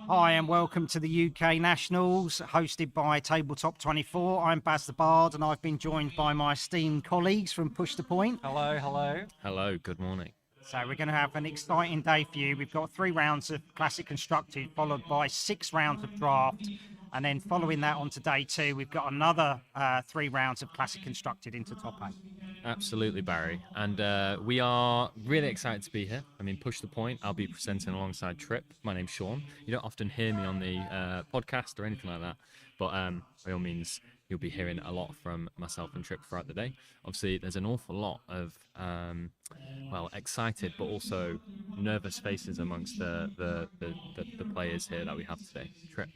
Hi and welcome to the UK Nationals, hosted by Tabletop 24. I'm Baz the Bard and I've been joined by my esteemed colleagues from Push the Point. Hello, hello. Hello, good morning. So we're going to have an exciting day for you. We've got 3 rounds of Classic Constructed, followed by 6 rounds of Draft. And then following that on to day 2, we've got another 3 rounds of Classic Constructed into top 8. Absolutely, Barry. And we are really excited to be here. I mean, Push the Point, I'll be presenting alongside Trip. My name's Sean. You don't often hear me on the podcast or anything like that. But by all means, you'll be hearing a lot from myself and Trip throughout the day. Obviously, there's an awful lot of, excited but also nervous faces amongst the players here that we have today. Trip.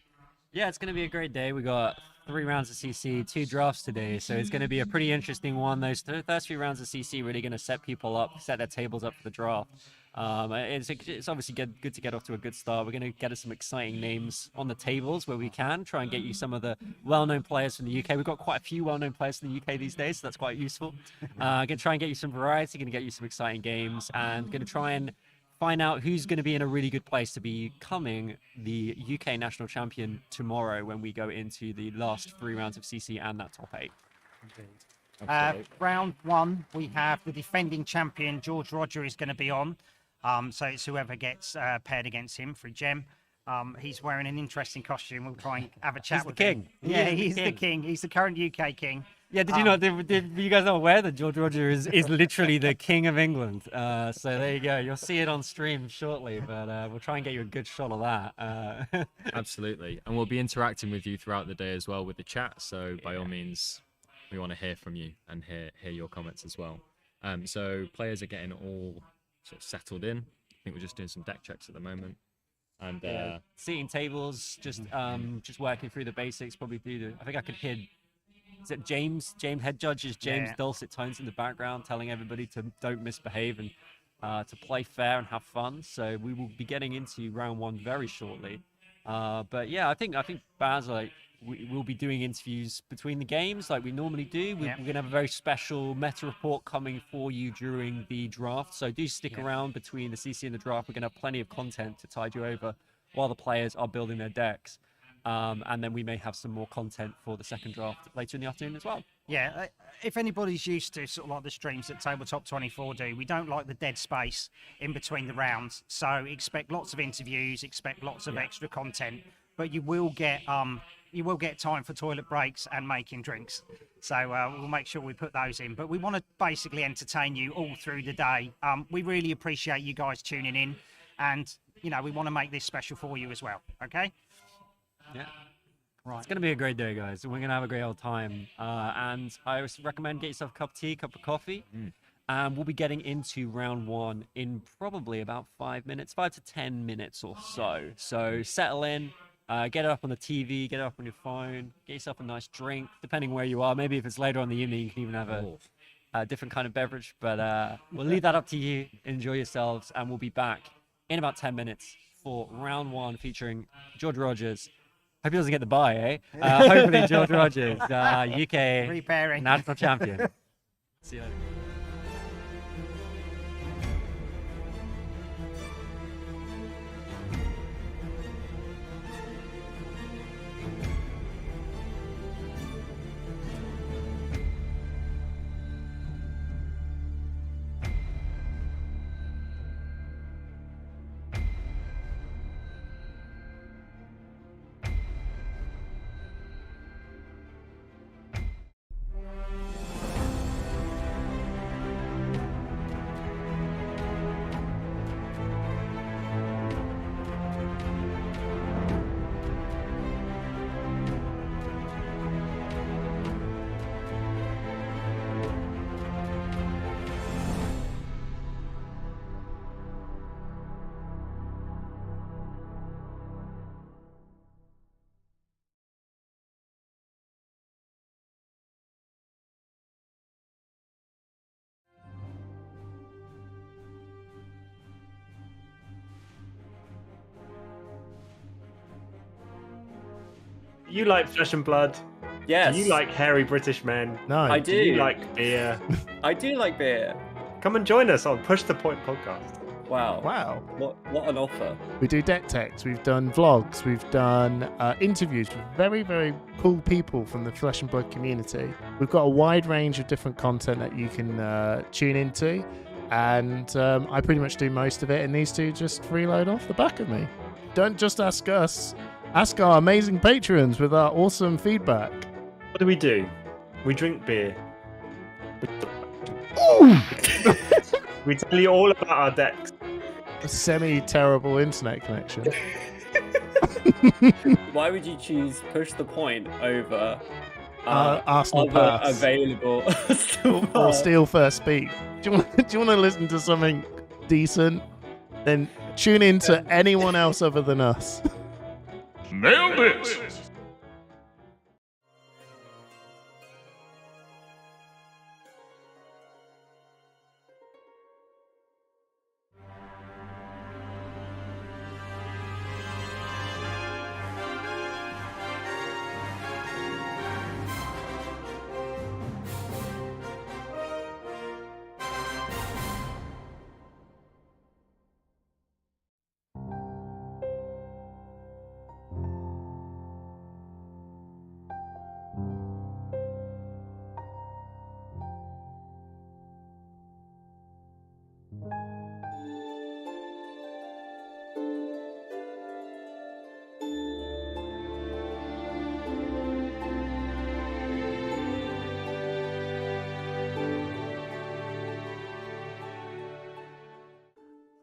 Yeah, it's going to be a great day. We got 3 rounds of CC, 2 drafts today, so it's going to be a pretty interesting one. Those first 3 rounds of CC really going to set people up, set their tables up for the draft. It's obviously good to get off to a good start. We're going to get us some exciting names on the tables where we can try and get you some of the well-known players from the UK. We've got quite a few well-known players from the UK these days, so that's quite useful. Going to try and get you some variety, going to get you some exciting games, and going to try and find out who's going to be in a really good place to be becoming the UK national champion tomorrow when we go into the last 3 rounds of CC and that top 8. Round 1, we have the defending champion, George Roger, is going to be on. So it's whoever gets paired against him for a gem. He's wearing an interesting costume. We'll try and have a chat with him. Yeah, he's the king. He's the current UK king. Yeah, did you not? Did you guys not aware that George Roger is literally the king of England? So there you go. You'll see it on stream shortly, but we'll try and get you a good shot of that. Absolutely. And we'll be interacting with you throughout the day as well with the chat. So by all means, we want to hear from you and hear your comments as well. So players are getting all sort of settled in. I think we're just doing some deck checks at the moment. And seating tables, just working through the basics. Probably I think I could hear. Is it James head judge is James dulcet tones in the background telling everybody to don't misbehave and to play fair and have fun. So we will be getting into round 1 very shortly. But yeah, I think Baz, we'll be doing interviews between the games like we normally do. We're going to have a very special meta report coming for you during the draft. So do stick around between the CC and the draft. We're going to have plenty of content to tide you over while the players are building their decks. And then we may have some more content for the second draft later in the afternoon as well. Yeah, if anybody's used to sort of like the streams that Tabletop 24 do, we don't like the dead space in between the rounds. So expect lots of interviews, expect lots of extra content, but you will get time for toilet breaks and making drinks. So we'll make sure we put those in. But we want to basically entertain you all through the day. We really appreciate you guys tuning in, and we want to make this special for you as well. Okay. Yeah. Right. It's going to be a great day, guys. We're going to have a great old time. And I always recommend get yourself a cup of tea, cup of coffee. And we'll be getting into round 1 in probably about 5 to 10 minutes or so. So settle in, get it up on the TV, get it up on your phone, get yourself a nice drink, depending where you are. Maybe if it's later on in the evening, you can even have a different kind of beverage. But we'll leave that up to you. Enjoy yourselves. And we'll be back in about 10 minutes for round 1 featuring George Rogers. Hope he doesn't get the bye, eh? Hopefully George Rogers, UK Repairing. national champion. See you later. You like flesh and blood? Yes. Do you like hairy British men? No. I do. Do you like beer? I do like beer. Come and join us on Push the Point podcast. Wow. Wow. What an offer. We do deck techs, we've done vlogs, we've done interviews with very, very cool people from the Flesh and Blood community. We've got a wide range of different content that you can tune into, and I pretty much do most of it, and these two just freeload off the back of me. Don't just ask us, ask our amazing patrons with our awesome feedback. What do? We drink beer. We tell you all about our decks. A semi-terrible internet connection. Why would you choose Push the Point over Arsenal other Pass. available Or Steal First Beat. Do you want to listen to something decent? Then tune in to anyone else other than us. Nailed it!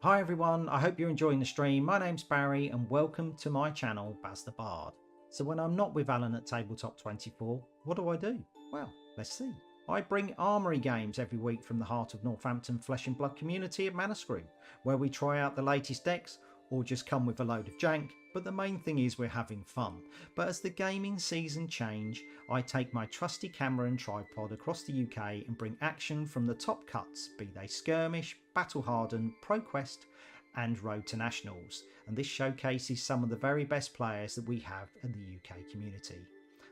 Hi everyone, I hope you're enjoying the stream. My name's Barry and welcome to my channel, Baz the Bard. So when I'm not with Alan at Tabletop 24, what do? Well, let's see. I bring Armory games every week from the heart of Northampton Flesh and Blood community at Manuscrew, where we try out the latest decks or just come with a load of jank, but the main thing is we're having fun. But as the gaming season change, I take my trusty camera and tripod across the UK and bring action from the top cuts, be they Skirmish, Battle Hardened, ProQuest and Road to Nationals, and this showcases some of the very best players that we have in the UK community.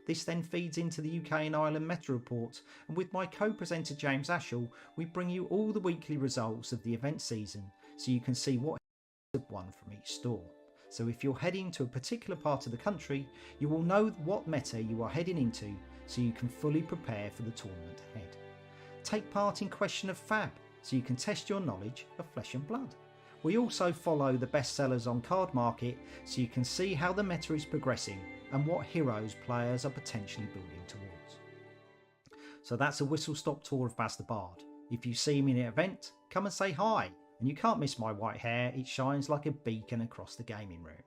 This then feeds into the UK and Ireland Meta Report, and with my co-presenter James Ashall, we bring you all the weekly results of the event season, so you can see what have won from each store. So if you're heading to a particular part of the country, you will know what meta you are heading into, so you can fully prepare for the tournament ahead. Take part in Question of Fab, so you can test your knowledge of Flesh and Blood. We also follow the best sellers on Card Market, so you can see how the meta is progressing and what heroes players are potentially building towards. So that's a whistle-stop tour of Baz the Bard. If you see me in an event, come and say hi. And you can't miss my white hair, it shines like a beacon across the gaming room.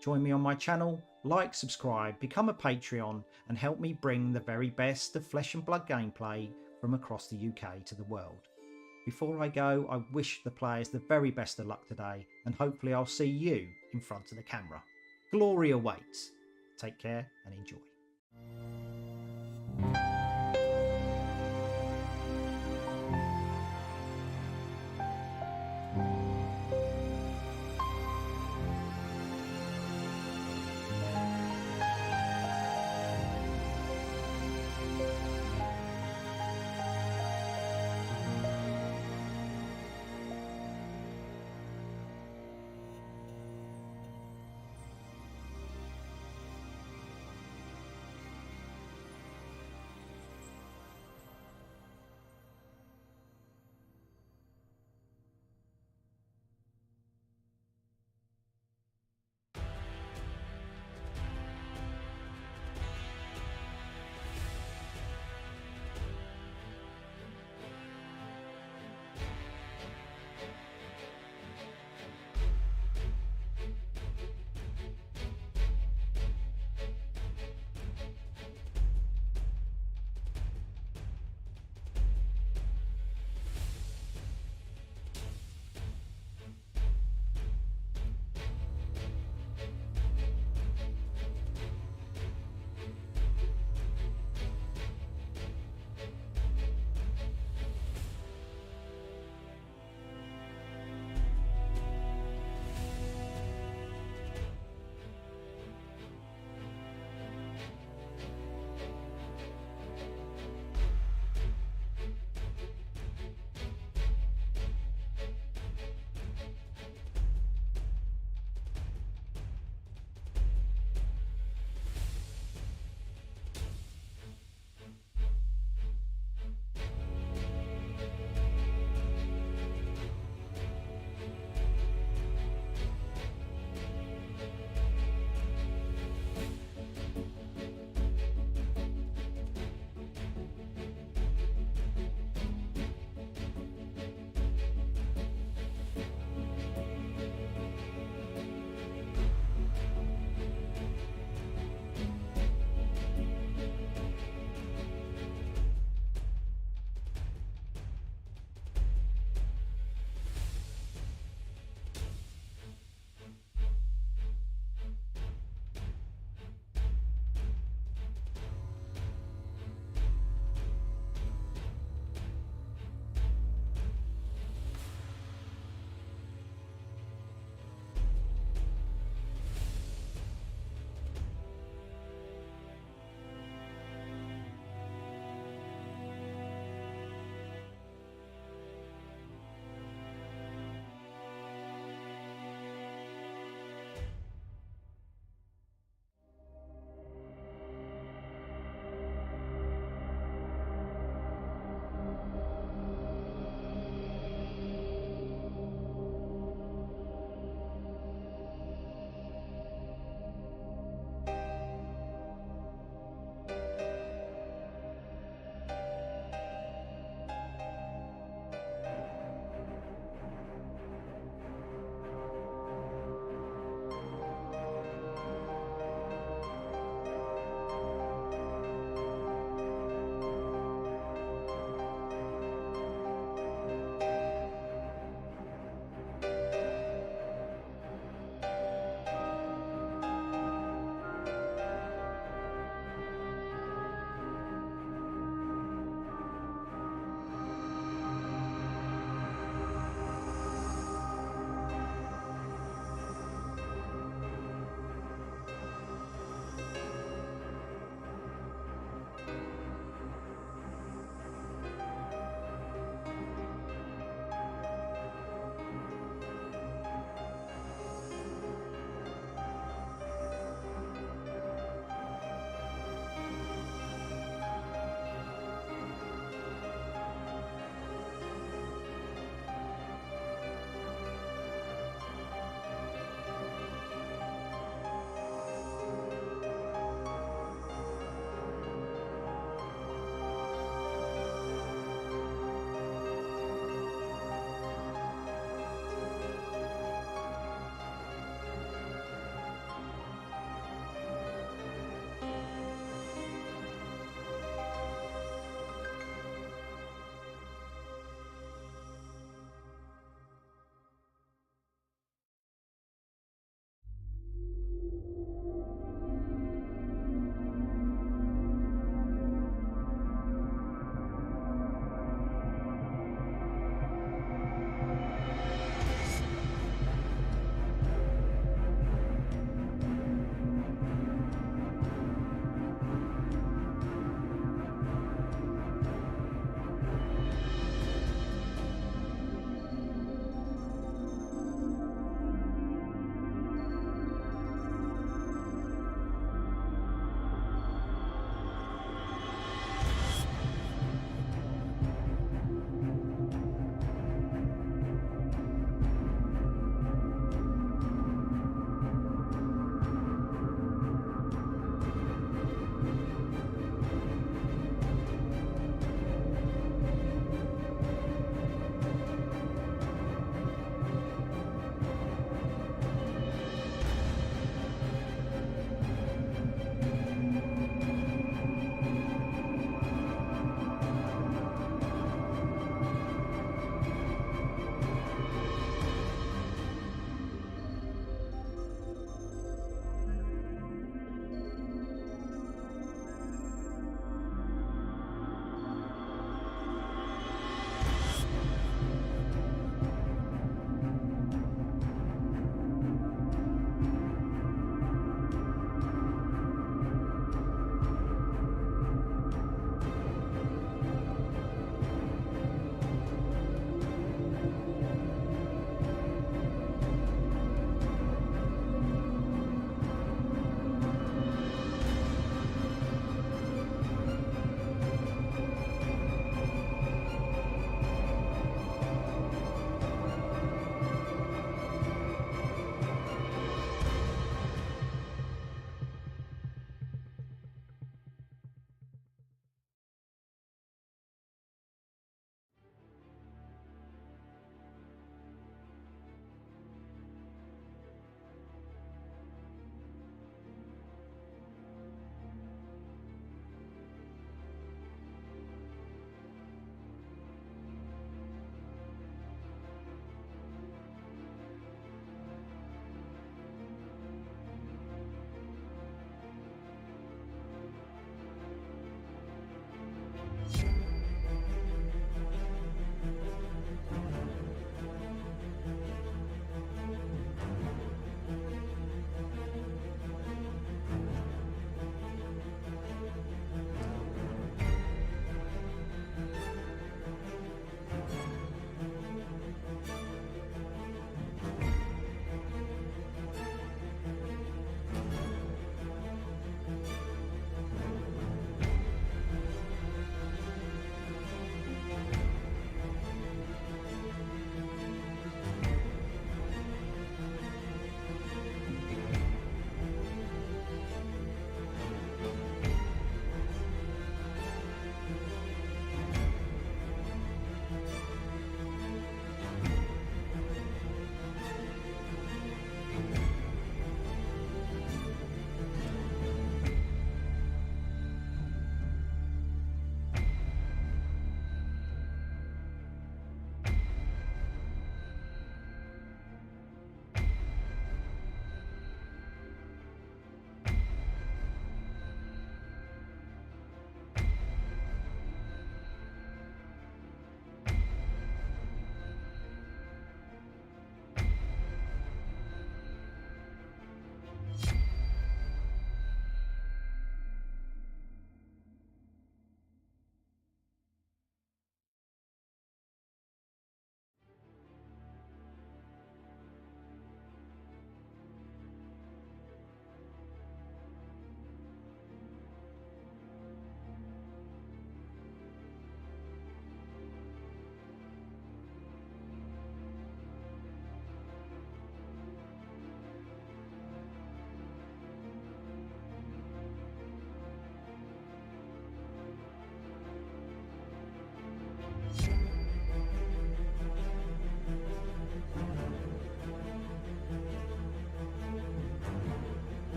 Join me on my channel, like, subscribe, become a Patreon and help me bring the very best of Flesh and Blood gameplay from across the UK to the world. Before I go, I wish the players the very best of luck today and hopefully I'll see you in front of the camera. Glory awaits. Take care and enjoy.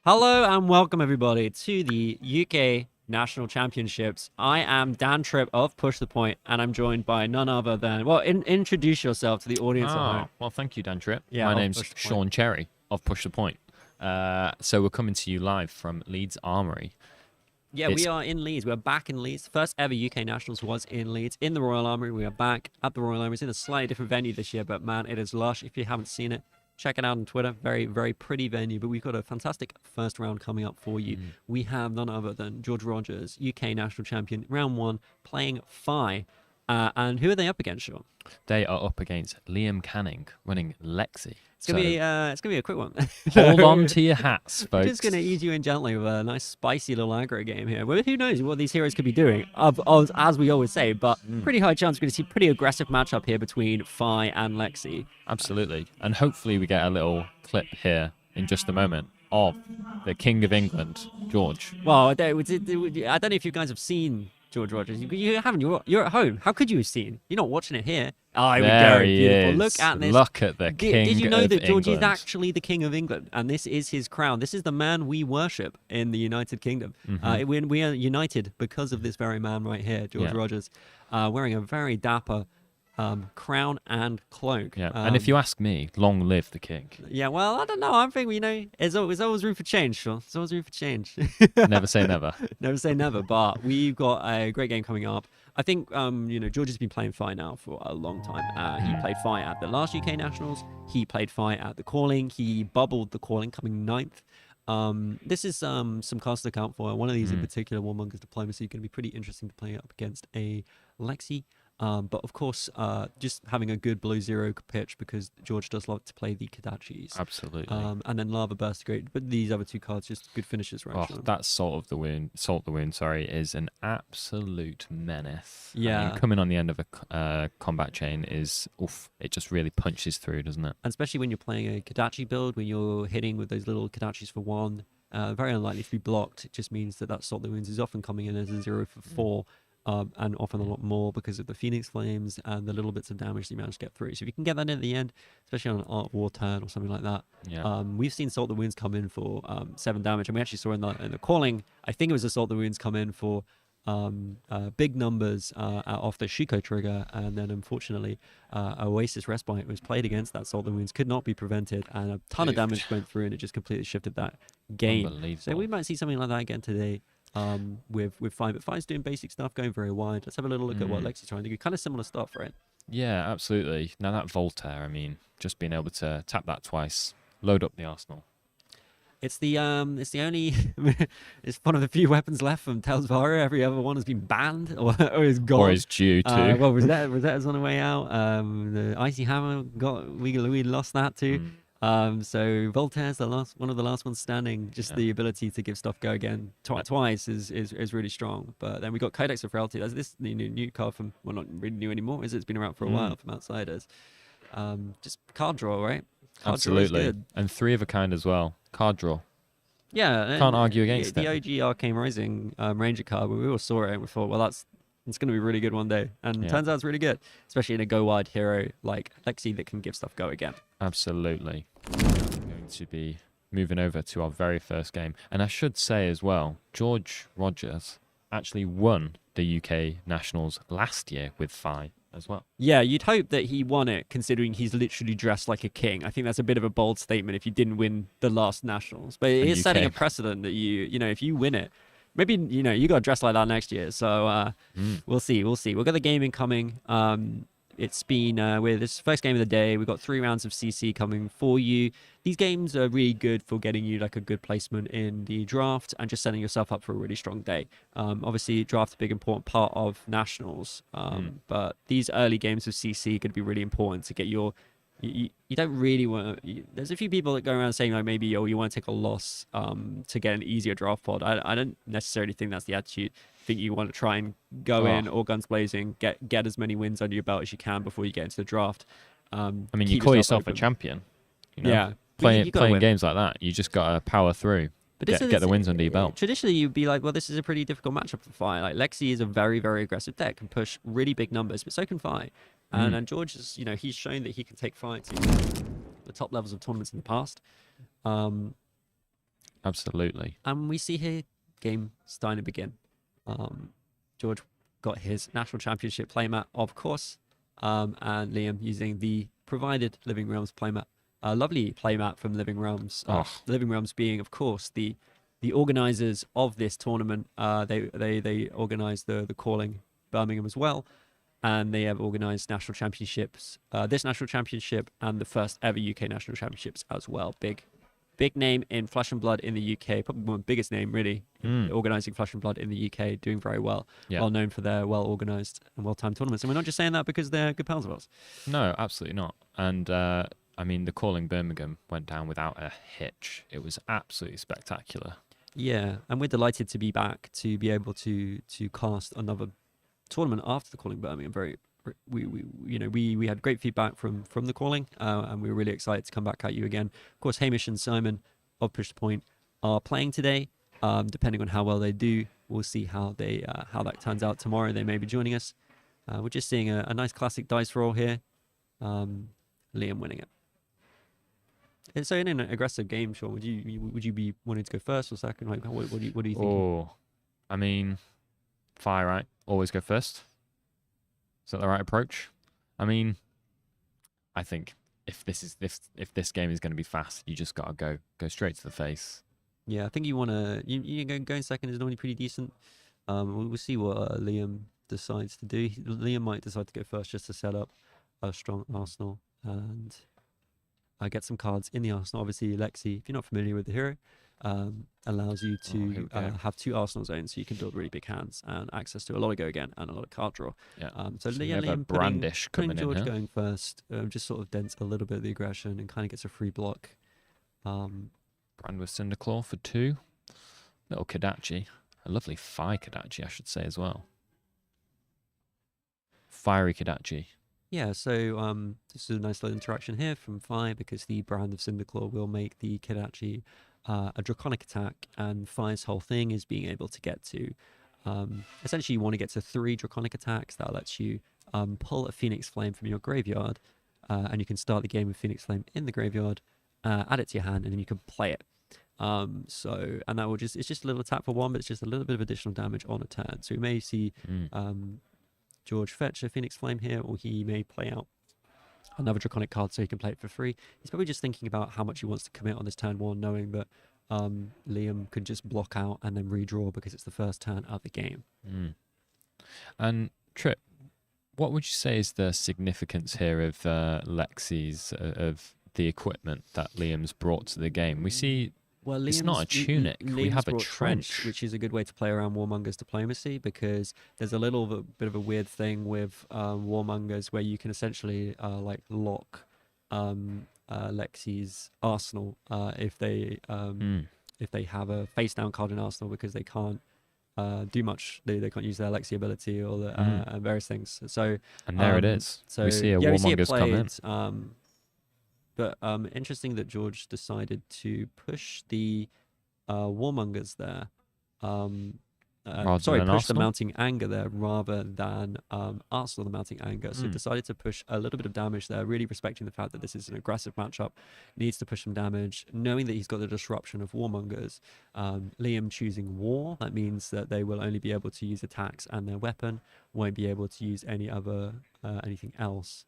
Hello and welcome everybody to the UK National Championships. I am Dan Tripp of Push the Point, and I'm joined by none other than, well, introduce yourself to the audience at home. Well, thank you, Dan Tripp. Yeah, My of name's Push the Point. Sean Cherry of Push the Point. So we're coming to you live from Leeds Armory. Yeah, we are in Leeds. We're back in Leeds. First ever UK Nationals was in Leeds, in the Royal Armoury. We are back at the Royal Armoury. It's in a slightly different venue this year, but man, it is lush. If you haven't seen it, check it out on Twitter. Very, very pretty venue, but we've got a fantastic first round coming up for you. We have none other than George Rogers, UK National Champion, round 1, playing Phi. And who are they up against, Sean? They are up against Liam Canning, running Lexi. It's gonna be a quick one. Hold on to your hats, We're folks. just gonna ease you in gently with a nice spicy little aggro game here. Well, who knows what these heroes could be doing? As we always say, but pretty high chance we're gonna see a pretty aggressive matchup here between Phi and Lexi. Absolutely. And hopefully we get a little clip here in just a moment of the King of England, George. Well, I don't know if you guys have seen George Rogers. You haven't. You're at home. How could you have seen? You're not watching it here. Oh, here we There go. he Beautiful. is. Look at this. Look at the King Did you know of that George is England. actually the King of England, and this is his crown? This is the man we worship in the United Kingdom. We are united because of this very man right here, George Rogers, wearing a very dapper crown and cloak. Yeah. And if you ask me, long live the King. Yeah, well, I don't know. I think there's always room for change, Sean. There's always room for change. Never say never. Never say never, but we've got a great game coming up. I think, George has been playing Phi now for a long time. He played Phi at the last UK Nationals. He played Phi at the Calling. He bubbled the Calling, coming 9th. This is some cards to account for. One of these in particular, Warmonger's Diplomacy, going to be pretty interesting to play up against a Lexi. But of course, just having a good below 0 pitch, because George does love to play the Kadachis. Absolutely. And then Lava Burst, great. But these other two cards, just good finishes, right? Oh, Sean? that Salt the Wound, is an absolute menace. I Yeah. mean, coming on the end of a combat chain is, it just really punches through, doesn't it? And especially when you're playing a Kadachi build, when you're hitting with those little Kadachis for 1, very unlikely to be blocked. It just means that Salt the Wounds is often coming in as a 0 for 4. And often a lot more because of the Phoenix Flames and the little bits of damage you manage to get through. So if you can get that in at the end, especially on an Art of War turn or something like that, we've seen Salt the Wounds come in for 7 damage, and we actually saw in the Calling, I think it was a Salt the Wounds come in for big numbers off the Shuko trigger, and then unfortunately Oasis Respite was played against that Salt the Wounds, could not be prevented, and a ton of damage went through, and it just completely shifted that game. So we might see something like that again today. With Phi, but Phi's doing basic stuff, going very wide. Let's have a little look at what Lexi's trying to do. Kind of similar stuff, right? Yeah, absolutely. Now that Voltaire, I mean, just being able to tap that twice, load up the arsenal. It's the only it's one of the few weapons left from Tales of Horror. Every other one has been banned or is gone. Or is due to. Well, Rosetta's on the way out. The Icy Hammer we lost that too. So Voltaire's one of the last ones standing. Just the ability to give stuff go again twice is really strong. But then we got Codex of Frailty. That's this new card from, well, not really new anymore, is it? It's been around for a while from outsiders. Just card draw, right? Card draw is Absolutely. good. And 3 of a kind as well. Card draw. Yeah, Can't argue against the it. OG Arcane Rising Ranger card. We all saw it and we thought, well, it's going to be really good one day. And it turns out it's really good, especially in a go wide hero like Lexi that can give stuff go again. Absolutely. We're going to be moving over to our very first game. And I should say as well, George Rogers actually won the UK Nationals last year with Phi as well. Yeah, you'd hope that he won it, considering he's literally dressed like a king. I think that's a bit of a bold statement if you didn't win the last Nationals. But it is setting a precedent that if you win it, maybe, you got to dress like that next year. So we'll see. We've got the gaming coming. It's been with this first game of the day. We've got 3 rounds of CC coming for you. These games are really good for getting you like a good placement in the draft and just setting yourself up for a really strong day. Obviously, draft a big important part of Nationals, but these early games of CC could be really important to get your. You don't really want to. There's a few people that go around saying like maybe you want to take a loss to get an easier draft pod. I don't necessarily think that's the attitude. I think you want to try and go in all guns blazing, get as many wins under your belt as you can before you get into the draft. I mean, you call yourself a champion. Yeah. Playing games like that, you just got to power through. But get the wins under your belt. Traditionally, you'd be like, well, this is a pretty difficult matchup for Phi. Like Lexi is a very, very aggressive deck, can push really big numbers, but so can Phi. And George is, he's shown that he can take Phi to the top levels of tournaments in the past. Absolutely. And we see here game starting to begin. George got his national championship playmat, of course, and Liam using the provided Living Realms playmat. A lovely playmat from Living Realms. Living Realms being, of course, the organizers of this tournament. They organized the Calling Birmingham as well, and they have organized national championships. This national championship and the first ever UK national championships as well. Big name in Flesh and Blood in the UK, probably one of the biggest name really, organising Flesh and Blood in the UK, doing very well. Yeah. Well known for their well-organised and well-timed tournaments. And we're not just saying that because they're good pals of ours. No, absolutely not. And I mean, the Calling Birmingham went down without a hitch. It was absolutely spectacular. Yeah, and we're delighted to be back to be able to cast another tournament after the Calling Birmingham. We had great feedback from the Calling, and we were really excited to come back at you again. Of course, Hamish and Simon of Push the Point are playing today. Depending on how well they do, we'll see how that turns out tomorrow. They may be joining us. We're just seeing a nice classic dice roll here. Liam winning it. So in an aggressive game, Sean, would you be wanting to go first or second? Like, what do you think? Oh, I mean, fire right. Always go first. Is that the right approach? I mean, I think if this game is going to be fast, you just gotta go straight to the face. Yeah, I think you wanna going second is normally pretty decent. We'll see what Liam decides to do. Liam might decide to go first just to set up a strong arsenal and get some cards in the arsenal. Obviously, Lexi, if you're not familiar with the hero, allows you to have 2 arsenal zones, so you can build really big hands and access to a lot of go again and a lot of card draw. Yeah. So we yeah, have a Liam Brandish putting coming in George here. going first just sort of dents a little bit of the aggression and kind of gets a free block. Brand with Cinderclaw for 2. Little Kadachi. A lovely Fire Kadachi, I should say, as well. Fiery Kadachi. Yeah, so this is a nice little interaction here from Fire because the Brand of Cinderclaw will make the Kadachi a draconic attack, and Fire's whole thing is being able to get to essentially you want to get to 3 draconic attacks. That lets you pull a Phoenix Flame from your graveyard, and you can start the game with Phoenix Flame in the graveyard, add it to your hand, and then you can play it. And that will it's just a little attack for 1, but it's just a little bit of additional damage on a turn. So we may see George fetch a Phoenix Flame here, or he may play out another draconic card so he can play it for free. He's probably just thinking about how much he wants to commit on this turn 1, knowing that Liam could just block out and then redraw because it's the first turn of the game. And Trip, what would you say is the significance here of Lexi's of the equipment that Liam's brought to the game? We see Well, it's not a tunic. We Liam's have a brought trench. which is a good way to play around Warmonger's diplomacy, because there's a bit of a weird thing with Warmongers where you can essentially like lock Lexi's arsenal if they have a face down card in arsenal, because they can't do much. They can't use their Lexi ability or and various things. So And there it is. We see a Warmonger's come in. But interesting that George decided to push the Warmongers there. Push the Arsenal? Mounting Anger there rather than Arsenal the Mounting Anger. So decided to push a little bit of damage there, really respecting the fact that this is an aggressive matchup. Needs to push some damage, knowing that he's got the disruption of Warmongers. Liam choosing War, that means that they will only be able to use attacks and their weapon, won't be able to use any other anything else.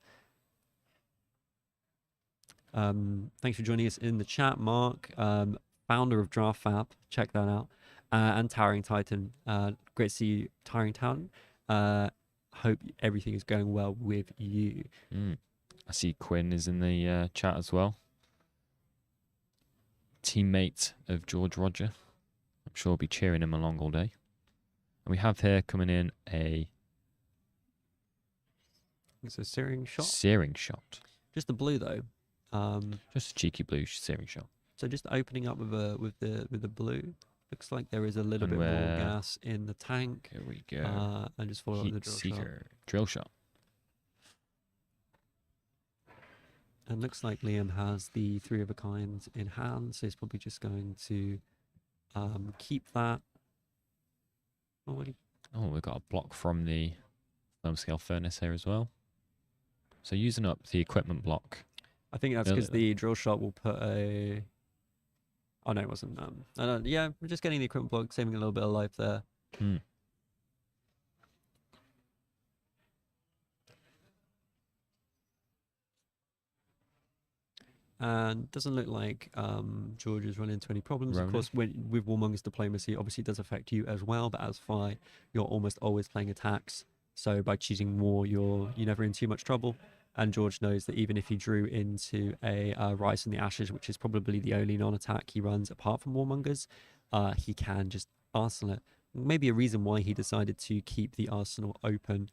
Thanks for joining us in the chat, Mark, founder of Draft Fab. Check that out. And Towering Titan. Great to see you, Towering Titan. Hope everything is going well with you. I see Quinn is in the chat as well. Teammate of George Roger. I'm sure we'll be cheering him along all day. And we have here coming in a... It's a searing shot. Searing shot. Just the blue though. Just a cheeky blue searing shot. So just opening up with the blue. Looks like there is a little bit more gas in the tank. Here we go. And just follow up the Heat drill seeker. shot. Drill shot. And looks like Liam has the 3 of a kind in hand, so he's probably just going to keep that. Oh, we've got a block from the Flame Scale Furnace here as well. So using up the equipment block. I think that's because the drill shot will put a... Oh no, it wasn't. I don't. Yeah, we're just getting the equipment block, saving a little bit of life there. Hmm. And doesn't look like George has run into any problems. Ronan. Of course, with Warmonger's diplomacy, obviously it does affect you as well. But as Fi, you're almost always playing attacks. So by choosing war, you're never in too much trouble. And George knows that even if he drew into a Rise from the Ashes, which is probably the only non-attack he runs apart from Warmongers, he can just arsenal it. Maybe a reason why he decided to keep the arsenal open,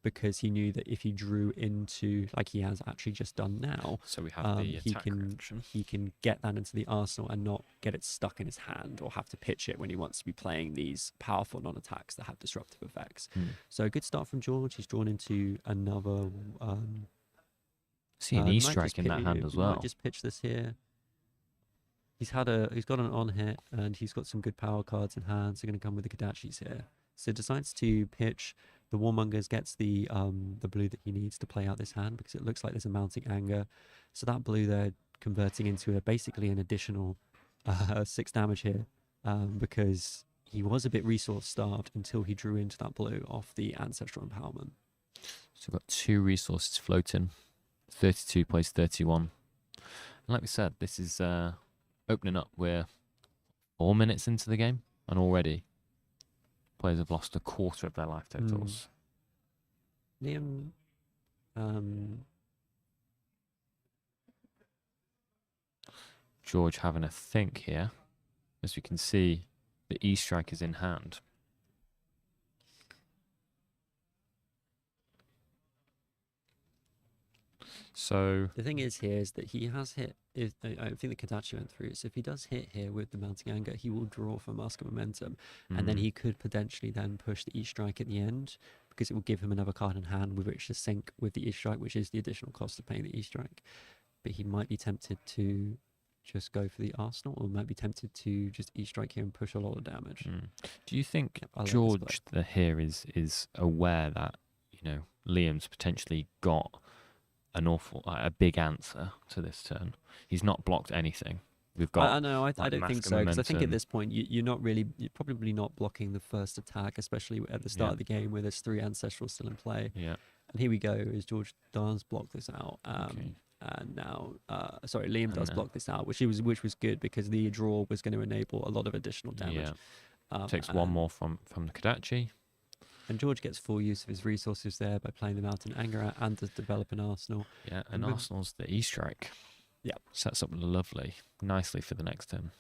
because he knew that if he drew into, like he has actually just done now, So we have the he attack can action. he can get that into the arsenal and not get it stuck in his hand or have to pitch it when he wants to be playing these powerful non-attacks that have disruptive effects. So a good start from George. He's drawn into another. See an might E just strike in that pitch- hand as might well. Just pitch this here. He's got an on hit and he's got some good power cards in hand. So going to come with the Kadachis here. So decides to pitch. The Warmongers gets the blue that he needs to play out this hand because it looks like there's a mounting anger. So that blue there converting into basically an additional 6 damage here, because he was a bit resource starved until he drew into that blue off the Ancestral Empowerment. So we've got 2 resources floating. 32 plays 31. And like we said, this is opening up. We're 4 minutes into the game, and already players have lost a quarter of their life totals. Liam, George having a think here. As we can see, the E strike is in hand. So the thing is here is that he has hit. I think the Kadachi went through. So if he does hit here with the mounting anger, he will draw from Mask of Momentum, and then he could potentially then push the E strike at the end because it will give him another card in hand with which to sync with the E strike, which is the additional cost of paying the E strike. But he might be tempted to just go for the Arsenal, or might be tempted to just E strike here and push a lot of damage. do you think Yep, I like this George here is aware that, you know, Liam's potentially got a big answer to this turn? He's not blocked anything. We've got. I know. I like, don't think Mask of so, because I think at Momentum. this point you're probably not blocking the first attack, especially at the start Yeah. of the game where there's 3 Ancestrals still in play. Yeah. And here we go, as George does block this out. Okay. And now, Liam does And, block this out, which was good because the draw was going to enable a lot of additional damage. Yeah. Takes one more from the Kadachi. And George gets full use of his resources there by playing the Mountain Anger out and does develop an arsenal. Yeah, and with- Arsenal's the E strike. Yep. Sets up nicely for the next turn.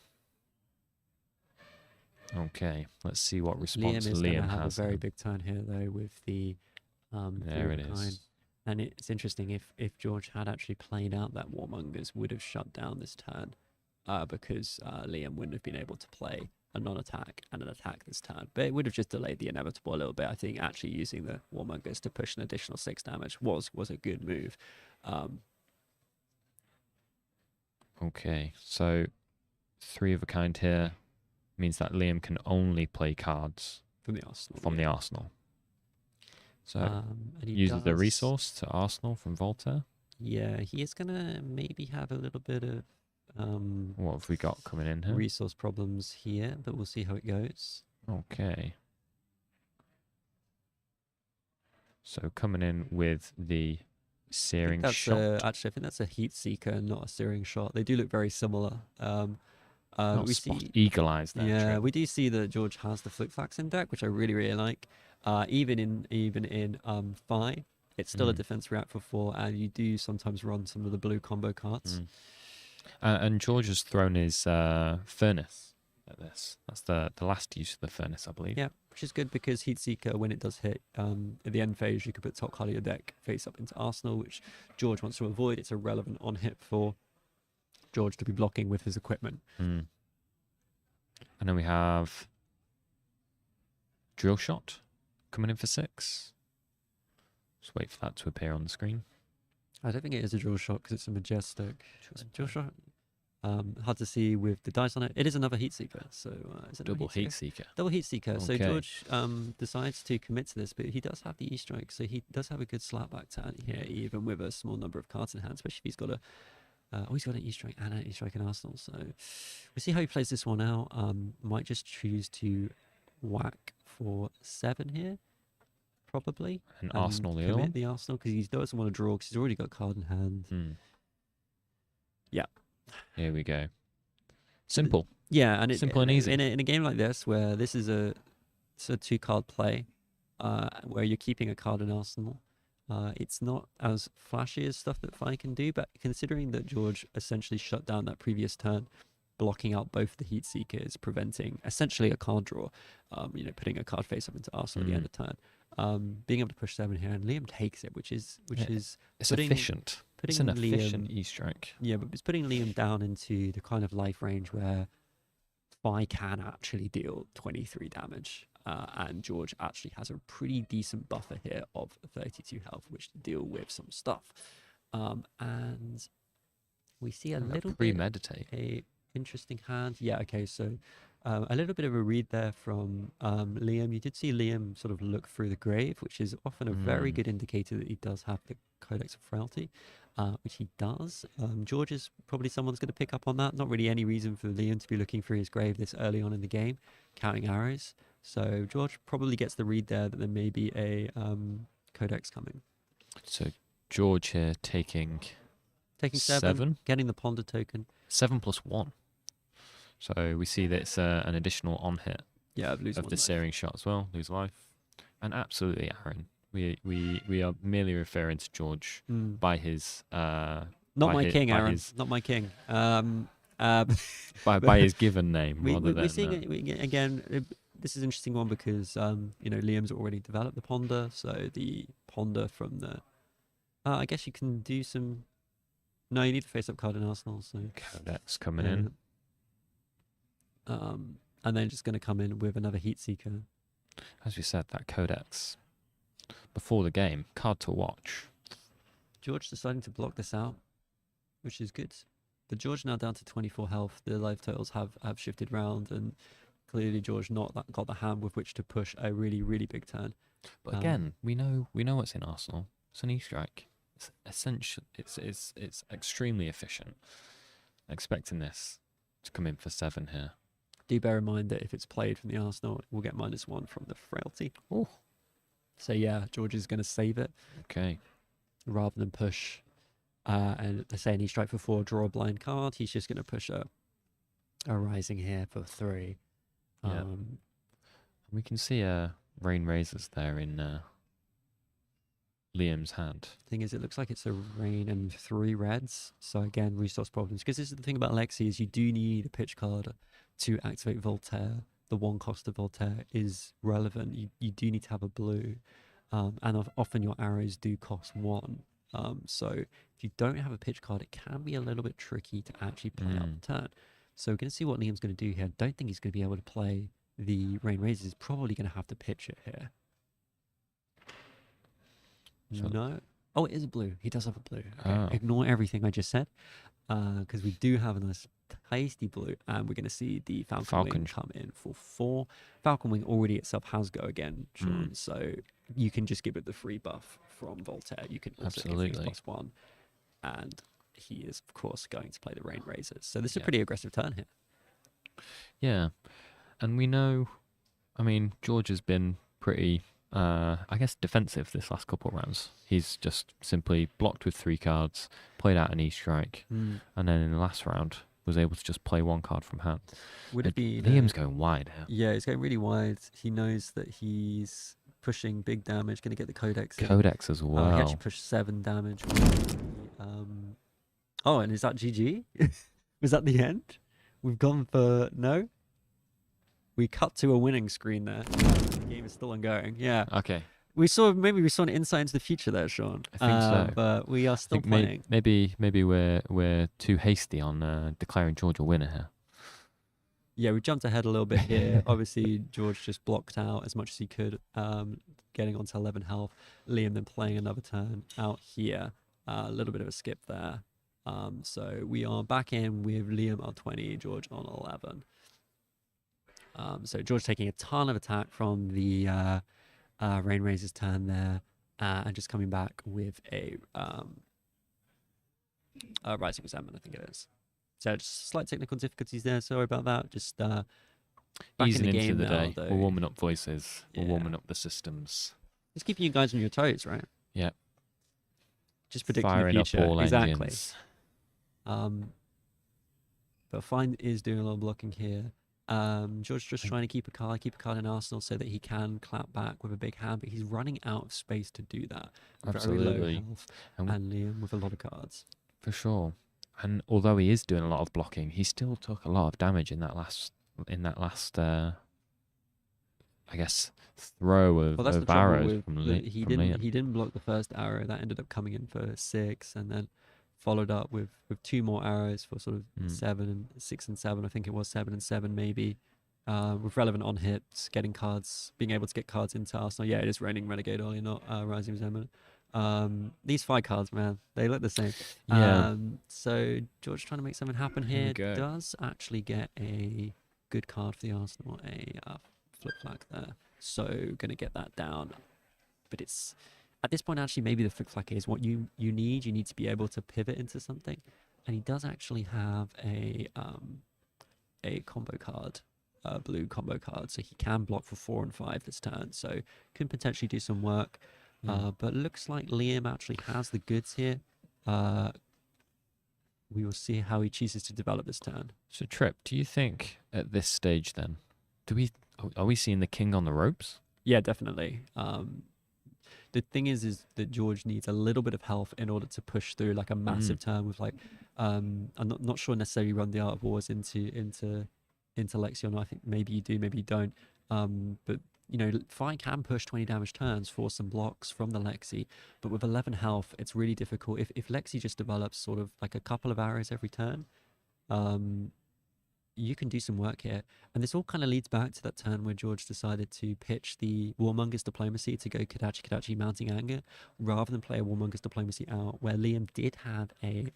Okay, let's see what response Liam is going to Liam have a has. very then. big turn here though with the There Three it of a Kind. is. And it's interesting if George had actually played out that Warmongers would have shut down this turn, because Liam wouldn't have been able to play a non-attack and an attack this turn. But it would have just delayed the inevitable a little bit. I think actually using the Warmongers to push an additional 6 damage was a good move. Okay, so 3 of a kind here means that Liam can only play cards From the Arsenal. from yeah. the Arsenal. So And he uses the does- resource to Arsenal from Voltaire. Yeah, he is going to maybe have a little bit of What have we got coming in here? resource problems here, but we'll see how it goes. Okay. So coming in with the searing That's shot. actually, I think that's a Heat Seeker, not a Searing Shot. They do look very similar. Not We spot see, eagle eyes there. yeah, Trip. we do see that George has the Flick Flax in deck, which I really like. Even in 5, it's still a defense react for 4, and you do sometimes run some of the blue combo cards. And George has thrown his furnace at this. That's the last use of the furnace, I believe. Yeah, which is good because Heat Seeker, when it does hit at the end phase, you can put top card of your deck face up into Arsenal, which George wants to avoid. It's a relevant on hit for George to be blocking with his equipment. And then we have drill shot coming in for 6. Just wait for that to appear on the screen. I don't think it is a drill shot because it's a majestic. Drill shot. Hard to see with the dice on it. It is another Heat Seeker, so is it another Double heat Seeker? seeker. Double Heat Seeker. So Okay. George decides to commit to this, but he does have the E-Strike, so he does have a good slapback turn here, even with a small number of cards in hand, especially if he's got He's got an E-strike and an E-strike in Arsenal. So we'll see how he plays this one out. Might just choose to whack for 7 here, probably. And Arsenal the other commit one? the Arsenal because he doesn't want to draw because he's already got a card in hand. Yeah. Here we go. Simple. Yeah, and Simple and easy. In a game like this, where this is a 2-card play, where you're keeping a card in Arsenal, it's not as flashy as stuff that Fi can do. But considering that George essentially shut down that previous turn, blocking out both the Heat Seekers, preventing essentially a card draw, putting a card face up into Arsenal at the end of turn, being able to push 7 here, and Liam takes it, which is It's putting- efficient. It's an putting efficient Liam- E-strike. Yeah, but it's putting Liam down into the kind of life range where Fi can actually deal 23 damage, and George actually has a pretty decent buffer here of 32 health, which to deal with some stuff. And we see a little bit Premeditate. a interesting hand. Yeah, okay, so a little bit of a read there from Liam. You did see Liam sort of look through the grave, which is often a very good indicator that he does have the Codex of Frailty, which he does. George is probably someone's going to pick up on that. Not really any reason for Liam to be looking through his grave this early on in the game, counting arrows. So George probably gets the read there that there may be a Codex coming. So George here taking Taking 7, getting the Ponder token. 7 plus 1. So we see that it's an additional on hit Yeah, lose of one the life. searing shot as well, lose life. And absolutely, Aaron, we are merely referring to George by his Not by my his- king, by Aaron. his- Not my king. by his given name rather we're than seeing it again. This is an interesting one because Liam's already developed the Ponder, so the Ponder from the. I guess you can do some. No, you need the face-up card in Arsenal, so. Codex coming in. And then just going to come in with another Heat Seeker. As we said, that Codex before the game, card to watch. George deciding to block this out, which is good. But George now down to 24 health. The life totals have shifted round, and clearly George got the hand with which to push a really, really big turn. But again, we know what's in Arsenal. It's an E-strike. It's essential. It's extremely efficient. Expecting this to come in for 7 here. Do bear in mind that if it's played from the Arsenal, we'll get -1 from the Frailty. Oh. So yeah, George is going to save it Okay. rather than push. And they say any strike for 4, draw a blind card. He's just going to push a rising here for 3. Yeah. We can see rain razors there in Liam's hand. Thing is, it looks like it's a rain and 3 reds. So again, resource problems. Because this is the thing about Lexi is you do need a pitch card to activate Voltaire. The 1 cost of Voltaire is relevant. You do need to have a blue. And often your arrows do cost 1. So if you don't have a pitch card, it can be a little bit tricky to actually play out the turn. So we're going to see what Liam's going to do here. Don't think he's going to be able to play the rain razors. He's probably going to have to pitch it here. So- No. Oh, it is a blue. He does have a blue. Okay. Oh. Ignore everything I just said, because we do have a nice tasty blue, and we're going to see the Falcon Wing come in for 4. Falcon Wing already itself has go again, Sean, so you can just give it the free buff from Voltaire. You can also give Absolutely. things +1, and he is, of course, going to play the Rain Razors. So this is a pretty aggressive turn here. Yeah. And we know, I mean, George has been pretty, I guess, defensive this last couple of rounds. He's just simply blocked with 3 cards, played out an E-strike, and then in the last round was able to just play 1 card from hand. Would it be Liam's going wide here. Yeah, he's going really wide. He knows that he's pushing big damage, going to get the Codex in. Codex as well. He actually pushed 7 damage. Oh, and is that GG? Was that the end? We've gone for... No? We cut to a winning screen there. The game is still ongoing. Yeah. Okay. Maybe we saw an insight into the future there, Sean. I think so. But we are still I think playing. maybe we're too hasty on declaring George a winner here. Yeah, we jumped ahead a little bit here. Obviously, George just blocked out as much as he could, getting onto 11 health. Liam then playing another turn out here. A little bit of a skip there. So we are back in with Liam on 20, George on 11. So George taking a ton of attack from the Rain Razor's turn there, and just coming back with a Rising Resentment, I think it is. So just slight technical difficulties there. Sorry about that. Just back Easing in the into game the now, day. though. We're warming up voices. We're Yeah. warming up the systems. Just keeping you guys on your toes, right? Yeah. Just predicting Firing the up future. all Exactly. engines. But Fine is doing a lot of blocking here. George just trying to keep a card in Arsenal so that he can clap back with a big hand, but he's running out of space to do that. Very low Absolutely. health, And and Liam with a lot of cards. For sure. And although he is doing a lot of blocking, he still took a lot of damage in that last I guess throw of, Well, that's the of trouble arrows with from, he from Liam. didn't block the first arrow that ended up coming in for 6, and then followed up with 2 more arrows for sort of 7 and 6 and 7. I think it was 7 and 7 maybe. With relevant on hits, getting cards, being able to get cards into Arsenal. Yeah, it is raining Renegade early, not Rising Resentment. These 5 cards, man, they look the same. Yeah. So George trying to make something happen Here we here. go. Does actually get a good card for the Arsenal, a flip flag there. So gonna get that down. But it's at this point actually maybe the flick flack is what you need. You need to be able to pivot into something, and he does actually have a combo card, blue combo card, so he can block for 4 and 5 this turn. So can potentially do some work. But looks like Liam actually has the goods here. We will see how he chooses to develop this turn. So Trip, do you think at this stage then, are we seeing the king on the ropes? Yeah, definitely. The thing is that George needs a little bit of health in order to push through like a massive turn with like I'm not sure necessarily run the Art of Wars into Lexion. I think maybe you do, maybe you don't. But you know, Fi can push 20 damage turns for some blocks from the Lexi, but with 11 health, it's really difficult. If Lexi just develops sort of like a couple of arrows every turn, you can do some work here. And this all kind of leads back to that turn where George decided to pitch the Warmonger's Diplomacy to go Kadachi Mounting Anger, rather than play a Warmonger's Diplomacy out, where Liam did have a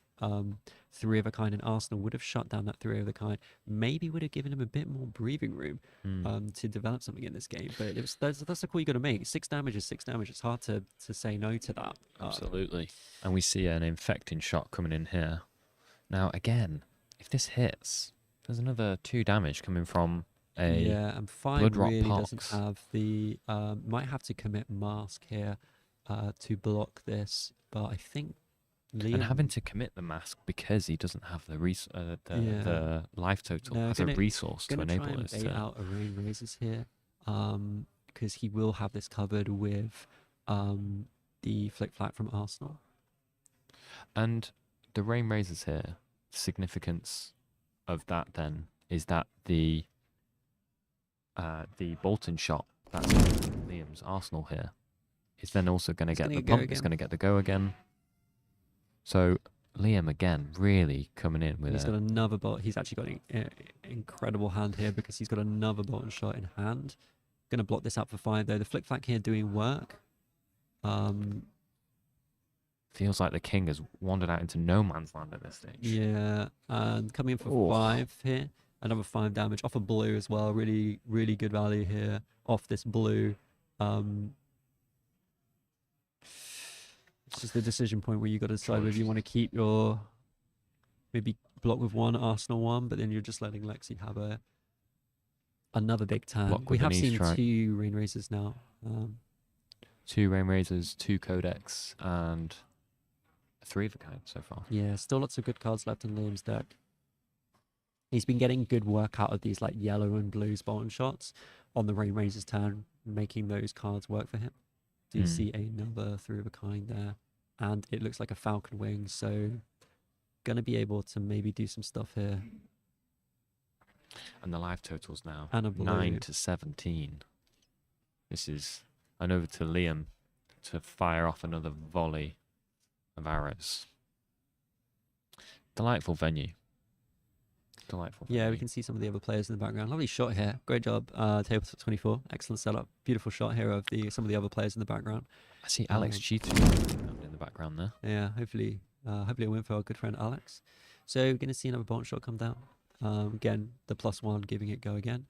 3 of a kind, and Arsenal would have shut down that 3 of a kind, maybe would have given him a bit more breathing room to develop something in this game. But that's the call you got to make. 6 damage is 6 damage. It's hard to say no to that. Absolutely. And we see an infecting shot coming in here. Now, again, if this hits, there's another 2 damage coming from a and Fine Blood Rot really Pox. doesn't have the might have to commit Mask here to block this, but I think Liam and having to commit the mask because he doesn't have the the life total No, as a resource to gonna try enable and this. bait out a Rain Razors here, because he will have this covered with the Flick Flack from Arsenal. And the rain razors here, significance of that then is that the Bolton shot that's Liam's Arsenal here is then also going to get the pump. It's going to get the go again. So Liam again really coming in with He's got another bolt. He's actually got an incredible hand here because he's got another Bolton shot in hand. Going to block this up for 5 though. The Flick Flack here doing work. Feels like the king has wandered out into no man's land at this stage. Yeah, and coming in for 5 here. Another 5 damage off a blue as well. Really, really good value here off this blue. It's just the decision point where you got to decide whether you want to keep your maybe block with 1 Arsenal 1, but then you're just letting Lexi have another big turn. Block We with have an seen E-strike. 2 Rain Razors now. 2 rain razors, 2 codex, and 3 of a kind so far. Yeah, still lots of good cards left in Liam's deck. He's been getting good work out of these like yellow and blues Bolton shots on the Rain Razor's turn, making those cards work for him. Do you see another 3 of a kind there? And it looks like a Falcon Wing, so gonna be able to maybe do some stuff here. And the life totals now And a blue. 9 to 17. This is and over to Liam to fire off another volley of arrows. Delightful venue. Delightful. Yeah, venue. we can see some of the other players in the background. Lovely shot here. Great job, Tabletop 24. Excellent setup. Beautiful shot here of some of the other players in the background. I see Alex G2 in the background there. Yeah, hopefully a win for our good friend Alex. So we're going to see another Bolton shot come down. Again, the +1 giving it go again.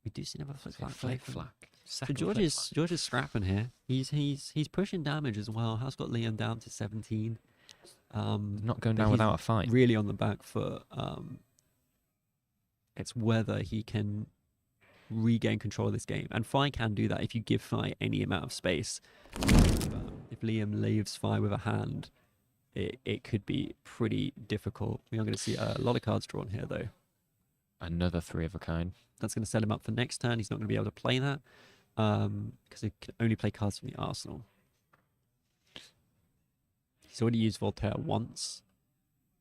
We do see another flick flack. So George is scrapping here. He's pushing damage as well. Has got Liam down to 17. Not going but down he's without a fight. really on the back foot. It's whether he can regain control of this game, and Fi can do that if you give Fi any amount of space. If Liam leaves Fi with a hand, it could be pretty difficult. We are going to see a lot of cards drawn here, though. Another 3 of a kind. That's going to set him up for next turn. He's not going to be able to play that because he can only play cards from the arsenal. He's already used Voltaire once,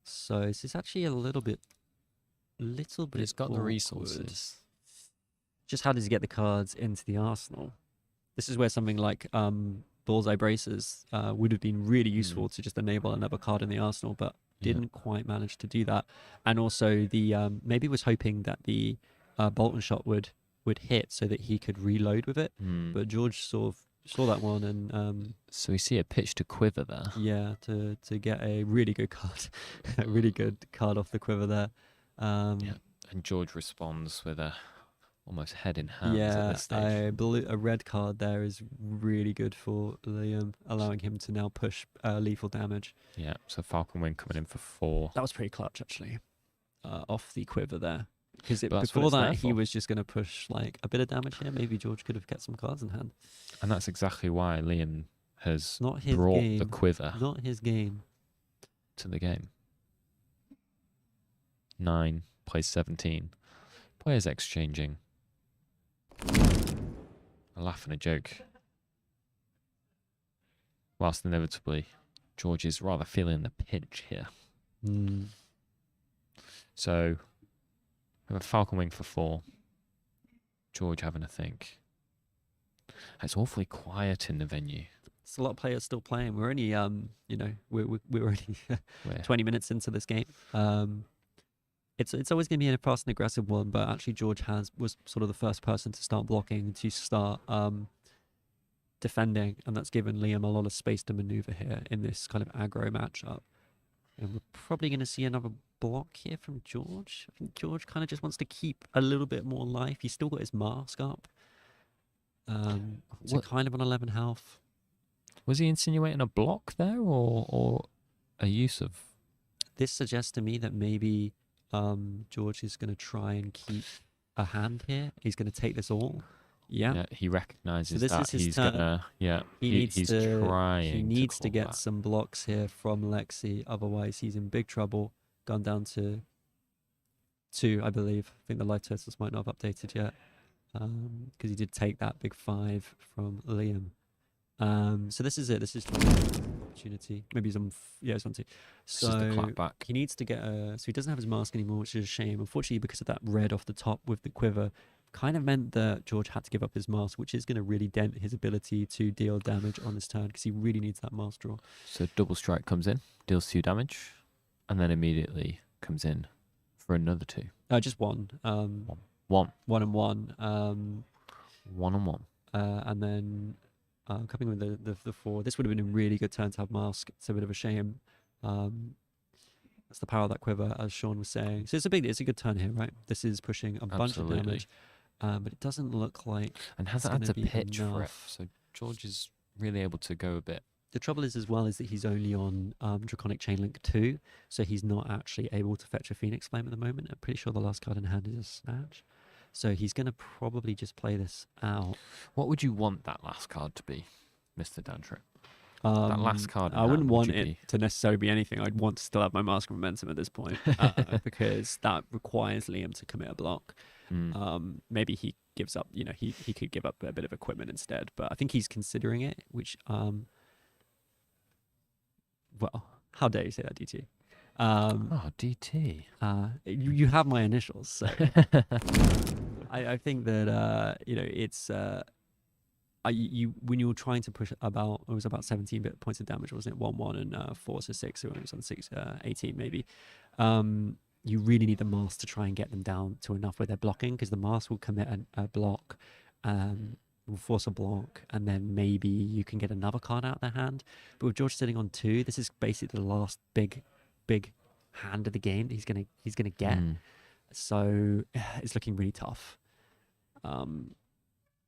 so this is actually a little bit. But it's got the awkward. resources. Just how does he get the cards into the arsenal? This is where something like Bullseye Braces would have been really useful to just enable another card in the arsenal, but didn't quite manage to do that. And also the maybe was hoping that the Bolton shot would hit so that he could reload with it. But George sort of saw that one and So we see a pitch to quiver there. yeah, to get a really good card, a really good card off the quiver there. And George responds with a almost head in hands at Yeah, this stage. a red card there is really good for Liam, allowing him to now push lethal damage. Yeah, so Falcon Wing coming in for 4. That was pretty clutch, actually, off the quiver there. Because But that's what before it's there that, he for. was just going to push like a bit of damage here. Maybe George could have kept some cards in hand. And that's exactly why Liam has Not his brought game. the quiver Not his game. to the game. 9 plays 17. Players exchanging. A laugh and a joke. Whilst inevitably, George is rather feeling the pinch here. So, we have a Falcon Wing for 4. George having a think. It's awfully quiet in the venue. It's a lot of players still playing. We're only, we're already Where 20 minutes into this game. It's always going to be a fast and aggressive one, but actually George was sort of the first person to start blocking, to start defending, and that's given Liam a lot of space to maneuver here in this kind of aggro matchup. And we're probably going to see another block here from George. I think George kind of just wants to keep a little bit more life. He's still got his mask up. So What- kind of on 11 health. was he insinuating a block there or a use of? This suggests to me that maybe George is going to try and keep a hand here. He's going to take this all. Yeah. Yeah, he recognizes this that is his he's turn. gonna. Yeah, He's trying. He needs to call get that. some blocks here from Lexi. Otherwise, he's in big trouble. Gone down to 2, I believe. I think the life totals might not have updated yet. Because he did take that big 5 from Liam. So this is it. This is the opportunity. Maybe he's on. He's on 2. This is the clap back. He needs to get so he doesn't have his mask anymore, which is a shame. Unfortunately, because of that red off the top with the quiver, kind of meant that George had to give up his mask, which is going to really dent his ability to deal damage on his turn because he really needs that mask draw. So double strike comes in, deals 2 damage, and then immediately comes in for another 2. Just one. 1 1 and 1. 1 and 1. And then coming with the 4. This would have been a really good turn to have mask. It's a bit of a shame. That's the power of that quiver, as Sean was saying. So it's a good turn here, right? This is pushing a bunch of Absolutely. damage. But it doesn't look like And it's hasn't gonna had to be pitch for it, enough. so George is really able to go a bit. The trouble is, as well, is that he's only on Draconic Chainlink 2, so he's not actually able to fetch a Phoenix Flame at the moment. I'm pretty sure the last card in hand is a Snatch. So he's going to probably just play this out. What would you want that last card to be, Mr. Dantrip? That last card. in I wouldn't hand, would want you it be- to necessarily be anything. I'd want to still have my Mask of Momentum at this point because that requires Liam to commit a block. Maybe he gives up, he could give up a bit of equipment instead, but I think he's considering it, which, well, how dare you say that, DT? Oh, DT. You have my initials, so I think that it's when you were trying to push it was about 17 bit points of damage, wasn't it? 1 and 4 so 6, so it was on 6 18 maybe. You really need the mask to try and get them down to enough where they're blocking, because the mask will commit a block, will force a block, and then maybe you can get another card out of their hand. But with George sitting on 2, this is basically the last big hand of the game that he's gonna get. So it's looking really tough.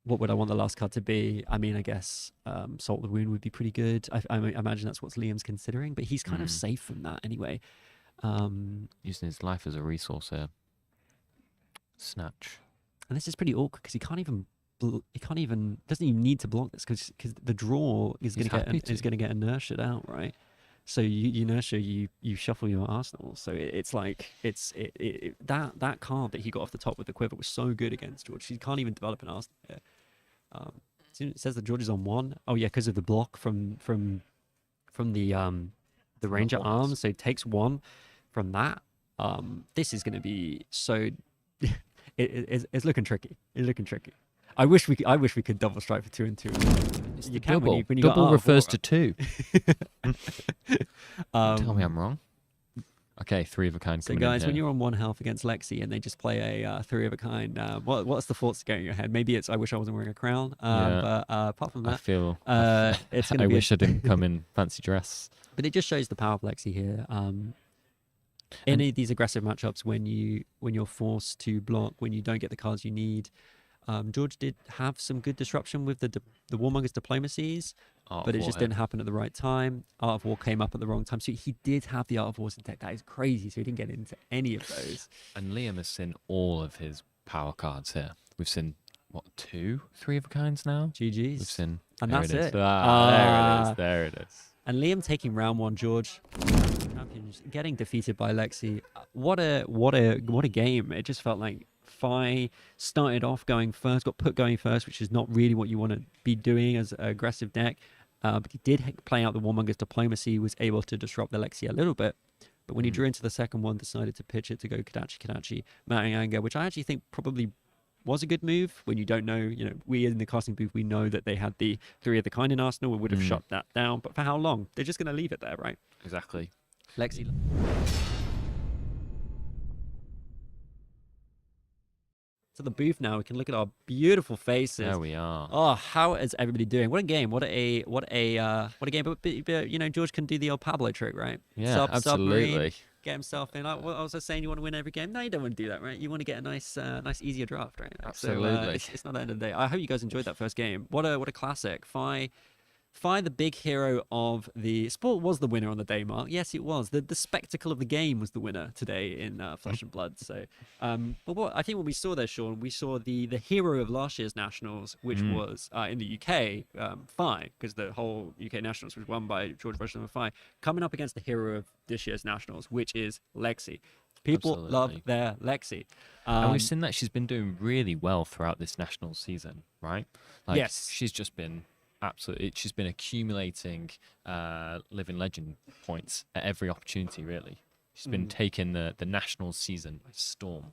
what would I want the last card to be? I mean, I guess Salt the Wound would be pretty good. I imagine that's what Liam's considering, but he's kind of safe from that anyway. Using his life as a resource here. Snatch. And this is pretty awkward because he can't even doesn't even need to block this because the draw is going to get inertiaed out, right? So you inertia, you shuffle your arsenal. So it's like that card that he got off the top with the quiver was so good against George. He can't even develop an arsenal here. It says that George is on 1. Oh yeah, because of the block from the Ranger arm. So he takes 1 from that. This is going to be so. It's looking tricky. It's looking tricky. I wish we could double strike for 2 and 2. It's You the can double. when you Double got refers to 2. Tell me I'm wrong. Okay, 3 of a kind. So guys, when you're on 1 health against Lexi and they just play a 3 of a kind, what's the thoughts going in your head? Maybe it's I wish I wasn't wearing a crown. But apart from that, I feel it's going to I be. wish I didn't come in fancy dress. But it just shows the power of Lexi here. In any of these aggressive matchups, when you're forced to block, when you don't get the cards you need, George did have some good disruption with the Warmonger's diplomacies, but it just didn't happen at the right time. Art of War came up at the wrong time, so he did have the Art of Wars in deck. That is crazy. So he didn't get into any of those. And Liam has seen all of his power cards here. We've seen what 2, 3 of a kinds now. GG's. We've seen, and there that's it. Is. it. There it is. There it is. And Liam taking round 1, George. Champions getting defeated by Lexi. What a game! It just felt like Fi started off going first, got put going first, which is not really what you want to be doing as an aggressive deck. But he did play out the Warmonger's diplomacy, was able to disrupt the Lexi a little bit. But when he drew into the second one, decided to pitch it to go Kadachi, Marianga, which I actually think probably was a good move. When you don't know, we in the casting booth, we know that they had the 3 of the kind in Arsenal. We would have shut that down. But for how long? They're just going to leave it there, right? Exactly. Lexi. To the booth now, we can look at our beautiful faces. There we are. Oh, how is everybody doing? What a game! What a game! But George can do the old Pablo trick, right? Yeah, absolutely. Submarine, get himself in. I was just saying, you want to win every game? No, you don't want to do that, right? You want to get a nice easier draft, right? Absolutely. So, it's not the end of the day. I hope you guys enjoyed that first game. What a classic! Fi, the big hero of the sport, was the winner on the day, Mark. Yes, it was. The spectacle of the game was the winner today in Flesh and Blood. So, but what we saw there, Sean, we saw the hero of last year's Nationals, which was in the UK, Fi, because the whole UK Nationals was won by George Bush number Fi, coming up against the hero of this year's Nationals, which is Lexi. People love their Lexi. And we've seen that she's been doing really well throughout this national season, right? Yes. She's just been she's been accumulating living legend points at every opportunity, really. She's been taking the national season by storm.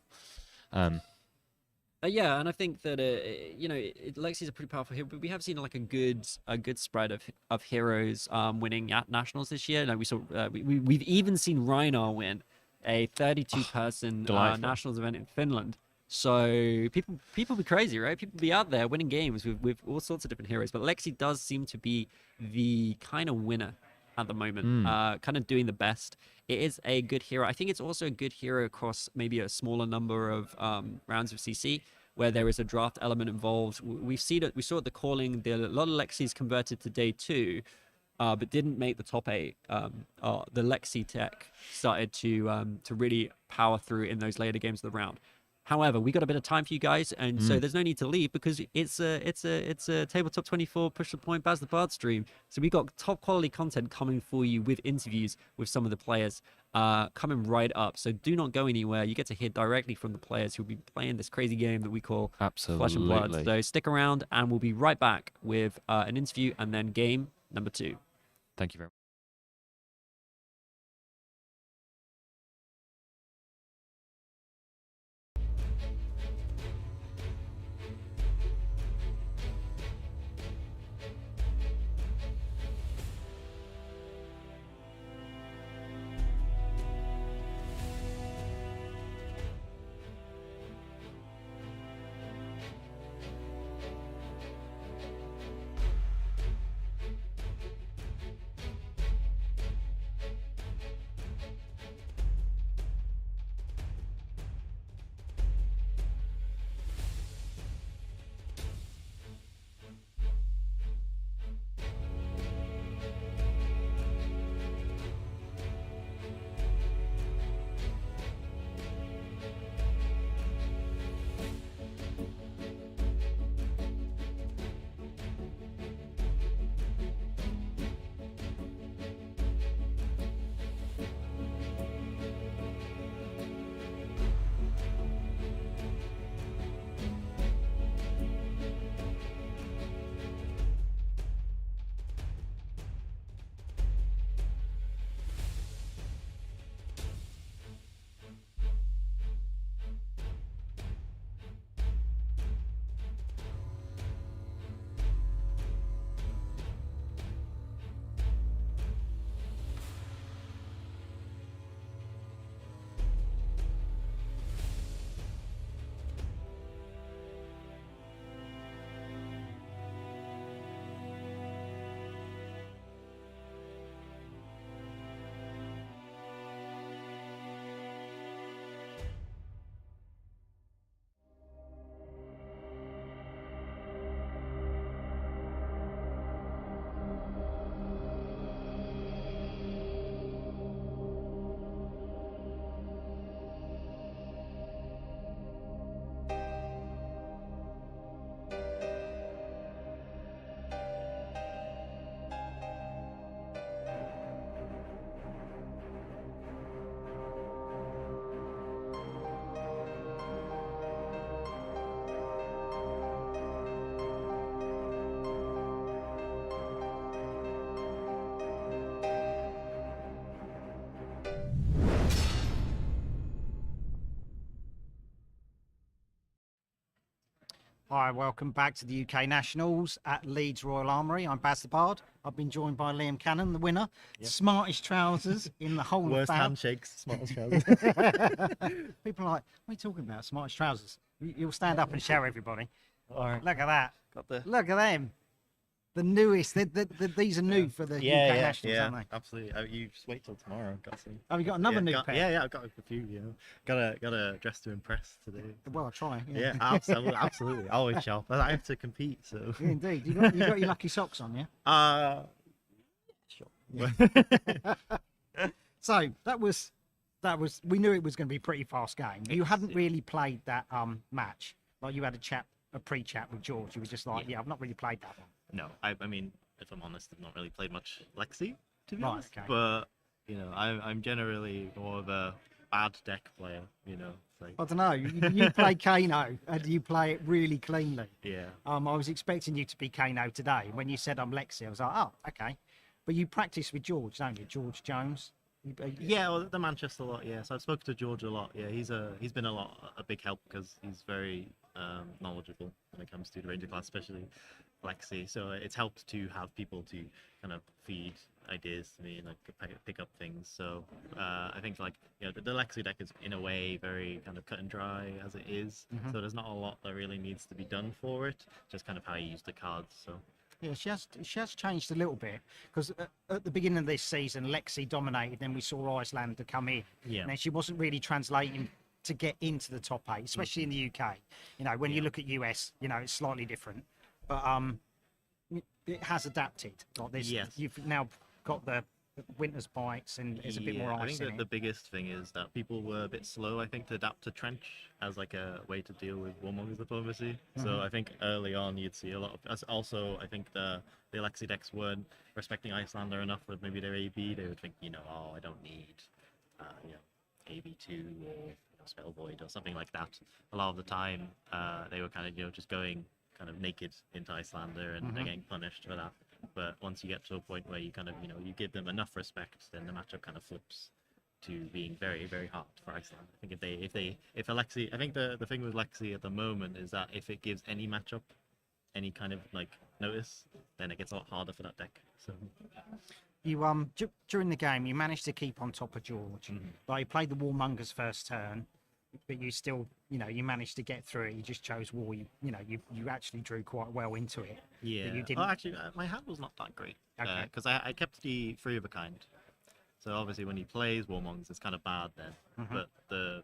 Yeah, and I think that Lexi's a pretty powerful hero, but we have seen like a good spread of heroes winning at nationals this year. Like we saw, we've even seen Reinar win a 32-person nationals event in Finland. So people be crazy, right? People be out there winning games with all sorts of different heroes. But Lexi does seem to be the kind of winner at the moment, kind of doing the best. It is a good hero. I think it's also a good hero across maybe a smaller number of rounds of CC, where there is a draft element involved. We saw at the calling, a lot of Lexis converted to day 2, but didn't make the top 8. The Lexi tech started to really power through in those later games of the round. However, we got a bit of time for you guys, and so there's no need to leave because it's a Tabletop 24 Push the Point Baz the Bard stream. So we got top quality content coming for you with interviews with some of the players coming right up. So do not go anywhere. You get to hear directly from the players who'll be playing this crazy game that we call Flesh and Blood. So stick around, and we'll be right back with an interview and then game number 2. Thank you very much. Hi, welcome back to the UK Nationals at Leeds Royal Armory. I'm Baz the Bard. I've been joined by Liam Cannon, the winner. Smartest trousers in the whole Worst of BAM. handshakes, smartest trousers. People are like, what are you talking about? Smartest trousers. You'll stand up and show everybody. All right. Look at that. Got the Look at them. The newest. These are new for the UK Nationals, aren't they? absolutely. You just wait till tomorrow. Got some. Oh, you got another new pair? Yeah, I've got a few. You know, got a dress to impress today. Well, I'll try. Yeah, absolutely. Always sharp. I have to compete, so. Yeah, indeed. You got your lucky socks on, yeah? Sure. So that was. We knew it was going to be a pretty fast game. You hadn't really played that match. Like you had a pre-chat with George. You were just like, yeah, I've not really played that one. No, I mean, if I'm honest, I've not really played much Lexi, to be Right, honest. okay. But you know, I'm generally more of a bad deck player. You know, it's like I don't know. You play Kano and you play it really cleanly. yeah. I was expecting you to be Kano today. When you said I'm Lexi, I was like, oh, okay. But you practice with George, don't you? George Jones. Yeah, well, the Manchester lot. Yeah, so I've spoken to George a lot. Yeah, he's been a big help because he's very knowledgeable when it comes to the Ranger class, especially Lexi. So it's helped to have people to kind of feed ideas to me and like pick up things. So I think like the Lexi deck is in a way very kind of cut and dry as it is. So there's not a lot that really needs to be done for it. Just kind of how you use the cards. So. Yeah, she has changed a little bit because at the beginning of this season, Lexi dominated. Then we saw Icelander come in. Yeah. And then she wasn't really translating to get into the top 8, especially in the UK. You know, when you look at US, it's slightly different, but it has adapted. Like this, Yes. You've now got the winter's bites and there's a bit more I ice think in that it. the biggest thing is that people were a bit slow, I think, to adapt to Trench as like a way to deal with Warmonger's diplomacy. So I think early on you'd see a lot of. Also, I think the Alexi decks weren't respecting Icelander enough with maybe their AB. They would think, oh, I don't need, AB2 or Spell Void or something like that. A lot of the time, they were kind of just going kind of naked into Icelander and they're getting punished for that. But once you get to a point where you kind of, you give them enough respect, then the matchup kind of flips to being very, very hard for Iceland. I think if Alexi, I think the thing with Lexi at the moment is that if it gives any matchup any kind of like notice, then it gets a lot harder for that deck. So You during the game, you managed to keep on top of George. Like you played the Warmongers first turn, but you still, you managed to get through it. You just chose War. You actually drew quite well into it. yeah. But you didn't. Well, actually, my hand was not that great Okay. because I kept the 3 of a kind. So obviously, when he plays Warmongers, it's kind of bad then. But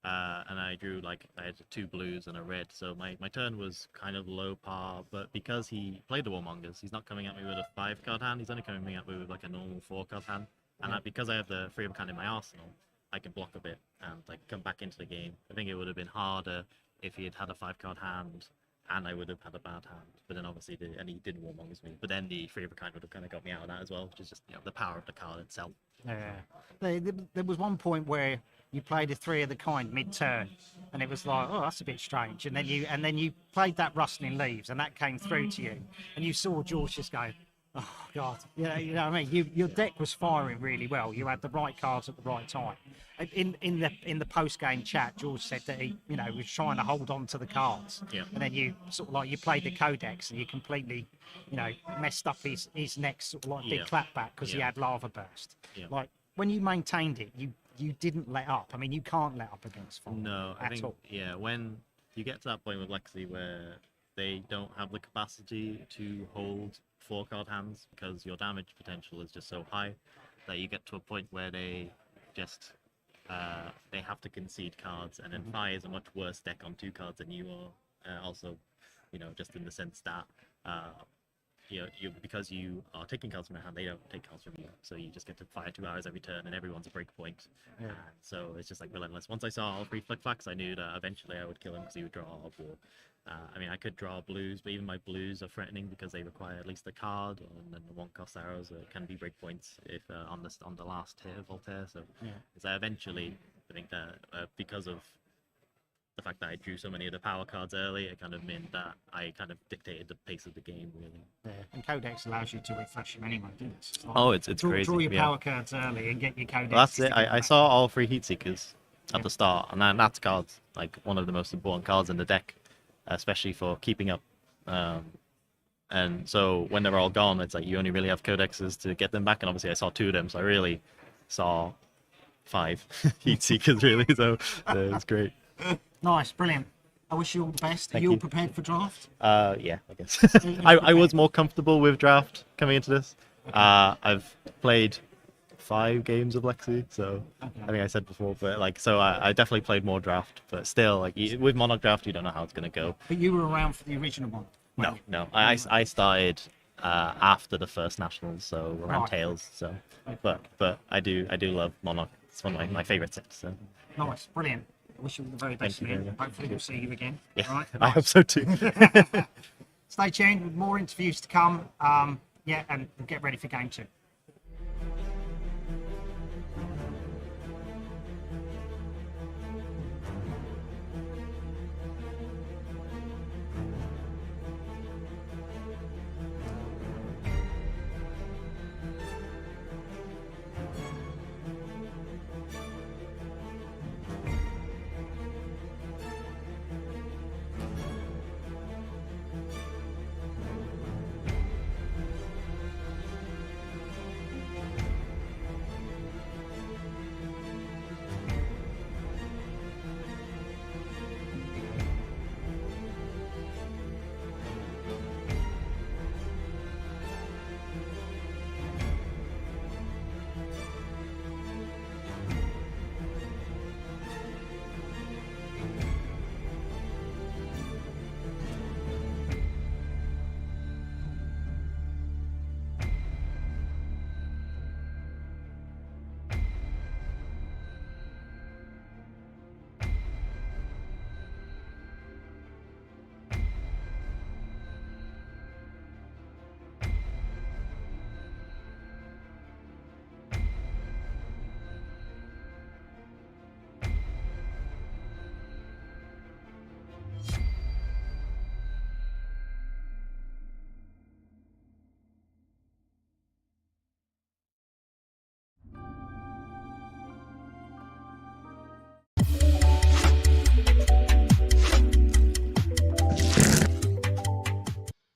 and I drew I had 2 blues and a red, so my turn was kind of low par. But because he played the Warmongers, he's not coming at me with a 5-card hand. He's only coming at me with like a normal 4-card hand. And because I have the 3 of a kind in my arsenal, I can block a bit and come back into the game. I think it would have been harder if he had a 5-card hand and I would have had a bad hand. But then obviously and he didn't Warmongers me. But then the 3 of a kind would have kind of got me out of that as well, which is just the power of the card itself. Yeah. There was one point where you played a 3 of the kind mid-turn, and it was like, oh, that's a bit strange. And then you played that Rustling Leaves, and that came through to you, and you saw George just go, oh God, you know what I mean. Your deck was firing really well. You had the right cards at the right time. In the post-game chat, George said that he was trying to hold on to the cards. Yeah. And then you sort of you played the Codex, and you completely messed up his next sort of big clapback because he had Lava Burst. Yeah. Like when you maintained it, you didn't let up. I mean, you can't let up against Fog No, I at think all. when you get to that point with Lexi where they don't have the capacity to hold 4-card hands because your damage potential is just so high that you get to a point where they just they have to concede cards, and then Fi is a much worse deck on 2 cards than you are. Also, just in the sense that because you are taking cards from their hand, they don't take cards from you, so you just get to fire 2 arrows every turn, and everyone's a break point. Yeah. And so it's just relentless. Once I saw all 3 flick flacks, I knew that eventually I would kill him because he would draw a war. I mean, I could draw blues, but even my blues are threatening because they require at least a card, and then the 1-cost arrows can be break points if on the last hit of Voltaire. So it's eventually, I think that because of the fact that I drew so many of the power cards early, it kind of meant that I kind of dictated the pace of the game, really. Yeah. And Codex allows you to refresh them anyway, doesn't it? It's like, Oh, it's draw, crazy. Draw your yeah. power cards early and get your Codex. Well, that's it. I saw all 3 Heat Seekers at the start, and then that's cards, one of the most important cards in the deck. especially for keeping up. And so when they're all gone, it's like you only really have codexes to get them back. And obviously I saw 2 of them, so I really saw 5 heat seekers really. So it's great. Nice, brilliant. I wish you all the best. Are Thank you all you. prepared for draft? Yeah, I guess. I was more comfortable with draft coming into this. I've played 5 games of Lexi, so I think I said before, but like, so I definitely played more draft, but still, like, with Monarch draft, you don't know how it's gonna go. But you were around for the original one. No, I started after the first nationals, so around Right. Tails. So, but I do love Monarch. It's one of my favorite sets. So Nice, brilliant. I wish you all the very best, Thank you very Ian. much. Hopefully we'll see you again. yeah, All right? I hope so too. Stay tuned with more interviews to come. Yeah, and we'll get ready for game 2.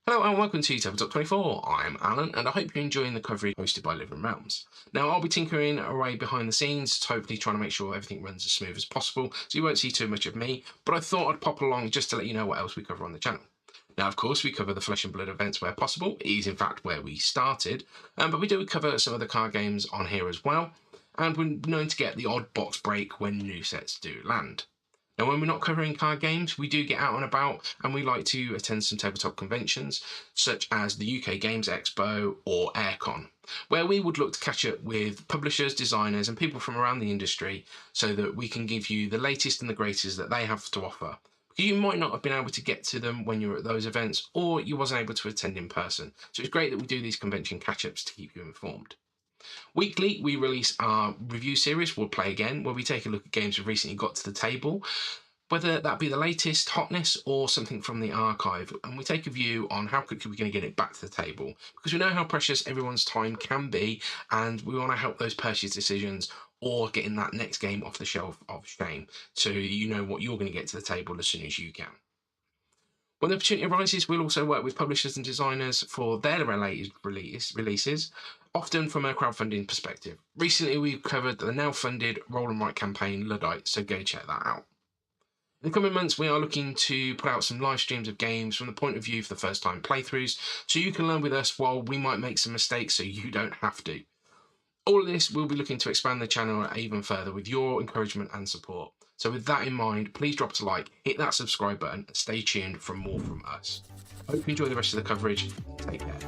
Hello and welcome to Tabletop 24. I'm Alan and I hope you're enjoying the coverage hosted by Living Realms. Now I'll be tinkering away behind the scenes, hopefully trying to make sure everything runs as smooth as possible, so you won't see too much of me, but I thought I'd pop along just to let you know what else we cover on the channel. Now of course we cover the Flesh and Blood events where possible, it is in fact where we started, but we do cover some other card games on here as well, and we're known to get the odd box break when new sets do land. Now, when we're not covering card games, we do get out and about and we like to attend some tabletop conventions, such as the UK Games Expo or Aircon, where we would look to catch up with publishers, designers, and people from around the industry so that we can give you the latest and the greatest that they have to offer. You might not have been able to get to them when you were at those events, or you wasn't able to attend in person. So it's great that we do these convention catch-ups to keep you informed. Weekly, we release our review series, We'll Play Again, where we take a look at games we've recently got to the table, whether that be the latest hotness or something from the archive, and we take a view on how quickly we're going to get it back to the table, because we know how precious everyone's time can be, and we want to help those purchase decisions or getting that next game off the shelf of shame, so you know what you're going to get to the table as soon as you can. When the opportunity arises, we'll also work with publishers and designers for their related releases, often from a crowdfunding perspective. Recently, we've covered the now funded Roll and Write campaign, Luddite, so go check that out. In the coming months, we are looking to put out some live streams of games from the point of view for the first time playthroughs, so you can learn with us while we might make some mistakes so you don't have to. All of this, we'll be looking to expand the channel even further with your encouragement and support. So with that in mind, please drop us a like, hit that subscribe button, and stay tuned for more from us. Hope you enjoy the rest of the coverage. Take care.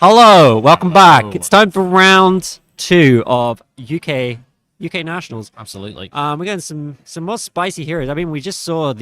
Hello, welcome back. It's time for round 2 of UK Nationals. Absolutely. We're getting some more spicy heroes. I mean, we just saw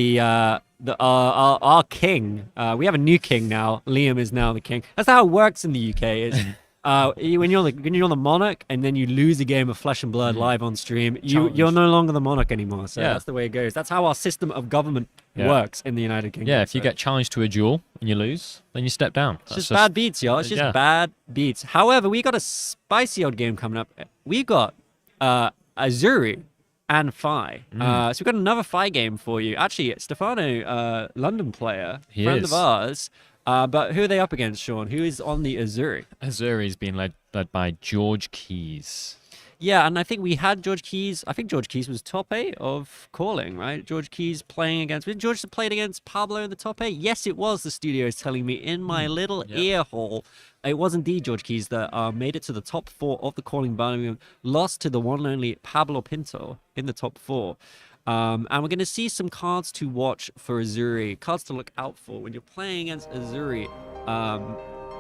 our king. We have a new king now. Liam is now the king. That's how it works in the UK. Is when you're the monarch and then you lose a game of Flesh and Blood live on stream, you're no longer the monarch anymore. So that's the way it goes. That's how our system of government works in the United Kingdom. Yeah, if you get challenged to a duel and you lose, then you step down. It's just bad beats, y'all. It's just bad beats. However, we got a spicy old game coming up. We got Azuri and Fi. So we've got another Fi game for you. Actually, Stefano, London player, friend of ours. But who are they up against, Sean? Who is on the Azuri? Azuri is being led by George Keys. Yeah, and I think we had George Keys. I think George Keys was top 8 of calling, right? George Keys playing against... George played against Pablo in the top 8? Yes, it was, the studio is telling me in my little ear hole. It was indeed George Keys that made it to the top 4 of the calling Birmingham, lost to the one and only Pablo Pinto in the top 4. And we're going to see some cards to watch for Azuri, cards to look out for when you're playing against Azuri.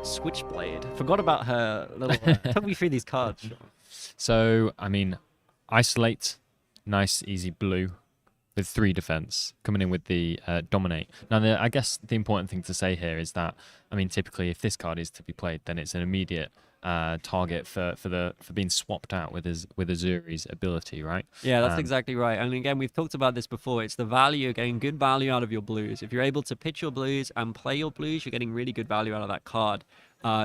Switchblade. Forgot about her little... Talk me through these cards, Sean. So, I mean, Isolate, nice, easy blue with 3 defense, coming in with the Dominate. Now, I guess the important thing to say here is that, I mean, typically if this card is to be played, then it's an immediate target for being swapped out with Azuri's ability, right? Yeah, that's exactly right. And again, we've talked about this before. It's the value, getting good value out of your blues. If you're able to pitch your blues and play your blues, you're getting really good value out of that card.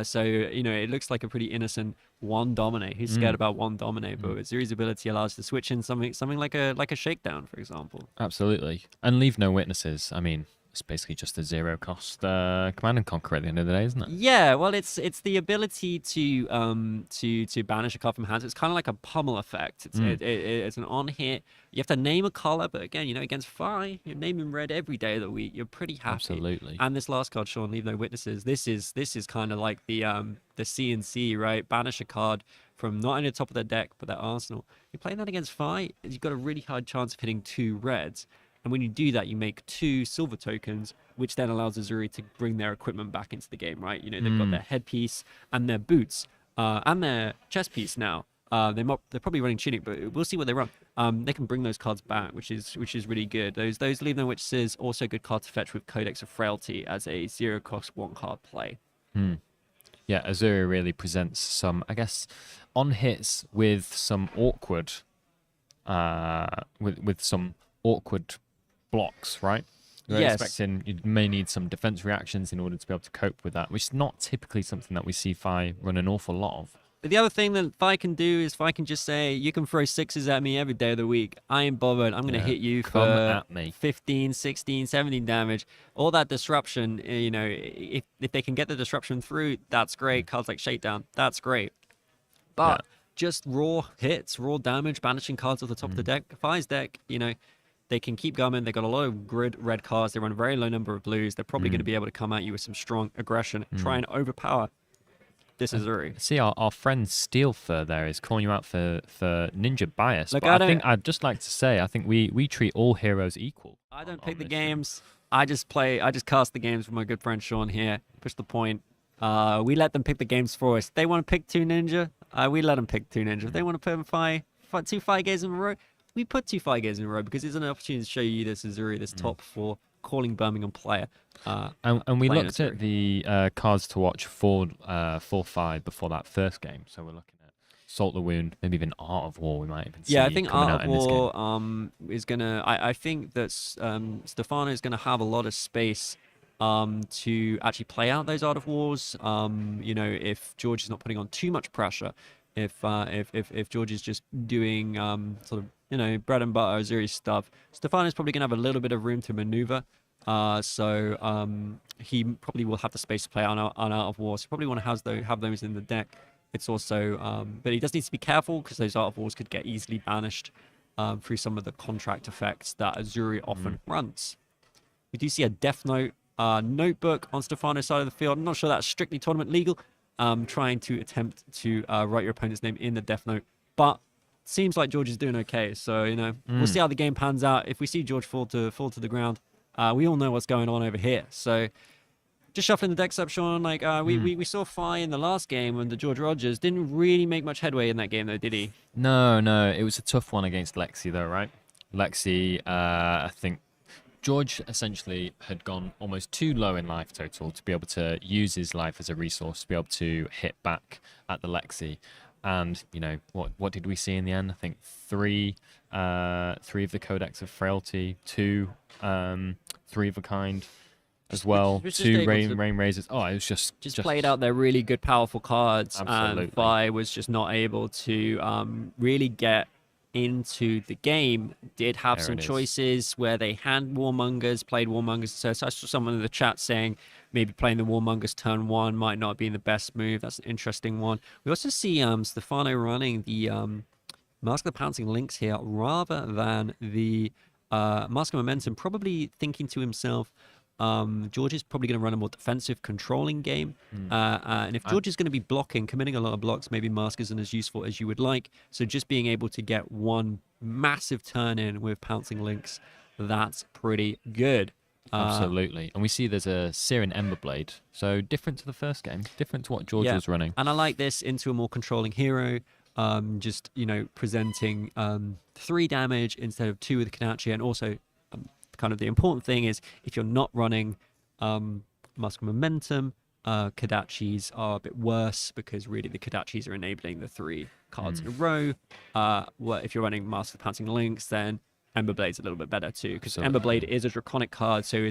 So, you know, it looks like a pretty innocent 1 Dominate. Who's scared about 1 Dominate? But Azuri's ability allows you to switch in something like a shakedown, for example. Absolutely. And leave no witnesses. I mean, it's basically just a 0 cost command and conquer at the end of the day, isn't it? Yeah, well, it's the ability to banish a card from hands. It's kind of like a pummel effect. It's an on hit. You have to name a color, but again, you know, against Fi, you're naming red every day of the week. You're pretty happy. Absolutely. And this last card, Sean, leave no witnesses. This is kind of like the CNC, right? Banish a card from not only the top of their deck but their arsenal. You're playing that against Fi, you've got a really high chance of hitting 2 reds. And when you do that, you make 2 silver tokens, which then allows Azuri to bring their equipment back into the game, right? You know, they've got their headpiece and their boots and their chest piece now. They're probably running tunic, but we'll see what they run. They can bring those cards back, which is really good. Those Leave No Witnesses, also good card to fetch with Codex of Frailty as a 0 cost 1 card play. Yeah, Azuri really presents some, I guess, on hits with some awkward, with some awkward blocks, right? You're expecting you may need some defense reactions in order to be able to cope with that, which is not typically something that we see Fi run an awful lot of. But the other thing that Fi can do is Fi can just say, you can throw 6s at me every day of the week. I ain't bothered. I'm going to hit you for 15, 16, 17 damage. All that disruption, you know, if they can get the disruption through, that's great. Cards like Shakedown, that's great. But just raw hits, raw damage, banishing cards off the top of the deck. Fi's deck, you know, they can keep going. They've got a lot of grid red cards. They run a very low number of blues. They're probably going to be able to come at you with some strong aggression, try and overpower this Azuri. See, our friend Steelfur there is calling you out for ninja bias. Look, but I think I'd just like to say, I think we treat all heroes equal. I don't pick the games. I just cast the games with my good friend Sean here. Push the point. We let them pick the games for us. They want to pick 2 ninja. We let them pick 2 ninja. If they want to put them 2 Fi games in a row, we put 2 Fi games in a row because it's an opportunity to show you this Azuri, this top 4 calling Birmingham player. And we looked at the cards to watch for 4-5 before that first game. So we're looking at Salt the Wound, maybe even Art of War. We might even see. Yeah, I think Art of War is gonna. I think that Stefano is gonna have a lot of space to actually play out those Art of Wars. You know, if George is not putting on too much pressure, if George is just doing sort of, you know, bread and butter Azuri stuff, Stefano is probably gonna have a little bit of room to maneuver. So he probably will have the space to play on Art of War. So probably want to have those in the deck. It's also, but he does need to be careful because those Art of Wars could get easily banished through some of the contract effects that Azuri often runs. We do see a Death Note notebook on Stefano's side of the field. I'm not sure that's strictly tournament legal. Trying to attempt to write your opponent's name in the Death Note, but seems like George is doing okay. So, you know, we'll see how the game pans out. If we see George fall to the ground, we all know what's going on over here. So just shuffling the decks up, Sean. Like we saw Fi in the last game when the George Rogers didn't really make much headway in that game, though, did he? No, it was a tough one against Lexi, though, right? Lexi, I think George essentially had gone almost too low in life total to be able to use his life as a resource to be able to hit back at the Lexi. And, you know, what did we see in the end? I think three of the Codex of Frailty, 2 3 of a kind as well, 2 rain razors. Oh, it was just played out their really good, powerful cards. Absolutely. And Fi was just not able to really get into the game. Did have some choices where they had Warmongers, played Warmongers. So I saw someone in the chat saying maybe playing the Warmongers turn 1 might not be the best move. That's an interesting one. We also see Stefano running the Mask of the Pouncing Lynx here rather than the Mask of Momentum, probably thinking to himself, George is probably going to run a more defensive, controlling game. And if George is going to be blocking, committing a lot of blocks, maybe Mask isn't as useful as you would like. So just being able to get one massive turn in with Pouncing Lynx, that's pretty good. Absolutely. And we see there's a Searing Emberblade. So different to the first game, different to what George was running. And I like this into a more controlling hero. Just, you know, presenting 3 damage instead of 2 with the Kanachi. And also, kind of the important thing is if you're not running Mask of Momentum, Kodachis are a bit worse because really the Kodachis are enabling the 3 cards in a row. Well, if you're running Mask of the Pouncing Lynx, then Emberblade's a little bit better too, because Emberblade is a draconic card, so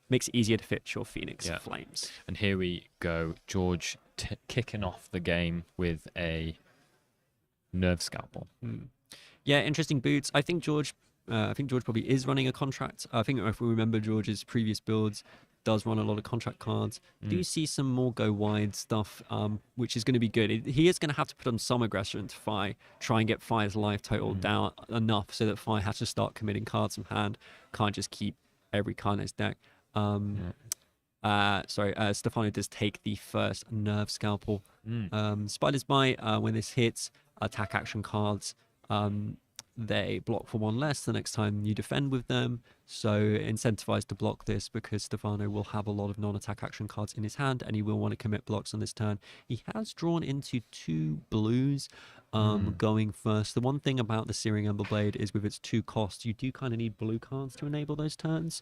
makes it easier to fit your Phoenix Flames. And here we go, George kicking off the game with a Nerve Scalpel. Yeah, interesting boots. I think George probably is running a contract. I think if we remember George's previous builds, does run a lot of contract cards. Do you see some more go wide stuff, which is going to be good. He is going to have to put on some aggression to try and get Fi's life total down enough so that Fi has to start committing cards from hand. Can't just keep every card in his deck. Stefano does take the first Nerve Scalpel. Spider's Bite, when this hits, attack action cards, they block for 1 less the next time you defend with them. So incentivized to block this because Stefano will have a lot of non-attack action cards in his hand and he will want to commit blocks on this turn. He has drawn into 2 blues going first. The one thing about the Searing Emberblade is with its 2 costs, you do kind of need blue cards to enable those turns.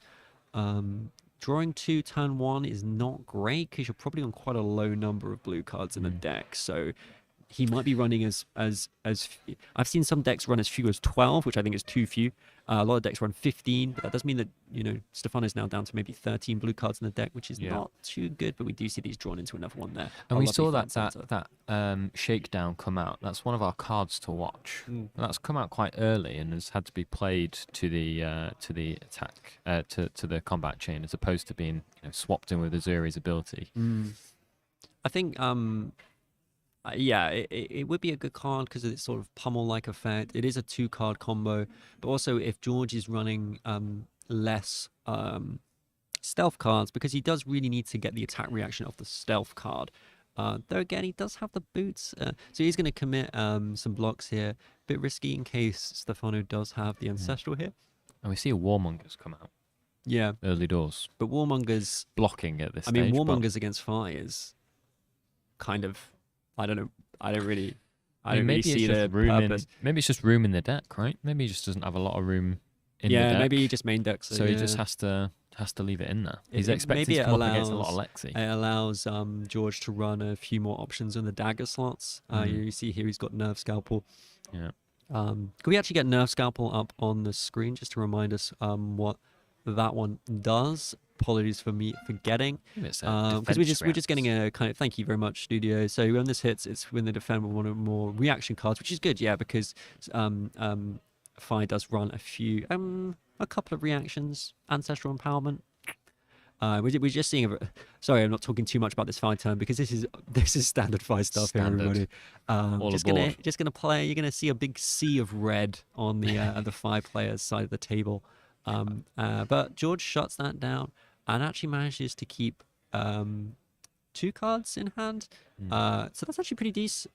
Drawing 2 turn 1 is not great because you're probably on quite a low number of blue cards in the deck. So he might be running as I've seen some decks run as few as 12, which I think is too few. A lot of decks run 15, but that does mean that, you know, Stefano's now down to maybe 13 blue cards in the deck, which is not too good, but we do see these drawn into another one there. And we saw that Shakedown come out. That's one of our cards to watch. That's come out quite early and has had to be played to the attack to the combat chain as opposed to being, you know, swapped in with Azuri's ability. I think it would be a good card because of its sort of pummel-like effect. It is a 2-card combo, but also if George is running less stealth cards, because he does really need to get the attack reaction off the stealth card. Though again, he does have the boots, so he's going to commit some blocks here. Bit risky in case Stefano does have the Ancestral here. And we see a Warmongers come out. Yeah. Early doors. But Warmongers... blocking at this stage. I mean, Warmongers against Fi is kind of... I don't really see the purpose. Maybe it's just room in the deck, right? Maybe he just doesn't have a lot of room in the deck. Yeah, maybe he just main decks. So he just has to leave it in there. He's expecting to come up against a lot of Lexi. It allows George to run a few more options in the dagger slots. You see here he's got Nerve Scalpel. Yeah. Can we actually get Nerve Scalpel up on the screen just to remind us what that one does? Apologies for me forgetting, because we're just getting a kind of thank you very much, studio. So when this hits, it's when they defend with one or more reaction cards, which is good, because Fi does run a couple of reactions, Ancestral Empowerment. We're just seeing sorry, I'm not talking too much about this Fi turn because this is standard Fi stuff here, everybody. Just gonna play. You're gonna see a big sea of red on the 5 players side of the table. But George shuts that down and actually manages to keep 2 cards in hand. So that's actually pretty decent.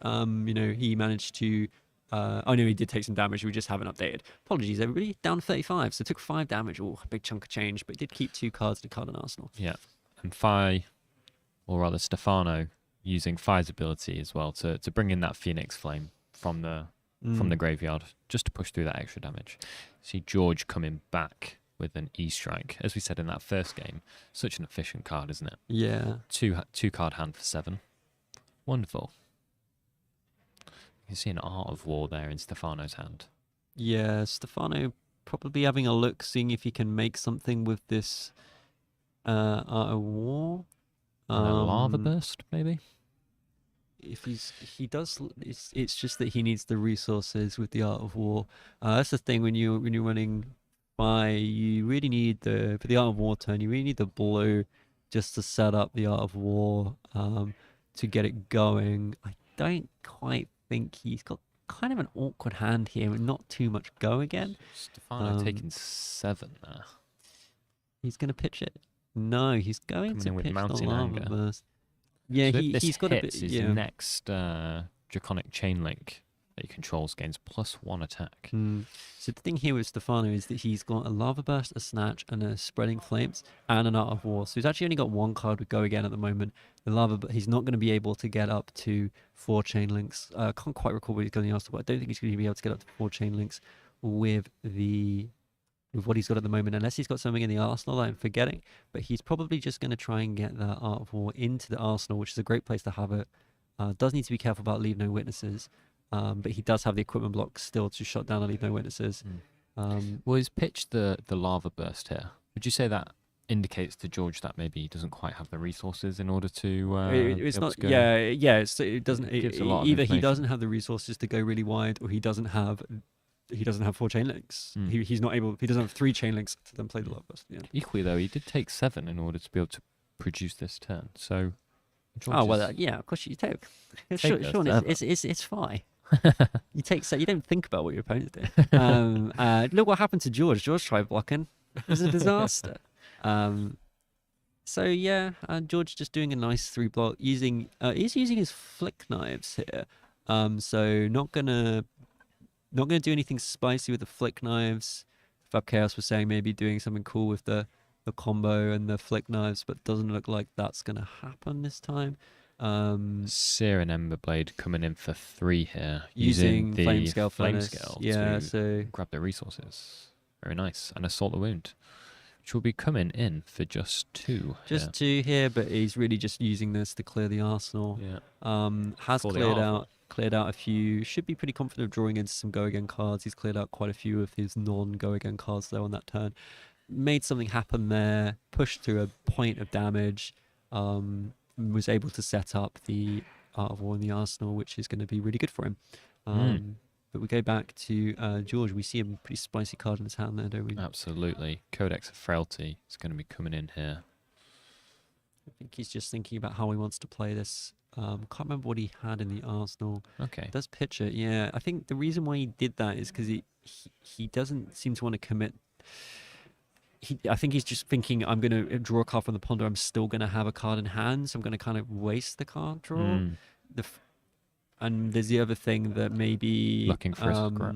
He managed to... he did take some damage. We just haven't updated. Apologies, everybody. Down 35, so took 5 damage. Oh, a big chunk of change, but did keep 2 cards to card in Arsenal. Yeah, and Fi or rather Stefano, using Fire's ability as well to bring in that Phoenix Flame from the graveyard, just to push through that extra damage. See George coming back with an E-Strike. As we said in that first game, such an efficient card, isn't it? Yeah. Two card hand for 7. Wonderful. You can see an Art of War there in Stefano's hand. Yeah, Stefano probably having a look, seeing if he can make something with this Art of War. And a Lava Burst, maybe? If he does, it's just that he needs the resources with the Art of War. That's the thing when you're running by, you really need for the Art of War turn, you really need the blue just to set up the Art of War to get it going. I don't quite think he's got kind of an awkward hand here and not too much go again. Stefano taking 7 there. He's going to pitch it. No, he's going Coming to in with pitch the Mountain Lava Anger. Burst. Yeah, So if this he's got a bit. hits, his Yeah. next Draconic Chain Link that he controls gains +1 attack. So the thing here with Stefano is that he's got a Lava Burst, a Snatch, and a Spreading Flames, and an Art of War. So he's actually only got 1 card with Go Again at the moment. The Lava, but he's not going to be able to get up to 4 Chain Links. I can't quite recall what he's going to ask for. I don't think he's going to be able to get up to 4 Chain Links with what he's got at the moment, unless he's got something in the arsenal that I'm forgetting. But he's probably just going to try and get that Art of War into the arsenal, which is a great place to have it. Does need to be careful about Leave No Witnesses, but he does have the equipment block still to shut down and Leave No Witnesses. Well, he's pitched the Lava Burst here. Would you say that indicates to George that maybe he doesn't quite have the resources in order to It's not. It doesn't. gives a lot of Either he information. doesn't have the resources to go really wide, or he doesn't have 4 chain links. He's not able. He doesn't have 3 chain links to then play the Lava Burst. Yeah. Equally, though, he did take 7 in order to be able to produce this turn. So, George Oh well, is- yeah. Of course you take. Take Sean, those Sean, seven. it's fine. You take. So you don't think about what your opponent did. Look what happened to George. George tried blocking. It was a disaster. So yeah, George just doing a nice 3 block using. He's using his flick knives here. So not gonna do anything spicy with the flick knives. Fab Chaos was saying maybe doing something cool with the combo and the flick knives, but doesn't look like that's gonna happen this time. Sear and Emberblade coming in for 3 here, Using the flame scale furnace. scale Yeah, to so grab the resources. Very nice, and Assault the Wound, which will be coming in for just 2. just 2 here, but he's really just using this to clear the arsenal. Yeah. Has For the cleared armor. out a few. Should be pretty confident of drawing into some go again cards. He's cleared out quite a few of his non-go again cards though on that turn. Made something happen there. Pushed through a point of damage. Was able to set up the Art of War in the arsenal, which is going to be really good for him. But we go back to George. We see a pretty spicy card in his hand there, don't we? Absolutely. Codex of Frailty is going to be coming in here. I think he's just thinking about how he wants to play this. Can't remember what he had in the arsenal. Okay. Does pitch it? Yeah, I think the reason why he did that is because he doesn't seem to want to commit. I think he's just thinking, I'm going to draw a card from the ponder. I'm still going to have a card in hand, so I'm going to kind of waste the card draw. And there's the other thing that maybe Looking for a scrap.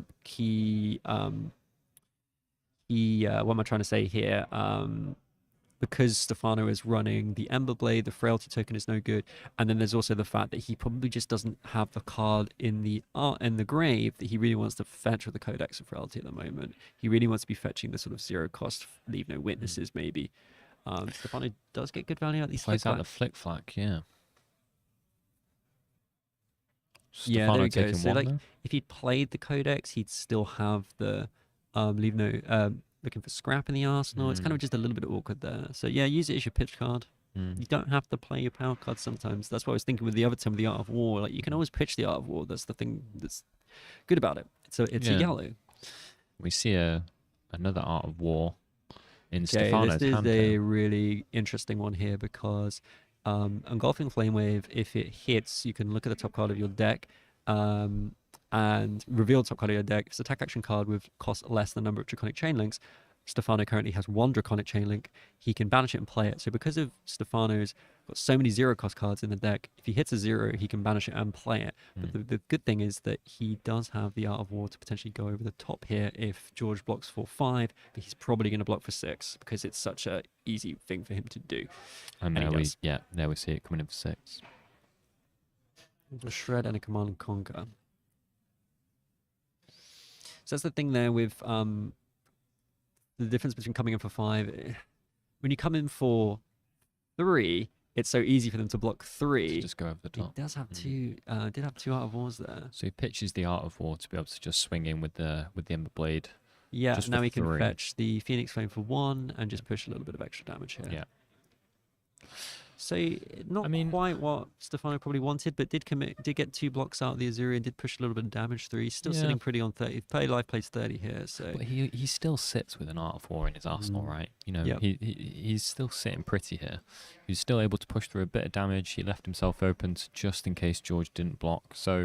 what am I trying to say here? Because Stefano is running the Ember Blade, the Frailty token is no good, and then there's also the fact that he probably just doesn't have the card in the grave that he really wants to fetch with the Codex of Frailty at the moment. He really wants to be fetching the sort of 0 cost, Leave No Witnesses maybe. Stefano does get good value out these Plays flick out the Flick Flack, yeah. Yeah, Stefano there we go. taking So 1 like, there. if he'd played the Codex, he'd still have the Leave No looking for scrap in the arsenal. It's kind of just a little bit awkward there. So yeah, use it as your pitch card. You don't have to play your power card sometimes. That's what I was thinking with the other term, the Art of War. Like you can always pitch the Art of War. That's the thing that's good about it. It's a yellow. We see another Art of War in Okay, Stefano's this is hand a here. really interesting one here because Engulfing Flame Wave, if it hits, you can look at the top card of your deck and reveal the top card of your deck. If it's an attack action card with cost less than the number of Draconic Chain Links, Stefano currently has 1 Draconic Chainlink. He can banish it and play it. So because of Stefano's got so many 0-cost cards in the deck, if he hits a 0, he can banish it and play it. But the good thing is that he does have the Art of War to potentially go over the top here if George blocks for 5, but he's probably going to block for 6 because it's such a easy thing for him to do. And he there we, does. there we see it coming in for 6. A Shred and a Command and Conquer. So that's the thing there with the difference between coming in for 5. When you come in for 3, it's so easy for them to block 3. Just go over the top. He does have two. Did have 2 Art of Wars there. So he pitches the Art of War to be able to just swing in with the Ember Blade. Yeah. just Now for he can 3. fetch the Phoenix Flame for 1 and just push a little bit of extra damage here. Yeah. So not quite what Stefano probably wanted, but did get 2 blocks out of the Azurian, did push a little bit of damage through. He's still Yeah. sitting pretty on 30. Play life plays 30 here, so But he still sits with an Art of War in his arsenal, right? You know, Yep. he's still sitting pretty here. He's still able to push through a bit of damage. He left himself open just in case George didn't block. So,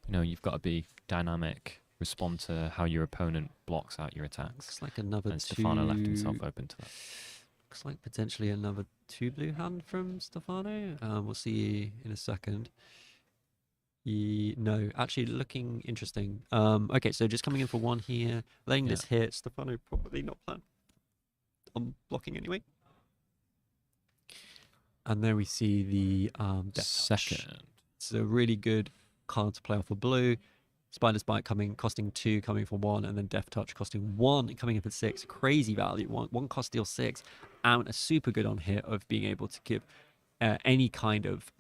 you know, you've got to be dynamic, respond to how your opponent blocks out your attacks. looks like another And 2. Stefano left himself open to that. Looks like potentially another 2 blue hand from Stefano. We'll see in a second. No, actually looking interesting. Okay, so just coming in for 1 here, letting this hit. Stefano probably not plan on blocking anyway. And there we see the Death Touch. Second. It's a really good card to play off for blue. Spider's Bite costing 2, coming for 1, and then Death Touch costing 1 and coming in for 6. Crazy value. One cost deal 6, and a super good on hit of being able to give any kind of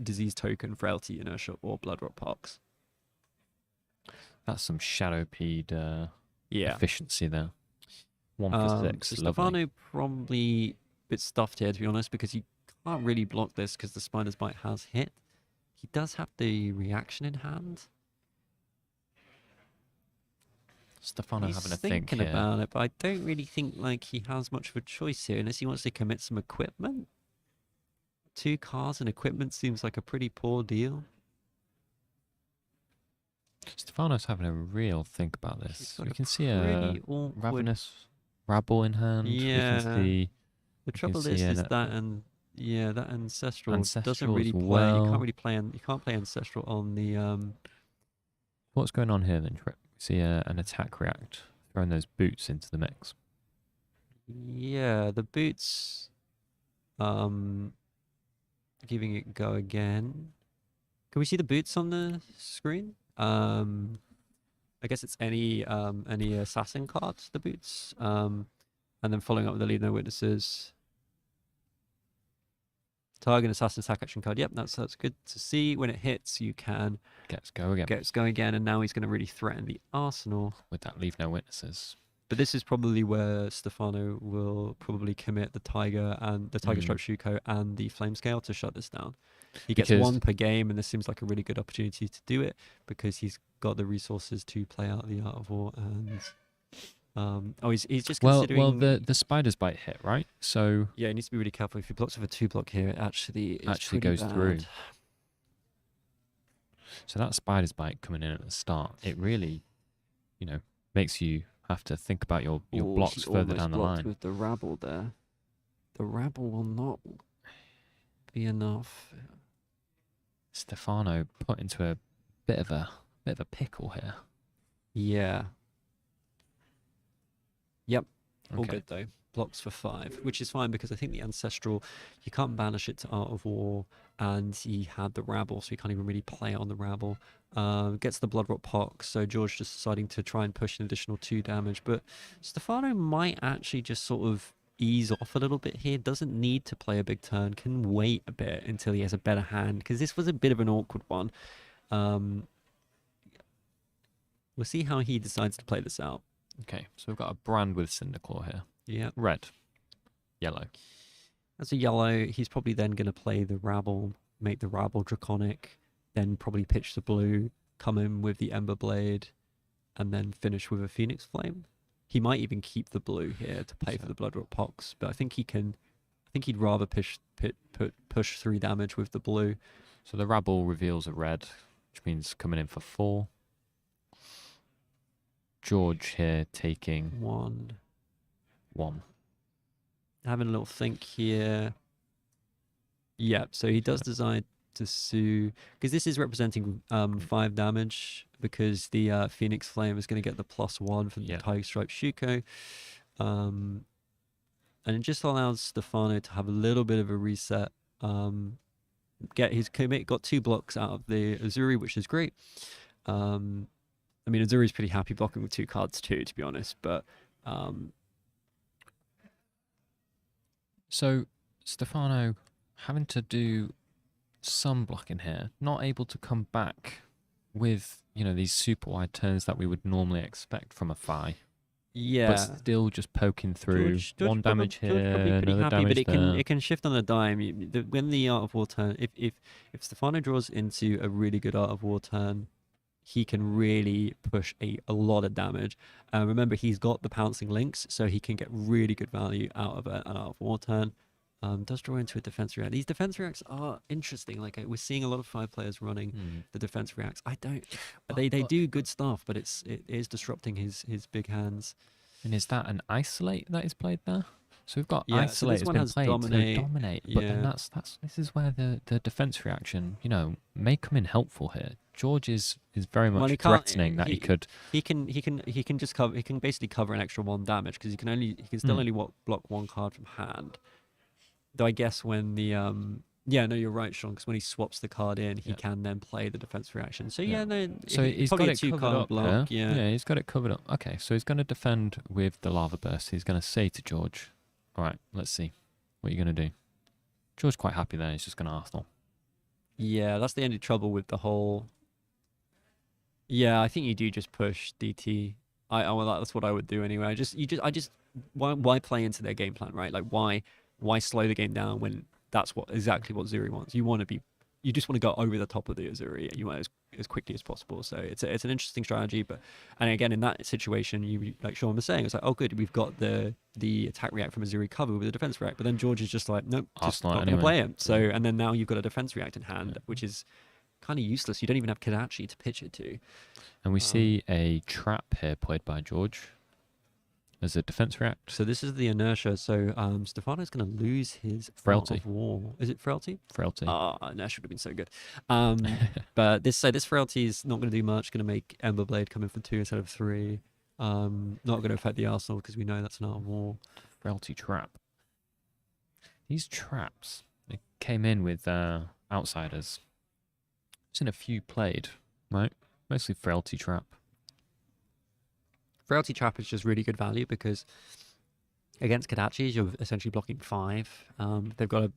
disease token, frailty, inertia, or blood rot pox. That's some Shadowpeed Yeah. efficiency there. 1 for 6. So Lovely. Stefano probably a bit stuffed here, to be honest, because he can't really block this because the Spider's Bite has hit. He does have the reaction in hand. Stefano He's having a think thinking here. about it, but I don't really think like he has much of a choice here unless he wants to commit some equipment. 2 cards and equipment seems like a pretty poor deal. Stefano's having a real think about He's this. got We a can see a pretty awkward- Ravenous Rabble in hand. We Yeah. can see, The can trouble see is an- that and yeah, that ancestral doesn't Ancestral really as play. well. You can't really play. You can't play ancestral on the. What's going on here then, Trip? We see an attack react, throwing those boots into the mix. Yeah, the boots. Giving it a go again. Can we see the boots on the screen? I guess it's any assassin card, the boots. And then following up with the lead no witnesses. Target assassin attack action card. Yep, that's good to see. When it hits, you can Gets go again get going again, and now he's going to really threaten the arsenal. with that leave no witnesses. But this is probably where Stefano will probably commit the Tiger and the Tiger Stripe Shuko and the Flame Scale to shut this down. He gets Because- 1 per game, and this seems like a really good opportunity to do it because he's got the resources to play out the Art of War. And he's just considering. Well, the Spider's Bite hit, right? So Yeah, he needs to be really careful. If he blocks with a 2 block here, it actually Actually pretty goes through. bad. So that Spider's Bite coming in at the start, it really, you know, makes you have to think about your Ooh, blocks he further almost down the blocked line. with the Rabble there. The Rabble will not be enough. Stefano put into a bit of a pickle here. Yeah. Yep. All Okay. good though. Blocks for 5, which is fine because I think the Ancestral, you can't banish it to Art of War, and he had the Rabble, so you can't even really play it on the Rabble. Gets the Blood Rot Pox, so George just deciding to try and push an additional 2 damage. But Stefano might actually just sort of ease off a little bit here. Doesn't need to play a big turn. Can wait a bit until he has a better hand, because this was a bit of an awkward one. We'll see how he decides to play this out. Okay, so we've got a brand with Cinderclaw here. Yeah. Red, yellow. As a yellow, he's probably then going to play the Rabble, make the Rabble Draconic, then probably pitch the blue, come in with the Ember Blade, and then finish with a Phoenix Flame. He might even keep the blue here to pay for the Blood Rot Pox, but I think he can. I think he'd rather push 3 damage with the blue. So the Rabble reveals a red, which means coming in for 4. George here taking 1, 1. Having a little think here. Yeah, so he does decide to sue because this is representing 5 damage because the Phoenix Flame is going to get the +1 from the Tiger Stripe Shuko. And it just allows Stefano to have a little bit of a reset. Get his commit, got 2 blocks out of the Azuri, which is great. I mean, Azuri's pretty happy blocking with 2 cards too, to be honest. But so Stefano having to do some blocking here, not able to come back with, you know, these super wide turns that we would normally expect from a Fi. Yeah, but still just poking through. George 1 damage here, probably pretty another happy, damage but it there. can shift on a dime. When the Art of War turn, if Stefano draws into a really good Art of War turn, he can really push a lot of damage. Remember, he's got the pouncing links, so he can get really good value out of an Art of War turn. Does draw into a defense react. These defense reacts are interesting. Like we're seeing a lot of 5 players running the defense reacts. They do good stuff, but it is disrupting his big hands. And is that an isolate that is played there? So we've got Yeah, isolate so this has one been has played dominate. to dominate, but then Yeah. this is where the defense reaction, you know, may come in helpful here. George is very much Well, he can't- threatening that he could. He can just cover. He can basically cover an extra 1 damage because he can still only block 1 card from hand. Though I guess when the yeah, no, you're right, Sean. Because when he swaps the card in, he can then play the defense reaction. So So he's got probably a it covered 2-card up. block. Yeah. Yeah, he's got it covered up. Okay, so he's going to defend with the lava burst. He's going to say to George, "All right, let's see, what are you going to do?" George quite happy there. He's just going to Arsenal. Yeah, that's the only trouble with the whole. Yeah, I think you do just push DT. That's what I would do anyway. Why play into their game plan, right? Like why slow the game down when that's exactly what Zuri wants? You just want to go over the top of the Azuri. You want as quickly as possible. So it's an interesting strategy. And again, in that situation, you like Sean was saying, it's like, oh good, we've got the attack react from Azuri covered with a defense react. But then George is just like, nope, just not going to play him. So and then now you've got a defense react in hand, which is kind of useless. You don't even have Kadachi to pitch it to. And we see a trap here played by George as a defense react. So this is the inertia. So Stefano's going to lose his Frailty. Art of War. Is it frailty? Frailty. Inertia would have been so good. But this frailty is not going to do much. Going to make Emberblade come in for 2 instead of 3. Not going to affect the Arsenal because we know that's an Art of War. Frailty trap. These traps, they came in with outsiders. Seen a few played, right? Mostly frailty trap. Frailty trap is just really good value because against Kadachi's, you're essentially blocking 5. They've got a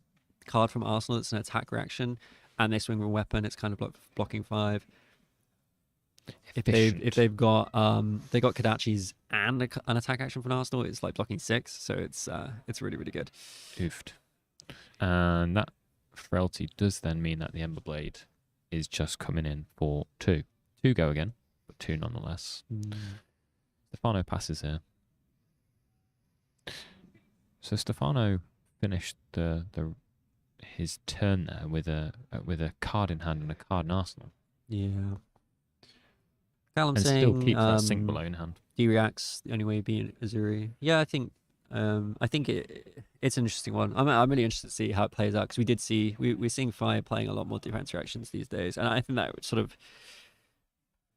card from Arsenal that's an attack reaction, and they swing with a weapon. It's kind of blocking 5. If they've got Kadachi's and an attack action from Arsenal, it's like blocking 6. So it's really really good. Oofed. And that frailty does then mean that the Emberblade is just coming in for 2. 2 go again, but 2 nonetheless. Stefano passes here. So Stefano finished his turn there with a card in hand and a card in Arsenal. Yeah. Callum And saying still keeps that sink below in hand. D-reacts the only way being Azuri. Yeah, I think it's an interesting one. I'm really interested to see how it plays out because we're seeing Fire playing a lot more defense reactions these days, and I think that sort of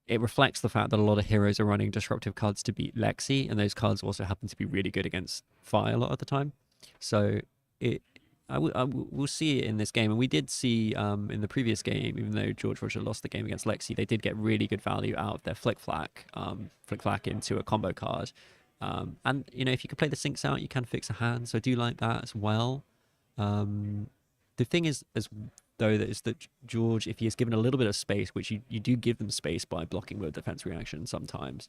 it reflects the fact that a lot of heroes are running disruptive cards to beat Lexi, and those cards also happen to be really good against Fire a lot of the time. So we'll see it in this game, and we did see in the previous game, even though George Roger lost the game against Lexi, they did get really good value out of their flick flack into a combo card. And if you can play the sinks out, you can fix a hand. So I do like that as well. The thing is, that George, if he is given a little bit of space, which you do give them space by blocking with defense reaction sometimes,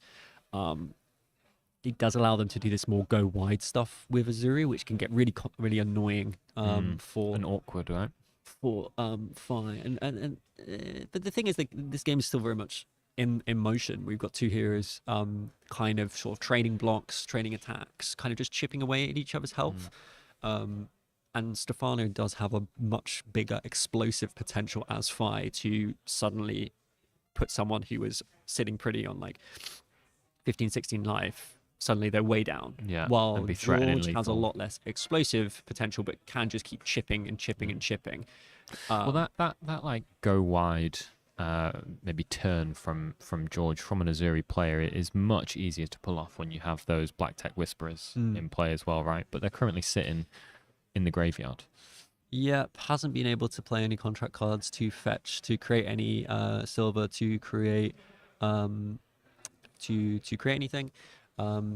it does allow them to do this more go wide stuff with Azuri, which can get really annoying for and awkward, right? For Fire. But the thing is that this game is still very much in motion. We've got 2 heroes kind of sort of trading blocks, trading attacks, kind of just chipping away at each other's health. And Stefano does have a much bigger explosive potential as Fi to suddenly put someone who was sitting pretty on like 15, 16 life suddenly they're way down. Yeah, While and be threatening George has a lethal. lot less explosive potential, but can just keep chipping and chipping and chipping. Well, that like go wide, maybe turn from George from an Azuri player is much easier to pull off when you have those Black Tech Whisperers in play as well, right? But they're currently sitting in the graveyard. Yep, hasn't been able to play any contract cards to fetch, to create any silver, to create to create anything.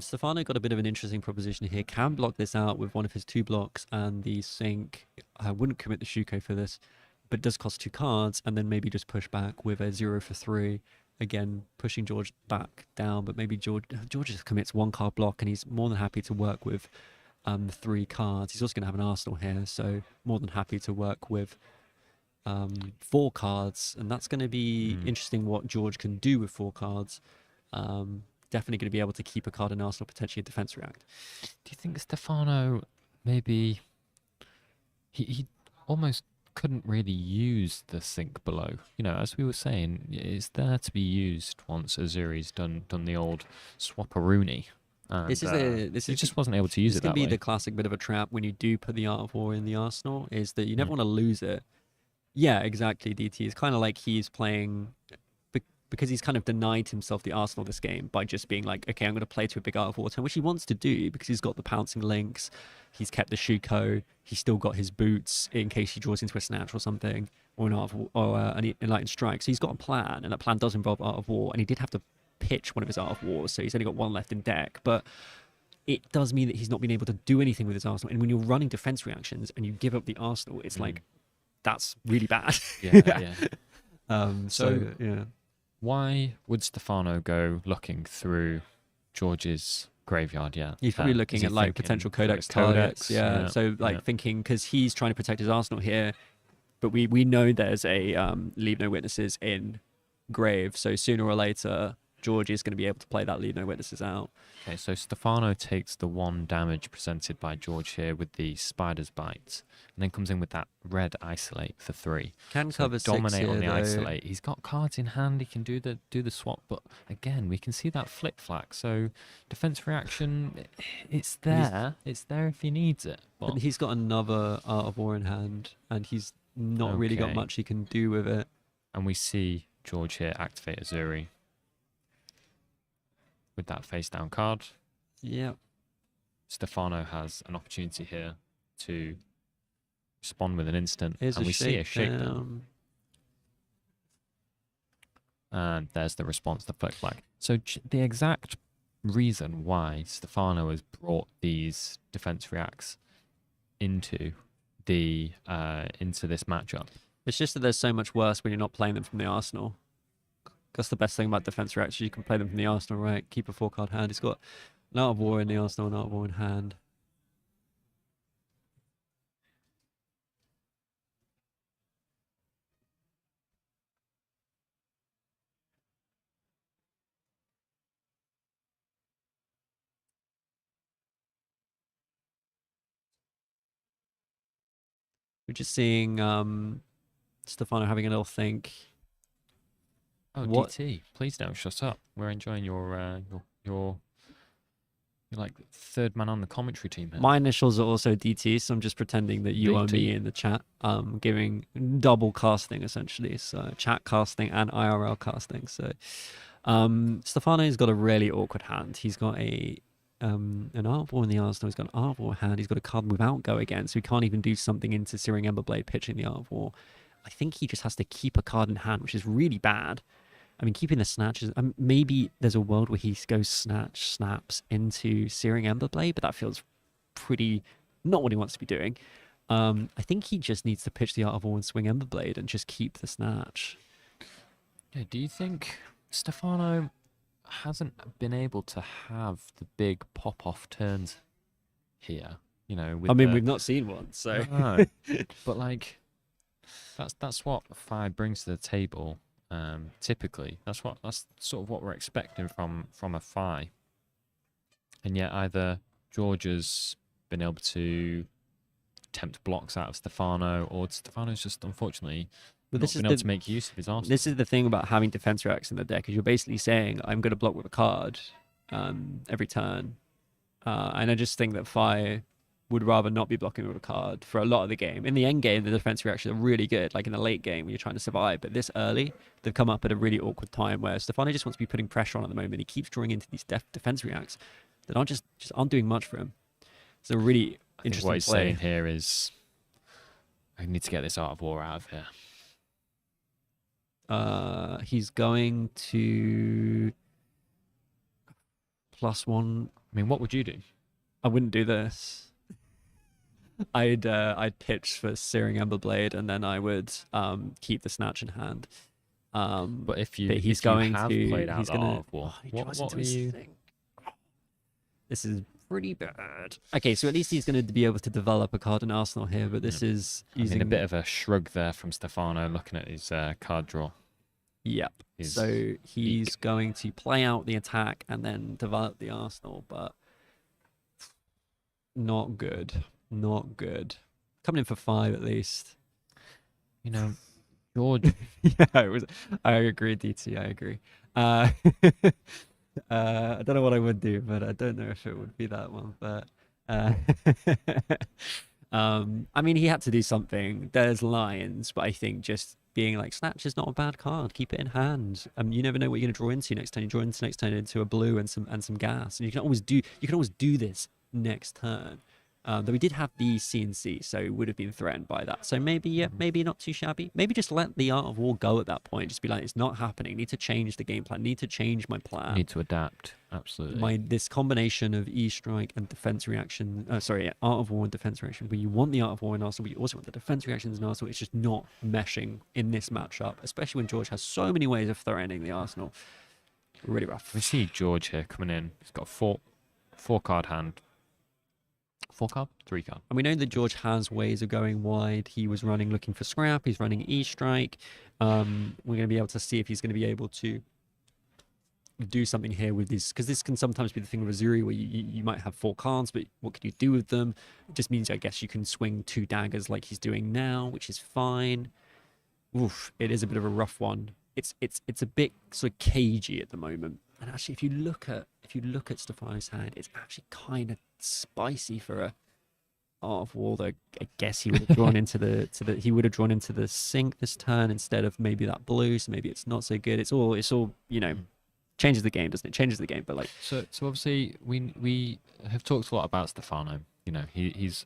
Stefano got a bit of an interesting proposition here. Can block this out with one of his 2 blocks and the sink. I wouldn't commit the Shuko for this, but does cost 2 cards, and then maybe just push back with a 0 for 3. Again, pushing George back down, but maybe George just commits 1 card block, and he's more than happy to work with 3 cards. He's also going to have an arsenal here, so more than happy to work with 4 cards, and that's going to be interesting what George can do with 4 cards. Definitely going to be able to keep a card in arsenal, potentially a defense react. Do you think Stefano maybe he almost couldn't really use the sink below? You know, as we were saying, it's there to be used once Azuri's done the old swapperoonie. And, he just wasn't able to use it that way. This could be the classic bit of a trap when you do put the Art of War in the arsenal, is that you never want to lose it. Yeah, exactly, DT. It's kind of like he's playing... because he's kind of denied himself the arsenal this game by just being like, okay, I'm going to play to a big Art of War turn, which he wants to do because he's got the pouncing links, he's kept the Shuko, he's still got his boots in case he draws into a snatch or something, or an Art of War, or an Enlightened Strike. So he's got a plan, and that plan does involve Art of War, and he did have to pitch one of his Art of Wars, so he's only got 1 left in deck, but it does mean that he's not been able to do anything with his arsenal. And when you're running defense reactions and you give up the arsenal, it's like, that's really bad. Yeah. So yeah. Why would Stefano go looking through George's graveyard? Yeah, he's probably looking at like potential codex targets. Yeah. So like thinking, because he's trying to protect his arsenal here, but we know there's a leave no witnesses in grave. So sooner or later, George is going to be able to play that leave no witnesses out. Okay, so Stefano takes the 1 damage presented by George here with the Spider's Bite, and then comes in with that red Isolate for 3. Can so cover 6 dominate on the here, Isolate. He's got cards in hand. He can do the swap, but again, we can see that flick flack. So defense reaction, it's there. It's there if he needs it. But he's got another Art of War in hand, and he's not really got much he can do with it. And we see George here activate Azuri with that face down card. Yeah. Stefano has an opportunity here to respond with an instant. Here's and we see a shakedown. shakedown. And there's the response to flick flag. So the exact reason why Stefano has brought these defense reacts into the into this matchup. It's just that they're so much worse when you're not playing them from the arsenal. That's the best thing about defense reactions. You can play them from the arsenal, right? Keep a 4-card hand. He's got an Art of War in the arsenal, an Art of War in hand. We're just seeing Stefano having a little think. Oh, DT, please don't shut up. We're enjoying your like 3rd man on the commentary team here. My initials are also DT, so I'm just pretending that you are me in the chat. Giving double casting essentially, so chat casting and IRL casting. So Stefano's got a really awkward hand. He's got an Art of War in the arsenal. He's got an Art of War hand. He's got a card without go again, so he can't even do something into Searing Emberblade pitching the Art of War. I think he just has to keep a card in hand, which is really bad. I mean, keeping the snatches, maybe there's a world where he goes snaps into Searing Emberblade, but that feels pretty not what he wants to be doing. I think he just needs to pitch the Art of War and swing Emberblade and just keep the snatch. Yeah, do you think Stefano hasn't been able to have the big pop-off turns here? You know, with we've not seen one, so. No, but like, that's what Fi brings to the table. Typically, that's sort of what we're expecting from a Fi. And yet, either George has been able to tempt blocks out of Stefano, or Stefano's just unfortunately not been able to make use of his arsenal. This is the thing about having defense reacts in the deck, is you're basically saying, I'm going to block with a card, every turn. And I just think that Fire would rather not be blocking with a card for a lot of the game. In the end game, the defense reactions are really good, like in the late game when you're trying to survive. But this early, they've come up at a really awkward time where Stefano just wants to be putting pressure on at the moment. He keeps drawing into these defense reacts that aren't doing much for him. It's a really interesting what he's play. saying here is, I need to get this Art of War out of here. He's going to +1. I mean, what would you do? I wouldn't do this. I'd pitch for Searing Emberblade, and then I would keep the Snatch in hand. But if you he's if you going have to played out he's the gonna Art of War, what are you? This is pretty bad. Okay, so at least he's going to be able to develop a card in Arsenal here, but this is using a bit of a shrug there from Stefano, looking at his card draw. Yep. So he's going to play out the attack and then develop the Arsenal, but not good. Not good. Coming in for 5 at least. You know, George. Yeah, it was. I agree, DT. I agree. I don't know what I would do, but I don't know if it would be that one. But I mean, he had to do something. There's Lions, but I think just being like Snatch is not a bad card. Keep it in hand. You never know what you're going to draw into next turn. You draw into next turn into a blue and some gas, and you can always do this next turn. Though we did have the CNC, so it would have been threatened by that. So maybe not too shabby. Maybe just let the Art of War go at that point. Just be like, it's not happening. Need to change the game plan. Need to change my plan. Need to adapt. Absolutely. This combination of E-Strike and defense reaction. Art of War and defense reaction. Where you want the Art of War in Arsenal, but you also want the defense reactions in Arsenal. It's just not meshing in this matchup, especially when George has so many ways of threatening the Arsenal. Really rough. We see George here coming in. He's got a four card hand. 4 card? 3 card. And we know that George has ways of going wide. He was running looking for scrap. He's running E-Strike. We're going to be able to see if he's going to be able to do something here with this, because this can sometimes be the thing with Azuri where you might have 4 cards, but what can you do with them? It just means, I guess, you can swing 2 daggers like he's doing now, which is fine. Oof, it is a bit of a rough one. It's a bit sort of cagey at the moment. And actually, if you look at Stefano's hand, it's actually kind of spicy for a Art of War. Though I guess he would have drawn into the sink this turn instead of maybe that blue. So maybe it's not so good. It's all changes the game, doesn't it? Changes the game, but like so obviously we have talked a lot about Stefano. You know, he's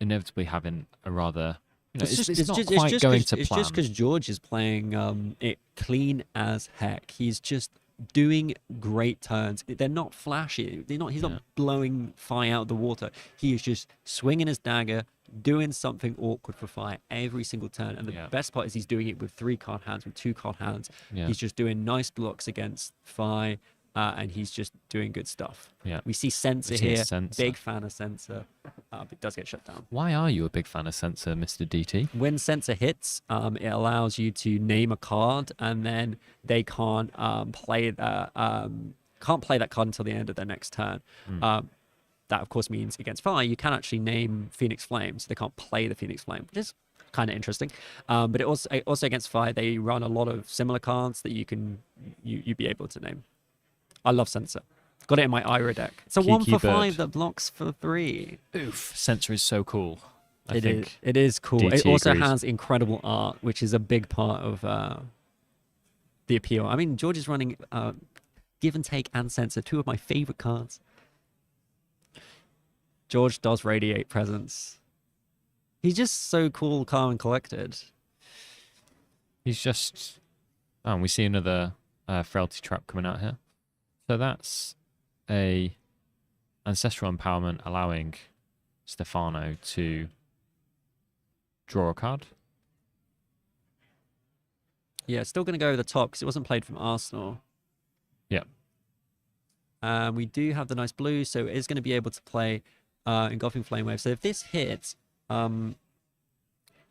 inevitably having a rather. It's not quite going to plan. It's just because George is playing it clean as heck. He's just doing great turns. They're not flashy. He's not blowing Fire out of the water. He is just swinging his dagger, doing something awkward for Fire every single turn. And the best part is he's doing it with 3 card hands, with 2 card hands. Yeah. He's just doing nice blocks against Fire. And he's just doing good stuff. Yeah. We see Sensor here. Big fan of Sensor. But it does get shut down. Why are you a big fan of Sensor, Mr. DT? When Sensor hits, it allows you to name a card, and then they can't play that card until the end of their next turn. That of course means against Fire, you can actually name Phoenix Flame, so they can't play the Phoenix Flame, which is kind of interesting. But it also against Fire, they run a lot of similar cards that you'd be able to name. I love Sensor. Got it in my Ira deck. It's a 1 for 5 that blocks for 3. Oof. Sensor is so cool. It is cool. DT it also agrees. has incredible art, which is a big part of the appeal. I mean, George is running Give and Take and Sensor, 2 of my favorite cards. George does radiate presence. He's just so cool, calm, and collected. He's just... Oh, and we see another Frailty Trap coming out here. So that's a Ancestral Empowerment allowing Stefano to draw a card. Yeah, still going to go over the top because it wasn't played from Arsenal. Yeah. We do have the nice blue, so it is going to be able to play Engulfing Flame Wave. So if this hits,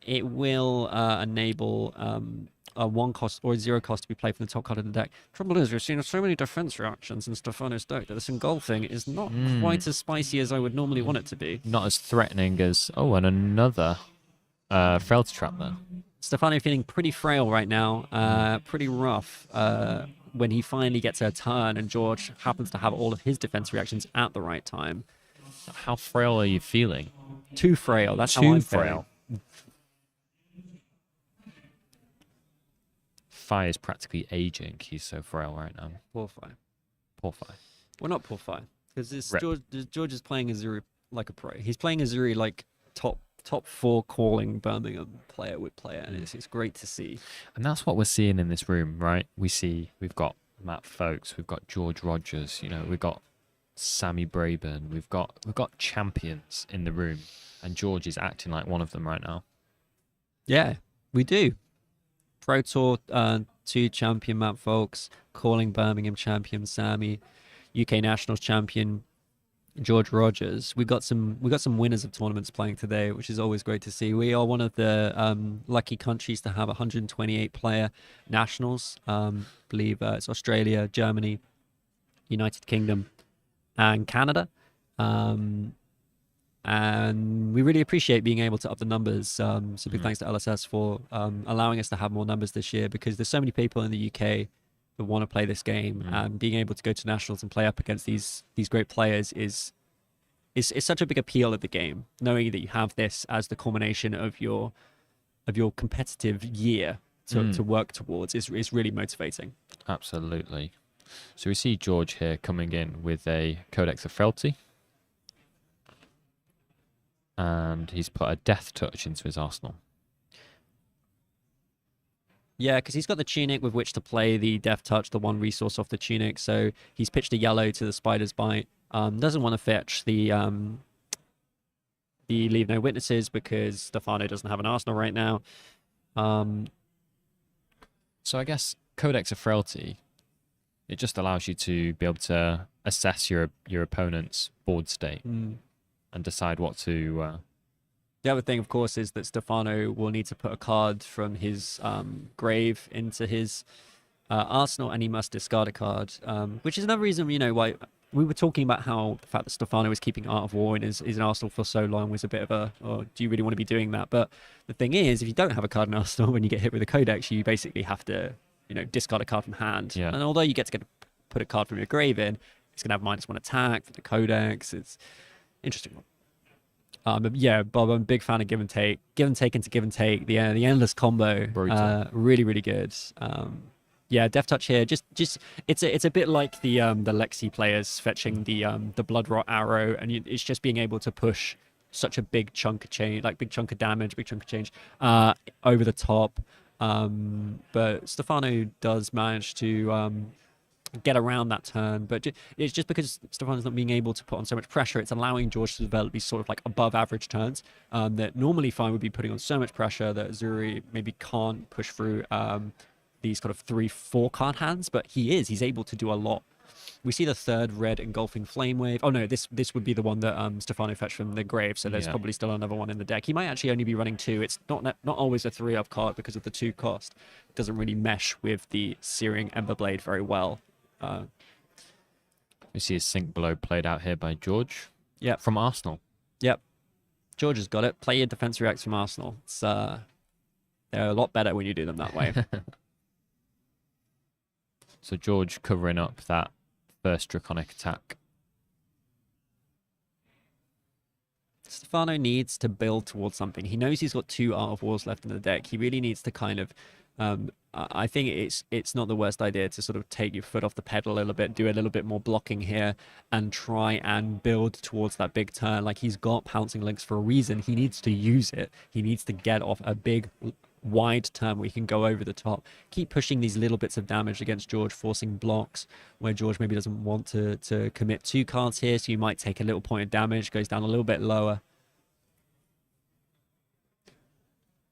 it will enable a 1 cost or a 0 cost to be played from the top card of the deck. Trouble is, we've seen so many defense reactions in Stefano's deck that this Engulfing is not quite as spicy as I would normally want it to be. Not as threatening as... Oh, and another Frailty Trap there. Stefano feeling pretty frail right now, pretty rough. when he finally gets a turn and George happens to have all of his defense reactions at the right time. How frail are you feeling? Too frail. That's how Too I'm frail. feeling. Fi is practically aging. He's so frail right now. Poor Fi. Poor Fi. Well, not poor Fi, because Rip. George is playing Azuri like a pro. He's playing Azuri like top 4 calling Birmingham player with player, and it's great to see. And that's what we're seeing in this room, right? We've got Matt Folkes, we've got George Rogers, we've got Sammy Braben, we've got champions in the room, and George is acting like one of them right now. Yeah, we do. Pro Tour 2 champion Matt Folkes, calling Birmingham champion Sammy, UK Nationals champion George Rogers. We got some winners of tournaments playing today, which is always great to see. We are one of the lucky countries to have 128 player nationals. Believe it's Australia, Germany, United Kingdom, and Canada. And we really appreciate being able to up the numbers. So big thanks to LSS for allowing us to have more numbers this year, because there's so many people in the UK that want to play this game, and being able to go to nationals and play up against these great players is such a big appeal of the game. Knowing that you have this as the culmination of your competitive year to work towards is really motivating. Absolutely. So we see George here coming in with a Codex of Frailty. And he's put a Death Touch into his arsenal. Yeah, because he's got the tunic with which to play the Death Touch, the one resource off the tunic. So he's pitched a yellow to the Spider's Bite. Doesn't want to fetch the Leave No Witnesses because Stefano doesn't have an arsenal right now. So I guess Codex of Frailty, it just allows you to be able to assess your opponent's board state and decide what to... The other thing, of course, is that Stefano will need to put a card from his grave into his arsenal, and he must discard a card, which is another reason, why we were talking about how the fact that Stefano was keeping Art of War in his arsenal for so long was a bit of a, oh, do you really want to be doing that? But the thing is, if you don't have a card in arsenal, when you get hit with a Codex, you basically have to, discard a card from hand. Yeah. And although you get to put a card from your grave in, it's going to have -1 attack for the Codex. It's interesting. Yeah, Bob, I'm a big fan of give and take into give and take. The endless combo, really, really good. Yeah, Death Touch here. Just it's a bit like the Lexi players fetching the Blood Rot Arrow, and it's just being able to push such a big chunk of change, like big chunk of damage, big chunk of change over the top. But Stefano does manage to get around that turn, but it's just because Stefano's not being able to put on so much pressure, it's allowing George to develop these sort of like above average turns that normally Fine would be putting on so much pressure that Zuri maybe can't push through these kind of 3-4 card hands, but he's able to do a lot. We see the third red engulfing flame wave. Oh no, this would be the one that Stefano fetched from the grave, so there's probably still another one in the deck. He might actually only be running 2. It's not always a 3-up card because of the 2 cost. It doesn't really mesh with the Searing Emberblade very well. We see a Sink Below played out here by George. Yeah, from Arsenal. Yep, George has got it. Play your defense reacts from Arsenal. It's they're a lot better when you do them that way. So George covering up that first Draconic attack. Stefano needs to build towards something. He knows he's got 2 Art of Wars left in the deck. He really needs to kind of I think it's not the worst idea to sort of take your foot off the pedal a little bit, do a little bit more blocking here, and try and build towards that big turn. Like, he's got Pouncing Links for a reason. He needs to use it. He needs to get off a big, wide turn where he can go over the top. Keep pushing these little bits of damage against George, forcing blocks where George maybe doesn't want to commit 2 cards here, so you might take a little point of damage, goes down a little bit lower.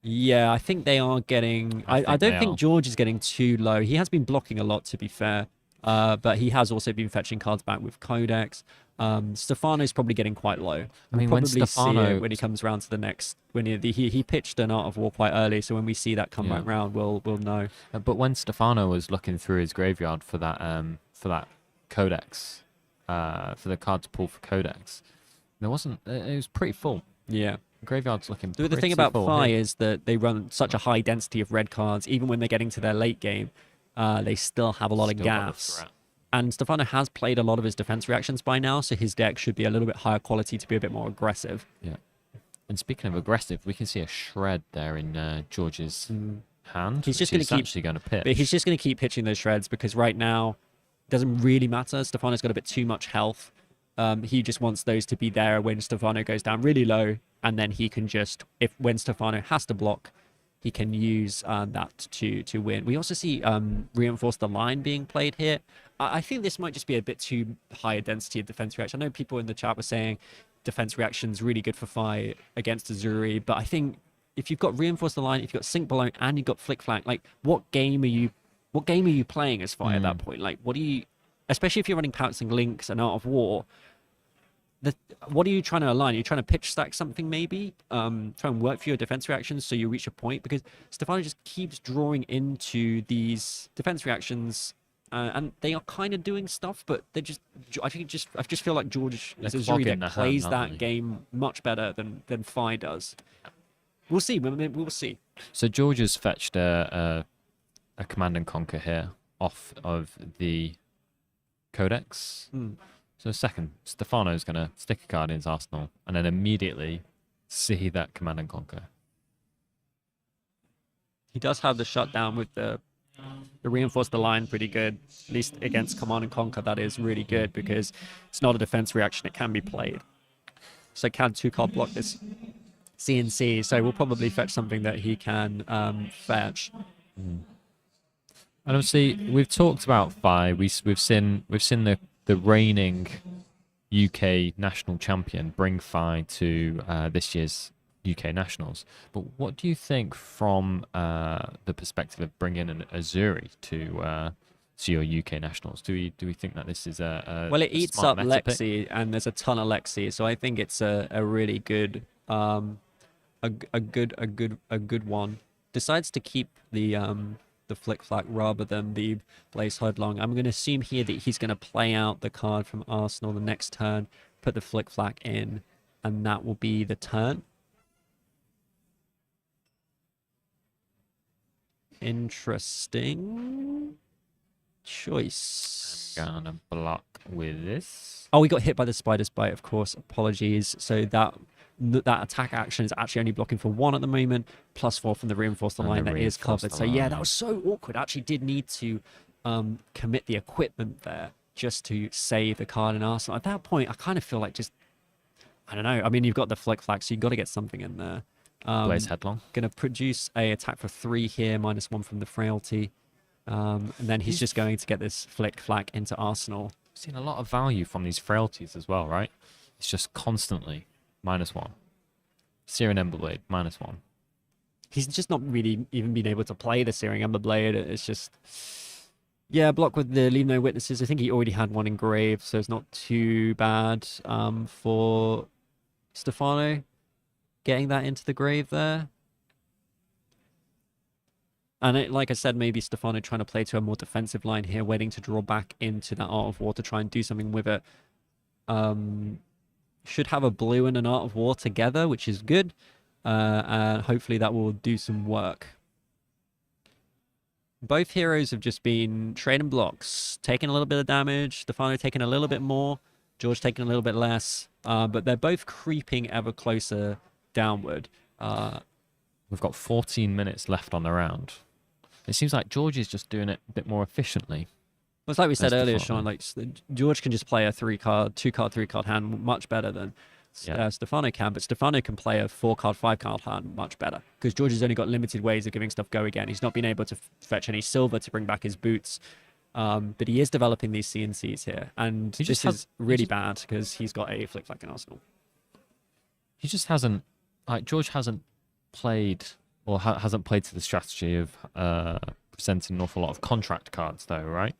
Yeah, I think they are getting... I don't think George is getting too low. He has been blocking a lot, to be fair. But he has also been fetching cards back with Codex. Stefano's probably getting quite low. I mean, when Stefano... when he comes around to the next... When he pitched an Art of War quite early, so when we see that come back round, we'll know. But when Stefano was looking through his graveyard for that Codex, for the card to pull for Codex, there wasn't... It was pretty full. Yeah. Graveyard's looking The thing about Fi is that they run such a high density of red cards, even when they're getting to their late game. They still have a lot of Still got the gas. threat. And Stefano has played a lot of his defense reactions by now, so his deck should be a little bit higher quality to be a bit more aggressive. Yeah. And speaking of aggressive, we can see a shred there in George's hand. He's just going gonna to keep- actually going to pitch. But he's just going to keep pitching those shreds because right now it doesn't really matter. Stefano's got a bit too much health. He just wants those to be there when Stefano goes down really low, and then he can just, when Stefano has to block, he can use that to win. We also see Reinforce the Line being played here. I think this might just be a bit too high a density of defense reaction. I know people in the chat were saying defense reaction's really good for fight against Azuri, but I think if you've got Reinforce the Line, if you've got Sink Below, and you've got Flick Flack, like what game are you playing as fight at that point? Like what do you, especially if you're running Pouncing Links and Art of War, what are you trying to align? Are you trying to pitch stack something maybe? Try and work for your defense reactions so you reach a point, because Stefano just keeps drawing into these defense reactions, and they are kind of doing stuff, but they just, I just feel like George They're Azuri clogging that their plays hands, aren't that they? game much better than Fi does. We'll see. We'll see. So George has fetched a Command and Conquer here off of the Codex. So second, Stefano's going to stick a card in his arsenal and then immediately see that Command and Conquer. He does have the shutdown with the Reinforce the Line pretty good, at least against Command and Conquer. That is really good because it's not a defense reaction. It can be played. So can 2-card block this CNC. So we'll probably fetch something that he can fetch. And obviously, we've talked about Fi. We've seen the reigning UK national champion bring Fi to this year's UK nationals. But what do you think from the perspective of bringing an Azuri to your UK nationals? Do we think that this is a Well, it eats smart up meta pick? Lexi, and there's a ton of Lexi, so I think it's a really good a good one. Decides to keep the Flick Flack rather than the Blaze Headlong. I'm going to assume here that he's going to play out the card from Arsenal the next turn, put the Flick Flack in, and that will be the turn. Interesting choice. Gonna block with this. Oh, we got hit by the Spider's Bite, of course. Apologies. So that attack action is actually only blocking for 1 at the moment, +4 from the Reinforce the And Line the that is Reinforce covered. the So yeah, Line. that was so awkward. Actually did need to commit the equipment there just to save the card in Arsenal. At that point, I kind of feel like just, I don't know. I mean, you've got the Flick Flack, so you've got to get something in there. Blaze Headlong. Going to produce a attack for 3 here, -1 from the Frailty. And then he's just going to get this Flick Flack into Arsenal. We've seen a lot of value from these frailties as well, right? It's just constantly -1. Searing Emberblade, -1. He's just not really even been able to play the Searing Emberblade. It's just, yeah, block with the Leave No Witnesses. I think he already had one engraved, so it's not too bad for Stefano getting that into the grave there. And like I said, maybe Stefano trying to play to a more defensive line here, waiting to draw back into that Art of War to try and do something with it. Should have a blue and an Art of War together, which is good. And hopefully that will do some work. Both heroes have just been trading blocks, taking a little bit of damage. Stefano taking a little bit more, George taking a little bit less. But they're both creeping ever closer downward. We've got 14 minutes left on the round. It seems like George is just doing it a bit more efficiently. Well, it's like we said That's earlier, Stefano. Sean, like George can just play a 2-card, 3-card hand much better than Yeah. Stefano can, but Stefano can play a 4-card, 5-card hand much better because George has only got limited ways of giving stuff go again. He's not been able to fetch any silver to bring back his boots, but he is developing these CNCs here, and He just this has- is really bad because he's got a Flick Flack in Arsenal. He just hasn't, like, George hasn't played, or hasn't played to the strategy of presenting an awful lot of contract cards, though, right?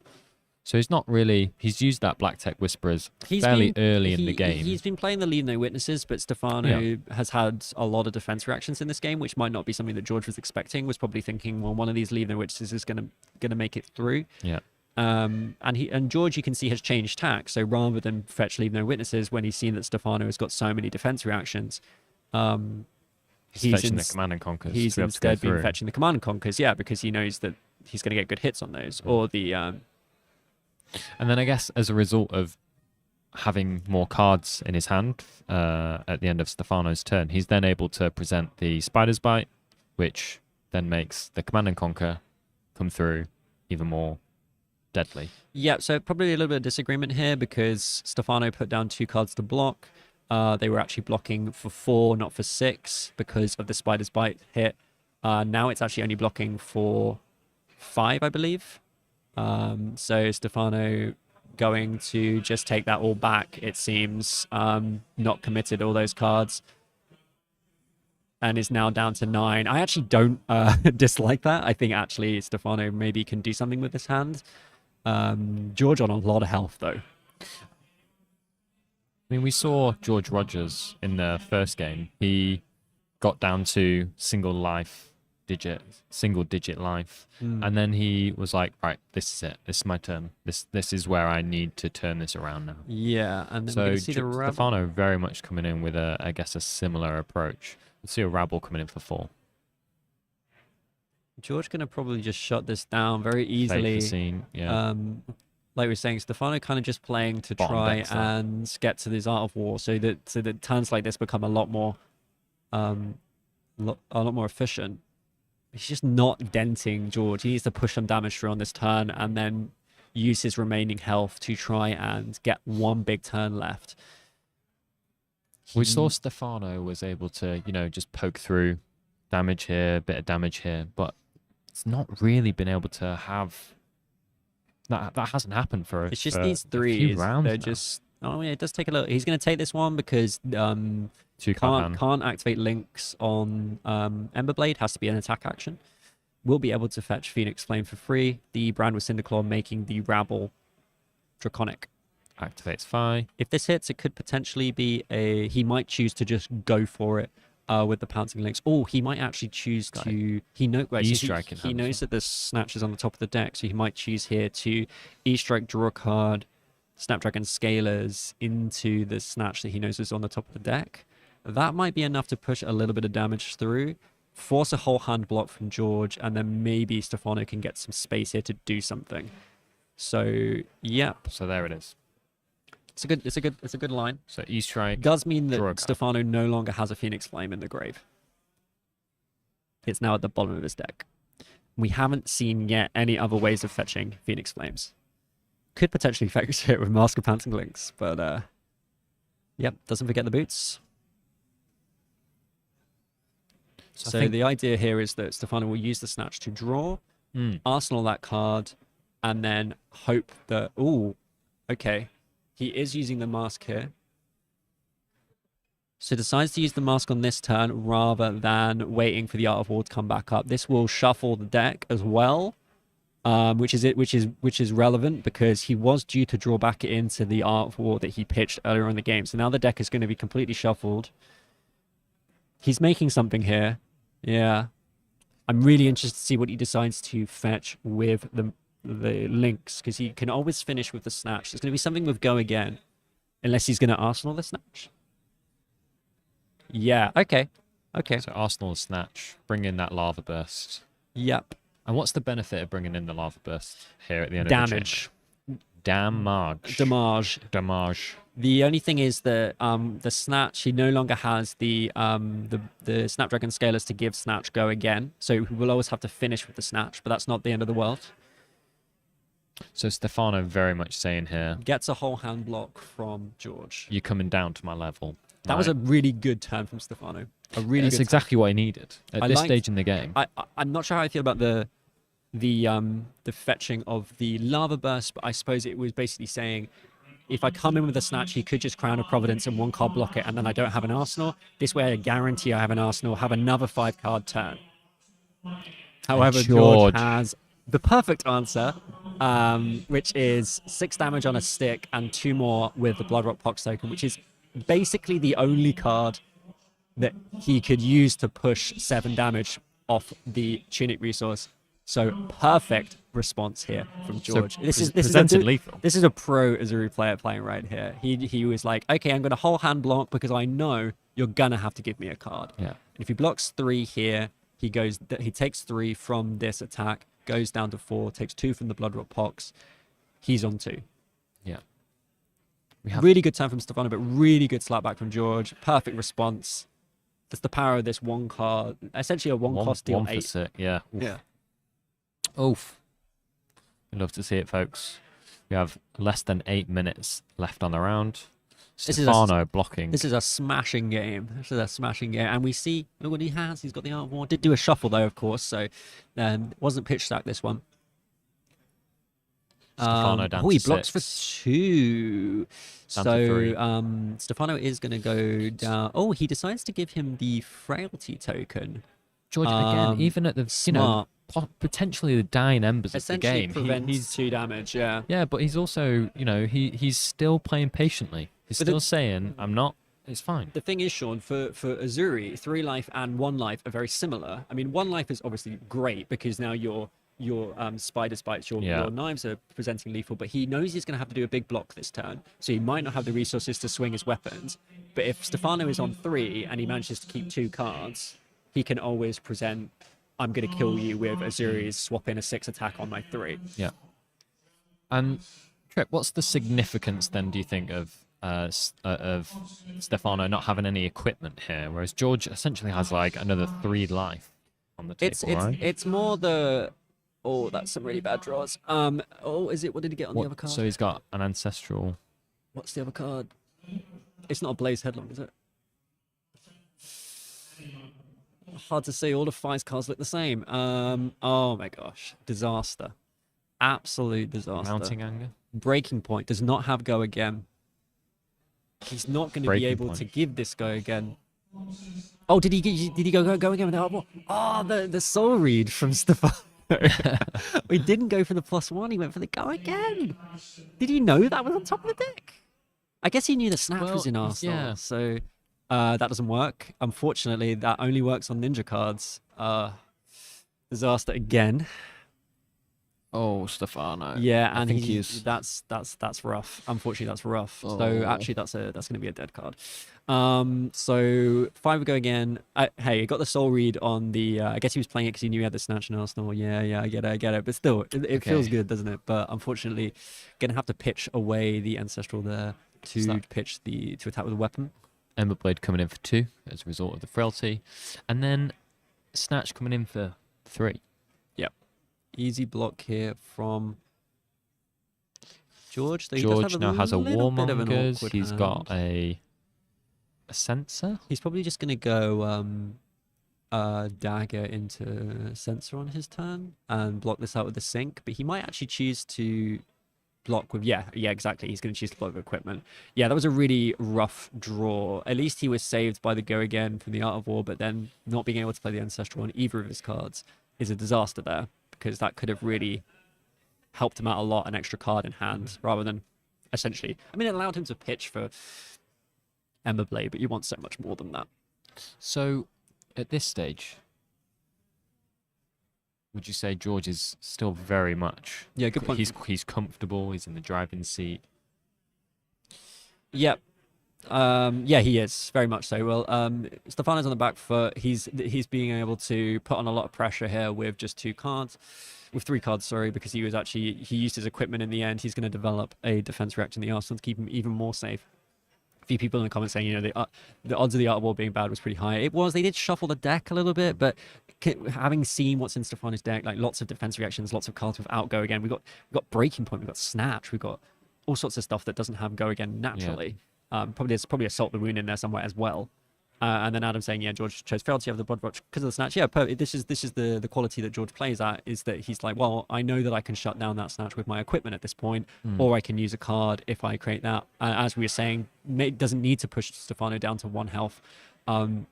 So he's not really, he's used that Black Tech Whisperers fairly early in the game. He's been playing the Leave No Witnesses, but Stefano has had a lot of defense reactions in this game, which might not be something that George was expecting. Was probably thinking, well, one of these Leave No Witnesses is gonna make it through. Yeah. And George, you can see, has changed tack. So rather than fetch Leave No Witnesses, when he's seen that Stefano has got so many defense reactions, He's fetching the Command and Conquers. he's to be able to go instead been through. fetching the Command and Conquers, yeah, because he knows that he's going to get good hits on those. Or the And then I guess as a result of having more cards in his hand at the end of Stefano's turn, he's then able to present the Spider's Bite, which then makes the Command and Conquer come through even more deadly. Yeah, so probably a little bit of disagreement here because Stefano put down 2 cards to block. They were actually blocking for 4, not for 6, because of the Spider's Bite hit. Now it's actually only blocking for 5, I believe. So Stefano going to just take that all back, it seems. Not committed all those cards. And is now down to 9. I actually don't dislike that. I think actually Stefano maybe can do something with this hand. George on a lot of health, though. I mean, we saw George Rogers in the first game. He got down to single digit life, and then he was like, right, this is it. This is my turn. This is where I need to turn this around now. Yeah, and then so we see the Rabble. Stefano very much coming in with I guess a similar approach. Let's see a Rabble coming in for 4. George gonna probably just shut this down very easily. Scene, yeah. Like we were saying, Stefano kind of just playing to try and get to this Art of War, so that turns like this become a lot more efficient. He's just not denting George. He needs to push some damage through on this turn and then use his remaining health to try and get one big turn left. We saw Stefano was able to, just poke through damage here, bit of damage here, but it's not really been able to have that. That hasn't happened for. It's just for these a 3s. few rounds They're now. just. Oh yeah, it does take a little. He's going to take this one because 2 card hand. can't activate links on Emberblade. Has to be an attack action. Will be able to fetch Phoenix Flame for free. The Brand with Cinderclaw making the Rabble Draconic. Activates Phi. If this hits, it could potentially be a. He might choose to just go for it with the pouncing links. Oh, he might actually choose to. He knows that the snatch is on the top of the deck, so he might choose here to E-Strike, draw a card, Snapdragon Scalers into the snatch that he knows is on the top of the deck. That might be enough to push a little bit of damage through, force a whole hand block from George, and then maybe Stefano can get some space here to do something. So yeah. So there it is. It's a good line. So E-Strike does mean that Stefano no longer has a Phoenix Flame in the grave. It's now at the bottom of his deck. We haven't seen yet any other ways of fetching Phoenix Flames. Could potentially fetch it with Mask of Pouncing Links, but yep, doesn't forget the boots. So the idea here is that Stefano will use the snatch to draw, arsenal that card, and then hope that okay. He is using the mask here. So decides to use the mask on this turn rather than waiting for the Art of War to come back up. This will shuffle the deck as well, which is relevant because he was due to draw back into the Art of War that he pitched earlier in the game. So now the deck is going to be completely shuffled. He's making something here. Yeah. I'm really interested to see what he decides to fetch with the links, because he can always finish with the snatch. There's going to be something with go again, unless he's going to arsenal the snatch. Yeah, okay. So arsenal the snatch, bring in that lava burst. Yep. And what's the benefit of bringing in the lava burst here at the end Damage. of the Damage. Damage. The only thing is that the snatch, he no longer has the Snapdragon Scalers to give snatch go again, so he will always have to finish with the snatch, but that's not the end of the world. So Stefano very much saying here, gets a whole hand block from George. You're coming down to my level. That was a really good turn from Stefano. It's exactly what he needed at this stage in the game. I'm not sure how I feel about the fetching of the lava burst, but I suppose it was basically saying, if I come in with a snatch, he could just Crown of Providence and 1 card block it, and then I don't have an arsenal. This way I guarantee I have an arsenal, have another 5-card turn. However, George has the perfect answer, which is 6 damage on a stick and 2 more with the Bloodrock Pox token, which is basically the only card that he could use to push 7 damage off the Tunic resource. So perfect response here from George. So this is lethal. This is a pro Azuri player playing right here. He was like, okay, I'm going to whole hand block because I know you're gonna have to give me a card. Yeah. And if he blocks 3 here, he takes 3 from this attack, goes down to 4, takes 2 from the Bloodrot Pox. He's on 2. Yeah. Really good turn from Stefano, but really good slap back from George. Perfect response. That's the power of this one card. Essentially a one cost deal 1 for 8. 6. Yeah. Oof. Yeah. Oof. We'd love to see it, folks. We have less than 8 minutes left on the round. This is Stefano blocking. This is a smashing game. And we see, look what he has. He's got the Art of War. Did do a shuffle though, of course. So wasn't pitch stack this one. Stefano down he to blocks 6. for 2. Down to 3. So Stefano is going to go down. Oh, he decides to give him the frailty token. George, again, even at the, smart. potentially the dying embers of the Essentially game. prevents He's 2 damage, yeah. Yeah, but he's also, he's still playing patiently. He's But still saying, I'm not, it's fine. The thing is, Sean, for Azuri, 3 life and 1 life are very similar. I mean, 1 life is obviously great because now your spider spites, your knives are presenting lethal, but he knows he's going to have to do a big block this turn, so he might not have the resources to swing his weapons. But if Stefano is on 3 and he manages to keep 2 cards, he can always present, I'm going to kill you with Azuri's swap in a 6 attack on my 3. Yeah. And Trip, what's the significance then, do you think, of Stefano not having any equipment here, whereas George essentially has like another 3 life on the table, right? It's more the... Oh, that's some really bad draws. Is it? What did he get on the other card? So he's got an ancestral. What's the other card? It's not a Blaze Headlong, is it? Hard to see. All the 5 cards look the same. Oh my gosh. Disaster. Absolute disaster. Mounting Anger. Breaking Point does not have Go Again. He's not going to be able to give this Go Again. Oh, did he go again with the Art of War? Oh, the Soul Read from Stefano. We didn't go for the +1, he went for the Go Again. Did he know that was on top of the deck? I guess he knew the Snatch was in Arsenal, yeah. so that doesn't work. Unfortunately, that only works on Ninja cards. Disaster again. Oh, Stefano. Yeah, and I think that's rough. Unfortunately, that's rough. Oh. So actually, that's going to be a dead card. So 5 would Go Again. Hey, he got the Soul Read on the. I guess he was playing it because he knew he had the Snatch in Arsenal. Yeah, I get it. But still, it feels good, doesn't it? But unfortunately, gonna have to pitch away the Ancestral there to attack with a weapon. Emberblade coming in for 2 as a result of the frailty, and then Snatch coming in for 3. Easy block here from George. So George now has a Warmongers. He's hand. got a Sensor. He's probably just going to go Dagger into Sensor on his turn and block this out with the Sync. But he might actually choose to block with... Yeah, exactly. He's going to choose to block with Equipment. Yeah, that was a really rough draw. At least he was saved by the Go Again from the Art of War, but then not being able to play the Ancestral on either of his cards is a disaster there, because that could have really helped him out a lot, an extra card in hand, rather than essentially... I mean, it allowed him to pitch for Emberblade, but you want so much more than that. So, at this stage, would you say George is still very much... Yeah, good point. He's comfortable, he's in the driving seat. Yep. Yeah, he is, very much so. Well, Stefano's on the back foot. He's being able to put on a lot of pressure here with just 2 cards. With 3 cards, sorry, because he used his equipment in the end. He's going to develop a defense reaction in the arsenal to keep him even more safe. A few people in the comments saying, the odds of the Art of War being bad was pretty high. It was. They did shuffle the deck a little bit, but having seen what's in Stefano's deck, like lots of defense reactions, lots of cards without Go Again. We've got Breaking Point, we've got Snatch, we've got all sorts of stuff that doesn't have Go Again naturally. Yeah. There's probably Assault the Wound in there somewhere as well. And then Adam saying, yeah, George chose Frailty over the Bloodrot because of the Snatch. Yeah, this is the quality that George plays at, is that he's like, well, I know that I can shut down that Snatch with my equipment at this point, or I can use a card if I create that. As we were saying, doesn't need to push Stefano down to 1 health,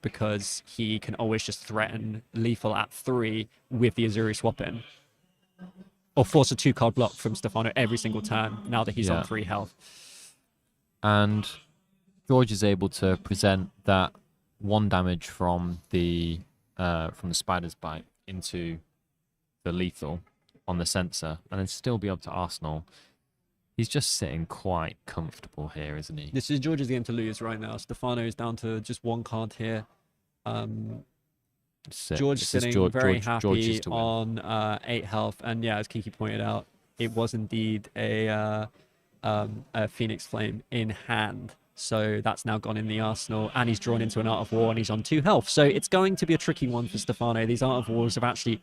because he can always just threaten lethal at 3 with the Azuri swap in. Or force a 2-card block from Stefano every single turn now that he's on 3 health. And George is able to present that 1 damage from the Spider's Bite into the lethal on the Sensor, and then still be able to Arsenal. He's just sitting quite comfortable here, isn't he? This is George's game to lose right now. Stefano is down to just 1 card here. That's it. George This is sitting very George is happy to win. on 8 health, and yeah, as Kiki pointed out, it was indeed a Phoenix Flame in hand. So that's now gone in the arsenal, and he's drawn into an Art of War, and he's on 2 health. So it's going to be a tricky one for Stefano. These Art of Wars have actually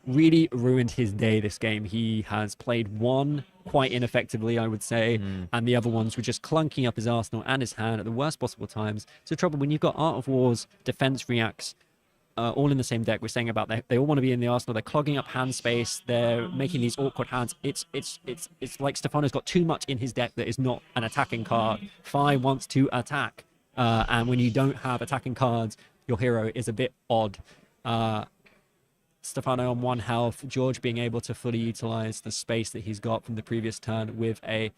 really ruined his day this game. He has played one quite ineffectively, I would say, and the other ones were just clunking up his arsenal and his hand at the worst possible times. So trouble when you've got Art of Wars, defense reacts, all in the same deck. We're saying about they all want to be in the arsenal. They're clogging up hand space. They're making these awkward hands. It's like Stefano's got too much in his deck that is not an attacking card. Fi wants to attack, and when you don't have attacking cards, your hero is a bit odd. Stefano on 1 health. George being able to fully utilize the space that he's got from the previous turn with a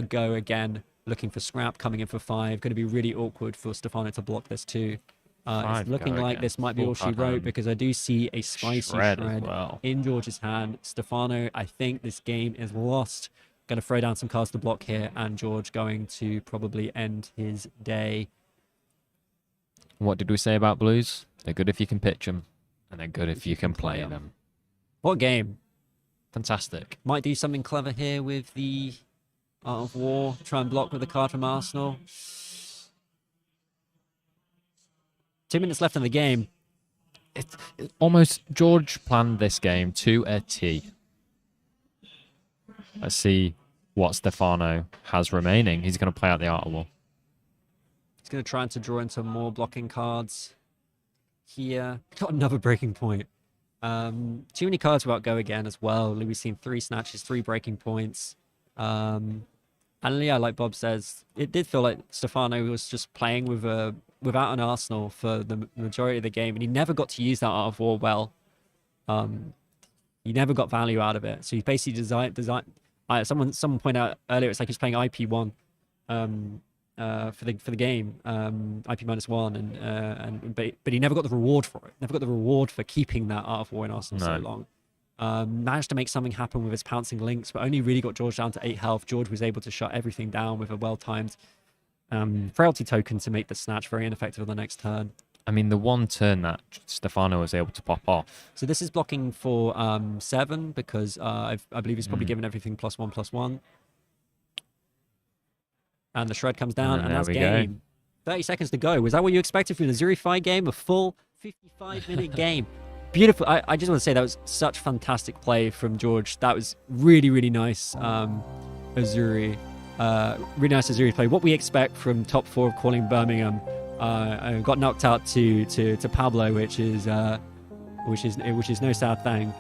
go again, looking for scrap, coming in for 5. Going to be really awkward for Stefano to block this too. It's looking like this might be all she wrote, because I do see a spicy shred in George's hand. Stefano, I think this game is lost. Going to throw down some cards to block here, and George going to probably end his day. What did we say about blues? They're good if you can pitch them, and they're good if you can play them. What game? Fantastic. Might do something clever here with the Art of War. Try and block with the card from Arsenal. 2 minutes left in the game. It's almost George planned this game to a T. Let's see what Stefano has remaining. He's going to play out the Art of War. He's going to try to draw into more blocking cards here. Got another breaking point. Too many cards without go again as well. We've seen 3 snatches, 3 breaking points. And yeah, like Bob says, it did feel like Stefano was just playing without an arsenal for the majority of the game, and he never got to use that Art of War well. He never got value out of it. So he basically designed. Someone pointed out earlier, it's like he's playing IP1 for the game, IP -1, but he never got the reward for it. Never got the reward for keeping that Art of War in Arsenal so long. Managed to make something happen with his pouncing links, but only really got George down to 8 health. George was able to shut everything down with a well-timed frailty token to make the snatch very ineffective on the next turn. I mean, the one turn that Stefano was able to pop off. So this is blocking for 7, because I believe he's probably given everything +1/+1. And the shred comes down, and that's game. 30 seconds to go. Was that what you expected from the Azuri fight game? A full 55-minute game. Beautiful. I just want to say that was such fantastic play from George. That was really, really nice. Azuri. Really nice Azuri play. What we expect from top 4 of Calling Birmingham. Got knocked out to Pablo, which is no sad thing.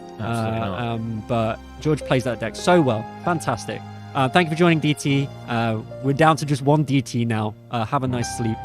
But George plays that deck so well. Fantastic. Thank you for joining, DT. We're down to just 1 DT now. Have a nice sleep.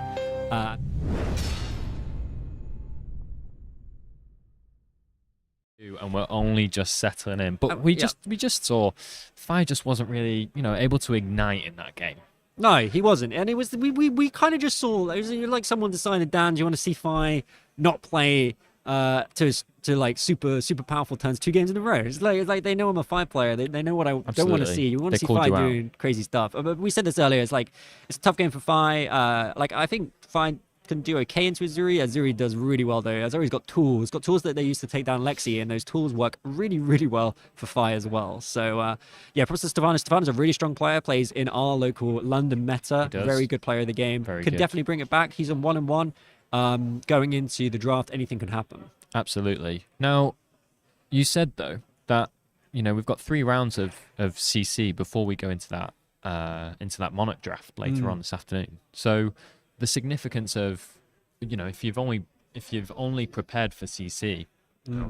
And we're only just settling in, but we just saw Fi just wasn't really able to ignite in that game. No, he wasn't, and it was we kind of just saw it was like someone decided, Dan, do you want to see Fi not play to like super powerful turns 2 games in a row? It's like they know I'm a Fi player. They know what I don't want to see. You want to see Fi doing crazy stuff. But we said this earlier. It's like it's a tough game for Fi. Like I think Fi can do okay into Azuri. Azuri does really well though. Azuri's got tools that they used to take down Lexi, and those tools work really, really well for Fi as well. So yeah, props to Stefano. Stefano's a really strong player, plays in our local London meta. Very good player of the game. Could definitely bring it back. He's on 1-1. Going into the draft, anything can happen. Absolutely. Now, you said though that we've got 3 rounds of CC before we go into that Monarch draft later on this afternoon. So the significance of if you've only prepared for CC,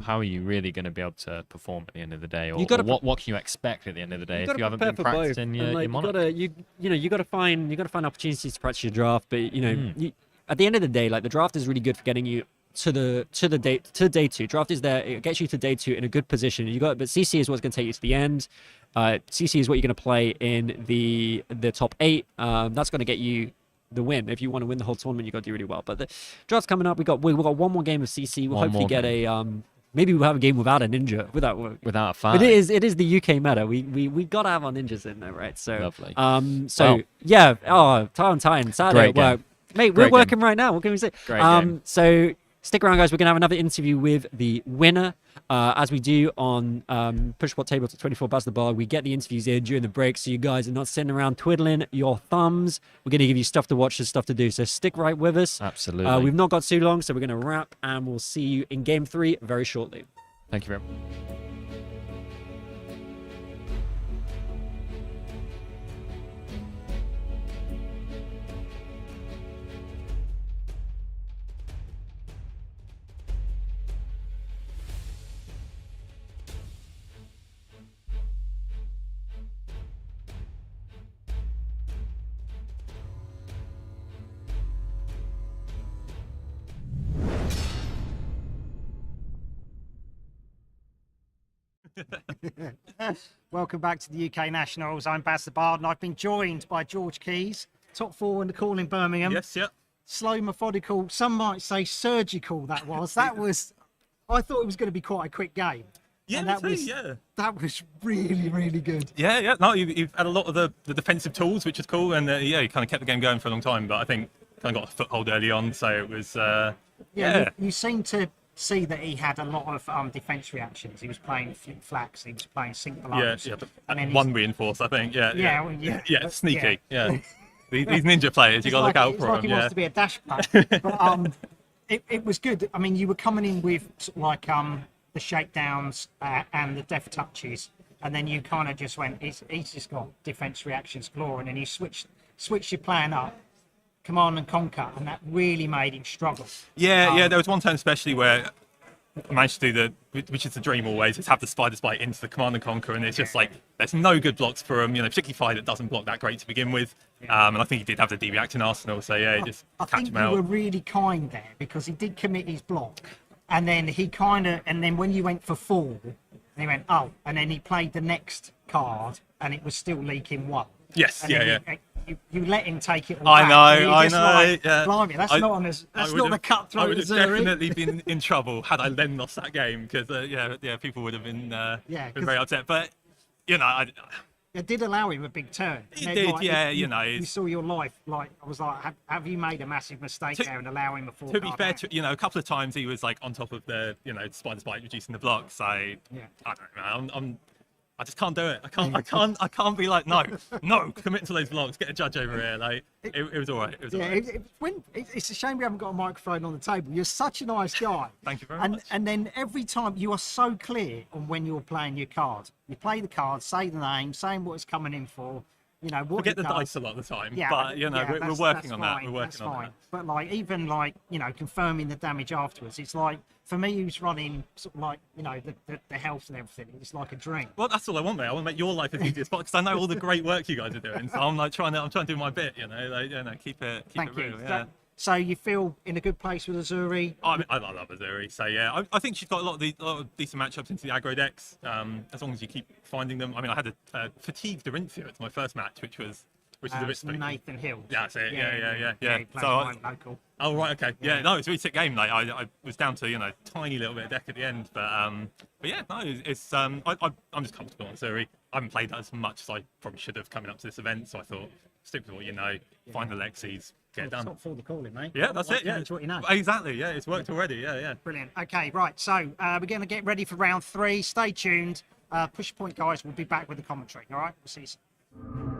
how are you really going to be able to perform at the end of the day, or what can you expect at the end of the day if you haven't been practicing your Monarch? You got to find opportunities to practice your draft, but at the end of the day, like the draft is really good for getting you to day 2. Draft is there, it gets you to day 2 in a good position. But CC is what's going to take you to the end. CC is what you're going to play in the top 8. That's going to get you the win. If you want to win the whole tournament, you got to do really well. But the draft's coming up. We've got 1 more game of CC. We'll hopefully get maybe we'll have a game without a ninja, without a fight. But it is the UK meta. We got to have our ninjas in there, right? So lovely. Yeah. Oh, time Saturday at work. Mate, we're working right now. What can we say? Great game. So Stick around, guys. We're going to have another interview with the winner. As we do on Push Tabletop 24 Baz the Bard, we get the interviews in during the break, so you guys are not sitting around twiddling your thumbs. We're going to give you stuff to watch and stuff to do, so stick right with us. Absolutely. We've not got too long, so we're going to wrap, and we'll see you in Game 3 very shortly. Thank you very much. Welcome back to the UK Nationals. I'm Baz the Bard, and I've been joined by George Keys, top 4 in the call in Birmingham. Yes, yep. Slow, methodical, some might say surgical, that was. That was, I thought it was going to be quite a quick game. Yeah, And me that too, was, yeah. That was really, really good. Yeah, yeah. No, you've had a lot of the defensive tools, which is cool, and yeah, you kind of kept the game going for a long time. But I think kind of got a foothold early on, so it was. Yeah. You seem to see that he had a lot of defense reactions. He was playing flip flacks, he was playing sink belows. Yeah, and then one reinforce, I think. Yeah, Yeah, well, yeah. yeah, sneaky. Yeah, these ninja players, you got to look out for like them. He Yeah, wants to be a dash pack. But it was good. I mean, you were coming in with sort of like the shakedowns and the deft touches, and then you kind of just went, he's just got defense reactions galore, and then you switched your plan up, command and conquer, and that really made him struggle. yeah. There was one turn especially where I managed to do which is the dream always, is have the spider spike into the command and conquer, and it's just like there's no good blocks for him, particularly Fire that doesn't block that great to begin with. And I think he did have the DB action arsenal, so yeah, just I catch think him out. you were really kind there because he did commit his block, and then then when you went for 4, and he went and then he played the next card, and it was still leaking 1. Yes, And yeah, then yeah. You let him take it all I back, know, and you're I just know. like, Yeah. Blimey, that's not the cutthroat I would have Missouri. definitely been in trouble had I then lost that game, because people would have been very upset. But It did allow him a big turn. He And did, like, yeah, You saw your life, like, I was like, have you made a massive mistake there and allow him a 4 to be card fair, hand? a couple of times he was like on top of the spider spike reducing the block. So I don't know. I just can't do it. I can't be like, no, commit to those blocks. Get a judge over here. Like it was all right. It was all right. It's a shame we haven't got a microphone on the table. You're such a nice guy. Thank you very much. And then every time you are so clear on when you're playing your card. You play the card, say the name, saying what it's coming in for. What Forget it the does. dice a lot of the time. Yeah, but we're working on that. fine, We're that's working on fine. that. But like even like confirming the damage afterwards, it's like for me who's running sort of like the health and everything. It's like a dream. Well, that's all I want, mate. I want to make your life as easy as possible because I know all the great work you guys are doing. So I'm like trying to do my bit. Keep it Thank real. you. Yeah. So you feel in a good place with Azuri? I love Azuri. So yeah, I think she's got a lot of decent matchups into the aggro decks. As long as you keep finding them. I mean, I had a fatigued Dorinthia at my first match, which is a bit spooky. Nathan Hill. Yeah, that's it. Yeah. He plays So mine local. oh right, okay. Yeah, no, it's a really sick game. Like I was down to tiny little bit of deck at the end, but yeah, no, it's I'm just comfortable on Azuri. I haven't played that as much as I probably should have coming up to this event, so I thought stick with what you know, find the Lexies, get it done. Top 4 the calling, mate. Yeah, that's it. Yeah, What you know. Exactly. Yeah, it's worked already. Yeah. Brilliant. Okay, right. So we're going to get ready for round 3. Stay tuned. Push Point guys, we'll be back with the commentary. All right, we'll see you soon.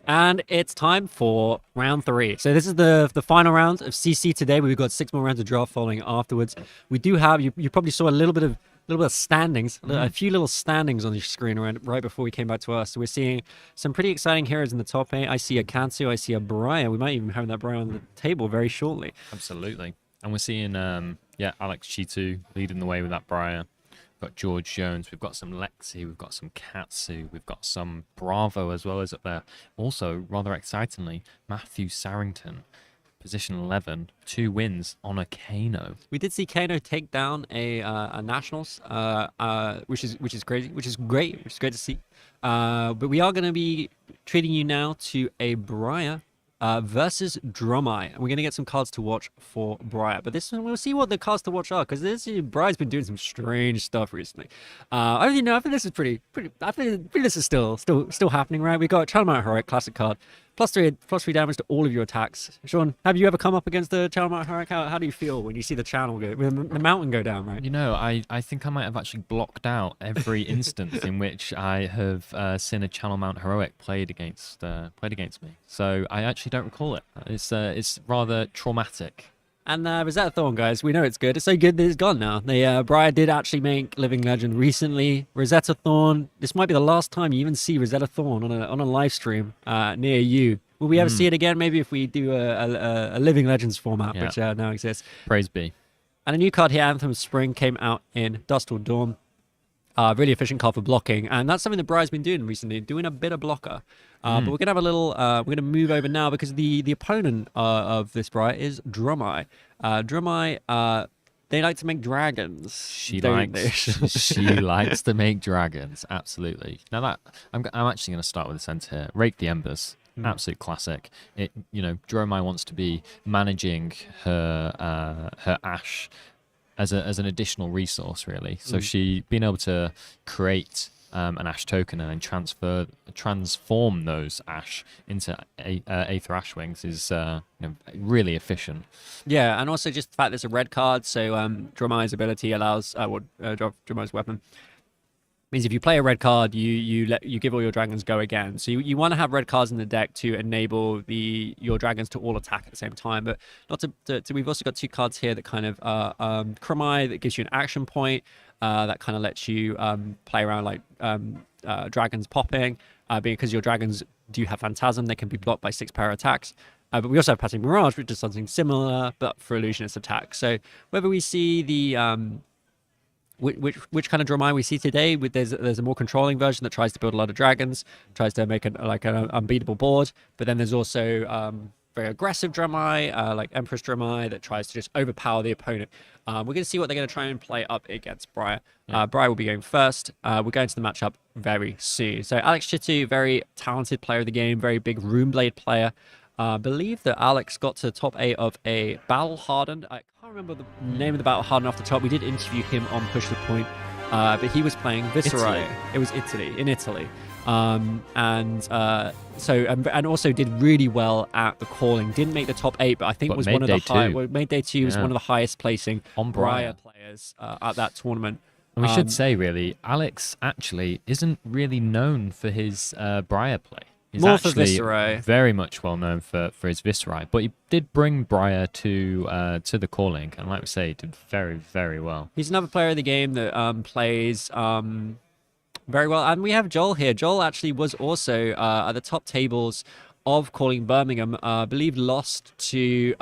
And it's time for round 3. So this is the final round of CC today. We've got 6 more rounds of draft following afterwards. We do have, you probably saw a little bit of standings, a few little standings on your screen right before we came back to us. So we're seeing some pretty exciting heroes in the top 8. I see a Kansu, I see a Briar. We might even have that Briar on the table very shortly. Absolutely. And we're seeing, Alex Chitu leading the way with that Briar. We've got George Jones, we've got some Lexi, we've got some Katsu, we've got some Bravo as well as up there. Also, rather excitingly, Matthew Sarrington, position 11, 2 wins on a Kano. We did see Kano take down a Nationals, which is crazy, which is great to see. But we are going to be treating you now to a Briar versus Dromai. And we're going to get some cards to watch for Briar. But this one, we'll see what the cards to watch are, because Briar's been doing some strange stuff recently. I think this is pretty. I think this is still happening, right? We got Channel Mount Heroic, classic card. +3 damage to all of your attacks. Sean, have you ever come up against the Channel Mount Heroic? How do you feel when you see the channel go, the mountain go down, right? You know, I think I might have actually blocked out every instance in which I have seen a Channel Mount Heroic played against me. So I actually don't recall it. It's rather traumatic. And Rosetta Thorn, guys, we know it's good. It's so good that it's gone now. The Briar did actually make Living Legend recently. Rosetta Thorn, this might be the last time you even see Rosetta Thorn on a live stream near you. Will we ever see it again? Maybe if we do a Living Legends format, which now exists. Praise be. And a new card here, Anthem of Spring, came out in Dust Till Dawn. Really efficient card for blocking, and that's something that Briar's been doing recently, doing a bit of blocker. But we're gonna have a little. We're gonna move over now because the opponent of this Briar is Dromai. Dromai, they like to make dragons. She likes to make dragons. Absolutely. Now that I'm actually gonna start with a sense here. Rake the Embers. Absolute classic. Dromai wants to be managing her Ash as an additional resource, really. So she being able to create an Ash token and then transform those Ash into Aether Ash Wings is really efficient. Yeah, and also just the fact there's a red card, so Dromai's ability allows Dromai's weapon means if you play a red card, you give all your dragons go again. So you want to have red cards in the deck to enable your dragons to all attack at the same time. But not to we've also got 2 cards here that kind of Chromai that gives you an action point that kind of lets you play around like dragons popping because your dragons do have Phantasm. They can be blocked by 6 power attacks. But we also have Passing Mirage, which is something similar, but for illusionist attack. So whether we see the which kind of Dromai we see today, there's a more controlling version that tries to build a lot of dragons, tries to make an unbeatable board, but then there's also very aggressive Dromai, like Empress Dromai, that tries to just overpower the opponent. We're going to see what they're going to try and play up against Briar. Briar will be going first. We're going to the matchup very soon. So Alex Chitu, very talented player of the game, very big Runeblade player. Believe that Alex got to the top 8 of a Battle Hardened. I can't remember the name of the Battle Hardened off the top. We did interview him on Push the Point, but he was playing Viserai. It was in Italy. And also did really well at the calling. Didn't make the top 8, but I think was one of the high. Made day 2 was one of the highest placing on Briar players at that tournament. And we should say, really, Alex actually isn't really known for his Briar play. He's more for actually Viserai. Very much well known for his Viserai, but he did bring Briar to the calling, and like we say, he did very, very well. He's another player of the game that plays very well, and we have Joel here. Joel actually was also at the top tables of calling Birmingham. I believe lost to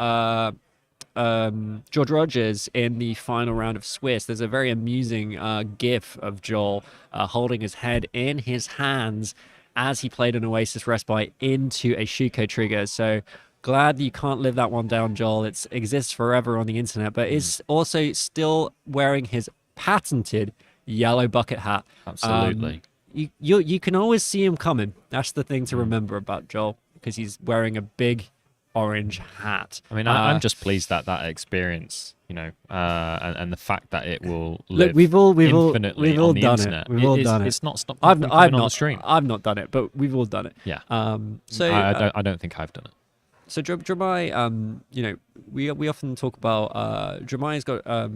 George Rogers in the final round of Swiss. There's a very amusing gif of Joel holding his head in his hands as he played an Oasis Respite into a Shuko trigger. So glad that you can't live that one down, Joel. It exists forever on the internet, but is also still wearing his patented yellow bucket hat. Absolutely. You can always see him coming. That's the thing to remember about Joel, because he's wearing a big orange hat. I mean, I'm just pleased that experience, and the fact that it will live we've all infinitely on the done internet. it. We've all done it. It's not stopped I've on not the stream. I've not done it, but we've all done it. Yeah. So I don't think I've done it. So Dromai, we often talk about Dromai's got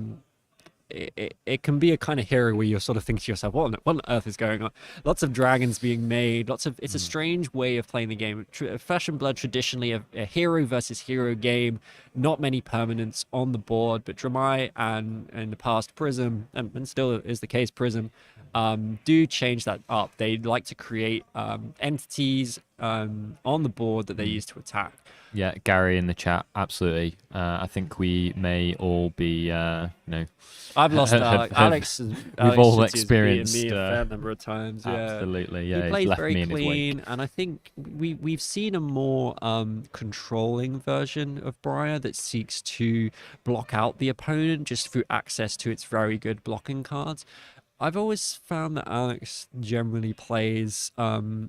it can be a kind of hero where you're sort of thinking to yourself, what on earth is going on? Lots of dragons being made, it's a strange way of playing the game. Flesh and Blood, traditionally a hero versus hero game, not many permanents on the board, but Dramai and in the past Prism, and still is the case Prism, do change that up. They like to create entities on the board that they use to attack. Yeah, Gary in the chat, absolutely. I think we may all be, I've lost Alex. We've all experienced me a fair number of times. Yeah. Absolutely, yeah. He plays left very me in his clean, wake. and I think we've seen a more controlling version of Briar that seeks to block out the opponent just through access to its very good blocking cards. I've always found that Alex generally plays.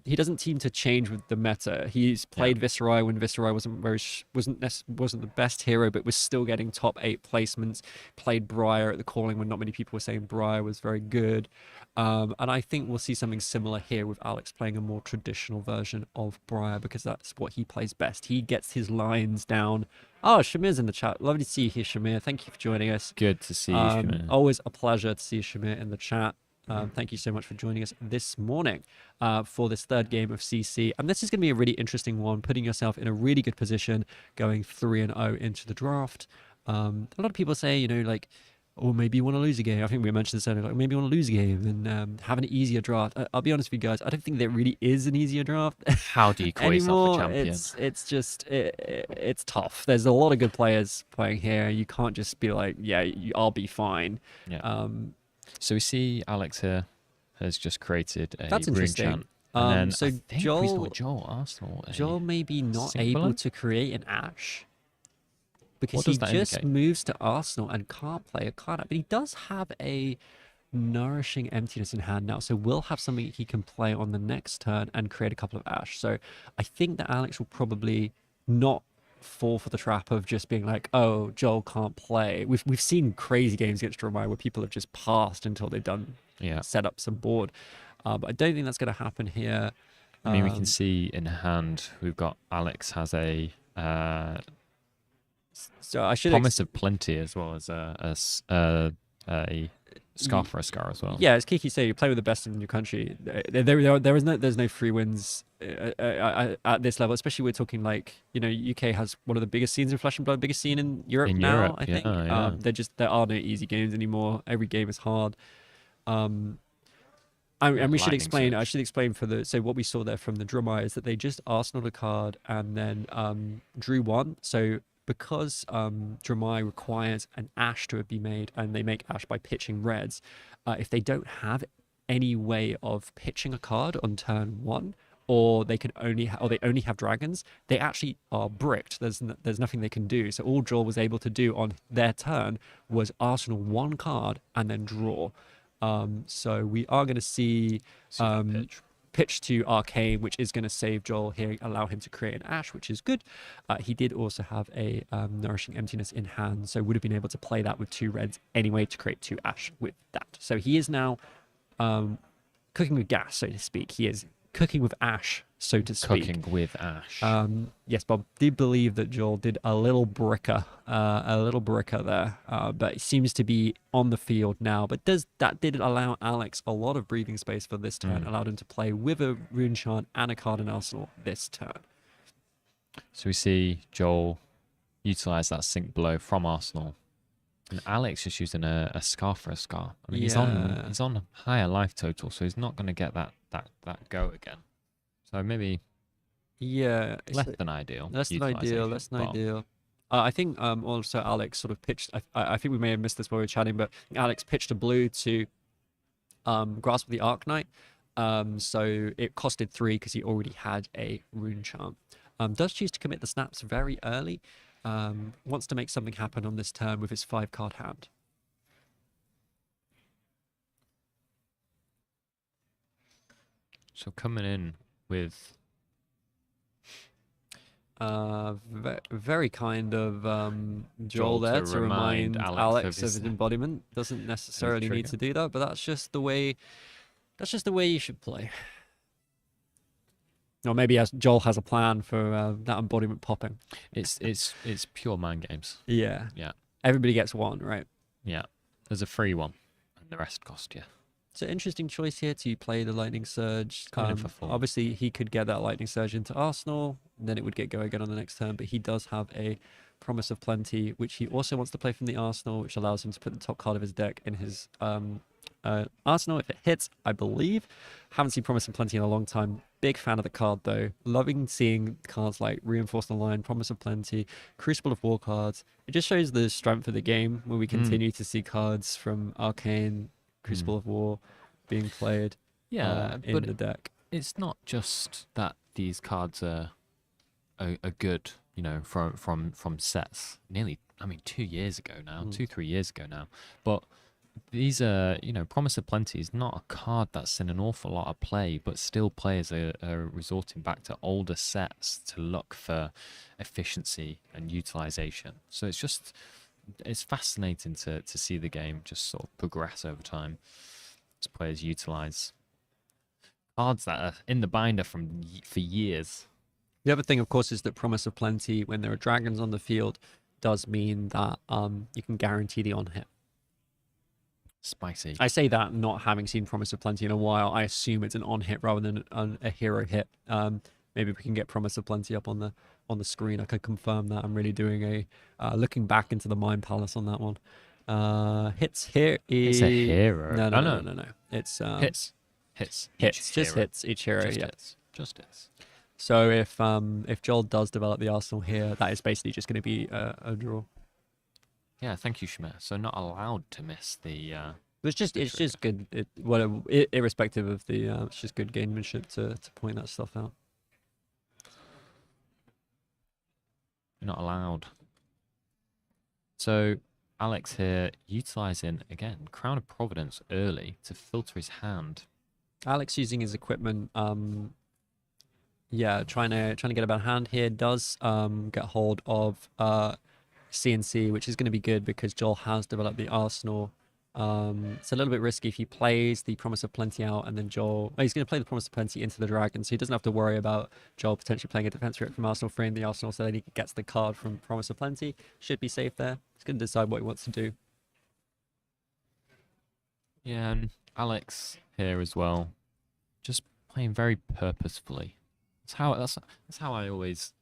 He doesn't seem to change with the meta. He's played Viceroy when Viceroy wasn't the best hero, but was still getting top 8 placements. Played Briar at the calling when not many people were saying Briar was very good. And I think we'll see something similar here with Alex playing a more traditional version of Briar because that's what he plays best. He gets his lines down. Oh, Shamir's in the chat. Lovely to see you here, Shamir. Thank you for joining us. Good to see you, Shamir. Always a pleasure to see Shamir in the chat. Thank you so much for joining us this morning for this third game of CC. And this is going to be a really interesting one, putting yourself in a really good position, going 3-0 into the draft. A lot of people say, or maybe you want to lose a game. I think we mentioned this earlier, like maybe you want to lose a game and have an easier draft. I'll be honest with you guys, I don't think there really is an easier draft. How do you call yourself a champion? It's just, it's tough. There's a lot of good players playing here. You can't just be like, I'll be fine. Yeah. So we see Alex here has just created a That's rune interesting. chant. And then So I think we saw Joel Arsenal. Joel may be not symbol? able to create an Ash because What he does that just indicate? moves to Arsenal and can't play a card out. But he does have a Nourishing Emptiness in hand now, so we'll have something he can play on the next turn and create a couple of Ash. So I think that Alex will probably not fall for the trap of just being like, oh, Joel can't play. We've seen crazy games against Dramai where people have just passed until they've done set up some board. But I don't think that's going to happen here. I mean, we can see in hand we've got Alex has a so I should promise of plenty as well as a scar for a scar as well. Yeah, as Kiki said, you play with the best in your country. There's no free wins at this level, especially we're talking like, UK has one of the biggest scenes in Flesh and Blood, biggest scene in Europe now, I think. There are no easy games anymore. Every game is hard. And we should explain. I should explain so what we saw there from the Dramai is that they just Arsenal a card and then drew one. So because Dramai requires an Ash to be made, and they make Ash by pitching reds, if they don't have any way of pitching a card on turn 1, or they only have dragons, they actually are bricked. There's nothing they can do. So all Joel was able to do on their turn was Arsenal one card and then draw. So we are going to see pitch to Arcane, which is going to save Joel here, allow him to create an Ash, which is good. He did also have a Nourishing Emptiness in hand, so would have been able to play that with 2 reds anyway to create 2 Ash with that. So he is now cooking with gas, so to speak. He is cooking with Ash, so to speak. Cooking with Ash. Yes, Bob did believe that Joel did a little bricker there, but it seems to be on the field now. But that did allow Alex a lot of breathing space for this turn, allowed him to play with a rune chant and a card in Arsenal this turn. So we see Joel utilize that sink blow from Arsenal. And Alex just using a scar for a scar. I mean, he's on a higher life total, so he's not going to get that go again. So maybe less than ideal. Less than ideal. I think also Alex sort of pitched. I think we may have missed this while we were chatting, but Alex pitched a blue to Grasp of the Arknight. So it costed 3 because he already had a rune charm. Does choose to commit the snaps very early. Wants to make something happen on this turn with his 5-card hand. So coming in with very kind of Joel there to remind Alex of his embodiment. Doesn't necessarily need to do that, but that's just the way you should play. Or maybe Joel has a plan for that embodiment popping. it's pure mind games. Yeah. Everybody gets one, right? Yeah. There's a free one, and the rest cost you. It's an interesting choice here to play the Lightning Surge. Coming in for 4. Obviously, he could get that Lightning Surge into Arsenal, and then it would get go again on the next turn, but he does have a Promise of Plenty, which he also wants to play from the Arsenal, which allows him to put the top card of his deck in his Arsenal if it hits, I believe. Haven't seen Promise of Plenty in a long time. Big fan of the card, though. Loving seeing cards like Reinforce the Line, Promise of Plenty, Crucible of War cards. It just shows the strength of the game when we continue to see cards from Arcane, Crucible of War being played in the deck. It's not just that these cards are good, you know, from sets. Nearly, I mean, 2 years ago now, 2-3 years ago now. But these are, you know, Promise of Plenty is not a card that's in an awful lot of play, but still players are resorting back to older sets to look for efficiency and utilization. So it's fascinating to see the game just sort of progress over time as players utilize cards that are in the binder for years. The other thing, of course, is that Promise of Plenty, when there are dragons on the field, does mean that you can guarantee the on-hit. Spicy. I say that not having seen Promise of Plenty in a while. I assume it's an on-hit rather than a hero hit. Maybe we can get Promise of Plenty up on the screen. I could confirm that. I'm really doing a looking back into the Mind Palace on that one. Hits here is... It's a hero. No. It's hits. Just hits each hero. Just hits. So if Joel does develop the Arsenal here, that is basically just going to be a draw. Yeah, thank you, Shmer. So not allowed to miss the. It's just good. Irrespective of the, it's just good gamemanship to point that stuff out. You're not allowed. So Alex here utilizing again Crown of Providence early to filter his hand. Alex using his equipment. Yeah, trying to get a better hand here. Does get hold of CNC, which is going to be good because Joel has developed the Arsenal. It's a little bit risky if he plays the Promise of Plenty out and then he's going to play the Promise of Plenty into the Dragon, so he doesn't have to worry about Joel potentially playing a defense rip from Arsenal, freeing the Arsenal so that he gets the card from Promise of Plenty. Should be safe there. He's going to decide what he wants to do. Yeah, and Alex here as well, just playing very purposefully. That's how I always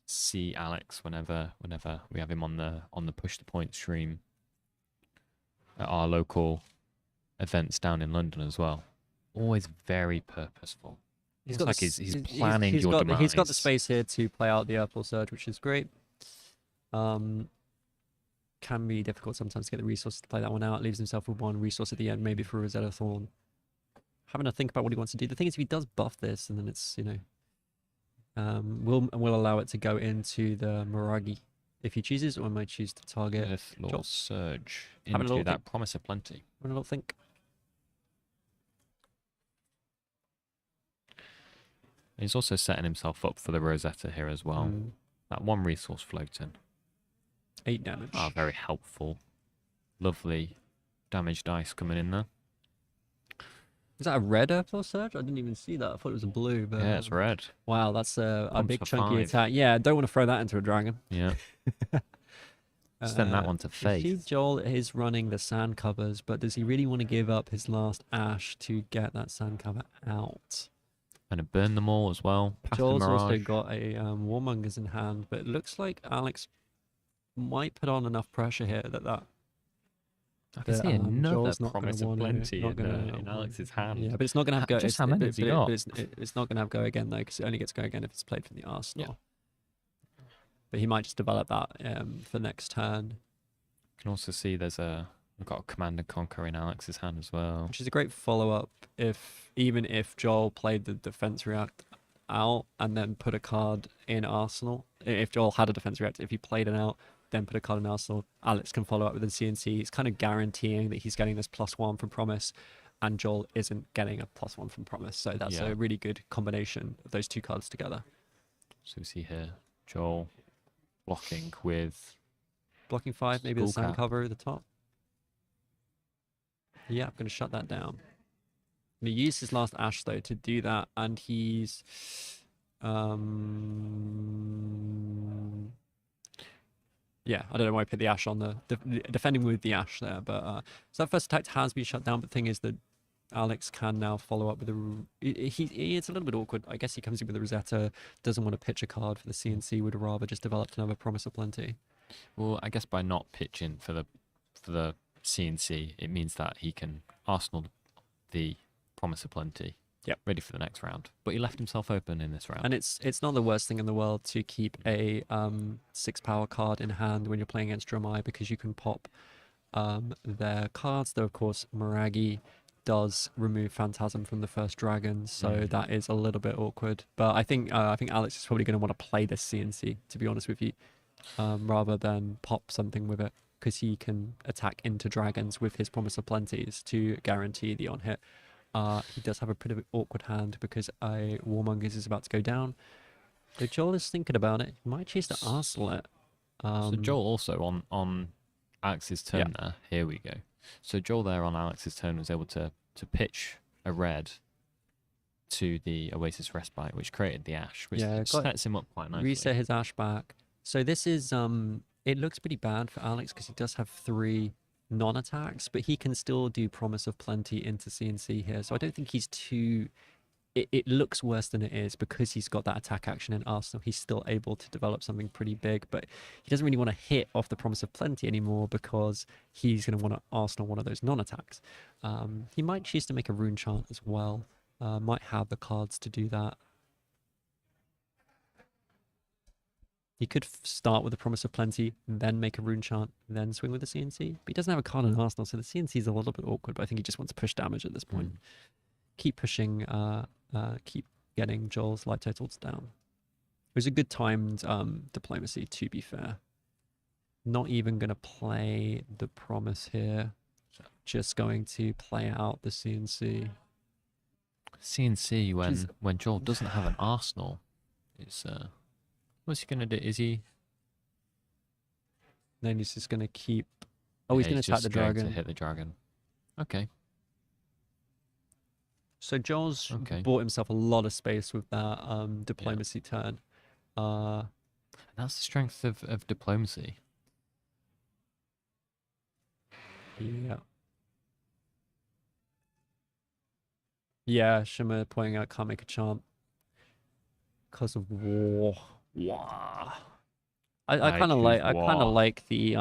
see Alex whenever we have him on the Push the Point stream at our local events down in London as well. Always very purposeful. He's planning your demise. He's got the space here to play out the Purple Surge, which is great. Can be difficult sometimes to get the resources to play that one out. Leaves himself with one resource at the end, maybe for Rosetta Thorn. Having to think about what he wants to do. The thing is, if he does buff this, and then it's, you know, we'll allow it to go into the Miragi if he chooses, or might choose to target Earth Lord Surge Having into that Promise of Plenty. Having a little think. He's also setting himself up for the Rosetta here as well. That one resource floating. 8 damage. Oh, very helpful. Lovely damage dice coming in there. Is that a red Purple Surge? I didn't even see that. I thought it was a blue. But yeah, it's red. Wow, that's a big for chunky 5. attack. Yeah, I don't want to throw that into a dragon. Yeah. Send that one to I see Faith. Joel is running the sand covers, but does he really want to give up his last ash to get that sand cover out? And to burn them all as well. Path Joel's the also Mirage. got a Warmongers in hand, but it looks like Alex might put on enough pressure here that I can see another Joel's not Promise gonna of want Plenty in Alex's hand. Yeah, but it's not going to have go. Just how many has he got? It's not going to have go again though, because it only gets go again if it's played from the Arsenal. Yeah. But he might just develop that for next turn. You can also see we've got a Command and Conquer in Alex's hand as well. Which is a great follow-up even if Joel played the Defense React out and then put a card in Arsenal. If Joel had a Defense React, if he played it out, then put a card in Arsenal, Alex can follow up with a CNC. It's kind of guaranteeing that he's getting this +1 from Promise, and Joel isn't getting a +1 from Promise. So that's a really good combination of those two cards together. So we see here Joel blocking with... Blocking 5, maybe the sand Skullcap. cover at the top. Yeah, I'm going to shut that down. He used his last Ash, though, to do that, and he's... Yeah, I don't know why I put the Ash on the defending with the Ash there, but so that first attack has been shut down. But the thing is that Alex can now follow up with it's a little bit awkward. I guess he comes in with a Rosetta, doesn't want to pitch a card for the CNC, would rather just develop another Promise of Plenty. Well, I guess by not pitching for the CNC, it means that he can Arsenal the Promise of Plenty. Yep. Ready for the next round. But he left himself open in this round. And it's not the worst thing in the world to keep a 6 power card in hand when you're playing against Dromai, because you can pop their cards. Though of course Miragi does remove Phantasm from the first dragon, so that is a little bit awkward. But I think Alex is probably going to want to play this CNC, to be honest with you, rather than pop something with it, because he can attack into dragons with his Promise of Plenties to guarantee the on hit. He does have a pretty awkward hand because a Warmongers is about to go down. So Joel is thinking about it. He might choose to Arsenal it. So Joel also on Alex's turn there. Here we go. So Joel there on Alex's turn was able to pitch a red to the Oasis Respite, which created the Ash, which sets him up quite nicely. Reset his Ash back. So this is it looks pretty bad for Alex because he does have 3 non-attacks, but he can still do Promise of Plenty into CNC here. So I don't think he's too... It looks worse than it is because he's got that attack action in Arsenal. He's still able to develop something pretty big, but he doesn't really want to hit off the Promise of Plenty anymore because he's going to want to Arsenal one of those non-attacks. He might choose to make a Rune Chant as well. Might have the cards to do that. He could start with the Promise of Plenty, then make a Rune Chant, then swing with the CNC. But he doesn't have a card in Arsenal, so the CNC is a little bit awkward, but I think he just wants to push damage at this point. Keep pushing, keep getting Joel's light totals down. It was a good timed diplomacy, to be fair. Not even going to play the Promise here. Just going to play out the CNC. CNC when Joel doesn't have an Arsenal, it's... What's he going to do? Is he... Then he's just going to keep... Oh, he's going to attack the dragon. To hit the dragon. Okay. So Joel's bought himself a lot of space with that diplomacy turn. That's the strength of diplomacy. Yeah. Yeah, Shimmer pointing out can't make a chant because of war. Yeah, I kind of like the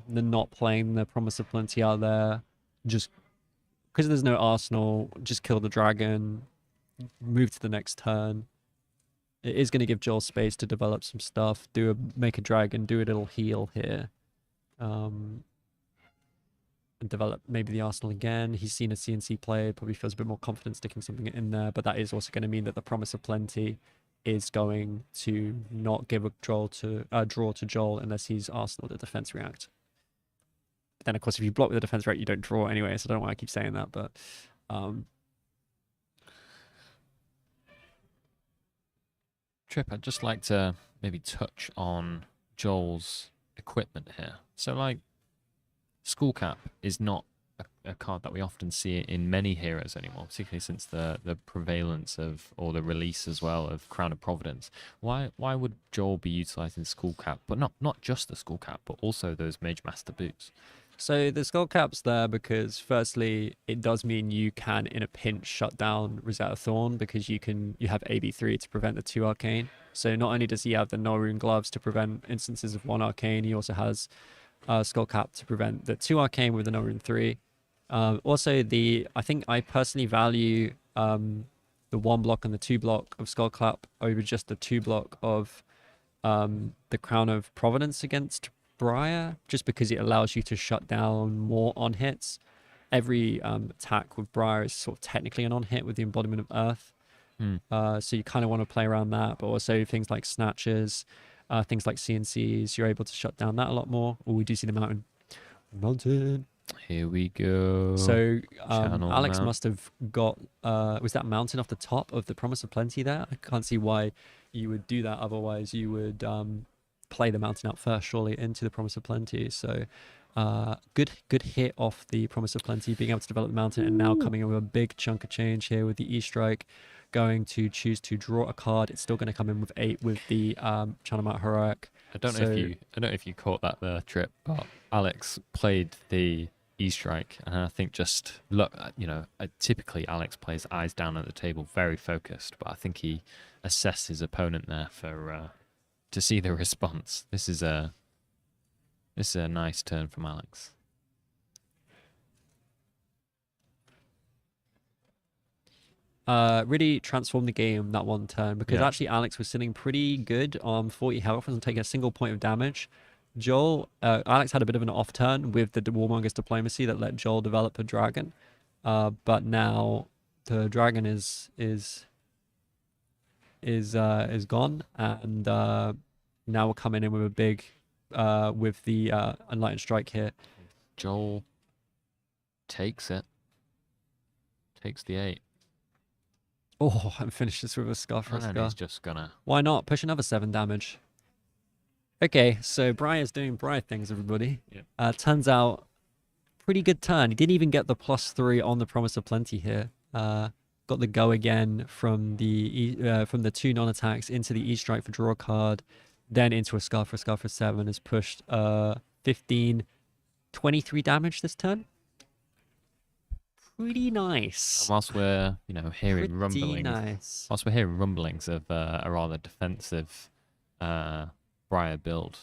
not playing the Promise of Plenty out there, just because there's no Arsenal. Just kill the dragon, move to the next turn. It is going to give Joel space to develop some stuff. Make a dragon, do a little heal here, and develop maybe the Arsenal again. He's seen a CNC play, probably feels a bit more confident sticking something in there, but that is also going to mean that the Promise of Plenty is going to not give a draw to Joel unless he's Arsenal the defense react. But then of course if you block with the defense react you don't draw anyway, so I don't know why I keep saying that, but Trip, I'd just like to maybe touch on Joel's equipment here. So like Skull Cap is not a card that we often see in many heroes anymore, particularly since the prevalence of, or the release as well, of Crown of Providence. Why would Joel be utilizing Skull Cap, but not just the Skull Cap, but also those Mage Master boots? So the Skull Cap's there because firstly it does mean you can in a pinch shut down Rosetta Thorn, because you have AB3 to prevent the 2 arcane. So not only does he have the Norrune gloves to prevent instances of 1 arcane, he also has Skull Cap to prevent the 2 arcane with the Norrune 3. Also, I think I personally value the 1 block and the 2 block of Skull Cap over just the 2 block of the Crown of Providence against Briar, just because it allows you to shut down more on hits. Every attack with Briar is sort of technically an on hit with the Embodiment of Earth. So you kind of want to play around that, but also things like Snatches, things like CNCs, you're able to shut down that a lot more. Oh, we do see the mountain. Here we go. So Alex must have got was that mountain off the top of the Promise of Plenty there? I can't see why you would do that, otherwise you would play the mountain out first surely into the Promise of Plenty. So good hit off the Promise of Plenty, being able to develop the mountain, and now coming in with a big chunk of change here with the E-Strike. Going to choose to draw a card. It's still going to come in with 8 with the Channel Mount Heroic. I don't know if you caught that there, Trip, but Alex played the E-strike, and I think just look, typically Alex plays eyes down at the table, very focused, but I think he assessed his opponent there for to see the response. This is a nice turn from Alex. Really transformed the game that one turn, because actually Alex was sitting pretty good on 40 health, wasn't taking a single point of damage. Alex had a bit of an off turn with the Warmonger's diplomacy that let Joel develop a dragon, but now the dragon is gone, and now we're coming in with a big with the Enlightened Strike here. Joel takes it. Takes the 8. Oh, and finish this with a Scar for a And Scar. he's just gonna... Why not? Push another 7 damage. Okay, so Briar's doing Briar things, everybody. Turns out, pretty good turn. He didn't even get the +3 on the Promise of Plenty here. Got the go again from the 2 non-attacks into the E-strike for draw a card, then into a Scar for 7. Has pushed 15, 23 damage this turn. Pretty nice. And whilst we're, hearing rumblings, nice. whilst we're hearing rumblings of a rather defensive Briar build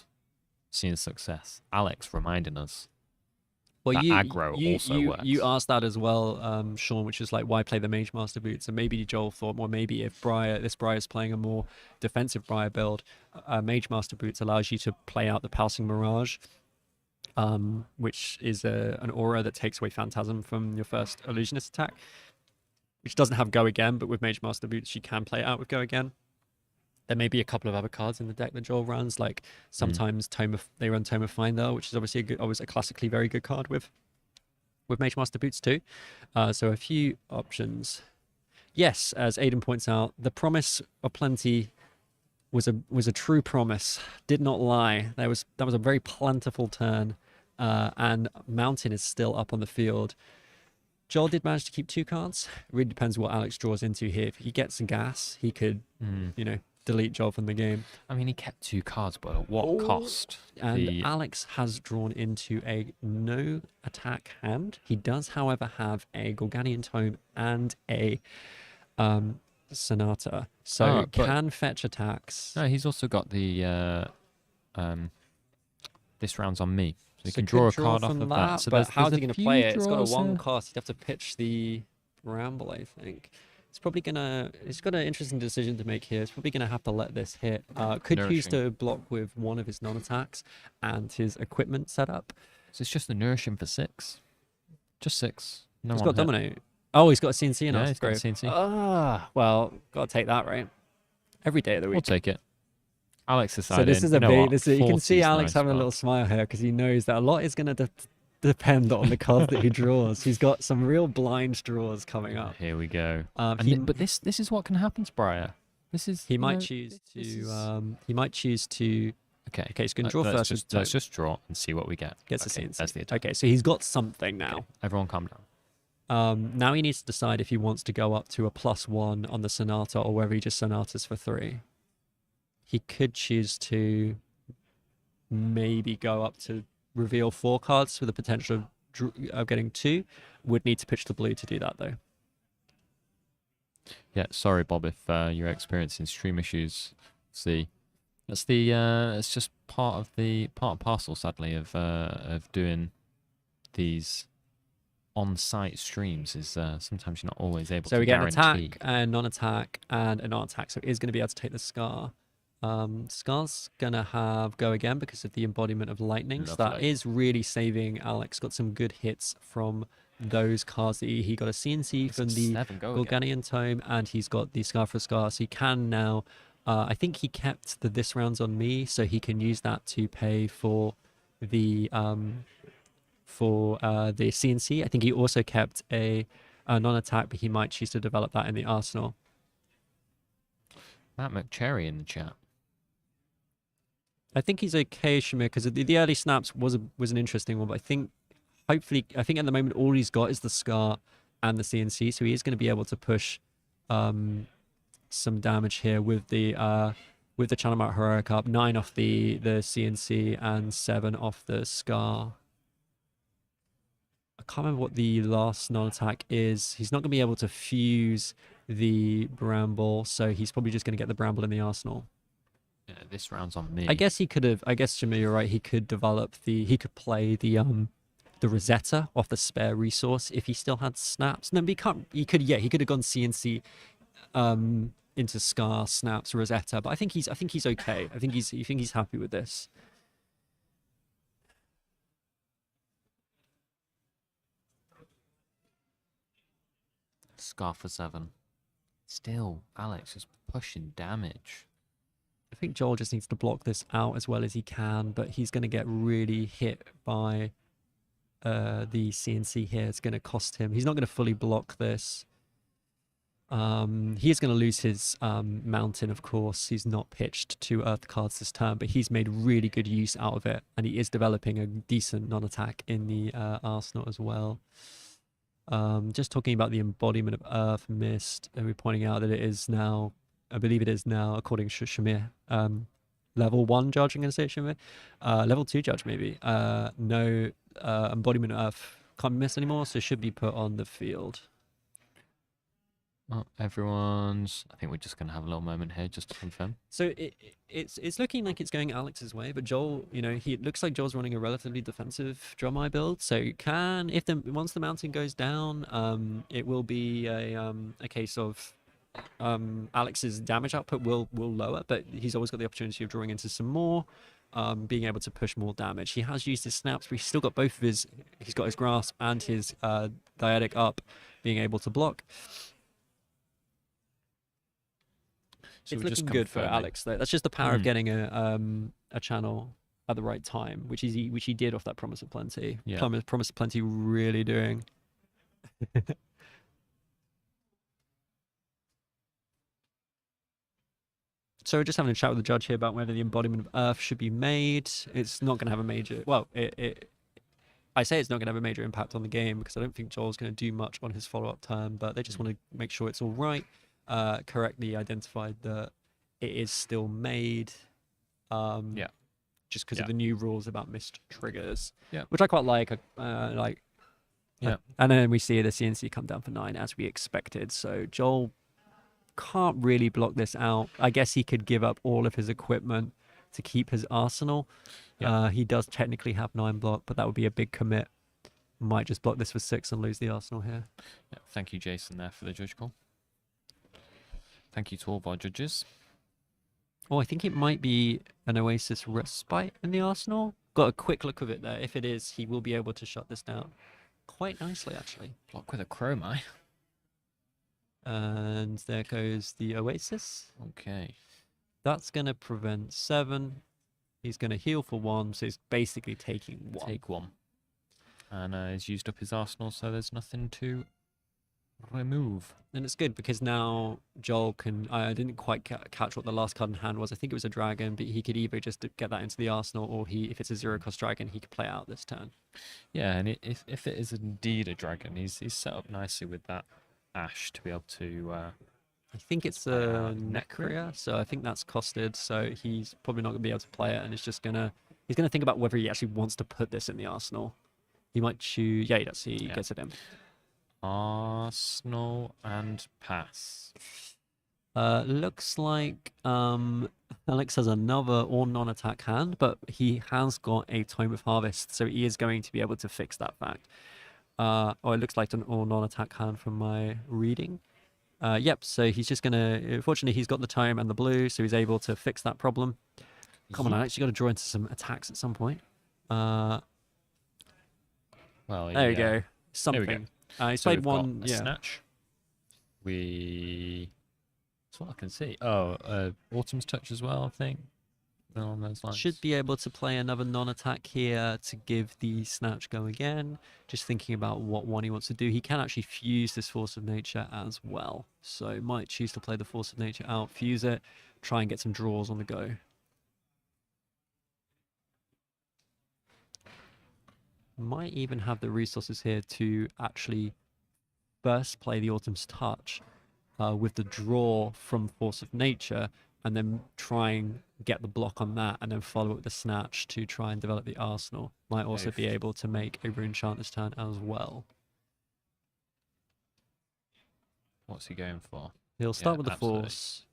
seeing success, Alex reminding us that aggro also works. You asked that as well, Sean, which is like, why play the Mage Master boots? And maybe Joel thought, well, maybe if this Briar is playing a more defensive Briar build, Mage Master boots allows you to play out the Pulsing Mirage, which is an aura that takes away Phantasm from your first Illusionist attack, which doesn't have Go Again, but with Mage Master boots you can play it out with Go Again. There may be a couple of other cards in the deck that Joel runs, like sometimes they run Tome of Finder, which is obviously always a classically very good card with Mage Master boots too. So a few options. Yes, as Aidan points out, the Promise of Plenty was a true promise. Did not lie. That was a very plentiful turn, and Mountain is still up on the field. Joel did manage to keep 2 cards. It really depends what Alex draws into here. If he gets some gas, he could, delete Joel from the game. I mean, he kept 2 cards, but at what cost? And Alex has drawn into a no attack hand. He does, however, have a Gorganian Tome and a Sonata, so can fetch attacks. No, he's also got the this round's on me, so he can draw a card off of that. So but how's he going to play it? It's got a draws 1 cost. He'd have to pitch the Bramble, I think. It's probably gonna. It's got an interesting decision to make here. It's probably gonna have to let this hit. Could choose to block with one of his non-attacks and his equipment setup. So it's just the Nourishing for 6, just 6. No, he's got Dominate. Oh, he's got a CNC in yeah, us. he's got a CNC. Well, gotta take that, right? Every day of the week. We'll take it. Alex decided. So this is a big. You can see 40's Alex nice, having a little smile here because he knows that a lot is gonna depend on the cards that he draws. He's got some real blind draws coming up. Here we go. But this is what can happen to Briar. He might choose to. Okay, he's going to draw first. Let's just draw and see what we get. Gets a CNC. That's the attack. Okay, so he's got something now. Okay, everyone calm down. Now he needs to decide if he wants to go up to a +1 on the Sonata or whether he just Sonatas for 3. He could choose to maybe go up to reveal 4 cards with the potential of getting 2. Would need to pitch the blue to do that though. Yeah, sorry Bob if you're experiencing stream issues. See, that's the it's just part and parcel, sadly, of doing these on-site streams. Is sometimes you're not always able to. So we get an guarantee. attack and non-attack and a non-attack. So it is going to be able to take the Scar. Scar's gonna have Go Again because of the embodiment of lightning. So that is really saving Alex. Got some good hits from those cards. He got a CNC from the Gorganian Tome, and he's got the Scar for Scar. So he can now. I think he kept this round's on me, so he can use that to pay for the CNC. I think he also kept a non-attack, but he might choose to develop that in the arsenal. Matt McCherry in the chat. I think he's okay, Shamir, because the early snaps was an interesting one, but I think at the moment all he's got is the Scar and the CNC, so he is going to be able to push some damage here with the with the Channel Mount Heroic up, 9 off the CNC and 7 off the Scar. I can't remember what the last non-attack is. He's not going to be able to fuse the Bramble, so he's probably just going to get the Bramble in the arsenal. Yeah, this round's on me. I guess he could have. I guess Jimmy, you're right. He could develop the. He could play the Rosetta off the spare resource if he still had snaps. No, but he can't. He could. Yeah, he could have gone CNC into Scar, snaps, Rosetta. But I think he's okay. I think he's happy with this. Scar for 7. Still, Alex is pushing damage. I think Joel just needs to block this out as well as he can, but he's going to get really hit by the CNC here. It's going to cost him. He's not going to fully block this. He is going to lose his mountain, of course. He's not pitched 2 earth cards this turn, but he's made really good use out of it, and he is developing a decent non-attack in the arsenal as well. Just talking about the embodiment of Earth Mist, and we're pointing out that it is now, I believe it is now, according to Shamir, level 1 judge, I'm going to say Shamir. Level 2 judge, maybe. No embodiment of Earth can't be missed anymore, so it should be put on the field. Well, everyone's... I think we're just going to have a little moment here just to confirm. So it's looking like it's going Alex's way, but Joel, it looks like Joel's running a relatively defensive Drum Eye build. So once the mountain goes down, it will be a case of Alex's damage output will lower, but he's always got the opportunity of drawing into some more, being able to push more damage. He has used his snaps, but he's still got both of his. He's got his grasp and his dyadic up, being able to block. So it's looking good for Alex, though. That's just the power of getting a channel at the right time, which he did off that Promise of Plenty. Yeah. Promise of Plenty really doing. So we're just having a chat with the judge here about whether the embodiment of Earth should be made. It's not going to have a major... Well, I say it's not going to have a major impact on the game because I don't think Joel's going to do much on his follow-up turn, but they just want to make sure it's all right. Correctly identified that it is still made. Yeah. Just because of the new rules about missed triggers. Yeah. Which I quite like. Yeah. And then we see the CNC come down for 9 as we expected. So Joel can't really block this out. I guess he could give up all of his equipment to keep his arsenal. Yeah. He does technically have 9 block, but that would be a big commit. Might just block this for 6 and lose the arsenal here. Yeah. Thank you, Jason, there for the judge call. Thank you to all of our judges. Oh, I think it might be an Oasis Respite in the arsenal. Got a quick look of it there. If it is, he will be able to shut this down quite nicely, actually. Block with a Chromai. And there goes the Oasis. Okay. That's going to prevent 7. He's going to heal for 1, so he's basically taking 1. Take 1. And he's used up his arsenal, so there's nothing to remove. And it's good because now Joel can... I didn't quite catch what the last card in hand was. I think it was a dragon, but he could either just get that into the arsenal, or if it's a 0-cost dragon, he could play out this turn. Yeah, and if it is indeed a dragon, he's set up nicely with that Ash to be able to... I think it's a Necria, so I think that's costed, so he's probably not going to be able to play it, and it's just going to... He's going to think about whether he actually wants to put this in the arsenal. He might choose... Yeah, he does. He gets it in. Arsenal and pass. Looks like Alex has another all non-attack hand, but he has got a Tome of Harvest, so he is going to be able to fix that fact. It looks like an all non-attack hand from my reading. Yep, so he's just going to... Fortunately, he's got the Tome and the blue, so he's able to fix that problem. Come on, Alex, you got to draw into some attacks at some point. Well, there we go. Something. There we go. He's So played we've got one. a snatch. That's what I can see. Oh, Autumn's Touch as well, I think. Along those lines. Should be able to play another non-attack here to give the snatch go again. Just thinking about what one he wants to do. He can actually fuse this Force of Nature as well. So might choose to play the Force of Nature out, fuse it, try and get some draws on the go. Might even have the resources here to actually first play the Autumn's Touch with the draw from Force of Nature, and then try and get the block on that, and then follow up with the snatch to try and develop the arsenal. Might also be able to make a rune chant this turn as well. What's he going for? He'll start Yeah, with the absolutely. force.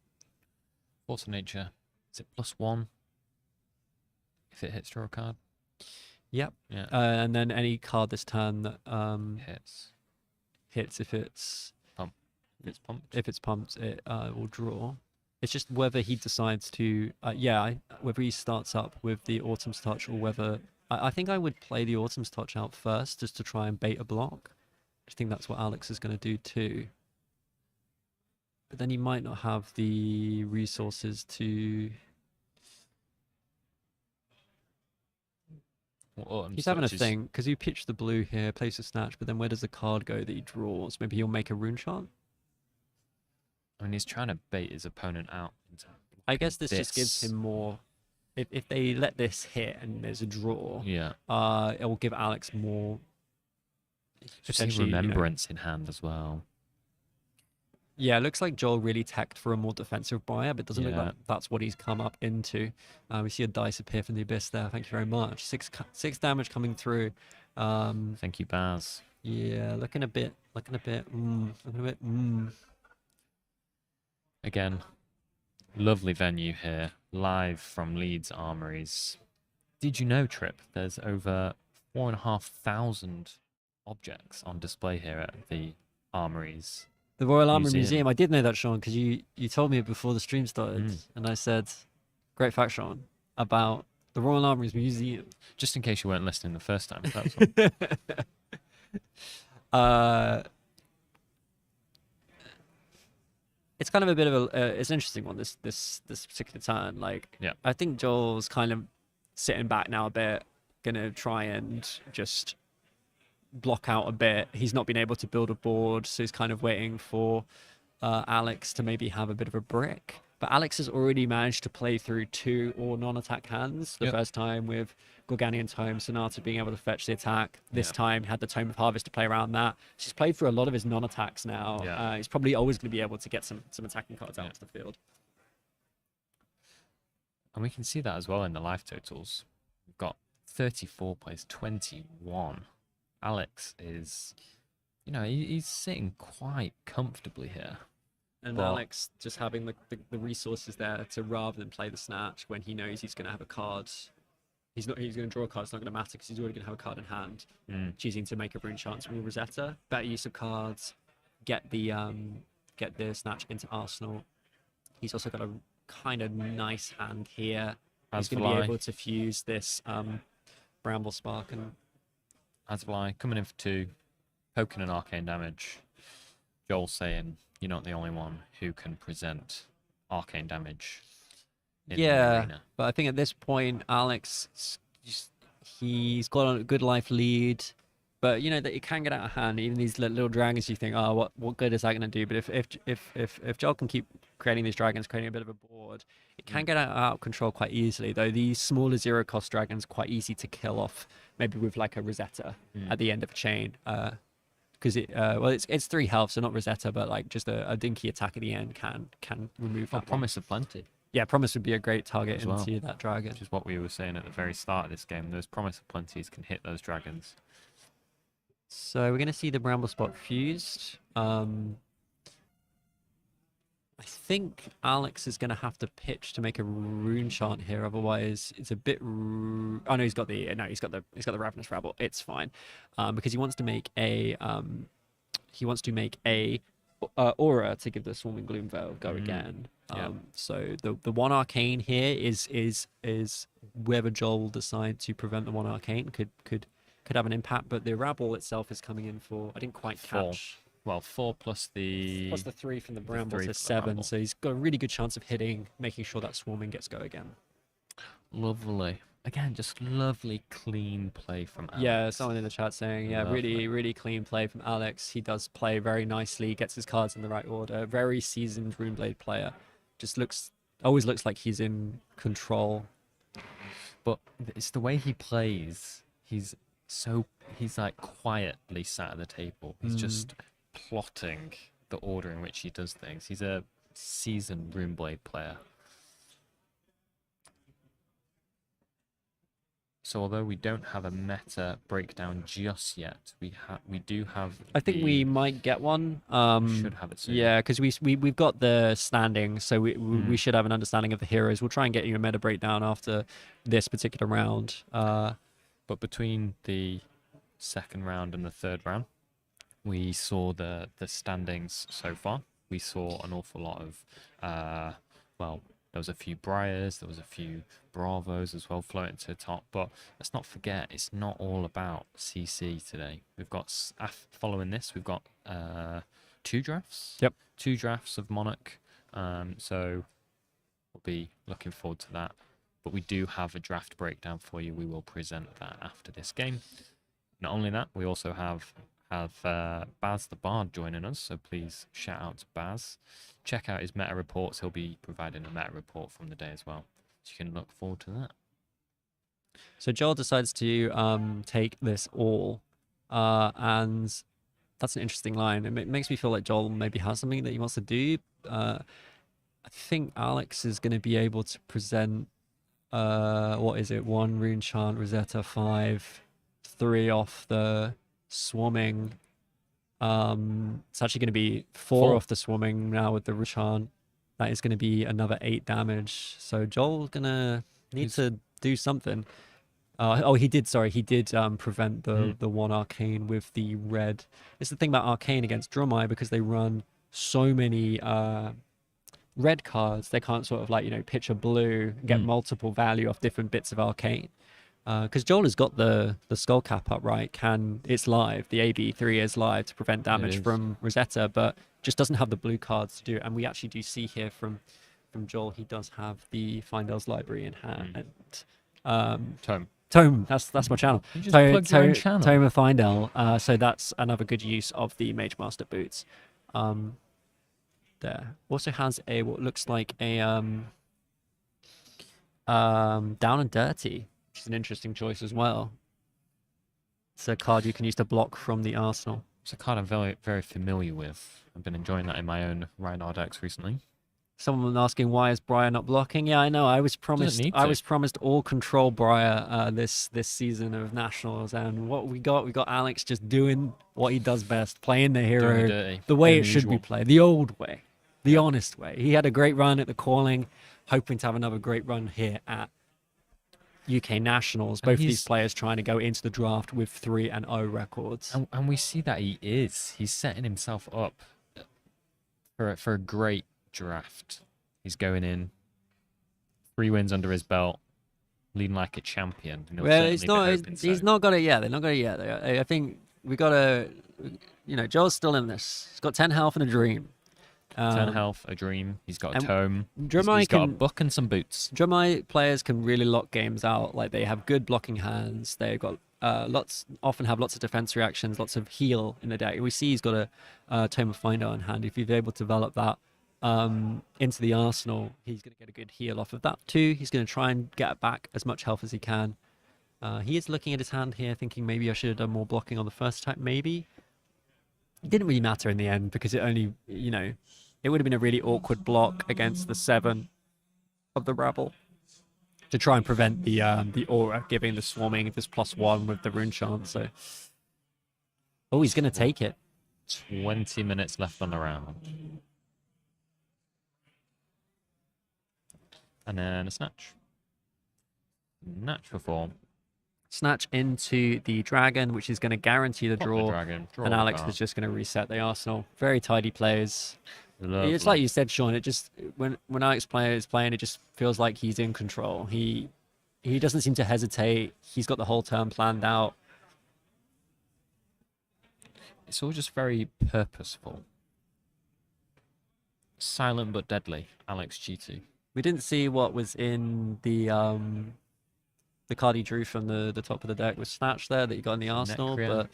Force of nature. Is it +1 if it hits draw a card? Yep. Yeah. And then any card this turn that hits if it's pumped. If it's pumped, it will draw. It's just whether he decides to, whether he starts up with the Autumn's Touch or whether I think I would play the Autumn's Touch out first just to try and bait a block. I think that's what Alex is going to do too. But then he might not have the resources to. He's having a thing because you pitch the blue here, place a snatch, but then where does the card go that he draws? Maybe he'll make a rune chant. I mean, he's trying to bait his opponent out. I guess this just gives him more. If they let this hit and there's a draw, Yeah. It will give Alex more. Potentially, remembrance in hand as well. Yeah, it looks like Joel really teched for a more defensive buyer, but it doesn't look like that's what he's come up into. We see a dice appear from the abyss there. Thank you very much. Six damage coming through. Thank you, Baz. Yeah, looking a bit. Again, lovely venue here, live from Leeds Armories. Did you know, Trip, there's over 4,500 objects on display here at the Armories? The Royal Armoury Museum. I did know that, Sean, because you told me before the stream started, and I said, great fact, Sean, about the Royal Armouries Museum. Just in case you weren't listening the first time. That was all. It's kind of a bit of it's an interesting one, this particular turn. Like, I think Joel's kind of sitting back now a bit, gonna try and just block out a bit. He's not been able to build a board, so he's kind of waiting for Alex to maybe have a bit of a brick. But Alex has already managed to play through 2 or non-attack hands. The first time with Gorganian Tome, Sonata being able to fetch the attack. This time had the Tome of Harvest to play around that. She's played through a lot of his non-attacks now. He's probably always going to be able to get some attacking cards out onto the field. And we can see that as well in the life totals. We've got 34 plays 21. Alex is, he's sitting quite comfortably here. And Alex just having the resources there to, rather than play the snatch when he knows he's going to have a card, he's going to draw a card. It's not going to matter because he's already going to have a card in hand. Choosing to make a rune chance with Rosetta, better use of cards, get the snatch into arsenal. He's also got a kind of nice hand here. He's going to be able to fuse this Bramble Spark and Azvali coming in for 2, poking an arcane damage. Joel saying, you're not the only one who can present arcane damage in the arena. But I think at this point, Alex, he's got a good life lead, but that it can get out of hand. Even these little dragons, you think, oh, what good is that going to do? But if Joel can keep creating these dragons, creating a bit of a board, it can get out of control quite easily. Though these smaller 0-cost dragons quite easy to kill off, maybe with like a Rosetta at the end of a chain. Because it's 3 health, so not Rosetta, but like just a dinky attack at the end can remove that. Promise of Plenty. Yeah, Promise would be a great target well, into that dragon. Which is what we were saying at the very start of this game. Those Promise of Plenties can hit those dragons. So we're going to see the Bramble Spot fused. I think Alex is going to have to pitch to make a rune chant here, otherwise it's a bit. Oh no, he's got the Ravenous Rabble. It's fine, because he wants to make a aura to give the Swarming Gloom Veil go again. So the one arcane here is whether Joel will decide to prevent the one arcane could have an impact, but the Rabble itself is coming in for, I didn't quite catch. 4 plus the 3 from the Bramble to 7, so he's got a really good chance of hitting, making sure that swarming gets go again. Lovely. Again, just lovely, clean play from Alex. Yeah, someone in the chat saying, really, really clean play from Alex. He does play very nicely, gets his cards in the right order. Very seasoned Runeblade player. Just always looks like he's in control. But it's the way he plays. He's like quietly sat at the table. He's just plotting the order in which he does things. He's a seasoned Runeblade player. So although we don't have a meta breakdown just yet, we do have. I think we might get one. Should have it soon. Yeah, because we've got the standings, so we should have an understanding of the heroes. We'll try and get you a meta breakdown after this particular round. But between the second round and the third round, we saw the standings so far. We saw an awful lot of well, there was a few Briars, there was a few Bravos as well floating to the top. But let's not forget, it's not all about CC today. We've got, following this, we've got 2 drafts. Yep. 2 drafts of Monarch. So we'll be looking forward to that. But we do have a draft breakdown for you. We will present that after this game. Not only that, we also have Baz the Bard joining us, so please shout out to Baz. Check out his meta reports. He'll be providing a meta report from the day as well, so you can look forward to that. So Joel decides to take this all, and that's an interesting line. It makes me feel like Joel maybe has something that he wants to do. I think Alex is going to be able to present, what is it, 1 rune chant, Rosetta 5, 3 off the swarming. It's actually going to be 4 off the swarming now with the rune. That is going to be another 8 damage. So Joel's gonna need to do something. He did prevent the 1 arcane with the red. It's the thing about arcane against Drumai, because they run so many red cards, they can't sort of like, pitch a blue and get multiple value off different bits of arcane. Because Joel has got the skull cap up, right? It's live. The AB3 is live to prevent damage from Rosetta, but just doesn't have the blue cards to do it. And we actually do see here from Joel, he does have the Findel's library in hand. Tome. That's my channel. You just plugged your own channel. Tome of Findel. So that's another good use of the Mage Master boots. There also has what looks like a Down and Dirty. Which is an interesting choice as well. It's a card you can use to block from the arsenal. It's a card I'm very, very familiar with. I've been enjoying that in my own Reinhard decks recently. Someone asking why is Briar not blocking? Yeah, I know. I was promised all control Briar this season of Nationals, and what we got Alex just doing what he does best, playing the hero the way it should be played, the old way, the honest way. He had a great run at the Calling, hoping to have another great run here at UK Nationals. Both of these players trying to go into the draft with 3-0 records. And we see that he's setting himself up for a great draft. He's going in 3 wins under his belt, leading like a champion. Well, he's not got it yet. They're not got it yet. I think we got to, Joel's still in this. He's got 10 health and a dream. 10 health, a dream. He's got a tome. He's got a book and some boots. Drumai players can really lock games out. Like, they have good blocking hands. They've got often have lots of defense reactions, lots of heal in the deck. We see he's got a Tome of Finder in hand. If you're able to develop that into the arsenal, he's going to get a good heal off of that too. He's going to try and get back as much health as he can. He is looking at his hand here, thinking maybe I should have done more blocking on the first attack. Maybe it didn't really matter in the end, because it only, it would have been a really awkward block against the 7 of the Rabble to try and prevent the aura giving the swarming this +1 with the rune chant. So, he's going to take it. 20 minutes left on the round. And then a snatch. Snatch for 4. Snatch into the dragon, which is going to guarantee the draw. And Alex is just going to reset the arsenal. Very tidy plays. It's like you said, Sean. It just when Alex is playing, it just feels like he's in control. He doesn't seem to hesitate. He's got the whole turn planned out. It's all just very purposeful. Silent but deadly. Alex G2. We didn't see what was in the card he drew from the top of the deck with Snatch there that he got in the arsenal, but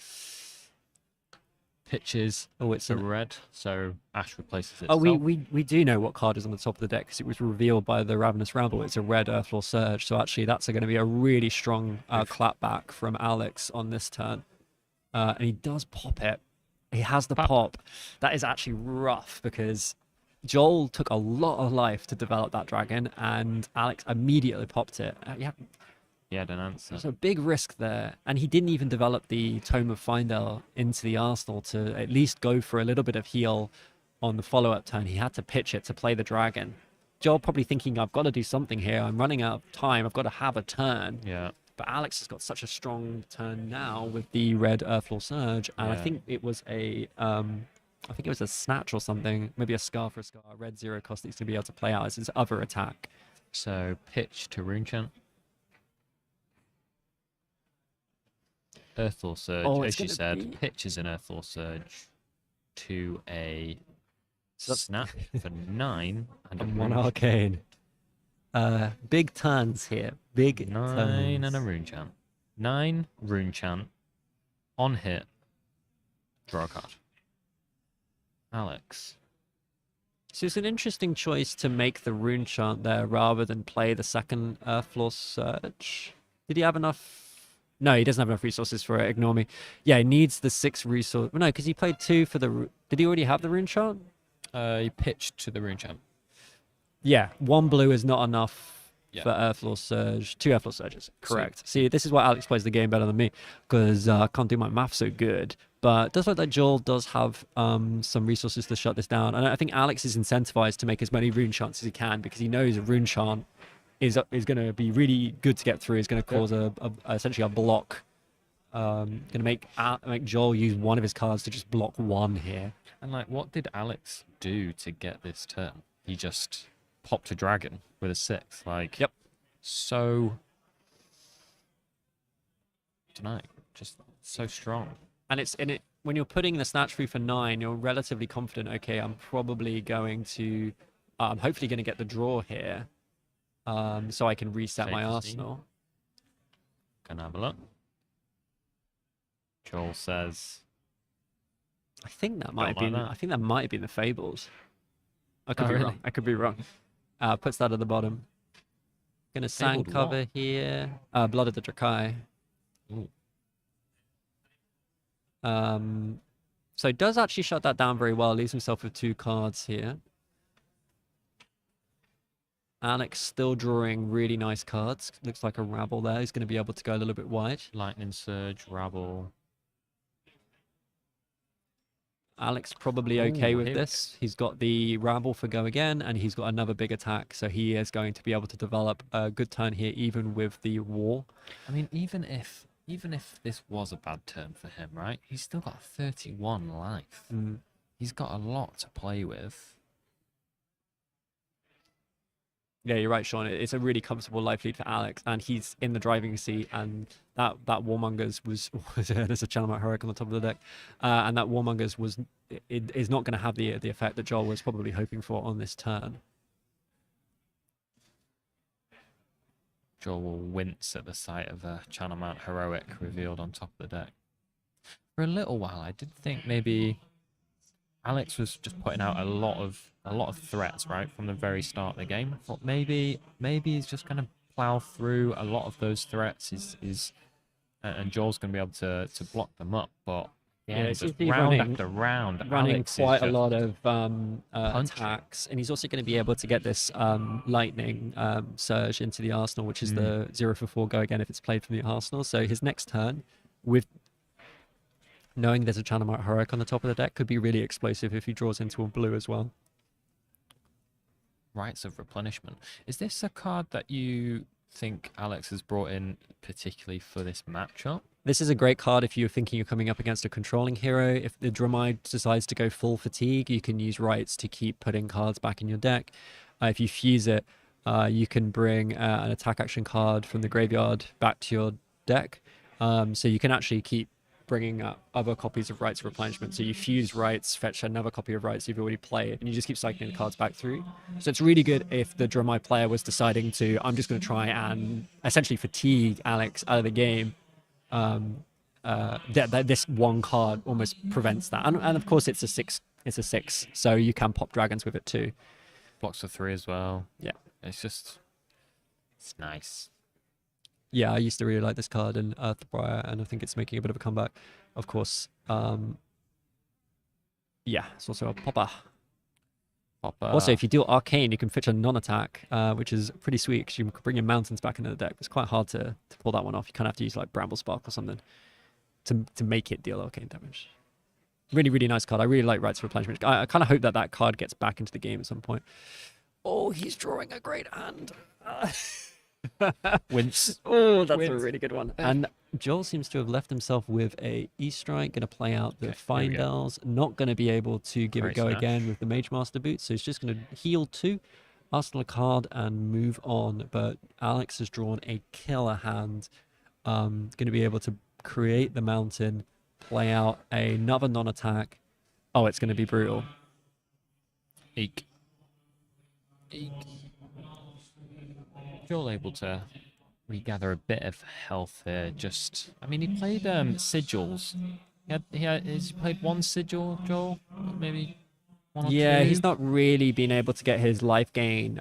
pitches. It's a red, so Ash replaces it. We do know what card is on the top of the deck, because it was revealed by the Ravenous Rabble. It's a red Earthlore Surge, so actually that's going to be a really strong clapback from Alex on this turn. And he does pop it. He has the pop. That is actually rough, because Joel took a lot of life to develop that dragon, and Alex immediately popped it. he had an answer. There's a big risk there, and he didn't even develop the Tome of Findel into the arsenal to at least go for a little bit of heal on the follow-up turn. He had to pitch it to play the dragon. Joel probably thinking, I've got to do something here. I'm running out of time. I've got to have a turn. Yeah. But Alex has got such a strong turn now with the red Earthlore Surge, and I think it was a snatch or something, maybe a scar for a scar, a red 0 cost that he's going to be able to play out as his other attack. So pitch to Runechant. Earthlore Surge, as you said, pitches an Earthlore Surge to a snap for 9 and one arcane. Big turns here. Big 9 turns. and a Runechant. 9 Runechant on hit. Draw a card. Alex. So it's an interesting choice to make the Runechant there rather than play the second Earthlore Surge. Did he have enough? No, he doesn't have enough resources for it. Ignore me. Yeah, he needs the 6 resource. No, because he played 2 for the. Did he already have the Runechant? He pitched to the Runechant. Yeah, 1 blue is not enough for Earthlore Surge. 2 Earthlore Surges, correct. See, this is why Alex plays the game better than me, because I can't do my math so good. But it does look like Joel does have some resources to shut this down. And I think Alex is incentivized to make as many Runechants as he can, because he knows a Runechant is going to be really good to get through. It's going to cause essentially a block. Going to make Joel use one of his cards to just block 1 here. And like, what did Alex do to get this turn? He just popped a dragon with a 6. Like, yep. So, tonight, just so strong. And it's in it when you're putting the snatch through for 9, you're relatively confident. Okay, I'm probably going to, I'm hopefully going to get the draw here, so I can reset my arsenal. Can I have a look? Joel says, I think that might have been. I think that might have been the Fables. I could be really? wrong. I could be wrong. Puts that at the bottom. Gonna sand cover here. Blood of the Drakai. Ooh. So he does actually shut that down very well. Leaves himself with 2 cards here. Alex still drawing really nice cards. Looks like a Rabble there. He's going to be able to go a little bit wide. Lightning Surge, Rabble. Alex probably okay with here. this. He's got the Rabble for go again, and he's got another big attack. So he is going to be able to develop a good turn here, even with the War. I mean, even if this was a bad turn for him, right? He's still got 31 life. He's got a lot to play with. Yeah, you're right, Sean. It's a really comfortable life lead for Alex, and he's in the driving seat. And that Warmongers was there's a Channel Heroic on the top of the deck, and that Warmongers is not going to have the effect that Joel was probably hoping for on this turn. Joel will wince at the sight of a Channel Mount Heroic revealed on top of the deck. For a little while, I did think maybe Alex was just putting out a lot of threats right from the very start of the game. I thought maybe he's just going to plow through a lot of those threats. And Joel's going to be able to block them up. But yeah, it's just round after round, running Alex quite a lot of attacks, and he's also going to be able to get this lightning surge into the arsenal, which is the 0 for 4 go again if it's played from the arsenal. So his next turn, with knowing there's a Channel Mount Heroic on the top of the deck, could be really explosive if he draws into a blue as well. Rites of Replenishment. Is this a card that you think Alex has brought in particularly for this matchup? This is a great card if you're thinking you're coming up against a controlling hero. If the Dromide decides to go full fatigue, you can use Rites to keep putting cards back in your deck. If you fuse it, you can bring an attack action card from the graveyard back to your deck. So you can actually keep bringing up other copies of Rites of Replenishment. So you fuse Rites, fetch another copy of Rites you've already played, and you just keep cycling the cards back through. So it's really good if the Dromide player was deciding to, I'm just going to try and essentially fatigue Alex out of the game. This one card almost prevents that. And of course it's a 6, so you can pop dragons with it too. Blocks for 3 as well. Yeah. It's nice. Yeah, I used to really like this card in Earthbriar, and I think it's making a bit of a comeback. Of course, yeah, it's also a popper. Also, if you deal Arcane, you can fetch a non-attack, which is pretty sweet because you can bring your mountains back into the deck. It's quite hard to pull that one off. You kind of have to use like Bramble Spark or something to make it deal Arcane damage. Really, really nice card. I really like Rites of Replenishment. I kind of hope that card gets back into the game at some point. Oh, he's drawing a great hand. Wince. Oh, that's a really good one. And Joel seems to have left himself with a E-Strike, going to play out the Findels, not going to be able to give it go again with the Mage Master boots, so he's just going to heal 2, arsenal a card, and move on. But Alex has drawn a killer hand, going to be able to create the mountain, play out another non-attack. Oh, it's going to be brutal. Eek. Joel able to regather a bit of health here. I mean, he played sigils. Has he played one sigil, Joel? Maybe one or two? Yeah, he's not really been able to get his life gain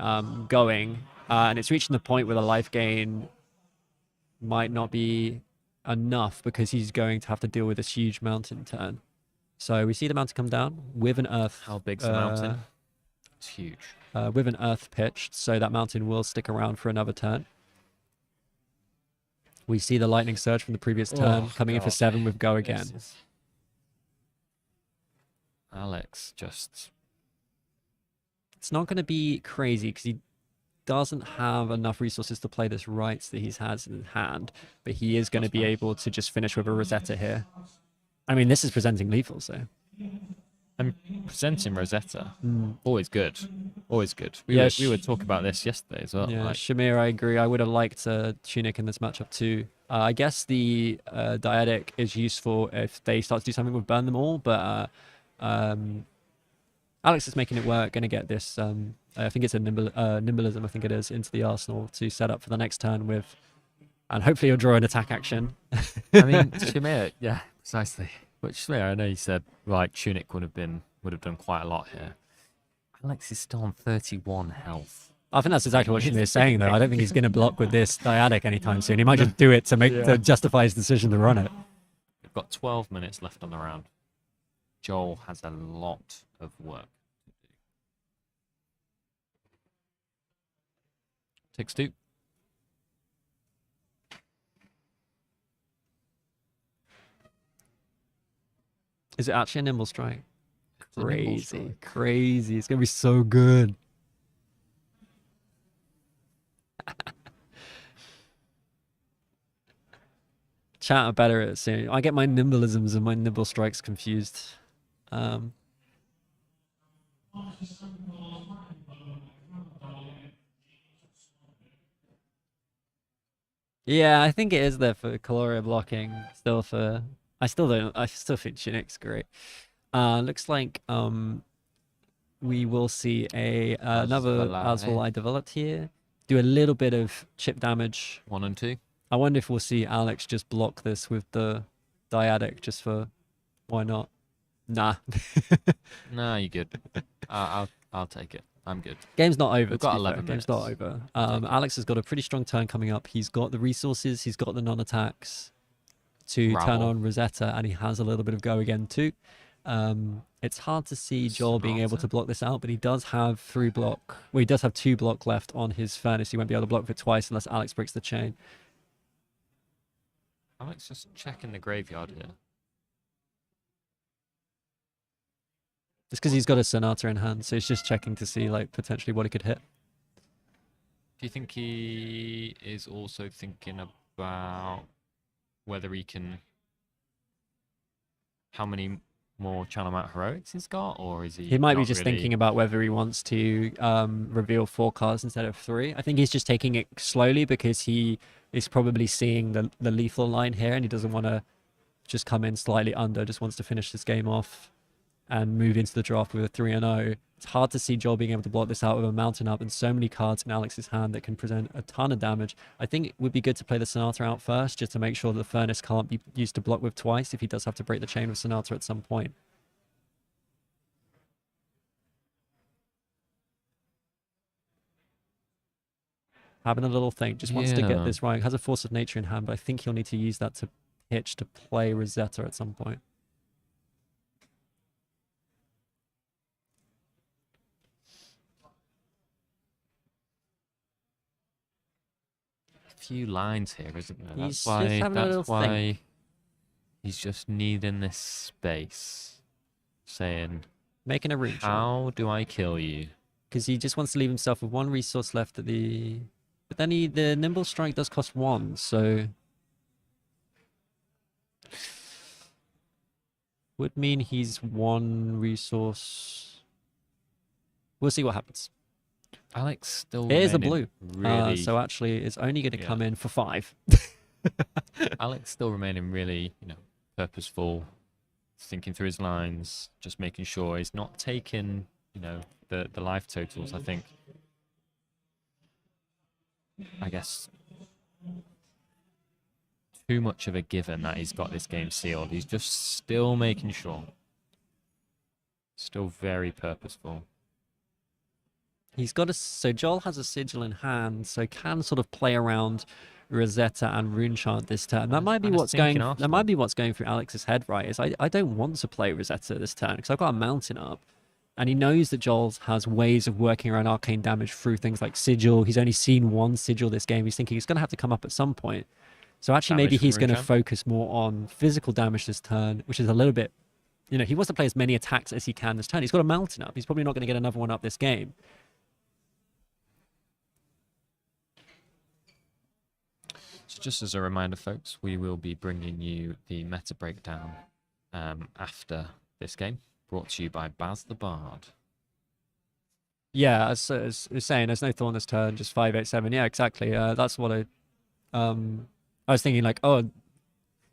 going, and it's reaching the point where the life gain might not be enough because he's going to have to deal with this huge mountain turn. So we see the mountain come down with an earth. How big's the mountain? It's huge. With an earth pitched, so that mountain will stick around for another turn. We see the lightning surge from the previous turn coming in for 7 with go again. Alex just... It's not going to be crazy because he doesn't have enough resources to play this rights that he has in hand, but he is going to be able to just finish with a Rosetta here. I mean, this is presenting lethal, so... And presenting Rosetta, always good. Always good. We were talking about this yesterday as well. Yeah, Shamir, I agree. I would have liked Tunic in this matchup too. I guess the Dyadic is useful if they start to do something with Burn Them All, but Alex is making it work, going to get this, I think it's a Nimblism, I think it is, into the arsenal to set up for the next turn with, and hopefully he'll draw an attack action. I mean, Shamir, yeah, precisely. But Shamir, I know you said, right, Tunic would have done quite a lot here. Alex is still on 31 health. I think that's exactly what Shamir's saying, though. I don't think he's going to block with this Dyadic anytime soon. He might just do it to justify his decision to run it. We've got 12 minutes left on the round. Joel has a lot of work to do. Takes 2. Is it actually a Nimble Strike? Crazy. It's going to be so good. Chat are better at it soon. I get my Nimblisms and my Nimble Strikes confused. Yeah, I think it is there for Caloria blocking. I still think Tunic's great. Looks like we will see another Aswell I developed here. Do a little bit of chip damage. 1 and 2. I wonder if we'll see Alex just block this with the Dyadic just for why not? Nah. Nah, you're good. I'll take it. I'm good. Game's not over. We've got 11 minutes. Game's not over. Alex has got a pretty strong turn coming up. He's got the resources. He's got the non-attacks to turn on Rosetta, and he has a little bit of go again too. It's hard to see Joel being able to block this out, but he does have 3 block. Well, he does have 2 block left on his furnace. He won't be able to block it twice unless Alex breaks the chain. Alex just checking the graveyard here. It's because he's got a Sonata in hand, so he's just checking to see like potentially what he could hit. Do you think he is also thinking about whether he can, how many more Channel Mount Heroics he's got, or is he? He might be just thinking about whether he wants to reveal 4 cards instead of 3. I think he's just taking it slowly because he is probably seeing the lethal line here, and he doesn't want to just come in slightly under. Just wants to finish this game off and move into the draft with a 3-0. It's hard to see Joel being able to block this out with a mountain up and so many cards in Alex's hand that can present a ton of damage. I think it would be good to play the Sonata out first just to make sure the Furnace can't be used to block with twice if he does have to break the chain with Sonata at some point. Having a little think, just wants to get this right. Has a Force of Nature in hand, but I think he'll need to use that to pitch to play Rosetta at some point. few lines here, isn't there? He's That's why. just having a little That's why think. he's just needing this space, saying, Making a rune shot. "How do I kill you?" Because he just wants to leave himself with 1 resource left at the... But then the Nimble Strike does cost 1, so... Would mean he's 1 resource... We'll see what happens. Alex still. Here's the blue. remaining Really, So actually, it's only going to Yeah. come in for 5. Alex still remaining really, purposeful, thinking through his lines, just making sure he's not taking, the life totals. I guess too much of a given that he's got this game sealed. He's just still making sure. Still very purposeful. He's got a... So Joel has a sigil in hand, so can sort of play around Rosetta and Runechant this turn. That might be And a what's going. sinking That Arsenal. might be what's going through Alex's head, right? Is I don't want to play Rosetta this turn because I've got a mountain up, and he knows that Joel has ways of working around arcane damage through things like sigil. He's only seen 1 sigil this game. He's thinking it's going to have to come up at some point. So actually, Damage maybe from he's going to Runechant? focus more on physical damage this turn, which is a little bit. He wants to play as many attacks as he can this turn. He's got a mountain up. He's probably not going to get another one up this game. So just as a reminder, folks, we will be bringing you the meta breakdown after this game, brought to you by Baz the Bard. Yeah, as saying, there's no Thorn this turn, just 5/8/7. Yeah, exactly. That's what I was thinking. Like,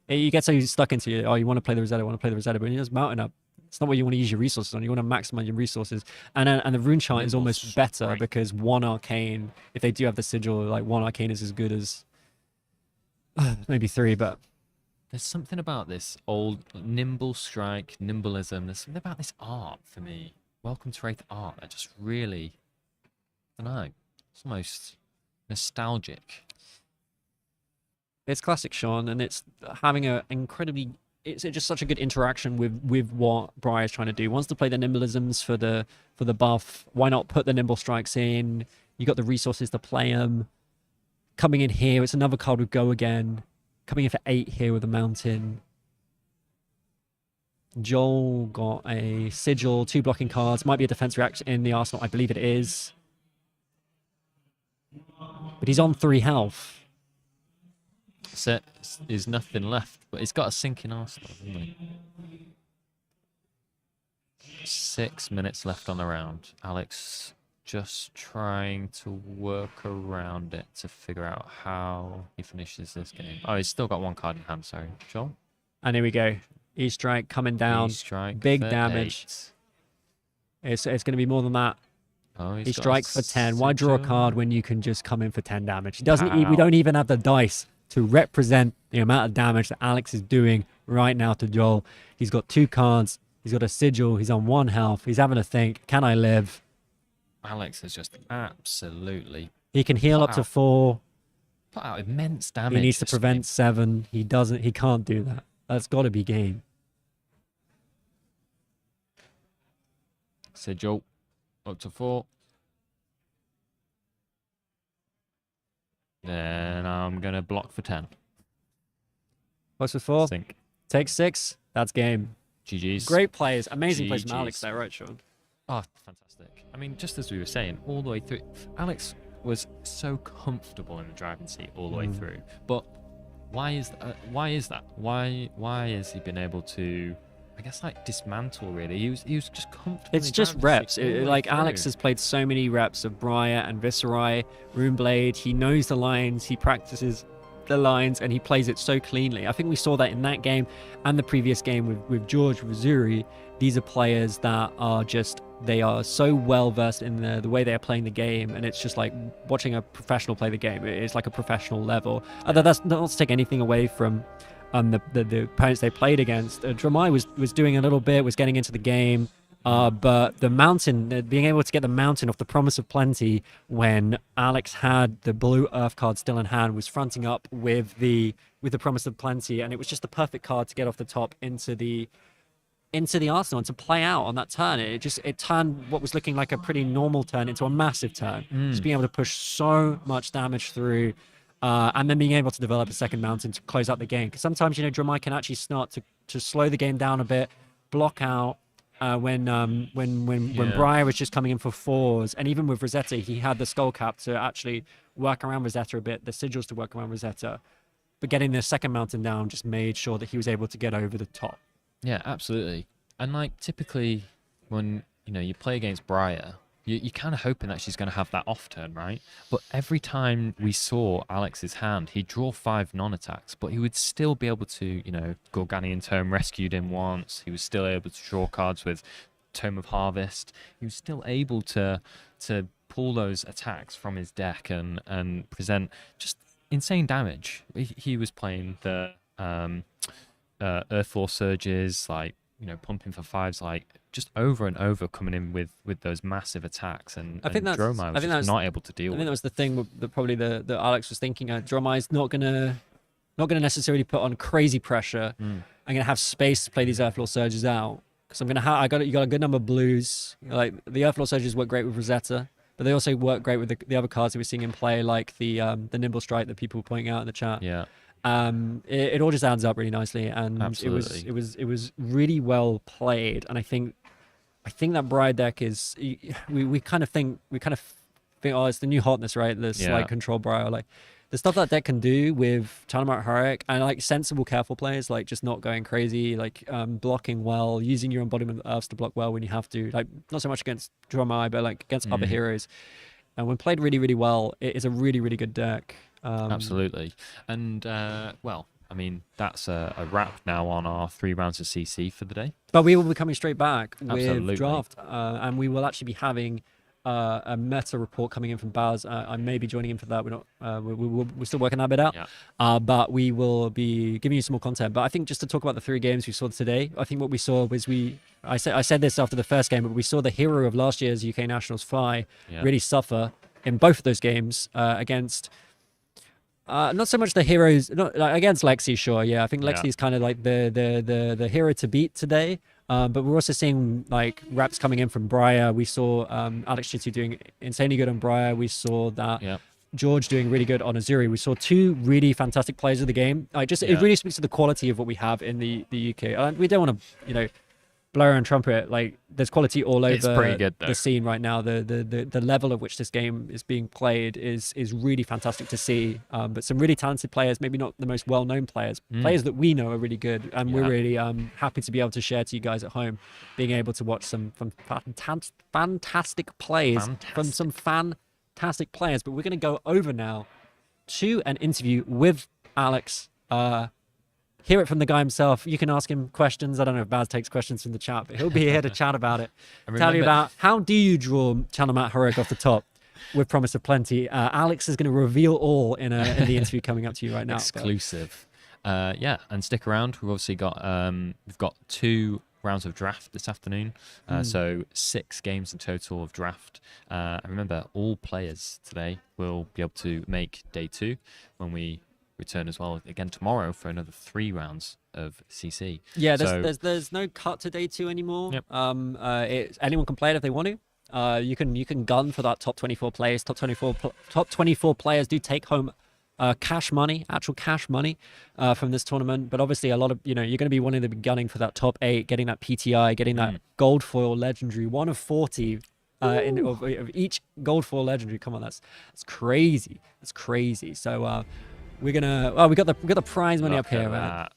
you get so stuck into it. Oh, you want to play the Rosetta, but you just mountain up. It's not what you want to use your resources on. You want to maximize your resources, and the rune chant is Nimble almost better strike. because 1 arcane. If they do have the sigil, like 1 arcane is as good as maybe 3, but. There's something about this old nimble strike, nimbleism. There's something about this art for me. Welcome to Wraith art that just really, I don't know, it's almost nostalgic. It's classic Sean, and it's having a incredibly. It's just such a good interaction with what Briar's trying to do. Wants to play the nimbleisms for the buff. Why not put the nimble strikes in? You got the resources to play them. Coming in here, it's another card with Go Again. Coming in for 8 here with a mountain. Joel got a sigil, 2 blocking cards. Might be a defense reaction in the arsenal. I believe it is. But he's on 3 health. Set is nothing left, but he's got a sinking arsenal, hasn't he? 6 minutes left on the round. Alex just trying to work around it to figure out how he finishes this game. Oh, he's still got 1 card in hand, sorry. Joel? And here we go. E-strike coming down. E-strike Big for damage. 8. It's going to be more than that. Oh, He he's got a strike for 10. Why draw a sigil. card when you can just come in for 10 damage? He doesn't. We Wow. don't even have the dice to represent the amount of damage that Alex is doing right now to Joel. He's got 2 cards. He's got a sigil. He's on 1 health. He's having to think, can I live? Alex has just absolutely He can heal up to Wow. 4. put out immense damage. He needs to this game. prevent 7. He doesn't. He can't do that. That's got to be game. Sigil up to 4. Then I'm gonna block for 10. What's with 4? Sink. Take 6. That's game. GG's. Great plays. Amazing plays from Alex GG's. there, right, Sean? Oh, fantastic. I mean, just as we were saying, all the way through, Alex was so comfortable in the driving seat all the way through. But why is that? Why has he been able to, I guess, like dismantle? Really, he was just comfortable. It's in the just driving reps. seat all the way Like Alex through. has played so many reps of Briar and Viserai, Runeblade. He knows the lines. He practices the lines, and he plays it so cleanly. I think we saw that in that game and the previous game with George Vizuri. These are players that are just, they are so well versed in the way they are playing the game, and it's just like watching a professional play the game. It's like a professional level. That's not to take anything away from the opponents they played against. Dramai was doing a little bit, was getting into the game, but the mountain, being able to get the mountain off the Promise of Plenty when Alex had the blue Earth card still in hand, was fronting up with the Promise of Plenty, and it was just the perfect card to get off the top into the arsenal and to play out on that turn. It turned what was looking like a pretty normal turn into a massive turn. Just being able to push so much damage through. and then being able to develop a second mountain to close out the game. Because sometimes, Dromai can actually start to slow the game down a bit, block out when Briar was just coming in for 4s, and even with Rosetta, he had the skull cap to actually work around Rosetta a bit, the sigils to work around Rosetta. But getting the second mountain down just made sure that he was able to get over the top. Yeah, absolutely. And like typically when you play against Briar, you're kind of hoping that she's going to have that off turn, right? But every time we saw Alex's hand, he'd draw 5 non-attacks, but he would still be able to, Gorganian Tome rescued him once. He was still able to draw cards with Tome of Harvest. He was still able to pull those attacks from his deck and present just insane damage. He was playing the Earthfall Surges, like, pumping for 5s, like just over and over, coming in with those massive attacks, and Dromai was just not able to deal with. I think that was the thing that probably that Alex was thinking. Dromai's not gonna necessarily put on crazy pressure. I'm gonna have space to play these Earthfall Surges out, because you got a good number of blues. Like the Earthfall Surges work great with Rosetta, but they also work great with the other cards that we're seeing in play, like the Nimble Strike that people were pointing out in the chat. Yeah. It all just adds up really nicely, and Absolutely. it was really well played. And I think that Bride deck is, we kind of think, oh, it's the new hotness, right? This like control Briar, like the stuff that deck can do with Channelmount Heroic, and like sensible, careful players, like just not going crazy, like blocking well, using your embodiment of Earths to block well when you have to, like not so much against Dromai, but like against other heroes. And when played really, really well, it is a really, really good deck. Absolutely. And well, I mean, that's a wrap now on our 3 rounds of CC for the day. But we will be coming straight back Absolutely. with draft, and we will actually be having a meta report coming in from Baz. I may be joining in for that. We're not. We're still working that bit out. Yeah. But we will be giving you some more content. But I think just to talk about the 3 games we saw today, I think what we saw was I said this after the first game, but we saw the hero of last year's UK Nationals Fi really suffer in both of those games against. Not so much the heroes, not like against Lexi, sure. Yeah, I think Lexi is kind of like the hero to beat today. But we're also seeing like reps coming in from Briar. We saw Alex Chitu doing insanely good on Briar. We saw that George doing really good on Azuri. We saw 2 really fantastic players of the game. It really speaks to the quality of what we have in the UK. We don't want to, blur and trumpet, like there's quality all over. It's pretty good, though. The scene right now. The level at which this game is being played is really fantastic to see. But some really talented players, maybe not the most well-known players, players that we know are really good, and we're really happy to be able to share to you guys at home, being able to watch some fantastic plays from some fantastic players. But we're going to go over now to an interview with Alex. Hear it from the guy himself. You can ask him questions. I don't know if Baz takes questions from the chat, but he'll be here to chat about it. Tell you about how do you draw Channelmount Heroic off the top with promise of plenty. Alex is going to reveal all in the interview coming up to you right now. Exclusive. And stick around. We've obviously got 2 rounds of draft this afternoon, so 6 games in total of draft. And remember, all players today will be able to make day 2 when we return as well again tomorrow for another 3 rounds of CC. Yeah, there's no cut to day 2 anymore. Yep. Anyone can play it if they want to. You can gun for that top 24 players. Top 24 players do take home cash money, actual cash money from this tournament. But obviously, a lot of you're going to be wanting to be gunning for that top 8, getting that PTI, getting that gold foil legendary, 1 of 40. Of each gold foil legendary. Come on, that's crazy. That's crazy. So. We're gonna. We got the prize money up here.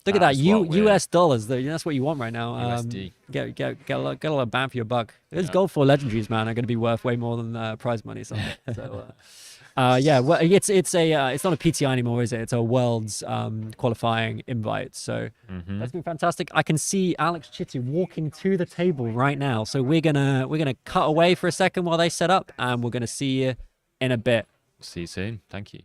Look at that, US dollars. That's what you want right now. USD. Get a little bang for your buck. Those gold foil legendaries, man, are going to be worth way more than prize money. So, well, it's not a PTI anymore, is it? It's a Worlds qualifying invite. So that's been fantastic. I can see Alex Chitu walking to the table right now. So we're gonna cut away for a second while they set up, and we're gonna see you in a bit. See you soon. Thank you.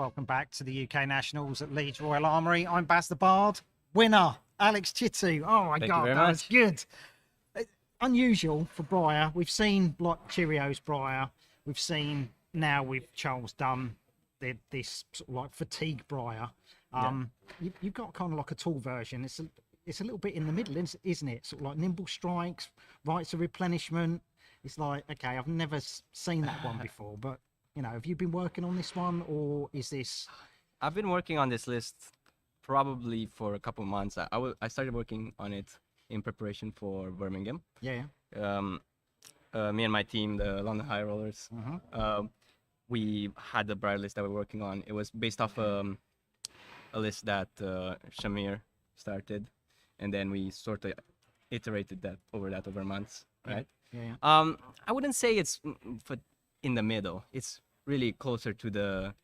Welcome back to the UK Nationals at Leeds Royal Armory. I'm Baz the Bard. Winner, Alex Chitu. Oh my Thank you God, very that was much. good. Unusual for Briar. We've seen like Cheerios Briar. We've seen now with Charles Dunn this sort of like fatigue Briar. You've got kind of like a tall version. It's a little bit in the middle, isn't it? Sort of like nimble strikes, rights of replenishment. It's like, okay, I've never seen that one before, but you know, have you been working on this one, or is this? I've been working on this list probably for a couple months. I started working on it in preparation for Birmingham. Yeah. Me and my team, the London High Rollers, we had the Briar list that we're working on. It was based off a list that Shamir started, and then we sort of iterated that over months, right? Yeah. I wouldn't say it's in the middle. It's really closer to the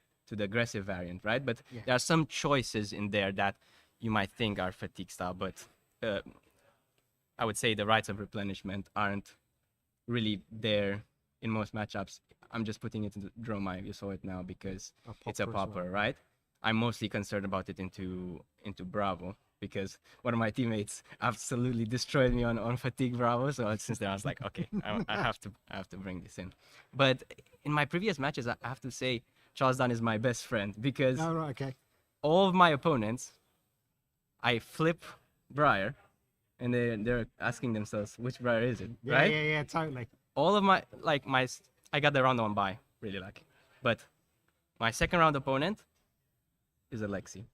aggressive variant, right? But there are some choices in there that you might think are fatigue style, but I would say the rights of replenishment aren't really there in most matchups. I'm just putting it into Dromai. You saw it now because it's a popper, right? I'm mostly concerned about it into Bravo, because one of my teammates absolutely destroyed me on fatigue Bravo. So since then I was like, okay, I have to bring this in. But in my previous matches, I have to say Charles Dunn is my best friend, because all of my opponents, I flip Briar, and they're asking themselves, which Briar is it, right? Yeah, totally. All of my I got the round one bye, really lucky. But my second round opponent is Alexi.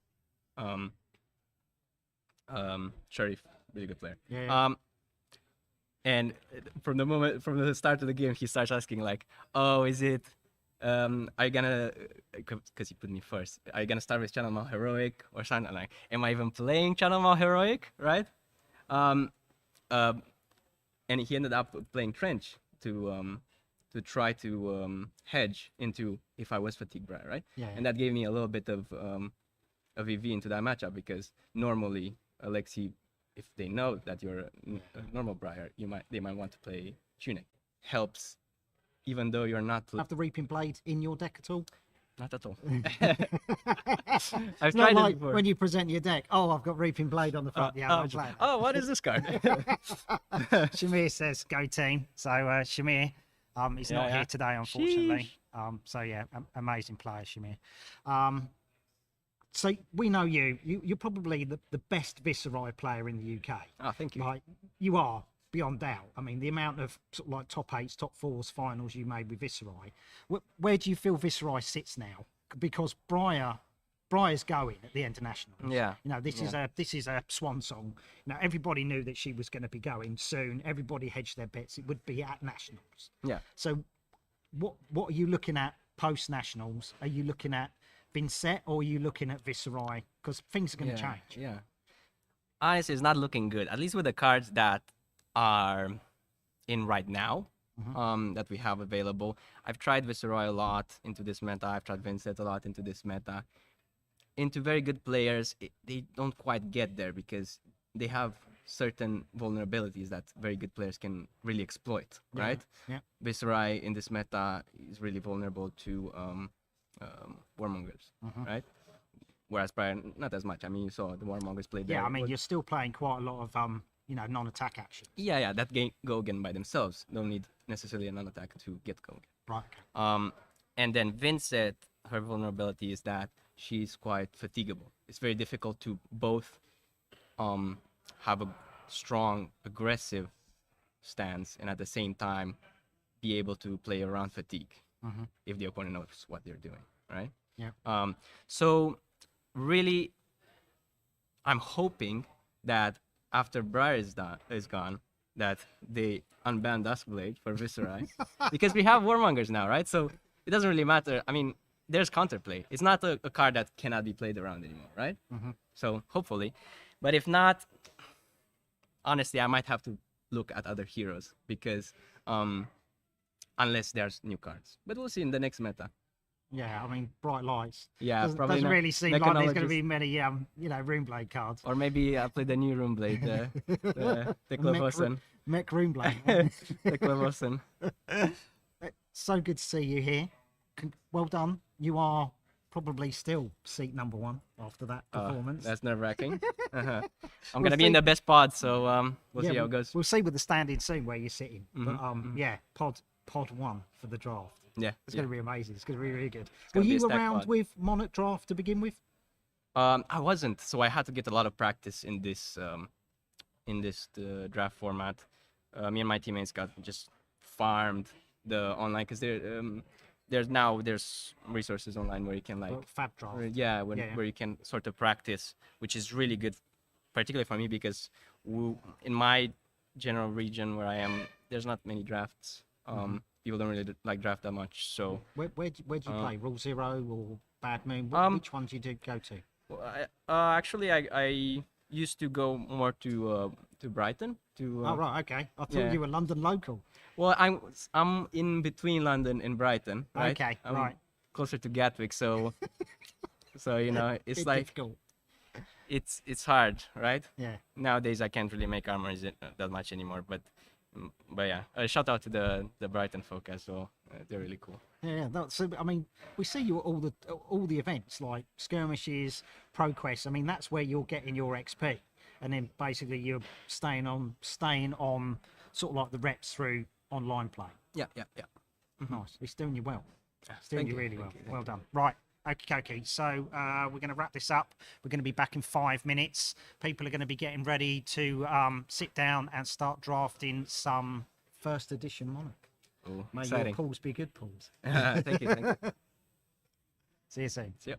Sharif, really good player. And from the start of the game, he starts asking like, oh, is it, are you gonna, because he put me first, are you gonna start with Channel Mal Heroic or something? Like, am I even playing Channel Mal Heroic, right? And he ended up playing Trench to try to hedge into if I was Fatigue Briar, right? And that gave me a little bit of EV into that matchup, because normally Alexi, if they know that you're a normal Briar, they might want to play Tunic. Helps, even though you're not. Have the Reaping Blade in your deck at all? Not at all. I've tried it before. When you present your deck, oh, I've got Reaping Blade on the front. What is this card? Shamir says go team. So Shamir, he's not here today, unfortunately. So yeah, amazing player, Shamir. So we know you're probably the best Viserai player in the UK. Oh, thank you. Like, you are, beyond doubt. I mean, the amount of sort of like top 8s, top 4s finals you made with Viserai. Where do you feel Viserai sits now? Because Briar's going at the international. Yeah. You know, this is a swan song. You know, everybody knew that she was going to be going soon. Everybody hedged their bets. It would be at nationals. Yeah. So what are you looking at post nationals? Are you looking at Vincent, or are you looking at Viserai? Because things are going to change. Yeah. Honestly, it's not looking good. At least with the cards that are in right now, that we have available. I've tried Viserai a lot into this meta. I've tried Vincent a lot into this meta. Into very good players, they don't quite get there because they have certain vulnerabilities that very good players can really exploit, right? Yeah. Viserai in this meta is really vulnerable to Warmongers, right? Whereas Briar, not as much. I mean, you saw the Warmongers play there. Yeah, I mean, you're still playing quite a lot of non-attack action. Yeah, that go again by themselves. Don't need necessarily a non-attack to get going. Right. And then Vincent, her vulnerability is that she's quite fatigable. It's very difficult to both have a strong, aggressive stance and at the same time be able to play around fatigue if the opponent knows what they're doing, right? Yeah. So really, I'm hoping that after Briar is gone, that they unban Duskblade for Viserai, because we have Warmongers now, right? So it doesn't really matter. I mean, there's counterplay. It's not a card that cannot be played around anymore, right? So hopefully, but if not, honestly, I might have to look at other heroes, because unless there's new cards, but we'll see in the next meta. Yeah, I mean, Bright Lights. Yeah, probably doesn't not. really seem like there's going to be many, Runeblade cards. Or maybe I'll play the new Runeblade, the Clevosen. Mech Runeblade. The Clevosen. So good to see you here. Well done. You are probably still seat number one after that performance. That's nerve-wracking. I'm gonna be in the best pod, so we'll see how it goes. We'll see with the standing soon where you're sitting. But yeah, pod one for the draft. Yeah, it's going to be amazing. It's going to be really good. Were gonna be a you stacked around pod. with Monarch draft to begin with? I wasn't, so I had to get a lot of practice in this draft format. Me and my teammates got just farmed the online because there's resources online where you can like Fab draft. where you can sort of practice, which is really good, particularly for me because in my general region where I am, there's not many drafts. People don't really like draft that much. So where'd you play? Rule Zero or Bad Moon? Which ones you did go to? Well, actually, I used to go more to Brighton. Oh right, okay. I thought you were London local. Well, I'm in between London and Brighton. Right? Okay, I'm right. closer to Gatwick, so you know it's Bit like difficult. it's hard, right? Yeah. Nowadays I can't really make armories that much anymore, but yeah, shout out to the Brighton folk as well. They're really cool. Yeah, so I mean, we see you at all the events like skirmishes, ProQuest. I mean, that's where you're getting your XP, and then basically you're staying on sort of like the reps through online play. Yeah. Nice. It's doing you well. It's doing Thank you you, really thank well. you, Well done. Right. Okay. So we're going to wrap this up. We're going to be back in 5 minutes. People are going to be getting ready to sit down and start drafting some first edition Monarch. Oh, May exciting. your pools be good pools. Thank you. See you soon. See ya.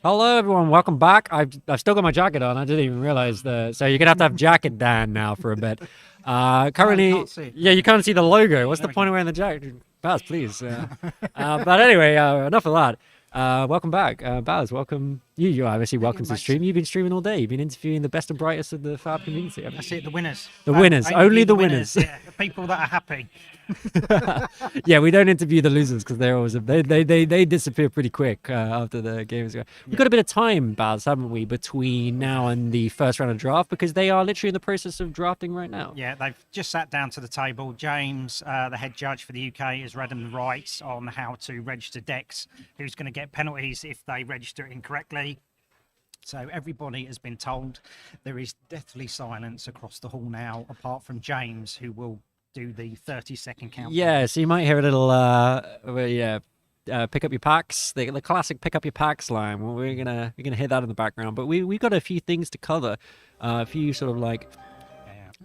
Hello, everyone. Welcome back. I've still got my jacket on. I didn't even realize that. So you're gonna have to have jacket Dan now for a bit. Currently, can't see it. yeah, you can't see the logo. What's the point of wearing the jacket? Baz, please. But anyway, enough of that. Welcome back, Baz. Welcome. You obviously welcome to the stream. You've been streaming all day. You've been interviewing the best and brightest of the Fab community. That's it, the winners. The winners, only the winners. Yeah, the people that are happy. Yeah, we don't interview the losers because they're always they disappear pretty quick after the games go. We've got a bit of time, Baz, haven't we, between now and the first round of draft, because they are literally in the process of drafting right now. Yeah, they've just sat down to the table. James, the head judge for the UK, has read them the rights on how to register decks, who's going to get penalties if they register it incorrectly. So everybody has been told. There is deathly silence across the hall now, apart from James, who will do the 30-second countdown. Yeah, so you might hear a little, pick up your packs, the classic pick up your packs line. Well, we're gonna hear that in the background, but we got a few things to cover, a few sort of like.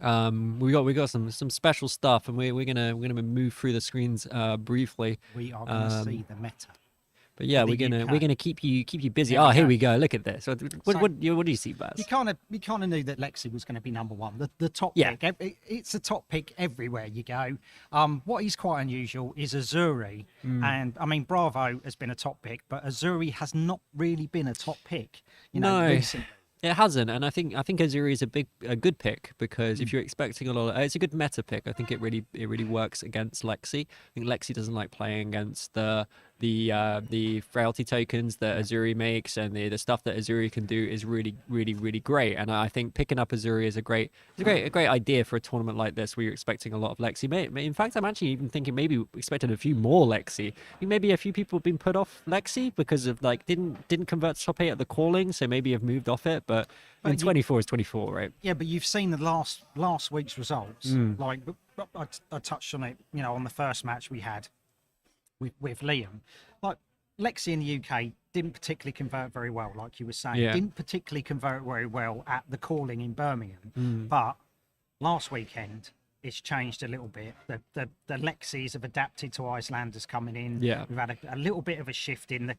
We got some special stuff, and we're gonna move through the screens briefly. We are gonna see the meta. But yeah, we're gonna keep you busy. Oh, here we go. Look at this. What do you see, Baz? You kind of knew that Lexi was going to be number one, the top pick. It's a top pick everywhere you go. What is quite unusual is Azuri, and I mean Bravo has been a top pick, but Azuri has not really been a top pick. Recently. It hasn't, and I think Azuri is a good pick, because if you're expecting a lot of, it's a good meta pick. I think it really works against Lexi. I think Lexi doesn't like playing against the frailty tokens that Azuri makes, and the stuff that Azuri can do is really great. And I think picking up Azuri is a great idea for a tournament like this, where you're expecting a lot of Lexi. In fact, I'm actually even thinking maybe expecting a few more Lexi. I think maybe a few people have been put off Lexi because of didn't convert to top 8 at the calling, so maybe have moved off it. But 24 is 24, right? Yeah, but you've seen the last week's results. Like I touched on it, on the first match we had with Liam. Like Lexi in the UK didn't particularly convert very well, like you were saying. Didn't particularly convert very well at the calling in Birmingham. But last weekend it's changed a little bit. The Lexis have adapted to Icelanders coming in. We've had a little bit of a shift in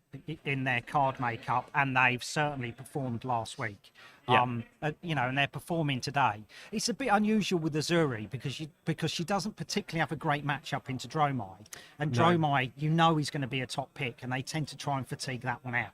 their card makeup, and they've certainly performed last week. And they're performing today. It's a bit unusual with Azuri because she doesn't particularly have a great matchup into Dromai, and Dromai, he's going to be a top pick, and they tend to try and fatigue that one out.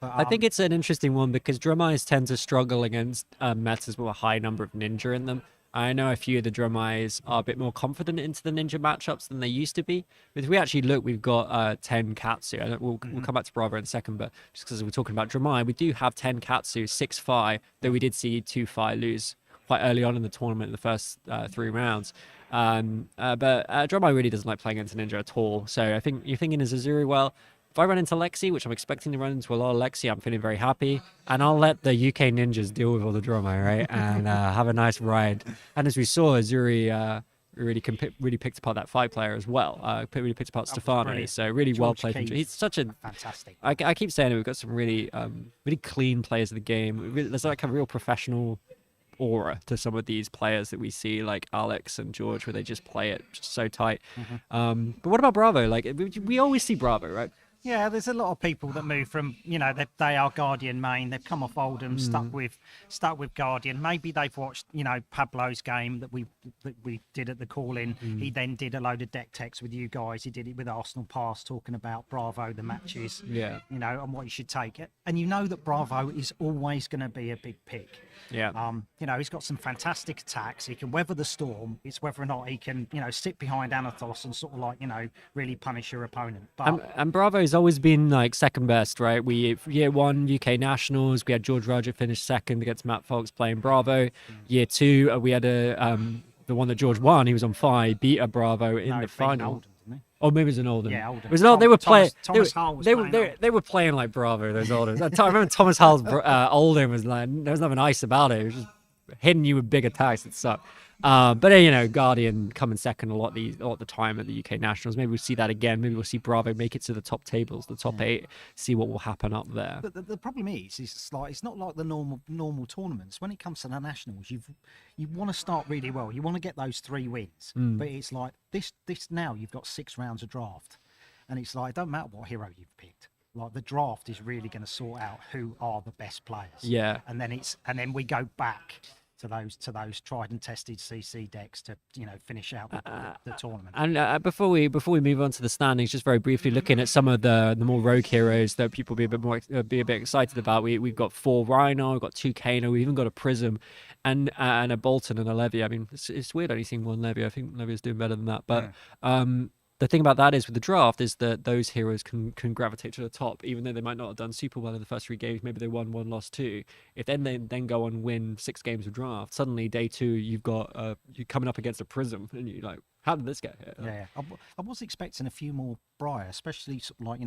But, I think it's an interesting one because Dromais tend to struggle against metas with a high number of ninja in them. I know a few of the Dromais are a bit more confident into the ninja matchups than they used to be. But if we actually look, we've got 10 Katsu. We'll come back to Bravo in a second, but just because we're talking about Dromai, we do have 10 Katsu, 6 Phi, though we did see 2 Phi lose quite early on in the tournament in the first 3 rounds. But Dromai really doesn't like playing against ninja at all. So I think you're thinking is Azuri, well, if I run into Lexi, which I'm expecting to run into a lot of Lexi, I'm feeling very happy. And I'll let the UK ninjas deal with all the drama, right? And have a nice ride. And as we saw, Azuri really picked apart that 5 player as well. Really picked apart Stefano. So really well played. He's such a fantastic. I keep saying it, we've got some really clean players of the game. There's like a real professional aura to some of these players that we see, like Alex and George, where they just play it just so tight. But what about Bravo? Like we always see Bravo, right? Yeah, there's a lot of people that move from, they are Guardian main. They've come off Oldham, stuck with Guardian. Maybe they've watched, Pablo's game that we did at the call-in. He then did a load of deck text with you guys. He did it with Arsenal Pass, talking about Bravo, the matches, and what you should take. And you know that Bravo is always going to be a big pick. Yeah. He's got some fantastic attacks. He can weather the storm. It's whether or not he can, sit behind Anathos and sort of really punish your opponent. But and Bravo's always been like second best, right? Year 1 UK Nationals, we had George Roger finish second against Matt Fox playing Bravo. Year 2, we had the one that George won. He was on 5, beat a Bravo in the final. Oldham, didn't he? Oh, maybe it was an Oldham. Yeah, Oldham. It was they were playing. Thomas Hull was they were playing like Bravo. Those Oldhams. I remember Thomas Hull's Oldham was like there was nothing nice about it. It was just hitting you with big attacks. It sucked. But Guardian coming second a lot the time at the UK Nationals. Maybe we'll see that again. Maybe we'll see Bravo make it to the top tables, the top 8. See what will happen up there. But the problem is it's not like the normal tournaments. When it comes to the Nationals, you want to start really well. You want to get those 3 wins. But it's like this now. You've got 6 rounds of draft, and it's like it don't matter what hero you've picked. Like the draft is really going to sort out who are the best players. Yeah. And then we go back to those tried and tested CC decks to finish out the tournament. And before we move on to the standings, just very briefly looking at some of the more rogue heroes that people be a bit excited about. We've got 4 Rhino, we've got 2 Kano, we've even got a Prism, and a Bolton and a Levy. I mean, it's weird only seeing one Levy. I think Levy's doing better than that, but. The thing about that is with the draft is that those heroes can gravitate to the top, even though they might not have done super well in the first 3 games. Maybe they won 1, lost 2. If they then go on and win 6 games of draft, suddenly day 2 you've got you're coming up against a Prism, and you're like, how did this get here? Yeah, I was expecting a few more Briar, especially sort of like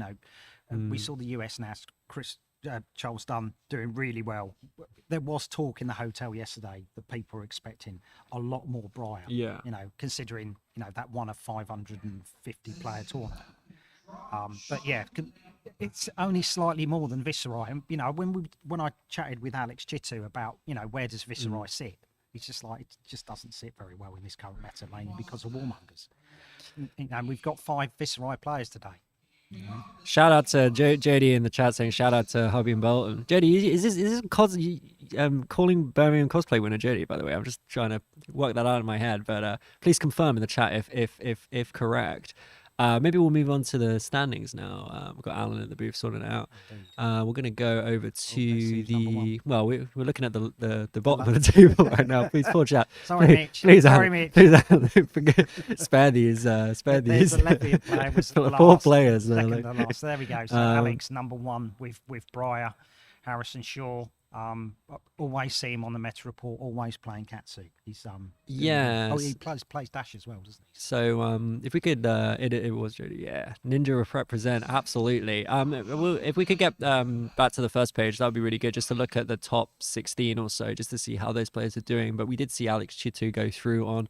we saw the US now. Charles Dunn doing really well. There was talk in the hotel yesterday that people were expecting a lot more Briar. Yeah. You know, considering that one of 550 player tournament. But yeah, it's only slightly more than Viserai. And when I chatted with Alex Chitu about where does Viserai sit, he's just like, it just doesn't sit very well in this current meta, mainly because of Warmongers. And we've got 5 Viserai players today. Shout out to Jody in the chat saying shout out to Hobby and Bolton. Jody, is this calling Birmingham cosplay winner Jody? By the way, I'm just trying to work that out in my head. But please confirm in the chat if correct. Maybe we'll move on to the standings now. We've got Alan in the booth sorting it out. We're going to go over to the... Well, we're looking at the bottom of the table right now. Please, poor chat. Sorry, Mitch. Please, Sorry, Alan. Mitch. Please, Alan. Spare these. There's the Latvian player was the 4 last, players. Second to last. There we go. So Alex, number 1 with Briar, Harrison Shaw. Always see him on the meta report. Always playing Katsu. He's yeah. Oh, he plays Dash as well, doesn't he? So if we could, it was Jody. Yeah, Ninja represent absolutely. If we could get back to the first page, that would be really good. Just to look at the top 16 or so, just to see how those players are doing. But we did see Alex Chitu go through on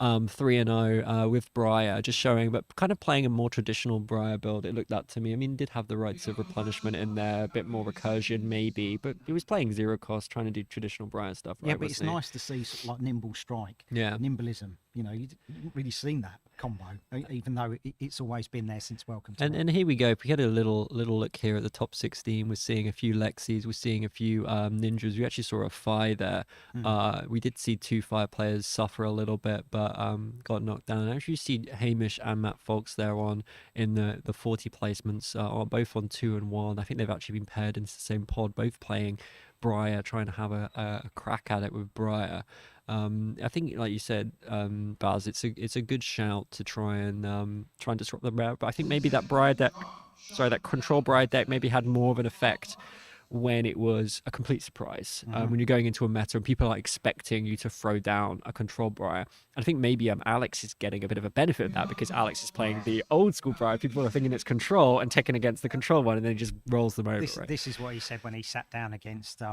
3-0 with Briar, just showing, but kind of playing a more traditional Briar build. It looked that to me. I mean, did have the rights of replenishment in there, a bit more recursion maybe, but he was playing zero cost, trying to do traditional Briar stuff. Right, yeah, but it's nice to see sort of like nimble strike, nimblism. You haven't really seen that combo, even though it's always been there since Welcome to and here we go. If we had a little look here at the top 16, we're seeing a few Lexis, we're seeing a few Ninjas. We actually saw a Phi there. We did see 2 Phi players suffer a little bit, but got knocked down. And actually, you see Hamish and Matt Folks there on in the 40 placements, are both on 2 and 1. I think they've actually been paired into the same pod, both playing Briar, trying to have a crack at it with Briar. I think, like you said, Baz, it's a good shout to try and disrupt the Briar. But I think maybe that Briar deck, that control Briar deck maybe had more of an effect when it was a complete surprise. When you're going into a meta and people are expecting you to throw down a control Briar. I think maybe Alex is getting a bit of a benefit of that because Alex is playing the old school Briar. People are thinking it's control and taking against the control one, and then he just rolls them over. This is what he said when he sat down against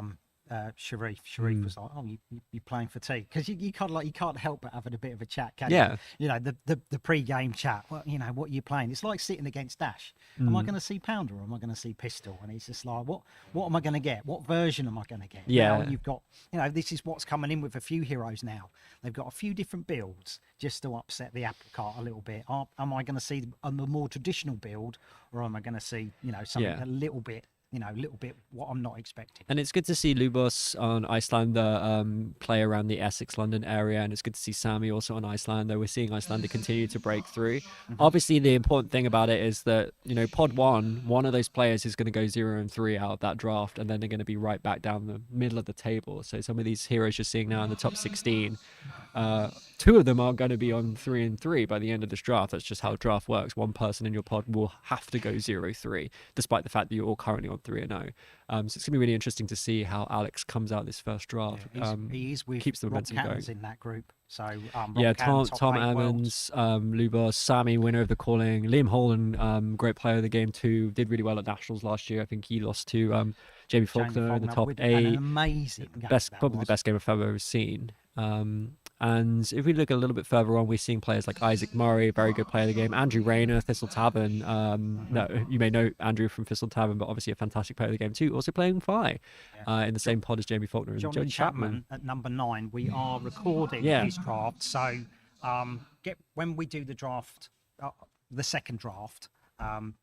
Sharif. Sharif was like, "Oh, you're playing fatigue," because you can't help but having a bit of a chat, can you? You know, the pre-game chat. Well, what are you playing? It's like sitting against Dash. Am I going to see Pounder or am I going to see Pistol? And he's just like, what am I going to get? What version am I going to get? Yeah. Now you've got, this is what's coming in with a few heroes now. They've got a few different builds just to upset the apple cart a little bit. Am I going to see a more traditional build, or am I going to see, something a little bit what I'm not expecting? And it's good to see Lubos on Icelander play around the Essex London area, and it's good to see Sammy also on Icelander. We're seeing Icelander continue to break through. Obviously, the important thing about it is that pod one of those players is going to go 0-3 out of that draft, and then they're going to be right back down the middle of the table. So some of these heroes you're seeing now in the top 16, 2 of them are going to be on 3-3 by the end of this draft. That's just how draft works. One person in your pod will have to go 0-3, despite the fact that you're all currently on 3-0. So it's going to be really interesting to see how Alex comes out this first draft. He is with keeps the momentum going in that group. So Tom Evans, Lubos, Sammy, winner of the calling, Liam Holland, great player of the game too, did really well at Nationals last year. I think he lost to Jamie Faulkner in the top 8. An amazing game, probably the best game I've ever seen. And if we look a little bit further on, we're seeing players like Isaac Murray, very good player of the game, Andrew Rayner, Thistle Tavern. No, you may know Andrew from Thistle Tavern, but obviously a fantastic player of the game too. Also playing Phi in the same pod as Jamie Faulkner and Johnny Chapman. At number 9, we are recording his draft. So when we do the draft, the second draft,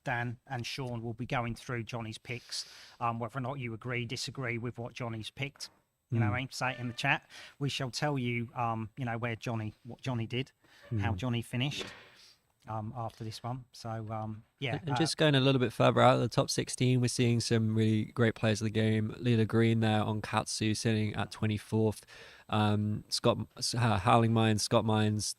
Dan and Sean will be going through Johnny's picks, whether or not you agree, disagree with what Johnny's picked. Say it in the chat. We shall tell you, what Johnny did, how Johnny finished after this one. So, And just going a little bit further out of the top 16, we're seeing some really great players of the game. Leela Green there on Katsu sitting at 24th. Scott Howling Mines, Scott Mines,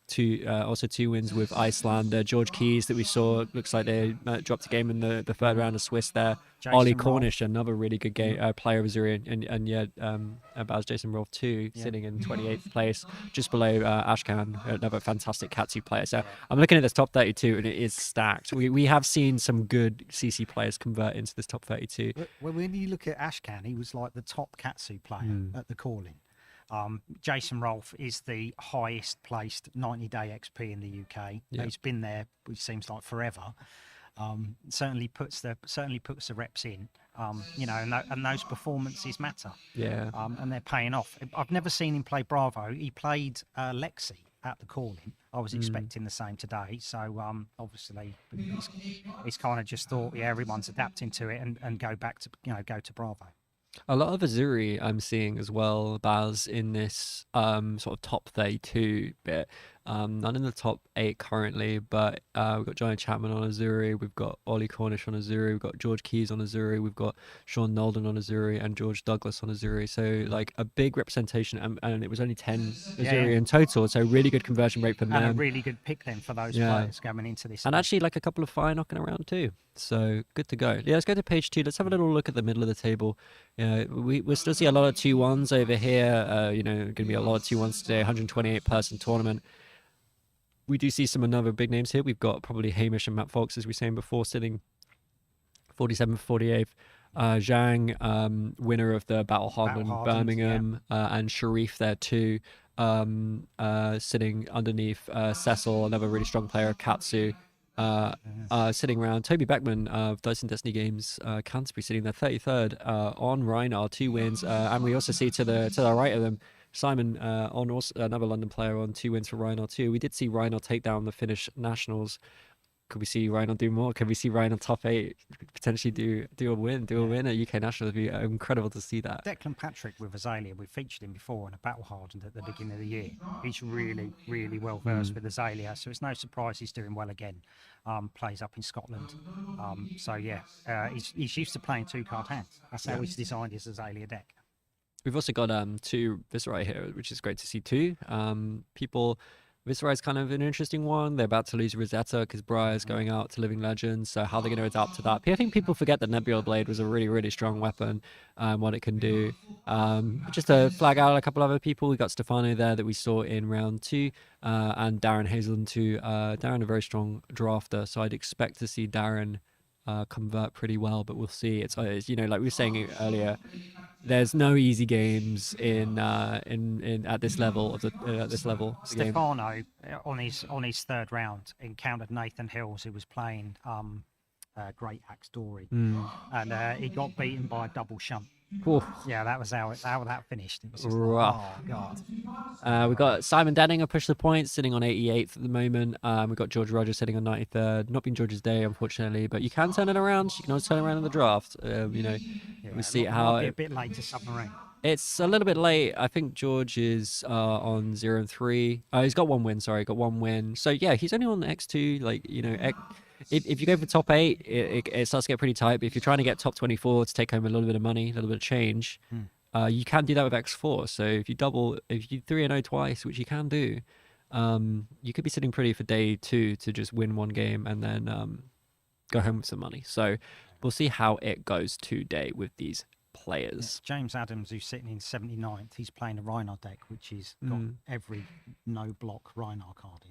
also 2 wins with Icelander. George Keys that we saw, looks like they dropped a game in the third round of Swiss there. Jason Ollie Rolfe. Cornish, another really good game player of Missouri, and Baz Jason Rolfe too, sitting in 28th place, just below Ashkan, another fantastic Katsu player. So I'm looking at this top 32 and it is stacked. We have seen some good CC players convert into this top 32. Well, when you look at Ashcan, he was like the top Katsu player at the calling. Jason Rolfe is the highest placed 90-day XP in the UK. Yeah. He's been there, which seems like forever. Certainly puts the reps in. And those performances matter. Yeah. And they're paying off. I've never seen him play Bravo. He played Lexi at the calling. I was expecting the same today. So obviously, he's kind of just thought, yeah, everyone's adapting to it and go back to go to Bravo. A lot of Azuri I'm seeing as well, Baz, in this sort of top 32 bit. None in the top 8 currently, but we've got Johnny Chapman on Azuri, we've got Ollie Cornish on Azuri, we've got George Keys on Azuri, we've got Sean Nolden on Azuri, and George Douglas on Azuri. So like a big representation, and it was only 10 Azuri in total, so really good conversion rate for them. And a really good pick then for those players going into this. And actually like a couple of fire knocking around too. So good to go. Yeah, let's go to page 2. Let's have a little look at the middle of the table. We'll still see a lot of 2-1s over here. Going to be a lot of 2-1s today, 128 person tournament. We do see some other big names here. We've got probably Hamish and Matt Fox, as we were saying before, sitting 47th, 48th. Zhang, winner of the Battle Hardened Birmingham, and Sharif there too, sitting underneath Cecil, another really strong player of Katsu. Sitting around Toby Beckman of Dice and Destiny Games, Canterbury, sitting there 33rd on Reinar, 2 wins, and we also see to the right of them Simon on also another London player on 2 wins for Reinar too. We did see Reinar take down the Finnish nationals. Could we see Reinar do more? Could we see Reinar top 8 potentially do a win at UK Nationals? It'd be incredible to see that. Declan Patrick with Azalea, we featured him before in a Battle Hardened at the beginning of the year. He's really, really well versed with Azalea, so it's no surprise he's doing well again. Plays up in Scotland. He's used to playing 2-card hands. That's how he's designed his Azalea deck. We've also got 2 Viserai here, which is great to see too. Viserai is kind of an interesting one. They're about to lose Rosetta because Briar's going out to Living Legends. So how they're going to adapt to that. I think people forget that Nebula Blade was a really, really strong weapon, what it can do. Just to flag out a couple other people, we got Stefano there that we saw in round 2, and Darren Hazelden too. Darren, a very strong drafter, so I'd expect to see Darren convert pretty well, but we'll see. It's like we were saying earlier, there's no easy games in at this level of the Stefano on his 3rd round encountered Nathan Hills, who was playing Great Axe Dory, and he got beaten by a double shunt. Yeah, that was how that finished. It was just rough. Like, oh god. We've got Simon Denninger push the points, sitting on 88th at the moment. We've got George Rogers sitting on 93rd. Not been George's day, unfortunately, but you can turn it around. You can always turn it around in the draft. We'll see how. Might be a bit late to Submarine. It's a little bit late. I think George is on 0-3. He's got 1 win. Sorry, got 1 win. So yeah, he's only on the X2. If you go for top 8, it starts to get pretty tight. But if you're trying to get top 24 to take home a little bit of money, a little bit of change, you can do that with X4. So if you 3-0 twice, which you can do, you could be sitting pretty for day 2 to just win 1 game and then go home with some money. So we'll see how it goes today with these players. Yeah, James Adams, who's sitting in 79th, he's playing a Reinar deck, which is got every no-block Reinar card in.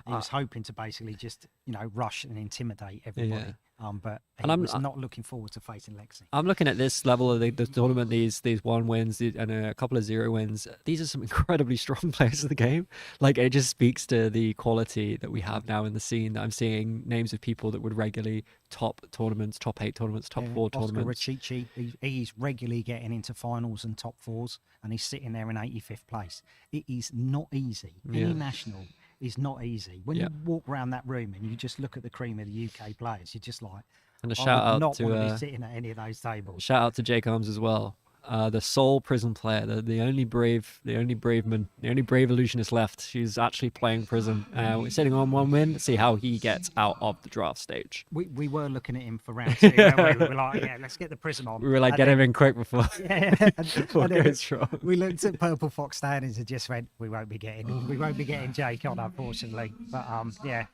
He was hoping to basically just, rush and intimidate everybody. But he was not looking forward to facing Lexi. I'm looking at this level of the tournament, these 1 wins and a couple of 0 wins. These are some incredibly strong players of the game. Like, it just speaks to the quality that we have now in the scene. I'm seeing names of people that would regularly top tournaments, top 8 tournaments, top 4 tournaments. Oscar Rachichi, he's regularly getting into finals and top 4s, and he's sitting there in 85th place. It is not easy. Any national is not easy. When you walk around that room and you just look at the cream of the UK players, you're just like, and a shout out not to want to be sitting at any of those tables. Shout out to Jake Arms as well. The sole Prism player, the only brave illusionist left. She's actually playing Prism. We're sitting on 1 win. Let's see how he gets out of the draft stage. We were looking at him for round 2. We were like, let's get the Prism on. We were like, get him in quick before. Before it goes wrong. We looked at Purple Fox standings and just went, we won't be getting Jake on, unfortunately. But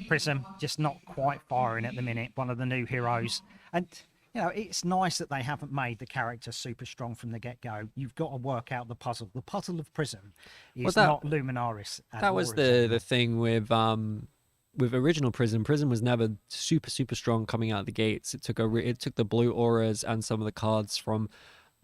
Prism just not quite firing at the minute. One of the new heroes, and it's nice that they haven't made the character super strong from the get-go. You've got to work out the puzzle. The puzzle of Prism is not Luminaris. That was the thing with with original Prism was never super strong coming out of the gates. It took the blue auras and some of the cards from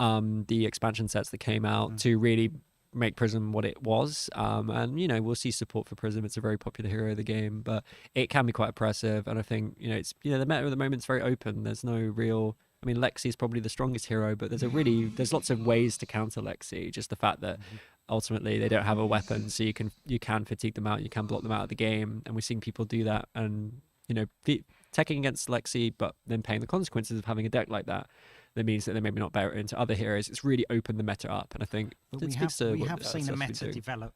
the expansion sets that came out to really make Prism what it was. And you know, we'll see support for Prism. It's a very popular hero of the game, but it can be quite oppressive. And I think, you know, it's, you know, the meta at the moment is very open. There's no real, I mean, Lexi is probably the strongest hero, but there's lots of ways to counter Lexi. Just the fact that ultimately they don't have a weapon, so you can fatigue them out, you can block them out of the game, and we're seeing people do that. And you know, teching against Lexi, but then paying the consequences of having a deck like that. That means that they maybe not bear it into other heroes. It's really opened the meta up, and I think we have seen a meta develop.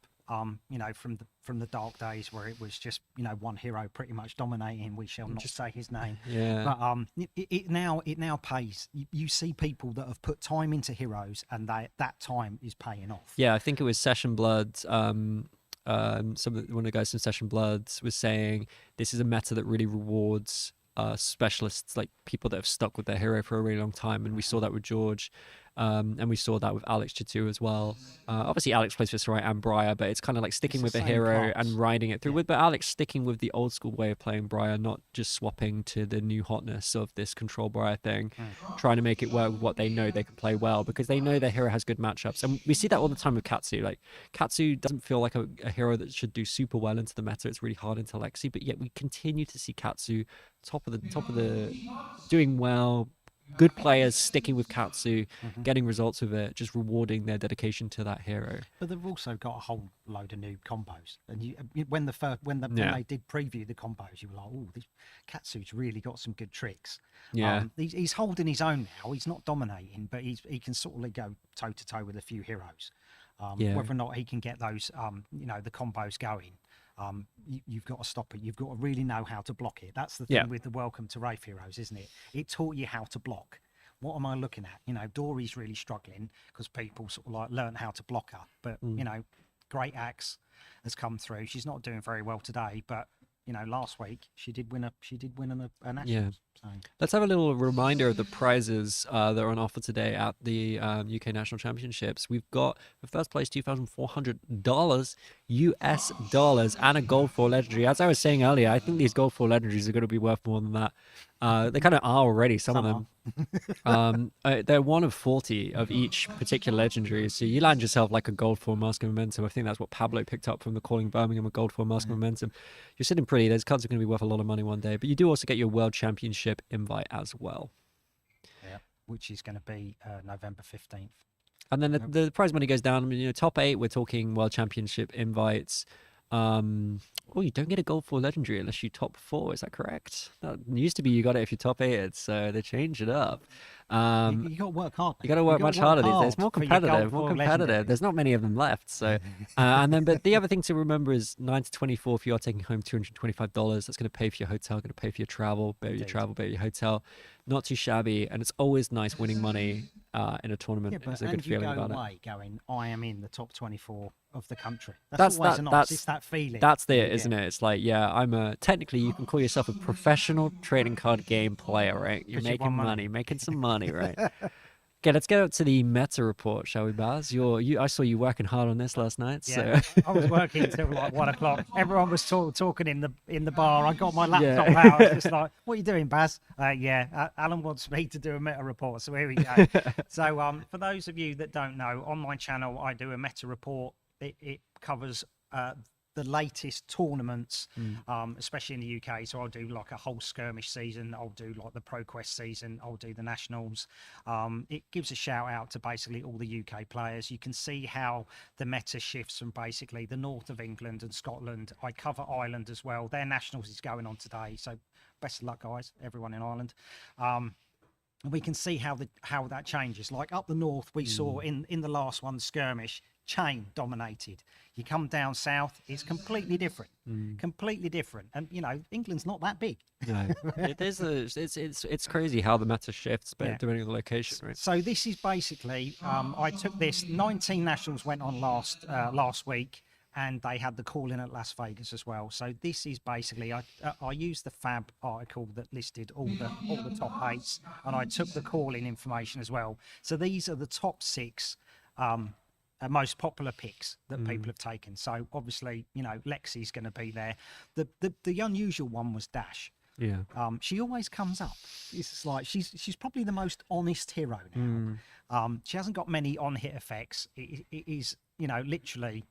You know, from the dark days where it was just, you know, one hero pretty much dominating. We shall not say his name. Yeah. But it now pays. You see people that have put time into heroes, and that time is paying off. Yeah, I think it was Session Blood. One of the guys from Session Blood was saying this is a meta that really rewards specialists, like people that have stuck with their hero for a really long time, and we saw that with George. And we saw that with Alex Chatu as well. Obviously, Alex plays for Sarai and Briar, but it's kind of like sticking with the hero and riding it through. But Alex sticking with the old school way of playing Briar, not just swapping to the new hotness of this control Briar thing, trying to make it work with what they know they can play well, because they know their hero has good matchups. And we see that all the time with Katsu. Like, Katsu doesn't feel like a hero that should do super well into the meta. It's really hard into Lexi, but yet we continue to see Katsu top of the doing well. Good players sticking with Katsu, getting results with it, just rewarding their dedication to that hero. But they've also got a whole load of new combos. And when they did preview the combos, you were like, "Oh, this Katsu's really got some good tricks." Yeah, he's holding his own now. He's not dominating, but he can sort of go toe to toe with a few heroes. Whether or not he can get those, you know, the combos going. You've got to stop it. You've got to really know how to block it. That's the thing with the Welcome to Wraith Heroes, isn't it? It taught you how to block. What am I looking at? You know, Dory's really struggling because people sort of like learn how to block her. But, you know, Great Axe has come through. She's not doing very well today, but, you know, last week she did win an Nationals. Yeah. So. Let's have a little reminder of the prizes that are on offer today at the UK National Championships. We've got the first place $2,400 US dollars and a Gold 4 Legendary. As I was saying earlier, I think these Gold 4 Legendaries are going to be worth more than that. They kind of are already, some of them. They're one of 40 of each particular legendary. So you land yourself like a Gold 4 Mask of Momentum. I think that's what Pablo picked up from the Calling Birmingham, a Gold 4 Mask of Momentum. You're sitting pretty. Those cards are going to be worth a lot of money one day. But you do also get your World Championship invite as well. Yeah, which is going to be November 15th. And then the prize money goes down. I mean, you know, top 8, we're talking World Championship invites. You don't get a Gold 4 Legendary unless you top 4. Is that correct? That used to be you got it if you top 8'd, so they changed it up. You got to work hard. You got to work much harder these days. It's more competitive. There's not many of them left. So, but the other thing to remember is 9 to 24. If you are taking home $225, that's going to pay for your hotel, going to pay for your travel, pay your hotel. Not too shabby, and it's always nice winning money in a tournament. It's a good feeling about it. Going, I am in the top 24 of the country. That's nice. It's that feeling. That's it, isn't it? It's like, yeah, technically you can call yourself a professional trading card game player, right? You're making money, making some money, right? Okay, let's get up to the meta report, shall we, Baz? I saw you working hard on this last night. Yeah, so. I was working till like 1 o'clock. Everyone was talking in the bar. I got my laptop out. I was just like, "What are you doing, Baz?" Alan wants me to do a meta report, so here we go. So, for those of you that don't know, on my channel I do a meta report. It covers the latest tournaments, especially in the UK. So I'll do like a whole skirmish season. I'll do like the ProQuest season. I'll do the nationals. It gives a shout out to basically all the UK players. You can see how the meta shifts from basically the north of England and Scotland. I cover Ireland as well. Their nationals is going on today. So best of luck, guys, everyone in Ireland. And we can see how that changes. Like up the north, we saw in the last one, the skirmish, Chain dominated. You come down south, it's completely different. Completely different. And you know, England's not that big. No, it's crazy how the meta shifts, but depending on the location, right? So this is basically, I took this. 19 nationals went on last week, and they had the call in at Las Vegas as well. So this is basically, I used the Fab article that listed all the top 8s, and I took the call in information as well. So these are the top 6 most popular picks that people have taken. So obviously, you know, Lexi's going to be there. The unusual one was Dash. Yeah. She always comes up. It's just like she's probably the most honest hero now. She hasn't got many on-hit effects. It is, you know, literally,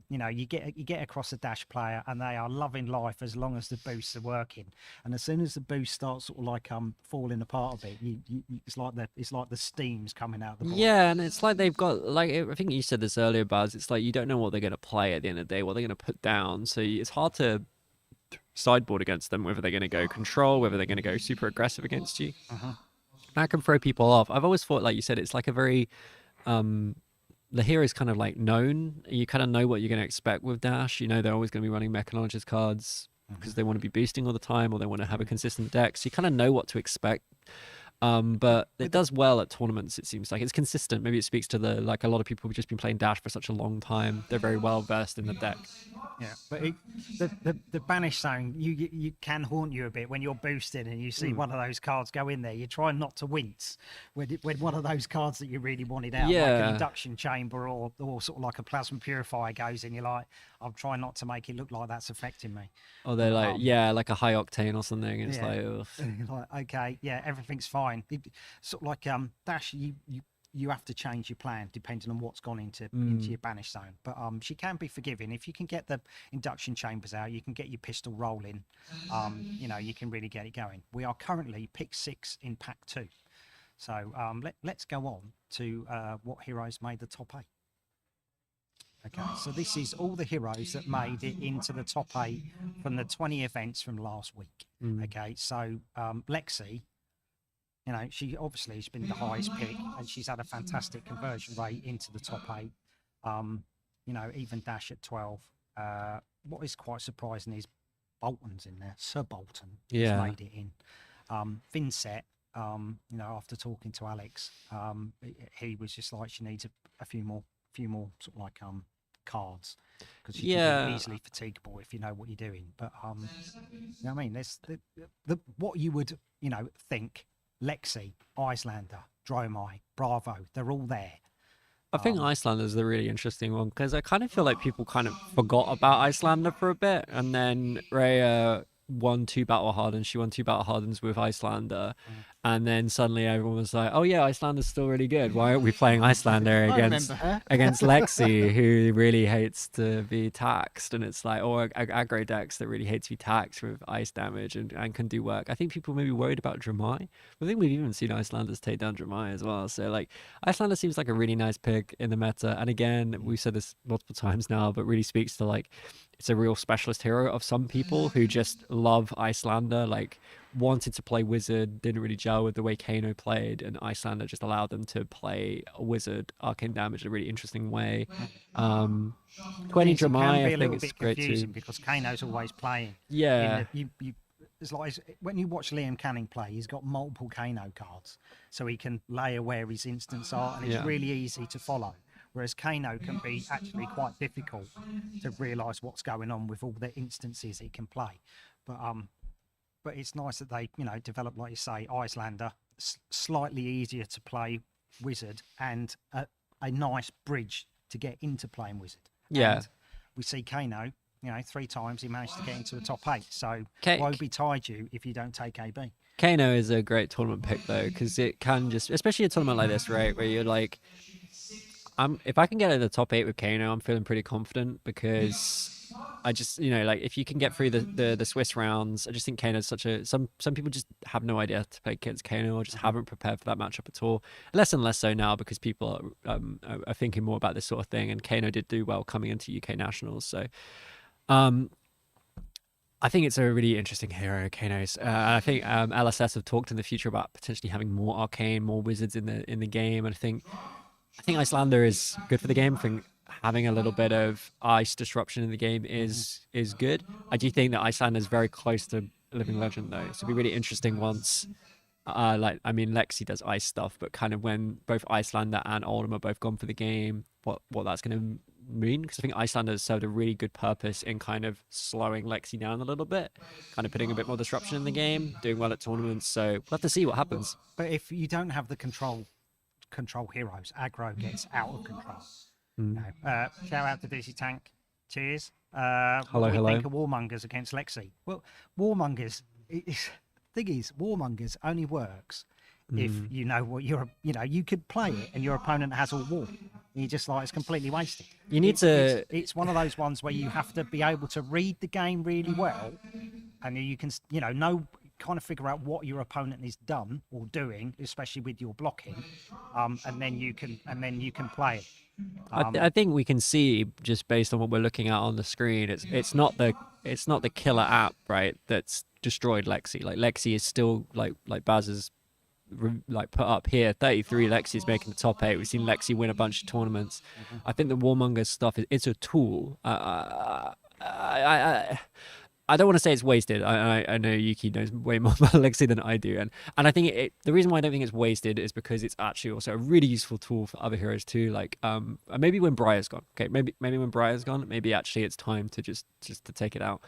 you know, you get across a Dash player and they are loving life as long as the boosts are working. And as soon as the boost starts sort of like falling apart a bit, it's like the steam's coming out the bottom. Yeah, and it's like they've got, like, I think you said this earlier, Baz. It's like you don't know what they're going to play at the end of the day, what they're going to put down. So it's hard to sideboard against them, whether they're going to go control, whether they're going to go super aggressive against you. That can throw people off. I've always thought, like you said, it's like a very the hero's kind of like known. You kind of know what you're going to expect with Dash. You know they're always going to be running Mechanologist cards because they want to be boosting all the time, or they want to have a consistent deck. So you kind of know what to expect. But it does well at tournaments. It seems like it's consistent. Maybe it speaks to the, like, a lot of people who've just been playing Dash for such a long time. They're very well versed in the deck. Yeah, but the banish zone, you can haunt you a bit when you're boosted and you see one of those cards go in there. You try not to wince when one of those cards that you really wanted out, like an induction chamber or sort of like a plasma purifier goes in. You're like, I'm trying not to make it look like that's affecting me. Or they're like, like a high octane or something. It's like, ugh. Like, okay, yeah, everything's fine. Sort of like Dash, you have to change your plan depending on what's gone into your banish zone. But she can be forgiving if you can get the induction chambers out. You can get your pistol rolling. You know, you can really get it going. We are currently pick 6 in pack 2. So let's go on to what heroes made the top 8. Okay, so this is all the heroes that made it into the top 8 from the 20 events from last week. Okay, so Lexi, you know, she obviously has been the highest pick, and she's had a fantastic conversion rate into the top 8. You know, even Dash at 12. What is quite surprising is Bolton's in there. Sir Bolton has made it in. Vincent, you know, after talking to Alex, he was just like, she needs a few more sort of like cards, because you can be easily fatigable if you know what you're doing. But you know what I mean, there's the what you would, you know, think. Lexi, Icelander, Dromai, Bravo, they're all there. I think Icelander's the really interesting one, because I kind of feel like people kind of forgot about Icelander for a bit, and then Rhea won 2 battle hardens. She won 2 battle hardens with Icelander, and then suddenly everyone was like, "Oh yeah, Icelander's still really good. Why aren't we playing Icelander against Lexi, who really hates to be taxed?" And it's like, or aggro decks that really hate to be taxed with ice damage and can do work. I think people may be worried about Dromai. I think we've even seen Icelanders take down Dromai as well. So like, Icelander seems like a really nice pick in the meta. And again, we've said this multiple times now, but really speaks to, like, it's a real specialist hero of some people who just love Icelander, like wanted to play Wizard, didn't really gel with the way Kano played, and Icelander just allowed them to play a Wizard arcane damage in a really interesting way. 20 Dromai, I think it's great too. Because Kano's always playing. Yeah. It's like when you watch Liam Canning play, he's got multiple Kano cards, so he can layer where his instants are, and it's really easy to follow. Whereas Kano can be actually quite difficult to realise what's going on with all the instances he can play. But it's nice that they, you know, develop, like you say, Icelander, slightly easier to play Wizard, and a nice bridge to get into playing Wizard. Yeah. And we see Kano, you know, 3 times he managed to get into the top 8. So why be tied you if you don't take AB? Kano is a great tournament pick though, because it can just, especially a tournament like this, right, where you're like, if I can get in the top 8 with Kano, I'm feeling pretty confident, because I just, you know, like, if you can get through the Swiss rounds, I just think Kano's such a, some people just have no idea to play against Kano, or just haven't prepared for that matchup at all. Less and less so now, because people are thinking more about this sort of thing, and Kano did do well coming into UK Nationals. So I think it's a really interesting hero, Kano's. I think LSS have talked in the future about potentially having more arcane, more wizards in the game, and I think Icelander is good for the game. I think having a little bit of ice disruption in the game is good. I do think that Icelander is very close to Living Legend though, so it'll be really interesting once, Lexi does ice stuff, but kind of when both Icelander and Oldham are both gone for the game, what that's going to mean, because I think Icelander has served a really good purpose in kind of slowing Lexi down a little bit, kind of putting a bit more disruption in the game, doing well at tournaments. So we'll have to see what happens. But if you don't have the control heroes, aggro gets out of control. No. Shout out to DC Tank. Cheers. Hello, what do we hello. think of Warmongers against Lexi? Well, Warmongers. Thing is, Warmongers only works if you know what you could play it and your opponent has all war. You just like it's completely wasted. You need It's one of those ones where you have to be able to read the game really well, and you can know kind of figure out what your opponent is done or doing, especially with your blocking, and then you can play it. I think we can see just based on what we're looking at on the screen. It's not the killer app, right? That's destroyed Lexi. Like Lexi is still like Baz has like put up here. 33 Lexi is making the top 8. We've seen Lexi win a bunch of tournaments. I think the Warmongers stuff it's a tool. I don't want to say it's wasted. I know Yuki knows way more about Lexi than I do, and I think the reason why I don't think it's wasted is because it's actually also a really useful tool for other heroes too. Like maybe when Briar's gone, okay, maybe when Briar's gone, maybe actually it's time to just to take it out,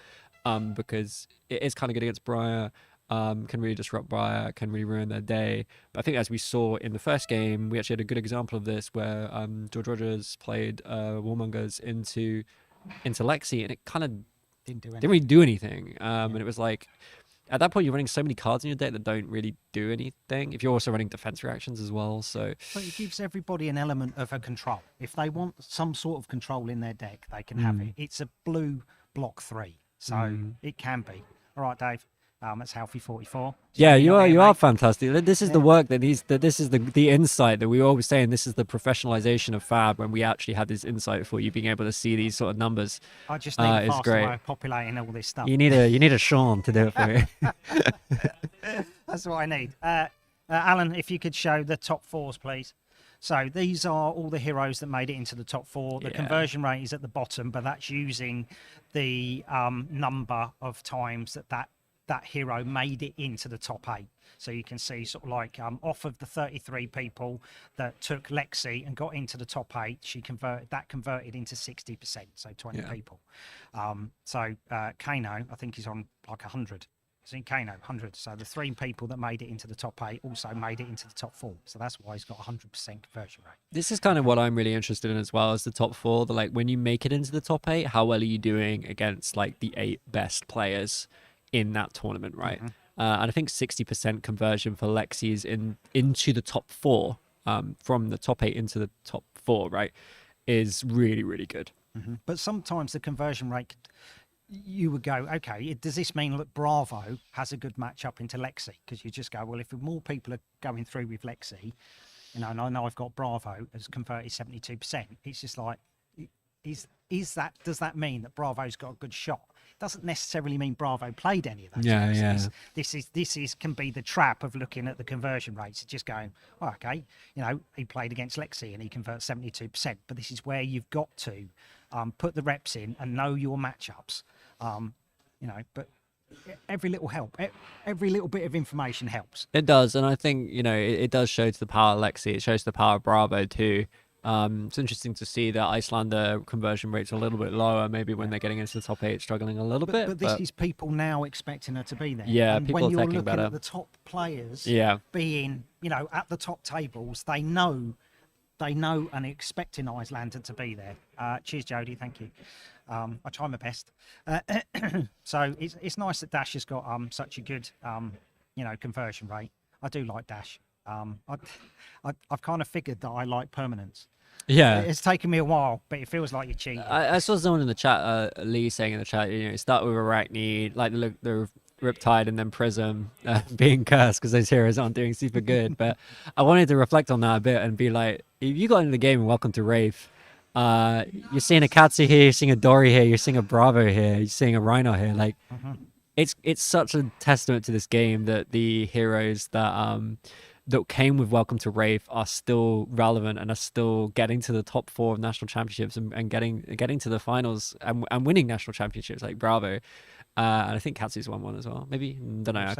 because it is kind of good against Briar. Can really disrupt Briar, can really ruin their day. But I think as we saw in the first game, we actually had a good example of this where George Rogers played Warmongers into Lexi, and it kind of didn't really do anything. And it was like, at that point, you're running so many cards in your deck that don't really do anything. If you're also running defense reactions as well, so. But it gives everybody an element of a control. If they want some sort of control in their deck, they can have it. It's a blue block 3, so it can be. All right, Dave. That's Healthy 44. Yeah, you are fantastic. This is the work this is the insight that we were always saying. This is the professionalization of Fab when we actually had this insight for you being able to see these sort of numbers. I just need a faster way of populating all this stuff. You need a Sean to do it for you. That's what I need. Alan, if you could show the top 4s, please. So these are all the heroes that made it into the top 4. The conversion rate is at the bottom, but that's using the number of times that hero made it into the top 8. So you can see sort of like off of the 33 people that took Lexi and got into the top 8, converted into 60%, so 20 people. So Kano, I think, is on like 100. It's in Kano, 100. So the 3 people that made it into the top 8 also made it into the top 4. So that's why he's got 100% conversion rate. This is kind of what I'm really interested in as well as the top 4. Like when you make it into the top 8, how well are you doing against like the 8 best players in that tournament, right? And I think 60% conversion for Lexi is into the top 4, from the top 8 into the top 4, right, is really, really good. But sometimes the conversion rate, you would go, okay, does this mean that Bravo has a good matchup into Lexi? Because you just go, well, if more people are going through with Lexi, and I know I've got Bravo as converted 72%, it's just like, does that mean that Bravo's got a good shot? Doesn't necessarily mean Bravo played any of those. This can be the trap of looking at the conversion rates, just going, oh, okay, he played against Lexi and he converts 72%. But this is where you've got to put the reps in and know your matchups. But every little bit of information helps. It does, and I think it does show to the power of Lexi. It shows the power of Bravo too. It's interesting to see that Icelander conversion rates are a little bit lower, maybe when they're getting into the top 8, struggling a little bit. But this is people now expecting her to be there. Yeah, and people when you're are thinking looking better. at the top players being, at the top tables, they know and expecting Icelander to be there. Cheers, Jodie. Thank you. I try my best. So it's nice that Dash has got such a good conversion rate. I do like Dash. I've kind of figured that I like permanence. Yeah, it's taken me a while, but it feels like you're cheating. I saw someone in the chat, Lee, saying in the chat, start with Arachnid, like the Riptide, and then Prism being cursed because those heroes aren't doing super good. But I wanted to reflect on that a bit and be like, if you got into the game and welcome to Wraith, you're seeing a Katsu here, you're seeing a Dory here, you're seeing a Bravo here, you're seeing a Rhino here. Like, it's such a testament to this game that the heroes that came with Welcome to Wraith are still relevant and are still getting to the top 4 of national championships and getting to the finals and winning national championships like Bravo. And I think Katsu's won one as well. Maybe, don't know.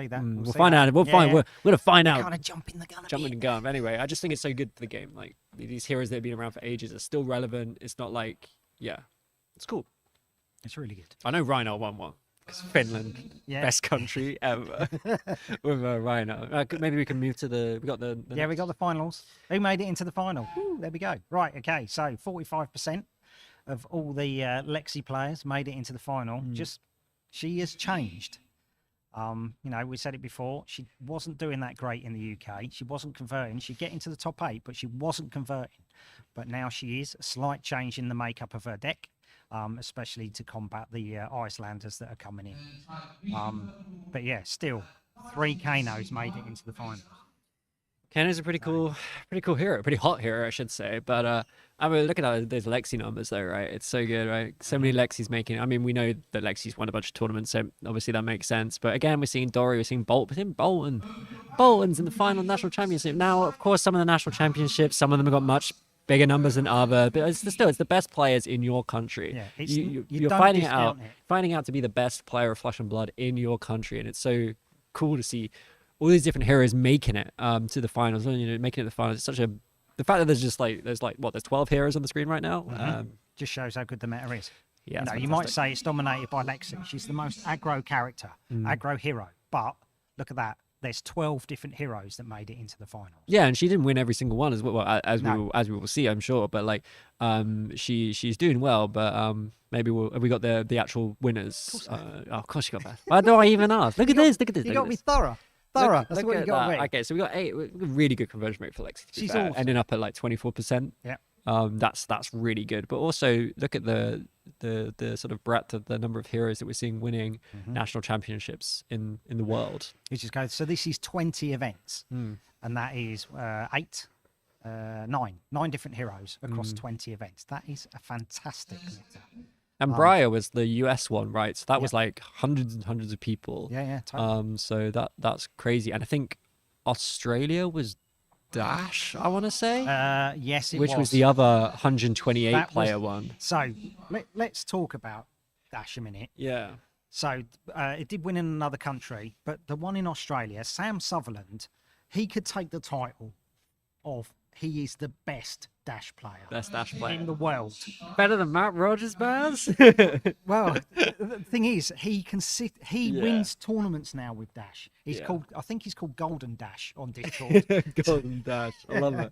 We'll find out. We're gonna find out. Kind of jumping the gun. Jumping the gun. Anyway, I just think it's so good for the game. Like these heroes that have been around for ages are still relevant. It's not like, it's cool. It's really good. I know Rhino won one. because Finland, best country ever with Rhino. Maybe we can move to we got the we got the finals. Who made it into the final? Ooh, there we go. Right, okay. So 45% of all the Lexi players made it into the final. She has changed. We said it before. She wasn't doing that great in the UK. She wasn't converting. She'd get into the top 8, but she wasn't converting. But now she is. A slight change in the makeup of her deck, especially to combat the Icelanders that are coming in. But yeah, still, 3 Kanos made it into the final. Kano's a pretty cool hero, pretty hot hero, I should say. But I mean, look at those Lexi numbers, though, right? It's so good, right? So many Lexis making. I mean, we know that Lexi's won a bunch of tournaments, so obviously that makes sense. But again, we're seeing Dory, we're seeing Bolton. Bolton's in the final national championship. Now, of course, some of the national championships, some of them have got much bigger numbers than other, but it's the best players in your country. Yeah, you're finding out to be the best player of Flesh and Blood in your country, and it's so cool to see all these different heroes making it to the finals. Making it to the finals. It's such a the fact that there's 12 heroes on the screen right now. Just shows how good the meta is. Yeah, you might say it's dominated by Lexi. She's the most aggro character, aggro hero. But look at that. There's 12 different heroes that made it into the finals. Yeah, and she didn't win every single one as well, as we will see, I'm sure. But she's doing well. But maybe have we got the actual winners? Of course you got that. Why do I even ask? Look at this. You got to be thorough. That's what you got to be. Okay, so we got 8. Really good conversion rate for Lexi. She's awesome. Ending up at 24%. Yeah. That's really good. But also look at the sort of breadth of the number of heroes that we're seeing winning national championships in the world. Which is good. So this is 20 events, and that is 9 different heroes across 20 events. That is a fantastic meta. And Briar was the US one, right? So that was like hundreds and hundreds of people. Yeah, totally. So that's crazy. And I think Australia was Dash, I want to say. Yes, it was. Which was the other 128 player one. So let's talk about Dash a minute. Yeah. So it did win in another country, but the one in Australia, Sam Sutherland, he could take the title of he is the best Dash player. Best Dash player in the world. Better than Matt Rogers, Baz? Well, the thing is, he can sit. He wins tournaments now with Dash. I think he's called Golden Dash on Discord. Golden Dash, I love it.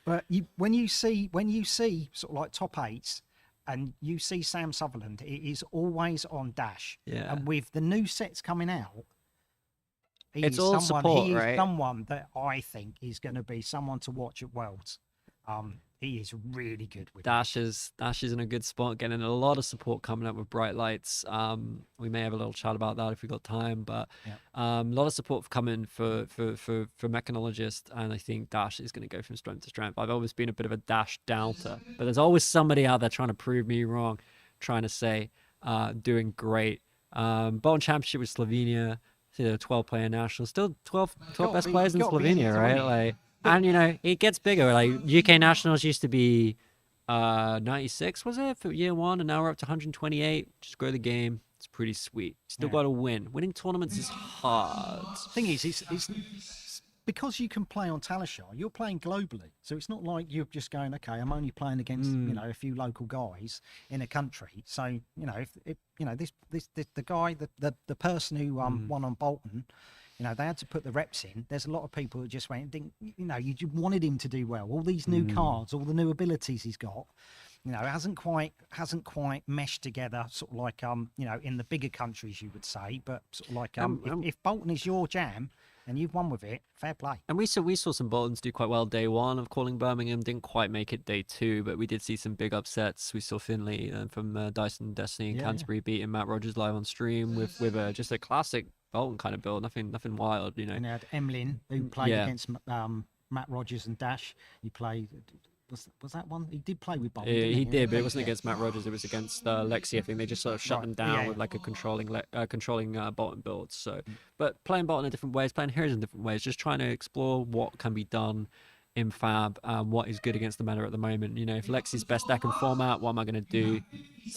But when you see sort of like top 8s, and you see Sam Sutherland, it is always on Dash. Yeah. And with the new sets coming out, it's all support, right? Someone that I think is going to be someone to watch at Worlds. He is really good with Dash is in a good spot, getting a lot of support coming up with Bright Lights. We may have a little chat about that if we got time, but a lot of support coming for Mechanologist, and I think Dash is going to go from strength to strength. I've always been a bit of a Dash doubter, but there's always somebody out there trying to prove me wrong, trying to say doing great. Bolton Championship with Slovenia, 12-player national, still 12 best players in Slovenia, right? And it gets bigger. Like UK nationals used to be 96, was it, for year 1, and now we're up to 128. Just grow the game. It's pretty sweet. Still got to win. Winning tournaments is hard. The thing is, it's because you can play on Talishar, you're playing globally. So it's not like you're just going, okay, I'm only playing against a few local guys in a country. So if the guy, the person who won on Bolton, they had to put the reps in. There's a lot of people who just went, you just wanted him to do well. All these new cards, all the new abilities he's got, it hasn't quite meshed together. Sort of like in the bigger countries, you would say. But sort of like if Bolton is your jam and you've won with it, fair play. And we saw some Boltons do quite well day 1 of calling Birmingham. Didn't quite make it day 2, but we did see some big upsets. We saw Finley from Dyson Destiny and Canterbury beating Matt Rogers live on stream with just a classic Bolton kind of build, nothing wild, And they had Emlyn, who played against Matt Rogers and Dash. He played. Was that one? He did play with Bolton. He did, but it wasn't against Matt Rogers. It was against Lexi. I think they just sort of shut them down with like a controlling Bolton build. So, but playing Bolton in different ways, playing heroes in different ways, just trying to explore what can be done in Fab, what is good against the meta at the moment. If Lexi's best deck and format, what am I going to do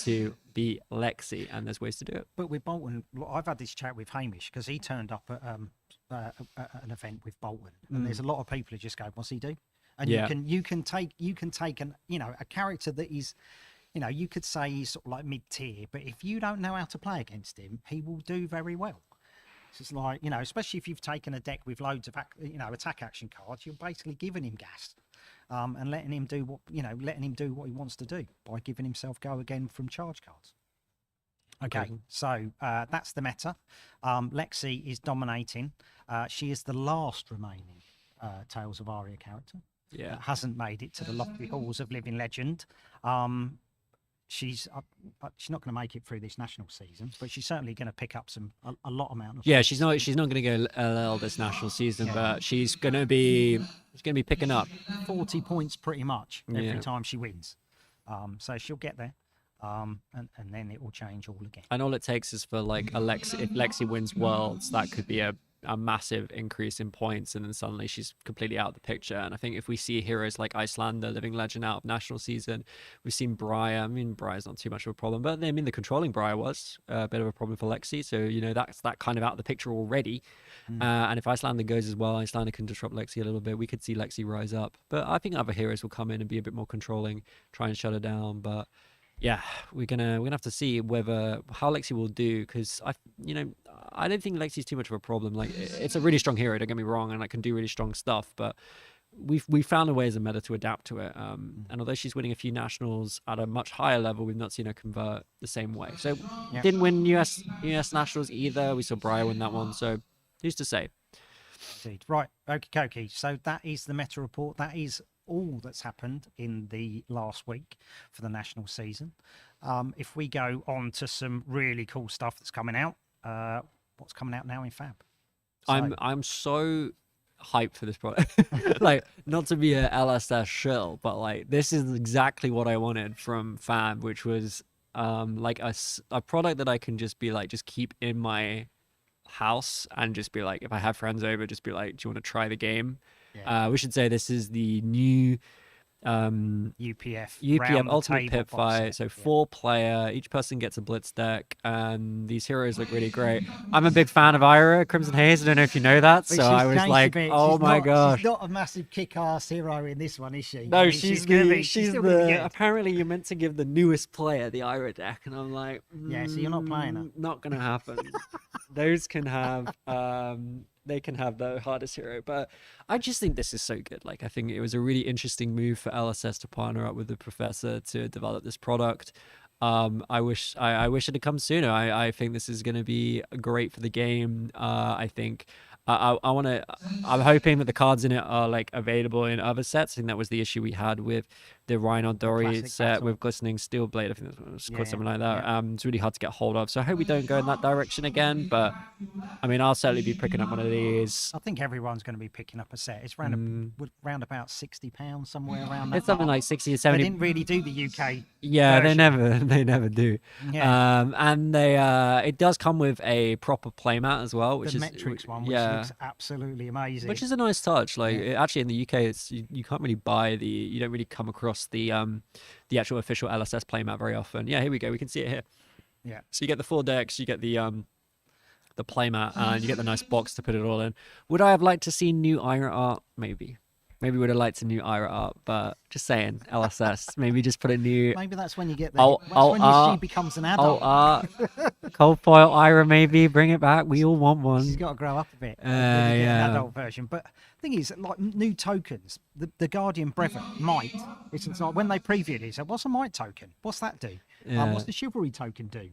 to beat Lexi? And there's ways to do it. But with Bolton, I've had this chat with Hamish because he turned up at an event with Bolton, and there's a lot of people who just go, "What's he do?" And you can take a character that is, you know, you could say he's sort of like mid-tier, but if you don't know how to play against him, he will do very well. It's just like, you know, especially if you've taken a deck with loads of, you know, attack action cards, you're basically giving him gas, and letting him do what, you know, letting him do what he wants to do by giving himself go again from charge cards. Okay, so that's the meta. Lexi is dominating. She is the last remaining Tales of Aria character. Yeah. That hasn't made it to the lofty halls of Living Legend. She's not going to make it through this national season, but she's certainly going to pick up a lot amount of. Yeah, she's not going to go LL this national season, but she's going to be picking up 40 points pretty much every time she wins. So she'll get there. And then it will change all again. And all it takes is for like if Lexi wins Worlds, that could be a massive increase in points, and then suddenly she's completely out of the picture. And I think if we see heroes like Icelander, Living Legend out of national season, we've seen Briar. I mean, Briar's not too much of a problem, but I mean, the controlling Briar was a bit of a problem for Lexi. So, you know, that's that kind of out of the picture already. And if Icelander goes as well, Icelander can disrupt Lexi a little bit. We could see Lexi rise up. But I think other heroes will come in and be a bit more controlling, try and shut her down. But yeah, we're gonna have to see how Lexi will do, because I don't think Lexi's too much of a problem. Like, it's a really strong hero, don't get me wrong, and I can do really strong stuff, but we've found a way as a meta to adapt to it. And although she's winning a few nationals at a much higher level, we've not seen her convert the same way. So didn't win US nationals either. We saw Briar win that one. So who's to say? Indeed. Right, okie dokie. So that is the meta report. That is all that's happened in the last week for the national season. If we go on to some really cool stuff that's coming out, what's coming out now in Fab? So, I'm so hyped for this product. Like, not to be a LSS shill, but like, this is exactly what I wanted from Fab, which was like a product that I can just be like, just keep in my house and just be like, if I have friends over, just be like, do you want to try the game? We should say this is the new UPF Ultimate Pit Fight. So 4-player, each person gets a blitz deck, and these heroes look really great. I'm a big fan of Ira, Crimson Haze. I don't know if you know that. So I was like, oh my gosh. She's not a massive kick-ass hero in this one, is she? No, I mean, she's the apparently you're meant to give the newest player the Ira deck, and I'm like, yeah, so you're not playing her. Not gonna happen. Those can have they can have the hardest hero, but I just think this is so good. Like, I think it was a really interesting move for LSS to partner up with the Professor to develop this product. I wish it had come sooner. I think this is going to be great for the game. I think I'm hoping that the cards in it are like available in other sets. I think that was the issue we had with the Rhino Dory set with Glistening Steel Blade. I think that was called something like that. It's really hard to get hold of. So I hope we don't go in that direction again. But I mean, I'll certainly be picking up one of these. I think everyone's going to be picking up a set. It's round about £60, somewhere around that. It's something like 60 or 70. They didn't really do the UK. Yeah, version. they never do. Yeah. And it does come with a proper playmat as well, which the is Metrics one, which looks absolutely amazing. Which is a nice touch. Like, actually in the UK, it's you can't really you don't really come across the actual official LSS playmat very often. Yeah, here we go. We can see it here. Yeah. So you get the 4 decks, you get the playmat, and you get the nice box to put it all in. Would I have liked to see new Ira art? Maybe would have liked some new Ira art, but just saying, LSS, maybe just put a new. Maybe that's when you get there. When she becomes an adult. Cold foil Ira, maybe bring it back. We all want one. She's got to grow up a bit. Yeah. An adult version. But the thing is, like, new tokens, the Guardian Brevin, Might. It's like when they previewed it, he said, "What's a Might token? What's that do? What's the Chivalry token do?"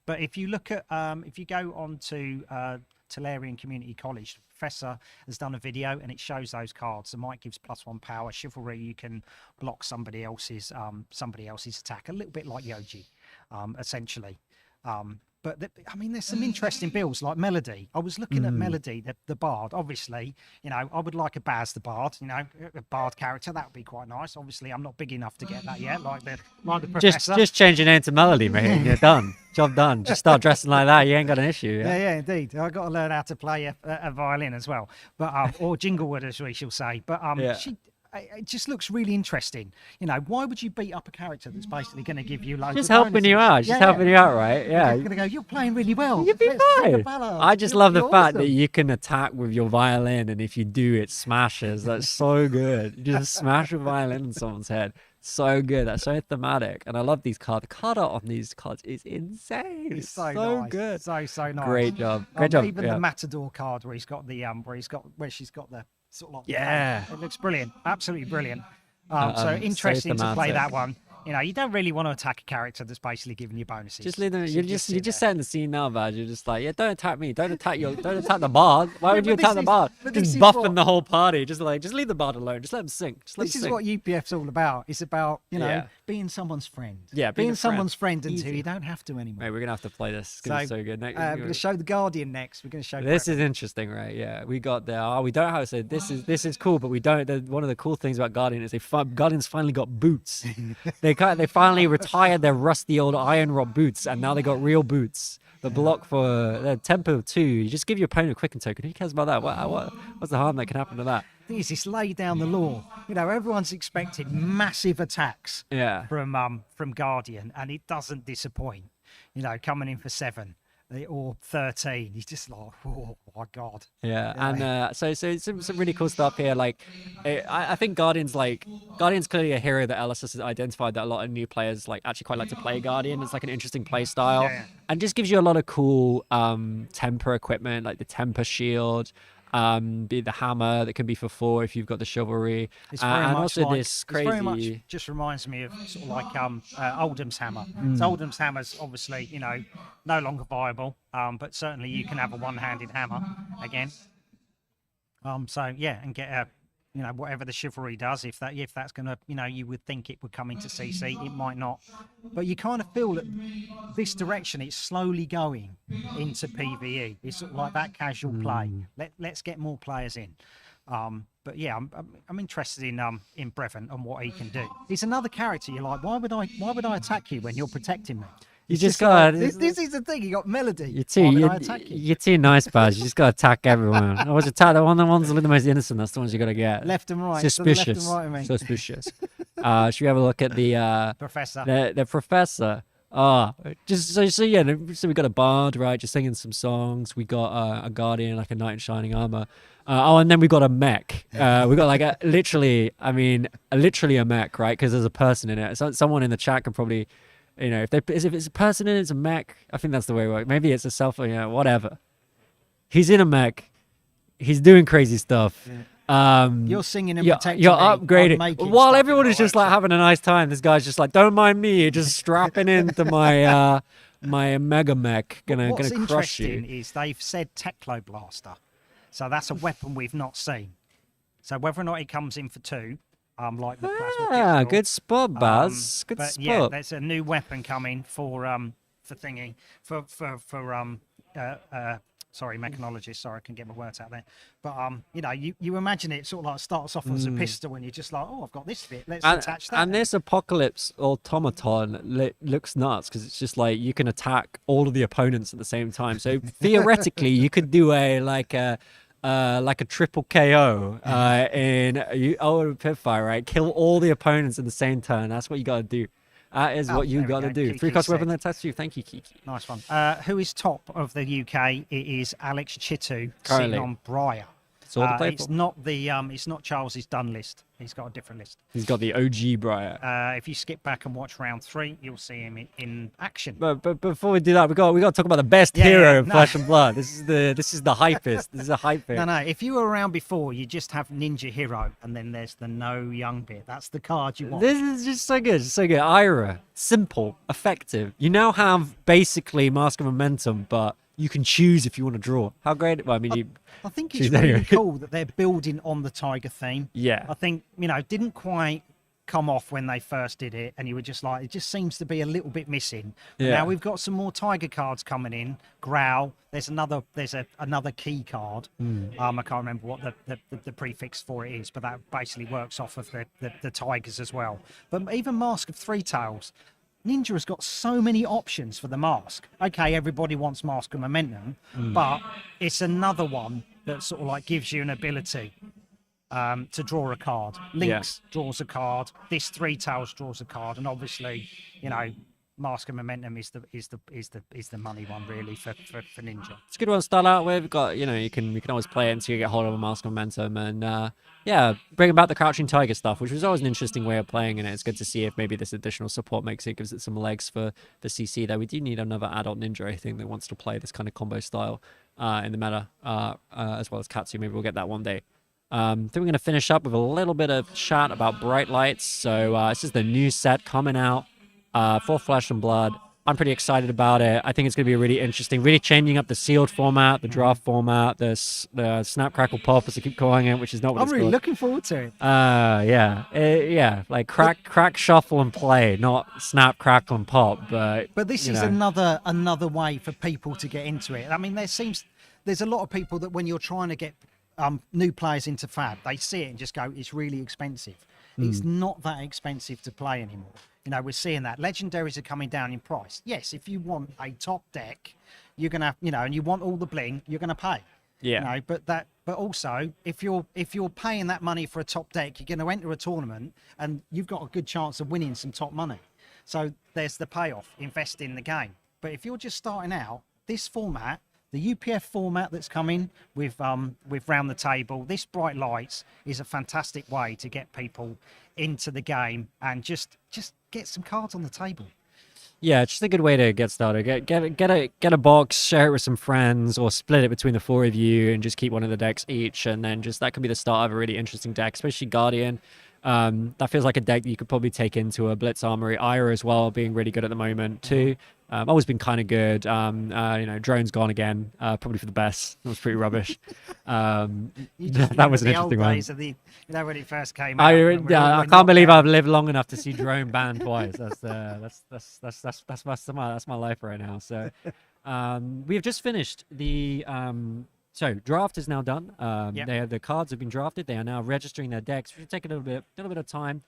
But if you look at, if you go on to Tolarian Community College, the Professor has done a video and it shows those cards. The Might gives +1 power. Chivalry, you can block somebody else's attack, a little bit like Yoji, essentially. But I mean, there's some interesting builds like Melody. I was looking at Melody, the Bard. Obviously, you know, I would like a Baz the Bard, you know, a Bard character. That would be quite nice. Obviously, I'm not big enough to get that yet, like the Professor. Just change your name to Melody, mate. You're done. Job done. Just start dressing like that. You ain't got an issue. Yeah, indeed. I've got to learn how to play a violin as well, but or jinglewood, as we shall say. But it just looks really interesting. You know, why would you beat up a character that's basically going to give you loads just of helping you out? Just helping you out, right? Yeah. You're going to go, you're playing really well. You'll be fine. I just love the fact awesome. that you can attack with your violin, and if you do, it smashes. That's so good. You just smash a violin in someone's head. So good. That's so thematic, and I love these cards. The card art on these cards is insane. It's so nice. good. So nice. Great job. Great job. Even yeah. the Matador card where she's got the sort of like Yeah. it looks brilliant. Absolutely brilliant. So so interesting to play thematic. that one. You know, you don't really want to attack a character that's basically giving you bonuses. Just leave them. So You're sit just there. setting the scene now, Baz. You're just like, yeah, don't attack me. Don't attack the bard. Why would Yeah, you but attack this the is- bard? but this Just is buffing what- the whole party. Just leave the bard alone. Just let him sink. Just let This him is sink. what UPF's all about. It's about, you know, Yeah. being someone's friend. Yeah, being being a someone's friend until Easy. you don't have to anymore. Mate, we're gonna have to play this. It's gonna be so good. we're going to show the Guardian next. We're going to show This is interesting, right? Yeah, we got there. Oh, we don't have to say this is cool, but we don't. One of the cool things about Guardian is Guardians finally got boots. they finally retired their rusty old iron rod boots, and now they got real boots. The block for the tempo 2. You just give your opponent a quicken token. Who cares about that? What's the harm that can happen to that? thing is, it's laid down the law. You know, everyone's expected massive attacks from Guardian, and it doesn't disappoint. You know, coming in for 7 or 13, he's just like, oh my god. Yeah, and so some really cool stuff here. Like, I think Guardian's clearly a hero that LSS has identified that a lot of new players actually quite like to play Guardian. It's like an interesting play style, and just gives you a lot of cool temper equipment, like the temper shield. Be the hammer that can be for 4 if you've got the chivalry, It's very and much also like, this it's very much crazy. just reminds me of sort of like Oldham's hammer. So Oldham's hammer's obviously, you know, no longer viable, but certainly you can have a one-handed hammer again. So yeah, and get a, you know, whatever the chivalry does, if that's gonna, you know, you would think it would come into CC, it might not, but you kind of feel that this direction it's slowly going into PvE. It's sort of like that casual play. Let's get more players in. But yeah, I'm interested in Brevin and what he can do. He's another character you're like, why would I attack you when you're protecting me? You It's just like, got this is the thing. You got melody. You're Why would I attack you? you're too nice, Baz. You just gotta attack everyone. I was attack the ones that are the most innocent. That's the ones you gotta get. Left and right. to the left and Suspicious. right of me. Suspicious. Should we have a look at the Professor. The professor. Just so we got a bard, right? Just singing some songs. We got a guardian, like a knight in shining armor. And then we got a mech. We got like literally a mech, right? Because there's a person in it. So someone in the chat can probably, you know, if it's a person in it, it's a mech. I think that's the way it works. Maybe it's a self, you know, whatever. He's in a mech. He's doing crazy stuff. You're singing and protecting You're me. I'm upgrading. making While stuff everyone in is my just like workshop. having a nice time, this guy's just like, don't mind me, just strapping into my my mega mech, gonna What's crush interesting you. is they've said Teclo Blaster, so that's a weapon we've not seen. So whether or not it comes in for 2, like the plasma Yeah, pistol, good spot, Baz. Good but spot. yeah, there's a new weapon coming for sorry, mechanologist. Sorry, I can get my words out there. But you know, you imagine it sort of like starts off as a pistol, and you're just like, oh, I've got this bit. Let's attach that. And this apocalypse automaton looks nuts because it's just like you can attack all of the opponents at the same time. So theoretically, you could do like a triple KO in Pitfire, right? Kill all the opponents in the same turn. That's what you got to do. That is what you there we got to go. do. Kiki 3-cost weapon said. that attacks you. Thank you, Kiki. Nice one. Who is top of the UK? It is Alex Chitu Currently. sitting on Briar. It's all to play It's for. not the it's not Charles's done list. He's got a different list. He's got the OG Briar. If you skip back and watch round 3, you'll see him in action. But before we do that, we got to talk about the best Yeah, hero yeah, in no. Flesh and Blood. This is the hypest. This is a hype pick. No. If you were around before, you just have Ninja Hero, and then there's the No Young bit. That's the card you want. This is just so good. So good. Ira, simple, effective. You now have basically Mask of Momentum, but you can choose if you want to draw. How great! Well, I mean, I think choose it's really anyway. cool that they're building on the Tiger theme. Yeah. I think, you know, didn't quite come off when they first did it, and you were just like, it just seems to be a little bit missing. But Yeah. now we've got some more Tiger cards coming in. Growl. There's another key card. I can't remember what the prefix for it is, but that basically works off of the Tigers as well. But even Mask of Three Tails. Ninja has got so many options for the mask. Okay, everybody wants Mask of Momentum, but it's another one that sort of like gives you an ability to draw a card. Lynx draws a card. This Three Tails draws a card, and obviously, you know, Mask of Momentum is the money one really for Ninja. It's a good one to start out with. Got you can always play it until you get hold of a Mask of Momentum, and yeah, bring about the Crouching Tiger stuff, which was always an interesting way of playing, and it's good to see if maybe this additional support gives it some legs for the CC. Though we do need another adult ninja, I think, that wants to play this kind of combo style in the meta, as well as Katsu. Maybe we'll get that one day. I think we're going to finish up with a little bit of chat about Bright Lights. So this is the new set coming out for Flesh and Blood. I'm pretty excited about it. I think it's going to be really interesting, really changing up the sealed format, the draft format, the snap, crackle, pop, as I keep calling it, which is not what I'm it's really called. looking forward to it. Yeah, like crack, shuffle, and play, not snap, crackle, and pop. But this is another way for people to get into it. I mean, there's a lot of people that when you're trying to get new players into Fab, they see it and just go, it's really expensive. It's not that expensive to play anymore. You know, we're seeing that legendaries are coming down in price. Yes, if you want a top deck, you're gonna, and you want all the bling, you're gonna pay. Yeah. You know, but also if you're paying that money for a top deck, you're going to enter a tournament and you've got a good chance of winning some top money. So there's the payoff. Invest in the game. But if you're just starting out, this format, the UPF format that's coming with Round the Table, this Bright Lights is a fantastic way to get people into the game and just get some cards on the table. Yeah, it's just a good way to get started. Get a box, share it with some friends, or split it between the four of you and just keep one of the decks each, and then that could be the start of a really interesting deck, especially Guardian. That feels like a deck that you could probably take into a Blitz Armory. Ira as well, being really good at the moment too. Always been kind of good. Drone's gone again, probably for the best. It was pretty rubbish. That was an interesting one. When it first came out. I can't believe I've lived long enough to see Drone banned twice. That's my life right now. So we have just finished the. So draft is now done. The cards have been drafted. They are now registering their decks, which will take a little bit of time,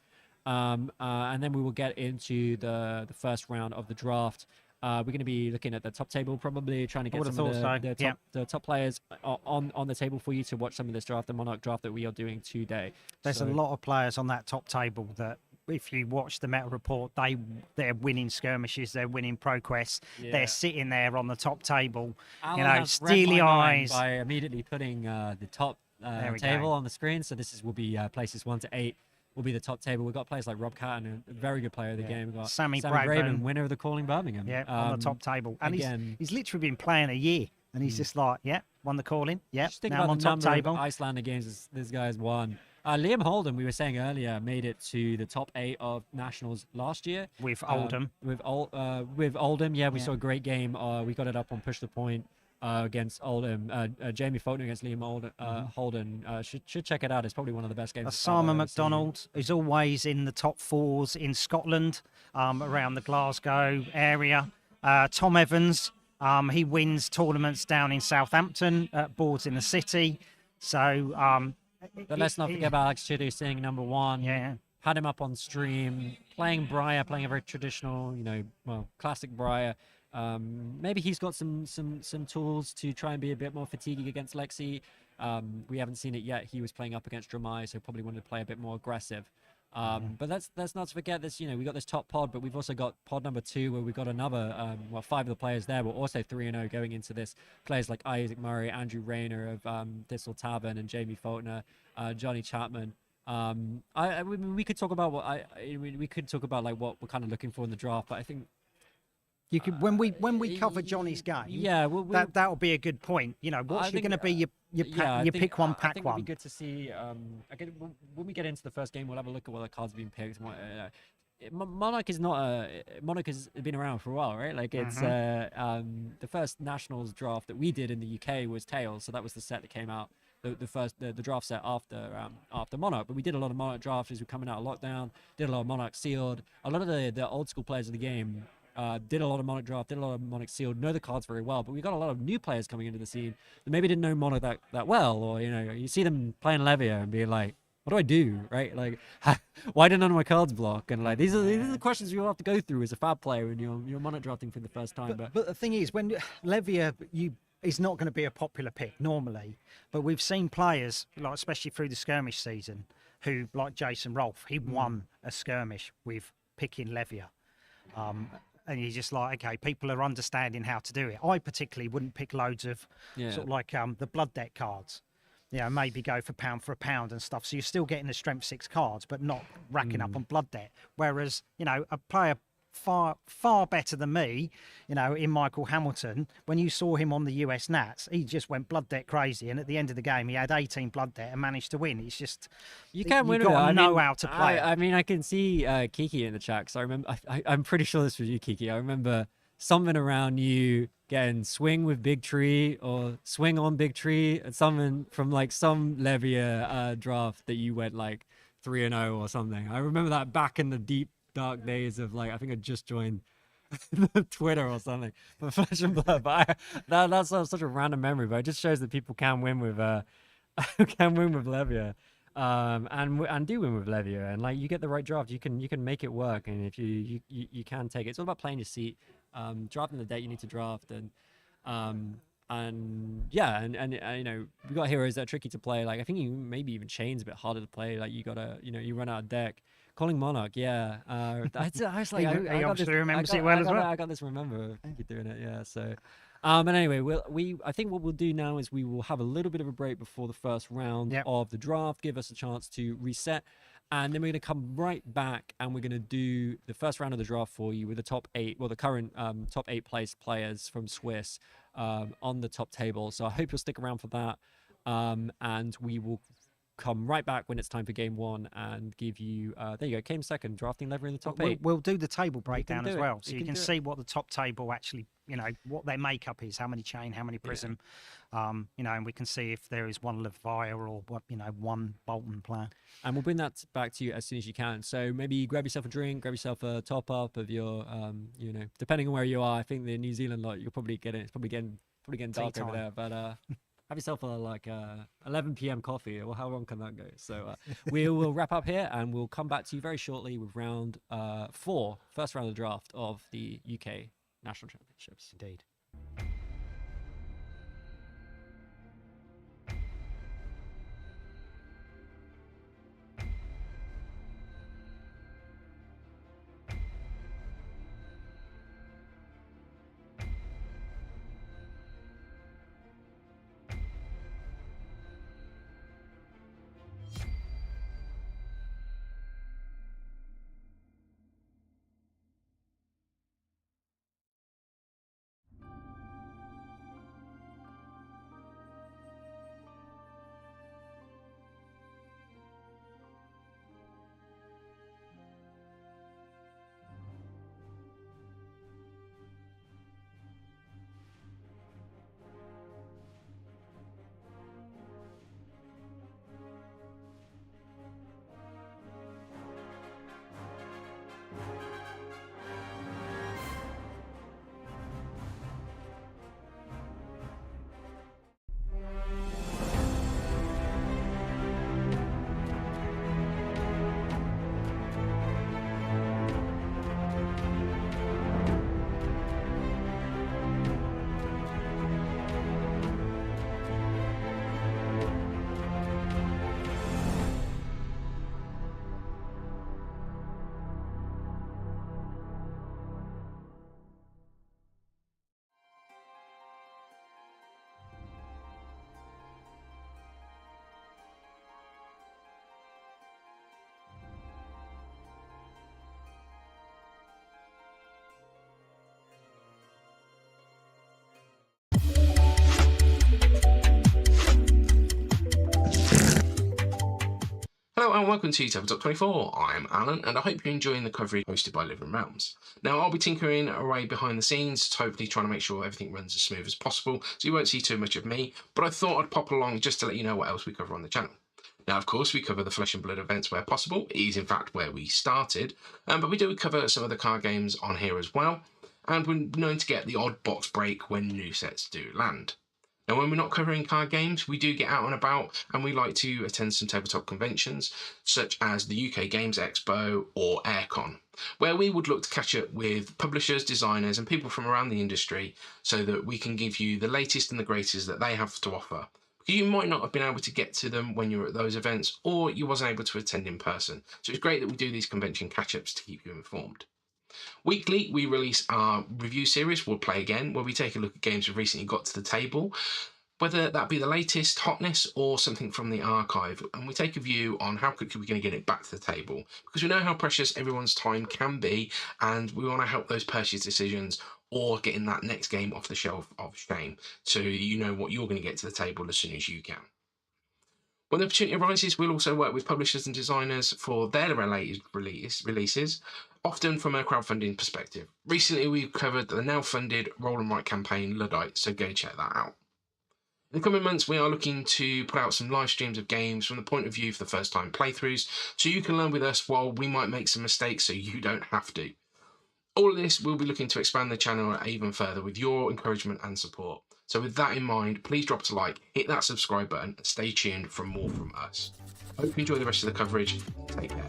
and then we will get into the first round of the draft. We're going to be looking at the top table, probably trying to get some of the top players on the table for you to watch some of this draft, the Monarch draft that we are doing today. There's a lot of players on that top table that, if you watch the meta report, they're winning skirmishes, they're winning ProQuest, they're sitting there on the top table. Alan steely eyes. By immediately putting the top table on the screen. So this will be places 1 to 8. Will be the top table. We've got players like Rob Catton, a very good player of the game. We've got Sammy Braben, winner of the Calling Birmingham. Yeah, on the top table. And again, he's literally been playing a year. And he's just like, won the Calling. Yeah, just think now about I'm on the top number table. of Icelander games this guy's won. Liam Holden, we were saying earlier, made it to the top 8 of Nationals last year. With Oldham. With Oldham, we saw a great game. We got it up on Push the Point against Oldham. Jamie Faulkner against Liam Holden. Should check it out. It's probably one of the best games. Osama McDonald is always in the top 4s in Scotland, around the Glasgow area. Tom Evans, he wins tournaments down in Southampton at boards in the city. So... But let's not forget about Alex Chidu sitting number 1. Yeah. Had him up on stream, playing Briar, playing a very traditional, classic Briar. Maybe he's got some tools to try and be a bit more fatiguing against Lexi. We haven't seen it yet. He was playing up against Dramai, so probably wanted to play a bit more aggressive. But let's not forget this. We got this top pod, but we've also got pod number 2, where we've got another 5 of the players there. We're also 3-0 going into this. Players like Isaac Murray, Andrew Rayner of Thistle Tavern, and Jamie Faulkner, Johnny Chapman. We could talk about what what we're kind of looking for in the draft, but I think you could when we cover Johnny's game. Yeah, that'll be a good point. What's going to be your pick one, pack I think one. It'd be good to see. Again, when we get into the first game, we'll have a look at what the cards have been picked. Monarch has been around for a while, right? Like it's the first Nationals draft that we did in the UK was Tails, so that was the set that came out. The draft set after Monarch, but we did a lot of Monarch drafts as we were coming out of lockdown. Did a lot of Monarch sealed. A lot of the old school players of the game did a lot of Monarch draft, did a lot of Monarch sealed, know the cards very well. But we got a lot of new players coming into the scene that maybe didn't know Monarch that well, or you see them playing Levia and being like, what do I do, right? Like, why did none of my cards block? And like these are the questions you'll have to go through as a Fab player when you're Monarch drafting for the first time. But the thing is, when Levia, is not going to be a popular pick normally, but we've seen players, like especially through the skirmish season, who, like Jason Rolfe, he won a skirmish with picking Levia. and you're just like, okay, people are understanding how to do it. I particularly wouldn't pick loads of sort of like the blood deck cards. Maybe go for a pound and stuff. So you're still getting the strength 6 cards, but not racking up on blood debt. Whereas, a player far better than me, in Michael Hamilton, when you saw him on the US Nats, he just went blood debt crazy, and at the end of the game he had 18 blood debt and managed to win. It's just you can't win. You've got to know how to play it. I mean, I can see Kiki in the chat, because I remember I'm pretty sure this was you, Kiki. I remember something around you getting swing with big tree or swing on big tree, and something from like some Levia draft that you went like 3-0 or something. I remember that back in the deep dark days of like, I think I just joined Twitter or something, but Flesh and Blood. But that's such a random memory, but it just shows that people can win with Levia, and do win with Levia, and like you get the right draft, you can make it work, and if you can take it. It's all about playing your seat, drafting the deck you need to draft, and we got heroes that are tricky to play. Like I think you maybe even Chain's a bit harder to play. Like you gotta you run out of deck. Calling Monarch, yeah. I was like, he obviously remembers it well as well. I got this. Remember, you're doing it, yeah. So, but anyway, I think what we'll do now is we will have a little bit of a break before the first round of the draft, give us a chance to reset, and then we're going to come right back and we're going to do the first round of the draft for you with the top 8, well, the current top 8 placed players from Swiss on the top table. So I hope you'll stick around for that, and we will come right back when it's time for game 1 and give you there you go, game 2, drafting lever in the top 8. We'll do the table breakdown as well, so you can see it. what the top table actually, what their makeup is, how many chain, how many prism, and we can see if there is one Levia or what, one Bolton player. And we'll bring that back to you as soon as you can. So maybe grab yourself a drink, grab yourself a top up of your depending on where you are. I think the New Zealand lot, you're probably getting dark over there, but have yourself a 11 p.m. coffee. Well, how long can that go? So we will wrap up here, and we'll come back to you very shortly with round 4, first round of the draft of the UK National Championships. Indeed. Hello and welcome to Tabletop 24. I'm Alan and I hope you're enjoying the coverage hosted by Living Realms. Now I'll be tinkering away behind the scenes, hopefully trying to make sure everything runs as smooth as possible, so you won't see too much of me, but I thought I'd pop along just to let you know what else we cover on the channel. Now of course we cover the Flesh and Blood events where possible, it is in fact where we started, but we do cover some of the card games on here as well, and we're known to get the odd box break when new sets do land. Now, when we're not covering card games, we do get out and about and we like to attend some tabletop conventions, such as the UK Games Expo or Aircon, where we would look to catch up with publishers, designers and people from around the industry so that we can give you the latest and the greatest that they have to offer. Because you might not have been able to get to them when you were at those events, or you wasn't able to attend in person. So it's great that we do these convention catch-ups to keep you informed. Weekly, we release our review series, We'll Play Again, where we take a look at games we've recently got to the table, whether that be the latest hotness or something from the archive, and we take a view on how quickly we're going to get it back to the table, because we know how precious everyone's time can be, and we want to help those purchase decisions or getting that next game off the shelf of shame, so you know what you're going to get to the table as soon as you can. When the opportunity arises, we'll also work with publishers and designers for their related releases, often from a crowdfunding perspective. Recently, we've covered the now funded Roll and Write campaign, Luddite, so go check that out. In the coming months, we are looking to put out some live streams of games from the point of view for the first time playthroughs, so you can learn with us while we might make some mistakes so you don't have to. All of this, we'll be looking to expand the channel even further with your encouragement and support. So with that in mind, please drop us a like, hit that subscribe button, and stay tuned for more from us. Hope you enjoy the rest of the coverage. Take care.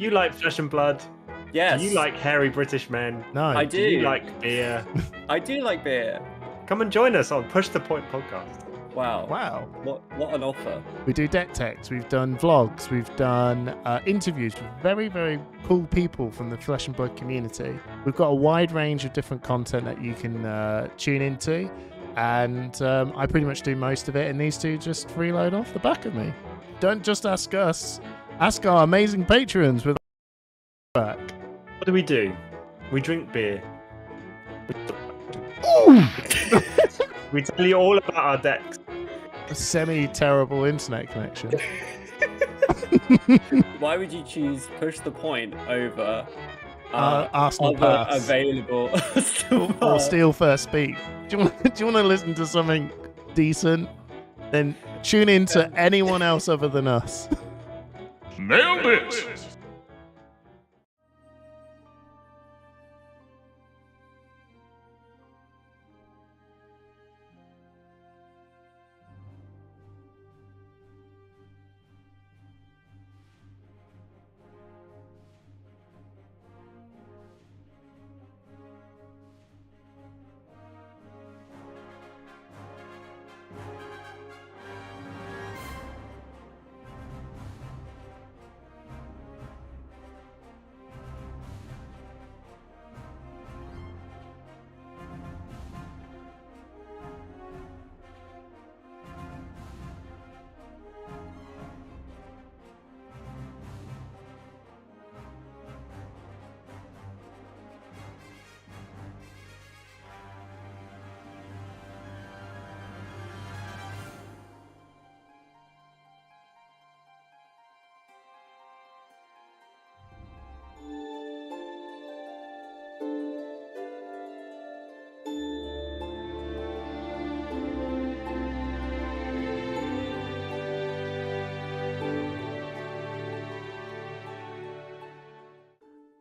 you like Flesh and Blood? Yes. Do you like hairy British men? No. I Do you do. like beer? I do like beer. Come and join us on Push the Point podcast. Wow. Wow. What an offer. We do deck techs, we've done vlogs, we've done interviews with very, very cool people from the Flesh and Blood community. We've got a wide range of different content that you can tune into, and I pretty much do most of it, and these two just freeload off the back of me. Don't just ask us, ask our amazing patrons with back. What do? We drink beer. We tell you all about our decks. A semi-terrible internet connection. Why would you choose Push the Point over Arsenal other Pass available or Steel First Speak? Do you want to listen to something decent? Then tune in to anyone else other than us. Nailed it!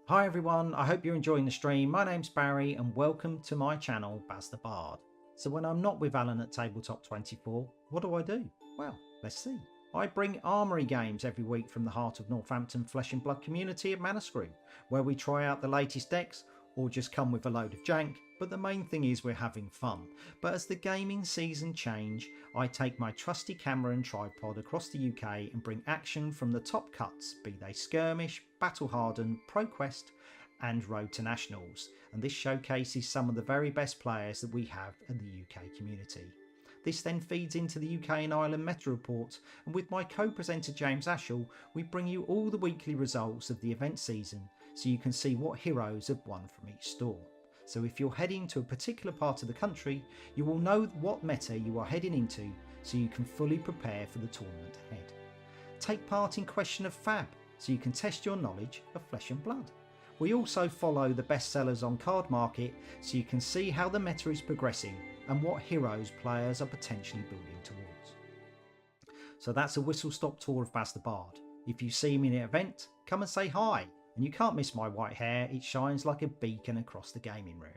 Hi everyone, I hope you're enjoying the stream. My name's Barry and welcome to my channel, Baz the Bard. So when I'm not with Alan at Tabletop 24, what do? Well, let's see. I bring Armory games every week from the heart of Northampton Flesh and Blood community at Manuscrew, where we try out the latest decks or just come with a load of jank, but the main thing is we're having fun. But as the gaming season change, I take my trusty camera and tripod across the UK and bring action from the top cuts, be they Skirmish, Battle Hardened, ProQuest and Road to Nationals, and this showcases some of the very best players that we have in the UK community. This then feeds into the UK and Ireland Meta Report, and with my co-presenter James Ashall, we bring you all the weekly results of the event season, so you can see what heroes have won from each store. So if you're heading to a particular part of the country, you will know what meta you are heading into, so you can fully prepare for the tournament ahead. Take part in Question of Fab, so you can test your knowledge of Flesh and Blood. We also follow the best sellers on Card Market, so you can see how the meta is progressing and what heroes players are potentially building towards. So that's a whistle-stop tour of Baz the Bard. If you see me in an event, come and say hi. And you can't miss my white hair, it shines like a beacon across the gaming room.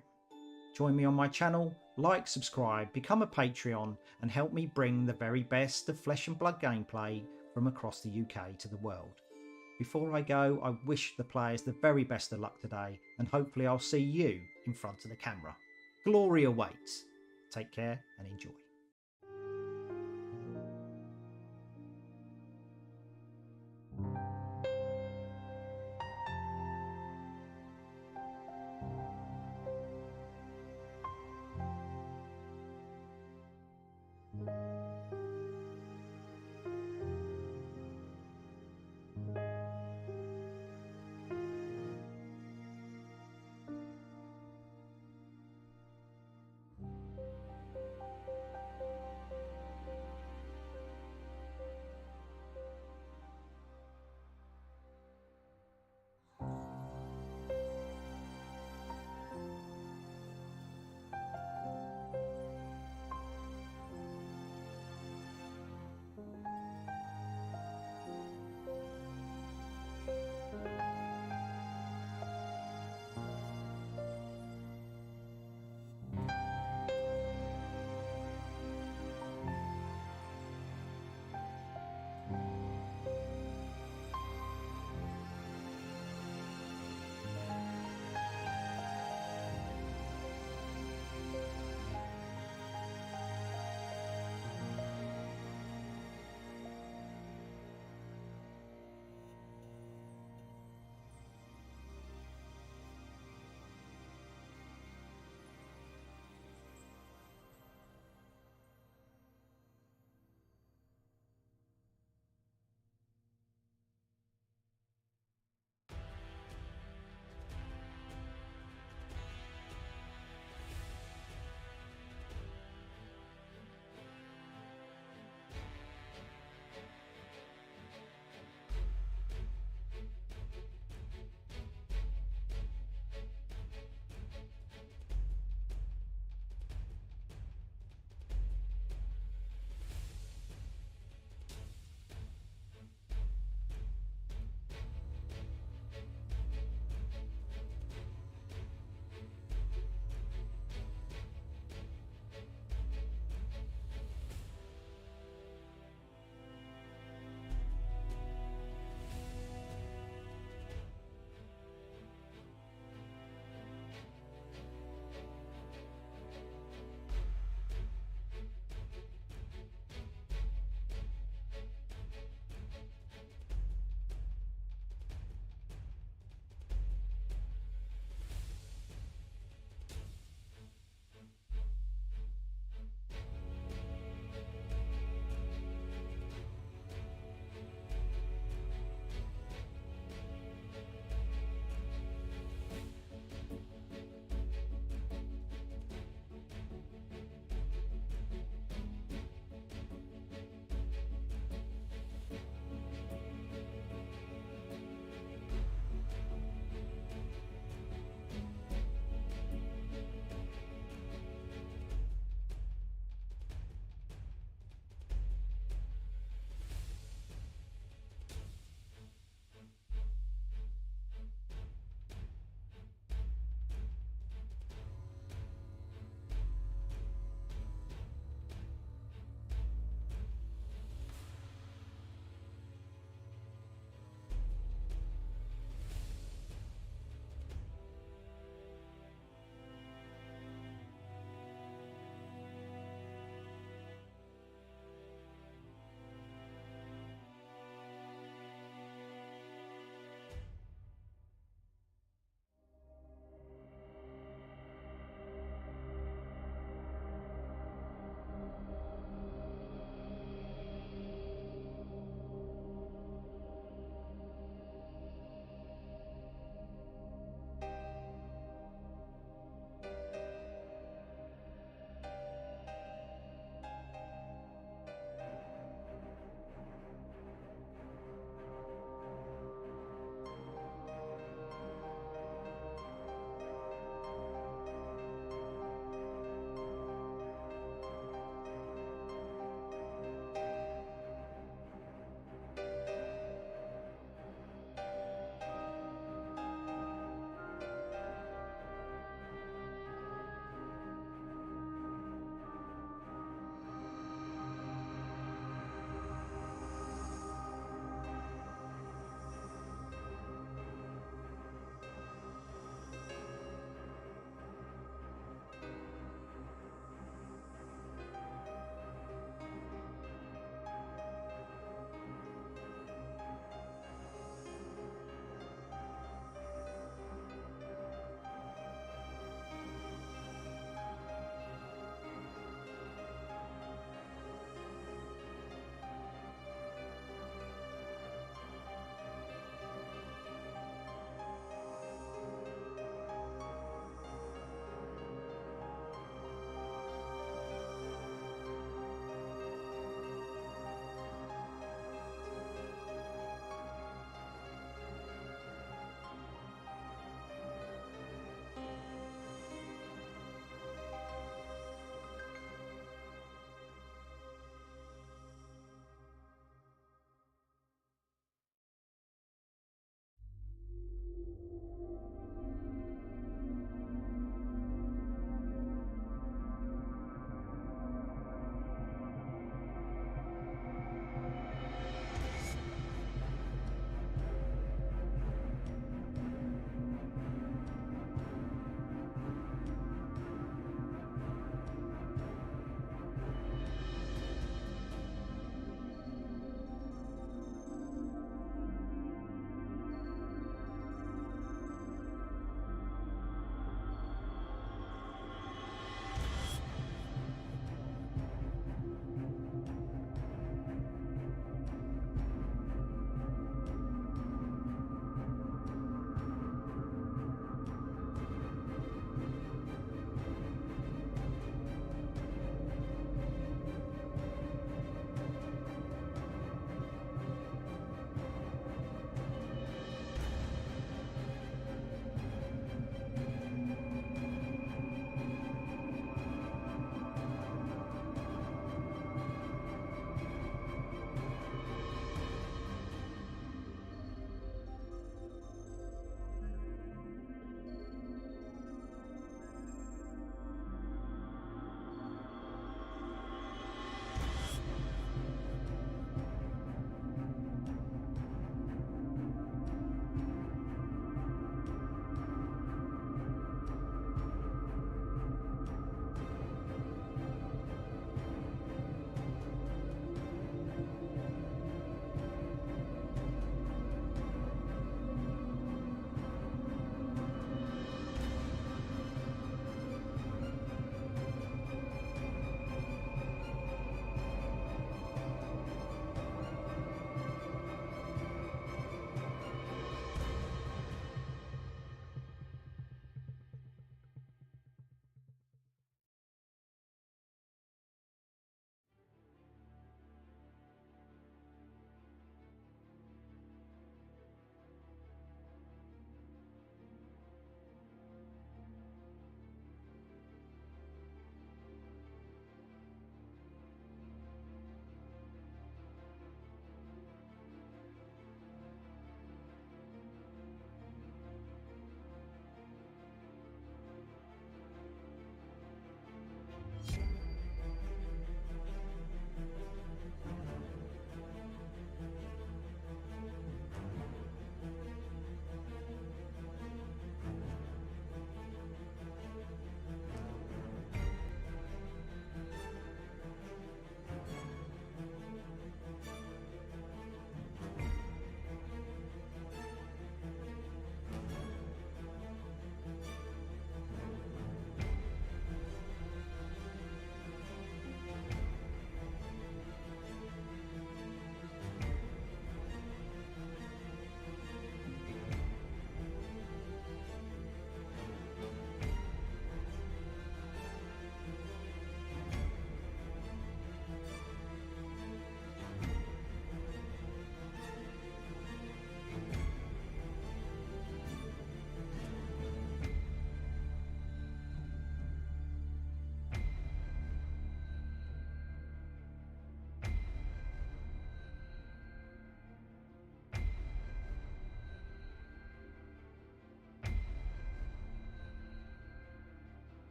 Join me on my channel, like, subscribe, become a Patreon and help me bring the very best of Flesh and Blood gameplay from across the UK to the world. Before I go, I wish the players the very best of luck today and hopefully I'll see you in front of the camera. Glory awaits. Take care and enjoy.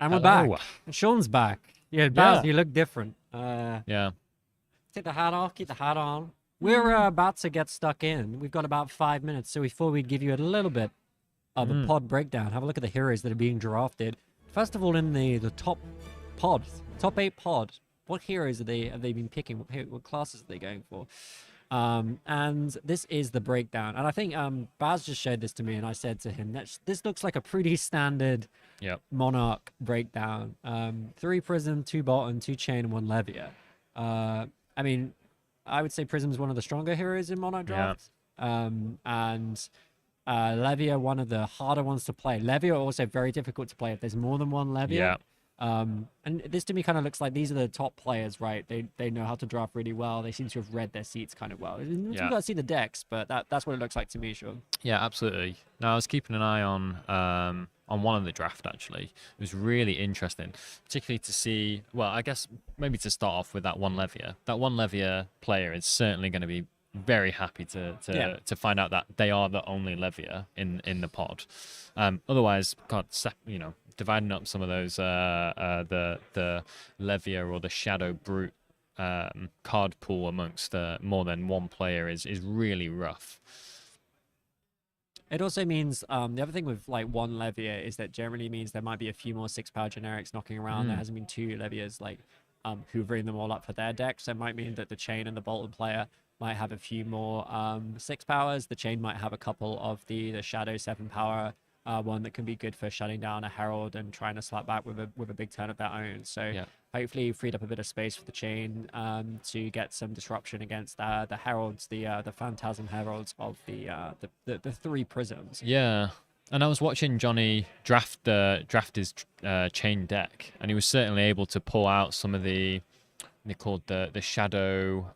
And we're Hello. back. And Sean's back. Yeah, Baz, Yeah. you look different. Yeah. Take the hat off, keep the hat on. We're about to get stuck in. We've got about 5 minutes, so we thought we'd give you a little bit of a pod breakdown. Have a look at the heroes that are being drafted. First of all, in the top pod, top 8 pod, what heroes have they been picking? What classes are they going for? And this is the breakdown. And I think Baz just showed this to me, and I said to him, this looks like a pretty standard Monarch breakdown. 3 Prism, 2 Bolton, 2 Chain, and 1 Levia. I mean, I would say Prism is one of the stronger heroes in Monarch drafts. And Levia, one of the harder ones to play. Levia are also very difficult to play if there's more than 1 Levia. Yeah. And this to me kind of looks like these are the top players, right? They know how to draft really well. They seem to have read their seats kind of well. You've got to see the decks, but that's what it looks like to me, Sean. Yeah, absolutely. Now, I was keeping an eye on one of the draft, actually. It was really interesting, particularly to see, well, I guess maybe to start off with that 1 Levia. That 1 Levia player is certainly going to be very happy to find out that they are the only Levia in the pod. Otherwise, God, dividing up some of those the Levia or the Shadow Brute card pool amongst more than one player is really rough. It also means the other thing with like 1 Levia is that generally means there might be a few more 6-power generics knocking around. There hasn't been 2 Levias like hoovering them all up for their decks. So it might mean that the Chain and the Bolton player might have a few more 6 powers. The Chain might have a couple of the Shadow 7-power one that can be good for shutting down a Herald and trying to slap back with a big turn of their own. So hopefully you freed up a bit of space for the Chain to get some disruption against the Heralds, the Phantasm Heralds of the 3 Prisms. Yeah. And I was watching Johnny draft his Chain deck, and he was certainly able to pull out some of they're called the Shadow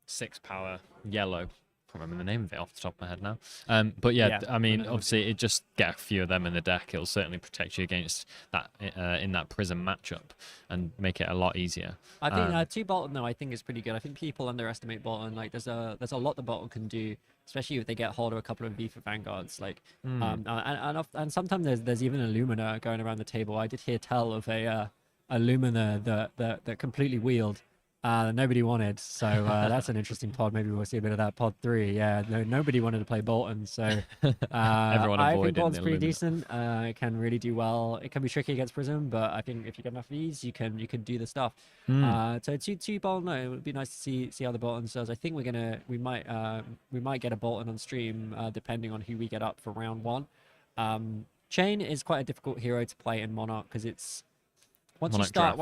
6-power yellow. I can't remember the name of it off the top of my head now. But I mean, obviously, it just get a few of them in the deck. It'll certainly protect you against that in that Prism matchup and make it a lot easier. I think 2 Bolton though, I think is pretty good. I think people underestimate Bolton. Like there's a lot that Bolton can do, especially if they get hold of a couple of V for Vanguards. Like and sometimes there's even a Lumina going around the table. I did hear tell of a Lumina that completely wheeled. Nobody wanted, so that's an interesting pod. Maybe we'll see a bit of that pod 3. Yeah, nobody wanted to play Bolton, so everyone I avoided think Bolton's the pretty Illumina. decent. It can really do well. It can be tricky against Prism, but I think if you get enough of these, you can do the stuff. So two Bolton. No, it would be nice to see how the Bolton does. I think we might get a Bolton on stream depending on who we get up for round 1. Chain is quite a difficult hero to play in Monarch because it's once you start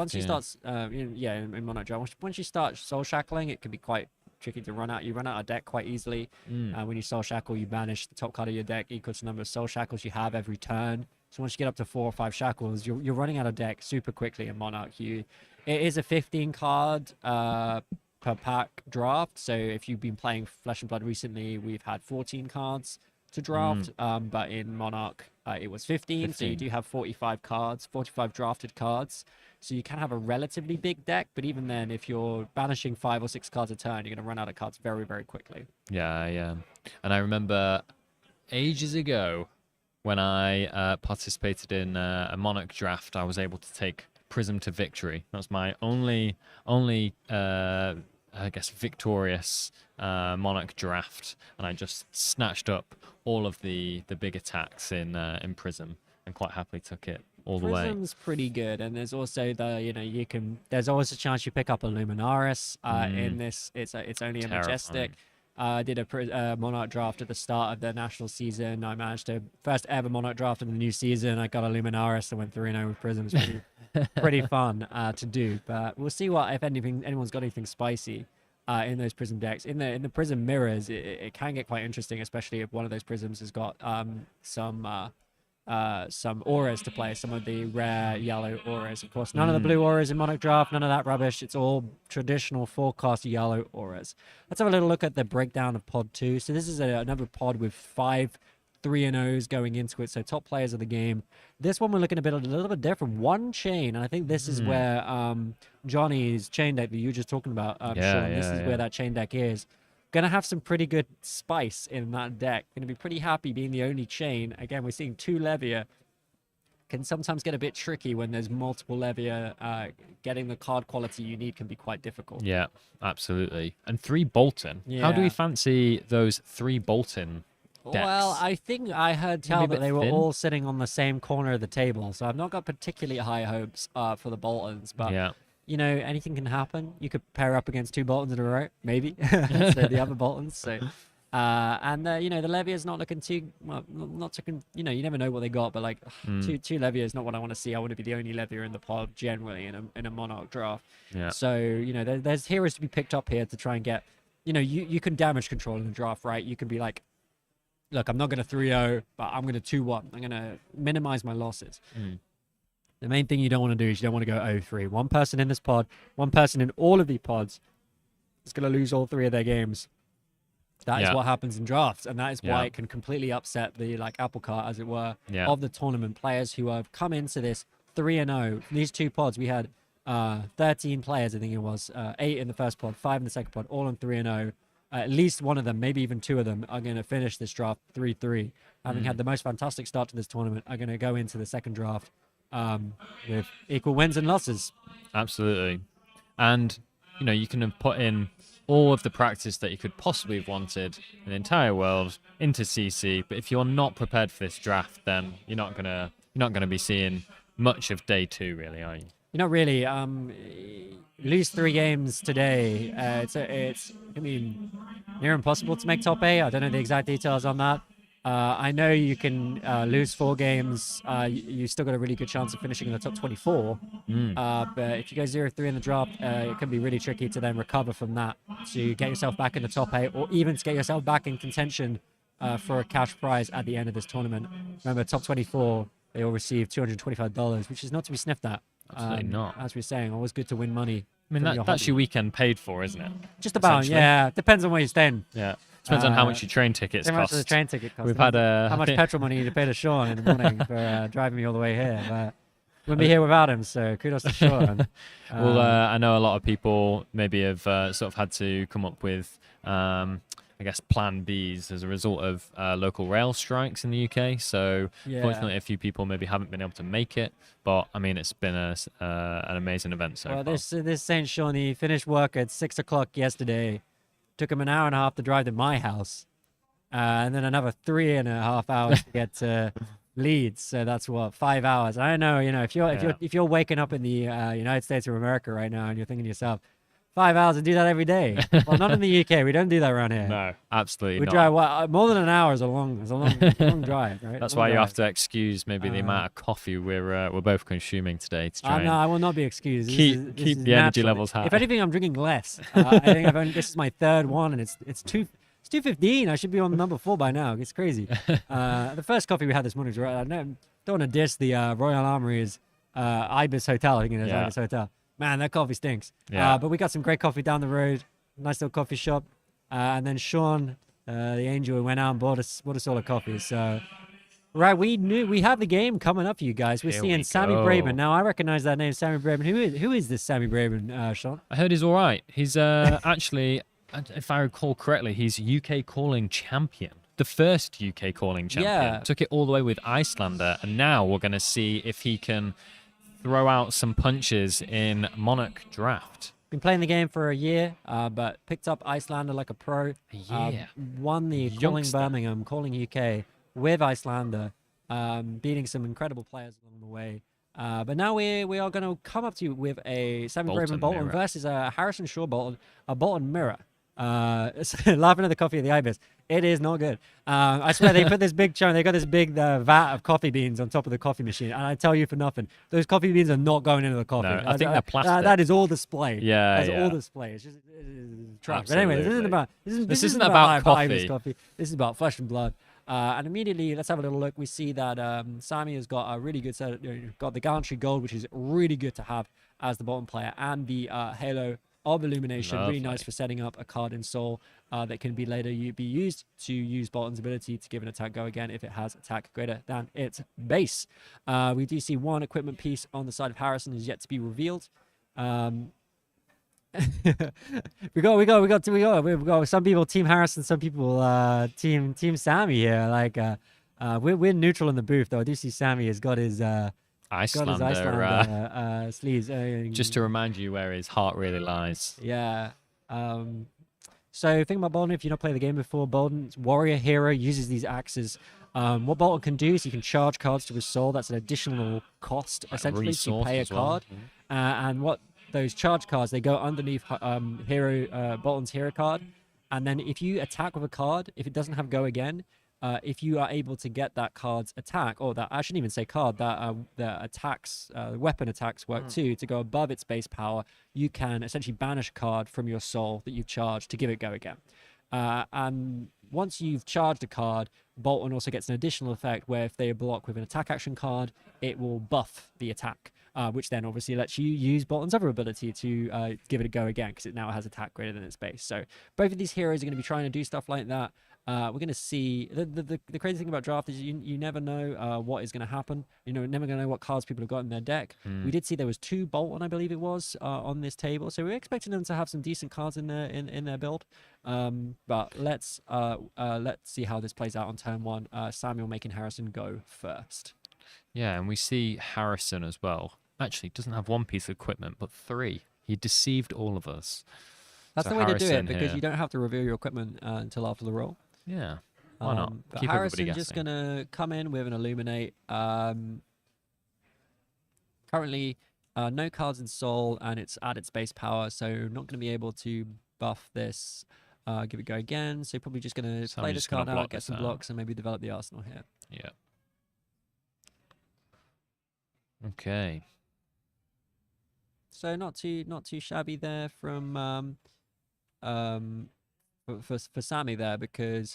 in Monarch draft, once you start soul shackling, it can be quite tricky to run out. You run out of deck quite easily. When you soul shackle, you banish the top card of your deck equal to the number of soul shackles you have every turn. So once you get up to 4 or 5 shackles, you're running out of deck super quickly in Monarch. It is a 15 card per pack draft. So if you've been playing Flesh and Blood recently, we've had 14 cards to draft, but in Monarch it was 15, so you do have 45 drafted cards, so you can have a relatively big deck, but even then if you're banishing 5 or 6 cards a turn, you're going to run out of cards very, very quickly. Yeah. And I remember ages ago when I participated in a Monarch draft, I was able to take Prism to victory. That was my only I guess victorious Monarch draft, and I just snatched up all of the big attacks in Prism and quite happily took it all the way. Prism's pretty good, and there's also there's always a chance you pick up a Luminaris in this. It's only a majestic. I did a Monarch draft at the start of the national season. I managed to first ever Monarch draft in the new season. I got a Luminaris and went 3-0 with Prisms. Pretty fun to do, but we'll see if anyone's got anything spicy in those Prism decks. In the Prism mirrors, it can get quite interesting, especially if one of those Prisms has got some auras to play, some of the rare yellow auras. Of course, none of the blue auras in Monarch draft, none of that rubbish. It's all traditional forecast yellow auras. Let's have a little look at the breakdown of pod 2. So this is another pod with 5 3-0s going into it, so top players of the game. This one we're looking a little bit different. 1 Chain, and I think this is where Johnny's Chain deck that you were just talking about, Sean, this is where that Chain deck is. Gonna have some pretty good spice in that deck. Gonna be pretty happy being the only Chain. Again, we're seeing 2 Levia can sometimes get a bit tricky when there's multiple Levier. Getting the card quality you need can be quite difficult. Yeah, absolutely. And 3 Bolton. How do we Yeah. fancy those 3 Bolton decks? Well, I think I heard tell Maybe a that bit they were thin? all sitting on the same corner of the table, so I've not got particularly high hopes for the Boltons. But Yeah. you know, anything can happen. You could pair up against 2 Boltons in a row, maybe. So the other Boltons. So, you know, the Levier is not looking too well. Not looking. You know, you never know what they got, but like two Levier is not what I want to see. I want to be the only Levier in the pod generally in a Monarch draft. Yeah. So you know, there's heroes to be picked up here to try and get. You know, you can damage control in the draft, right? You can be like, look, I'm not going to 3-0, but I'm going to 2-1. I'm going to minimize my losses. The main thing you don't want to do is you don't want to go 0-3. One person in this pod, one person in all of the pods is going to lose all 3 of their games. That is what happens in drafts, and that is why it can completely upset the apple cart, as it were, of the tournament. Players who have come into this 3-0. These 2 pods, we had 13 players, I think it was, 8 in the first pod, 5 in the second pod, all on 3-0. At least one of them, maybe even 2 of them, are going to finish this draft 3-3. Having had the most fantastic start to this tournament, are going to go into the second draft with equal wins and losses. Absolutely. And, you know, you can have put in all of the practice that you could possibly have wanted in the entire world into CC, but if you're not prepared for this draft, then you're not gonna be seeing much of day 2, really, are you? You're not really. Lose 3 games today. It's I mean, near impossible to make top 8. I don't know the exact details on that. I know you can lose 4 games. You still got a really good chance of finishing in the top 24. But if you go 0-3 in the draft, it can be really tricky to then recover from that to get yourself back in the top 8, or even to get yourself back in contention for a cash prize at the end of this tournament. Remember, top 24, they all receive $225, which is not to be sniffed at. Absolutely not. As we're saying, always good to win money. I mean, that's your weekend paid for, isn't it? Just about, yeah. Depends on where you're staying. Yeah. Depends on how much your train tickets how cost. much the train ticket costs. We've had how much petrol money you pay to Sean in the morning for driving me all the way here. But wouldn't be here without him, so kudos to Sean. Well, I know a lot of people maybe have sort of had to come up with, I guess, plan Bs as a result of local rail strikes in the UK. So, fortunately, a few people maybe haven't been able to make it. But, I mean, it's been an amazing event so far. This Saint Sean, he finished work at 6 o'clock yesterday. Took him an hour and a half to drive to my house. And then another 3.5 hours to get to Leeds. So that's what, 5 hours. I don't know, you know, if you're waking up in the United States of America right now and you're thinking to yourself, 5 hours and do that every day. Well, not in the UK. We don't do that around here. No, absolutely we not. drive more than an hour is a long drive, right? That's why you have to excuse maybe the amount of coffee we're both consuming today to try. No, I will not be excused. Keep the energy levels high. If anything, I'm drinking less. I think this is my 3rd one, and it's 2:15. I should be on number 4 by now. It's crazy. The first coffee we had this morning was right. I don't want to diss the Royal Armories Ibis Hotel. I think it is Ibis Hotel. Man, that coffee stinks. Yeah. But we got some great coffee down the road. Nice little coffee shop. And then Sean, the angel, went out and bought us all a coffee. So, right, we have the game coming up for you guys. We're seeing Sammy Braben. Now, I recognize that name, Sammy Braben. Who is this Sammy Braben, Sean? I heard he's all right. He's actually, if I recall correctly, he's UK calling champion. The first UK calling champion. Yeah. Took it all the way with Icelander. And now we're going to see if he can throw out some punches in Monarch draft. Been playing the game for a year, but picked up Icelander like a pro. Won the Calling Birmingham, Calling UK with Icelander, beating some incredible players along the way. But now we are going to come up to you with a Sammy Braben Bolton versus a Harrison Shaw Bolton, a Bolton Mirror. Laughing at the coffee of the Ibis. It is not good. I swear they put this big chunk. They got this big vat of coffee beans on top of the coffee machine, and I tell you for nothing, those coffee beans are not going into the coffee. No, I think they're plastic. That is all display. Yeah, that's all display. It's just trash. But anyway, this isn't about coffee. Ibis coffee. This is about flesh and blood. And immediately, let's have a little look. We see that Sammy has got a really good set. Got the Gallantry Gold, which is really good to have as the bottom player, and the Halo of Illumination. Lovely. Really nice for setting up a card in Soul that can be later be used to use Bolton's ability to give an attack go again if it has attack greater than its base. We do see one equipment piece on the side of Harrison is yet to be revealed. we got some people team Harrison, some people team Sammy here. Like We're neutral in the booth, though. I do see Sammy has got his Icelander, sleeves. just to remind you where his heart really lies. Yeah. So think about Bolton. If you've not played the game before, Bolton's warrior hero uses these axes. What Bolton can do is he can charge cards to his soul. That's an additional cost, essentially, to pay a card. And what those charge cards, they go underneath Bolton's hero card. And then if you attack with a card, if it doesn't have go again, if you are able to get that card's attack, or that I shouldn't even say card, that the attacks, weapon attacks work too, to go above its base power, you can essentially banish a card from your soul that you've charged to give it go again. And once you've charged a card, Bolton also gets an additional effect where if they block with an attack action card, it will buff the attack, which then obviously lets you use Bolton's other ability to give it a go again, because it now has attack greater than its base. So both of these heroes are going to be trying to do stuff like that. We're going to see the crazy thing about draft is you never know what is going to happen. Never going to know what cards people have got in their deck. We did see there was 2 Bolton, I believe it was, on this table, so we're expecting them to have some decent cards in their build. But let's see how this plays out on turn 1. Samuel making Harrison go first. Yeah, and we see Harrison as well. Actually, doesn't have 1 piece of equipment, but 3. He deceived all of us. That's So the way to do it, Harrison because here. you don't have to reveal your equipment until after the roll. Yeah, why not? But Keep everybody Harrison just guessing. going to come in with an Illuminate. Currently, no cards in Soul, and it's at its base power, so not going to be able to buff this. Give it go again. So probably just going to play this card out, get some blocks, and maybe develop the arsenal here. Yeah. Okay. So not too shabby there from for Sammy there, because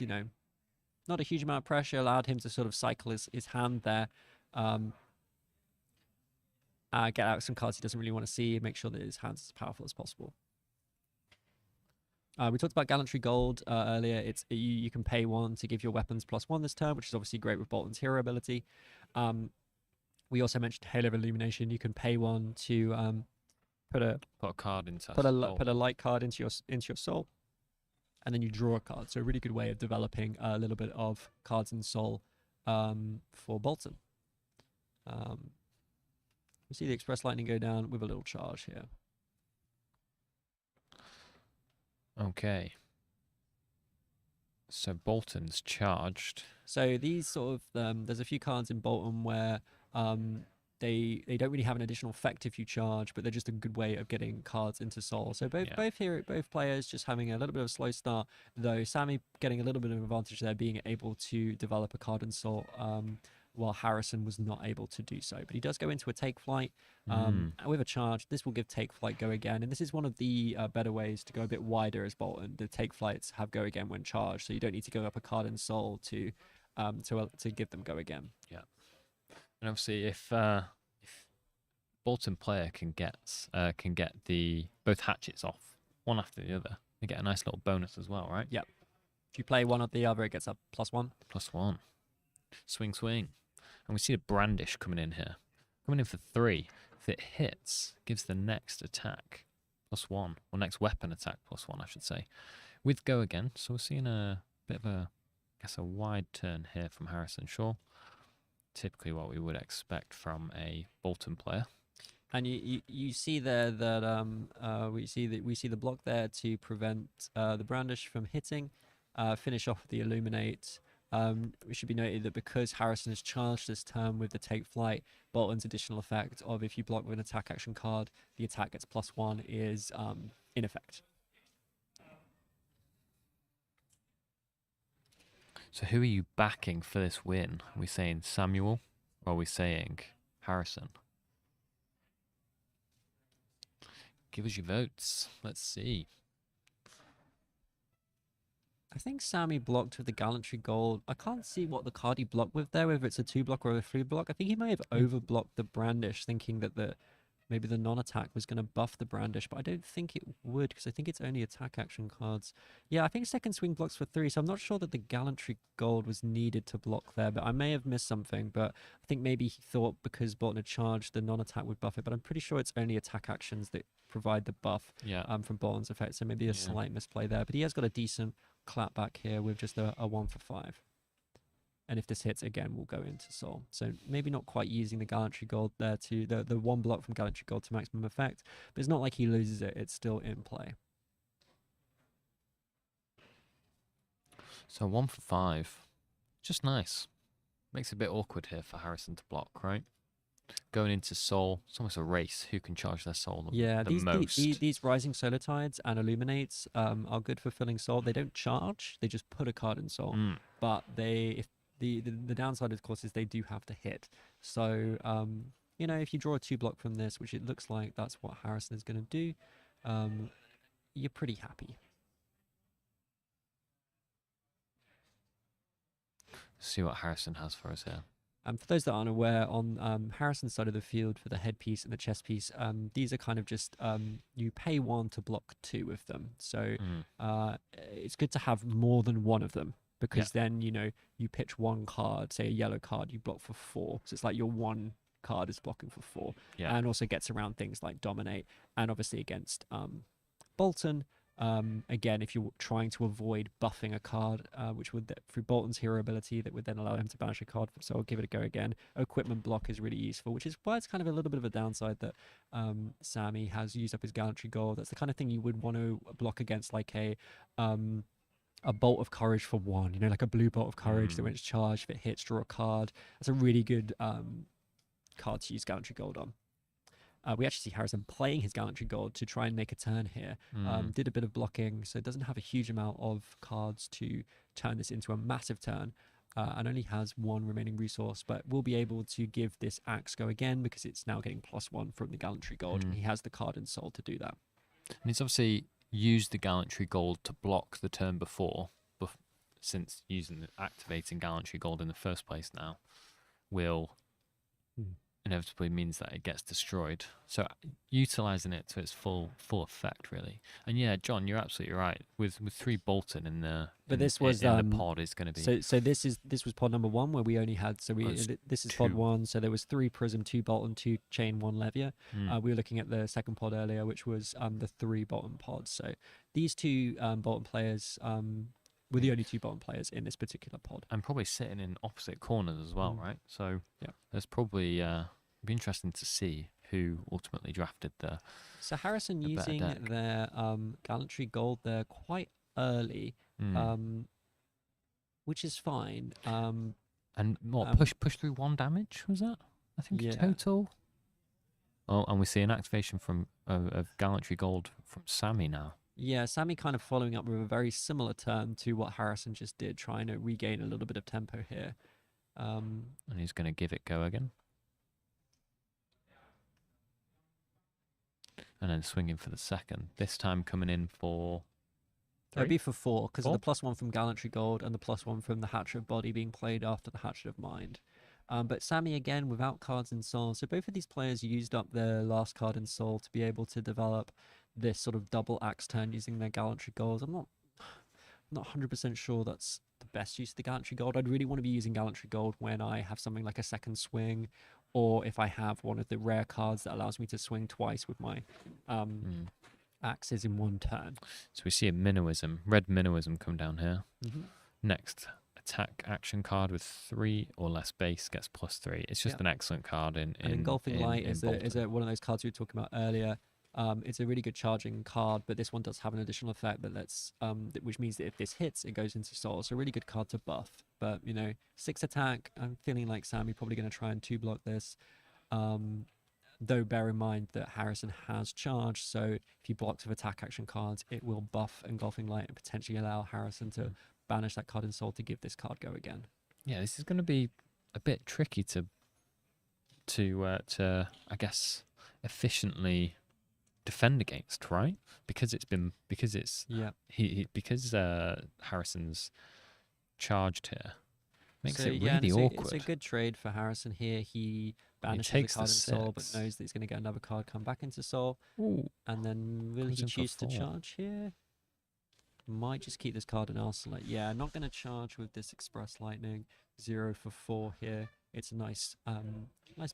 not a huge amount of pressure, allowed him to sort of cycle his hand there, get out some cards he doesn't really want to see, make sure that his hand's as powerful as possible. We talked about Gallantry Gold earlier. You can pay 1 to give your weapons +1 this turn, which is obviously great with Bolton's hero ability. We also mentioned Halo of Illumination. You can pay 1 to put a card into put a light card into your soul, and then you draw a card. So a really good way of developing a little bit of cards in soul for Bolton. We see the Express Lightning go down with a little charge here. Okay. So Bolton's charged. So these sort of there's a few cards in Bolton where they don't really have an additional effect if you charge, but they're just a good way of getting cards into soul. So both players just having a little bit of a slow start, though Sammy getting a little bit of advantage there, being able to develop a card in soul, while Harrison was not able to do so. But he does go into a take flight with a charge. This will give take flight go again, and this is one of the better ways to go a bit wider as Bolton. The take flights have go again when charged, so you don't need to go up a card in soul to give them go again. Yeah. And obviously, if Bolton player can get the both hatchets off one after the other, they get a nice little bonus as well, right? Yep. If you play one or the other, it gets up +1. +1. Swing. And we see a brandish coming in here, coming in for 3. If it hits, gives the next attack +1, or next weapon attack +1, I should say, with go again. So we're seeing a bit of a wide turn here from Harrison Shaw. Typically what we would expect from a Bolton player. And you see there that we see the block there to prevent the brandish from hitting, finish off with the illuminate. It should be noted that because Harrison is charged this turn with the take flight, Bolton's additional effect of if you block with an attack action card, the attack gets +1 is in effect. So who are you backing for this win? Are we saying Samuel, or are we saying Harrison? Give us your votes. Let's see. I think Sammy blocked with the Gallantry Gold. I can't see what the card he blocked with there, whether it's a 2-block or a 3-block. I think he may have overblocked the brandish, thinking that maybe the non-attack was going to buff the brandish, but I don't think it would, because I think it's only attack action cards. Yeah, I think second swing blocks for 3, so I'm not sure that the Gallantry Gold was needed to block there, but I may have missed something. But I think maybe he thought because Bolton had charged, the non-attack would buff it, but I'm pretty sure it's only attack actions that provide the buff from Bolton's effect, so maybe a slight misplay there. But he has got a decent clap back here with just a 1 for 5. And if this hits again, we'll go into Soul. So maybe not quite using the Gallantry Gold there to the one block from Gallantry Gold to maximum effect, but it's not like he loses it. It's still in play. So 1 for 5. Just nice. Makes it a bit awkward here for Harrison to block, right? Going into Soul, it's almost a race. Who can charge their Soul the most? These Rising Solar Tides and Illuminates are good for filling Soul. They don't charge. They just put a card in Soul. But if the downside, of course, is they do have to hit. So, you know, if you draw a 2 block from this, which it looks like that's what Harrison is going to do, you're pretty happy. See what Harrison has for us here. For those that aren't aware, on Harrison's side of the field for the headpiece and the chest piece, these are kind of just you pay 1 to block 2 of them. So it's good to have more than one of them, because then, you know, you pitch 1 card, say a yellow card, you block for 4. So it's like your 1 card is blocking for 4. And also gets around things like Dominate, and obviously against Bolton. Again, if you're trying to avoid buffing a card, which would, through Bolton's hero ability, that would then allow him to banish a card, so I'll give it a go again. Equipment block is really useful, which is why it's kind of a little bit of a downside that Sammy has used up his Gallantry Gold. That's the kind of thing you would want to block against, like a Bolt of Courage for 1, you know, like a blue Bolt of Courage that when it's charged, if it hits, draw a card. That's a really good card to use Gallantry Gold on. We actually see Harrison playing his Gallantry Gold to try and make a turn here. Did a bit of blocking, so doesn't have a huge amount of cards to turn this into a massive turn, and only has 1 remaining resource, but will be able to give this Axe go again because it's now getting +1 from the Gallantry Gold. He has the card in Soul to do that. And he's obviously used the Gallantry Gold to block the turn before, since activating Gallantry Gold in the first place now will inevitably means that it gets destroyed. So utilizing it to its full effect, really. And yeah, John, you're absolutely right. With 3 Bolton in the this was the pod is going to be. So this was pod number 1 where we only had this is pod 1. So there was 3 Prism, 2 Bolton, 2 Chain, 1 Levia. We were looking at the second pod earlier, which was the 3 Bolton pods. So these 2 Bolton players were the only 2 Bolton players in this particular pod, and probably sitting in opposite corners as well, right? So there's probably be interesting to see who ultimately drafted the. So Harrison using their Gallantry Gold there quite early, which is fine. And what push through 1 damage was that? I think in total. Oh, and we see an activation from of Gallantry Gold from Sammy now. Yeah, Sammy kind of following up with a very similar turn to what Harrison just did, trying to regain a little bit of tempo here. And he's going to give it go again. And then swinging for the second. This time coming in for 3? It'd be for 4, because of the +1 from Gallantry Gold and the +1 from the Hatchet of Body being played after the Hatchet of Mind. But Sammy, again, without cards in Soul. So both of these players used up their last card in Soul to be able to develop this sort of double axe turn using their Gallantry Gold. I'm not 100% sure that's the best use of the Gallantry Gold. I'd really want to be using Gallantry Gold when I have something like a second swing, or if I have one of the rare cards that allows me to swing twice with my axes in 1 turn. So we see a Minnowism, red Minnowism come down here. Next, attack action card with 3 or less base gets +3. It's just an excellent card in Engulfing Light is one of those cards we were talking about earlier. It's a really good charging card, but this one does have an additional effect that lets, which means that if this hits, it goes into Soul. So a really good card to buff. But, you know, 6 attack, I'm feeling like Sammy probably going to try and 2-block this. Though bear in mind that Harrison has charge, so if he blocks with attack action cards, it will buff Engulfing Light and potentially allow Harrison to banish that card in Soul to give this card go again. Yeah, this is going to be a bit tricky to I guess efficiently defend against, right? Because Harrison's charged here. Makes it really awkward. It's a good trade for Harrison here. He banishes a card in Soul, but knows that he's going to get another card come back into Soul. Ooh. And then will he choose to charge here? Might just keep this card in Arsenal. Yeah, not going to charge with this Express Lightning. 0 for 4 here. It's a nice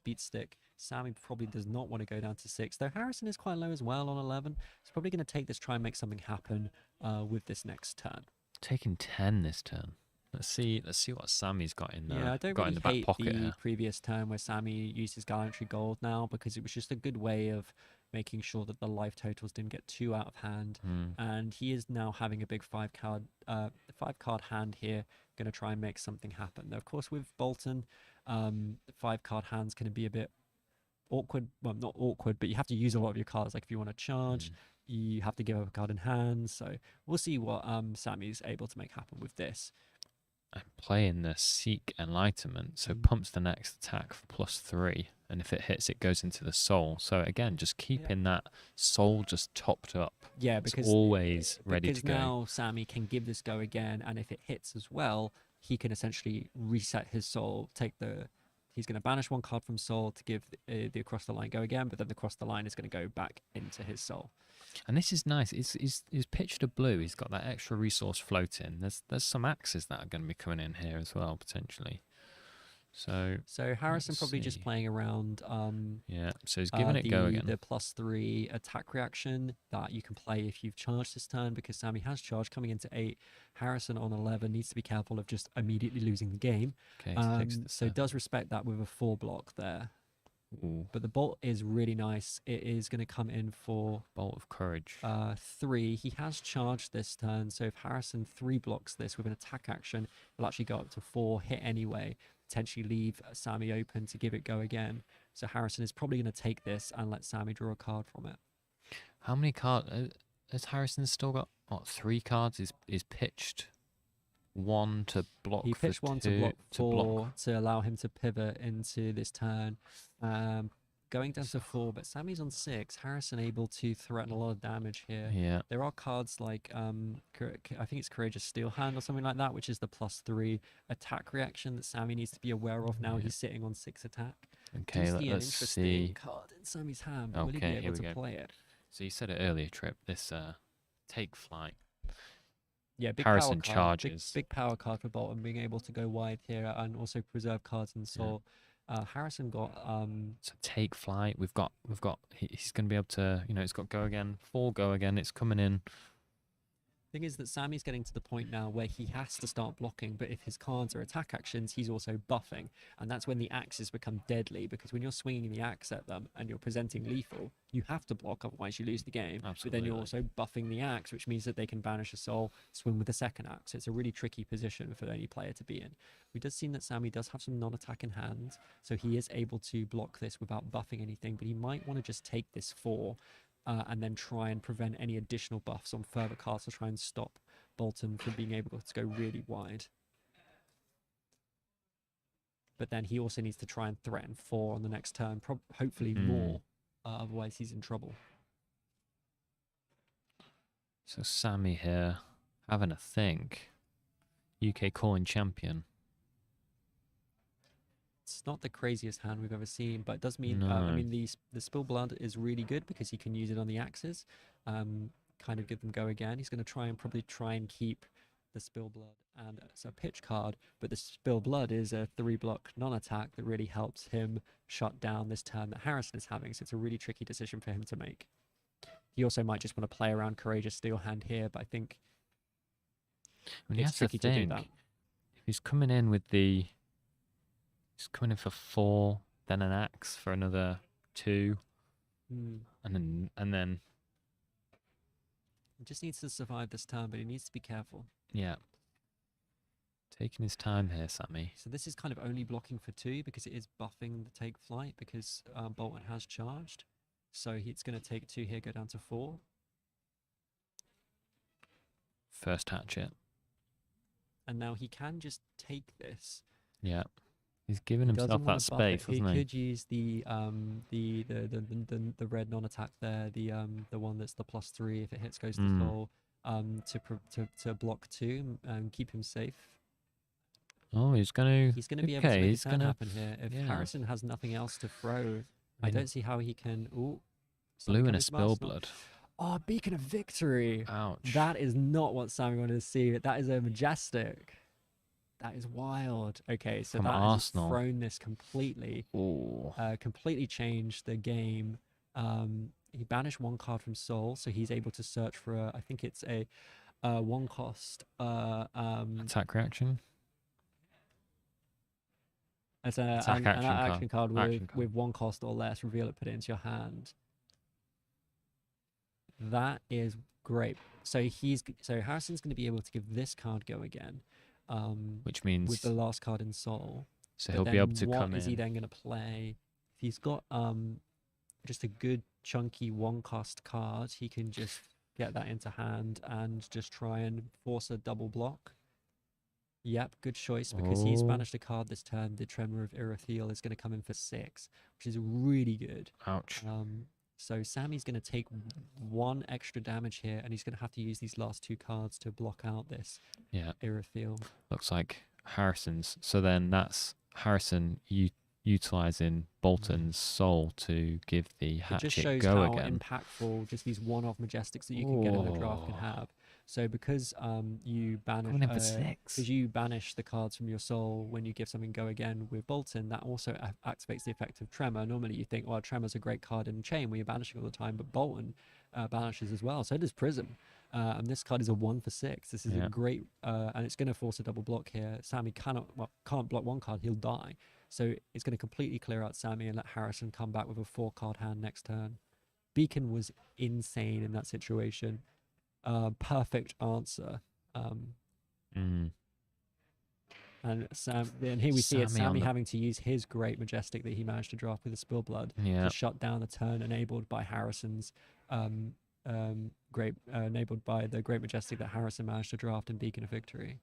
beat stick. Sammy probably does not want to go down to 6, though Harrison is quite low as well on 11. He's probably going to take this, try and make something happen with this next turn. Taking 10 this turn. Let's see what Sammy's got in Yeah, I don't got in really the back hate pocket the here. previous turn where Sammy used his Gallantry Gold now, because it was just a good way of making sure that the life totals didn't get too out of hand. And he is now having a big five card hand here, going to try and make something happen. Now, of course, with Bolton, the 5-card hand's going to be a bit awkward. Well, not awkward, but you have to use a lot of your cards. Like if you want to charge, you have to give up a card in hand. So we'll see what Sammy's able to make happen with this. I'm playing the Seek Enlightenment, so pumps the next attack for +3, and if it hits, it goes into the soul. So again, just keeping that soul just topped up. Yeah, because it's always ready to go. Now Sammy can give this go again, and if it hits as well, he can essentially reset his soul. He's going to banish one card from soul to give the across the line go again, but then the across the line is going to go back into his soul. And this is nice. He's pitched a blue. He's got that extra resource floating. There's some axes that are going to be coming in here as well potentially. So Harrison probably just playing around. Yeah. So he's giving it go again. The +3 attack reaction that you can play if you've charged this turn, because Sammy has charged coming into 8. Harrison on 11 needs to be careful of just immediately losing the game. Okay. So does respect that with a 4 block there. Ooh. But the bolt is really nice. It is going to come in for Bolt of Courage. 3. He has charged this turn, so if Harrison 3 blocks this with an attack action, he'll actually go up to 4, hit anyway, potentially leave Sammy open to give it go again. So Harrison is probably going to take this and let Sammy draw a card from it. How many cards has Harrison still got? What, 3 cards? Is pitched 1 to block. He pitched 1 to block 4 block. to allow him to pivot into this turn. Going down to 4, but Sammy's on 6. Harrison able to threaten a lot of damage here. Yeah. There are cards like I think it's Courageous Steel Hand or something like that, which is the +3 attack reaction that Sammy needs to be aware of now. He's sitting on 6 attack. Okay, Do you see an let's interesting see. card in Sammy's hand? Okay, Will he be here able we to go. play it? So you said it earlier, Trip. This Take Flight. Yeah, big Harrison power card, charges. big power card for Bolton, being able to go wide here and also preserve cards in soul. Harrison got So Take Flight. We've got. He's going to be able to. It's got go again. 4 go again. It's coming in. Thing is that Sammy's getting to the point now where he has to start blocking, but if his cards are attack actions, he's also buffing, and that's when the axes become deadly, because when you're swinging the axe at them and you're presenting lethal, you have to block, otherwise you lose the game. Absolutely. But then you're also buffing the axe, which means that they can banish a soul, swing with the second axe. It's a really tricky position for any player to be in. We does seem that Sammy does have some non-attack in hand, so he is able to block this without buffing anything, but he might want to just take this 4 and then try and prevent any additional buffs on further cards to try and stop Bolton from being able to go really wide. But then he also needs to try and threaten 4 on the next turn, hopefully more, otherwise he's in trouble. So Sammy here, having a think. UK calling champion. It's not the craziest hand we've ever seen, but it does mean, No. I mean, the Spill Blood is really good because he can use it on the axes, kind of give them go again. He's going to probably try and keep the Spill Blood, and it's a pitch card, but the Spill Blood is a 3-block non-attack that really helps him shut down this turn that Harrison is having, so it's a really tricky decision for him to make. He also might just want to play around Courageous Steel Hand here, but I think it's tricky to do that. If he's coming in with the... He's coming in for 4, then an axe for another 2, and then He just needs to survive this turn, but he needs to be careful. yeah, taking his time here, Sammy. So this is kind of only blocking for 2 because it is buffing the take flight because Bolton has charged. So it's going to take 2 here, go down to 4. First hatchet. And now he can just take this. Yeah, he's giving He doesn't himself wanna that buff it. space, hasn't he? Could use the red non-attack there, the one that's the +3 if it hits goes to soul, to block 2 and keep him safe. Oh, he's going to be able to make a turn happen here. If Harrison has nothing else to throw, I don't see how he can. Ooh, blue and a Spill Blood. Oh, Beacon of Victory. Ouch. That is not what Sammy wanted to see. That is a Majestic. That is wild. Okay, so From that Arsenal. has thrown this completely. Ooh. Completely changed the game. He banished 1 card from Soul, so he's able to search for I think it's a 1-cost Attack reaction. It's an Attack action card. action card Action card. with 1 cost or less. Reveal it, put it into your hand. That is great. So Harrison's going to be able to give this card go again. Which means with the last card in Soul. so But he'll be then able to what come is he in. then going to play? If he's got just a good chunky 1 cost card, he can just get that into hand and just try and force a double block. Yep, good choice, because he's Oh. banished a card this turn. The Tremor of Irithiel is going to come in for 6, which is really good. Ouch. So Sammy's going to take 1 extra damage here, and he's going to have to use these last 2 cards to block out this Yeah. Irithiel. Looks like Harrison's. So then that's Harrison utilizing Bolton's soul to give the It just hatchet shows go how again. impactful just these one-off Majestics that you can get in the draft can have. So because you Coming in for banish 6. because you banish the cards from your soul when you give something go again with Bolton, that also activates the effect of Tremor. Normally you think, well, Tremor's a great card in Chain where you're banishing all the time, but Bolton banishes as well. So does Prism. And this card is a 1 for 6. This is a great, and it's going to force a double block here. Sammy can't block 1 card, he'll die. So it's going to completely clear out Sammy and let Harrison come back with a 4-card hand next turn. Beacon was insane in that situation. Perfect answer. And here we see it, Sammy having to use his great Majestic that he managed to draft with the Spillblood to shut down the turn enabled by Harrison's enabled by the great Majestic that Harrison managed to draft in Beacon of Victory.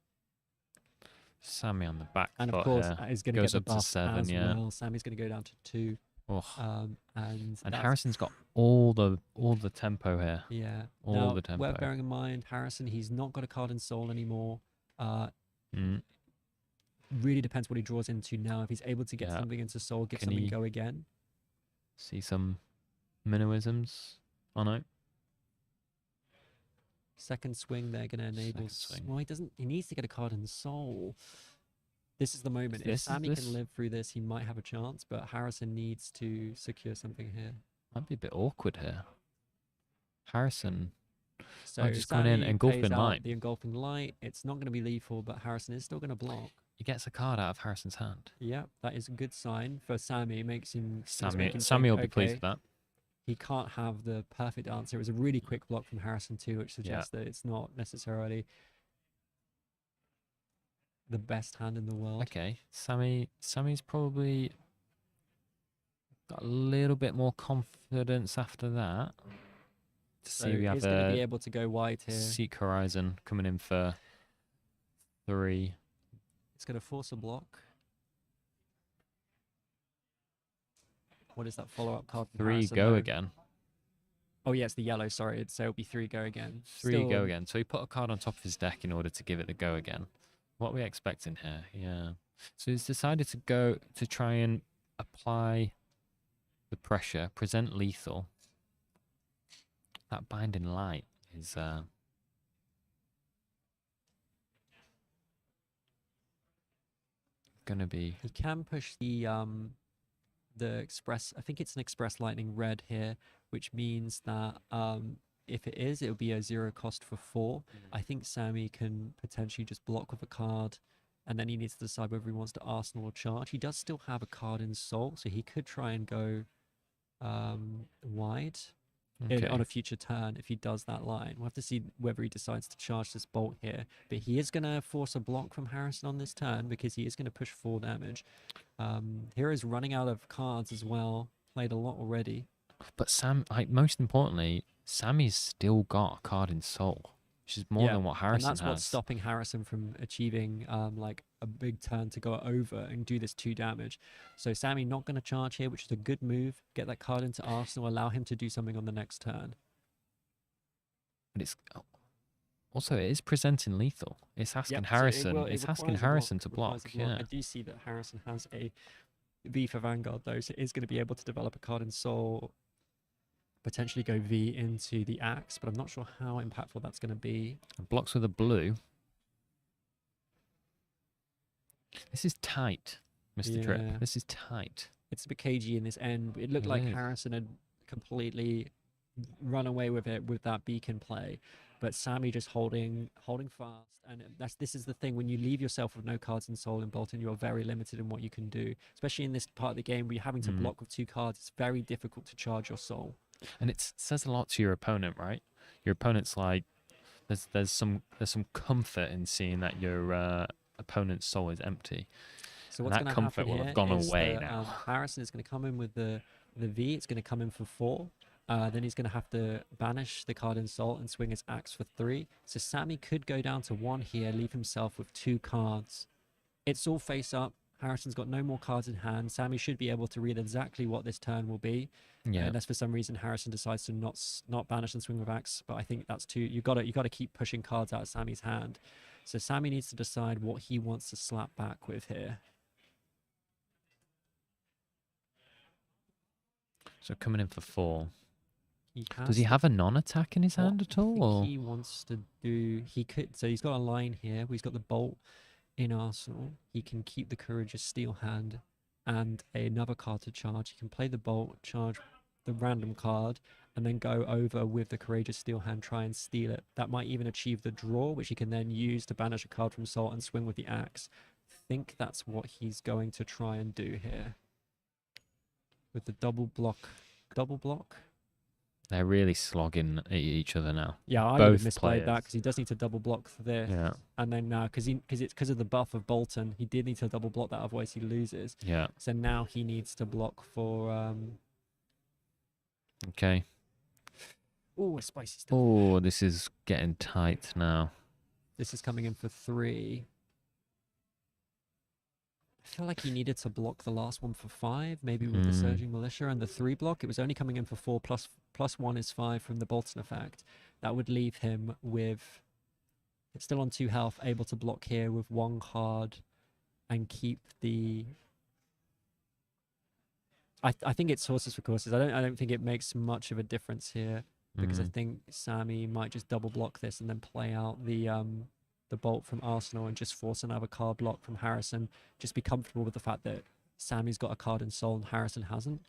Sammy on the back And foot of course, here. is going to Goes get the up buff to 7, as yeah. well. Sammy's going to go down to 2. And that's- Harrison's got all the tempo here. Yeah. All Now, the tempo. worth bearing in mind, Harrison, he's not got a card in Soul anymore. Really depends what he draws into now. If he's able to get something into Soul, give Can something he go again. See some Minnoisms? Oh no. Second swing, they're going to enable. Second swing. Well, he doesn't. He needs to get a card in Soul. This is the moment. If This is Sammy this? can live through this, he might have a chance. But Harrison needs to secure something here. Might be a bit awkward here. Harrison. So just coming in, Sammy engulfing plays out light. the engulfing light. It's not going to be lethal, but Harrison is still going to block. He gets a card out of Harrison's hand. Yeah, that is a good sign for Sammy. It makes him. Sammy will be pleased with that. He can't have the perfect answer. It was a really quick block from Harrison too, which suggests that it's not necessarily the best hand in the world. Okay, Sammy's probably got a little bit more confidence after that. To So see we have he's going to be able to go wide here. Seek Horizon coming in for 3. It's going to force a block. What is that follow-up card? from 3 Harrison, go though? again. Oh yeah, it's the yellow. Sorry, so it'll be 3 go again. 3 Still, go again. So he put a card on top of his deck in order to give it the go again. What are we expecting here? Yeah. So he's decided to try and apply the pressure, present lethal. That binding light is gonna be. He can push the express. I think it's an express lightning red here, which means that if it is, it'll be a 0 cost for 4. I think Sammy can potentially just block with a card, and then he needs to decide whether he wants to Arsenal or charge. He does still have a card in Soul, so he could try and go wide on a future turn if he does that line. We'll have to see whether he decides to charge this bolt here. But he is going to force a block from Harrison on this turn because he is going to push 4 damage. Hero's running out of cards as well. Played a lot already. But most importantly, Sammy's still got a card in Soul, which is more than what Harrison has. And that's what's stopping Harrison from achieving like a big turn to go over and do this 2 damage. So Sammy not going to charge here, which is a good move. Get that card into Arsenal, allow him to do something on the next turn. But it's also it is presenting lethal. It's asking So Harrison. it It's asking requires a Harrison to requires block. a block. Yeah. I do see that Harrison has a V for Vanguard though, so it is going to be able to develop a card in Soul. Potentially go V into the axe, but I'm not sure how impactful that's going to be. Blocks with a blue. This is tight, Mr. Trip. This is tight. It's a bit cagey in this end. It looked It like is. Harrison had completely run away with it with that beacon play. but Sammy just holding fast. And this is the thing, when you leave yourself with no cards in Soul in Bolton, you are very limited in what you can do, especially in this part of the game where you're having to block with 2 cards. It's very difficult to charge your Soul. And it says a lot to your opponent, right? Your opponent's like, there's some comfort in seeing that your opponent's Soul is empty. So and what's that going to comfort happen will here have gone is away that, now. Harrison is going to come in with the V. It's going to come in for 4. Then he's going to have to banish the card Insult and swing his axe for 3. So Sammy could go down to 1 here, leave himself with 2 cards. It's all face up. Harrison's got no more cards in hand. Sammy should be able to read exactly what this turn will be. Yeah. Unless for some reason Harrison decides to not banish and swing with axe. But I think that's too. You got to keep pushing cards out of Sammy's hand. So Sammy needs to decide what he wants to slap back with here. So coming in for 4. Does Does he have a non-attack in his hand at all? Or? He wants to do. He could. So he's got a line here. Where he's got the bolt in arsenal. He can keep the Courageous Steel hand and another card to charge. He can play the bolt, charge the random card, and then go over with the Courageous Steel hand, try and steal it. That might even achieve the draw, which he can then use to banish a card from Salt and swing with the axe. I think that's what he's going to try and do here. With the double block. They're really slogging at each other now. Yeah, I would have misplayed that because he does need to double block for this. Yeah. And then now, because of the buff of Bolton, he did need to double block that, otherwise he loses. Yeah. So now he needs to block for. Okay. Oh, spicy stuff. Oh, this is getting tight now. This is coming in for 3. I feel like he needed to block the last one for 5, maybe with the Surging Militia and the 3 block. It was only coming in for 4, plus 1 is 5 from the Bolton effect. That would leave him with, it's still on 2 health, able to block here with 1 card and keep the. I think it's horses for courses. I don't think it makes much of a difference here because I think Sammy might just double block this and then play out the bolt from Arsenal and just force another card block from Harrison. Just be comfortable with the fact that Sammy's got a card in Soul and Harrison hasn't.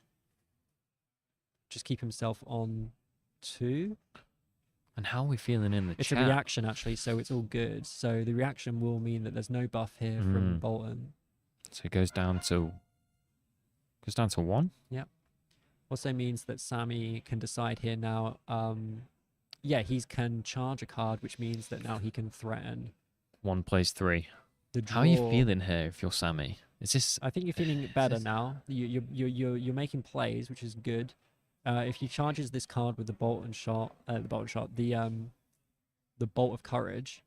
Just keep himself on 2. And how are we feeling in the It's chat? a reaction actually, so it's all good. So the reaction will mean that there's no buff here from Bolton. So it goes down to 1. Yeah. Also means that Sammy can decide here now. Yeah, he can charge a card, which means that now he can threaten. 1 plays 3. The How are you draw- feeling here if you're Sammy? Is this? I think you're feeling better now. You're making plays, which is good. If he charges this card with the bolt shot, the bolt of courage,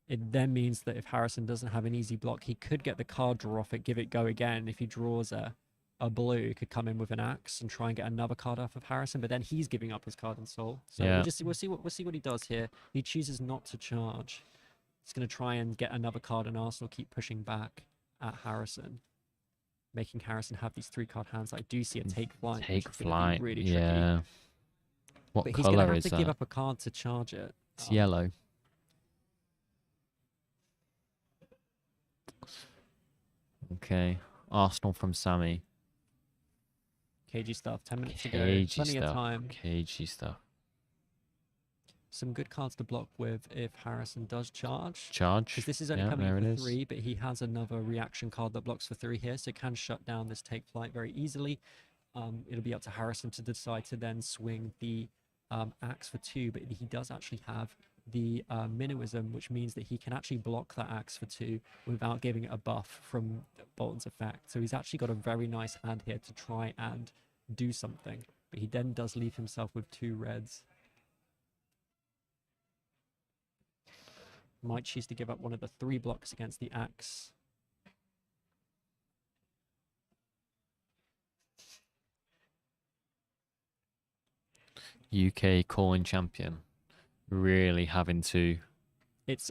it then means that if Harrison doesn't have an easy block, he could get the card draw off it, give it go again. If he draws a blue, he could come in with an axe and try and get another card off of Harrison, but then he's giving up his card in Soul. So Yeah. we'll see what he does here. He chooses not to charge. He's going to try and get another card in Arsenal, keep pushing back at Harrison, making Harrison have these 3-card hands. I do see a take flight. Take which is gonna be flight. really tricky. Yeah. What But he's going to color have is to give that? up a card to charge it. It's yellow. Okay. Arsenal from Sammy. Cagey stuff. 10 minutes to go. Cagey Plenty stuff. of time. Cagey stuff. Some good cards to block with if Harrison does charge. Charge. Because this is only Yeah, coming there in it for is. 3, but he has another reaction card that blocks for 3 here, so can shut down this take flight very easily. It'll be up to Harrison to decide to then swing the axe for 2, but he does actually have the Minnowism, which means that he can actually block that axe for 2 without giving it a buff from Bolton's effect. So he's actually got a very nice hand here to try and do something, but he then does leave himself with 2 reds. Might choose to give up one of the 3 blocks against the axe. UK calling champion. Really having to. It's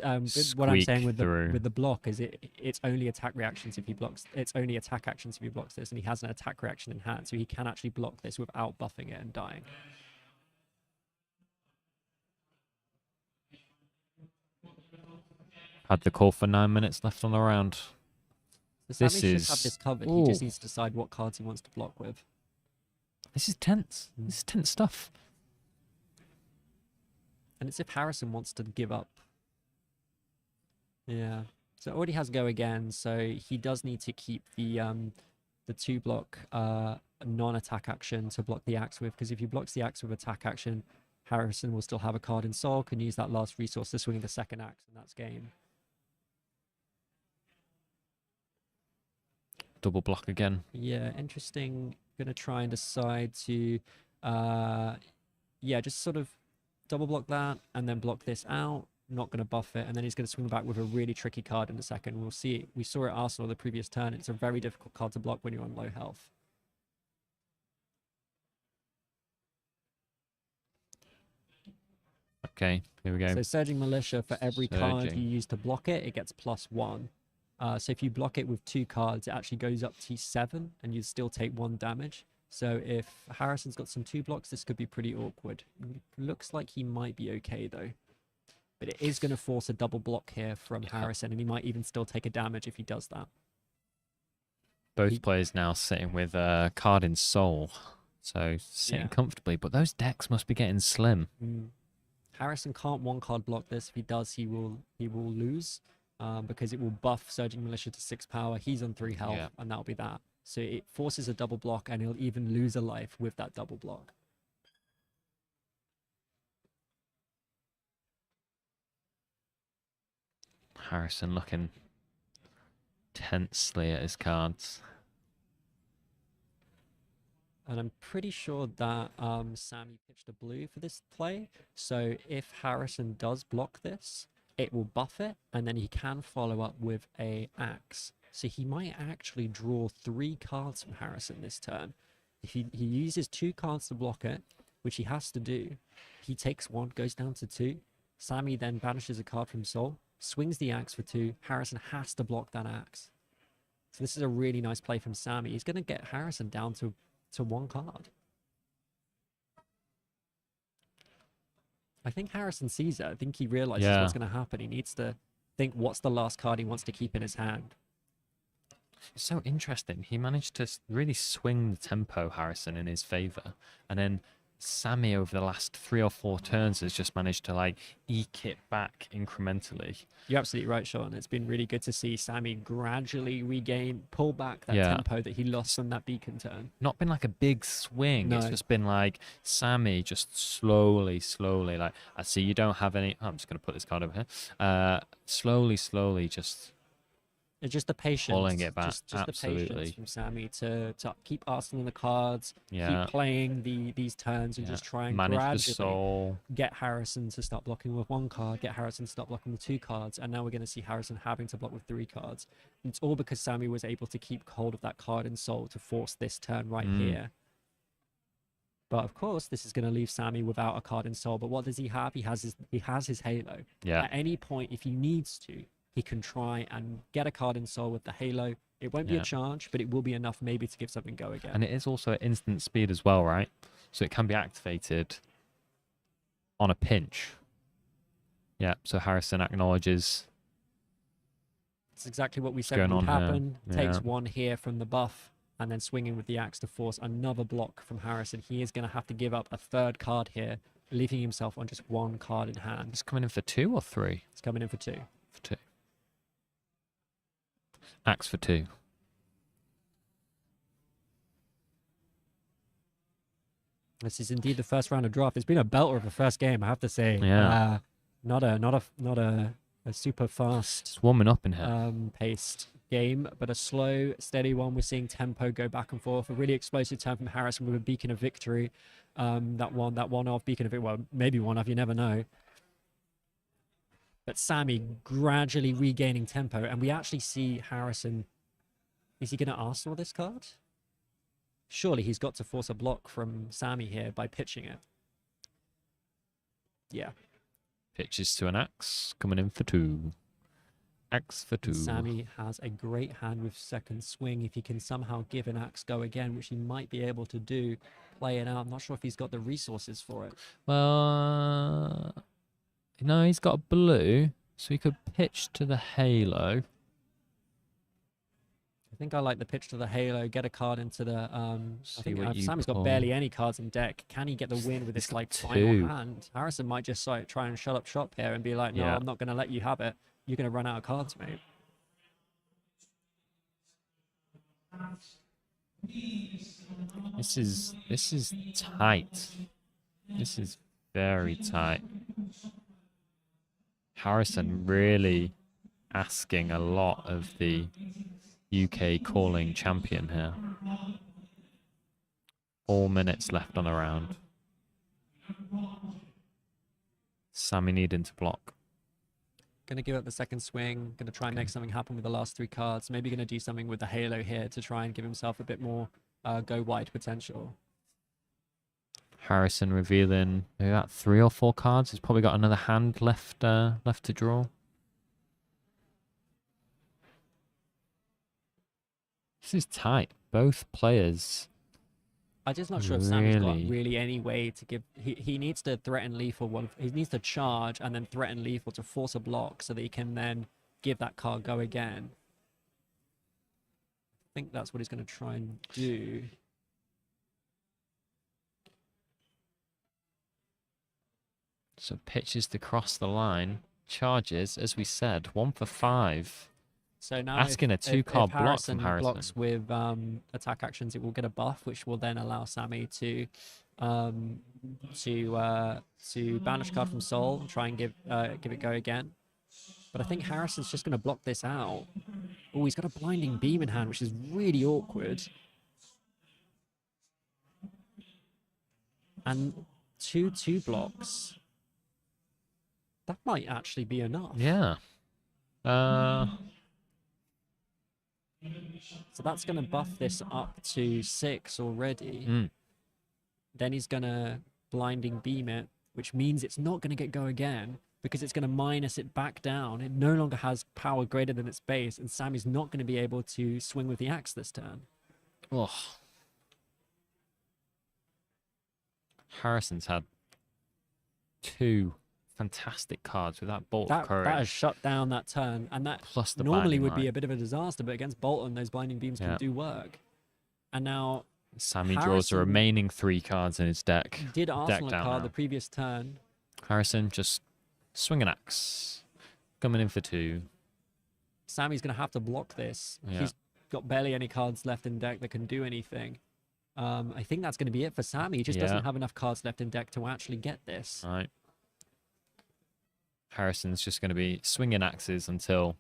what I'm saying with through. the block is it's only attack reactions if he blocks. It's only attack actions if he blocks this, and he has an attack reaction in hand, so he can actually block this without buffing it and dying. Had the call for 9 minutes left on the round. So This Sammy should have is- this covered. He just Ooh. needs to decide what cards he wants to block with. This is tense. This is tense stuff. And it's if Harrison wants to give up. Yeah. So it already has go again, so he does need to keep the 2-block non-attack action to block the axe with, because if he blocks the axe with attack action, Harrison will still have a card in soul, can use that last resource to swing the second axe, and that's game. Double block again. Yeah, interesting. Gonna try and decide to, yeah, just sort of double block that and then block this out. Not going to buff it, and then he's going to swing back with a really tricky card in a second. We'll see. We saw it Arsenal the previous turn. It's a very difficult card to block when you're on low health. Okay, here we go. So Surging Militia, for every card you use to block it, it gets +1. So if you block it with 2 cards, it actually goes up to 7, and you still take 1 damage. So if Harrison's got some 2 blocks, this could be pretty awkward. Looks like he might be okay, though. But it is going to force a double block here from Harrison, and he might even still take a damage if he does that. Both players now sitting with a card in soul, so sitting comfortably. But those decks must be getting slim. Harrison can't 1-card block this. If he does, he will lose because it will buff Surging Militia to 6 power. He's on 3 health, and that'll be that. So it forces a double block, and he'll even lose a life with that double block. Harrison looking tensely at his cards. And I'm pretty sure that Sammy pitched a blue for this play. So if Harrison does block this, it will buff it, and then he can follow up with a axe. So he might actually draw 3 cards from Harrison this turn. If he uses 2 cards to block it, which he has to do, he takes 1, goes down to 2. Sammy then banishes a card from Soul, swings the axe for 2. Harrison has to block that axe. So this is a really nice play from Sammy. He's going to get Harrison down to 1 card. I think Harrison sees it. I think he realizes what's going to happen. He needs to think what's the last card he wants to keep in his hand. It's so interesting. He managed to really swing the tempo, Harrison, in his favor. And then Sammy, over the last 3 or 4 turns, has just managed to like eke it back incrementally. You're absolutely right, Sean. It's been really good to see Sammy gradually pull back that tempo that he lost from that beacon turn. Not been like a big swing. No. It's just been like Sammy just slowly, like, I see you don't have any. Oh, I'm just going to put this card over here. Slowly, just. It's just the patience. Pulling it back. Just the patience from Sammy to keep asking the cards, keep playing these turns, and just try and gradually get Harrison to stop blocking with 1 card, get Harrison to stop blocking with 2 cards, and now we're going to see Harrison having to block with 3 cards. And it's all because Sammy was able to keep hold of that card in soul to force this turn right here. But of course, this is going to leave Sammy without a card in soul. But what does he have? He has his Halo. Yeah. At any point, if he needs to, he can try and get a card in soul with the Halo. It won't be a charge, but it will be enough maybe to give something go again. And it is also at instant speed as well, right? So it can be activated on a pinch. Yeah, so Harrison acknowledges. It's exactly what we said would happen. Takes 1 here from the buff, and then swinging with the axe to force another block from Harrison. He is going to have to give up a 3rd card here, leaving himself on just 1 card in hand. It's coming in for 2 or 3? It's coming in for 2. For 2. Axe for 2. This is indeed the first round of draft. It's been a belter of a first game, I have to say. Yeah. Not a super fast. It's warming up in here. Paced game, but a slow, steady one. We're seeing tempo go back and forth. A really explosive turn from Harrison with a beacon of victory. That one off beacon of it. Well, maybe one off. You never know. But Sammy gradually regaining tempo, and we actually see Harrison. Is he going to Arsenal this card? Surely he's got to force a block from Sammy here by pitching it. Yeah. Pitches to an axe, coming in for 2. Axe for 2. Sammy has a great hand with second swing. If he can somehow give an axe go again, which he might be able to do, play it out. I'm not sure if he's got the resources for it. Well, no, he's got a blue, so he could pitch to the Halo. I think I like the pitch to the Halo, get a card into the I See think what you Sammy's got pull. barely any cards in deck. Can he get the win with He's this got like two. final hand? Harrison might just like try and shut up shop here and be like, no, Yeah. I'm not gonna let you have it. You're gonna run out of cards, mate. This is tight. This is very tight. Harrison really asking a lot of the UK calling champion here. 4 minutes left on a round. Sammy needing to block. Gonna give up the second swing. Gonna try and make something happen with the last 3 cards. Maybe gonna do something with the Halo here to try and give himself a bit more go wide potential. Harrison revealing maybe about 3 or 4 cards. He's probably got another hand left left to draw. This is tight. Both players. I'm just not sure if Sammy's got Really? really any way to give. He needs to threaten lethal one. He needs to charge and then threaten lethal to force a block so that he can then give that card go again. I think that's what he's going to try and do. So pitches to cross the line. Charges, as we said, 1 for 5. So now Asking a if 2-card block Harrison from Harrison. blocks with attack actions, it will get a buff, which will then allow Sammy to banish a card from Soul and try and give it go again. But I think Harrison's just going to block this out. Oh, he's got a blinding beam in hand, which is really awkward. And 2/2 blocks. That might actually be enough. Yeah. So that's going to buff this up to 6 already. Then he's going to blinding beam it, which means it's not going to get go again because it's going to minus it back down. It no longer has power greater than its base, and Sammy's not going to be able to swing with the axe this turn. Oh. Harrison's had 2 fantastic cards with that bolt of courage. That has shut down that turn, and that Plus the normally binding would be light. a bit of a disaster, but against Bolton, those blinding beams can Yeah. do work. And now Sammy draws the Harrison remaining 3 cards in his deck. did Deck Arsenal a down card now. the previous turn. Harrison just swing an axe. Coming in for 2. Sammy's going to have to block this. Yeah. He's got barely any cards left in deck that can do anything. I think that's going to be it for Sammy. He just Yeah. doesn't have enough cards left in deck to actually get this. Right. Harrison's just going to be swinging axes until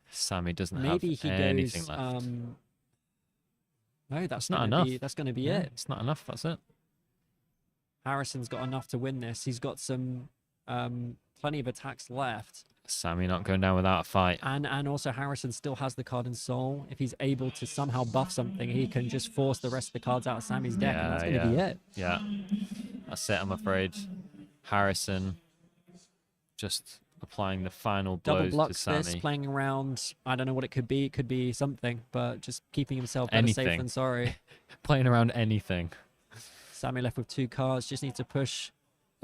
Sammy doesn't Maybe have he anything goes. left. No, that's not gonna enough. That's going to be Yeah, it. it's not enough. That's it. Harrison's got enough to win this. He's got some plenty of attacks left. Sammy not going down without a fight. And also Harrison still has the card in Soul. If he's able to somehow buff something, he can just force the rest of the cards out of Sammy's deck, and that's going to be it. Yeah, that's it. I'm afraid. Harrison just applying the final Double blows to blocks Sammy. this, playing around. I don't know what it could be. It could be something, but just keeping himself better safe Anything. than sorry. Playing around anything. Sammy left with 2 cards. Just needs to push.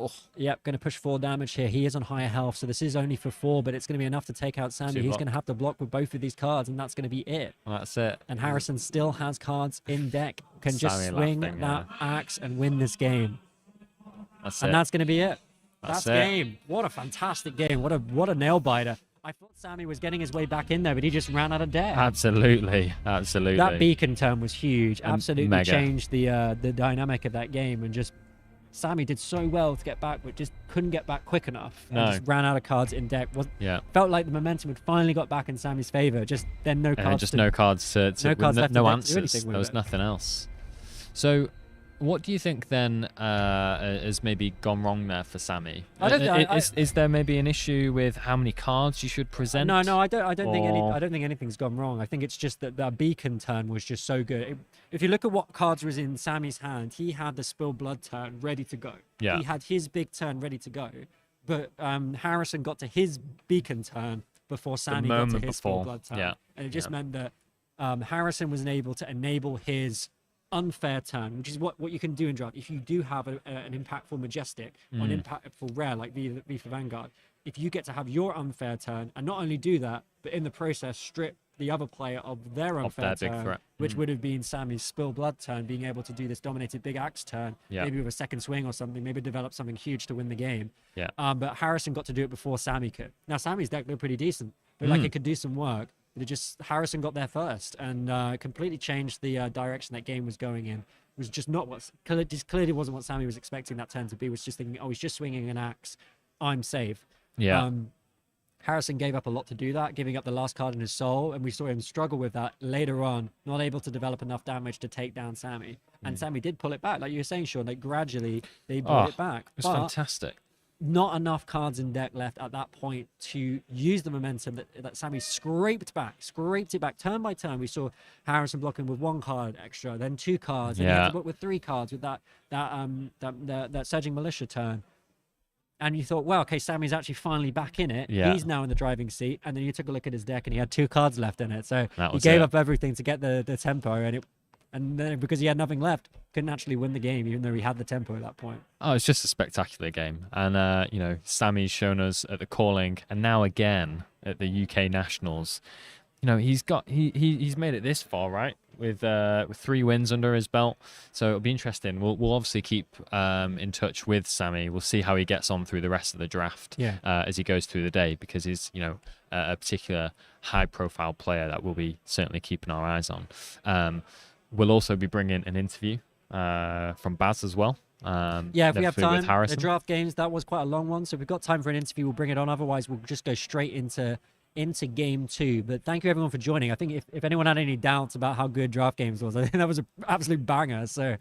Oh, yep, going to push 4 damage here. He is on higher health, so this is only for 4, but it's going to be enough to take out Sammy. 2 He's block. going to have to block with both of these cards, and that's going to be it. Well, that's it. And Harrison still has cards in deck. Can just Sammy swing laughing, that axe and win this game. That's And it. that's going to be it. That's That's it. game. What a fantastic game. What a nail biter. I thought Sammy was getting his way back in there, but he just ran out of deck. Absolutely. Absolutely. That beacon turn was huge. Absolutely mega. changed the dynamic of that game, and just Sammy did so well to get back, but just couldn't get back quick enough. And No. just ran out of cards in deck. Yeah. Felt like the momentum had finally got back in Sammy's favor. Just then no cards. Just to- no cards to no cards left in no deck to do answers. anything with There was it. nothing else. So, what do you think then has maybe gone wrong there for Sammy? I don't think- Is there maybe an issue with how many cards you should present? No, I don't Or- think anything's gone wrong. I think it's just that that beacon turn was just so good. If you look at what cards was in Sammy's hand, he had the spill blood turn ready to go. Yeah. He had his big turn ready to go, but Harrison got to his beacon turn before Sammy got to moment his spill before, blood turn, yeah, and it just yeah. meant that Harrison was able to enable his unfair turn, which is what you can do in draft. If you do have an impactful majestic or an impactful rare like V for Vanguard, if you get to have your unfair turn and not only do that, but in the process strip the other player of their Of unfair their big turn, threat. which would have been Sammy's Spill Blood turn, being able to do this dominated big axe turn, Yeah. maybe with a second swing or something, maybe develop something huge to win the game. Yeah. But Harrison got to do it before Sammy could. Now, Sammy's deck looked pretty decent. Looked like it could do some work. But it just, Harrison got there first and completely changed the direction that game was going in. It was just not what, just clearly wasn't what Sammy was expecting that turn to be. Was just thinking, oh, he's just swinging an axe. I'm safe. Yeah. Harrison gave up a lot to do that, giving up the last card in his soul, and we saw him struggle with that later on, not able to develop enough damage to take down Sammy. And Sammy did pull it back, like you were saying, Sean. Like gradually, they brought it back. It was But fantastic. not enough cards in deck left at that point to use the momentum that Sammy scraped it back turn by turn. We saw Harrison blocking with 1 card extra, then 2 cards, and he had to block with 3 cards with that Surging Militia turn. And you thought, well, okay, Sammy's actually finally back in it. Yeah. He's now in the driving seat. And then you took a look at his deck and he had 2 cards left in it. So That he was gave it. up everything to get the tempo. And then because he had nothing left, couldn't actually win the game, even though he had the tempo at that point. Oh, it's just a spectacular game. And, you know, Sammy's shown us at the calling and now again at the UK Nationals. You know, he's made it this far, right? With 3 wins under his belt. So it'll be interesting. We'll obviously keep in touch with Sammy. We'll see how he gets on through the rest of the draft as he goes through the day, because he's, you know, a particular high-profile player that we'll be certainly keeping our eyes on. We'll also be bringing an interview from Baz as well. If we have with time, the Harrison. draft games, that was quite a long one. So if we've got time for an interview, we'll bring it on. Otherwise, we'll just go straight into game 2. But thank you everyone for joining. I think if anyone had any doubts about how good draft games was, I think that was an absolute banger. So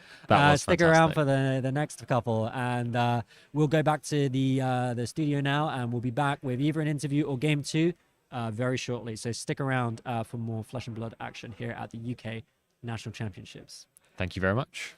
stick around for the next couple, and we'll go back to the studio now, and we'll be back with either an interview or game 2 very shortly. So stick around for more Flesh and Blood action here at the UK National Championships. Thank you very much.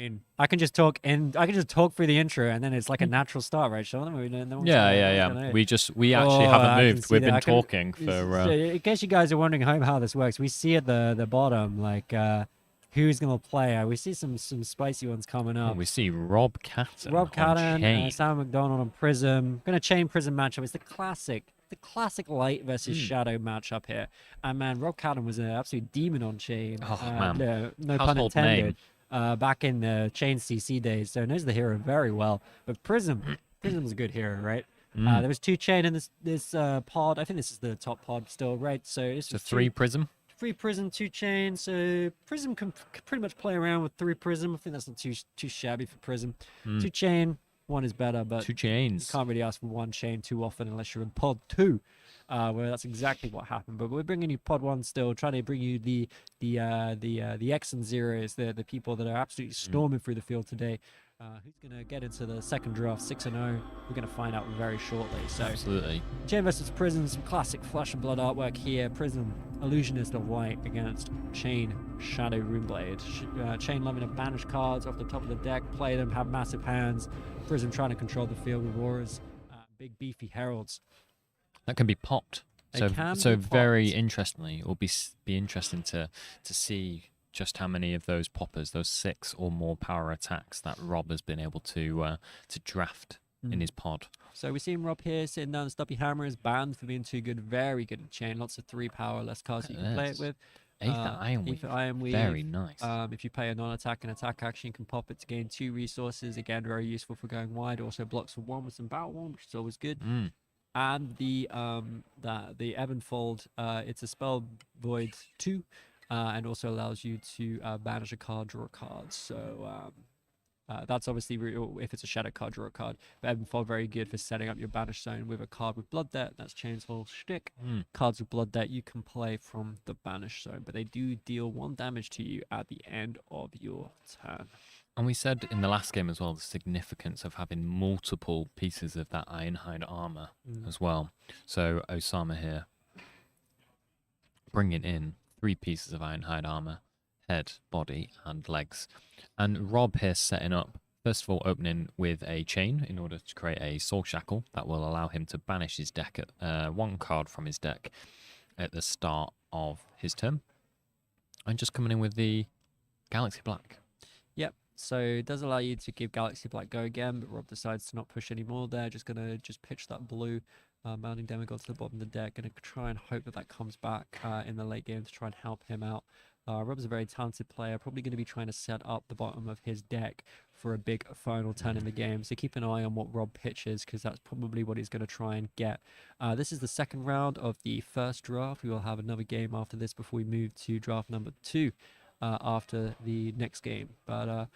mean, I can just talk through the intro, and then it's like a natural start, right, Sean? Yeah. We actually haven't moved. We've been talking for. So in case you guys are wondering how this works, we see at the bottom like who's gonna play. We see some spicy ones coming up. We see Rob Catton. Sam McDonald on Prism. Gonna chain Prism matchup. It's the classic light versus shadow matchup here. And man, Rob Catton was an absolute demon on chain. Oh man, no pun intended. Back in the chain CC days, so knows the hero very well. But Prism's a good hero, right? There was 2 chain in this pod. I think this is the top pod still, right? So it's a 3 Prism. 3 Prism, 2 chain. So Prism can pretty much play around with 3 Prism. I think that's not too shabby for Prism. 2 chain, 1 is better, but 2 chains. You can't really ask for 1 chain too often unless you're in pod 2, where that's exactly what happened. But we're bringing you pod 1 still, trying to bring you the X and zeros, the people that are absolutely storming through the field today. Who's going to get into the second draft 6-0? We're going to find out very shortly. So absolutely. Chain versus Prism, some classic Flesh and Blood artwork here. Prism, Illusionist of Light against Chain, Shadow Runeblade. Chain loving to banish cards off the top of the deck, play them, have massive hands. Prism trying to control the field with auras, big beefy heralds. That can be popped. So very interestingly, it will be interesting to see just how many of those poppers, those 6 or more power attacks that Rob has been able to draft in his pod. So we're seeing Rob here sitting down. Stubby Hammer is banned for being too good. Very good at chain. Lots of 3 power, less cards you can play it with. Aether Iron Weave. Very nice. If you pay a non-attack and attack action, you can pop it to gain 2 resources. Again, very useful for going wide. Also blocks for 1 with some Battle Wand, which is always good. And the Ebonfold, it's a spell void 2. And also allows you to banish a card, draw a card. So that's obviously if it's a shadow card, draw a card. But Ebonfold very good for setting up your banish zone with a card with Blood Debt. That's Chain's whole shtick. Cards with Blood Debt you can play from the banish zone, but they do deal 1 damage to you at the end of your turn. And we said in the last game as well the significance of having multiple pieces of that Ironhide armor as well. So Osama here bringing in 3 pieces of Ironhide armor, head, body, and legs. And Rob here setting up, first of all, opening with a chain in order to create a soul shackle that will allow him to banish his deck at 1 card from his deck at the start of his turn. And just coming in with the Galaxy Black. Yep. So it does allow you to give Galaxy Black go again, but Rob decides to not push any more there. Just going to pitch that blue. Mounting Demigod to the bottom of the deck. Going to try and hope that comes back in the late game to try and help him out. Rob's a very talented player, probably going to be trying to set up the bottom of his deck for a big final turn in the game. So keep an eye on what Rob pitches, because that's probably what he's going to try and get. This is the second round of the first draft. We will have another game after this before we move to draft number 2 after the next game. But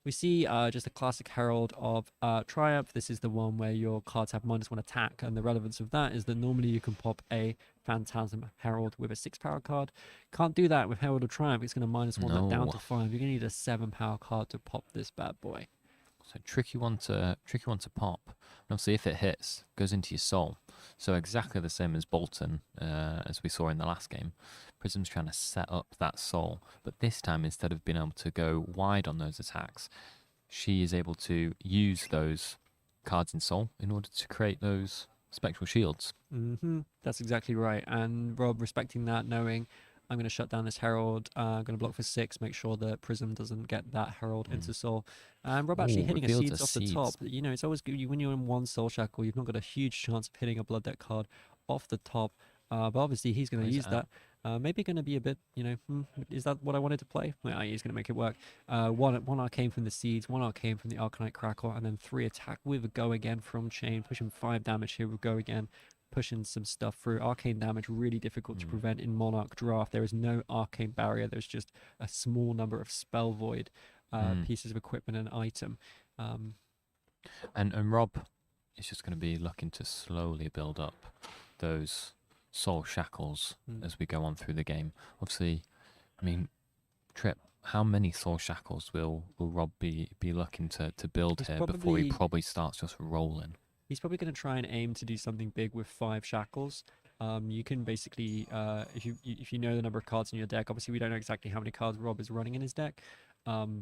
we see just a classic Herald of Triumph. This is the one where your cards have -1 attack, and the relevance of that is that normally you can pop a Phantasm Herald with a 6 power card. Can't do that with Herald of Triumph. It's going to -1 that down to 5. You're going to need a 7 power card to pop this bad boy. So tricky one to pop. And obviously, if it hits, goes into your soul. So exactly the same as Bolton, as we saw in the last game. Prism's trying to set up that soul, but this time, instead of being able to go wide on those attacks, she is able to use those cards in soul in order to create those spectral shields. That's exactly right. And Rob respecting that, knowing I'm going to shut down this Herald, I'm going to block for 6, make sure that Prism doesn't get that Herald into soul. And Rob actually hitting a Seeds off the top. You know, it's always good when you're in 1 Soul Shackle, you've not got a huge chance of hitting a Blood Deck card off the top. But obviously he's going to use that. Maybe going to be a bit, is that what I wanted to play? Well, he's going to make it work. One Arcane from the Seeds, 1 Arcane from the Arcanite Crackle, and then 3 attack with a Go Again from Chain, pushing 5 damage here with Go Again, pushing some stuff through. Arcane damage, really difficult to prevent in Monarch Draft. There is no Arcane barrier. There's just a small number of Spell Void pieces of equipment and item. And Rob is just going to be looking to slowly build up those soul shackles as we go on through the game. Obviously, I mean, Trip, how many soul shackles will Rob be looking to build here before he probably starts just rolling? He's probably going to try and aim to do something big with 5 shackles. You can basically, if you know the number of cards in your deck, obviously we don't know exactly how many cards Rob is running in his deck,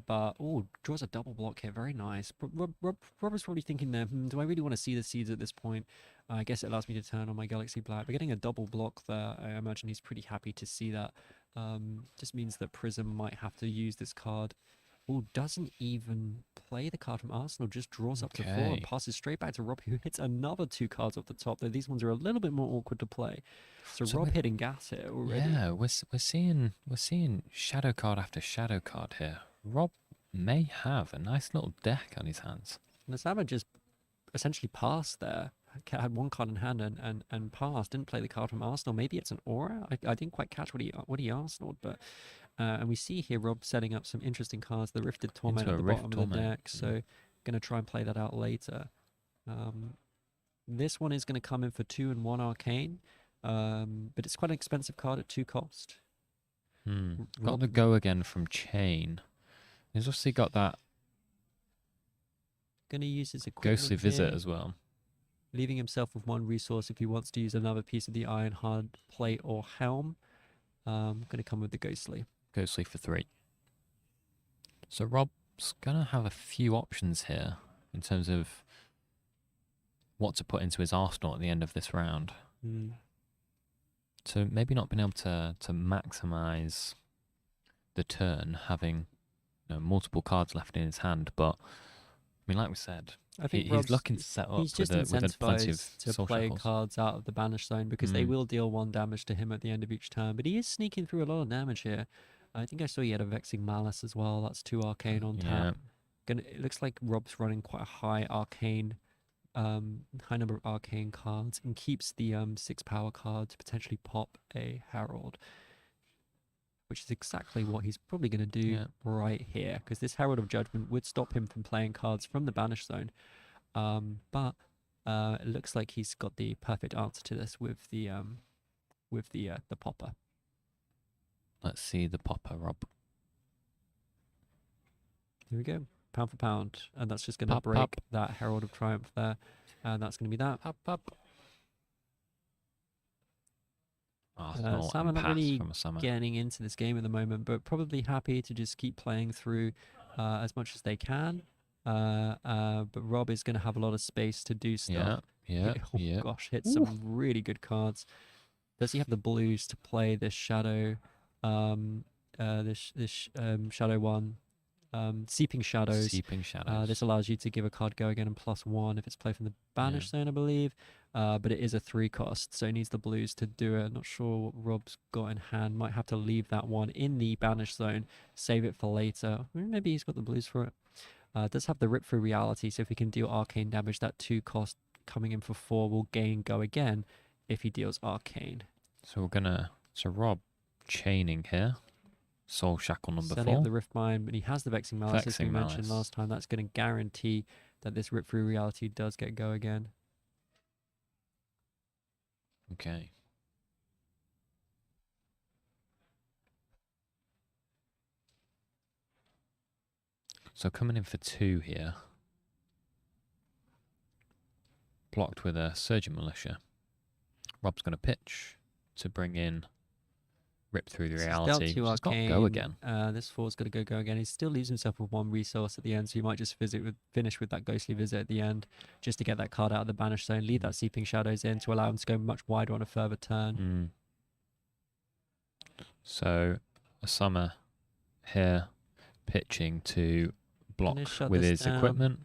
But draws a double block here, very nice. Rob is probably thinking there, do I really want to see the seeds at this point? I guess it allows me to turn on my Galaxy Black. But getting a double block there, I imagine he's pretty happy to see that. Just means that Prism might have to use this card. Doesn't even play the card from Arsenal, just draws up to 4 and passes straight back to Rob, who hits another 2 cards off the top, though these ones are a little bit more awkward to play. So Rob hitting gas here already. Yeah, we're seeing shadow card after shadow card here. Rob may have a nice little deck on his hands. Osama just essentially passed there. Had 1 card in hand and passed. Didn't play the card from Arsenal. Maybe it's an aura. I didn't quite catch what he Arsenaled, but and we see here Rob setting up some interesting cards. The Rifted Torment at the bottom of the deck. So gonna try and play that out later. This one is gonna come in for 2 and 1 Arcane, but it's quite an expensive card at 2 cost. Got the go again from Chain. He's obviously got that. Gonna use his equipment Ghostly Visit here, as well. leaving himself with 1 resource if he wants to use another piece of the Iron Hard plate or helm. Gonna come with the Ghostly. Ghostly for 3. So Rob's gonna have a few options here in terms of what to put into his arsenal at the end of this round. So maybe not being able to maximize the turn, having multiple cards left in his hand, but I mean, like we said, I think he's looking to set up he's just with plenty of incentivized to soul play shackles. cards out of the banish zone because they will deal 1 damage to him at the end of each turn. But he is sneaking through a lot of damage here. I think I saw he had a Vexing Malice as well. That's 2 Arcane on tap. It looks like Rob's running quite a high Arcane, high number of Arcane cards, and keeps the 6 power card to potentially pop a Herald, which is exactly what he's probably going to do right here, because this Herald of Judgment would stop him from playing cards from the banish zone. But it looks like he's got the perfect answer to this with the popper. Let's see the popper, Rob. Here we go, pound for pound, and that's just going to break that Herald of Triumph there, and that's going to be that. Sam are not really getting into this game at the moment, but probably happy to just keep playing through as much as they can. But Rob is going to have a lot of space to do stuff. Gosh, hit some really good cards. Does he have the blues to play this shadow? This shadow one. Seeping Shadows. This allows you to give a card go again and +1 if it's played from the banish zone, I believe. But it is a 3 cost, so it needs the blues to do it. Not sure what Rob's got in hand. Might have to leave that one in the banish zone, save it for later. Maybe he's got the blues for it. Does have the Rip Through Reality, so if he can deal arcane damage, that 2 cost coming in for 4 will gain go again if he deals arcane. So Rob chaining here. Soul Shackle number 4. Setting up the Rift Mine, but he has the Vexing Malice, as we mentioned last time. That's going to guarantee that this Rip Through Reality does get go again. Okay. So coming in for 2 here. Blocked with a Surgeon Militia. Rob's going to pitch to bring in Rip Through the Reality. He's got go again. This 4's got to go again. He still leaves himself with 1 resource at the end, so he might just finish with that Ghostly Visit at the end, just to get that card out of the banish zone, leave that Seeping Shadows in to allow him to go much wider on a further turn. So a Summer here pitching to block with his equipment.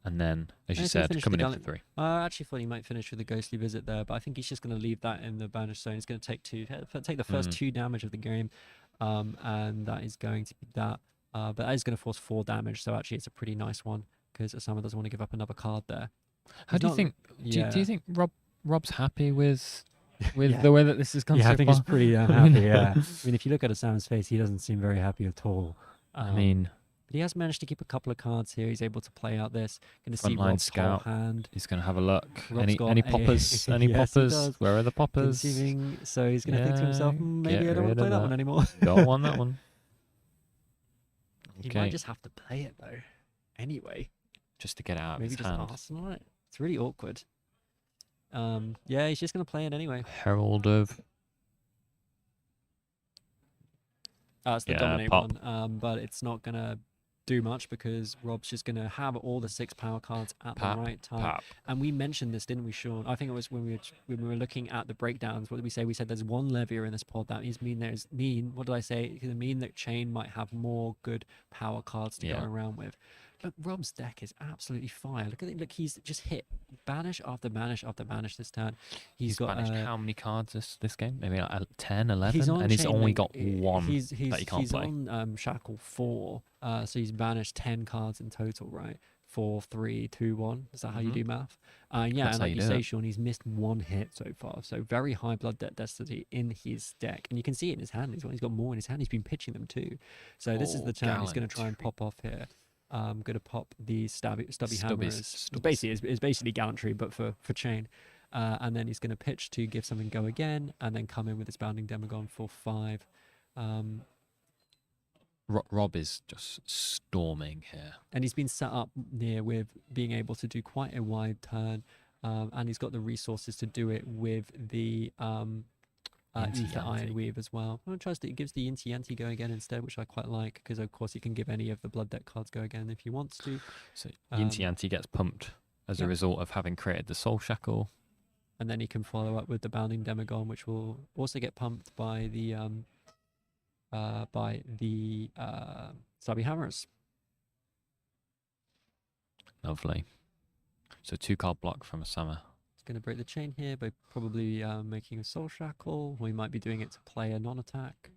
And then, as you said, coming in for 3. I actually thought he might finish with a Ghostly Visit there, but I think he's just going to leave that in the banish zone. He's going to take the first 2 damage of the game, and that is going to be that. But that is going to force 4 damage, so actually it's a pretty nice one, because Osama doesn't want to give up another card there. How do you think? Do you think Rob's happy with the way that this has gone so far? I think he's pretty happy. Yeah, I mean, if you look at Osama's face, he doesn't seem very happy at all. But he has managed to keep a couple of cards here. He's able to play out this. Going to see Rob's whole hand. He's going to have a look. Rob's Any poppers? Any poppers? Where are the poppers? So he's going to think to himself, maybe I don't want to play that one anymore. Don't want that one. He might just have to play it though. Anyway. Just to get out of maybe his just hand. arsenal it. It's really awkward. Yeah, he's just going to play it anyway. Herald of It's the Yeah, dominate pop. one, but it's not gonna do much because Rob's just gonna have all the 6 power cards at Pop, the right time. pop. And we mentioned this, didn't we, Sean? I think it was when we were looking at the breakdowns. What did we say? We said there's one Levier in this pod. That mean. What did I say? It can mean that Chain might have more good power cards to go around with. Look, Rob's deck is absolutely fire. Look at it. Look, he's just hit banish after banish after banish this turn. He's got banished how many cards this game? Maybe like 10, 11? He's on and he's Chain only Link. got one He's that he can't play. on Shackle 4, so he's banished 10 cards in total, right? 4, 3, 2, 1. Is that how you do math? Yeah, That's and how like you you do say, it. Sean, he's missed 1 hit so far. So very high blood debt density in his deck, and you can see it in his hand. He's got more in his hand. He's been pitching them too. So this is the turn he's going to try and pop off here. I'm going to pop the stubby hammers. It's basically gallantry, but for Chain. And then he's going to pitch to give something go again, and then come in with his bounding demagon for 5. Rob is just storming here. And he's been set up near with being able to do quite a wide turn, and he's got the resources to do it with the Ether Iron Weave as well. I trust it gives the Inti go again instead, which I quite like, because of course he can give any of the blood deck cards go again if he wants to. So Inti gets pumped as a result of having created the Soul Shackle. And then he can follow up with the Bounding Demagon, which will also get pumped by the Stubby Hammers. Lovely. So 2 card block from Osama. Going to break the chain here by probably making a Soul Shackle. We might be doing it to play a non-attack.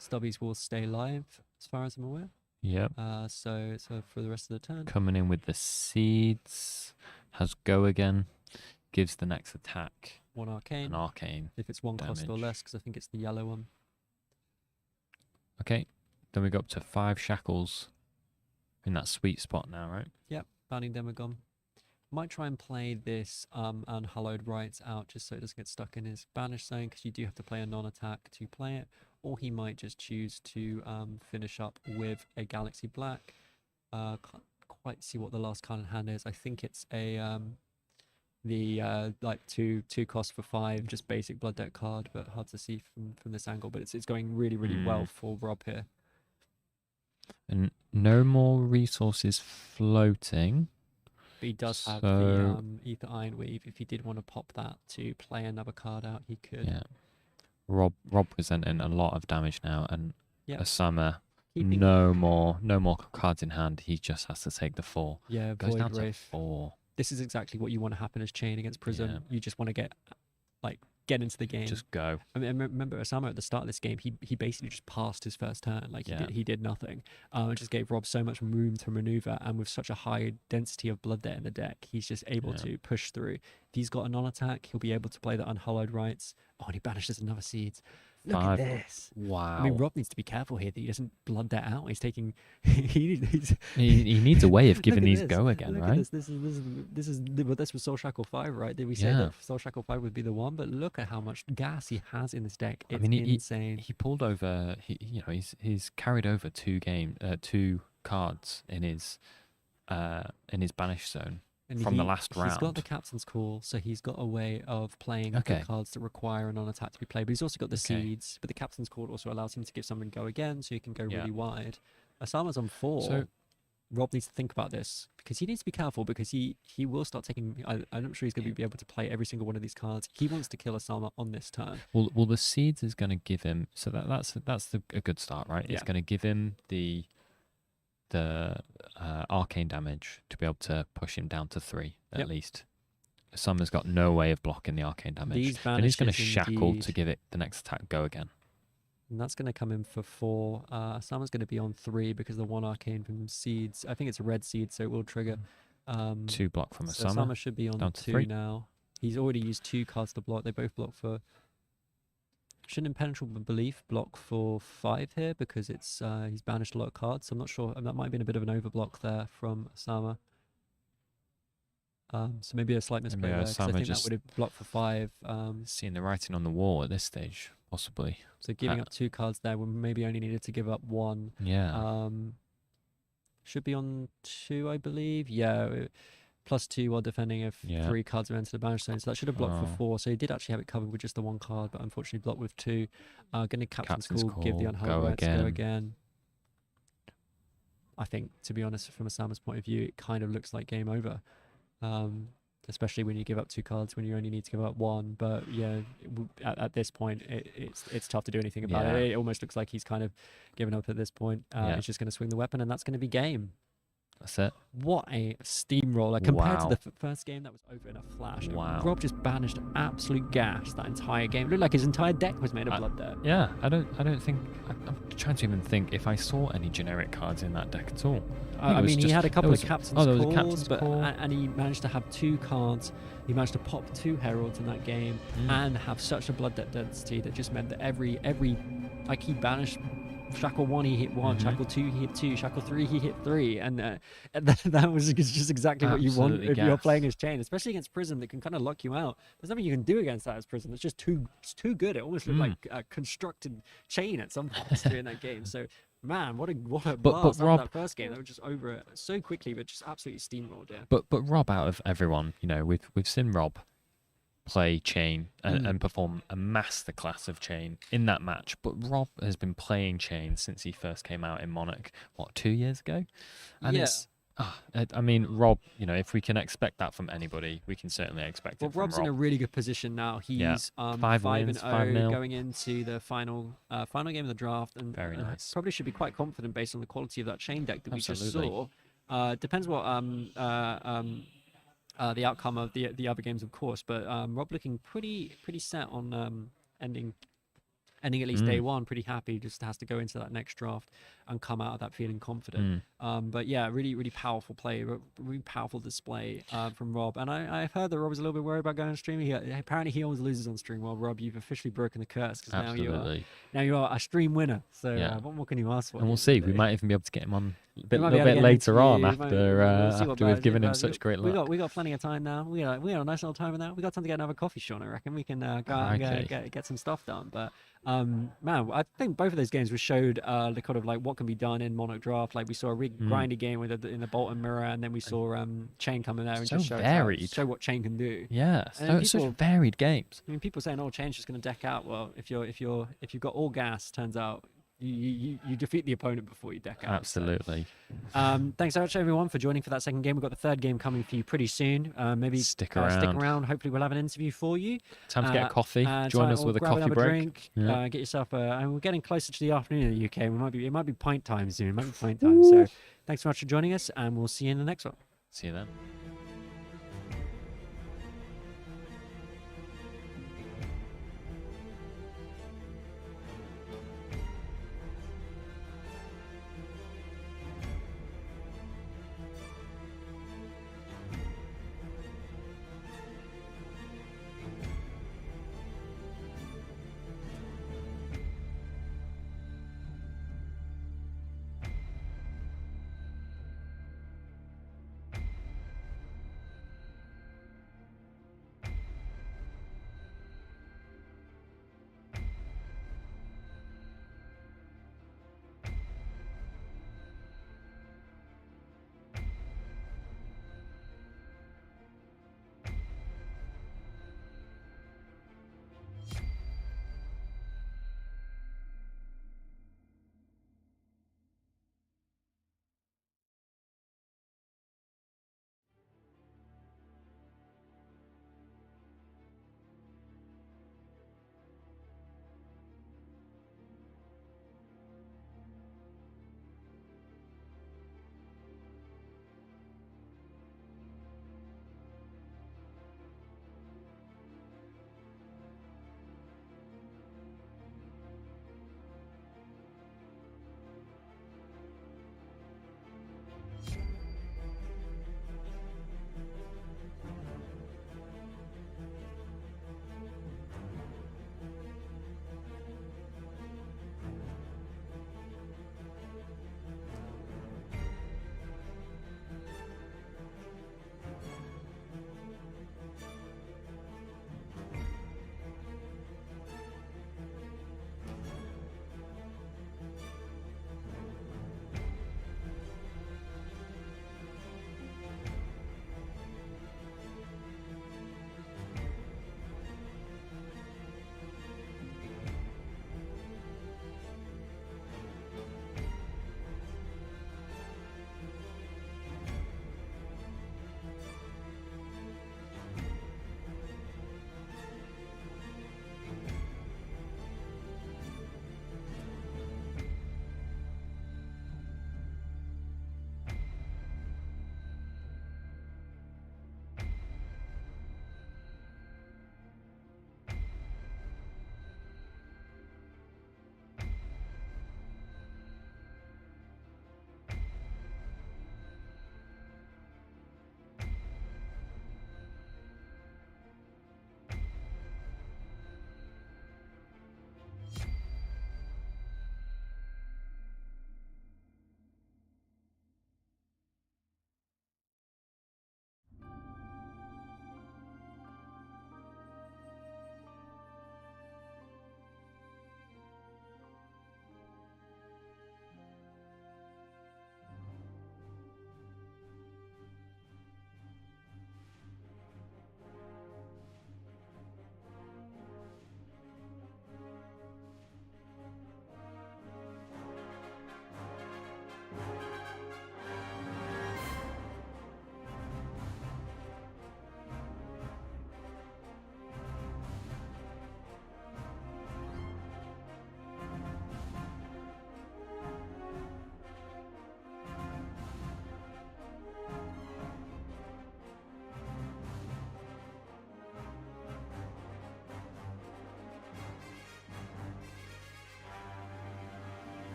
Stubbies will stay live, as far as I'm aware. Yep. So for the rest of the turn. Coming in with the seeds. Has go again. Gives the next attack 1 arcane. An arcane. If it's 1 cost or damage. less, because I think it's the yellow one. Okay. Then we go up to 5 shackles. In that sweet spot now, right? Yep. Bounding Demagon. Might try and play this Unhallowed Rites out just so it doesn't get stuck in his banish zone, because you do have to play a non-attack to play it. Or he might just choose to finish up with a Galaxy Black. Can't quite see what the last card in hand is. I think it's a like 2 cost for 5, just basic blood deck card, but hard to see from this angle. But it's going really well for Rob here. And no more resources floating. But he does have the Ether Iron Weave. If he did want to pop that to play another card out, he could. Yeah. Rob presenting a lot of damage now, and Osama, Keeping no more cards in hand. He just has to take the 4. Yeah, Goes Void down to Wraith. 4. This is exactly what you want to happen as Chain against Prism. Yeah. You just want to get into the game. Just go. I mean, remember Osama at the start of this game, he basically just passed his first turn. Like he did nothing. It just gave Rob so much room to maneuver, and with such a high density of blood debt in the deck, he's just able to push through. If he's got a non-attack, he'll be able to play the Unhallowed Rites. Oh, and he banishes another Seeds. Look 5. at this. Wow. I mean, Rob needs to be careful here that he doesn't blood that out. He's taking. He needs a way of giving Look at these this. go again, Look at right? This is but this was Soul Shackle 5, right? Did we say that Soul Shackle 5 would be the one? But look at how much gas he has in this deck. It's insane. He pulled over. He's carried over 2 cards in his banish zone. And from the last round. He's got the Captain's Call, so he's got a way of playing the cards that require a non-attack to be played. But he's also got the Seeds, but the Captain's Call also allows him to give something go again, so he can go really wide. Osama's on 4. So Rob needs to think about this, because he needs to be careful, because he will start taking... I'm not sure he's going to be able to play every single one of these cards. He wants to kill Osama on this turn. Well, the Seeds is going to give him... So that's a good start, right? It's going to give him the arcane damage to be able to push him down to 3 at least. Osama's got no way of blocking the arcane damage. And he's going to shackle to give it the next attack go again. And that's going to come in for 4. Osama's going to be on 3 because the 1 arcane from Seeds. I think it's a red seed, so it will trigger. 2 block from so Osama. Osama should be on down to 2 3. now. He's already used 2 cards to block. They both block for... Shouldn't Impenetrable Belief block for 5 here, because it's he's banished a lot of cards. So I'm not sure. That might have been a bit of an overblock there from Osama. So maybe a slight misplay there, 'cause I think that would have blocked for 5. Seeing the writing on the wall at this stage, possibly. So giving up 2 cards there, when maybe only needed to give up 1. Yeah. Should be on 2, I believe. Yeah. +2 while defending if Yeah. 3 cards are entered the banish zone. So that should have blocked for Oh. 4. So he did actually have it covered with just the 1 card, but unfortunately blocked with 2. Going to Captain's Captain's Call, give the Call, unhurled go rights, go again. again. I think, to be honest, from a Salmon's point of view, it kind of looks like game over. Especially when you give up 2 cards when you only need to give up 1. But yeah, at this point, it's tough to do anything about Yeah. it. It almost looks like he's kind of given up at this point. Yeah. He's just going to swing the weapon, and that's going to be game. That's it. What a steamroller compared to Wow. the first game that was over in a flash. Wow. Rob just banished absolute gas that entire game. It looked like his entire deck was made of blood there. Yeah, I don't think. I'm trying to even think if I saw any generic cards in that deck at all. I mean, he had a couple of there captain's was a calls, captain's but call. and he managed to have 2 cards. He managed to pop 2 heralds in that game and have such a blood debt density that just meant that every like he banished Shackle 1, he hit 1. Shackle 2, he hit 2. Shackle 3, he hit 3. And that was just exactly what you want Absolutely if you're gas. playing as Chain, especially against Prism that can kind of lock you out. There's nothing you can do against that as Prism. It's just too good. It almost looked like a constructed Chain at some points during that game. So, man, what a blast after Rob- that first game. They were just over it so quickly, but just absolutely steamrolled. Yeah. But Rob, out of everyone, we've seen Rob play Chain and perform a masterclass of Chain in that match. But Rob has been playing Chain since he first came out in Monarch, 2 years ago? And Yeah. it's I mean, Rob, if we can expect that from anybody, we can certainly expect Well, it from Rob's Rob. in a really good position now. He's 5 wins, 5-0 5-0. going into the final game of the draft, and Very nice. probably should be quite confident based on the quality of that Chain deck that we just Absolutely. saw. Depends what the outcome of the other games, of course, but Rob looking pretty set on ending at least day 1, pretty happy. Just has to go into that next draft and come out of that feeling confident. But yeah, really powerful play, really powerful display from Rob. And I've heard that Rob was a little bit worried about going on stream. Apparently he always loses on stream. Well, Rob, you've officially broken the curse because now you are a stream winner. So what more can you ask for? And we'll see. We might even be able to get him on a We might little be able to bit get later on into- we'll see what after we've Baz given him does. such great luck. We got plenty of time now. We got a nice little time in that. We got time to get another coffee, Sean. I reckon we can go out and get some stuff done. But man, I think both of those games were showed the kind of like what can be done in Monarch Draft. Like we saw a really grindy game with in the Bolton Mirror, and then we saw Chain come in there and So just varied. show what Chain can do. Yeah, And such people- varied games. I mean, people saying, "Oh, Chain's just going to deck out." Well, if you've got all gas, turns out you defeat the opponent before you deck out. Absolutely. Thanks so much everyone for joining for that second game. We've got the third game coming for you pretty soon. Maybe Stick stick around. around. Hopefully we'll have an interview for you. Time to get a coffee. Join us with a grab coffee another break. drink. Yeah. Get yourself and we're getting closer to the afternoon in the UK. It might be pint time soon. It might be pint time. So thanks so much for joining us, and we'll see you in the next one. See you then.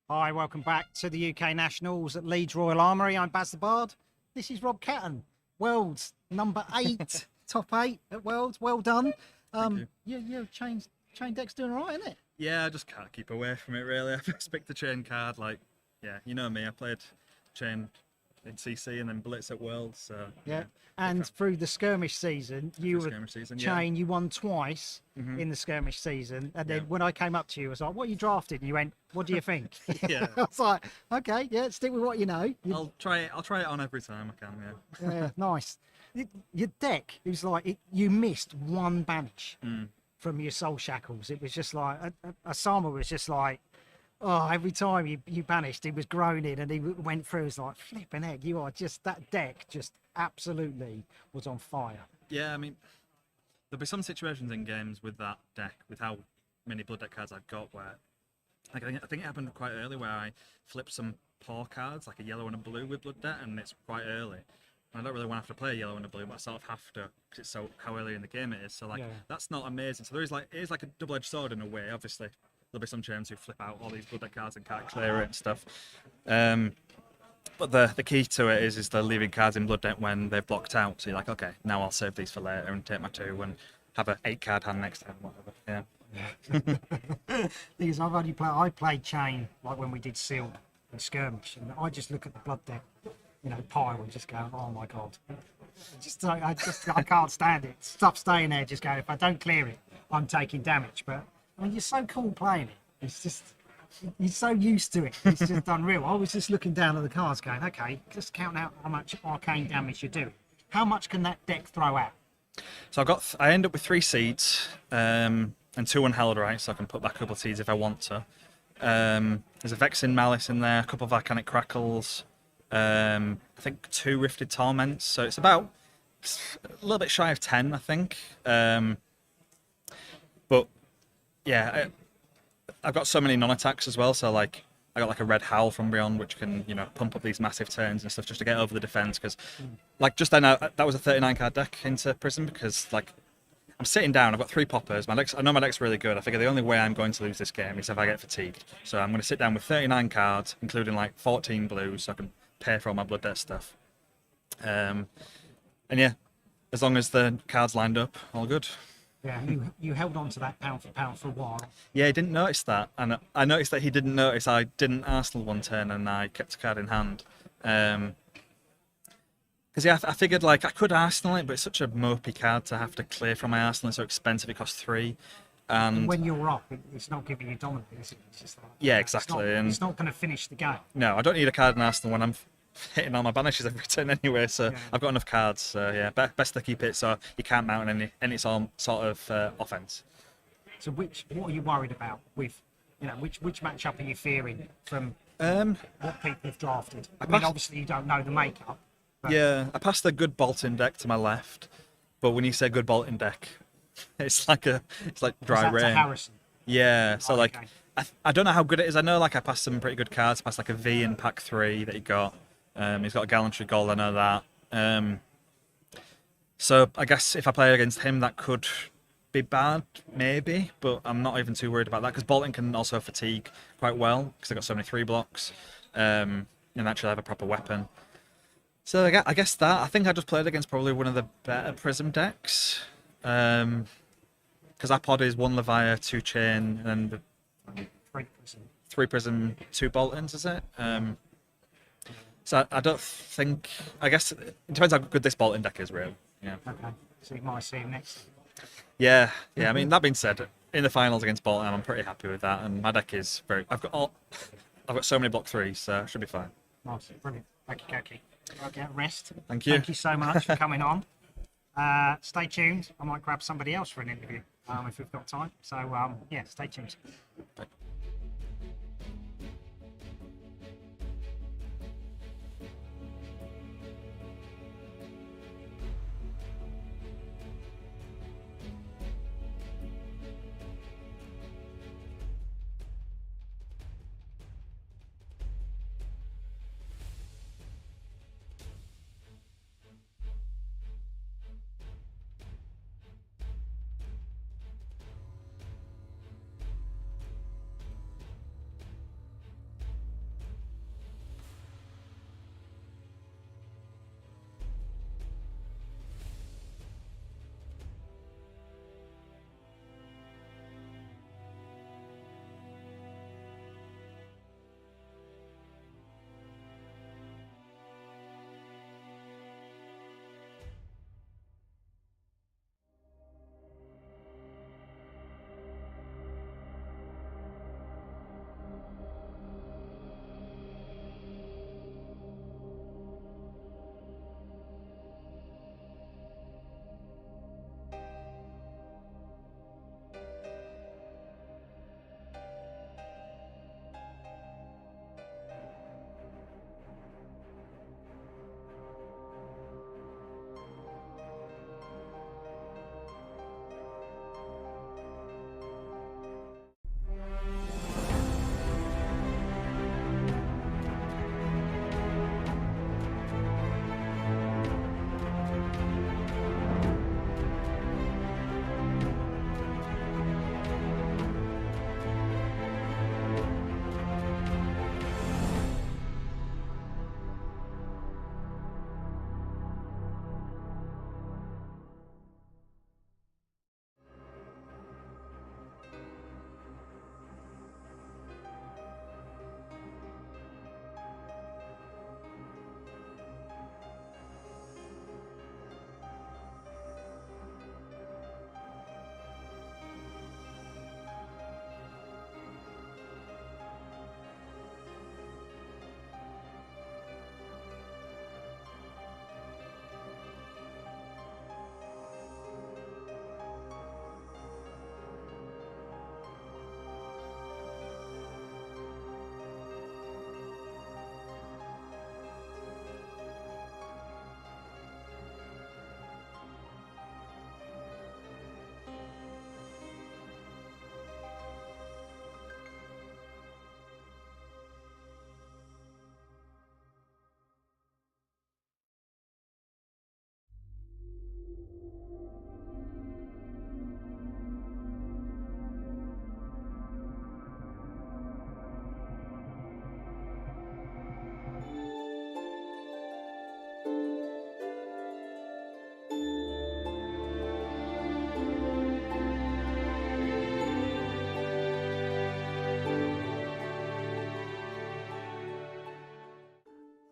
Hi, welcome back to the UK Nationals at Leeds Royal Armoury. I'm Baz the Bard. This is Rob Catton, World's number 8, top 8 at Worlds. Well done. Your chain deck's doing all right, isn't it? Yeah, I just can't keep away from it really. I first picked the chain card, like, yeah, you know me, I played chain in CC and then Blitz at Worlds, so Yeah. And through the skirmish season, you were chain, you won twice in the skirmish season. And then when I came up to you, I was like, what you drafted? And you went, what do you think? Yeah. I was like, okay, yeah, stick with what you know. I'll try it on every time I can, yeah. Yeah, nice. Your deck, it was like, you missed one banish from your Soul Shackles. It was just like, Asama was just like, oh, every time you banished, he was groaning and he went through. It was like, flipping heck, you are just, that deck just absolutely was on fire. Yeah, I mean, there'll be some situations in games with that deck, with how many blood deck cards I've got, where, like, I think it happened quite early where I flipped some paw cards, like a yellow and a blue with blood deck, and it's quite early. I don't really want to have to play a yellow and a blue, but I sort of have to because it's so how early in the game it is. So like that's not amazing. So it is like a double-edged sword in a way. Obviously, there'll be some chains who flip out all these blood deck cards and can't clear it and stuff. But the key to it is they're leaving cards in blood deck when they've blocked out. So you're like, okay, now I'll save these for later and take my 2 and have a 8-card hand next time, whatever. Yeah. Thing is, I played chain like when we did seal and skirmish, and I just look at the blood deck, pile and just go, oh my god, I can't stand it. Stuff staying there, just going, if I don't clear it, I'm taking damage. But I mean, you're so cool playing it. It's just, you're so used to it. It's just unreal. I was just looking down at the cards, going, okay, just count out how much arcane damage you're doing. How much can that deck throw out? So I end up with 3 seeds and 2 unheld, right? So I can put back a couple of seeds if I want to. There's a Vexing Malice in there, a couple of Volcanic Crackles. I think 2 Rifted Torments, so it's about a little bit shy of 10, I think. But yeah, I've got so many non-attacks as well. So like, I got like a Red Howl from Beyond, which can pump up these massive turns and stuff just to get over the defense. Because like just then, that was a 39-card deck into Prism because like I'm sitting down. I've got 3 poppers. I know my deck's really good. I figure the only way I'm going to lose this game is if I get fatigued. So I'm going to sit down with 39 cards, including like 14 blues, so I can pay for all my blood debt stuff. And yeah, as long as the cards lined up, all good. Yeah, you held on to that pound for a while. Yeah, he didn't notice that, and I noticed that he didn't notice I didn't Arsenal one turn and I kept a card in hand. Because yeah, I figured like I could Arsenal it, but it's such a mopey card to have to clear from my Arsenal. It's so expensive; it costs 3. And when you're up, it's not giving you dominance. It's just like, yeah, exactly. It's not going to finish the game. No, I don't need a card in Arsenal when I'm hitting all my banishes every turn anyway. So I've got enough cards. So yeah, best to keep it so you can't mount any sort of offense. So what are you worried about with, which matchup are you fearing from what people have drafted? I mean, obviously you don't know the makeup. But... Yeah, I passed a good Bolton deck to my left, but when you say good Bolton deck, it's like dry rain. Harrison? Yeah, so like I don't know how good it is. I know like I passed some pretty good cards. I passed like a V in pack 3 that he got. He's got a Gallantry Gold, I know that. So I guess if I play against him, that could be bad, maybe, but I'm not even too worried about that because Bolton can also fatigue quite well because they've got so many 3 blocks and actually have a proper weapon. So I guess that, I think I just played against probably one of the better Prism decks. Because our pod is 1 Leviathan, 2 Chain, and 3 Prism, 2 Boltons, is it? So I don't think, I guess it depends how good this Bolton deck is, really. Yeah. Okay, so you might see him next. Yeah. I mean, that being said, in the finals against Bolton, I'm pretty happy with that, and my deck is I've got so many block 3s, so it should be fine. Nice, brilliant. Thank you, Koki. I'll get rest. Thank you. Thank you so much for coming on. Stay tuned. I might grab somebody else for an interview if we've got time. So yeah, stay tuned. Bye.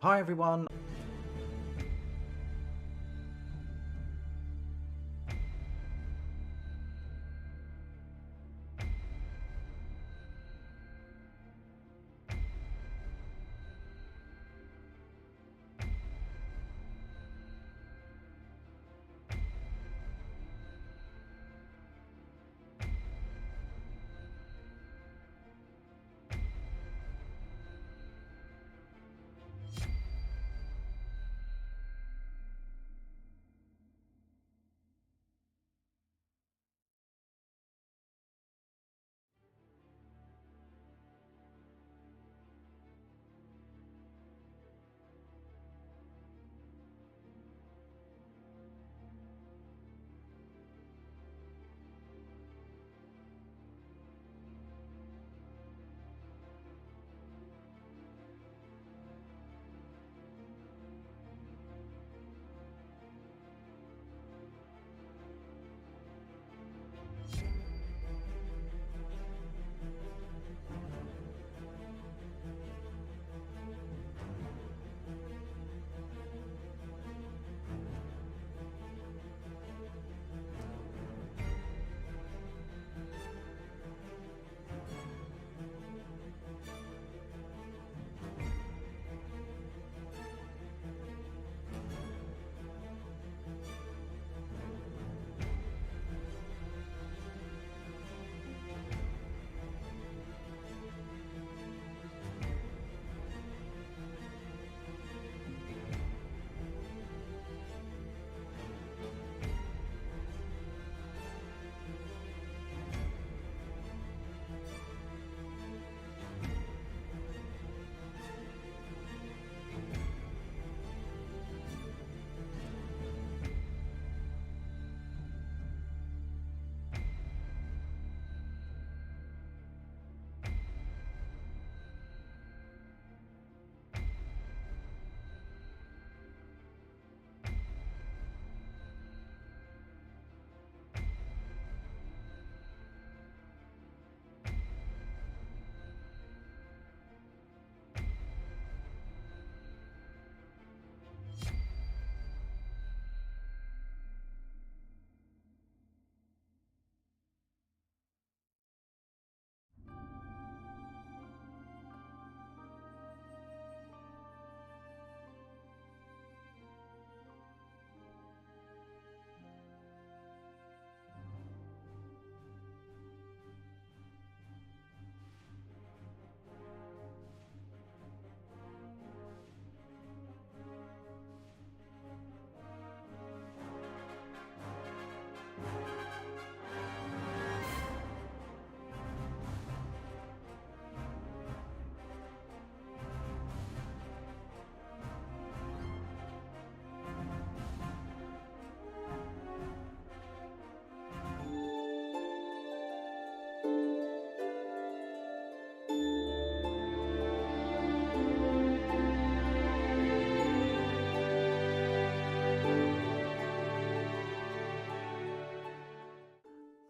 Hi everyone.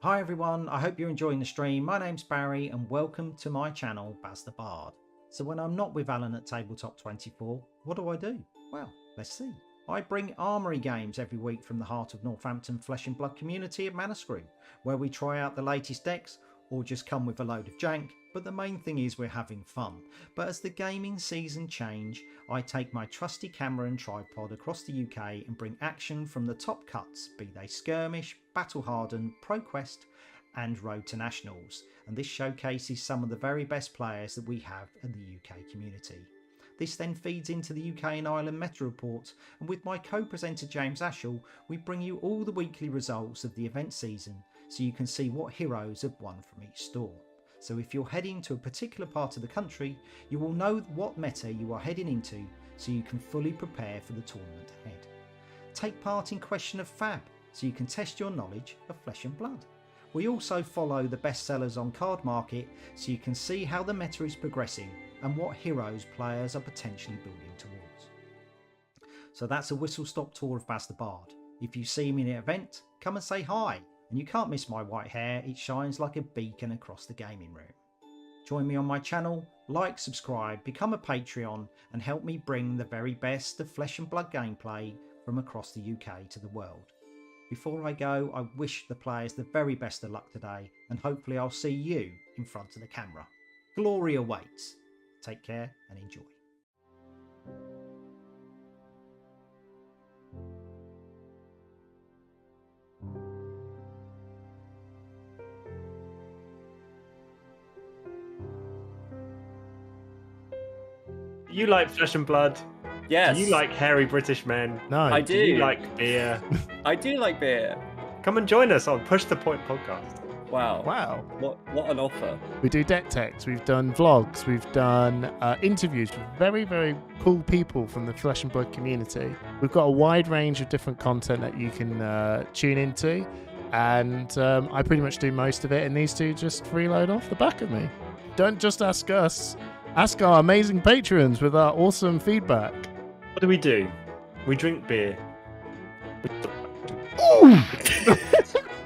Hi everyone, I hope you're enjoying the stream. My name's Barry and welcome to my channel, Baz the Bard. So when I'm not with Alan at Tabletop 24, what do? Well, let's see. I bring Armory games every week from the heart of Northampton Flesh and Blood community at Manuscrew, where we try out the latest decks or just come with a load of jank, but the main thing is we're having fun. But as the gaming season change, I take my trusty camera and tripod across the UK and bring action from the top cuts, be they Skirmish, Battle Hardened, ProQuest and Road to Nationals, and this showcases some of the very best players that we have in the UK community. This then feeds into the UK and Ireland Meta Report, and with my co-presenter James Ashall, we bring you all the weekly results of the event season, so you can see what heroes have won from each store. So if you're heading to a particular part of the country, you will know what meta you are heading into, so you can fully prepare for the tournament ahead. Take part in Question of Fab, so you can test your knowledge of Flesh and Blood. We also follow the best sellers on Card Market, so you can see how the meta is progressing and what heroes players are potentially building towards. So that's a whistle-stop tour of Baz the Bard. If you see me in an event, come and say hi. And you can't miss my white hair, it shines like a beacon across the gaming room. Join me on my channel, like, subscribe, become a Patreon, and help me bring the very best of Flesh and Blood gameplay from across the UK to the world. Before I go, I wish the players the very best of luck today, and hopefully I'll see you in front of the camera. Glory awaits. Take care and enjoy. You like Flesh and Blood? Yes. Do you like hairy British men? No. I Do you do. like beer? I do like beer. Come and join us on Push the Point podcast. Wow. Wow. What an offer. We do deck techs, we've done vlogs, we've done interviews with very, very cool people from the Flesh and Blood community. We've got a wide range of different content that you can tune into, and I pretty much do most of it, and these two just freeload off the back of me. Don't just ask us, ask our amazing patrons with our awesome feedback. What do? We drink beer.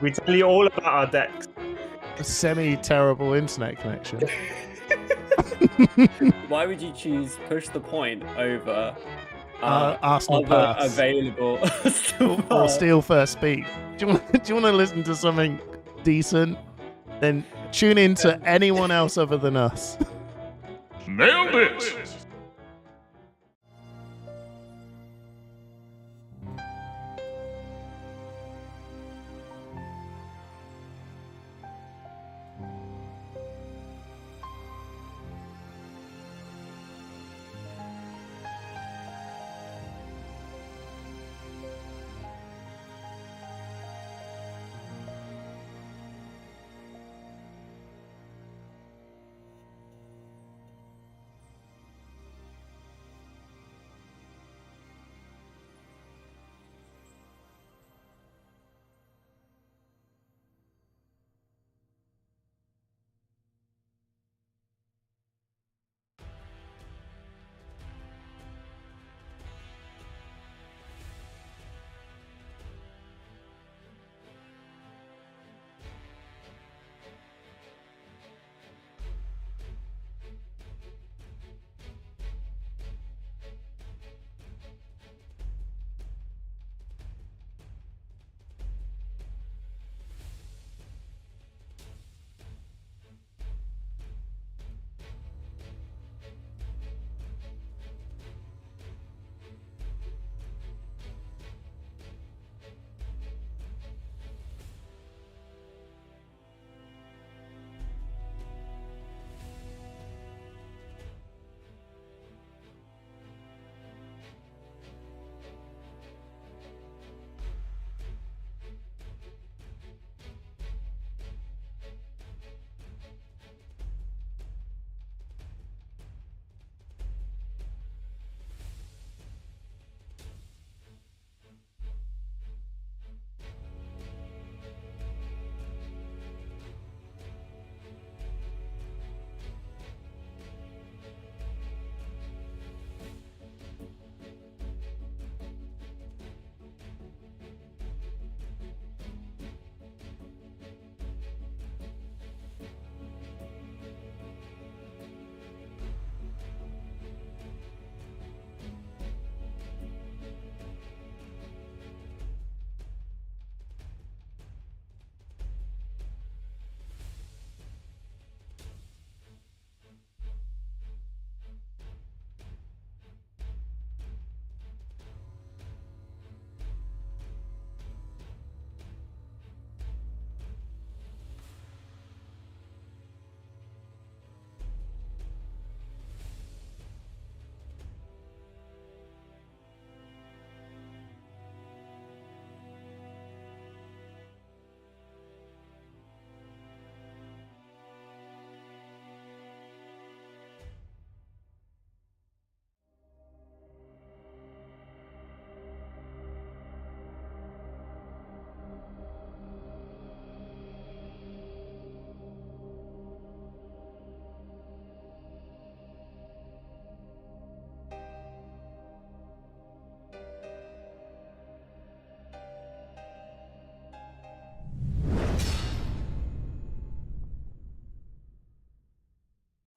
We tell you all about our decks. A semi-terrible internet connection. Why would you choose Push the Point over Arsenal other Pass. available or Steal First Speak? Do you want to listen to something decent? Then tune in to anyone else other than us. Nailed it!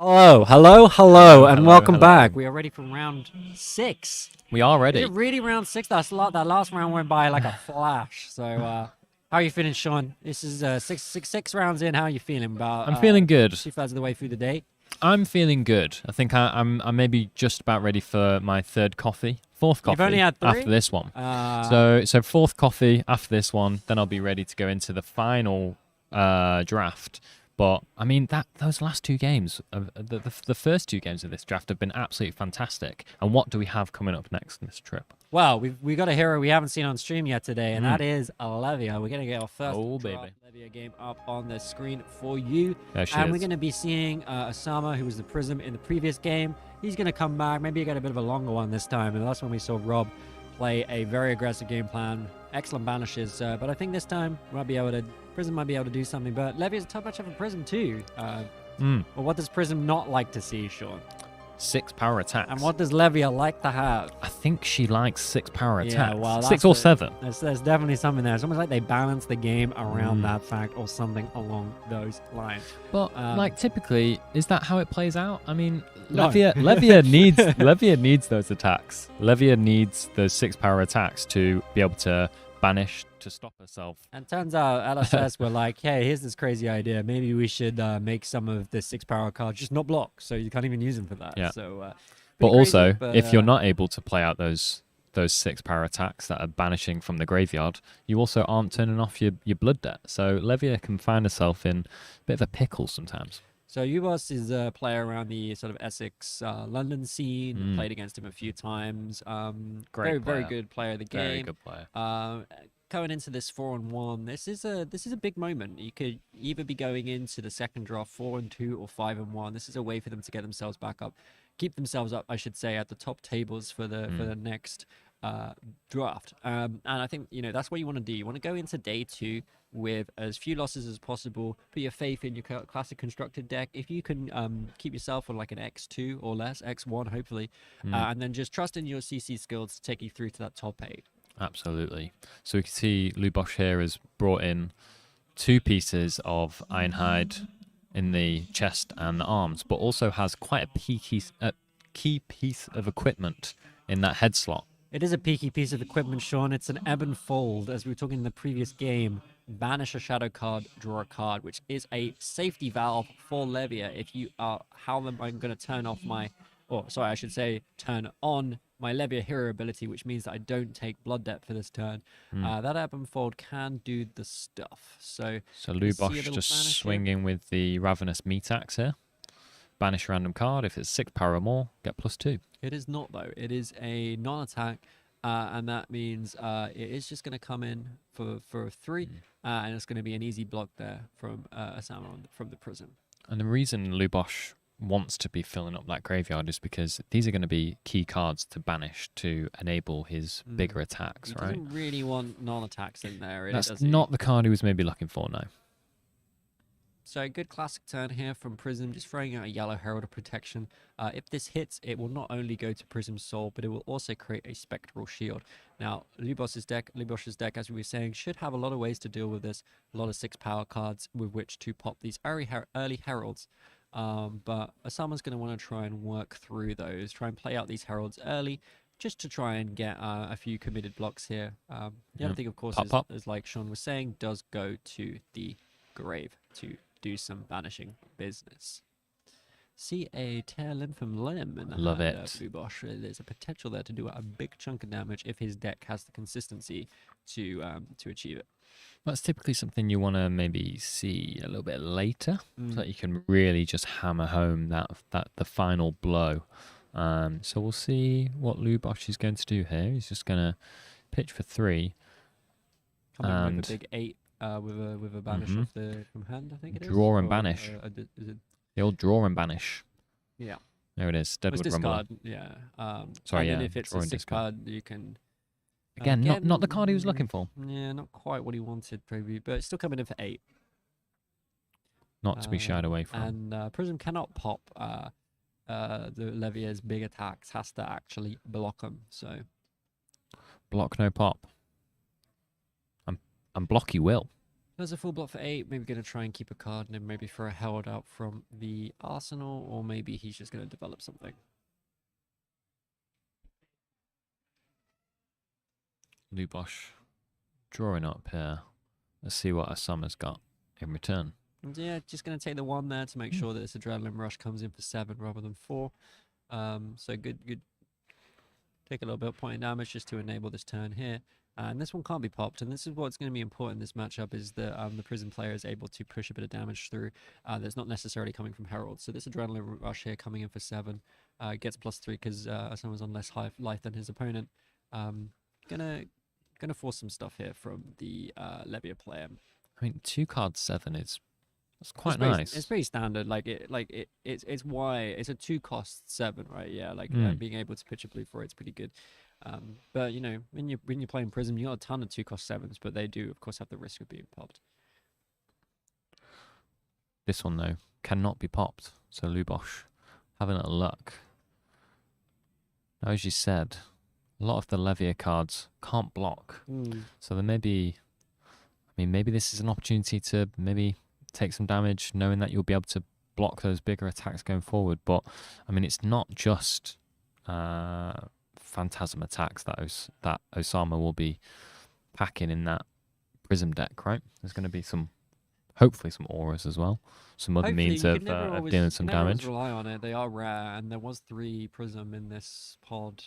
Hello, and welcome hello. back. We are ready for round 6. We are Is ready. it really round 6? That last round went by like a flash. So, how are you feeling, Sean? This is six rounds in. How are you feeling about? I'm feeling good. 2/3 of the way through the day. I'm feeling good. I think I'm maybe just about ready for my 3rd coffee. 4th coffee. You've only had 3? After this one. So 4th coffee after this one. Then I'll be ready to go into the final draft. But I mean those last 2 games, the first 2 games of this draft have been absolutely fantastic. And what do we have coming up next in this trip? Well, we got a hero we haven't seen on stream yet today, and that is Levia. We're gonna get our first Levia game up on the screen for you, and we're gonna be seeing Osama, who was the Prism in the previous game. He's gonna come back. Maybe get a bit of a longer one this time. And that's when we saw Rob play a very aggressive game plan, excellent banishes. But I think this time Prism might be able to do something. But Levia's a top match of a Prism too. Well, what does Prism not like to see, Sean? 6 power attacks. And what does Levia like to have? I think she likes 6 power attacks. Yeah, well, 6 or 7. There's definitely something there. It's almost like they balance the game around that fact or something along those lines. But like typically, is that how it plays out? I mean, No. Levia needs those attacks. Levia needs those 6 power attacks to be able to banish, to stop herself. And turns out LSS were like, hey, here's this crazy idea. Maybe we should make some of the 6 power cards just not block, so you can't even use them for that. Yeah. So, but pretty also, crazy, if you're not able to play out those 6 power attacks that are banishing from the graveyard, you also aren't turning off your blood debt. So Levia can find herself in a bit of a pickle sometimes. So Ubos is a player around the sort of Essex, London scene. Played against him a few times. Very good player of the game. Very good player. Going into this 4-1, this is a big moment. You could either be going into the second draft 4-2 or 5-1. This is a way for them to get themselves back up, keep themselves up, I should say, at the top tables for the next draft. And I think that's what you want to do. You want to go into day 2 with as few losses as possible. Put your faith in your classic constructed deck. If you can keep yourself on like an X2 or less, X1 hopefully, and then just trust in your CC skills to take you through to that top 8. Absolutely. So we can see Lubosh here has brought in 2 pieces of Ironhide in the chest and the arms, but also has quite a key piece of equipment in that head slot. It is a peaky piece of equipment, Sean. It's an ebb and fold. As we were talking in the previous game, banish a shadow card, draw a card, which is a safety valve for Levia. If you are, how am I going to turn off turn on my Levia hero ability, which means that I don't take blood debt for this turn. That ebb and fold can do the stuff. So Lubosh just swinging with the Ravenous Meat Axe here. Banish a random card. If it's 6 power or more, get +2. It is not, though. It is a non-attack, and that means it is just going to come in for 3, and it's going to be an easy block there from Osama from the Prism. And the reason Lubosh wants to be filling up that graveyard is because these are going to be key cards to banish to enable his bigger attacks, He right? doesn't really want non-attacks in there. Really, That's does he? not the card he was maybe looking for, no. So good classic turn here from Prism, just throwing out a yellow Herald of Protection. If this hits, it will not only go to Prism's Soul, but it will also create a Spectral Shield. Now, Lubosh's deck, as we were saying, should have a lot of ways to deal with this. A lot of 6 power cards with which to pop these early Heralds. But Osama's going to want to try and work through those, try and play out these Heralds early, just to try and get a few committed blocks here. The other thing, of course, is like Sean was saying, does go to the grave to do some banishing business. See a tear limb from limb in the Love hand it. of Lubosh. There's a potential there to do a big chunk of damage if his deck has the consistency to achieve it. That's typically something you want to maybe see a little bit later, so that you can really just hammer home that the final blow. So we'll see what Lubosh is going to do here. He's just going to pitch for 3. Coming with a big 8 with a banish from hand, I think it is. Draw and banish. The old draw and banish. Yeah. There it is. Deadwood Rumbler. Yeah. Sorry, and then if it's a 6 card, you can. Again, not the card he was looking for. Yeah, not quite what he wanted, probably, but it's still coming in for 8. Not to be shied away from. And Prism cannot pop the Levia's big attacks. Has to actually block them. So. Block no pop. And block you will. There's a full block for 8. Maybe going to try and keep a card and then maybe throw a Herald out from the arsenal, or maybe he's just going to develop something. Lubosh drawing up here. Let's see what Osama's got in return. And yeah, just going to take the 1 there to make sure that this Adrenaline Rush comes in for 7 rather than 4. So good. Take a little bit of point of damage just to enable this turn here. And this one can't be popped, and this is what's going to be important in this matchup, is that the Prison player is able to push a bit of damage through that's not necessarily coming from Herald. So this Adrenaline Rush here coming in for 7 gets +3 because someone's on less high life than his opponent. Gonna force some stuff here from the Levia player. I mean, 2 cards 7 is quite pretty, nice. It's pretty standard. It's why it's a 2 cost 7, right? Yeah, being able to pitch a blue for it's pretty good. But you know, when you're playing Prism, you got a ton of 2 cost 7s, but they do of course have the risk of being popped. This one though cannot be popped. So Lubosh having a little luck. Now, as you said, a lot of the Levia cards can't block. So there may be, maybe this is an opportunity to maybe take some damage, knowing that you'll be able to block those bigger attacks going forward. But I mean, it's not just Phantasm attacks that Osama will be packing in that Prism deck, right? There's going to be hopefully some auras as well, some other means of dealing some damage. Rely on it. They are rare, and there was 3 Prism in this pod,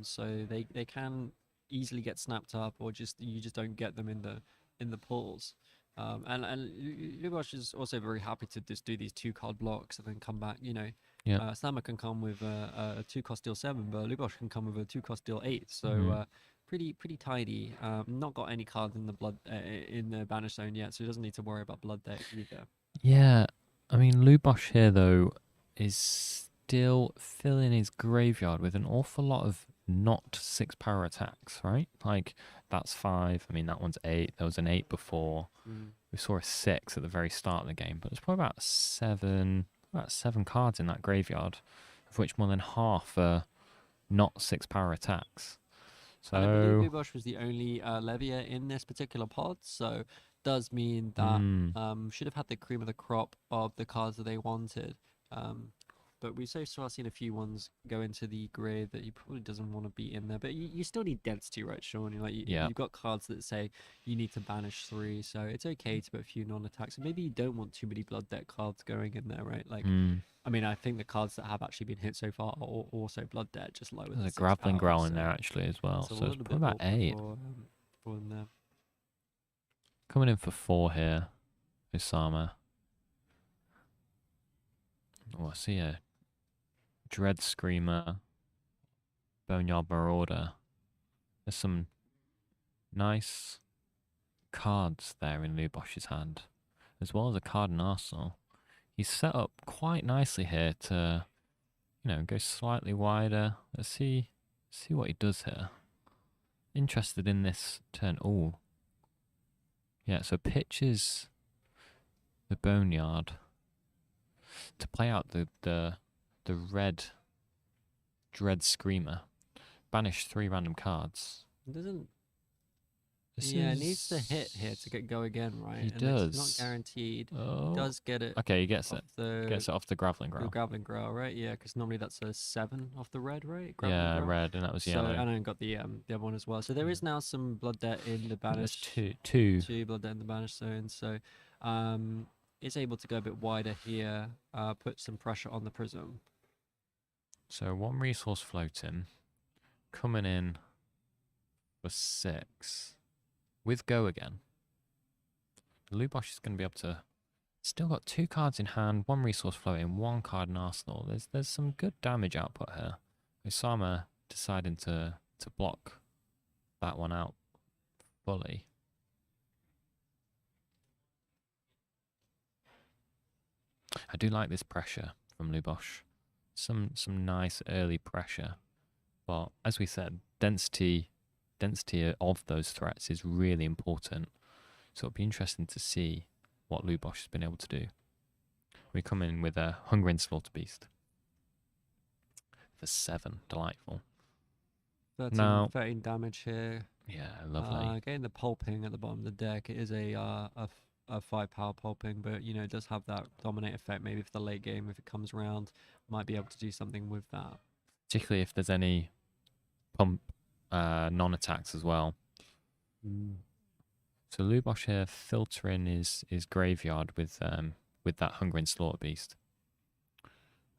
so they can easily get snapped up, or you just don't get them in the pulls. And Lubosh is also very happy to just do these 2 card blocks and then come back. You know, Sama can come with a 2 cost deal 7, but Lubosh can come with a 2 cost deal 8. So pretty tidy. Not got any cards in the banish zone yet, so he doesn't need to worry about blood deck either. Yeah, I mean, Lubosh here though is still filling his graveyard with an awful lot of not 6 power attacks, right? Like that's 5. I mean, that one's 8. There was an 8 before. We saw a 6 at the very start of the game, but there's probably about 7 cards in that graveyard, of which more than half are not 6 power attacks. So I believe Lubosh was the only Levia in this particular pod, so does mean that should have had the cream of the crop of the cards that they wanted. But we've so far seen a few ones go into the grid that he probably doesn't want to be in there. But you still need density, right, Sean? You've got cards that say you need to banish 3, so it's okay to put a few non-attacks. And maybe you don't want too many blood deck cards going in there, right? Like, I mean, I think the cards that have actually been hit so far are also blood deck, just lower. There's a Grappling Growl in there actually as well, so it's probably about 8. For in there. Coming in for 4 here, Osama. Oh, I see a Dread Screamer, Boneyard Marauder. There's some nice cards there in Lubosh's hand, as well as a card in arsenal. He's set up quite nicely here to, go slightly wider. Let's see what he does here. Interested in this turn. Oh, yeah. So pitches the Boneyard to play out the red Dread Screamer. Banish 3 random cards. It needs to hit here to go again, right? He and does. It's not guaranteed. Oh. He does get it. Okay, he gets it. Gets it off the Grappling Growl. The Grappling Growl, right? Yeah, because normally that's a 7 off the red, right? Yeah, red, and that was yellow. And I got the other one as well. So there is now some blood debt in the banish. There's two blood debt in the banish zone. So it's able to go a bit wider here, put some pressure on the Prism. So 1 resource floating, coming in for 6. With Go again. Lubosh is going to be able to... Still got 2 cards in hand, 1 resource floating, 1 card in arsenal. There's some good damage output here. Osama deciding to block that one out fully. I do like this pressure from Lubosh. Some nice early pressure. But as we said, density of those threats is really important. So it'll be interesting to see what Lubosh has been able to do. We come in with a Hungering Slaughterbeast for 7. Delightful. 13 damage here. Yeah, lovely. Getting the pulping at the bottom of the deck. It is a a 5 power pulping, but you know, it does have that dominate effect. Maybe for the late game, if it comes around, might be able to do something with that. Particularly if there's any pump non-attacks as well. So Lubosh here filtering his graveyard with that Hungering Slaughter Beast.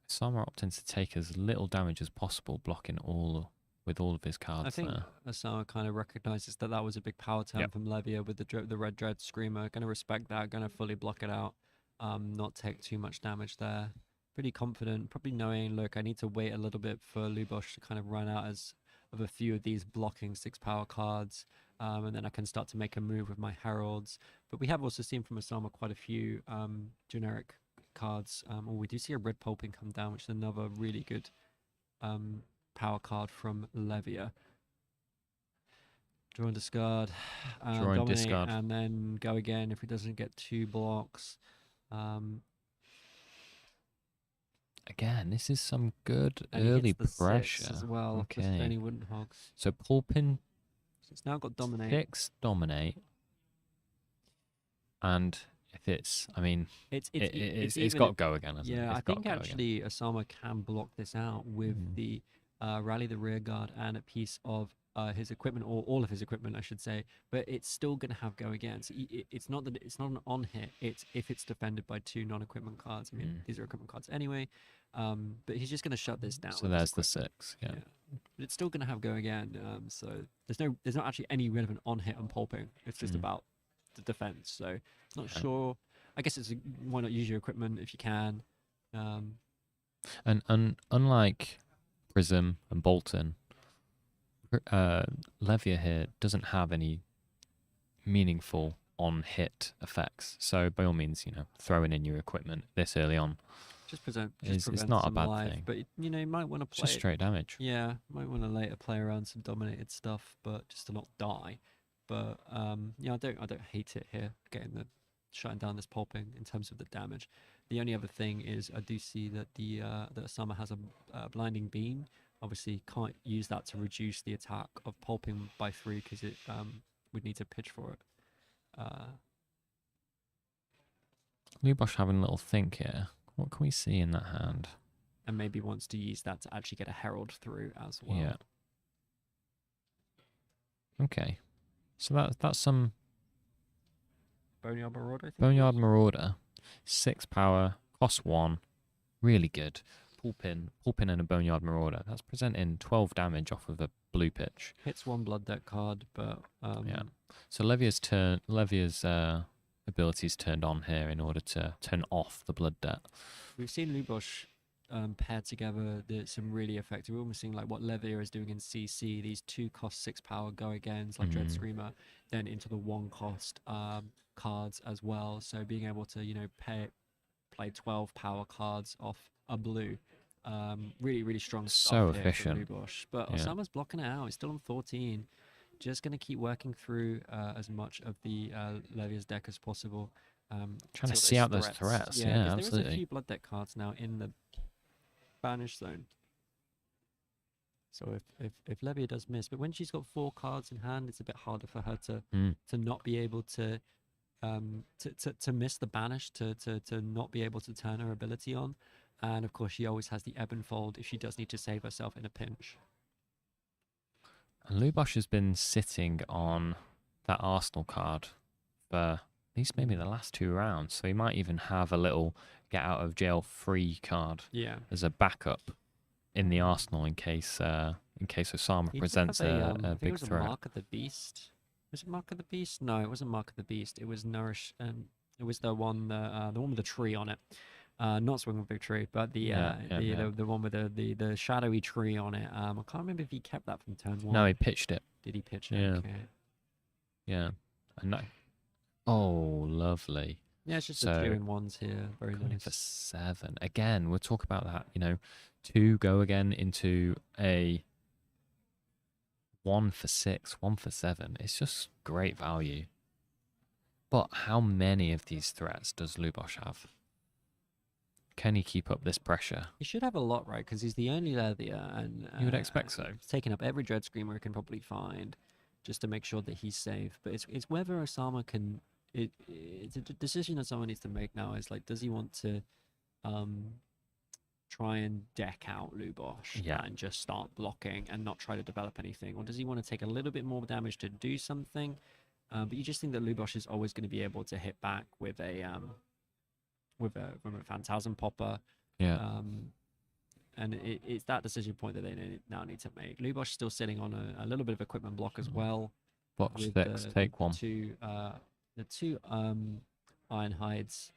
Osama opting to take as little damage as possible, blocking with all of his cards. I think Osama kind of recognizes that was a big power turn from Levia with the Red Dread Screamer. Going to respect that, going to fully block it out, not take too much damage there. Pretty confident, probably knowing, look, I need to wait a little bit for Lubosh to kind of run out of a few of these blocking 6 power cards, and then I can start to make a move with my Heralds. But we have also seen from Osama quite a few generic cards. We do see a red pulping come down, which is another really good power card from Levia. Draw and discard, Draw and dominate, discard, and then go again if he doesn't get 2 blocks. Again, this is some good And he early hits the pressure 6 as well. With Okay. any wooden hogs. So pulping. So it's now got dominate. 6 dominate. And if it's, I mean, it's got to go again, hasn't it? Yeah, It's I got think to go again. actually Osama can block this out with the Rally the Rear Guard and a piece of his equipment, or all of his equipment, I should say. But it's still going to have go again. So it's not that it's not an on hit. It's if it's defended by 2 non-equipment cards. I mean, these are equipment cards anyway. But he's just going to shut this down. So there's the 6. Yeah. But it's still going to have go again. So there's not actually any relevant on hit on pulping. It's just about the defense. So not sure. I guess why not use your equipment if you can. And unlike Prism and Bolton, Levia here doesn't have any meaningful on-hit effects. So by all means, throwing in your equipment this early on it's not a bad thing. But you might want to play Just straight damage. Yeah, might want to later play around some dominated stuff, but just to not die. But I don't hate it here, shutting down this pulping in terms of the damage. The only other thing is I do see that that Osama has a blinding beam. Obviously, can't use that to reduce the attack of pulping by 3 because it would need to pitch for it. Lubosh having a little think here. What can we see in that hand? And maybe wants to use that to actually get a Herald through as well. Yeah. Okay. So that's some Boneyard Marauder, I think. Boneyard Marauder. 6 power, cost 1. Really good. Pulpin and a Boneyard Marauder. That's presenting 12 damage off of a blue pitch. Hits 1 blood deck card, but yeah. So Levia's abilities turned on here in order to turn off the blood debt. We've seen Lubosh paired together some really effective. We're almost seeing like what Levia is doing in CC. These 2 cost 6 power go agains like Dread Screamer, then into the 1 cost cards as well. So being able to play 12 power cards off a blue. Really, really strong stuff. So here efficient. from Lubosh. But Osama's blocking it out. He's still on 14. Just going to keep working through as much of the Levia's deck as possible. Trying to see out those threats. Yeah, absolutely. There is a few blood deck cards now in the banish zone. So if Levia does miss, but when she's got 4 cards in hand, it's a bit harder for her to not be able to miss the banish, to not be able to turn her ability on. And of course, she always has the ebb and fold if she does need to save herself in a pinch. And Lubosh has been sitting on that Arsenal card for at least maybe the last 2 rounds. So he might even have a little get out of jail free card as a backup in the Arsenal in case Osama presents a big threat. Mark of the Beast. Was it Mark of the Beast? No, it wasn't Mark of the Beast. It was Nourish, and it was the one with the tree on it. Not Swing with Big Tree, but the one with the shadowy tree on it. I can't remember if he kept that from turn 1. No, he pitched it. Did he pitch it? Yeah. Okay. Yeah. And that. Oh, lovely. Yeah, it's just the 2 in 1s here. Very nice. For 7. Again, we'll talk about that. 2 go again into a 1 for 6, 1 for 7. It's just great value. But how many of these threats does Lubosh have? Can he keep up this pressure? He should have a lot, right? Because he's the only Levia, and you would expect so. He's taking up every Dread Screamer he can probably find, just to make sure that he's safe. But it's whether Osama can it's a decision that someone needs to make now. Is like, does he want to try and deck out Lubosh Yeah. and just start blocking and not try to develop anything, or does he want to take a little bit more damage to do something? But you just think that Lubosh is always going to be able to hit back with a Phantasm Popper. Yeah. And it's that decision point that they now need to make. Lubosh still sitting on a little bit of equipment block as well. Box with 6, take one. The two Iron Hides.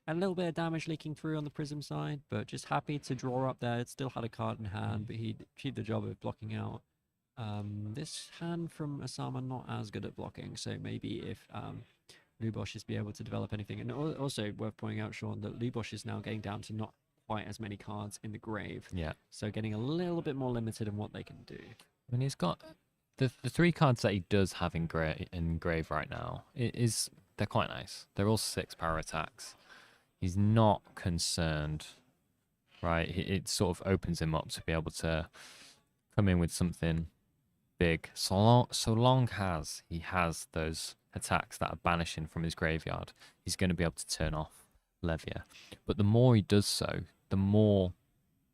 A little bit of damage leaking through on the Prism side, but just happy to draw up there. It still had a card in hand, but he achieved the job of blocking out. This hand from Osama not as good at blocking, so maybe if Lubosh is be able to develop anything. And also worth pointing out, Sean, that Lubosh is now getting down to not quite as many cards in the grave. Yeah. So getting a little bit more limited in what they can do. I mean, he's got the 3 cards that he does have in grave right now. They're quite nice. They're all 6 power attacks. He's not concerned, right? It sort of opens him up to be able to come in with something big. So long as he has those attacks that are banishing from his graveyard, he's going to be able to turn off Levier. But the more he does so, the more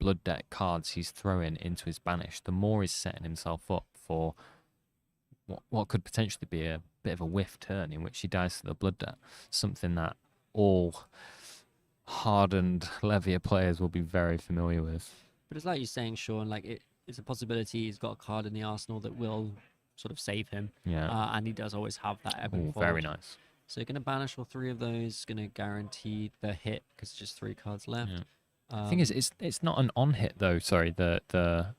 blood deck cards he's throwing into his banish, the more he's setting himself up for what could potentially be a bit of a whiff turn in which he dies to the blood debt. Something that all hardened Levier players will be very familiar with. But it's like you're saying, Sean, like it's a possibility he's got a card in the arsenal that will sort of save him. Yeah. And he does always have that ebb and Ooh, fold. very nice. So you're going to banish all 3 of those, going to guarantee the hit because it's just 3 cards left. Yeah. The thing is, it's not an on hit though. Sorry, the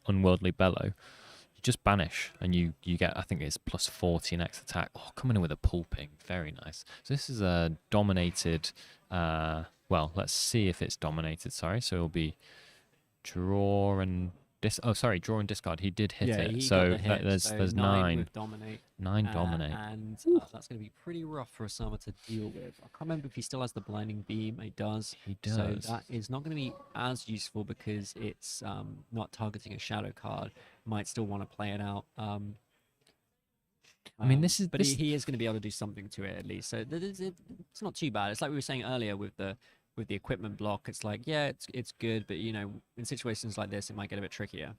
Unworldly Bellow. You just banish and you get, I think it's plus 40 next attack. Oh, coming in with a pulping, very nice. So this is a dominated. Well, let's see if it's dominated. Sorry, so it'll be draw and draw and discard. He did hit it. So there's 9. With dominate. 9 dominate. And that's going to be pretty rough for Osama to deal with. I can't remember if he still has the blinding beam. He does. He does. So that is not going to be as useful because it's not targeting a shadow card. Might still want to play it out. I mean, but he is going to be able to do something to it at least. So it's not too bad. It's like we were saying earlier with the equipment block. It's like, yeah, it's good, but you know, in situations like this, it might get a bit trickier.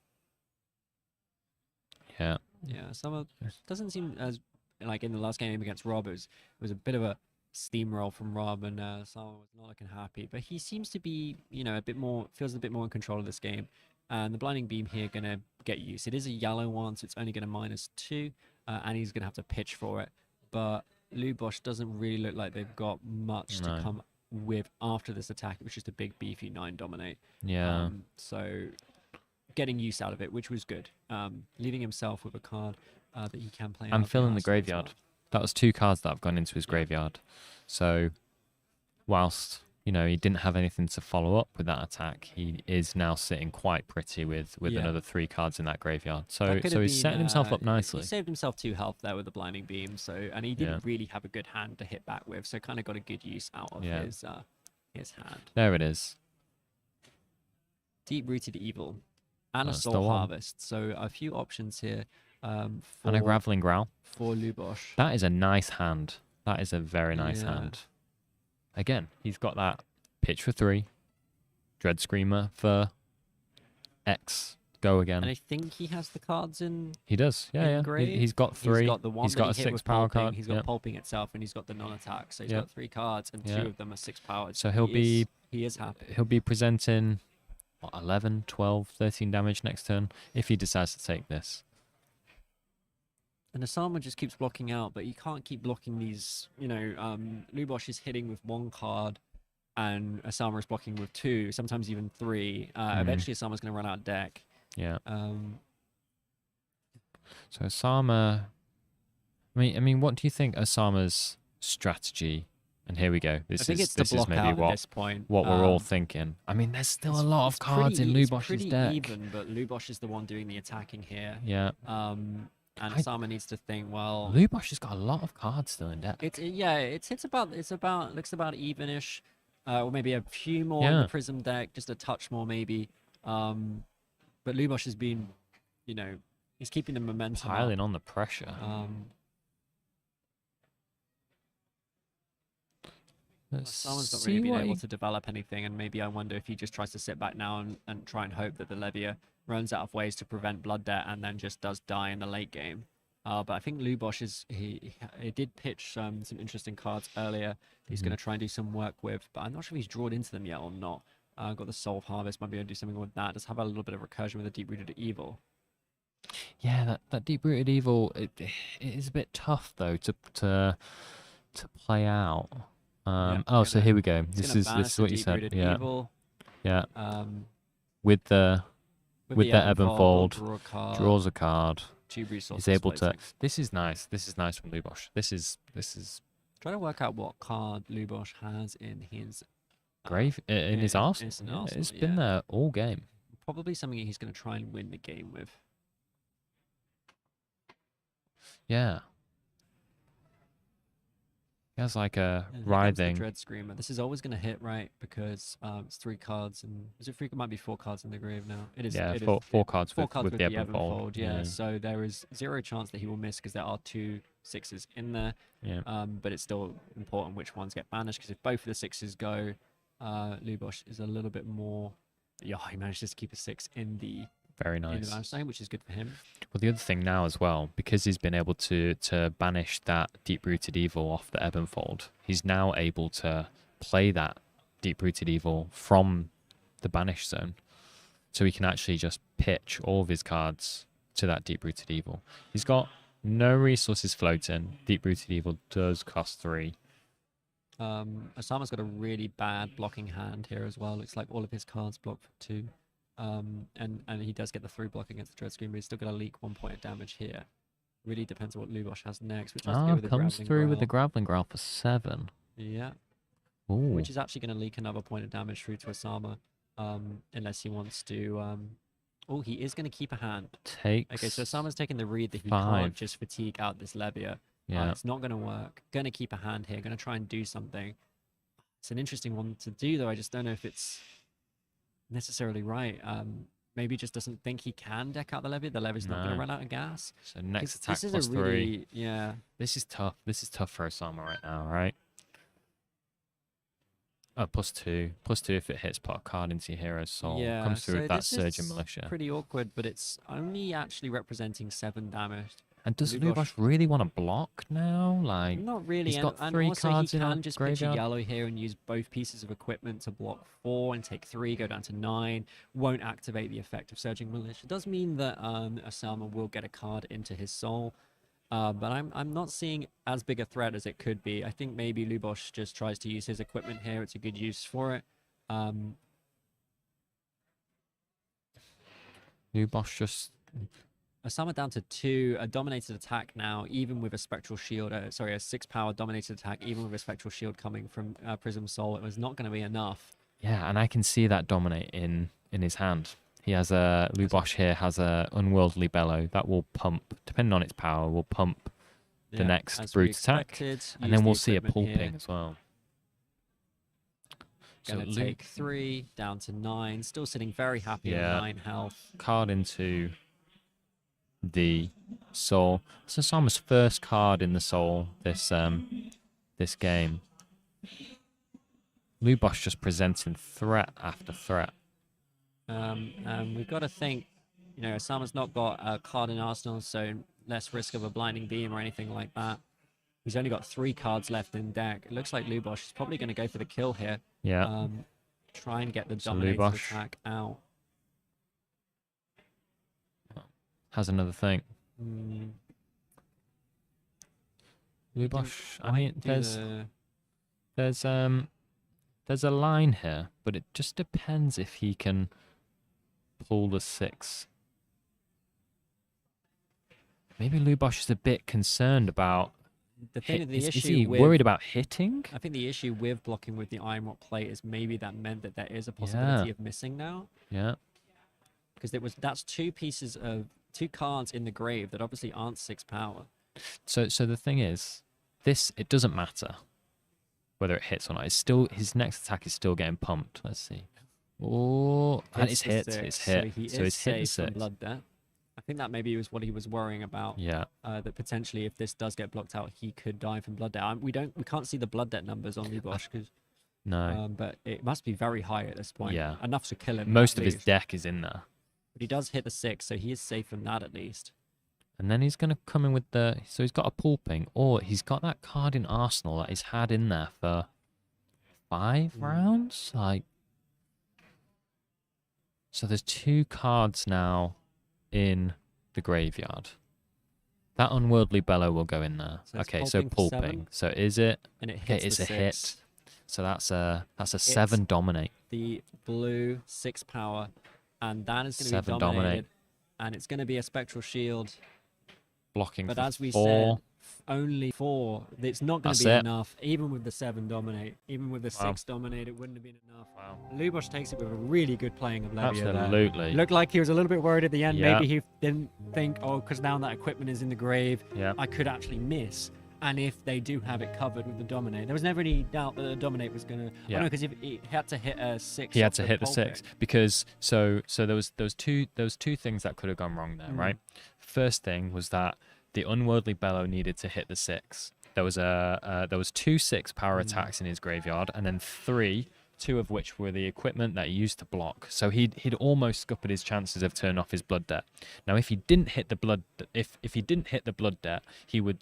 Yeah. Yeah. Some doesn't seem as like in the last game against Rob. It was a bit of a steamroll from Rob, and Sama was not looking happy. But he seems to be, you know, feels a bit more in control of this game. And the blinding beam here gonna get use. It is a yellow one, so it's only gonna -2, and he's gonna have to pitch for it. But Lubosh doesn't really look like they've got much to come with after this attack. It was just a big beefy 9 dominate. Yeah. So getting use out of it, which was good. Leaving himself with a card that he can play. And filling the graveyard. That was 2 cards that have gone into his graveyard. So whilst, you know, he didn't have anything to follow up with that attack, he is now sitting quite pretty with another 3 cards in that graveyard. So he's setting himself up nicely. He saved himself 2 health there with the blinding beam. And he didn't really have a good hand to hit back with. So kind of got a good use out of his hand. There it is. Deep-rooted evil. And a That's the soul one. harvest. So a few options here. And a Graveling Growl. For Lubosh. That is a nice hand. That is a very nice hand. Again, he's got that pitch for 3, Dread Screamer for X, go again. And I think he has the cards in. He does, yeah. He's got 3. He's got the one he's got a 6 power pulping. card. He's got pulping itself, and he's got the non-attack. So he's got 3 cards, and 2 of them are 6 powered. So he is happy. He'll be presenting 11, 12, 13 damage next turn if he decides to take this. And Osama just keeps blocking out, but you can't keep blocking these. You know, Lubosh is hitting with 1 card, and Osama is blocking with 2, sometimes even 3. Eventually, Osama's going to run out of deck. Yeah. So Osama, I mean, what do you think Osama's strategy? And here we go. This is maybe what we're all thinking. I mean, there's still a lot of cards in Lubosh's deck. Even, but Lubosh is the one doing the attacking here. Yeah. And Osama needs to think, well, Lubosh has got a lot of cards still in deck. Looks about evenish, or maybe a few more in the Prism deck, just a touch more maybe. But Lubosh has been, you know, he's keeping the momentum piling up. on the pressure. Someone's not see really been what able he- to develop anything, and maybe I wonder if he just tries to sit back now and try and hope that the Levier runs out of ways to prevent blood debt and then just does die in the late game. But I think Lubosh he did pitch some interesting cards earlier. He's going to try and do some work with, but I'm not sure if he's drawn into them yet or not. Got the Soul of Harvest, might be able to do something with that. Does have a little bit of recursion with the Deep-Rooted Evil. Yeah, that deep-rooted evil, it is a bit tough though to play out. Oh, so here we go. This is what you said. Yeah, Evil. yeah. With the ebb and fold, draw a card. draws a card. 2 resources. Is able to. floating. This is nice. This is nice from Lubosh. This is Trying to work out what card Lubosh has in his grave in his arsenal. It's an Yeah, arsenal, it's been there all game. Probably something he's going to try and win the game with. Yeah. He has like a And here comes the writhing. Dread Screamer. This is always going to hit, right? Because it's 3 cards, and is it 3? It might be 4 cards in the grave now. It is. Yeah, it is, four cards four with, cards with the ebb and fold. Yeah. So there is 0 chance that he will miss because there are 2 6s in there. Yeah. But it's still important which ones get banished, because if both of the 6s go, Lubosh is a little bit more. Yeah, he manages to keep a 6 in the Very in the nice. banish zone, which is good for him. Well, the other thing now as well, because he's been able to banish that deep-rooted evil off the ebb and fold, he's now able to play that deep-rooted evil from the banish zone. So he can actually just pitch all of his cards to that deep-rooted evil. He's got no resources floating. Deep-rooted evil does cost 3. Osama's got a really bad blocking hand here as well. Looks like all of his cards block for 2. And he does get the 3 block against the Dread Scream, but he's still going to leak 1 point of damage here. Really depends on what Lubosh has next. Which has to go with the Comes Grappling through with the Growl. grappling growl for 7. Yeah. Ooh. Which is actually going to leak another point of damage through to Osama, unless he wants to. Oh, he is going to keep a hand. Takes. Okay, so Osama's taking the read that he 5. can't just fatigue out this Levier. Yeah. It's not going to work. Going to keep a hand here. Going to try and do something. It's an interesting one to do, though. I just don't know if it's necessarily right. Maybe just doesn't think he can deck out the Levy. The Levy's not going to No. run out of gas. So next 'Cause attack this is plus a 3. really, yeah. This is tough. This is tough for Osama right now, right? Oh, plus 2. Plus 2 if it hits, put a card into your hero's soul. Yeah, Comes through so with that this Surgeon is Militia. pretty awkward, but it's only actually representing 7 damage. And does Lubosh- Lubosh really want to block now? Like, Not really. He's got and 3 also cards he in can a just pitch a graveyard. yellow here and use both pieces of equipment to block 4 and take 3, go down to 9. Won't activate the effect of Surging Militia. It does mean that Osama will get a card into his soul. But I'm not seeing as big a threat as it could be. I think maybe Lubosh just tries to use his equipment here. It's a good use for it. Lubosh just. Osama down to 2, a dominated attack now, even with a spectral shield. Sorry, a 6 power dominated attack, even with a spectral shield coming from Prism Soul. It was not going to be enough. Yeah, and I can see that dominate in his hand. He has a Lubosh here has a Unworldly Bellow that will pump, depending on its power, will pump the Yeah, next as we brute attack, expected, and use then the we'll see a equipment pulping here. as well. Gonna Lu- take 3 down to 9. Still sitting very happy Yeah. on 9 health. Card into the soul. So Osama's first card in the soul this game. Lubosh just presenting threat after threat. And we've got to think, Osama's not got a card in Arsenal, so less risk of a blinding beam or anything like that. He's only got 3 cards left in deck. It looks like Lubosh is probably going to go for the kill here. Yeah. Try and get the So dominated Lubosh attack out. has another thing. Mm, Lubosh, I might mean, do there's a line here, but it just depends if he can pull the 6. Maybe Lubosh is a bit concerned about. The thing, the is issue he with, worried about hitting? I think the issue with blocking with the Iron Rock plate is maybe that meant that there is a possibility of missing now. Yeah. Because that's 2 pieces of 2 cards in the grave that obviously aren't 6 power. So the thing is, it doesn't matter whether it hits or not. It's still his next attack is still getting pumped. Let's see. Oh, and it's hit. It's hit. So it's hit the safe from 6. blood debt. I think that maybe was what he was worrying about. Yeah. That potentially, if this does get blocked out, he could die from blood debt. We can't see the blood debt numbers on Lubosh because No. But it must be very high at this point. Yeah. Enough to kill him. Most at of his least. deck is in there. But he does hit the 6, so he is safe from that at least. And then he's going to come in with the... So he's got a pulping, or he's got that card in Arsenal that he's had in there for 5 rounds? Like... So there's 2 cards now in the graveyard. That Unworldly Bellow will go in there. So it's okay, so pulping for pulping. 7. So is it... And it Okay, hits it's the a 6. hit. So that's a 7 dominate. The blue 6 power, and that is going to be 7 dominated. dominate. And it's going to be a Spectral Shield. Blocking But for as we 4. said, only 4. It's not going That's to be it. enough. Even with the 7 dominate, even with the Wow. 6 dominate, it wouldn't have been enough. Wow. Lubosh takes it with a really good playing of Levia there. Absolutely. Looked like he was a little bit worried at the end. Yeah. Maybe he didn't think, oh, because now that equipment is in the grave, Yeah. I could actually miss. And if they do have it covered with the dominate, there was never any doubt that the dominate was going to. Yeah. Oh no, because if he had to hit a 6. He had off to hit the pulpit. 6 because so there was two things that could have gone wrong there, right? First thing was that the Unworldly Bellow needed to hit the 6. There was 2 6 power attacks in his graveyard, and then 3, 2 of which were the equipment that he used to block. So he'd almost scuppered his chances of turning off his blood debt. Now if he didn't hit the blood if he didn't hit the blood debt, he would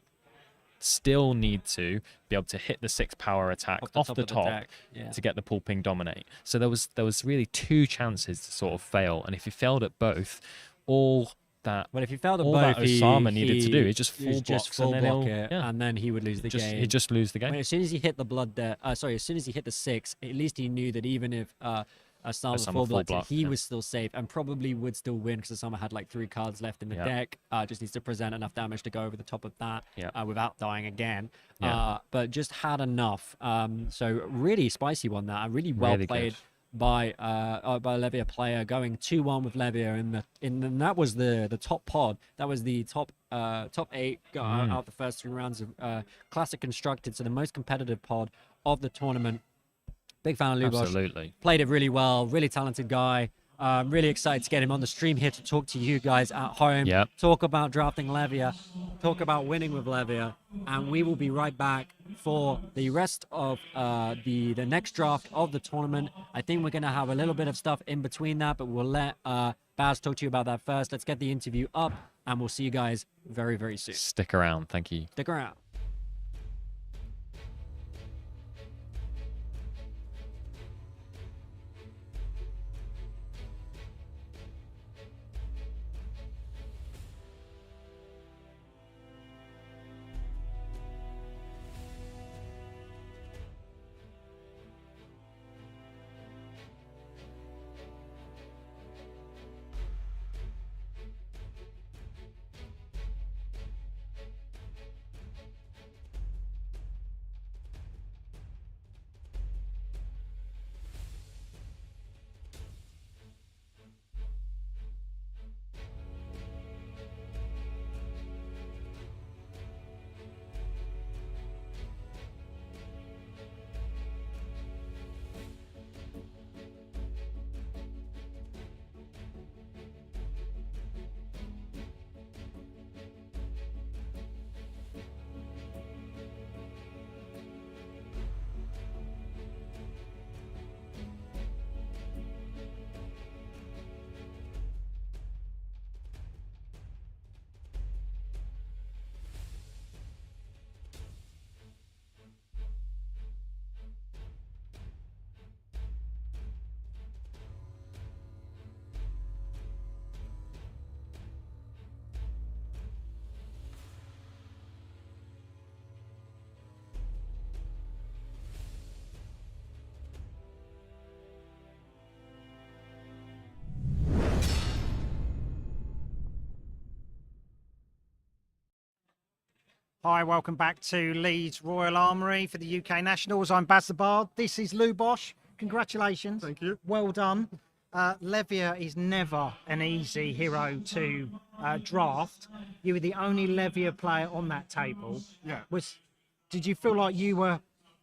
still need to be able to hit the 6 power attack off the of the top deck, yeah. to get the pulping dominate. So there was really 2 chances to sort of fail, and if he failed at both, all that Well, if he failed at all both, that Osama needed to do is just full just blocks full and then block he'll, it, yeah. and then he would lose the game. He'd just lose the game. When, as soon as he hit the blood debt, as soon as he hit the 6, at least he knew that even if Osama Osama full full blocked it, blocked, he yeah. was still safe and probably would still win because Osama had like 3 cards left in the Yeah. deck. Just needs to present enough damage to go over the top of that Yeah. without dying again. Yeah. But just had enough. So really spicy one that. Really well Really played. good. By Levia player going 2-1 with Levia and that was the top pod. That was the top 8 out the first 3 rounds of classic constructed, so the most competitive pod of the tournament. Big fan of Lubosh. Absolutely. Played it really well, really talented guy. Really excited to get him on the stream here to talk to you guys at home. Yep. Talk about drafting Levia, talk about winning with Levia, and we will be right back for the rest of the next draft of the tournament. I think we're going to have a little bit of stuff in between that, but we'll let Baz talk to you about that first. Let's get the interview up, and we'll see you guys very, very soon. Stick around. Thank you. Stick around. Hi, welcome back to Leeds Royal Armoury for the UK Nationals. I'm Baz the Bard. This is Lubosh. Congratulations. Thank you. Well done. Levia is never an easy hero to draft. You were the only Levia player on that table. Yeah. Did you feel like you were,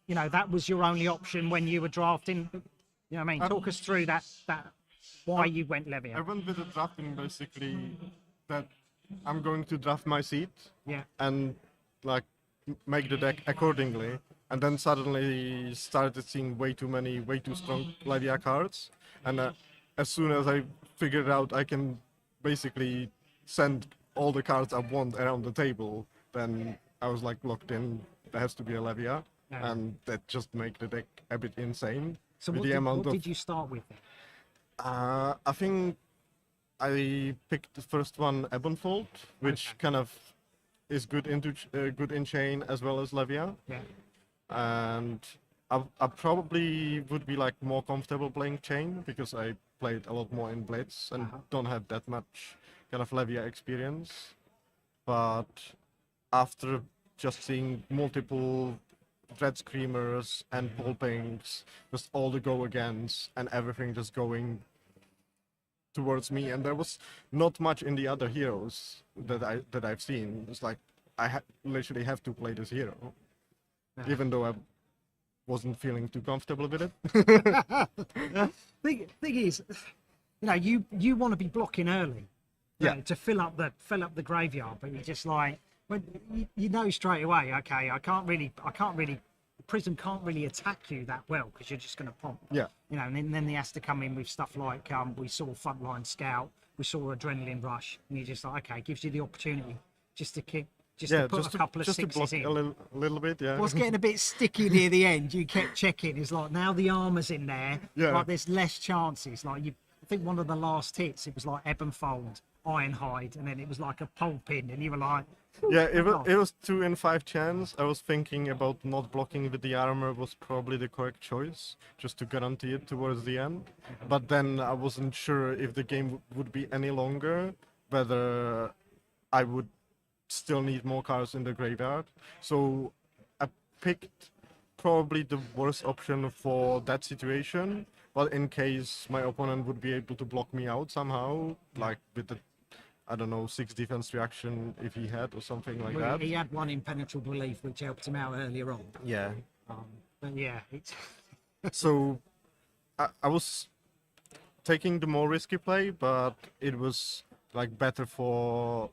that was your only option when you were drafting? You know what I mean? Talk us through that why you went Levia. I went with the drafting basically that I'm going to draft my seat. Yeah. And make the deck accordingly. and then suddenly started seeing way too strong Levia cards, and as soon as I figured out I can basically send all the cards I want around the table, then I was like locked in. There has to be a Levia, Yeah. and that just made the deck a bit insane. So with what, the amount what of did you start with then? I think I picked the first one, Ebonfold, which kind of is good in chain as well as Levia. Yeah. And I probably would be like more comfortable playing chain because I played a lot more in Blitz and don't have that much kind of Levia experience. But after just seeing multiple Dread Screamers and Pulpings, just all the go against and everything just going towards me, and there was not much in the other heroes that I've seen. It's like I literally have to play this hero, even though I wasn't feeling too comfortable with it. thing is, you want to be blocking early, to fill up the graveyard, but you're just like, when you know straight away, okay, I can't really. Prism can't really attack you that well because you're just going to pump. Yeah. And then he has to come in with stuff like we saw Frontline Scout, we saw Adrenaline Rush, and you're just like, okay, it gives you the opportunity just to kick, to put a couple of sixes in. A little bit, yeah. What's getting a bit sticky near the end, you kept checking, is like now the armor's in there, like there's less chances. Like I think one of the last hits, it was like Ebonfold, Ironhide, and then it was like a pole pin, and you were like, yeah, it was 2 in 5 chance. I was thinking about not blocking with the armor was probably the correct choice, just to guarantee it towards the end. But then I wasn't sure if the game would be any longer, whether I would still need more cards in the graveyard. So I picked probably the worst option for that situation, but in case my opponent would be able to block me out somehow, like with the, I don't know, 6 defense reaction if he had or something like that. He had one impenetrable belief which helped him out earlier on. Yeah. But yeah, it's So I was taking the more risky play, but it was like better for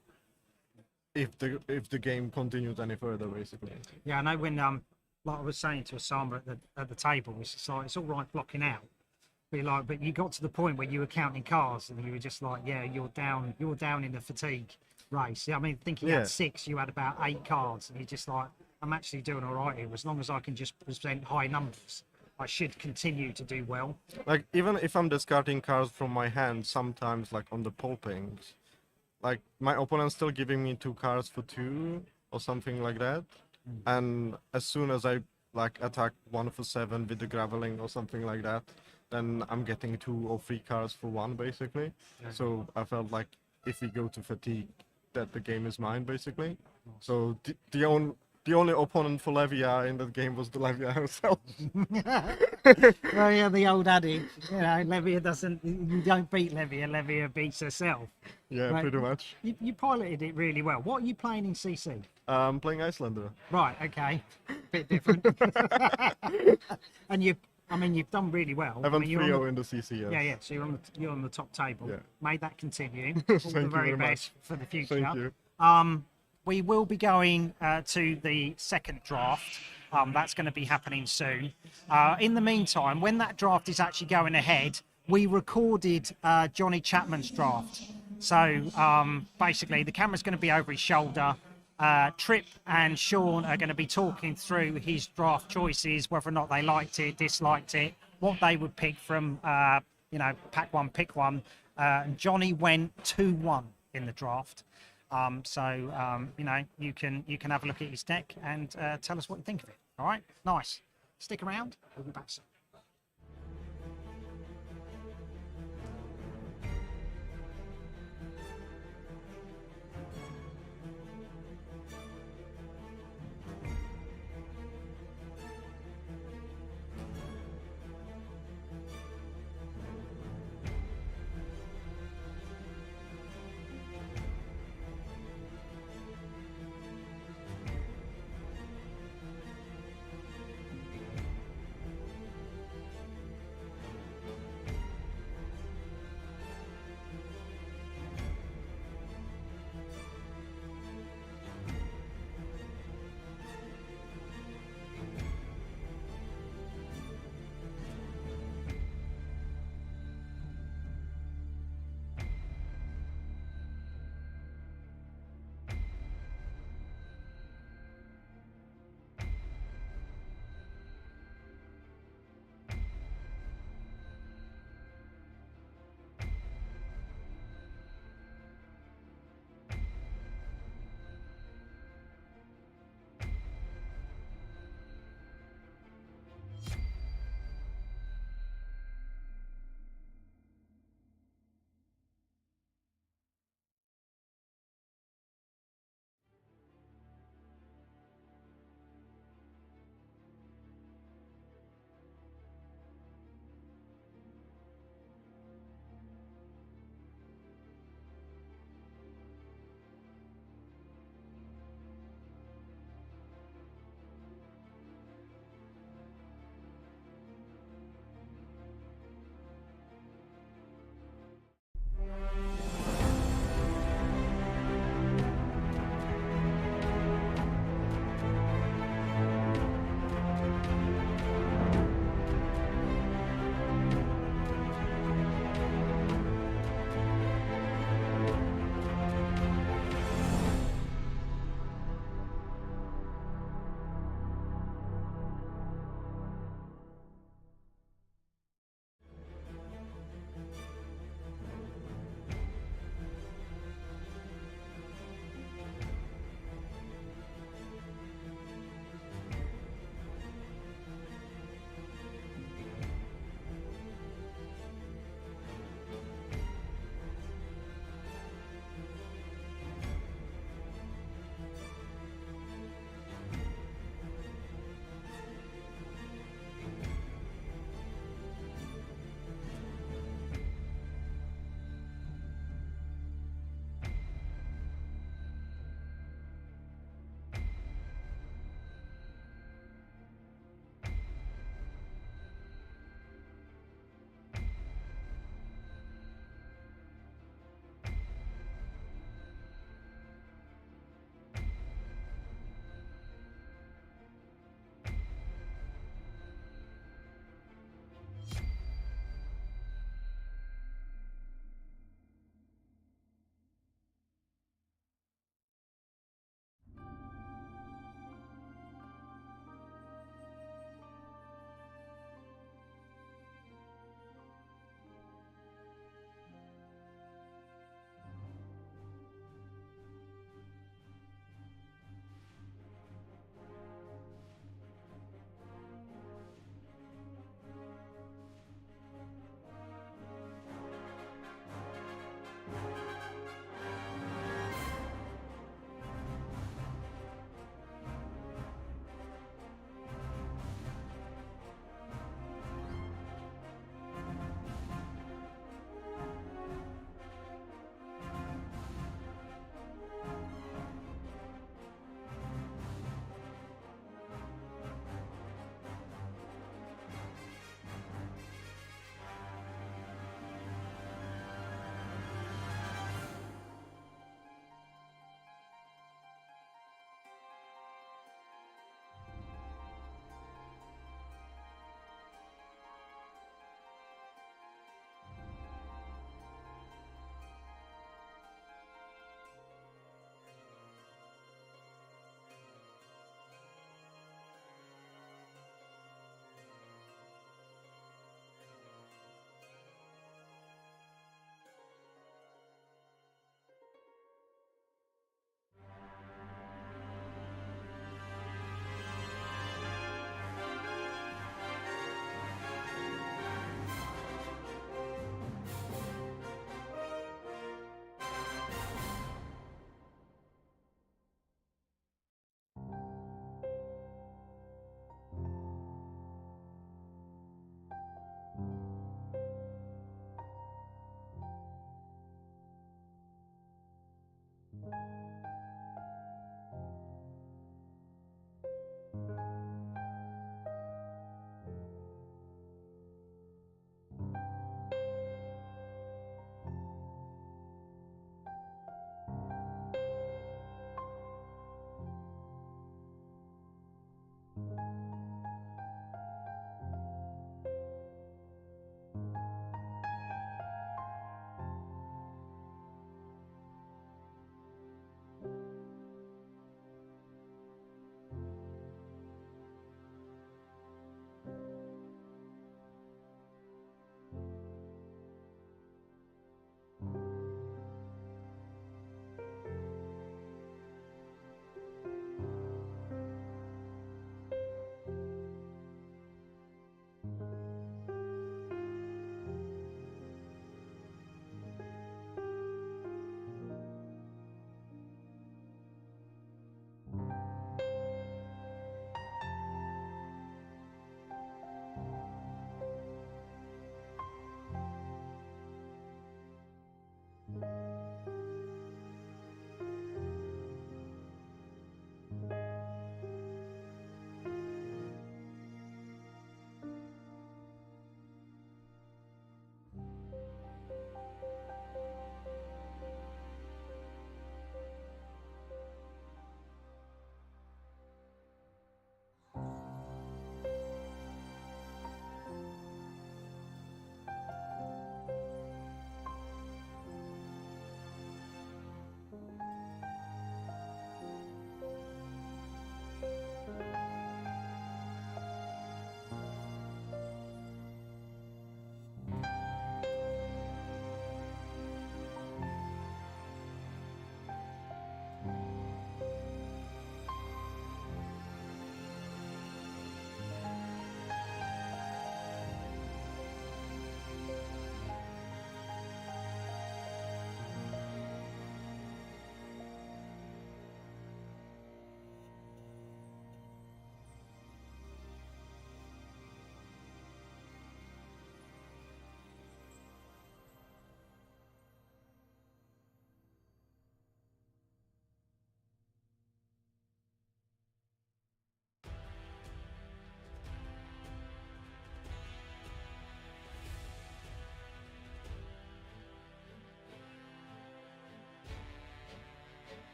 if the game continued any further, basically. yeah. I know when like I was saying to Osama at the table, it's just like it's all right blocking out. But you got to the point where you were counting cards and you were just like, yeah, you're down in the fatigue race. I mean, thinking Yeah. at 6, you had about 8 cards, and you're just like, I'm actually doing all right here. As long as I can just present high numbers, I should continue to do well. Like, even if I'm discarding cards from my hand, sometimes, like on the pulpings, like my opponent's still giving me 2 cards for 2 or something like that. And as soon as I like attack 1 for 7 with the graveling or something like that, then I'm getting 2 or 3 cards for 1, basically. Yeah. So I felt like if we go to fatigue, that the game is mine, basically. So the only opponent for Levia in that game was the Levia herself. Well, yeah, the old adage, Levia doesn't. You don't beat Levia. Levia beats herself. Yeah, Right. pretty much. You piloted it really well. What are you playing in CC? I'm playing Icelander. Right. Okay. Bit different. And you've done really well. I've won you're 3-0 in the CC, yes. Yeah. So you're on the top table. Yeah. May that continue. Thank All you the very very best much. for the future. Thank you. We will be going to the second draft. That's going to be happening soon. In the meantime, when that draft is actually going ahead, we recorded Johnny Chapman's draft. So basically, the camera's going to be over his shoulder. Trip and Sean are going to be talking through his draft choices, whether or not they liked it, disliked it, what they would pick from, pack one, pick one. And Johnny went 2-1 in the draft. You can have a look at his deck and tell us what you think of it. All right, nice. Stick around. We'll be back soon.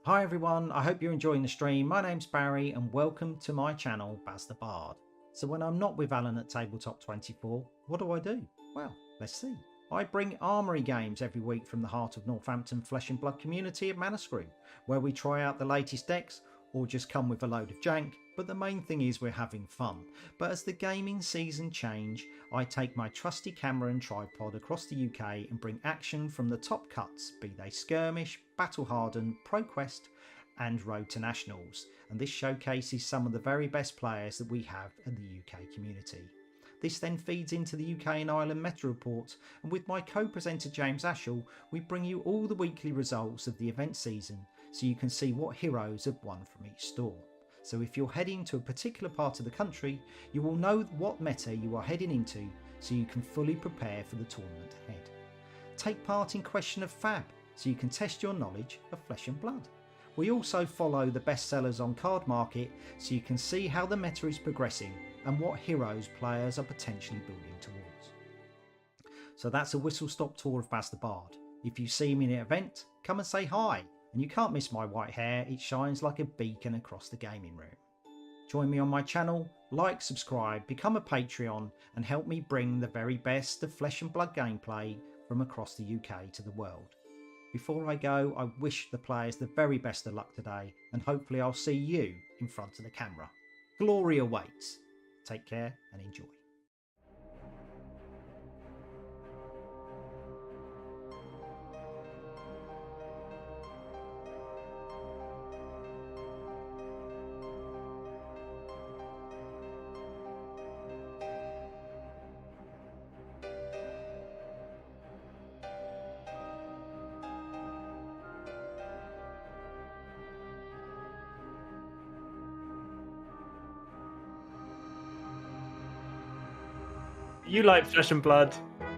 Hi everyone, I hope you're enjoying the stream. My name's Barry and welcome to my channel, Baz the Bard. So when I'm not with Alan at Tabletop 24, what do? Well, let's see. I bring Armory games every week from the heart of Northampton Flesh and Blood community at Manuscrew, where we try out the latest decks or just come with a load of jank, but the main thing is we're having fun. But as the gaming season change, I take my trusty camera and tripod across the UK and bring action from the top cuts, be they Skirmish, Battle Hardened, ProQuest and Road to Nationals, and this showcases some of the very best players that we have in the UK community. This then feeds into the UK and Ireland Meta Report, and with my co-presenter James Ashall, we bring you all the weekly results of the event season, so you can see what heroes have won from each store. So if you're heading to a particular part of the country, you will know what meta you are heading into, so you can fully prepare for the tournament ahead. Take part in Question of Fab, so you can test your knowledge of Flesh and Blood. We also follow the best sellers on Card Market, so you can see how the meta is progressing and what heroes players are potentially building towards. So that's a whistle-stop tour of Baz the Bard. If you see me in an event, come and say hi. And you can't miss my white hair, it shines like a beacon across the gaming room. Join me on my channel, like, subscribe, become a Patreon and help me bring the very best of Flesh and Blood gameplay from across the UK to the world. Before I go, I wish the players the very best of luck today and hopefully I'll see you in front of the camera. Glory awaits. Take care and enjoy. You like Flesh and Blood?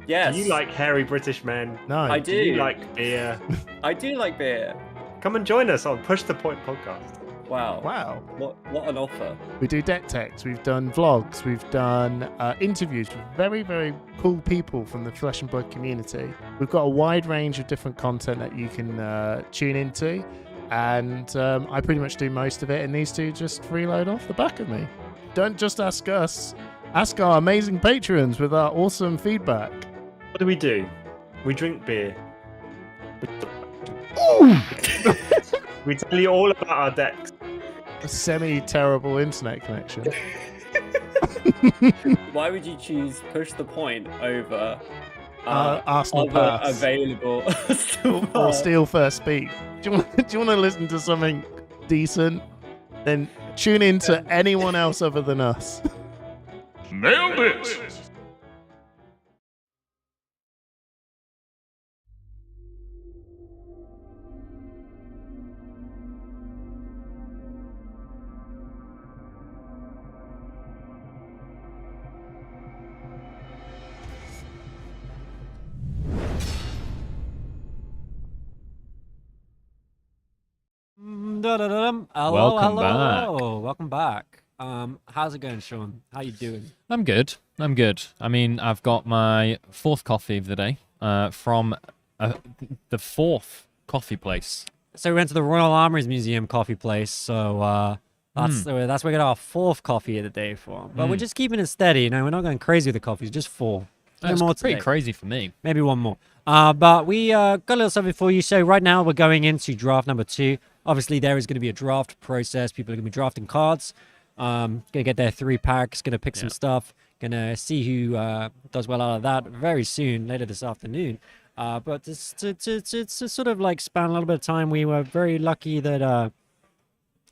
Yes. Do you like hairy British men? No. I do. Do you like beer? I do like beer. Come and join us on Push the Point podcast. Wow. Wow. What an offer. We do deck techs, we've done vlogs, we've done interviews with very, very cool people from the Flesh and Blood community. We've got a wide range of different content that you can tune into, and I pretty much do most of it, and these two just freeload off the back of me. Don't just ask us, ask our amazing patrons with our awesome feedback. What do? We drink beer. We tell you all about our decks. A semi-terrible internet connection. Why would you choose Push the Point over Arsenal other Pass available or Steal First Speed? Do you want to listen to something decent? Then tune in to anyone else other than us. Nailed it! Welcome back. Welcome back. How's it going, Sean? How you doing? I'm good. I mean, I've got my fourth coffee of the day from the fourth coffee place. So we went to the Royal Armories Museum coffee place. So that's where we got our fourth coffee of the day from. But we're just keeping it steady. You know, we're not going crazy with the coffees. Just four. That's more pretty today. crazy for me. Maybe one more. But we got a little something for you. So right now we're going into draft number 2. Obviously, there is going to be a draft process. People are going to be drafting cards. Going to get their 3 packs. Going to pick some stuff. Going to see who does well out of that very soon, later this afternoon. But to sort of like span a little bit of time, we were very lucky that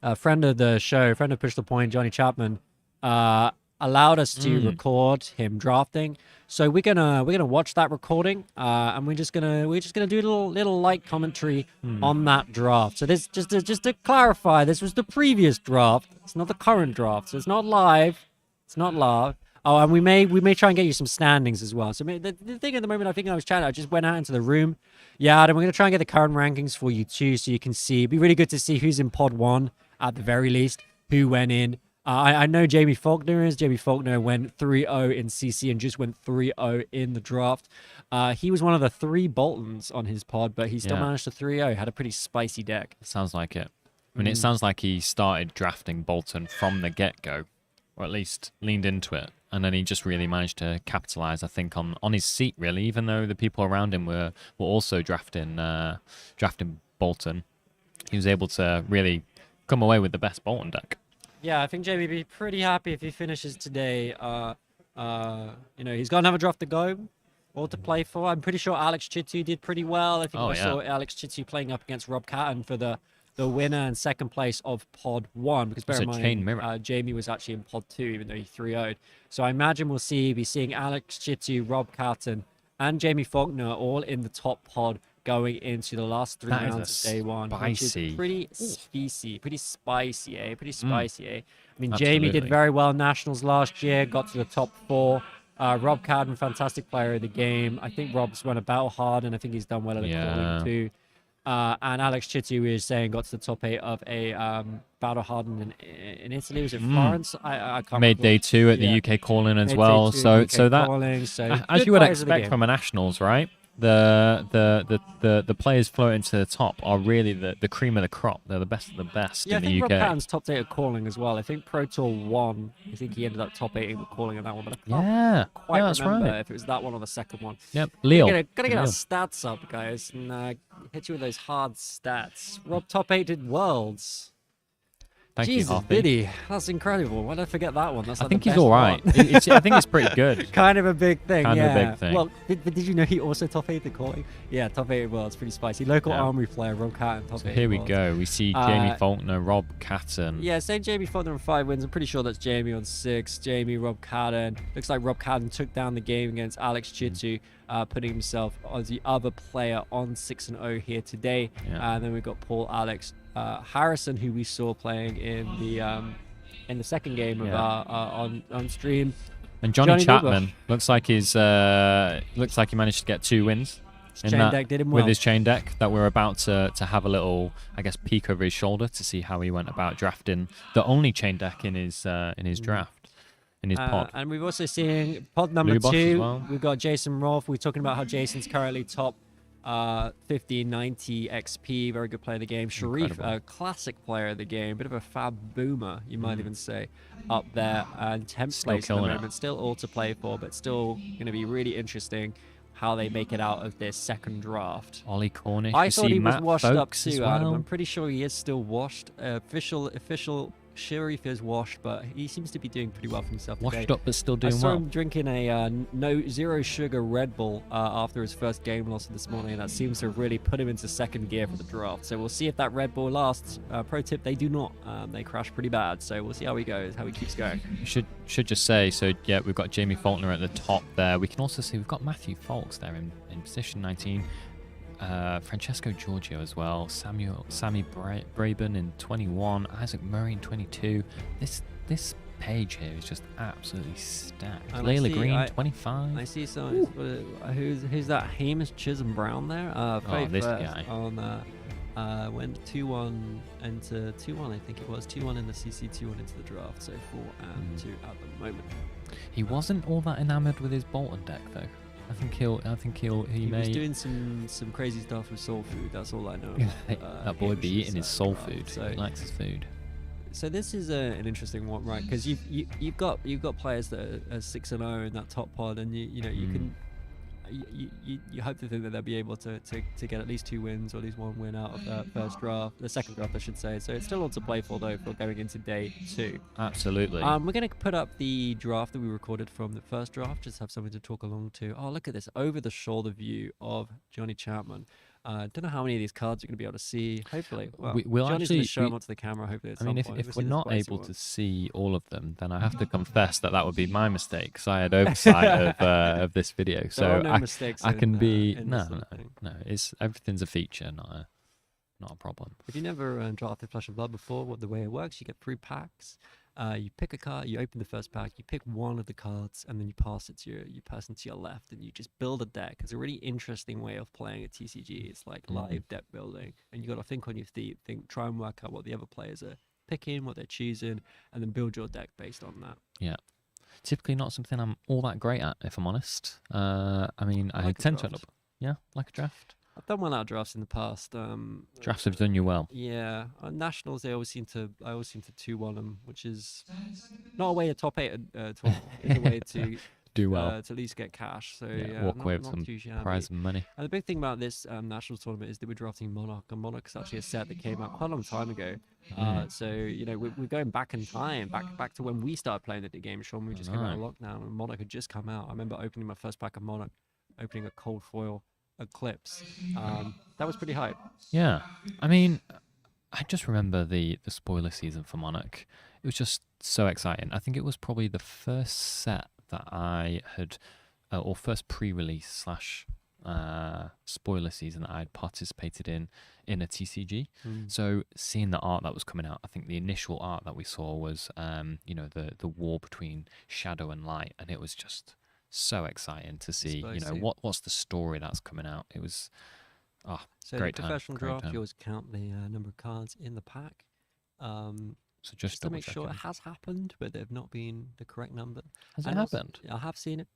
a friend of the show, friend of Push the Point, Johnny Chapman, allowed us to record him drafting. So we're gonna watch that recording, and we're just gonna do a little light commentary on that draft. So this just to clarify, this was the previous draft. It's not the current draft. So it's not live. It's not live. Oh, and we may try and get you some standings as well. So the thing at the moment, I think I was chatting, I just went out into the room. Yeah, and we're gonna try and get the current rankings for you too, so you can see. It'd be really good to see who's in pod 1 at the very least, who went in. I know Jamie Faulkner is. Jamie Faulkner went 3-0 in CC and just went 3-0 in the draft. He was one of the 3 Boltons on his pod, but he still managed to 3-0. Had a pretty spicy deck. Sounds like it. I mean, it sounds like he started drafting Bolton from the get-go, or at least leaned into it. And then he just really managed to capitalize, I think, on his seat, really, even though the people around him were also drafting Bolton. He was able to really come away with the best Bolton deck. Yeah, I think Jamie would be pretty happy if he finishes today. You know, he's got another draft to go, all to play for. I'm pretty sure Alex Chitu did pretty well. I think I saw Alex Chitu playing up against Rob Catton for the winner and second place of pod 1. Because bear in mind, Jamie was actually in pod 2, even though he 3-0'd. So I imagine we'll be seeing Alex Chitu, Rob Catton, and Jamie Faulkner all in the top pod going into the last 3 rounds of day 1, which is pretty spicy, pretty spicy, eh? Pretty spicy, eh? I mean, Jamie did very well in Nationals last year, got to the top 4. Rob Cadden, fantastic player of the game. I think Rob's run a battle hard, and I think he's done well at the calling too. And Alex Chitu is saying got to the top 8 of a battle hardened in Italy. Was it Florence? I can't made day 2 at the UK calling as well. So that, as you would expect from a Nationals, right? The players floating to the top are really the cream of the crop. They're the best of the best in the UK. I think Rob Patton's top 8 at calling as well. I think Pro Tour 1, I think he ended up top 8 in calling on that one, but I can't quite remember if it was that one or the second one. Yep, Leo. Gotta get our stats up, guys, and hit you with those hard stats. Rob top 8 did Worlds. Thank Jesus, you, Harvey. Biddy. That's incredible. Why did I forget that one? That's I like think the he's best all right. one. I think it's pretty good. Kind of a big thing, Kind of a big thing. Well, did you know he also top 8 the calling? Yeah, top 8 Worlds, pretty spicy. Local Armory player, Rob Catton, top 8 Here we Worlds. go. We see Jamie Faulkner, Rob Catton. Yeah, saying Jamie Faulkner on 5 wins. I'm pretty sure that's Jamie on 6. Jamie, Rob Catton. Looks like Rob Catton took down the game against Alex Chitu, putting himself as the other player on 6-0 here today. And then we've got Paul Alex Harrison, who we saw playing in the second game of on stream. And Johnny Chapman looks like he managed to get 2 wins. Chain deck did him with well. his chain deck that we're about to have a little, I guess, peek over his shoulder to see how he went about drafting the only chain deck in his draft, in his pod. And we've also seen pod number Blue Boss as 2. well. We've got Jason Rolfe. We're talking about how Jason's currently top 50-90 XP, very good player of the game. Sharif, a classic player of the game, bit of a fab boomer, you might even say, up there, and 10th Still place at the killing it. moment. Still all to play for, but still going to be really interesting how they make it out of this second draft. Ollie Cornish. I You thought see he was Matt washed up Folks as too, Adam. well. I'm pretty sure he is still washed. Official Sharif is washed, but he seems to be doing pretty well for himself today. Washed up but still doing I saw well. him drinking a zero sugar Red Bull after his first game loss this morning, and that seems to have really put him into second gear for the draft. So we'll see if that Red Bull lasts. Pro tip: they do not. They crash pretty bad. So we'll see how he goes, how he keeps going. Should just say, so yeah, we've got Jamie Faulkner at the top there. We can also see we've got Matthew Folks there in position 19. Francesco Giorgio as well, Sammy Braben in 21, Isaac Murray in 22. This page here is just absolutely stacked. And Layla I see- Green 25. I see some. Who's that? Hamish Chisholm Brown there? Faith this first guy. on went 2-1 into 2-1. I think it was 2-1 in the CC, 2-1 into the draft. So 4 and 2 at the moment. He wasn't all that enamoured with his Bolton deck though. I think he was may. doing some crazy stuff with soul food. That's all I know. That boy be eating his soul draft. food. So, He likes his food. So this is an interesting one, right? Because you've got players that are 6-0 in that top pod, and you can you hope to think that they'll be able to get at least 2 wins or at least 1 win out of that the second draft, I should say. So it's still all to play for though for going into day 2. Absolutely. We're going to put up the draft that we recorded from the first draft, just have something to talk along to. Oh, look at this over the shoulder view of Johnny Chapman. Don't know how many of these cards you're going to be able to see. Hopefully, well, we'll Johnny's actually going to show them onto the camera. Hopefully, at I mean, some point. if We'll we're see the not spicy able one. to see all of them, then I have to confess that would be my mistake because I had oversight of this video. There So are no mistakes I can in, be in no this no sort of thing. no. It's everything's a feature, not a problem. If you never drafted Flesh and Blood before, the way it works, you get 3 packs. You pick a card, you open the first pack, you pick one of the cards, and then you pass it to your person to your left, and you just build a deck. It's a really interesting way of playing a TCG. It's like live deck building, and you got to think on your feet, try and work out what the other players are picking, what they're choosing, and then build your deck based on that. Yeah. Typically not something I'm all that great at, if I'm honest. I mean, I tend to end up, like a draft. I've done well out of drafts in the past. Drafts have done you well. Yeah, on nationals I always seem to 2-1 them, which is not a way to top 8. It's a way to Do well. to at least get cash. So walk not, away with not some too shabby. prize money. And the big thing about this national tournament is that we're drafting Monarch, and Monarch is actually a set that came out quite a long time ago. So we're going back in time, back to when we started playing the game. Sean, we just came out of lockdown, and Monarch had just come out. I remember opening my first pack of Monarch, opening a cold foil Eclipse. That was pretty hype. Yeah, I mean, I just remember the spoiler season for Monarch. It was just so exciting. I think it was probably the first set that I had, or first pre-release / spoiler season that I had participated in a TCG. So seeing the art that was coming out, I think the initial art that we saw was, the war between shadow and light, and it was just so exciting to see. What's the story that's coming out. It was So great the time. professional Great draft, time. you always count the number of cards in the pack. So just to make sure it double-checking. has happened, but they've not been the correct number. Has it And also- happened? I have seen it.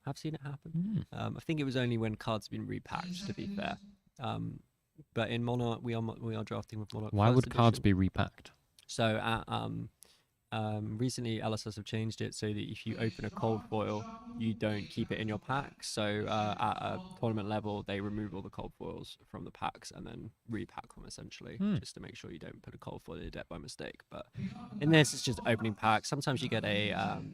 happen. I think it was only when cards have been repacked, to be fair. But in Monarch, we are drafting with Monarch. Why first would cards edition. be repacked? So recently LSS have changed it so that if you open a cold foil, you don't keep it in your pack. So at a tournament level, they remove all the cold foils from the packs and then repack them essentially, just to make sure you don't put a cold foil in your deck by mistake. But in this, it's just opening packs. Sometimes you get an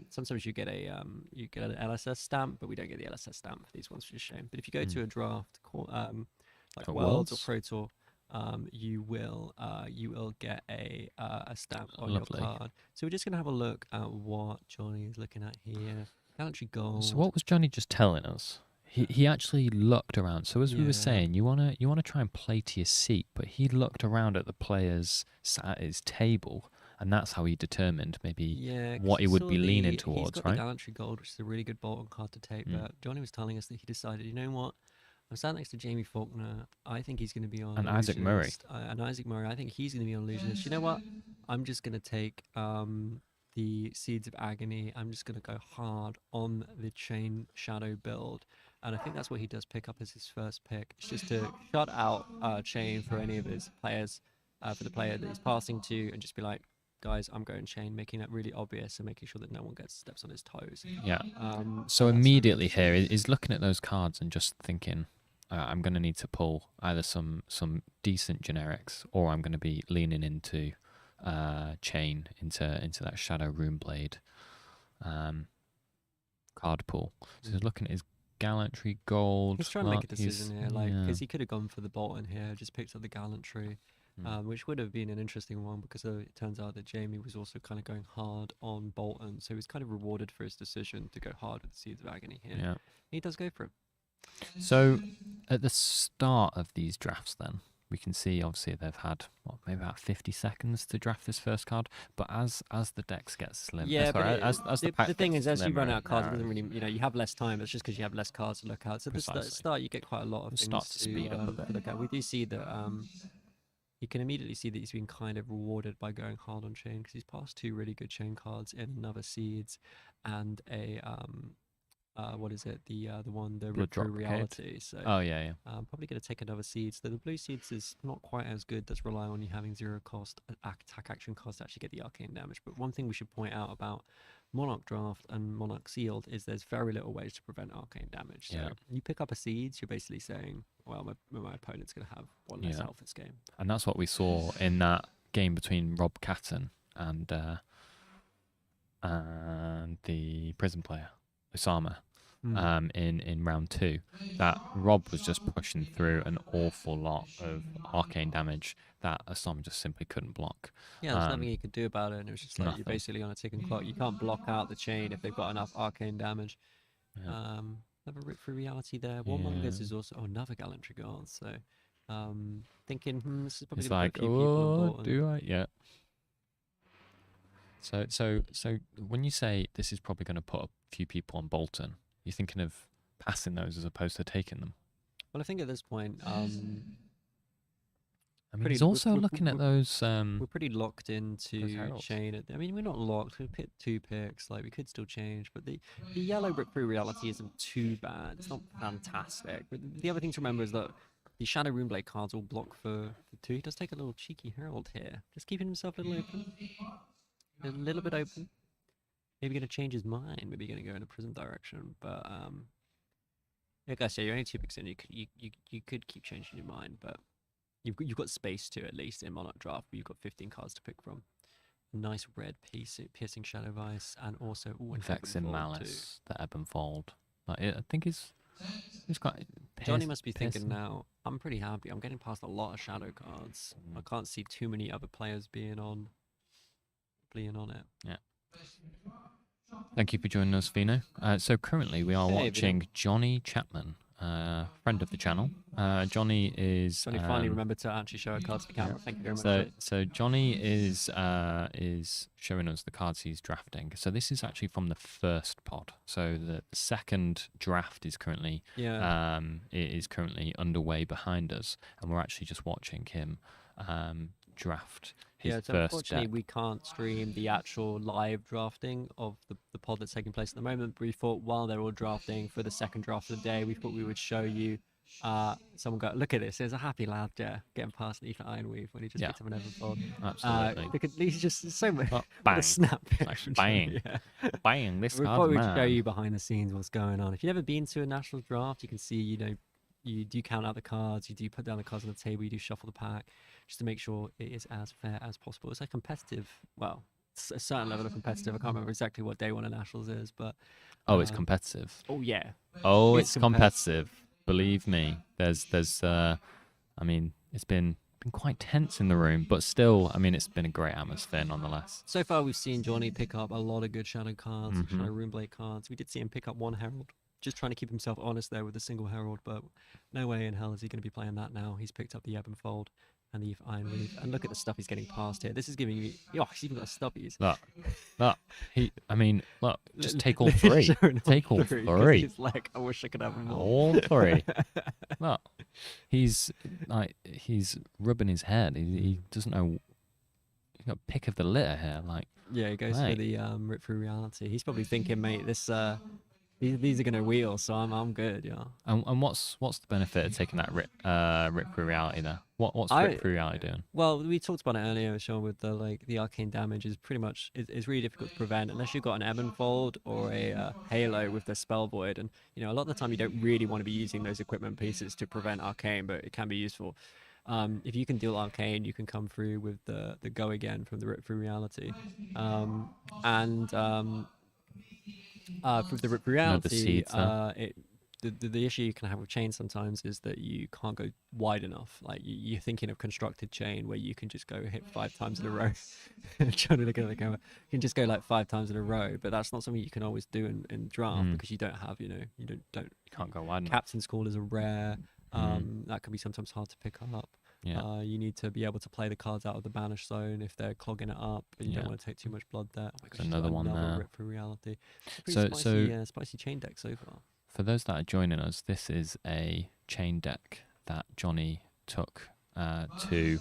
LSS stamp, but we don't get the LSS stamp for these ones, which is a shame. But if you go to a draft, like At Worlds or Worlds? Pro Tour, you will get a stamp on Lovely. your card. So we're just gonna have a look at what Johnny is looking at here. Galaxy Gold. So what was Johnny just telling us? He actually looked around. So as we were saying, you wanna try and play to your seat, but he looked around at the players sat at his table, and that's how he determined maybe what he would be leaning towards, he's got right? the Gallantry Gold, which is a really good bolt-on card to take. But Johnny was telling us that he decided, you know what? I'm sat next to Jamie Faulkner. I think he's going to be on. And Isaac Murray. Illusionist. And Isaac Murray. I think he's going to be on Illusionist. You know what? I'm just going to take the Seeds of Agony. I'm just going to go hard on the Chain Shadow build. And I think that's what he does pick up as his first pick. It's just to shut out Chain for any of his players, for the player that he's passing to, and just be like, guys, I'm going Chain, making that really obvious and making sure that no one gets steps on his toes. Yeah. So immediately here is looking at those cards and just thinking, I'm going to need to pull either some decent generics, or I'm going to be leaning into Chain, into that Shadow Runeblade card pool. So he's looking at his Gallantry Gold. He's trying to make a decision here, like, because he could have gone for the Bolton here, just picked up the Gallantry, which would have been an interesting one, because it turns out that Jamie was also kind of going hard on Bolton, so he was kind of rewarded for his decision to go hard with the Seeds of Agony here. Yeah. He does go for it. So at the start of these drafts, then we can see obviously they've had maybe about 50 seconds to draft this first card, but as the decks get slim, yeah, sorry, but as the pack thing gets is, as you run slimmer out of cards, it and doesn't really, you have less time. It's just because you have less cards to look at. So at the start, you get quite a lot of things start to speed up a bit. to look at. We do see that you can immediately see that he's been kind of rewarded by going hard on Chain, because he's passed 2 really good Chain cards in another Seeds and a what is it? The Blood Drop True Reality. So oh yeah. I'm probably going to take another Seeds. The blue Seeds is not quite as good. That's relying on you having 0 cost attack action cost to actually get the arcane damage. But one thing we should point out about Monarch Draft and Monarch Sealed is there's very little ways to prevent arcane damage. So you pick up a Seeds, you're basically saying, well, my opponent's going to have 1 less health this game. And that's what we saw in that game between Rob Catton and the prison player Osama. In round 2, that Rob was just pushing through an awful lot of arcane damage that Osama just simply couldn't block. Yeah, there's nothing you could do about it, and it was just like nothing. You're basically on a ticking clock. You can't block out the Chain if they've got enough arcane damage. Another Rip for Reality there. Warmongers is also another Gallantry Guard. So thinking, this is probably It's gonna like, put a few people on Bolton. do I? Yeah. So when you say this is probably going to put a few people on Bolton, you're thinking of passing those as opposed to taking them. Well, I think at this point, I mean, he's also looking at those. We're pretty locked into heralds. Chain. I mean, we're not locked. We picked 2 picks. Like, we could still change, but the yellow Rip Through Reality isn't too bad. It's not fantastic. But the other thing to remember is that the Shadow Runeblade cards all block for 2. He does take a little cheeky herald here, just keeping himself a little open, a little bit open. Maybe going to change his mind. Maybe going to go in a Prism direction. But like I say, you're only 2 picks in. You could keep changing your mind, but you've got space to, at least in Monarch Draft, where you've got 15 cards to pick from. Nice red piercing Shadow Vice, and also Vexing Malice, the Ebb and Fold. Like, I think he's quite. Johnny must be thinking now, I'm pretty happy. I'm getting past a lot of Shadow cards. I can't see too many other players being on it. Yeah. Thank you for joining us, Vino. So currently we are watching Vino. Johnny Chapman, friend of the channel. Johnny is. Johnny finally remembered to actually show our cards to the camera. Thank you very much. So Johnny is showing us the cards he's drafting. So this is actually from the first pod. So the second draft is currently underway behind us, and we're actually just watching him draft his so first unfortunately deck. we can't stream the actual live drafting of the pod that's taking place at the moment, but we thought while they're all drafting for the second draft of the day, we thought we would show you someone go, look at this, there's a happy lad there getting past Ethan Ironweave when he just picked up an Everfold. Absolutely. Look at, he's just so much Bang. a snap Like, bang. Bang, this we card's thought we'd mad. show you behind the scenes what's going on. If you've never been to a national draft, you can see, you do count out the cards, you do put down the cards on the table, you do shuffle the pack, just to make sure it is as fair as possible. It's a competitive, well, it's a certain level of competitive. I can't remember exactly what day one of nationals is, but it's competitive. Oh yeah. Oh, it's competitive. Believe me. There's I mean, it's been quite tense in the room, but still, I mean, it's been a great atmosphere nonetheless. So far, we've seen Johnny pick up a lot of good Shadow cards, Shadow Runeblade cards. We did see him pick up 1 Herald, just trying to keep himself honest there with a single Herald, but no way in hell is he going to be playing that now. He's picked up the Ebb and Fold. and the Iron Reef. And look at the stuff he's getting past here. This is giving me. Oh, he's even got stubbies. Look. Look. Just take all three. Take all three. He's like, I wish I could have them all. All three. Look, he's rubbing his head. He doesn't know. He's got a pick of the litter here. Like, yeah, he goes for mate. the rip through reality. He's probably thinking, mate, this these are gonna wheel, so I'm good, yeah. And what's the benefit of taking that rip through reality there? What's rip through reality doing? Well, we talked about it earlier, Sean, with the arcane damage is pretty much it's really difficult to prevent unless you've got an ebb and fold or a halo with the spell void. And a lot of the time you don't really want to be using those equipment pieces to prevent arcane, but it can be useful. If you can deal arcane, you can come through with the go again from the rip through reality, with the rip through reality, the issue you can have with chain sometimes is that you can't go wide enough. Like you're thinking of constructed chain where you can just go hit 5 times in a row. Trying to look at the camera, you can just go like 5 times in a row, but that's not something you can always do in draft because you don't have, you can't go wide enough. Captain's Call is a rare. That can be sometimes hard to pick up. Yeah. You need to be able to play the cards out of the banish zone if they're clogging it up, and you don't want to take too much blood there. Another one there. Rip for reality. Spicy chain deck so far. For those that are joining us, this is a chain deck that Johnny took to.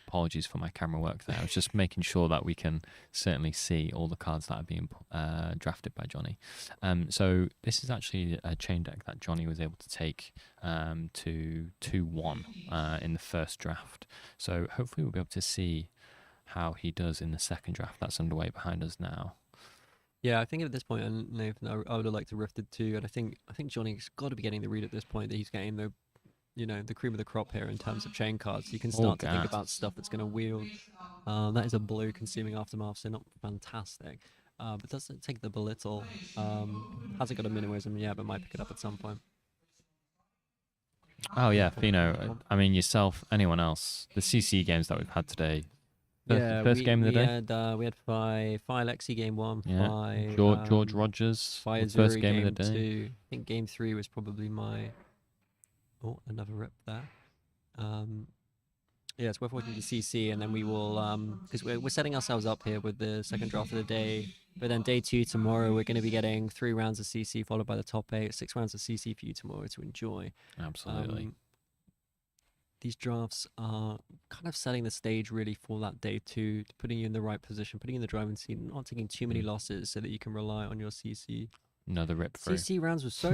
Apologies for my camera work there. I was just making sure that we can certainly see all the cards that are being drafted by Johnny. So this is actually a chain deck that Johnny was able to take to 2-1 in the first draft. So hopefully we'll be able to see how he does in the second draft that's underway behind us now. Yeah, I think at this point, Nathan, I would have liked to rift it too, and I think Johnny's got to be getting the read at this point that he's getting the cream of the crop here in terms of chain cards. You can start to think about stuff that's going to wield. That is a blue consuming aftermath, so not fantastic. But doesn't take the belittle. Hasn't got a minimism yet, but might pick it up at some point. Oh yeah, Fino. I mean yourself, anyone else? The CC games that we've had today. First game of the day. We had Phi Lexi game 1. Yeah. Phi, George Rogers. Phi First game of the day. 2. I think game 3 was probably my. Oh, another rip there. Yeah, it's worth watching the CC, and then we will, because we're setting ourselves up here with the second draft of the day. But then day 2 tomorrow, we're going to be getting 3 rounds of CC followed by the top 8, 6 rounds of CC for you tomorrow to enjoy. Absolutely. These drafts are kind of setting the stage really for that day 2, putting you in the right position, putting you in the driving seat, not taking too many losses so that you can rely on your CC. Another rip through. CC rounds were so.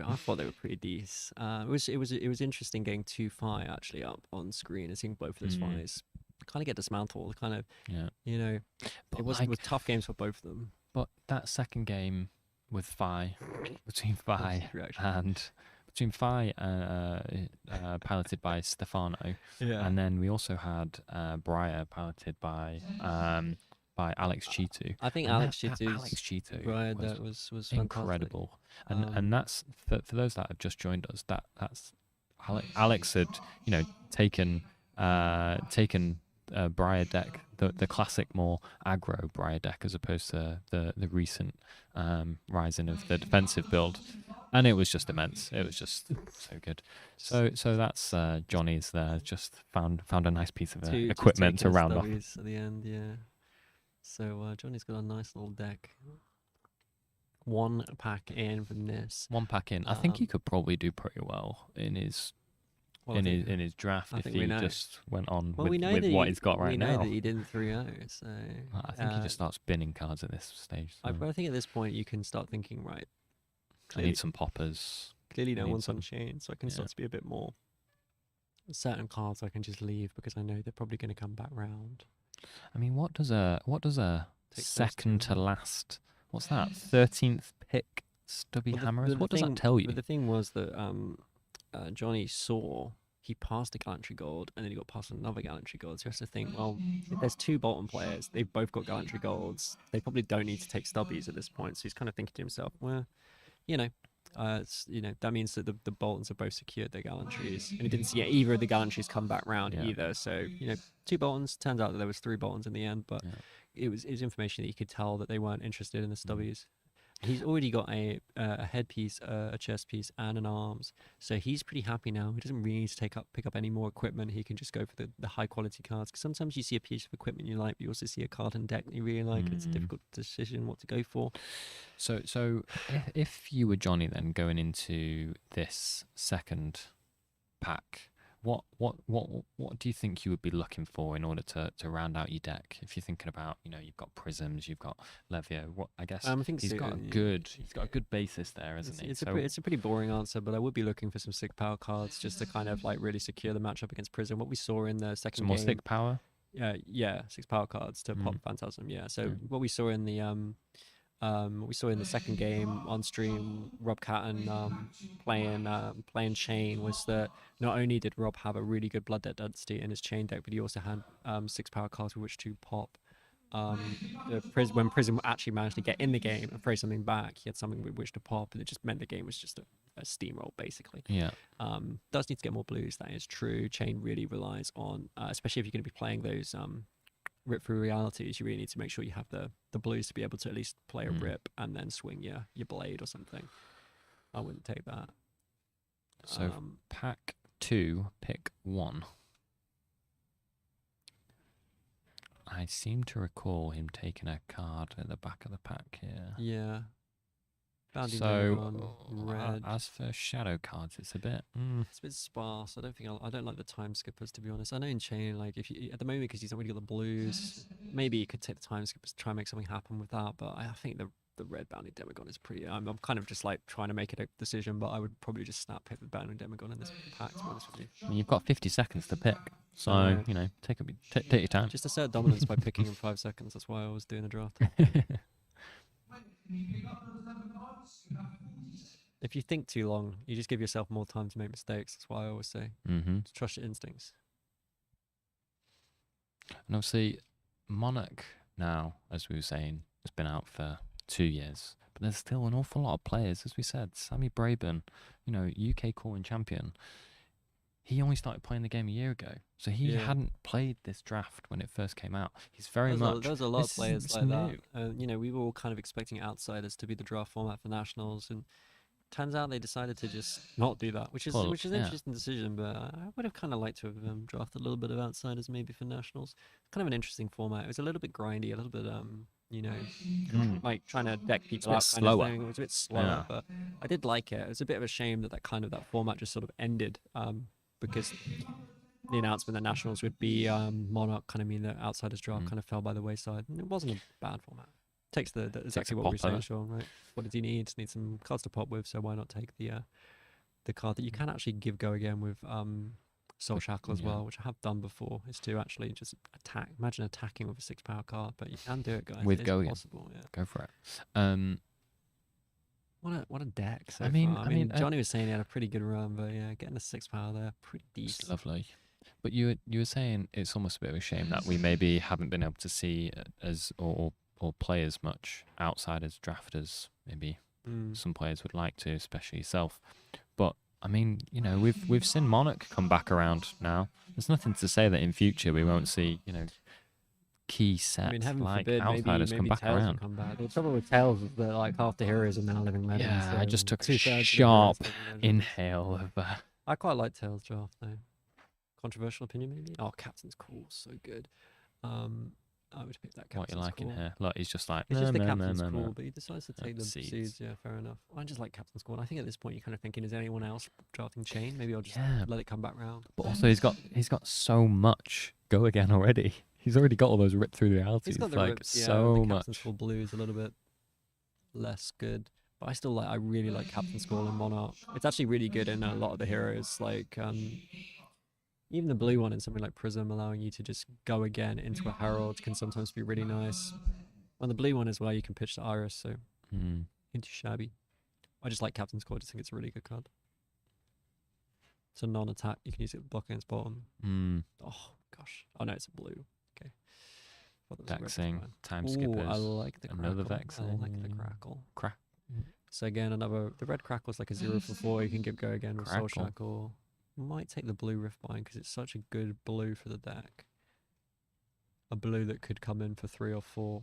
I thought they were pretty decent. It was interesting getting 2 Phi actually up on screen and seeing both of those Phis kind of get dismantled. Kind of, But it was tough games for both of them. But that second game with Phi, between Phi piloted by Stefano, and then we also had Briar piloted by Alex Cheetu. I think Alex Cheetu was incredible, and that's for those that have just joined us. That's Alex had taken Briar deck, the classic more aggro Briar deck, as opposed to the recent rising of the defensive build, and it was just immense. It was just so good. So that's Johnny's there. Just found a nice piece of equipment to round off at the end. Yeah. So Johnny's got a nice little deck. 1 pack in from this. 1 pack in. I think he could probably do pretty well in his his draft if he just went on with what he's got right now. We know that he did 3-0, so I think he just starts binning cards at this stage. So. I think at this point you can start thinking, right, I need some poppers. Clearly no one's on chain, so I can start to be a bit more. Certain cards I can just leave because I know they're probably going to come back round. I mean, what does a second to last? What's that? 13th pick stubby hammers. What does that tell you? But the thing was that Johnny saw he passed a Gallantry Gold and then he got past another Gallantry Gold. So you have to think, well, if there's 2 Bolton players, they've both got Gallantry Golds. They probably don't need to take stubbies at this point. So he's kind of thinking to himself, well, that means that the Boltons have both secured their Gallantries, and he didn't see either of the Gallantries come back round either. So 2 Boltons. Turns out that there was 3 Boltons in the end, but it was information that you could tell that they weren't interested in the stubbies. He's already got a headpiece, a chest piece, and an arms. So he's pretty happy now. He doesn't really need to pick up any more equipment. He can just go for the high quality cards. Because sometimes you see a piece of equipment you like, but you also see a card and deck that you really like. And it's a difficult decision what to go for. So if you were Johnny then going into this second pack, what do you think you would be looking for in order to round out your deck? If you're thinking about, you've got Prisms, you've got Levio. What I guess I think he's got a good basis there, isn't he? It's a pretty boring answer, but I would be looking for some sick power cards just to kind of like really secure the matchup against Prism. What we saw in the second game, more sick power. Yeah, 6 power cards to pop Phantasm. Yeah, so what we saw in the second game on stream, Rob Catton playing Chain, was that not only did Rob have a really good Blood Debt density in his Chain deck, but he also had 6 power cards with which to pop. When Prism actually managed to get in the game and throw something back, he had something with which to pop, and it just meant the game was just a steamroll, basically. Yeah. Does need to get more blues, that is true. Chain really relies on, especially if you're going to be playing those rip through realities, you really need to make sure you have the blues to be able to at least play a rip and then swing your blade or something. I wouldn't take that. So pack 2, pick 1. I seem to recall him taking a card at the back of the pack here. Yeah. So red. As for shadow cards, it's a bit it's a bit sparse. I don't like the time skippers, to be honest. I know in Chain, like if you at the moment, because he's already got the blues, maybe you could take the time skippers to try and make something happen with that. But I think the red Bounding Demagon is pretty. I'm kind of just like trying to make it a decision, but I would probably just snap hit the Bounding Demagon in this pack, to be honest with you. I mean, you've got 50 seconds to pick, so take your time. Just assert dominance by picking in 5 seconds. That's why I was doing the draft. If you think too long, you just give yourself more time to make mistakes. That's why I always say, just trust your instincts. And obviously, Monarch now, as we were saying, has been out for 2 years, but there's still an awful lot of players, as we said. Sammy Braben, UK calling champion. He only started playing the game a year ago, so he hadn't played this draft when it first came out. He's very much. There's a lot of players like that. We were all kind of expecting outsiders to be the draft format for nationals, and turns out they decided to just not do that, which is an interesting decision. But I would have kind of liked to have drafted a little bit of outsiders maybe for nationals. Kind of an interesting format. It was a little bit grindy, a little bit like trying to deck people out kind of thing. It was a bit slower, but I did like it. It was a bit of a shame that format just sort of ended. Because the announcement that nationals would be Monarch kind of mean that outsiders draft kind of fell by the wayside. And it wasn't a bad format. Takes the exactly what we were saying, Sean, right? What does he need? Need some cards to pop with, so why not take the card that you can actually give go again with Soul Shackle as well, which I have done before, is to actually just attack. Imagine attacking with a 6 power card, but you can do it, guys. With go again. Possible, yeah. Go for it. What a deck! I mean, Johnny was saying he had a pretty good run, but yeah, getting a 6 power there, pretty decent. It's lovely. But you were saying it's almost a bit of a shame that we maybe haven't been able to see or play as much outsiders drafters. Maybe some players would like to, especially yourself. But I mean, we've seen Monarch come back around now. There's nothing to say that in future we won't see key sets like outsiders come back around. The trouble with Tails is that like half the heroes are now living legends. Yeah, so I just took a sharp inhale of. I quite like Tails draft though. Controversial opinion maybe. Oh, Captain's cool, so good. I would pick that. What you like in here? Look, he's just like. It's just the Captain's cool, but he decides to take the seeds. Yeah, fair enough. I just like Captain's cool. I think at this point you're kind of thinking, is anyone else drafting Chain? Maybe I'll just let it come back round. But also he's got so much go again already. He's already got all those rip through realities. He's got the like rips, so the much. Captain's Call Blue is a little bit less good, but I really like Captain's Call and Monarch. It's actually really good in a lot of the heroes, like even the blue one in something like Prism, allowing you to just go again into a Herald can sometimes be really nice. And the blue one as well, you can pitch to Iris, so into Shabby. I just like Captain's Call. I just think it's a really good card. It's a non-attack. You can use it to block against bottom. Oh gosh. Oh no, it's a blue. Okay. Vexing, time skippers. I like the another crackle. vexing. I like the crackle. So again, the red crackle is like a 0 for 4. You can give go again with Soul Shackle. Might take the blue Riftbind because it's such a good blue for the deck. A blue that could come in for 3 or 4.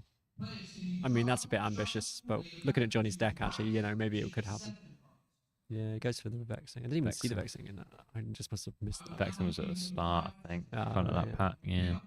I mean, that's a bit ambitious, but looking at Johnny's deck, actually, you know, maybe it could happen. Yeah, it goes for the vexing. I didn't even see the vexing in that. I just must have missed that. Vexing was at the start, I think. Ah, Front of that yeah. pack, yeah.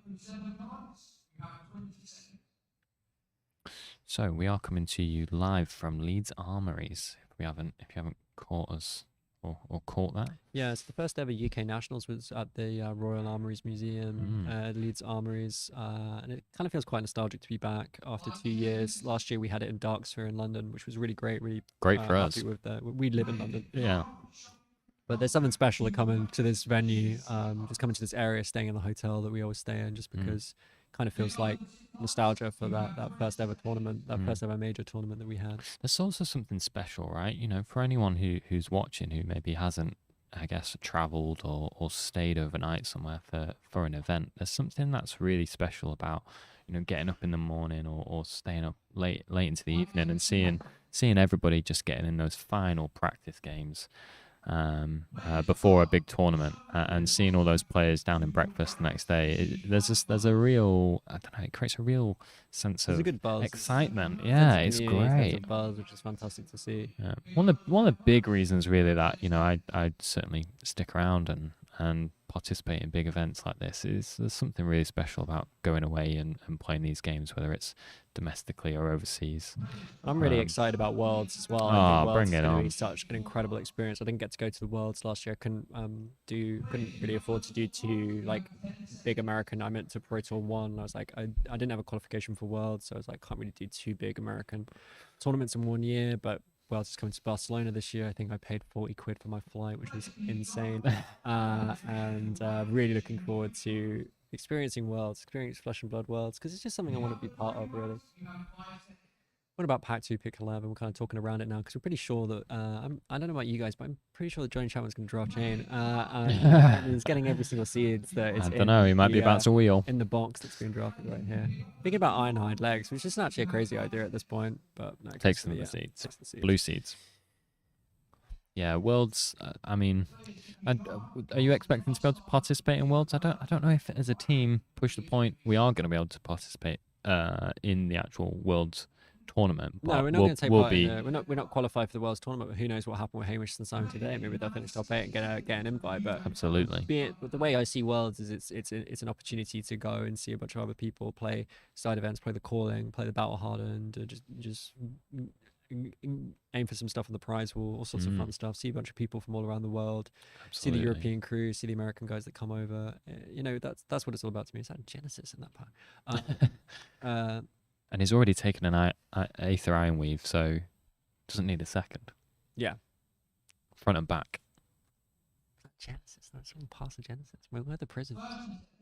So we are coming to you live from Leeds Armories. If you haven't caught us or caught that. Yeah, it's the first ever UK Nationals was at the Royal Armories Museum, Leeds Armories, and it kind of feels quite nostalgic to be back after 2 years. Last year we had it in Darksphere in London, which was really great. Really great for us. With we live in London. Yeah. But there's something special to coming to this venue, just coming to this area, staying in the hotel that we always stay in, just because it kind of feels like nostalgia for that first ever tournament, that first ever major tournament that we had. There's also something special, right? You know, for anyone who's watching who maybe hasn't, I guess, travelled or stayed overnight somewhere for an event, there's something that's really special about, you know, getting up in the morning or staying up late into the evening and seeing everybody just getting in those final practice games before a big tournament, and seeing all those players down in breakfast the next day. There's a real, I don't know, it creates a real sense of a good buzz. excitement. Yeah, it's great. Buzz, which is fantastic to see. Yeah. One of the big reasons really that, you know, I'd certainly stick around and participate in big events like this is there's something really special about going away and playing these games, whether it's domestically or overseas. I'm really excited about Worlds as well. I think Worlds is going to be such an incredible experience. I didn't get to go to the Worlds last year. I couldn't really afford to do two like big American. I meant to Pro Tour 1. I was like, I didn't have a qualification for Worlds, so I was like, can't really do two big American tournaments in 1 year. But Worlds is coming to Barcelona this year. I think I paid 40 quid for my flight, which was insane. And really looking forward to experiencing Worlds, experience Flesh and Blood Worlds, because it's just something I want to be part of, really. What about Pack 2, Pick 11? We're kind of talking around it now, because we're pretty sure that, I don't know about you guys, but I'm pretty sure that Johnny Chapman's going to draft Chain. And he's getting every single seed that is I don't know, he might be about to wheel. in the box that's being drafted right here. Thinking about Ironhide legs, which is not actually a crazy idea at this point, but no, it Takes goes them for the seeds. takes the seeds. Blue seeds. Yeah, Worlds. I mean, are you expecting to be able to participate in Worlds? I don't know if as a team push the point we are going to be able to participate in the actual Worlds tournament. No, but we're not going to take we'll part in in we're not qualified for the Worlds tournament. But who knows what happened with Hamish and Simon today? Maybe they'll finish top 8 and get an invite. But absolutely. But the way I see Worlds is it's an opportunity to go and see a bunch of other people play side events, play the calling, play the battle hardened, just aim for some stuff on the prize wall, all sorts of fun stuff. See a bunch of people from all around the world. See the European crew, see the American guys that come over. You know, that's what it's all about to me. It's like Genesis in that part. And he's already taken an Aether Ironweave, so doesn't need a second. Yeah. Front and back. Genesis, that's all past the Genesis. We're at the prison.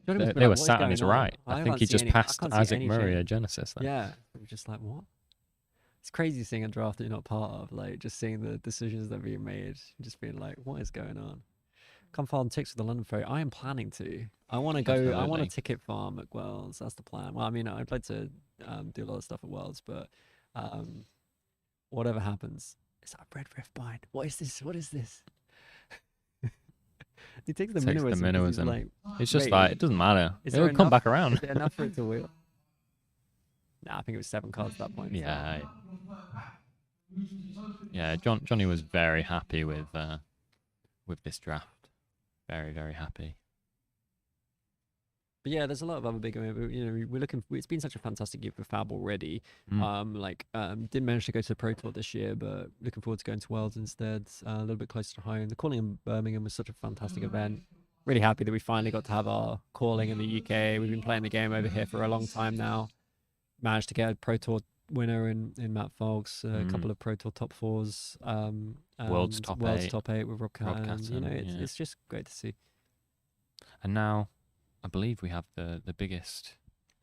They were sat on his right. I think he just passed Isaac Murray at Genesis there. Yeah. We're just like, what? It's crazy seeing a draft that you're not part of, like just seeing the decisions that are being made, just being like, what is going on? Come farm ticks with the London Ferry. I am planning to. I want to go. Absolutely. I want to ticket farm at Worlds. That's the plan. Well, I mean, I'd like to do a lot of stuff at Worlds, but whatever happens, it's that Red Rift bind. What is this? What is this? He takes the minnowism. Like, it's just like it doesn't matter. It'll come back around. Is there enough for it to wheel? Nah, I think it was 7 cards at that point. Yeah. Yeah, Johnny was very happy with this draft. Very, very happy. But yeah, there's a lot of other big. You know, we're looking. It's been such a fantastic year for Fab already. Didn't manage to go to the Pro Tour this year, but looking forward to going to Worlds instead. A little bit closer to home. The calling in Birmingham was such a fantastic event. Really happy that we finally got to have our calling in the UK. We've been playing the game over here for a long time now. Managed to get a Pro Tour winner in Matt Fogs, a couple of Pro Tour top 4s, World's top 8 with Rob Catton. You know, it's just great to see. And now, I believe we have the biggest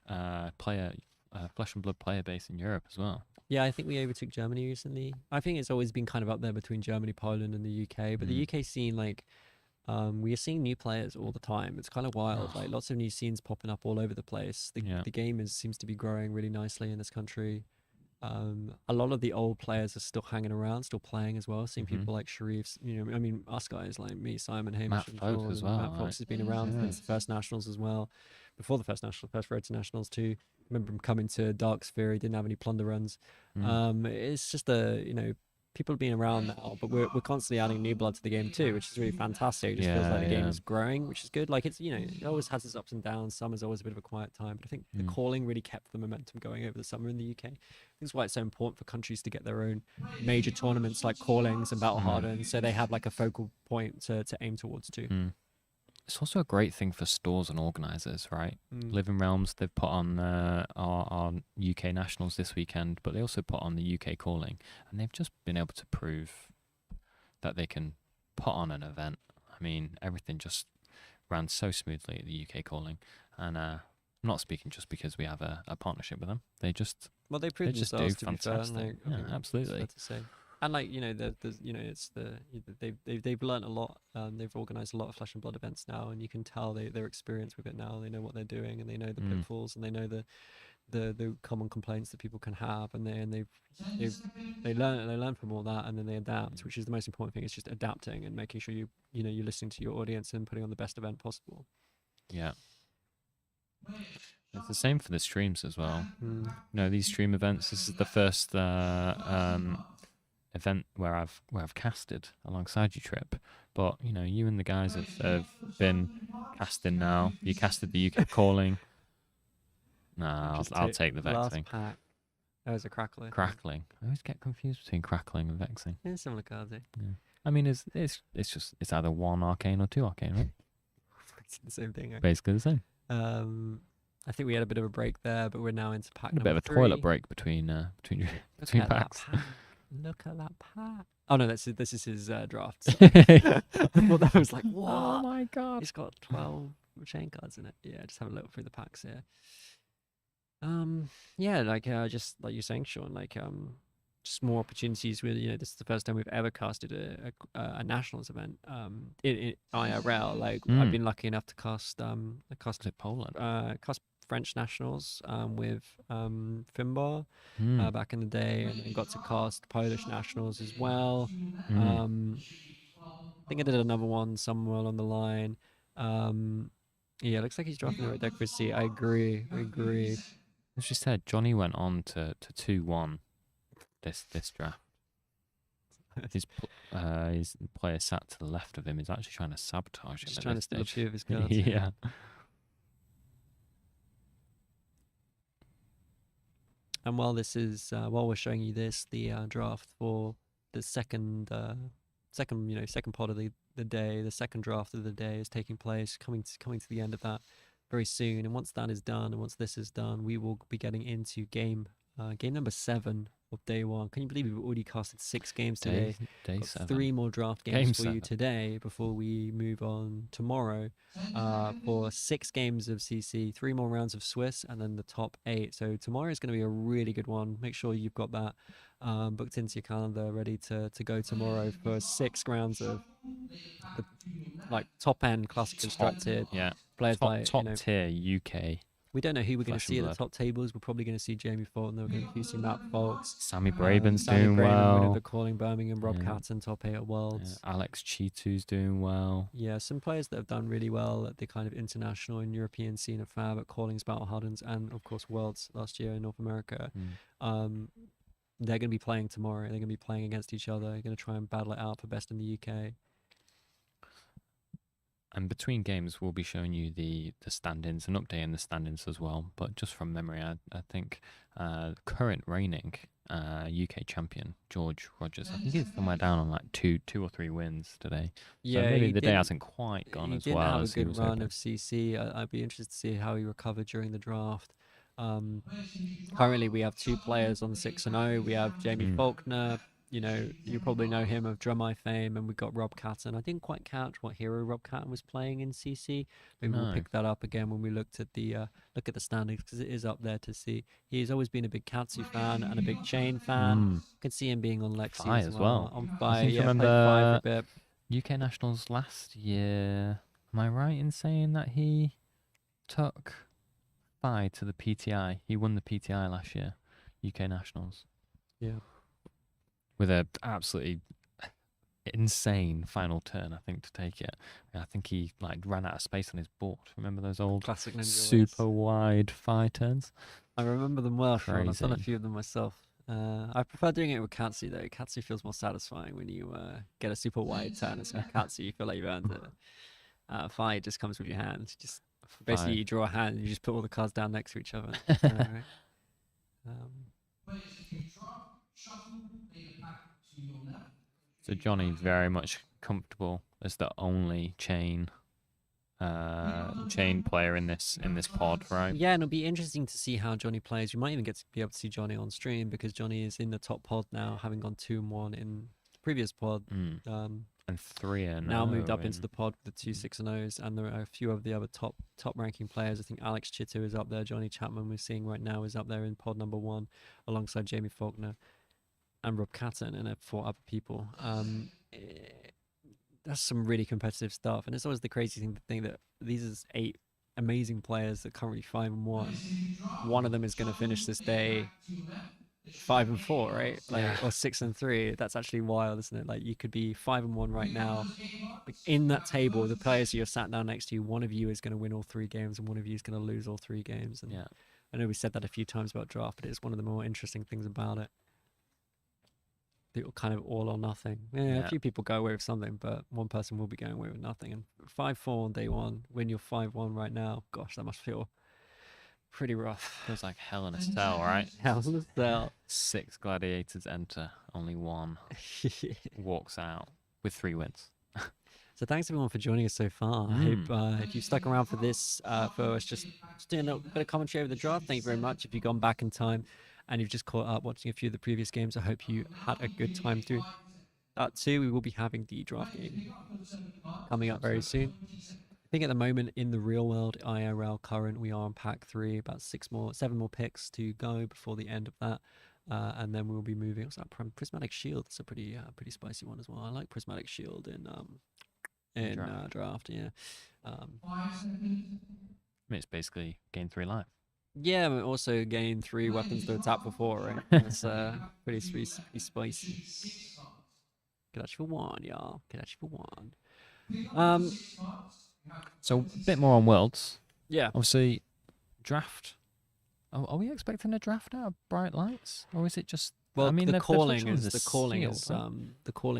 Flesh and Blood player base in Europe as well. Yeah, I think we overtook Germany recently. I think it's always been kind of up there between Germany, Poland, and the UK. But the UK scene, like, we are seeing new players all the time. It's kind of wild. Like lots of new scenes popping up all over the place. The game seems to be growing really nicely in this country. A lot of the old players are still hanging around, still playing as well. Seeing Mhm. people like Sharif, I mean, us guys like me, Simon, Hamish, Matt and Fox Sean, as and well, Matt Fox right? has been around Yeah. since the first nationals as well. Before the first national, first road to nationals too. Remember him coming to Dark Sphere. He didn't have any plunder runs. It's just people being around now, but we're constantly adding new blood to the game too, which is really fantastic. It just feels like the game is growing, which is good. Like it's it always has its ups and downs. Summer's always a bit of a quiet time, but I think the calling really kept the momentum going over the summer in the UK. I think that's why it's so important for countries to get their own major tournaments like callings and battle hardened, so they have like a focal point to aim towards too. It's also a great thing for stores and organisers, right? Living Realms, they've put on our UK Nationals this weekend, but they also put on the UK Calling, and they've just been able to prove that they can put on an event. I mean, everything just ran so smoothly at the UK Calling, and I'm not speaking just because we have a partnership with them. They just they proved just themselves, do to be fair. fantastic. Yeah, absolutely. It's fair to say. And like it's they've learned a lot. They've organised a lot of Flesh and Blood events now, and you can tell they're experienced with it now. They know what they're doing, and they know the pitfalls, and they know the common complaints that people can have, and they learn from all that, and then they adapt, which is the most important thing. It's just adapting and making sure you're listening to your audience and putting on the best event possible. Yeah. It's the same for the streams as well. These stream events. This is the first event where I've casted alongside you, Trip. But you and the guys have been casting now. You casted the UK Calling. Nah, I'll take the Vexing. Pack. That was a Crackling. Crackling. I always get confused between Crackling and Vexing. Yeah, similar cards. Yeah. I mean, it's either one arcane or two arcane, right? It's the same thing. Basically the same. I think we had a bit of a break there, but we're now into pack A number bit of a 3. toilet break between packs. Look at that pack. Oh no, this is his draft. So. I thought that was like, what? Oh my god! He's got 12 chain cards in it. Yeah, just have a look through the packs here. Yeah, just like you're saying, Sean, just more opportunities with this is the first time we've ever casted a nationals event in IRL. I've been lucky enough to cast Poland, cast French nationals with Finbar back in the day, and then got to cast Polish nationals as well. I think I did another one somewhere along the line. Yeah, looks like he's drafting the right deck for C. I agree. As you said, Johnny went on to 2-1 this draft. His player sat to the left of him is actually trying to sabotage him. Just trying to steal a few of his cards. Yeah. And while we're showing you this, the draft for the second part of the day, the second draft of the day is taking place, coming to the end of that very soon. And once that is done, and once this is done, we will be getting into game number 7 of day 1. Can you believe we've already casted 6 games today? Day Got 7. 3 more draft games for you today before we move on tomorrow for 6 games of CC, 3 more rounds of Swiss, and then the top 8. So tomorrow is going to be a really good one. Make sure you've got that booked into your calendar, ready to go tomorrow for 6 rounds of the top end classic constructed. Players top tier UK. We don't know who we're going to see at the top tables. We're probably going to see Jamie Fulton. We're going to see Matt Fox. Sammy Braben's Sammy doing Braben, well. winner of the Calling Birmingham. Rob Catton, top 8 at Worlds. Alex Chitu's doing well. Yeah, some players that have done really well at the kind of international and European scene of Fab at Callings, Battle Hardens, and of course Worlds last year in North America. They're going to be playing tomorrow. They're going to be playing against each other. They're going to try and battle it out for best in the UK. And between games, we'll be showing you the stand-ins and updating the stand-ins as well. But just from memory, I think current reigning UK champion, George Rogers, I think he's somewhere down on like two or 3 wins today. Yeah, so maybe the day hasn't quite gone as well as he he didn't was have a good run hoping. of CC. I'd be interested to see how he recovered during the draft. Currently, we have 2 players on 6-0. We have Jamie Faulkner. You probably know him of Drum Eye fame, and we've got Rob Catton. I didn't quite catch what hero Rob Catton was playing in CC. Maybe we'll pick that up again when we look at the standings, because it is up there to see. He's always been a big Katsu fan and a big Chain fan. You can see him being on Lexi Fi as well. On I Fi, seem to yeah, played remember Fi for a bit. UK Nationals last year. Am I right in saying that he took Fi to the PTI? He won the PTI last year, UK Nationals. Yeah. With a absolutely insane final turn, I think, to take it. I think he like ran out of space on his board. Remember those old Classic Ninja super wide fire turns? I remember them well, Sean. I've done a Crazy. few of them myself. I prefer doing it with Katsu though. Katsu feels more satisfying when you get a super wide turn. It's with Katsu, you feel like you've earned it. Fire just comes with your hand. Just basically Fire. you draw a hand and you just put all the cards down next to each other. Right? So Johnny's very much comfortable as the only chain player in this pod, right? Yeah, and it'll be interesting to see how Johnny plays. You might even get to be able to see Johnny on stream because Johnny is in the top pod now, having gone 2-1 in the previous pod. And 3-0 now moved up into the pod with the 2 6-0s, and there are a few of the other top ranking players. I think Alex Chitu is up there. Johnny Chapman we're seeing right now is up there in pod number 1 alongside Jamie Faulkner and Rob Catton and 4 other people. That's some really competitive stuff, and it's always the crazy thing to think that these are 8 amazing players that are currently 5-1. One of them is going to finish this day 5-4, right? Like, or 6-3. That's actually wild, isn't it? Like, you could be 5-1 right now. Like, in that table, the players you're sat down next to, one of you is going to win all 3 games, and one of you is going to lose all 3 games. And yeah, I know we said that a few times about draft, but it's one of the more interesting things about it. The kind of all or nothing. Yeah, a few people go away with something, but one person will be going away with nothing. And 5-4 on day 1, when you're 5-1 right now, gosh, that must feel pretty rough. Feels like hell in a cell, right? Hell in a cell. 6 gladiators enter, only 1 walks out with 3 wins. So thanks everyone for joining us so far. I hope if you've stuck around for this, for us just doing a bit of commentary over the draft, thank you very much. If you've gone back in time and you've just caught up watching a few of the previous games, I hope you had a good time through that too. We will be having the draft game coming up very soon. I think at the moment in the real world IRL current, we are on pack 3, about 7 more picks to go before the end of that. And then we'll be moving. What's that? Prismatic Shield. It's a pretty spicy one as well. I like Prismatic Shield in draft. Yeah. I mean, it's basically gain 3 life. Yeah, but also gain 3 weapons to attack for 4, right? That's pretty spicy. Get out for 1, y'all. Get out for 1. So a bit more on Worlds. Yeah. Obviously, draft. Are we expecting a draft out of Bright Lights, or is it just? Well, I mean, the calling sealed,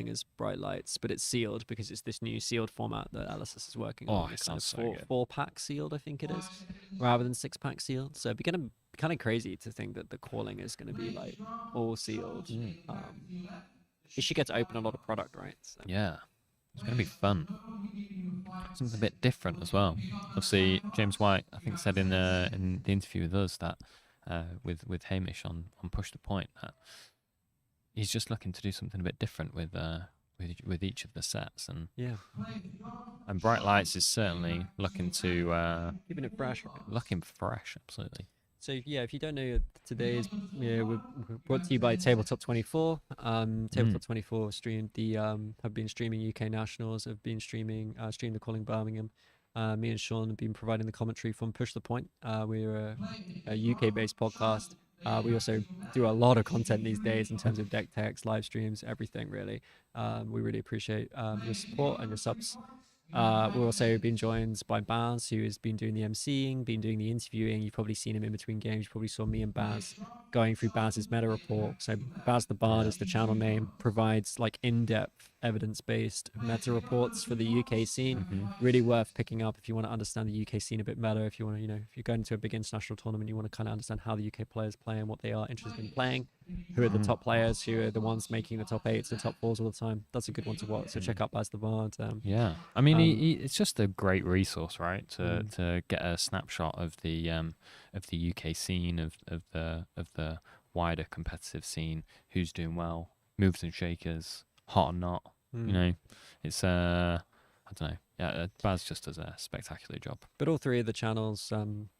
is Bright Lights, but it's sealed because it's this new sealed format that Alice is working on. It It's sounds so good. 4-pack sealed, I think it is, rather than 6-pack sealed. So it'd be kind of crazy to think that the calling is going to be like all sealed. It should get to open a lot of product, right? So. Yeah, it's going to be fun. Something a bit different as well. Obviously, James White, I think, said in the interview with us that with Hamish on Push the Point that he's just looking to do something a bit different with each of the sets, and Bright Lights is certainly looking to keeping it fresh. Looking fresh, absolutely. So yeah, if you don't know, today we're brought to you by Tabletop 24. Tabletop 24 streamed have been streaming UK Nationals, have been streamed the Calling Birmingham. Me and Sean have been providing the commentary from Push the Point. We're a UK-based podcast. We also do a lot of content these days in terms of deck techs, live streams, everything really. We really appreciate your support and your subs. We've also been joined by Baz, who has been doing the MCing, been doing the interviewing. You've probably seen him in between games. You probably saw me and Baz going through Baz's meta report. So Baz the Bard is the channel name, provides like in-depth evidence-based meta reports for the UK scene. Really worth picking up if you want to understand the UK scene a bit better. If you want to, if you're going to a big international tournament, you want to kind of understand how the UK players play and what they are interested in playing. Who are the top players? Who are the ones making the top 8s, the top 4s all the time? That's a good one to watch. So check out Baz the Bard. Yeah, I mean, it's just a great resource, right? To get a snapshot of the UK scene, of the wider competitive scene, who's doing well, movers and shakers, hot or not. It's I don't know. Yeah, Baz just does a spectacular job. But all 3 of the channels,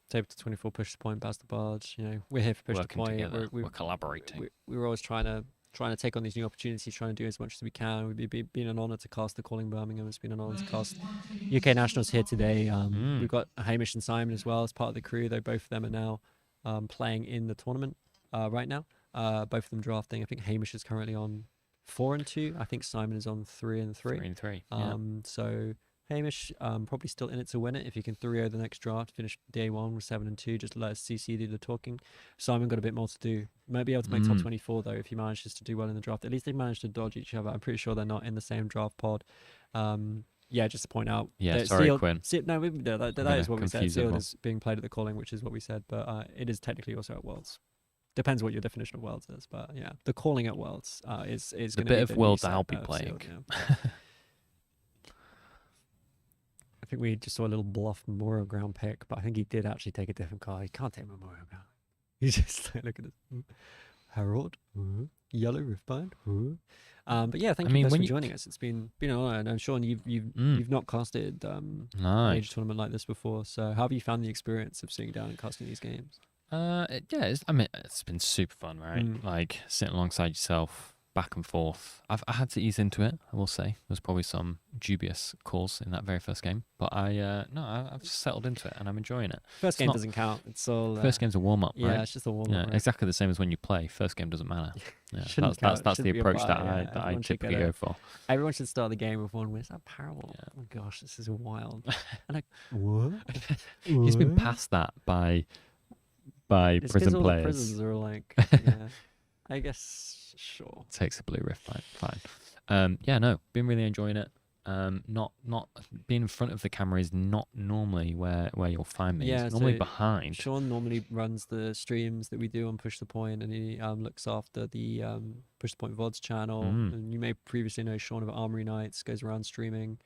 Tabletop 24, Push the Point, Baz the Bard, we're here for Push Working the Point. together, we're collaborating. We're always trying to take on these new opportunities, trying to do as much as we can. We've been an honour to cast the Calling Birmingham. It's been an honour to cast UK Nationals here today. We've got Hamish and Simon as well as part of the crew. Though both of them are now playing in the tournament right now. both of them drafting. I think Hamish is currently on 4 and 2. I think Simon is on 3 and 3. 3 and 3. Yeah. So Hamish probably still in it to win it. If you can 3-0 the next draft, finish day 1 with 7 and 2, just let CC do the talking. Simon got a bit more to do. Might be able to make top 24 though if he manages to do well in the draft. At least they managed to dodge each other. I'm pretty sure they're not in the same draft pod. Yeah, just to point out. Yeah, sorry, Sealed, Quinn. That is what we said. Sealed is being played at the Calling, which is what we said, but it is technically also at Worlds. Depends what your definition of Worlds is, but yeah, the Calling at Worlds is the bit of Worlds I'll be playing. Sealed, yeah. I think we just saw a little bluff Memorial Ground pick, but I think he did actually take a different card. He can't take Memorial Ground. He's just like, look at this. Herald, Yellow Riftbind. But yeah, thank you guys for joining us. It's been an honor, and I'm sure you've not casted a major tournament like this before. So how have you found the experience of sitting down and casting these games? It's been super fun, right? Like sitting alongside yourself, back and forth. I had to ease into it, I will say. There's probably some dubious calls in that very first game, but I've just settled into it and I'm enjoying it. First game doesn't count. It's all first game's a warm up, right? Yeah, it's just a warm up. Yeah, exactly the same as when you play. First game doesn't matter. Yeah, that's the approach that I typically go for. Everyone should start the game with one win. Is that parable? Yeah. Oh my gosh, this is wild. And what? He's been past that by it's prison all players. The prisons are like, yeah, I guess, sure. Takes a blue rift, fine. Been really enjoying it. Not being in front of the camera is not normally where you'll find me. Yeah, it's normally behind. Sean normally runs the streams that we do on Push the Point, and he looks after the Push the Point VODs channel. And you may previously know Sean of Armory Nights, goes around streaming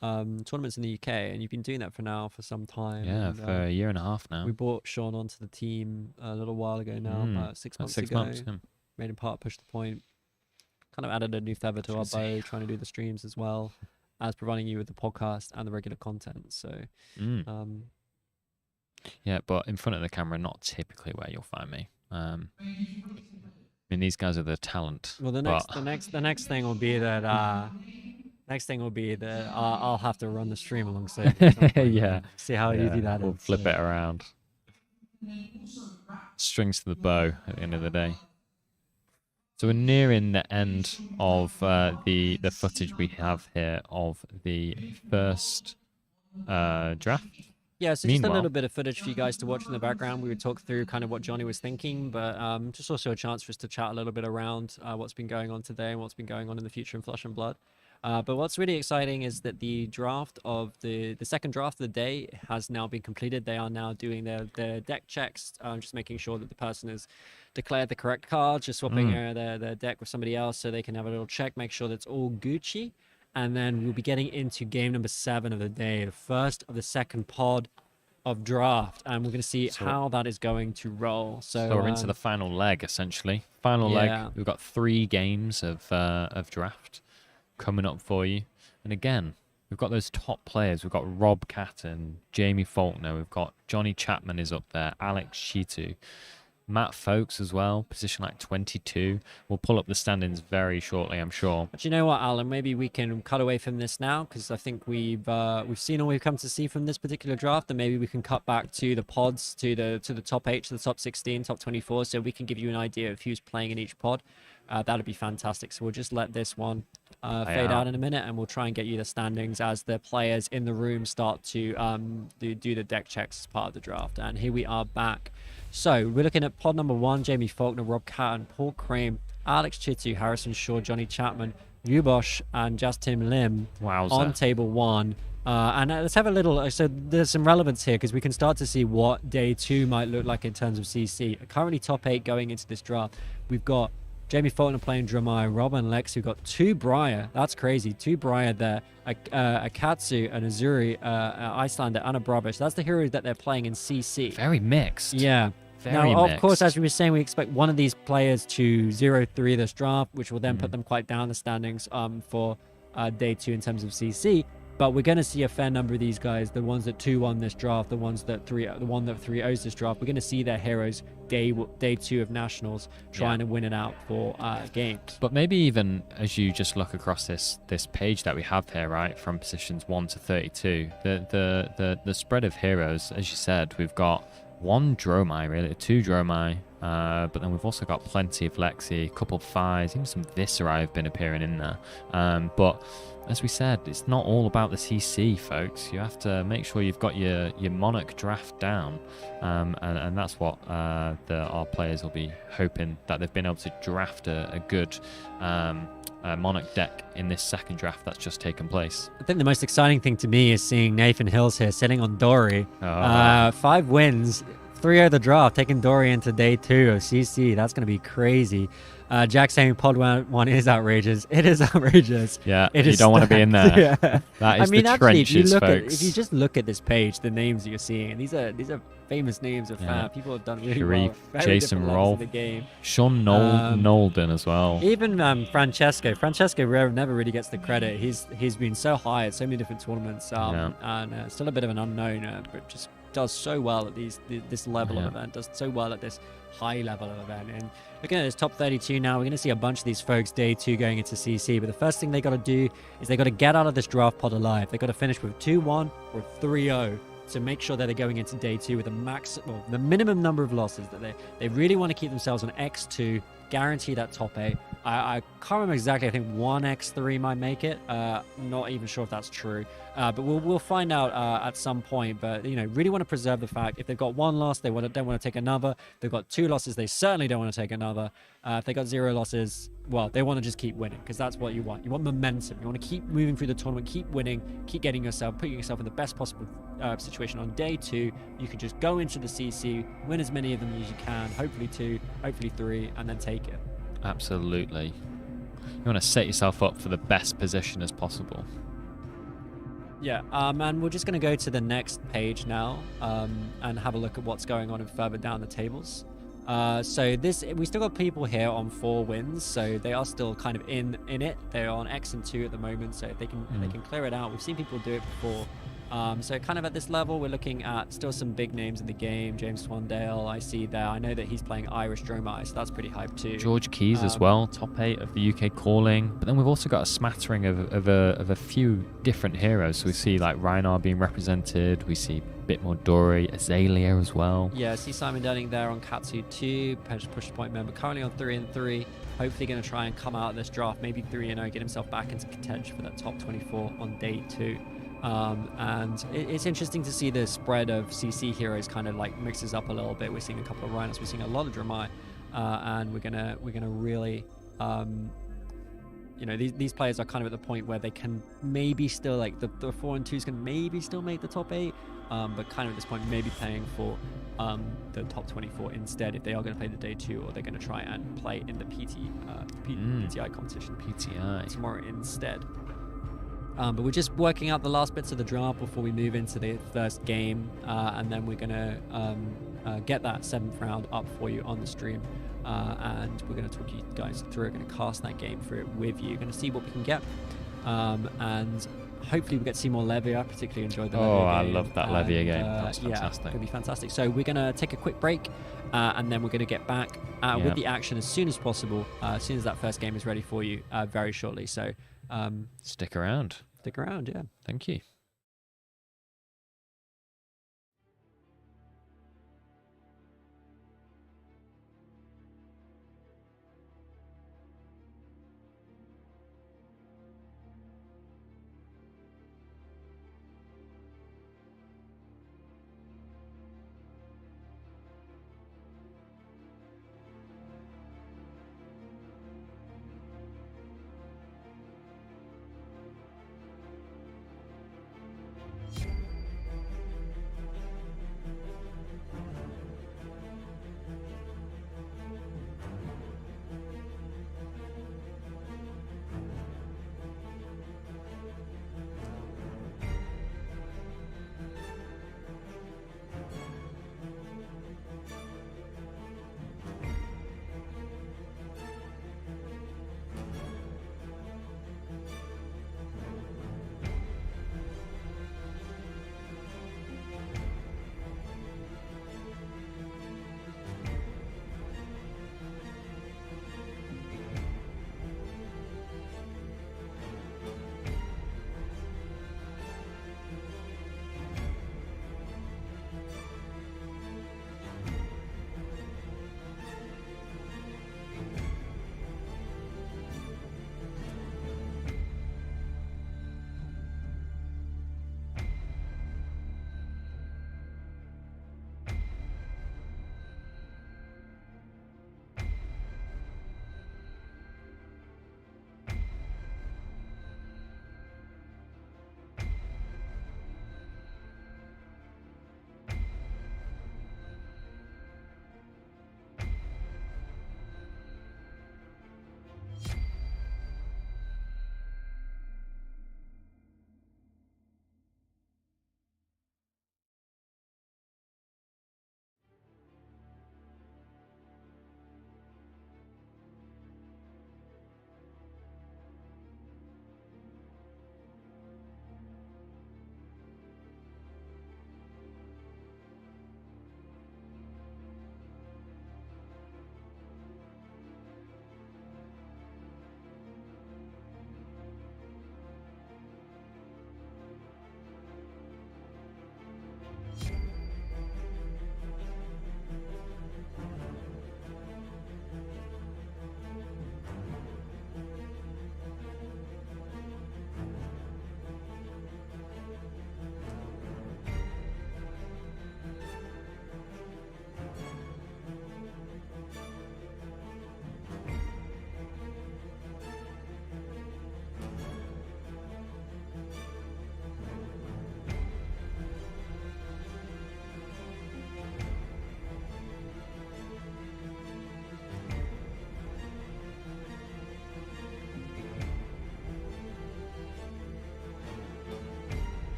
tournaments in the UK, and you've been doing that for some time. Yeah, and, for a year and a half now. We brought Sean onto the team a little while ago now, about 6 months ago. Made him part of Push the Point. Kind of added a new feather to our bow, trying to do the streams as well as providing you with the podcast and the regular content. So, yeah, but in front of the camera, not typically where you'll find me. I mean, these guys are the talent. Well, the next thing will be that. Next thing will be that I'll have to run the stream alongside. Yeah. See how easy that is. We'll flip it around. Strings to the bow at the end of the day. So we're nearing the end of the footage we have here of the first draft. Yeah, so just a little bit of footage for you guys to watch in the background. We would talk through kind of what Johnny was thinking, but just also a chance for us to chat a little bit around what's been going on today and what's been going on in the future in Flesh and Blood. But what's really exciting is that the draft of the second draft of the day has now been completed. They are now doing their deck checks, just making sure that the person has declared the correct cards, just swapping their deck with somebody else so they can have a little check, make sure that's all Gucci. And then we'll be getting into game number 7 of the day, the first of the second pod of draft, and we're going to see how that is going to roll. So we're into the final leg, essentially. Final leg. We've got 3 games of draft coming up for you, and again, we've got those top players. We've got Rob Catton, Jamie Faulkner. We've got Johnny Chapman is up there, Alex Chitu, Matt Folks as well, position like 22. We'll pull up the standings very shortly, I'm sure. But you know what, Alan? Maybe we can cut away from this now, because I think we've seen all we've come to see from this particular draft, and maybe we can cut back to the pods, to the top 8, to the top 16, top 24, so we can give you an idea of who's playing in each pod. That'd be fantastic. So we'll just let this one fade out in a minute, and we'll try and get you the standings as the players in the room start to do the deck checks as part of the draft. And here we are back. So we're looking at pod number 1, Jamie Faulkner, Rob Catton, Paul Cream, Alex Chitu, Harrison Shaw, Johnny Chapman, Yubosh, and Justin Lim on table 1. And let's have a little, so there's some relevance here because we can start to see what day 2 might look like in terms of CC. Currently top 8 going into this draft. We've got Jamie Faulkner playing Drumai, Rob and Lex. We've got 2 Briar. That's crazy. 2 Briar there. A Katsu, an Azuri, Icelander, and a Brabish. That's the heroes that they're playing in CC. Very mixed. Yeah. Very now, mixed. of course, as we were saying, we expect one of these players to 0-3 this draft, which will then put them quite down the standings for day 2 in terms of CC. But we're going to see a fair number of these guys, the ones that 2-1 this draft, the one that 3-0s this draft. We're going to see their heroes day 2 of Nationals trying to win it out for games. But maybe even as you just look across this page that we have here, right, from positions 1 to 32, the spread of heroes, as you said, we've got one Dromai, really, 2 Dromai. But then we've also got plenty of Lexi, a couple of Fires, even some Viscera have been appearing in there. But as we said, it's not all about the CC, folks. You have to make sure you've got your Monarch draft down. And that's what our players will be hoping, that they've been able to draft a good Monarch deck in this second draft that's just taken place. I think the most exciting thing to me is seeing Nathan Hills here sitting on Dory. 5 wins, 3 of the draft, taking Dory into day 2 of CC. That's going to be crazy. Jack saying pod 1 is outrageous. It is outrageous. Yeah, you don't want to be in there. Yeah. That is the actually, trenches, folks. if you just look at this page, the names that you're seeing, and these are famous names of people have done really Sharif, well. Jason Rolfe, the game. Sean Nolden as well. Even Francesco never really gets the credit. He's been so high at so many different tournaments, and still a bit of an unknown, but just does so well at this level of event, does so well at this high level of event. And looking at this top 32 now, we're going to see a bunch of these folks day 2 going into CC, but the first thing they got to do is they got to get out of this draft pod alive. They got to finish with 2-1 or 3-0 to make sure that they're going into day 2 with the minimum number of losses, that they really want to keep themselves on X2, guarantee that top 8. I can't remember exactly. I think 1x3 might make it. Not even sure if that's true. But we'll find out at some point. But really want to preserve the fact, if they've got 1 loss, they don't want to take another. If they've got 2 losses, they certainly don't want to take another. If they got 0 losses, well, they want to just keep winning, because that's what you want. You want momentum. You want to keep moving through the tournament, keep winning, keep putting yourself in the best possible situation. On day 2, you can just go into the CC, win as many of them as you can, hopefully 2, hopefully 3, and then take it. Absolutely. You want to set yourself up for the best position as possible. Yeah, and we're just going to go to the next page now and have a look at what's going on further down the tables. So we still got people here on 4 wins, so they are still kind of in it. They're on X and 2 at the moment, so if they can clear it out. We've seen people do it before. So kind of at this level, we're looking at still some big names in the game. James Swandale, I see there. I know that he's playing Irish Dromai, so that's pretty hype too. George Keys as well, top 8 of the UK calling. But then we've also got a smattering of a few different heroes. So we see like Reinar being represented. We see a bit more Dory, Azalea as well. Yeah, see Simon Dunning there on Katsu 2, push point member, currently on 3 and 3. Hopefully going to try and come out of this draft, maybe 3-0, get himself back into contention for that top 24 on day 2. And it's interesting to see the spread of CC heroes kind of like mixes up a little bit. We're seeing a couple of Rhinos, we're seeing a lot of Dromai, and we're gonna really these players are kind of at the point where they can maybe still, like the 4 and 2s can maybe still make the top 8, but kind of at this point maybe playing for the top 24 instead, if they are going to play the day 2, or they're going to try and play in the PTI competition tomorrow instead. But we're just working out the last bits of the draft before we move into the first game, and then we're going to get that 7th round up for you on the stream, and we're going to talk you guys through it. We're going to cast that game through it with you. We're going to see what we can get, and hopefully we get to see more Levia. Particularly enjoyed the Levia game. I love that Levia game. That's fantastic. Yeah, it's going to be fantastic. So we're going to take a quick break, and then we're going to get back with the action as soon as possible, as soon as that first game is ready for you very shortly. So stick around. Stick around, yeah. Thank you.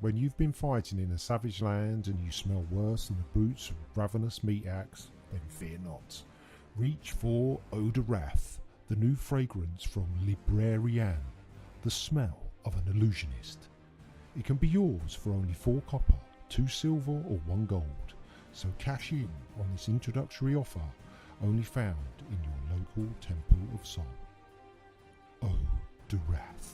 When you've been fighting in a savage land and you smell worse than the brutes of ravenous meat axe, then fear not. Reach for Eau de Wrath, the new fragrance from Librarian, the smell of an illusionist. It can be yours for only 4 copper, 2 silver or 1 gold, so cash in on this introductory offer, only found in your local Temple of Sol. Eau de Wrath.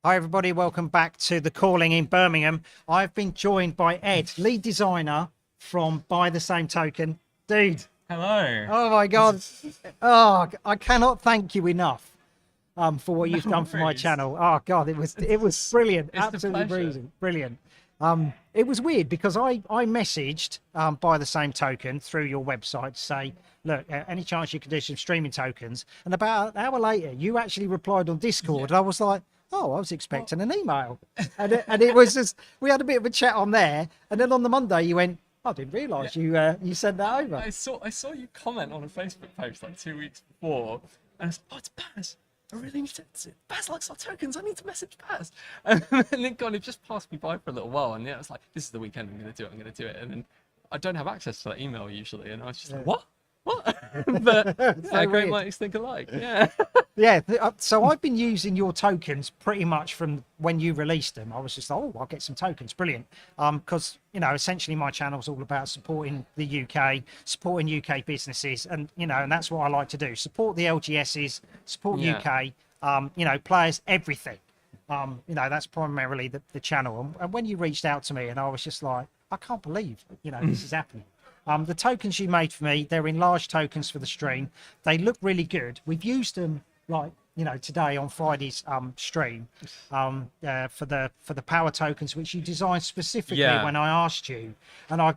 Hi everybody, welcome back to The Calling in Birmingham. I've been joined by Ed, lead designer from By the Same Token. Dude. Hello. Oh my God. Oh, I cannot thank you enough for what you've done for my worries. channel. Oh God, it was brilliant. It's a Absolutely pleasure. brilliant. It was weird because I messaged By the Same Token through your website to say, look, any chance you could do some streaming tokens? And about an hour later, you actually replied on Discord. And I was like, oh, I was expecting an email. And it was just, we had a bit of a chat on there. And then on the Monday, you went, I didn't realise you sent that over. I saw you comment on a Facebook post like 2 weeks before, and I was like, oh, it's Baz. I really need to. Baz likes our tokens. I need to message Baz. And then it just passed me by for a little while, and yeah, I was like, this is the weekend. I'm going to do it. And then I don't have access to that email usually, and I was just like, what? But So great weird. minds think alike. Yeah. Yeah, so I've been using your tokens pretty much from when you released them. I was just like, oh, I'll get some tokens, brilliant. Because, essentially my channel's all about supporting the UK, supporting UK businesses, and, and that's what I like to do. Support the LGSs, support Yeah. UK, players, everything. That's primarily the channel. And when you reached out to me and I was just like, I can't believe, this is happening. The tokens you made for me, they're enlarged tokens for the stream. They look really good. We've used them today on Friday's stream for the power tokens, which you designed specifically when I asked you. And I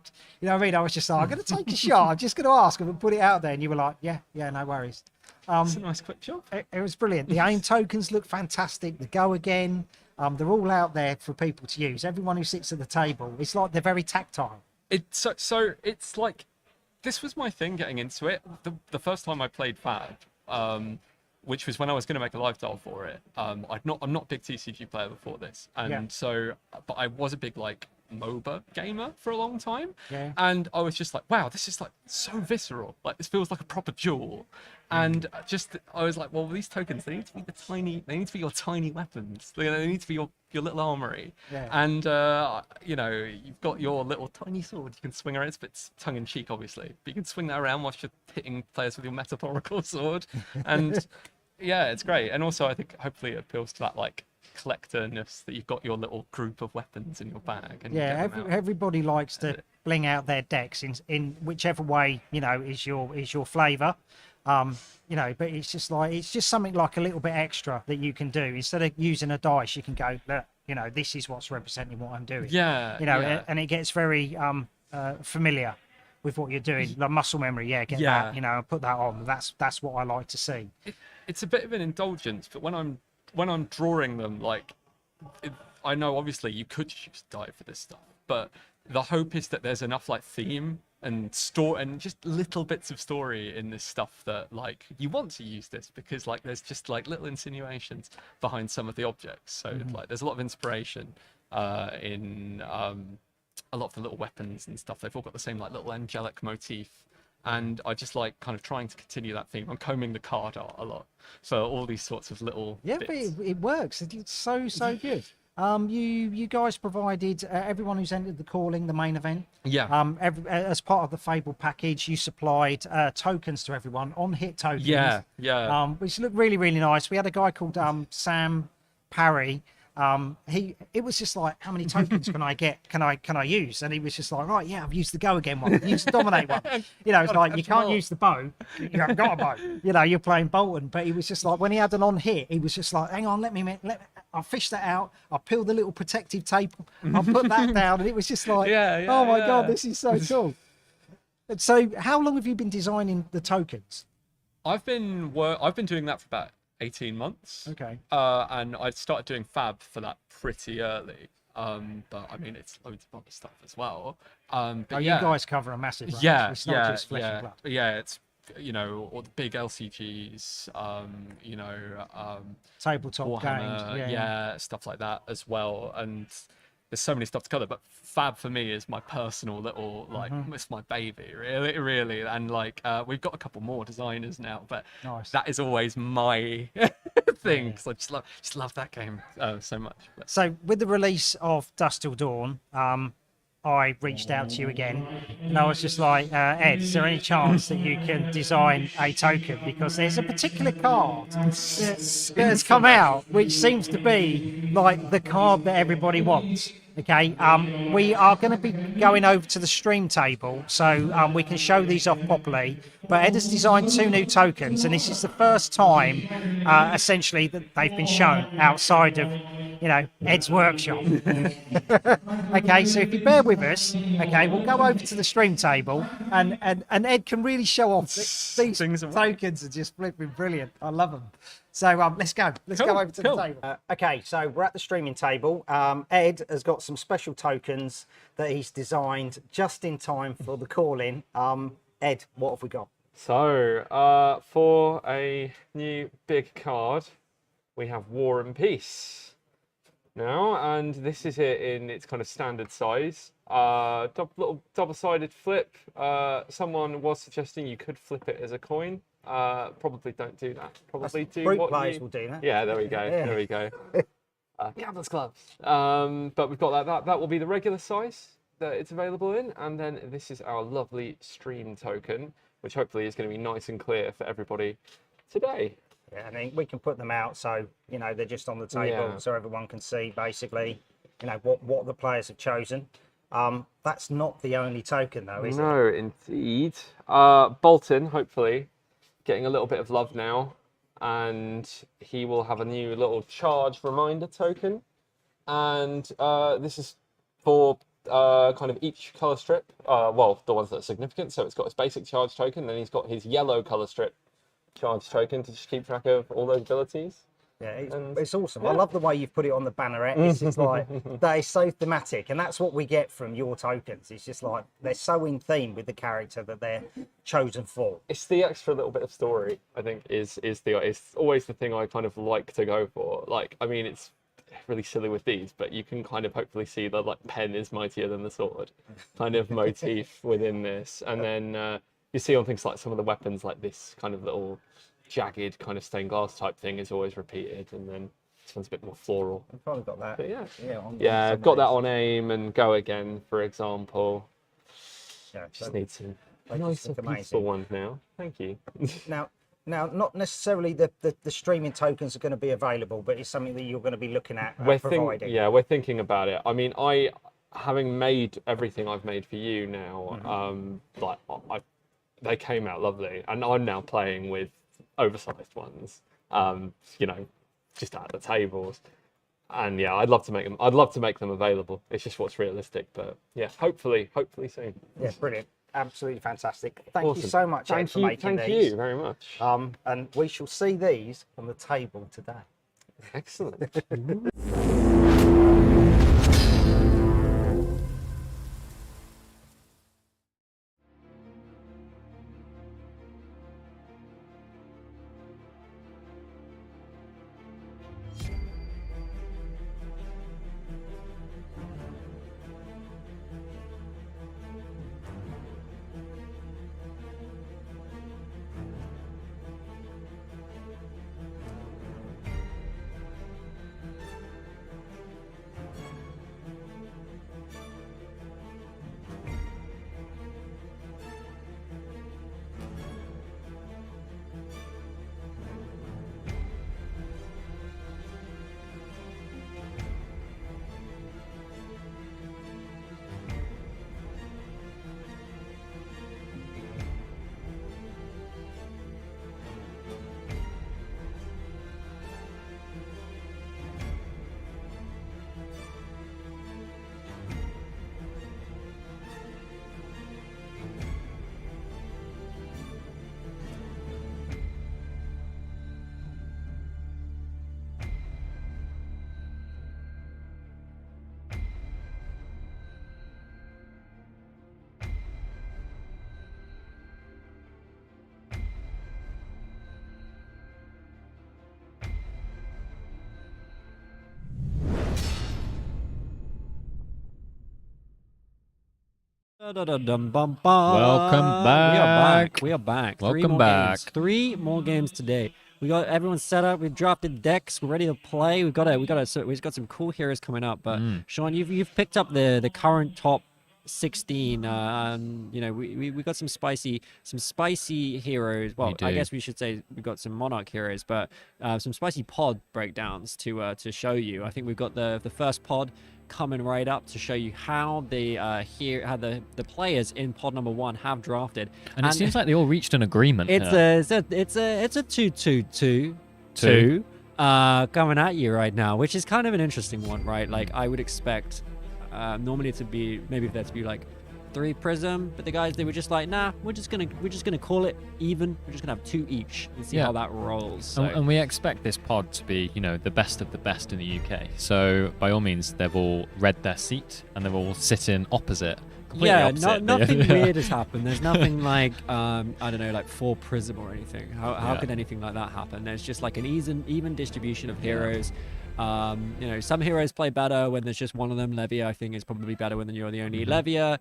was just like, I'm going to take a shot. I'm just going to ask and put it out there. And you were like, yeah, no worries. It's a nice quick job. It was brilliant. The AIM tokens look fantastic. The Go Again, they're all out there for people to use. Everyone who sits at the table, it's like they're very tactile. So it's like, this was my thing getting into it. The first time I played Fab, which was when I was going to make a lifestyle for it. I'm not a big TCG player before this, and but I was a big MOBA gamer for a long time, and I was just like, wow, this is so visceral. This feels like a proper duel, and I was like, well, these tokens, they need to be your tiny weapons. They need to be your little armory, and you've got your little tiny sword you can swing around. It's a bit tongue in cheek, obviously, but you can swing that around whilst you're hitting players with your metaphorical sword, and yeah, it's great. And also, I think hopefully it appeals to that collectorness that you've got your little group of weapons in your bag. And Everybody likes to bling out their decks in whichever way is your flavour. But it's just something like a little bit extra that you can do. Instead of using a dice, you can go, look, this is what's representing what I'm doing. And it gets very familiar with what you're doing. Like muscle memory, that, put that on. That's what I like to see. It's a bit of an indulgence, but when I'm drawing them, I know obviously you could use die for this stuff, but the hope is that there's enough theme and story and just little bits of story in this stuff that you want to use this because there's just little insinuations behind some of the objects. So there's a lot of inspiration in a lot of the little weapons and stuff. They've all got the same little angelic motif. And I just kind of trying to continue that theme. I'm combing the card art a lot. So all these sorts of little bits. But it works. It's so good. You guys provided everyone who's entered the calling, the main event. As part of the Fable package, you supplied tokens to everyone, on-hit tokens. Which looked really, really nice. We had a guy called Sam Parry. It was just like, how many tokens can I get? Can I use? And he was just like, right, yeah, I've used the Go Again one. I've used the Dominate one. It's like you can't use the bow. You haven't got a bow. You're playing Bolton. But he was just like, when he had an on hit, he was just like, hang on, let me I'll fish that out. I'll peel the little protective tape. I'll put that down. And it was just like, oh my God, this is so cool. So, how long have you been designing the tokens? I've been doing that for about 18 months. Okay. And I started doing fab for that pretty early. But I mean, it's loads of other stuff as well. But you guys cover a massive range. Yeah, It's not just Flesh and Blood. yeah. It's all the big LCGs. Tabletop Warhammer, games. yeah, stuff like that as well. And there's so many stuff to cover, but fab for me is my personal little it's my baby, really. And we've got a couple more designers now, but that is always my thing because I just love that game so much. So with the release of Dusk Till Dawn, I reached out to you again, and I was just like, Ed, is there any chance that you can design a token? Because there's a particular card that's come out, which seems to be like the card that everybody wants. Okay, we are going to be going over to the stream table so we can show these off properly. But Ed has designed 2 new tokens, and this is the first time, essentially, that they've been shown outside of, Ed's workshop. Okay, so if you bear with us, okay, we'll go over to the stream table, and Ed can really show off these tokens are just flipping brilliant. I love them. So let's go. Let's go over to the table. Okay, so we're at the streaming table. Ed has got some special tokens that he's designed just in time for the call-in. Ed, what have we got? So for a new big card, we have War and Peace now, and this is it in its kind of standard size. Little double-sided flip. Someone was suggesting you could flip it as a coin. Probably don't do that. Probably do Brute what players will do that. Yeah, there we go. Yeah. There we go. Gamblers clubs. But we've got that. That will be the regular size that it's available in, and then this is our lovely stream token, which hopefully is going to be nice and clear for everybody today. Yeah, and then we can put them out so they're just on the table so everyone can see basically what the players have chosen. That's not the only token though, is it? No, indeed. Bolton, hopefully, getting a little bit of love now, and he will have a new little charge reminder token, and this is for kind of each color strip, well, the ones that are significant. So it's got his basic charge token, then he's got his yellow color strip charge token to just keep track of all those abilities. Yeah, it's awesome. I love the way you've put it on the banneret. It's just like, that is so thematic, and that's what we get from your tokens. It's just like, they're so in theme with the character that they're chosen for. It's the extra little bit of story, I think, it's always the thing I kind of like to go for. Like, I mean, it's really silly with these, but you can kind of hopefully see the pen is mightier than the sword kind of motif within this. And then you see on things like some of the weapons, like this kind of little jagged kind of stained glass type thing is always repeated, and then this one's a bit more floral. I've probably got that. But yeah, on got that on aim and go again, for example. Yeah, just need some they nice just and look peaceful amazing. ones now. Thank you. Now, not necessarily the streaming tokens are going to be available, but it's something that you're going to be looking at providing. We're thinking about it. I mean, having made everything I've made for you now, they came out lovely, and I'm now playing with oversized ones, just at the tables. And yeah, I'd love to make them available. It's just what's realistic, but yeah, hopefully soon. Yeah, brilliant. Absolutely fantastic. Thank you Awesome. so much, Ed, for making these. Thank you very much. And we shall see these on the table today. Excellent. Welcome back. We are back. Welcome back. 3 more games today. We got everyone set up. We've drafted decks. We're ready to play. We've got some cool heroes coming up. But Sean, you've picked up the current top 16. You know, we got some spicy heroes. Well, I guess we should say we've got some Monarch heroes, but some spicy pod breakdowns to show you. I think we've got the first pod coming right up to show you how the players in pod number 1 have drafted, and it seems like they all reached an agreement. It's a 2-2-2-2 coming at you right now, which is kind of an interesting one, right? Like I would expect normally to be there to be like 3 prism, but the guys, they were just like, nah, we're just gonna call it even. We're just gonna have 2 each and see how that rolls. So. And we expect this pod to be, you know, the best of the best in the UK. So by all means, they've all read their seat and they're all sitting opposite. Nothing weird has happened. There's nothing like I don't know, like 4 prism or anything. How could anything like that happen? There's just like an even distribution of heroes. You know, some heroes play better when there's just one of them. Levia, I think, is probably better when you're the only Levia.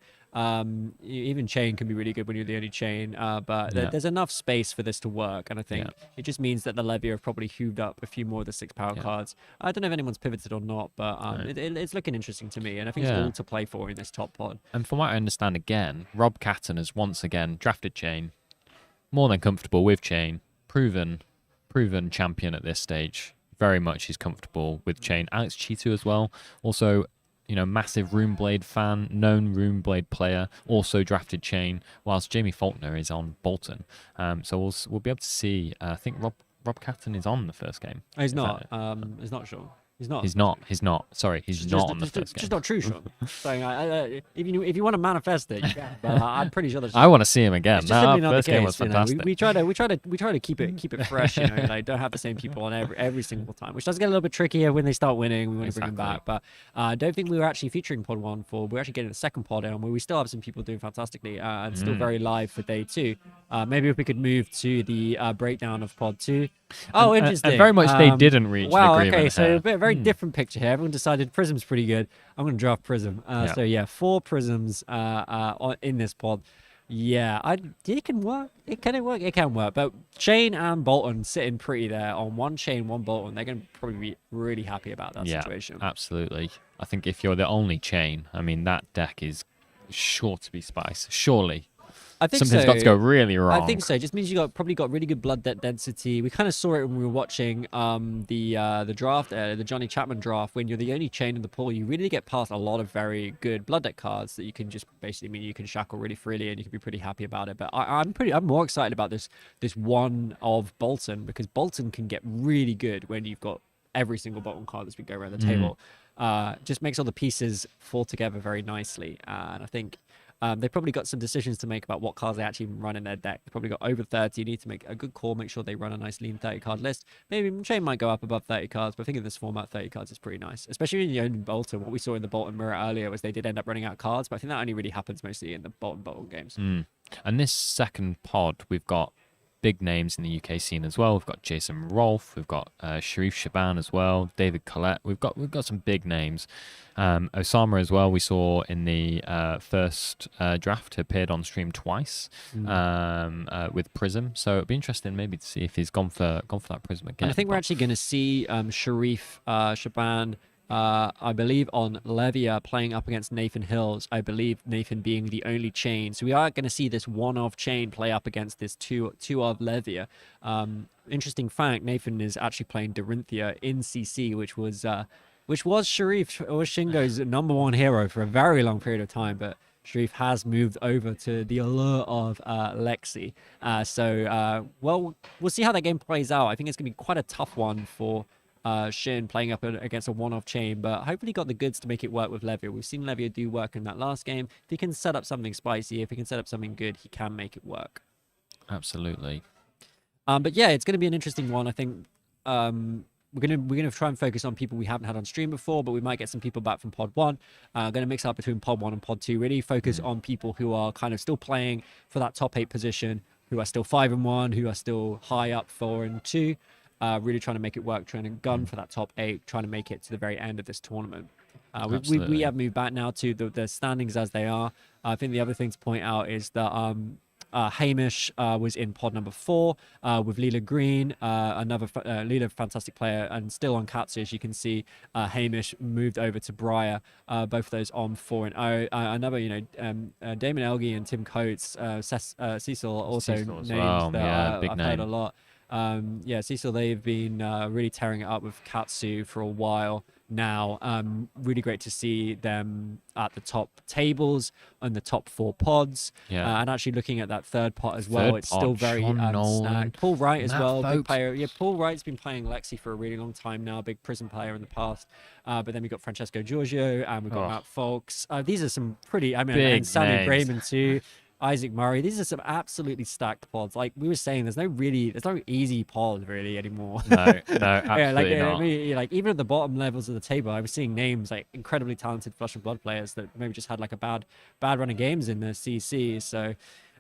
Even Chain can be really good when you're the only Chain. But there's enough space for this to work, and I think it just means that the Levia have probably hooved up a few more of the 6 power cards. I don't know if anyone's pivoted or not, but it's looking interesting to me, and I think it's all to play for in this top pod. And from what I understand, again, Rob Catton has once again drafted Chain, more than comfortable with Chain, proven champion at this stage. Very much he's comfortable with Chain. Alex Chitu as well. Also, you know, massive Runeblade fan, known Runeblade player, also drafted Chain, whilst Jamie Faulkner is on Bolton. So we'll be able to see. I think Rob Catton is on the first game. Oh, he's not. He's not sure. He's not. Sorry, he's not on the first game. Just not true, Sean. So, if you want to manifest it, you can. But I'm pretty sure. I want to see him again. It's just simply not first the case, game was fantastic. We try to keep it fresh. You know, like don't have the same people on every single time, which does get a little bit trickier when they start winning. We want to bring them back, but I don't think we were actually featuring pod 1 for. We're actually getting the second pod on where we still have some people doing fantastically and still very live for day 2. Maybe if we could move to the breakdown of pod 2. Oh, interesting. And very much they didn't reach an agreement. Okay, so a very different picture here. Everyone decided Prism's pretty good. I'm going to draft Prism. So yeah, 4 Prisms in this pod. Yeah, it can work. It can work. But Chain and Bolton sitting pretty there on 1 Chain, 1 Bolton. They're going to probably be really happy about that situation. Absolutely. I think if you're the only Chain, I mean, that deck is sure to be spice. Surely. I think something's got to go really wrong. I think so. It just means you probably got really good blood debt density. We kind of saw it when we were watching the draft, the Johnny Chapman draft. When you're the only Chain in the pool, you really get past a lot of very good blood debt cards that you can just basically mean you can shackle really freely and you can be pretty happy about it. But I'm more excited about this one of Bolton, because Bolton can get really good when you've got every single Bolton card that's been going around the table. Just makes all the pieces fall together very nicely, and I think. They've probably got some decisions to make about what cards they actually run in their deck. They've probably got over 30. You need to make a good call, make sure they run a nice lean 30-card list. Maybe Chain might go up above 30 cards, but I think in this format, 30 cards is pretty nice. Especially when you own Bolton. What we saw in the Bolton mirror earlier was they did end up running out of cards, but I think that only really happens mostly in the Bolton games. And this second pod, we've got big names in the UK scene as well. We've got Jason Rolfe, we've got Sharif Shaban as well, David Collette. We've got some big names. Osama as well. We saw in the first draft, appeared on stream twice with Prism. So it'd be interesting maybe to see if he's gone for that Prism again. And I think we're actually going to see Sharif Shaban. I believe on Levia playing up against Nathan Hills. I believe Nathan being the only Chain. So we are going to see this 1-of Chain play up against this 2-of Levia. Interesting fact, Nathan is actually playing Dorinthia in CC, which was Sharif or Shingo's #1 hero for a very long period of time, but Sharif has moved over to the allure of Lexi. Well, we'll see how that game plays out. I think it's going to be quite a tough one for Shin playing up against a 1-of Chain, but hopefully got the goods to make it work with Levia. We've seen Levia do work in that last game. If he can set up something spicy, if he can set up something good, he can make it work. Absolutely. But yeah, it's going to be an interesting one. I think we're gonna try and focus on people we haven't had on stream before, but we might get some people back from pod 1. Going to mix up between pod 1 and pod 2. Really focus on people who are kind of still playing for that top 8 position, who are still 5-1, who are still high up 4-2. Really trying to make it work, trying to gun for that top 8, trying to make it to the very end of this tournament. We have moved back now to the standings as they are. I think the other thing to point out is that Hamish was in pod number 4 with Leela Green, another Leela fantastic player, and still on Katsu, as you can see. Hamish moved over to Briar, both of those on 4-0. Another, Damon Elgie and Tim Coates, Cecil also Cecil as names well. that Yeah, big I've heard a name. lot. Cecil, they've been really tearing it up with Katsu for a while now. Really great to see them at the top tables and the top 4 pods. Yeah. And actually looking at that third pot as well, it's still very Sean Nolan, stacked. Paul Wright as Matt well, big Folks. player. Yeah, Paul Wright's been playing Lexi for a really long time now, big prison player in the past. But then we've got Francesco Giorgio and we've got Matt Folks. These are some pretty, and Big Sammy names. Brayman too. Isaac Murray. These are some absolutely stacked pods. Like we were saying, there's no easy pod really anymore. No, absolutely not. I mean, like even at the bottom levels of the table, I was seeing names like incredibly talented Flesh and Blood players that maybe just had like a bad run of games in the CC. So,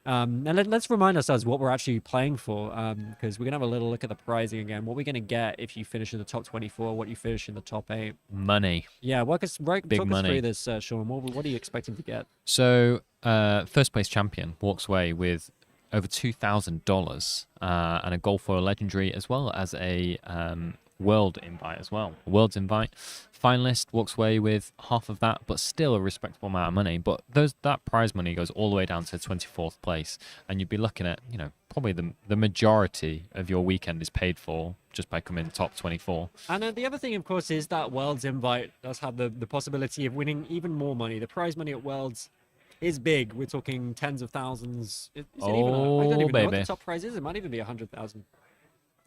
and let's remind ourselves what we're actually playing for, because we're gonna have a little look at the pricing again. What we're gonna get if you finish in the top 24, what you finish in the top 8. Money. Yeah, talk us Big us money. through this, Sean. What are you expecting to get? So, first place champion walks away with over $2,000 and a gold foil legendary, as well as a world invite as well. A world's invite. Finalist walks away with half of that, but still a respectable amount of money. But that prize money goes all the way down to 24th place, and you'd be looking at, probably the majority of your weekend is paid for just by coming top 24. And the other thing, of course, is that Worlds invite does have the possibility of winning even more money. The prize money at Worlds is big. We're talking tens of thousands. Is it even? I don't even know what the top prize is. It might even be $100,000.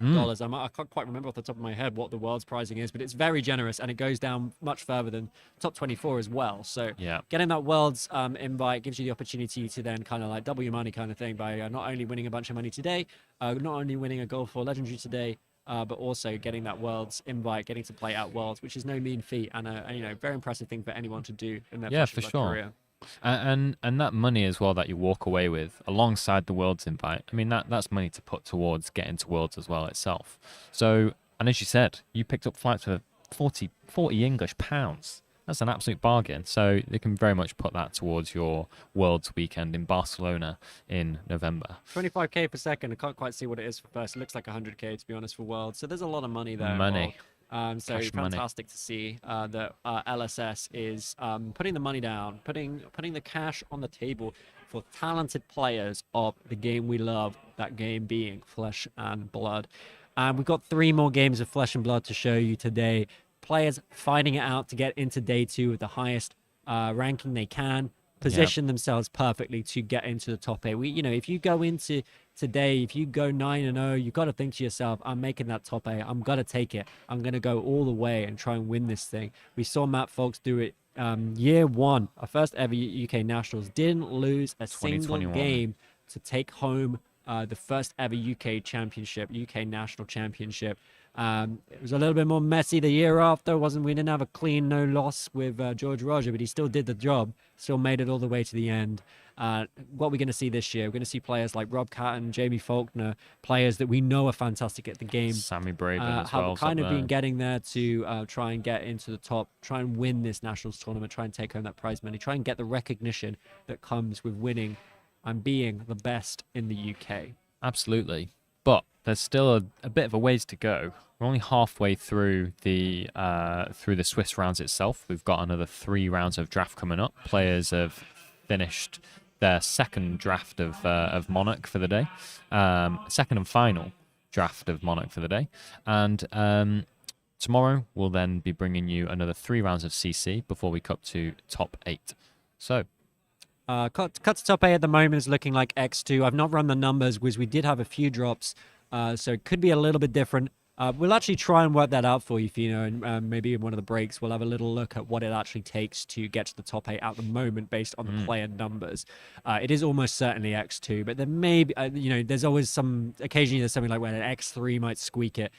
I can't quite remember off the top of my head what the world's pricing is, but it's very generous and it goes down much further than top 24 as well. So getting that world's invite gives you the opportunity to then kind of like double your money kind of thing by not only winning a bunch of money today, not only winning a gold for legendary today, but also getting that world's invite, getting to play at Worlds, which is no mean feat and a very impressive thing for anyone to do in their for sure. career. And that money as well that you walk away with alongside the Worlds invite, I mean, that's money to put towards getting to Worlds as well itself. So, and as you said, you picked up flights for 40 English pounds. That's an absolute bargain. So they can very much put that towards your Worlds weekend in Barcelona in November. 25k per second. I can't quite see what it is for first. It looks like 100k to be honest for Worlds. So there's a lot of money there. Money. So Cash money. fantastic to see that LSS is putting the money down, putting the cash on the table for talented players of the game we love, that game being Flesh and Blood. And we've got 3 more games of Flesh and Blood to show you today. Players fighting it out to get into day 2 with the highest ranking they can, position themselves perfectly to get into the top 8. If you go into today, if you go 9-0, you've got to think to yourself, I'm making that top 8. I'm going to take it. I'm going to go all the way and try and win this thing. We saw Matt Folks do it year 1, our first ever UK Nationals. Didn't lose a single game to take home the first ever UK Championship, UK National Championship. It was a little bit more messy the year after. We didn't have a clean no loss with George Roger, but he still did the job, still made it all the way to the end. What we're going to see this year, we're going to see players like Rob Catton, Jamie Faulkner, players that we know are fantastic at the game. Sammy Braben as have well. kind of been getting there to try and get into the top, try and win this Nationals tournament, try and take home that prize money, try and get the recognition that comes with winning and being the best in the UK. Absolutely. But there's still a bit of a ways to go. We're only halfway through the Swiss rounds itself. We've got another 3 rounds of draft coming up. Players have finished their second draft of Monarch for the day, second and final draft of Monarch for the day, and tomorrow we'll then be bringing you another 3 rounds of CC before we cut to top 8. So. Cut to top 8 at the moment is looking like X2. I've not run the numbers because we did have a few drops, so it could be a little bit different. We'll actually try and work that out for you, Fino, and maybe in one of the breaks we'll have a little look at what it actually takes to get to the top 8 at the moment based on the player numbers. It is almost certainly X2, but there may be, there's always occasionally there's something like where an X3 might squeak it,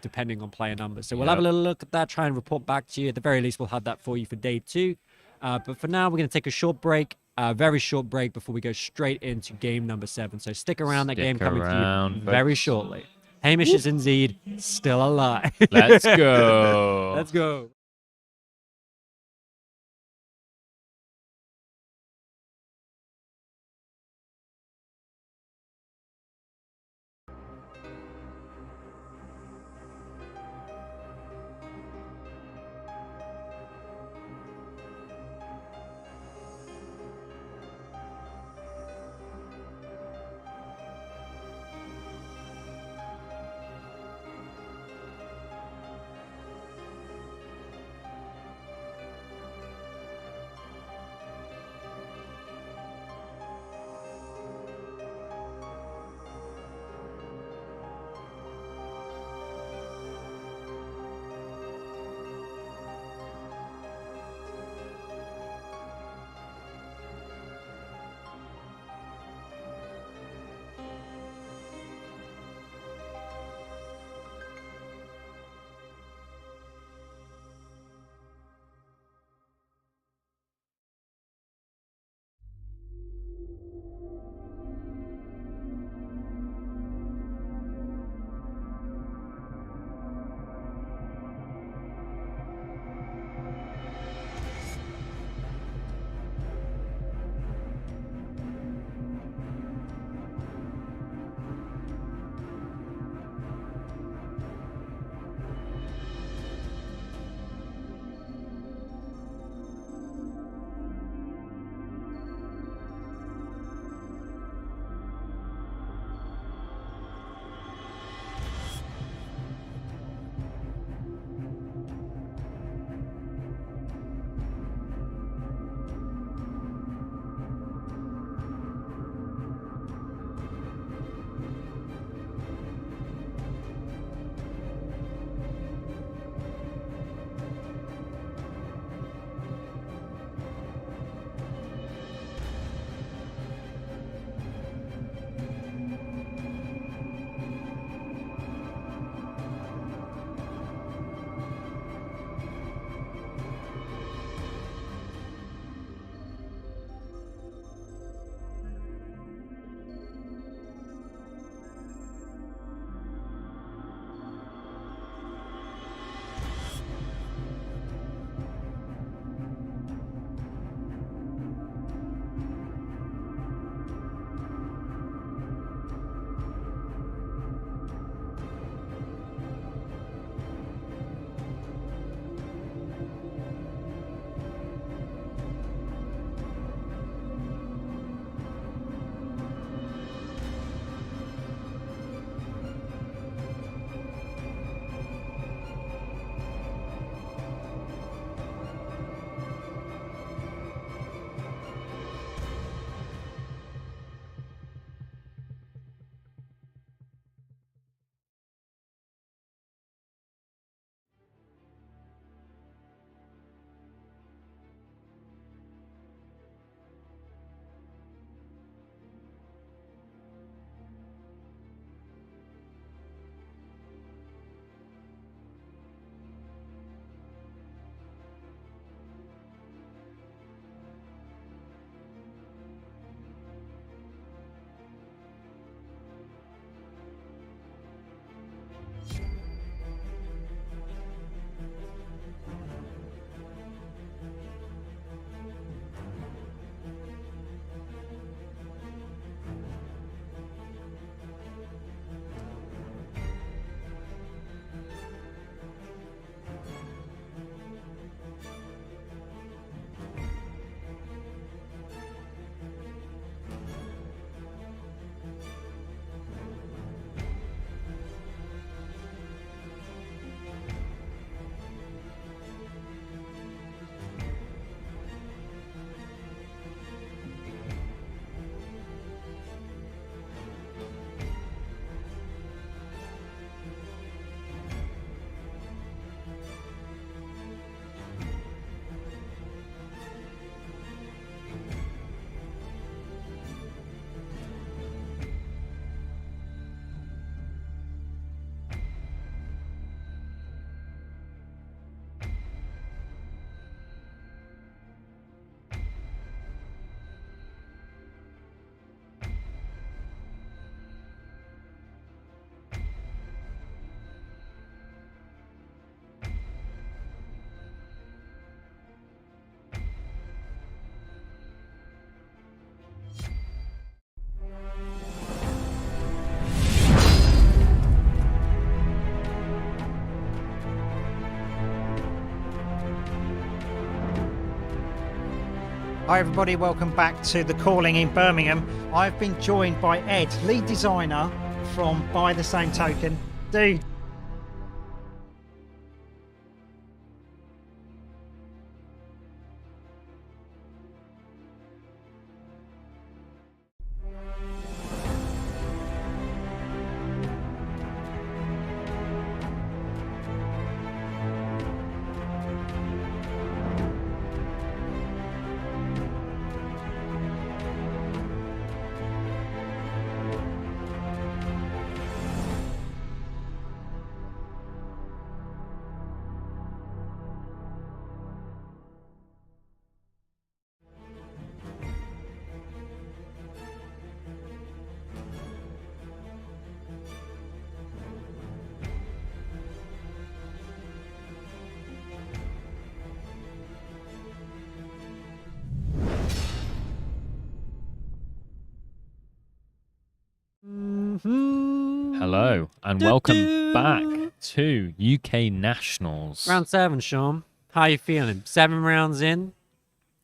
depending on player numbers. So we'll have a little look at that, try and report back to you. At the very least, we'll have that for you for day 2. But for now, we're going to take a short break, very short break before we go straight into game number 7. So stick around, that game coming to you very shortly. Hamish is indeed still alive. Let's go. Let's go. Hi everybody, welcome back to The Calling in Birmingham. I've been joined by Ed, lead designer from By the Same Token. Dude. Hello and welcome back to UK Nationals. Round 7, Sean. How are you feeling? 7 rounds in.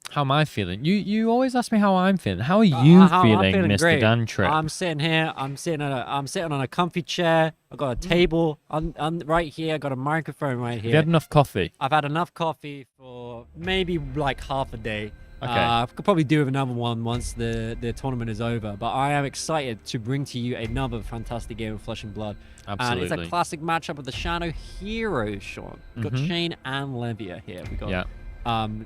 How am I feeling? You always ask me how I'm feeling. How are you I'm feeling, feeling Mr. great. Dan Tripp? I'm sitting here. I'm sitting on a comfy chair. I've got a table on right here. I've got a microphone right here. Have you had enough coffee? I've had enough coffee for maybe like half a day. Okay. I could probably do with another one once the tournament is over. But I am excited to bring to you another fantastic game of Flesh and Blood. Absolutely. And it's a classic matchup of the Shadow Heroes, Sean. We've got Shane and Levia here. We got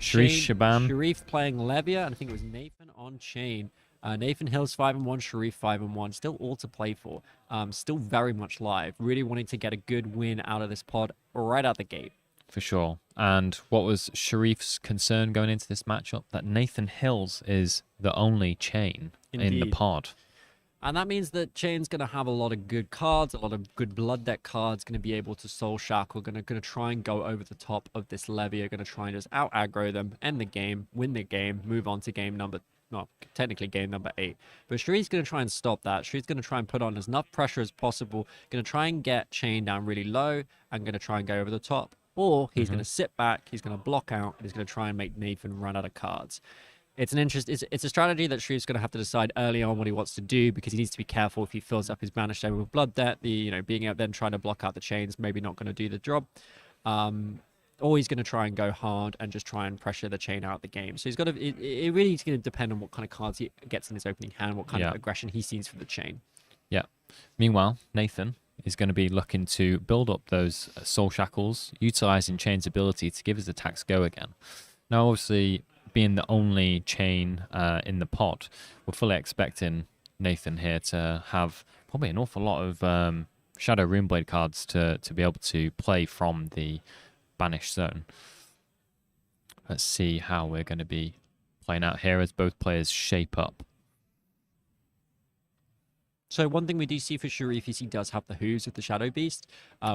Sharif Shaban. Sharif playing Levia, and I think it was Nathan on Chain. Nathan Hill's 5-1, Sharif 5-1. Still all to play for. Still very much live. Really wanting to get a good win out of this pod right out the gate. For sure. And what was Sharif's concern going into this matchup? That Nathan Hills is the only chain in the Indeed. pod. And that means that Chain's going to have a lot of good cards, a lot of good blood deck cards, going to be able to soul shackle, going to try and go over the top of this Levia, going to try and just out aggro them, end the game, win the game, move on to game number, not technically game number 8. But Sharif's going to try and stop that. Sharif's going to try and put on as enough pressure as possible, going to try and get Chain down really low, and going to try and go over the top. Or he's going to sit back, he's going to block out, and he's going to try and make Nathan run out of cards. It's a strategy that Shrew's going to have to decide early on what he wants to do, because he needs to be careful if he fills up his banished table with blood debt. Being out then trying to block out the chains, maybe not going to do the job. Or he's going to try and go hard and just try and pressure the chain out the game. So he's got to. It really is going to depend on what kind of cards he gets in his opening hand, what kind of aggression he sees for the chain. Yeah. Meanwhile, Nathan is going to be looking to build up those soul shackles, utilizing Chain's ability to give his attacks go again. Now, obviously, being the only chain in the pot, we're fully expecting Nathan here to have probably an awful lot of Shadow Runeblade cards to be able to play from the banished zone. Let's see how we're going to be playing out here as both players shape up. So one thing we do see for Sharif is he does have the Hooves with the Shadow Beast,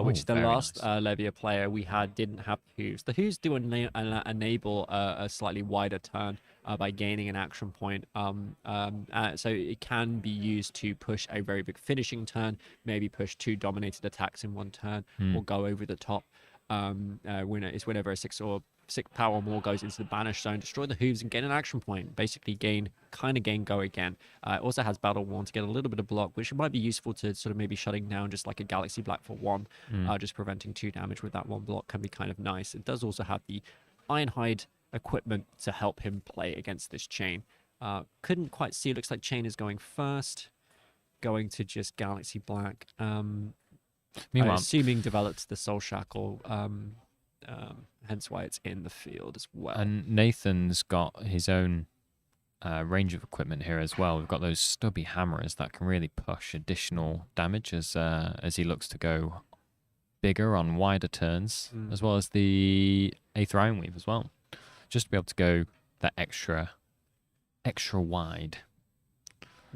which is the last Levia player we had didn't have Hooves. The Hooves do enable a slightly wider turn by gaining an action point. So it can be used to push a very big finishing turn, maybe push 2 dominated attacks in one turn, or go over the top. Whenever a 6 power or more goes into the banished zone, destroy the Hooves and gain an action point. Basically gain go again. It also has Battle Worn to get a little bit of block, which might be useful to sort of maybe shutting down just like a Galaxy Black for 1. Just preventing 2 damage with that 1 block can be kind of nice. It does also have the Ironhide equipment to help him play against this chain. Couldn't quite see. It looks like Chain is going first. Going to just Galaxy Black. Meanwhile, assuming developed the Soul Shackle. Hence why it's in the field as well. And Nathan's got his own range of equipment here as well. We've got those stubby hammers that can really push additional damage as he looks to go bigger on wider turns, as well as the Aether Ironweave as well. Just to be able to go that extra wide.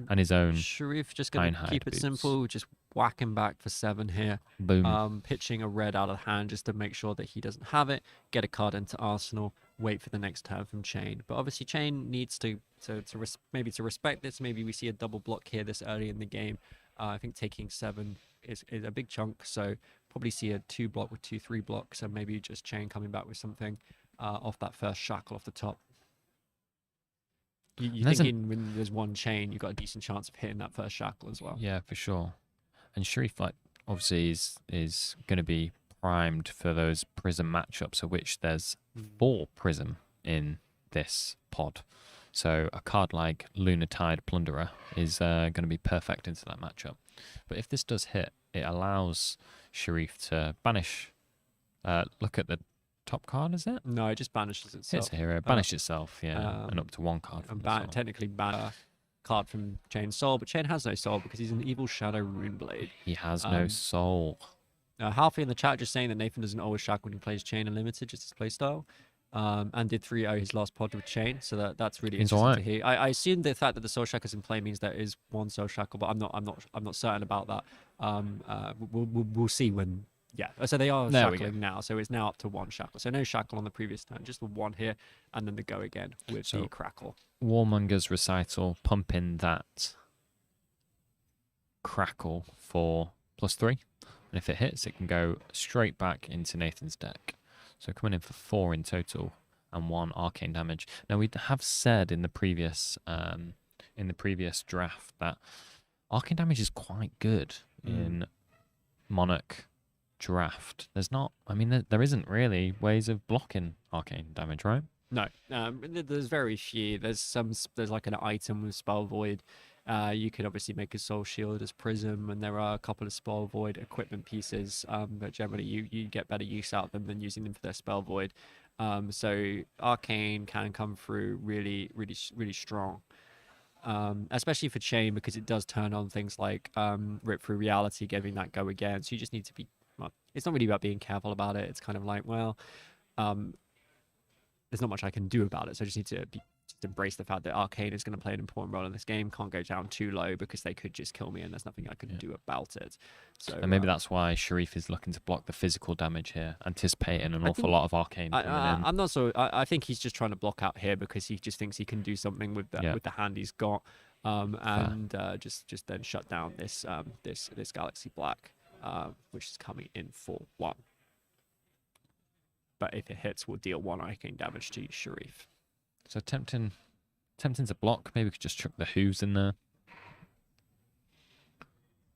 And his own Sharif just going to keep it simple, just whack him back for 7 here. Boom. Pitching a red out of hand just to make sure that he doesn't have it. Get a card into Arsenal. Wait for the next turn from Chain. But obviously Chain needs to respect this. Maybe we see a double block here this early in the game. I think taking 7 is a big chunk. So probably see a 2 block with 2-3 blocks. And maybe just Chain coming back with something off that first shackle off the top. You're There's an- thinking when there's one chain, you've got a decent chance of hitting that first shackle as well. Yeah, for sure. And Sharif, like, obviously is going to be primed for those prism matchups, of which there's 4 prism in this pod. So a card like Lunar Tide Plunderer is going to be perfect into that matchup. But if this does hit, it allows Sharif to banish. Look at the top card, is it? No, it just banishes itself. It's a hero. Banish itself, yeah, and up to 1 card. From And the soul. technically ban a card from Chain's soul, but Chain has no soul because he's an evil shadow runeblade. He has no soul. Halfie in the chat just saying that Nathan doesn't always shackle when he plays Chain Unlimited, just his playstyle. And did 3-0 his last pod with Chain, so that's really He's interesting alright. to hear. I assume the fact that the soul shackle's in play means there is 1 soul shackle, but I'm not certain about that. We'll see when. Yeah, so they are There we shackling now, so it's now up to 1 shackle. So no shackle on the previous turn, just the 1 here, and then the go again with the crackle. Warmonger's Recital, pumping that crackle for +3. And if it hits, it can go straight back into Nathan's deck. So coming in for 4 in total and 1 arcane damage. Now we have said in the previous draft that arcane damage is quite good in Monarch draft. There's not, I mean, there isn't really ways of blocking arcane damage, right? No, there's very few. There's like an item with Spell Void. You could obviously make a Soul Shield as Prism, and there are a couple of Spell Void equipment pieces, but generally you get better use out of them than using them for their Spell Void. So Arcane can come through really strong. Especially for Chain, because it does turn on things like Rip Through Reality, giving that go again. So you just need to be, well, it's not really about being careful about it. It's kind of like, well, there's not much I can do about it. So I just need to just embrace the fact that Arcane is going to play an important role in this game. Can't go down too low because they could just kill me and there's nothing I can do about it. So And maybe that's why Sharif is looking to block the physical damage here, anticipating an awful lot of Arcane coming in. I'm not so. I think he's just trying to block out here because he just thinks he can do something with the hand he's got, and just then shut down this Galaxy Black, which is coming in for 1. But if it hits, we'll deal 1 arcane damage to Sharif. So tempting to block. Maybe we could just chuck the hooves in there.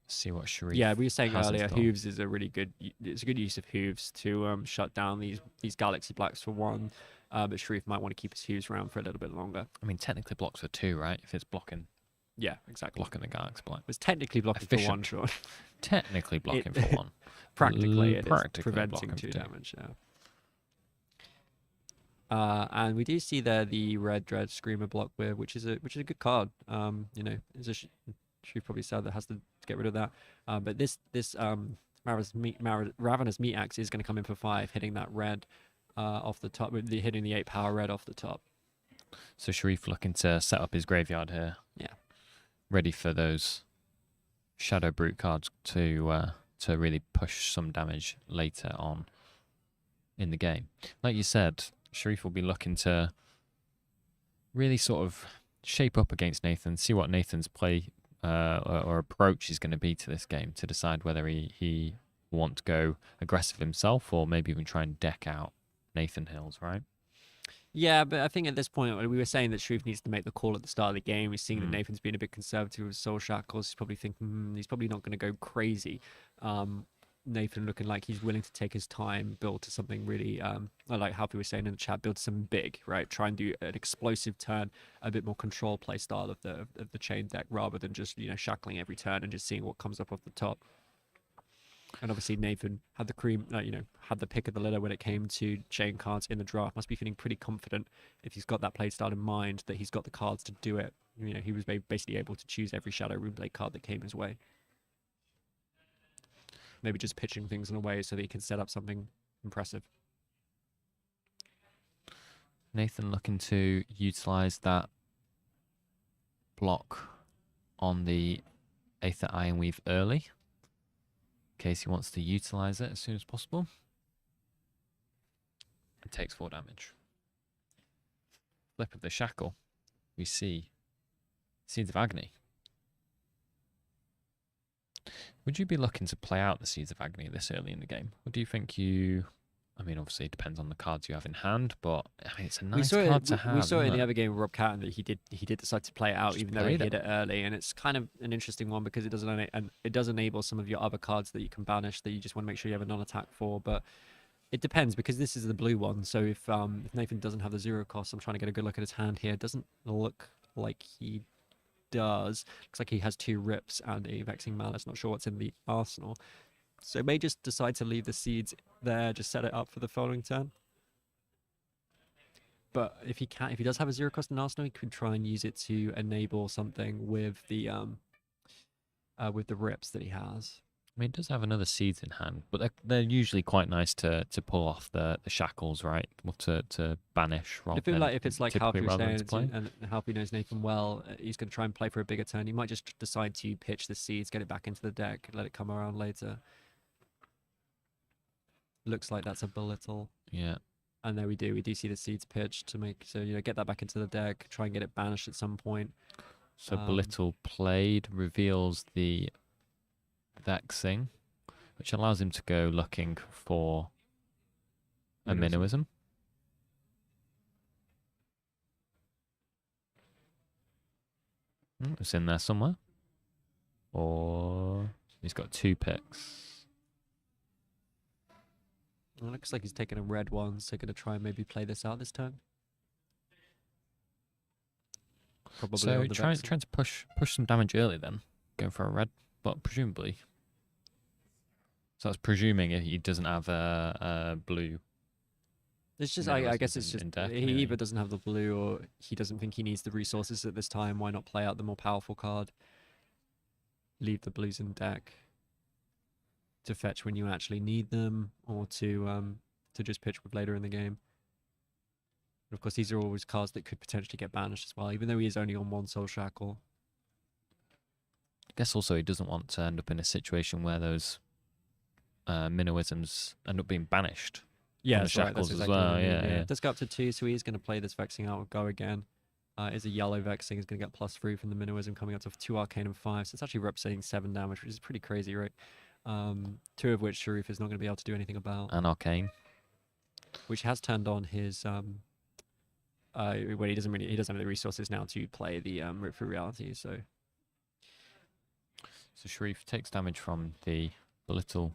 See what Sharif. Yeah, we were saying has in earlier, store. hooves is a really good. It's a good use of hooves to shut down these Galaxy Blacks for 1. But Sharif might want to keep his hooves around for a little bit longer. I mean, technically blocks for 2, right? If it's blocking. Yeah, exactly. Blocking the Galaxy Black. It's technically blocking for 1, sure. Technically blocking for 1. Practically, it is Practically preventing blocking 2 for 2. damage. Yeah. And we do see there the Red Dread Screamer block with, which is a good card. You know, it's a Sharif probably said that has to get rid of that. But this Ravenous Meat Axe is going to come in for 5, hitting that red off the top, hitting the 8 power red off the top. So Sharif looking to set up his graveyard here. Yeah. Ready for those Shadow Brute cards to really push some damage later on in the game. Like you said, Sharif will be looking to really sort of shape up against Nathan, see what Nathan's play or approach is going to be to this game to decide whether he want to go aggressive himself or maybe even try and deck out Nathan Hills, right? Yeah, but I think at this point, we were saying that Sharif needs to make the call at the start of the game. We're seeing that Nathan's been a bit conservative with Soul Shackles. He's probably thinking he's probably not going to go crazy. Nathan looking like he's willing to take his time, build to something really, like Happy was saying in the chat, build something big, right? Try and do an explosive turn, a bit more control play style of the chain deck rather than just, you know, shackling every turn and just seeing what comes up off the top. And obviously Nathan had the cream, you know, had the pick of the litter when it came to chain cards in the draft. Must be feeling pretty confident if he's got that play style in mind that he's got the cards to do it. You know, he was basically able to choose every Shadow Runeblade card that came his way. Maybe just pitching things in a way so that he can set up something impressive. Nathan looking to utilize that block on the Aether Ironweave early, in case he wants to utilize it as soon as possible. It takes 4 damage. Flip of the Shackle, we see Seeds of Agony. Would you be looking to play out the Seeds of Agony this early in the game? Or do you think you I mean, obviously, it depends on the cards you have in hand, but I mean, it's a We nice saw card it. to have. We saw it in isn't the it? other game with Rob Catton that he did decide to play it out, Just even though he played did it early, and it's kind of an interesting one because it does enable some of your other cards that you can banish that you just want to make sure you have a non-attack for. But it depends because this is the blue one. So if Nathan doesn't have the 0 cost, I'm trying to get a good look at his hand here. It doesn't look like he does. Looks like he has 2 rips and a vexing malice. Not sure what's in the arsenal. So may just decide to leave the seeds there, just set it up for the following turn. But if he does have a 0 cost in arsenal, he could try and use it to enable something with the rips that he has. I mean, it does have another seeds in hand, but they're usually quite nice to pull off the shackles, right? Or to banish rather I feel than like if it's like typically Halfie rather than saying, to play. and Halfie knows Nathan well, he's going to try and play for a bigger turn. He might just decide to pitch the seeds, get it back into the deck, let it come around later. Looks like that's a belittle. Yeah. And there we do. We do see the seeds pitched to make get that back into the deck. Try and get it banished at some point. So belittle played reveals the vexing, which allows him to go looking for a Minnowism. It's in there somewhere. Or he's got 2 picks. It looks like he's taking a red one, so going to try and maybe play this out this turn. Probably So on the trying vexing. to push some damage early then, going for a red, but presumably. So that's presuming he doesn't have a blue. It's just, Minnowisms I guess it's in just, deck, he really. either doesn't have the blue or he doesn't think he needs the resources at this time. Why not play out the more powerful card? Leave the blues in deck to fetch when you actually need them, or to just pitch with later in the game. But of course, these are always cards that could potentially get banished as well, even though he is only on 1 Soul Shackle. I guess also he doesn't want to end up in a situation where those Minnowisms end up being banished. Yeah, from the that's right. shackles That's as exactly well. what I mean, Yeah, yeah. It does go up to 2, so he is going to play this vexing out with go again. Is a yellow vexing, is going to get +3 from the Minnowism, coming up to 2 arcane and 5. So it's actually representing 7 damage, which is pretty crazy, right? 2 of which Sharif is not going to be able to do anything about. And arcane, which has turned on his when he doesn't have the resources now to play the Rip Through Reality. So Sharif takes damage from the belittle,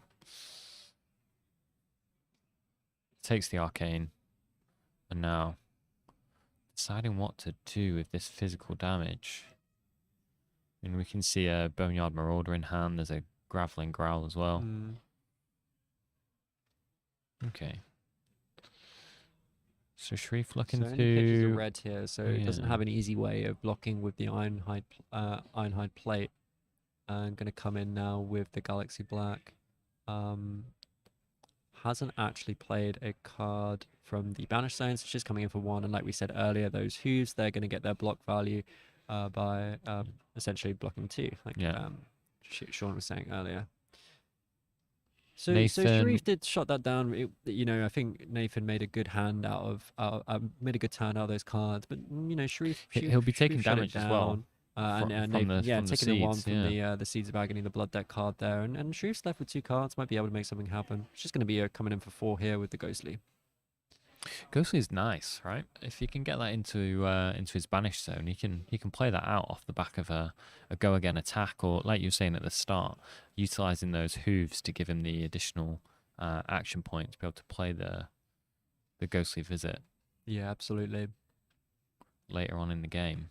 takes the arcane, and now deciding what to do with this physical damage. I mean, we can see a Boneyard Marauder in hand. There's a Graveling Growl as well. Okay. So Sharif looking so only pitches a to red here, so it doesn't have an easy way of blocking with the Ironhide plate. And going to come in now with the Galaxy Black. Hasn't actually played a card from the Banish Zone, so she's coming in for 1. And like we said earlier, those hooves, they're going to get their block value by essentially blocking 2, like Sean was saying earlier. So Sharif did shut that down. I think Nathan made a good hand out of made a good turn out of those cards. But Sharif he'll be taking shut it damage as well. down. From Nathan, the taking the 1 seeds, from the Seeds of Agony, the Blood Deck card there, and Sharif's left with 2 cards, might be able to make something happen. It's just going to be coming in for 4 here with the Ghostly. Ghostly is nice, right? If you can get that into his Banish Zone, he can play that out off the back of a go again attack, or like you were saying at the start, utilizing those hooves to give him the additional action point to be able to play the Ghostly Visit. Yeah, absolutely. Later on in the game,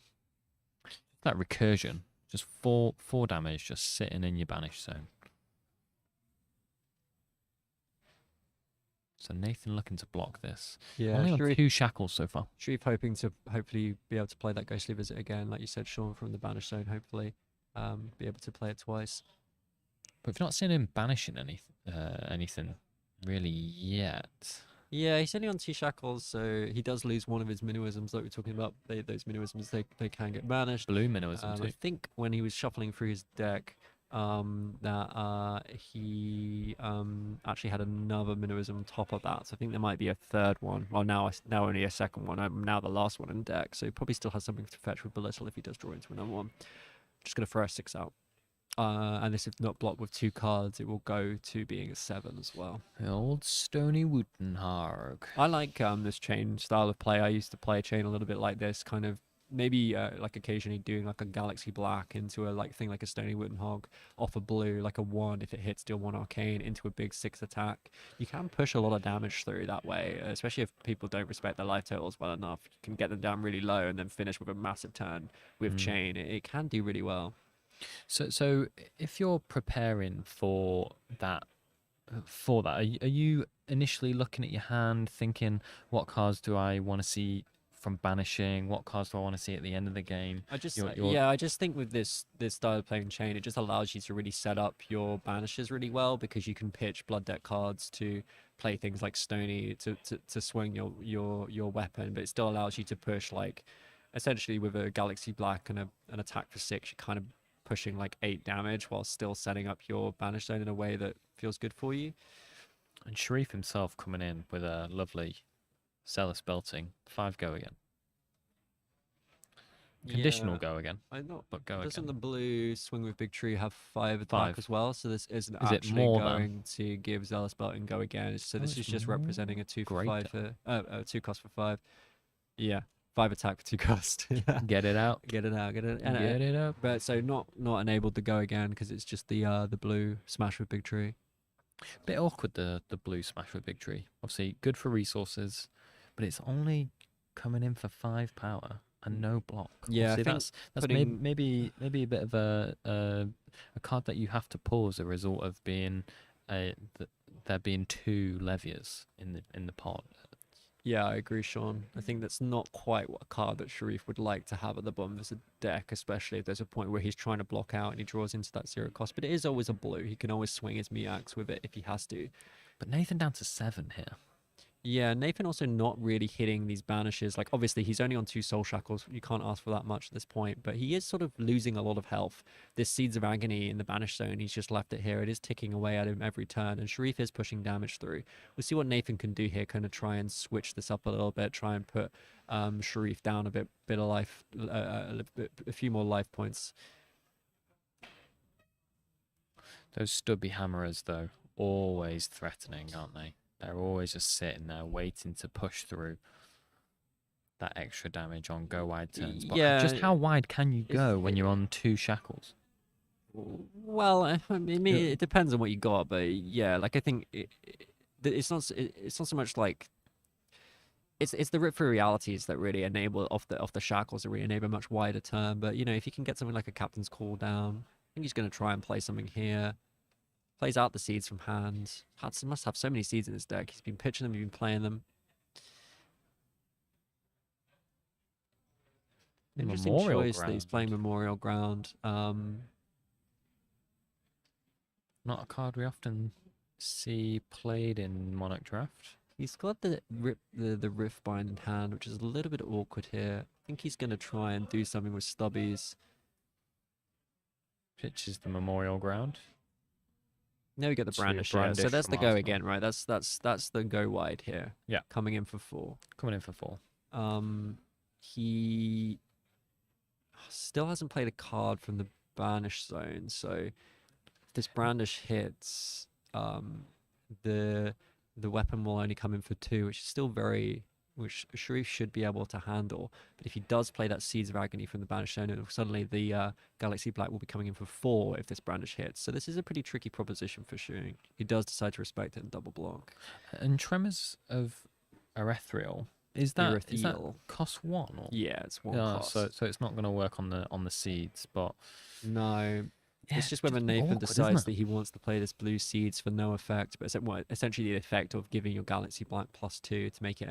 that recursion, just 4 damage, just sitting in your Banish Zone. So Nathan looking to block this. Yeah, only on 2 shackles so far. Sharif hoping to hopefully be able to play that Ghostly Visit again, like you said, Sean, from the Banish Zone. Hopefully, be able to play it twice. But we've not seen him banishing anything really yet. Yeah, he's only on 2 shackles, so he does lose one of his Minnowisms, like we're talking about. Those Minnowisms, they can get banished. Blue Minnowism too. I think when he was shuffling through his deck, that he actually had another Minnowism on top of that. So I think there might be a 3rd one. Well, now only a 2nd one. Now the last one in deck. So he probably still has something to fetch with Belittle if he does draw into another one. Just going to throw a 6 out. And this, if not blocked with 2 cards, it will go to being a 7 as well. The old Stony Wootenharg. I like this chain style of play. I used to play a chain a little bit like this, kind of maybe like occasionally doing like a Galaxy Black into a thing like a Stony Wootenhog off a blue, like a 1 if it hits, deal 1 arcane into a big 6 attack. You can push a lot of damage through that way, especially if people don't respect their life totals well enough. You can get them down really low and then finish with a massive turn with chain. It can do really well. So if you're preparing for that, are you initially looking at your hand, thinking, what cards do I want to see from banishing? What cards do I want to see at the end of the game? I just think with this style of playing chain, it just allows you to really set up your banishes really well, because you can pitch blood deck cards to play things like Stony to swing your weapon, but it still allows you to push, like, essentially with a Galaxy Black and an attack for 6, you're kind of pushing like 8 damage while still setting up your banish zone in a way that feels good for you. And Sharif himself coming in with a lovely Zealous Belting, 5 go again. Conditional go again. But go Doesn't again. the blue swing with Big Tree have 5 attack as well? So this isn't Is it actually more going to give Zealous Belting go again. So this is just representing a 2 for 5 for 2 cost for 5. Yeah. 5 attack for 2 cost. Get it out. Get it out. Get it. Get it up. But so not enabled to go again because it's just the blue smash with Big Tree. Bit awkward, the blue smash with Big Tree. Obviously good for resources, but it's only coming in for 5 power and no block. Yeah, Obviously I think that's maybe a bit of a card that you have to pull as a result of being there being 2 leviers in the pot. Yeah, I agree, Sean. I think that's not quite what a card that Sharif would like to have at the bottom of his deck, especially if there's a point where he's trying to block out and he draws into that 0 cost. But it is always a blue. He can always swing his Miax with it if he has to. But Nathan down to 7 here. Yeah, Nathan also not really hitting these banishes. Like, obviously, he's only on 2 Soul Shackles. You can't ask for that much at this point. But he is sort of losing a lot of health. This Seeds of Agony in the banish zone, he's just left it here. It is ticking away at him every turn. And Sharif is pushing damage through. We'll see what Nathan can do here. Kind of try and switch this up a little bit. Try and put Sharif down a bit of life, a few more life points. Those stubby hammerers, though, always threatening, aren't they? They're always just sitting there waiting to push through that extra damage on go wide turns. But Yeah, just how wide can you go when you're on 2 shackles? Well, I mean, it depends on what you got, but yeah, like I think it's not so much like it's the rip through realities that really enable off the shackles that really enable a much wider turn. But you know, if you can get something like a Captain's Call down, I think he's going to try and play something here. Plays out the seeds from hand. Hudson must have so many seeds in his deck. He's been pitching them, he's been playing them. Interesting choice that he's playing Memorial Ground. Not a card we often see played in Monarch Draft. He's got the Riftbind in hand, which is a little bit awkward here. I think he's going to try and do something with Stubbies. Pitches the Memorial Ground. Now we get the Brandish here. So that's the go again, right? That's the go wide here. Yeah. Coming in for 4. Coming in for 4. He still hasn't played a card from the banish zone, so if this Brandish hits, the weapon will only come in for 2, which is still which Sharif should be able to handle. But if he does play that Seeds of Agony from the banish zone, suddenly the Galaxy Black will be coming in for 4 if this Brandish hits. So this is a pretty tricky proposition for Shooting. He does decide to respect it and double block. And Tremors of Erethiel, is that cost 1? Or? Yeah, it's 1 cost. So it's not going to work on the seeds, but no. Yeah, it's just whether Nathan decides that he wants to play this blue seeds for no effect, but essentially the effect of giving your Galaxy Black +2 to make it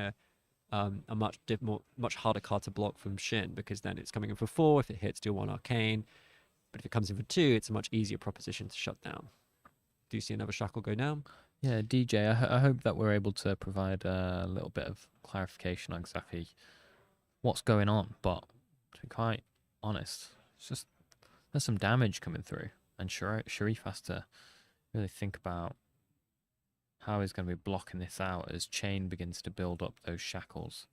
a much harder card to block from Shin, because then it's coming in for 4. If it hits, deal 1 arcane. But if it comes in for 2, it's a much easier proposition to shut down. Do you see another shackle go down? Yeah, DJ, I hope that we're able to provide a little bit of clarification on exactly what's going on. But to be quite honest, it's just there's some damage coming through, and Sharif has to really think about how he's going to be blocking this out as Chain begins to build up those shackles.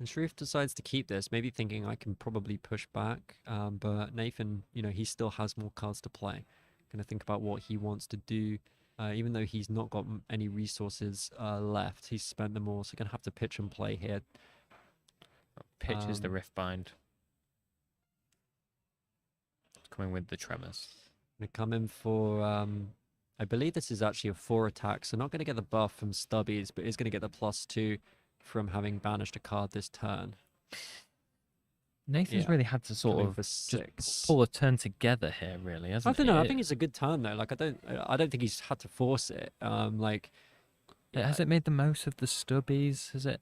And Sharif decides to keep this, maybe thinking I can probably push back. But Nathan, he still has more cards to play. Going to think about what he wants to do. Even though he's not got any resources left, he's spent them all. So going to have to pitch and play here. Pitches the Riftbind. Coming with the Tremors. Going to come in for... I believe this is actually a 4 attack, so not going to get the buff from Stubbies, but is going to get the +2 from having banished a card this turn. Nathan's really had to sort of just pull a turn together here, really, hasn't he? I don't know. I think it's a good turn though. Like I don't think he's had to force it. Has it made the most of the Stubbies? Has it?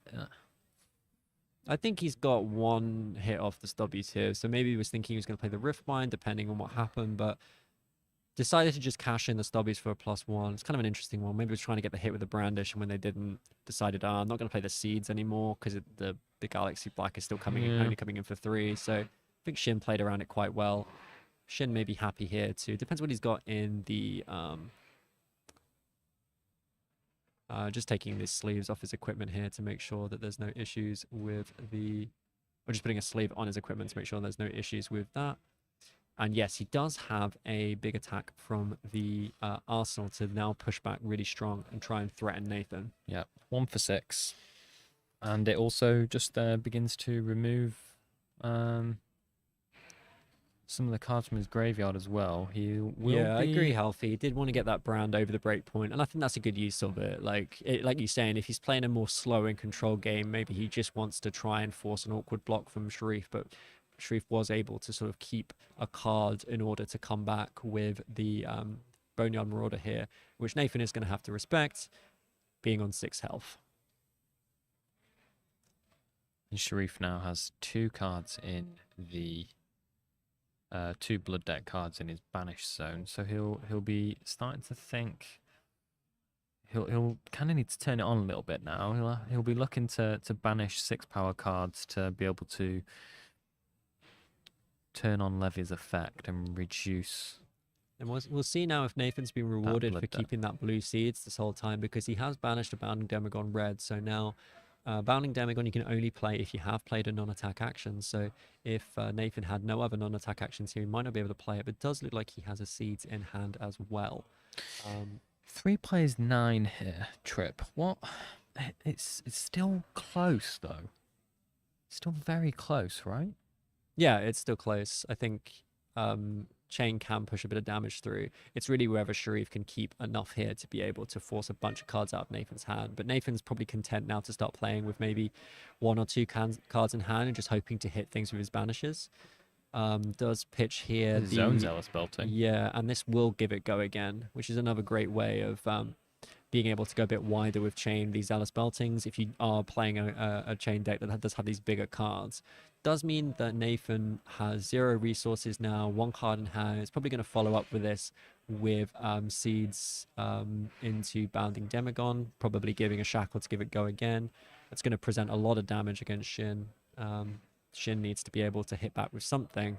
I think he's got one hit off the Stubbies here, so maybe he was thinking he was going to play the Riftbind, depending on what happened, but decided to just cash in the Stubbies for a +1. It's kind of an interesting one. Maybe he was trying to get the hit with the Brandish, and when they didn't, decided, I'm not going to play the Seeds anymore because the Galaxy Black is still coming in, only coming in for 3. So I think Shin played around it quite well. Shin may be happy here too. Depends what he's got in the... just taking these sleeves off his equipment here to make sure that there's no issues with the... Or just putting a sleeve on his equipment to make sure there's no issues with that. And yes, he does have a big attack from the Arsenal to now push back really strong and try and threaten Nathan. Yeah, 1 for 6. And it also just begins to remove some of the cards from his graveyard as well. He will I agree, Healthy. He did want to get that brand over the break point, and I think that's a good use of it. Like you're saying, if he's playing a more slow and control game, maybe he just wants to try and force an awkward block from Sharif, but Sharif was able to sort of keep a card in order to come back with the Boneyard Marauder here, which Nathan is going to have to respect, being on 6 health. And Sharif now has 2 cards in the 2 Blood Deck cards in his banished zone, so he'll be starting to think. He'll kind of need to turn it on a little bit now. He'll be looking to banish 6 power cards to be able to turn on Levy's effect and reduce. And we'll see now if Nathan's been rewarded for keeping that blue Seeds this whole time, because he has banished a Bounding Demagon red. So now Bounding Demagon you can only play if you have played a non-attack action. So if Nathan had no other non-attack actions here, he might not be able to play it, but it does look like he has a Seeds in hand as well. 3 plays 9 here, Trip. What? It's still close, though. Still very close, right? Yeah, it's still close. I think Chain can push a bit of damage through. It's really whether Sharif can keep enough here to be able to force a bunch of cards out of Nathan's hand. But Nathan's probably content now to start playing with maybe 1 or 2 cards in hand and just hoping to hit things with his banishes. Does pitch here. Zone Zealous Belting. Yeah, and this will give it go again, which is another great way of being able to go a bit wider with Chain, these Zealous Beltings. If you are playing a Chain deck that does have these bigger cards, does mean that Nathan has 0 resources now, 1 card in hand. It's probably going to follow up with this with Seeds into Bounding Demagon, probably giving a Shackle to give it go again. It's going to present a lot of damage against Shin. Shin needs to be able to hit back with something,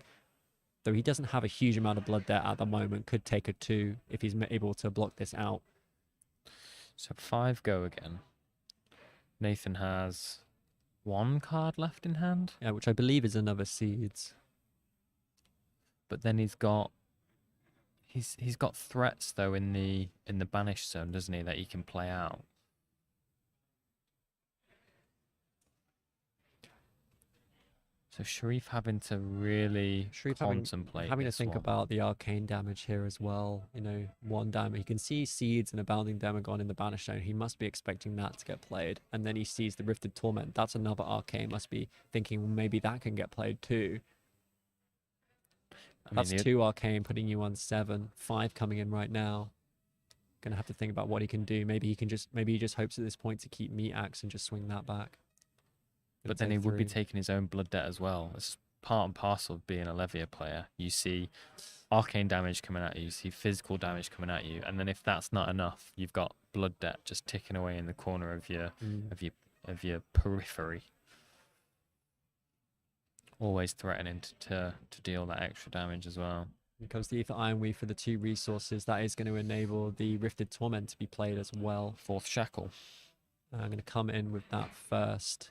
though he doesn't have a huge amount of blood there at the moment. Could take a 2 if he's able to block this out. So 5 go again. Nathan has 1 card left in hand. Yeah, which I believe is another Seeds. But then he's got threats though in the banished zone, doesn't he, that he can play out. So Sharif having to really contemplate. Having to think about the arcane damage here as well. 1 damage. He can see Seeds and a Bounding Demagon in the banished zone. He must be expecting that to get played. And then he sees the Rifted Torment. That's another arcane. Must be thinking, well, maybe that can get played too. That's 2 arcane, putting you on 7. 5 coming in right now. Gonna have to think about what he can do. Maybe he just hopes at this point to keep Meat Axe and just swing that back. But then he would be taking his own Blood Debt as well. It's part and parcel of being a Levia player. You see arcane damage coming at you, you see physical damage coming at you, and then if that's not enough, you've got Blood Debt just ticking away in the corner of your periphery. Always threatening to deal that extra damage as well. Here comes the Ether Iron Weave for the 2 resources. That is going to enable the Rifted Torment to be played as well. 4th Shackle. I'm going to come in with that first.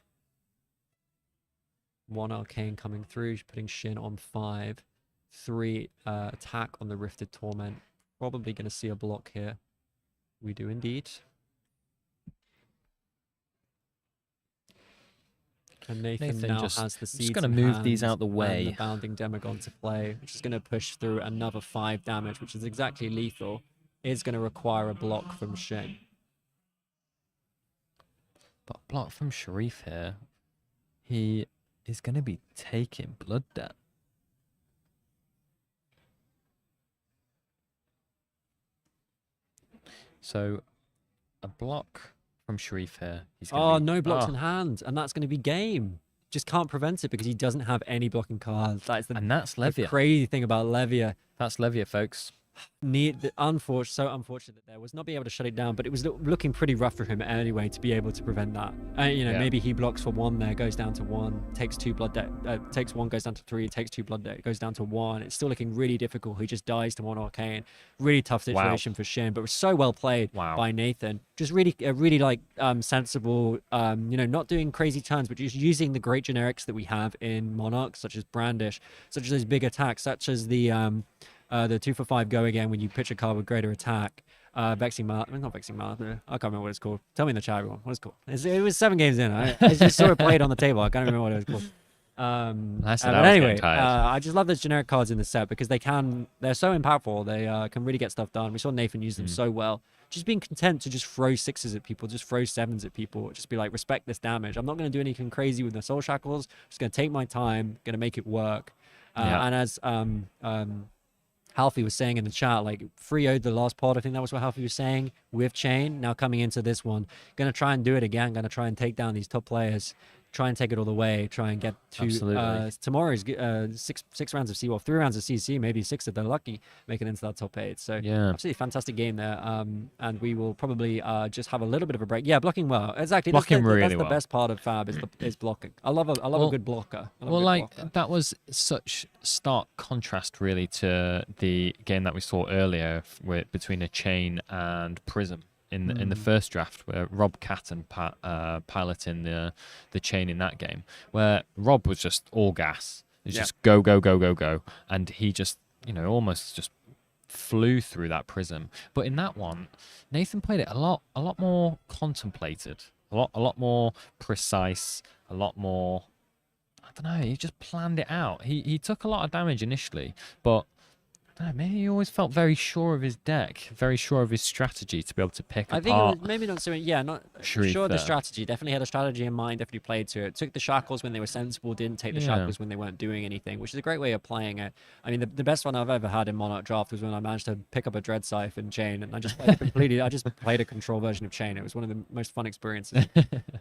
1 arcane coming through, putting Shin on 5. 3 attack on the Rifted Torment. Probably going to see a block here. We do indeed. And Nathan now just, has the seeds. just going to in move these hand out the and way. the Bounding Demagon to play, which is going to push through another 5 damage, which is exactly lethal. Is going to require a block from Shin. But block from Sharif here. He is going to be taking blood debt. So, a block from Sharif here. He's gonna be, No blocks in hand, and that's going to be game. Just can't prevent it because he doesn't have any blocking cards. That's that's the Levia. crazy thing about Levia. That's Levia, folks. So unfortunate that there was not being able to shut it down, but it was looking pretty rough for him anyway to be able to prevent that. Maybe he blocks for 1 there, goes down to 1, takes 2 blood debt, takes 1, goes down to 3, takes 2 blood debt, goes down to 1. It's still looking really difficult. He just dies to 1 arcane. Really tough situation for Shin, but it was so well played by Nathan. Just really sensible, not doing crazy turns, but just using the great generics that we have in Monarch, such as Brandish, such as those big attacks, such as the 2 for 5 go again when you pitch a card with greater attack. Vexing Mal, not Vexing Mal. I can't remember what it's called. Tell me in the chat, everyone. What it's called? It was 7 games in. I just saw it played on the table. I can't remember what it was called. But anyway, I just love those generic cards in the set because they're so impactful. They can really get stuff done. We saw Nathan use them so well. Just being content to just throw 6s at people, just throw 7s at people, just be like, respect this damage. I'm not going to do anything crazy with the Soul Shackles. Just going to take my time, going to make it work. And as Halfie was saying in the chat, like 3-0'd the last pod. I think that was what Halfie was saying with Chain. Now coming into this one, gonna try and do it again. Gonna try and take down these top players. Try and take it all the way. Try and get to tomorrow's 6 rounds of C. Well, 3 rounds of CC, maybe 6 if they're lucky, make it into that top 8. So absolutely fantastic game there. And we will probably just have a little bit of a break. Yeah, blocking well. Exactly. That's the best part of Fab is blocking. I love a good blocker. That was such stark contrast really to the game that we saw earlier between a Chain and Prism. In the first draft, where Rob Catton piloting the Chain in that game, where Rob was just all gas. It's just go, and he just almost just flew through that Prism. But in that one, Nathan played it a lot more contemplated, a lot more precise, a lot more. I don't know. He just planned it out. He took a lot of damage initially, but. Maybe he always felt very sure of his deck, very sure of his strategy to be able to pick apart. I think it was maybe not so. Yeah, not sure of the strategy. Definitely had a strategy in mind. Definitely played to it. Took the shackles when they were sensible. Didn't take the shackles when they weren't doing anything, which is a great way of playing it. I mean, the best one I've ever had in Monarch draft was when I managed to pick up a Dread Scythe and Chain, and I just played I just played a control version of Chain. It was one of the most fun experiences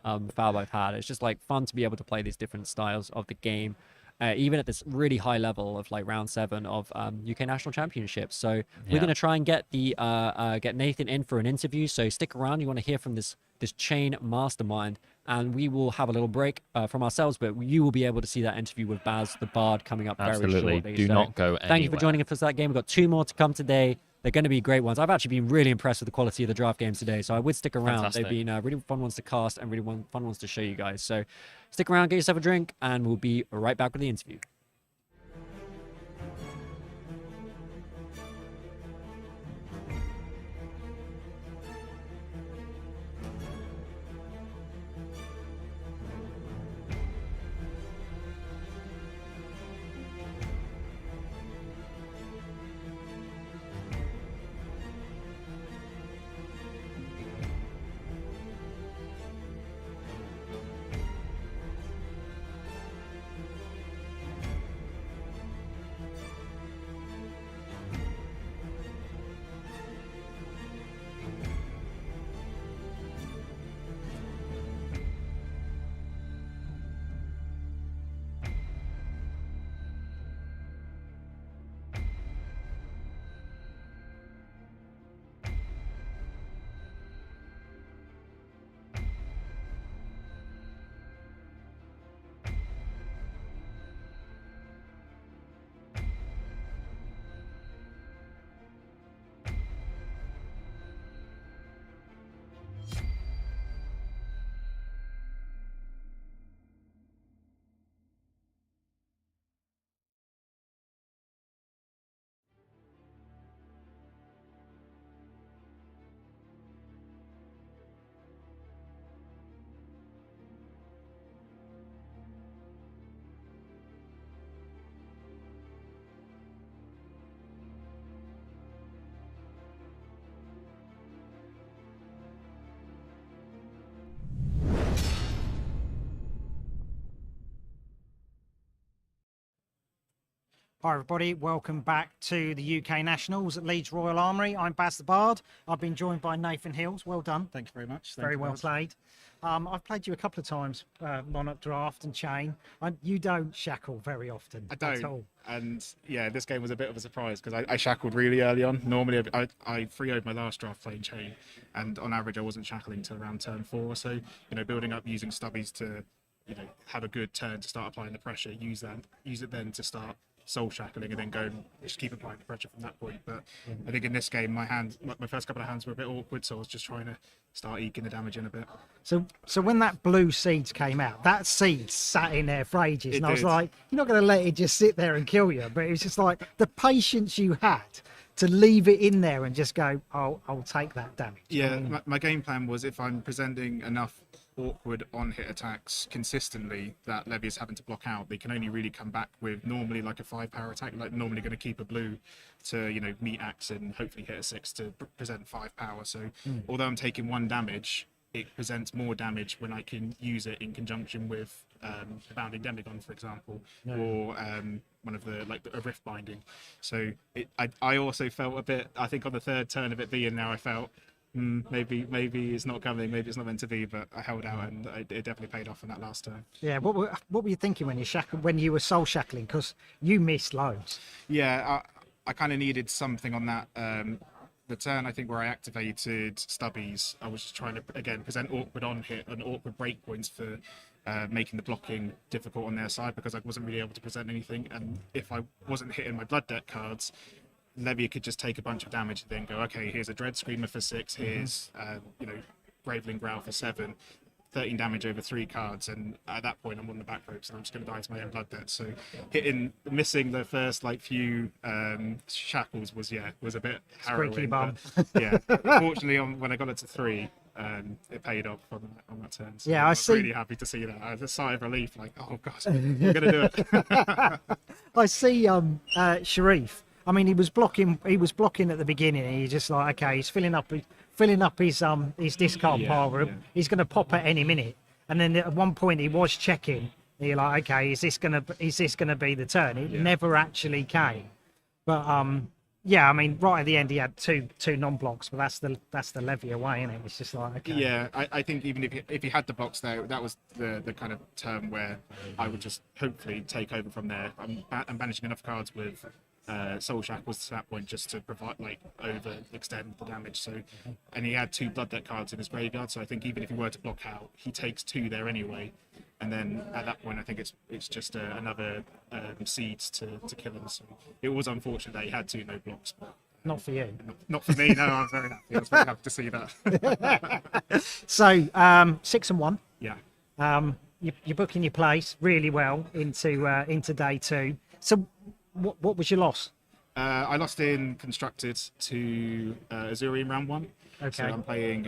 Fab I've had. It's just like fun to be able to play these different styles of the game. Even at this really high level of like round 7 of UK National Championships. So we're going to try and get get Nathan in for an interview. So stick around. You want to hear from this Chain mastermind, and we will have a little break from ourselves, but you will be able to see that interview with Baz the Bard coming up very shortly. Do not go anywhere. Thank you for joining us for that game. We've got 2 more to come today. They're going to be great ones. I've actually been really impressed with the quality of the draft games today, so I would stick around. Fantastic. They've been really fun ones to cast and really fun ones to show you guys. So stick around, get yourself a drink, and we'll be right back with the interview. Hi everybody, welcome back to the UK Nationals at Leeds Royal Armoury. I'm Baz the Bard. I've been joined by Nathan Hills. Well done. Thank you very much. Very well played. I've played you a couple of times, Monarch Draft and Chain. You don't shackle very often. I At don't. all. And yeah, this game was a bit of a surprise because I shackled really early on. Normally, I 3-0'd my last draft playing Chain, and on average, I wasn't shackling till around turn 4. So, building up using stubbies to, have a good turn to start applying the pressure, use it then to start soul shackling, and then go and just keep applying the pressure from that point. But I think in this game, my first couple of hands were a bit awkward, so I was just trying to start eking the damage in a bit. So when that blue seeds came out, that seed sat in there for ages, and I was did. like, you're not going to let it just sit there and kill you. But it was just like the patience you had to leave it in there and just go, I'll take that damage. Yeah, my game plan was if I'm presenting enough awkward on-hit attacks consistently that Levy is having to block out, they can only really come back with normally like a 5-power attack, like normally going to keep a blue to, meet axe and hopefully hit a 6 to present 5 power. So although I'm taking 1 damage, it presents more damage when I can use it in conjunction with Bounding Demigon, for example, or one of the a Rift Binding. So I also felt a bit, I think on the 3rd turn of it being there, I felt maybe it's not coming, maybe it's not meant to be, but I held out and it definitely paid off in that last turn. Yeah, what were you thinking when you were soul shackling? Because you missed loads. Yeah, I kind of needed something on that. The turn I think where I activated stubbies, I was just trying to again present awkward on hit and awkward breakpoints for making the blocking difficult on their side, because I wasn't really able to present anything, and if I wasn't hitting my blood debt cards, Levy could just take a bunch of damage and then go, okay, here's a Dread Screamer for 6, here's Graveling Growl for 7, 13 damage over 3 cards, and at that point I'm on the back ropes and I'm just going to die to my own blood debt. So missing the first few shackles was a bit harrowing. Squeaky bum. But, yeah, fortunately when I got it to 3, it paid off on that turn. So Yeah, I I was see. really happy to see that. I had a sigh of relief, like, oh gosh, we're going to do it. I see Sharif. I mean, he was blocking at the beginning, and you're just like, okay, he's filling up his discard pile room. He's going to pop at any minute. And then at one point he was checking. And you're like, okay, is this going to be the turn? It never actually came. But yeah, I mean, right at the end he had two non-blocks, but that's the Levy away, isn't it? It's just like, okay. Yeah, I think even if he had the blocks there, that was the kind of term where I would just hopefully take over from there. I'm banishing enough cards with Soul Shackles to that point just to provide overextend the damage. So, and he had 2 blood debt cards in his graveyard, so I think even if he were to block out, he takes 2 there anyway. And then at that point, I think it's just another seeds to kill him. So it was unfortunate that he had 2 no blocks, but Not for you. not for me. No, I'm very happy. I was very happy to see that. So 6 and 1. Yeah. You're booking your place really well into day 2. So what was your loss? I lost in Constructed to Azuri in round 1. Okay. So I'm playing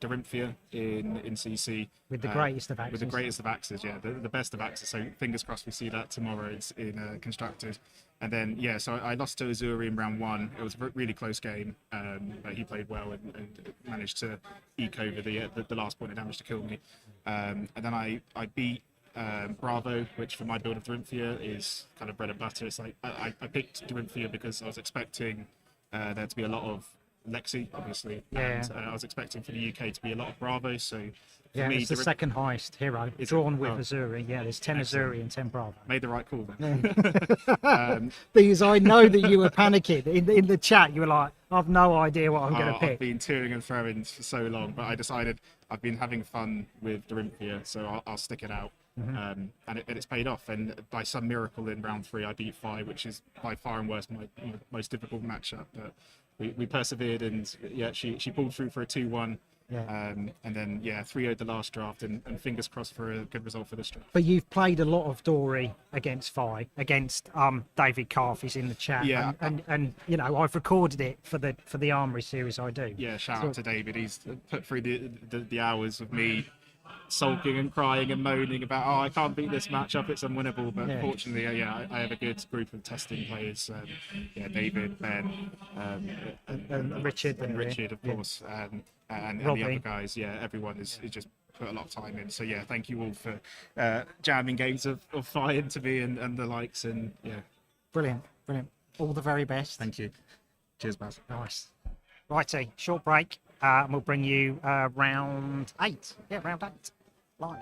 Dorinthia in CC. With the greatest of axes. With the greatest of axes, yeah. The best of axes. So fingers crossed we see that tomorrow in Constructed. And then, yeah, so I lost to Azuri in round 1. It was a really close game, but he played well and managed to eke over the last point of damage to kill me. And then I beat Bravo, which for my build of Dorinthia is kind of bread and butter. It's like I picked Dorinthia because I was expecting there to be a lot of Lexi, obviously, and I was expecting for the UK to be a lot of Bravo. So for me, it's the second highest hero drawn with Azuri. Yeah, there's 10 Azuri and 10 Bravo. Made the right call then. Because I know that you were panicking in the chat. You were like, I've no idea what I'm going to pick. I've been toing and throwing for so long, but I decided I've been having fun with Dorinthia, so I'll stick it out. And it's paid off, and by some miracle in round 3 I beat Fi, which is by far and worse my most difficult matchup, but we persevered, and yeah, she pulled through for a 2-1. And then 3-0'd the last draft, and fingers crossed for a good result for this draft. But you've played a lot of Dory against Fi, against David Carthy's in the chat. Yeah. And you know, I've recorded it for the Armory series I do. Yeah, shout out to David. He's put through the hours of me sulking and crying and moaning about, I can't beat this matchup, it's unwinnable. But fortunately, I have a good group of testing players. David, Ben, and Richard, of course, and the other guys. Yeah, everyone is just put a lot of time in. So yeah, thank you all for jamming games of Fi into me and the likes, and yeah. Brilliant, brilliant. All the very best. Thank you. Cheers, Baz. Nice. Righty, short break, and we'll bring you round 8. Yeah, round 8. Live.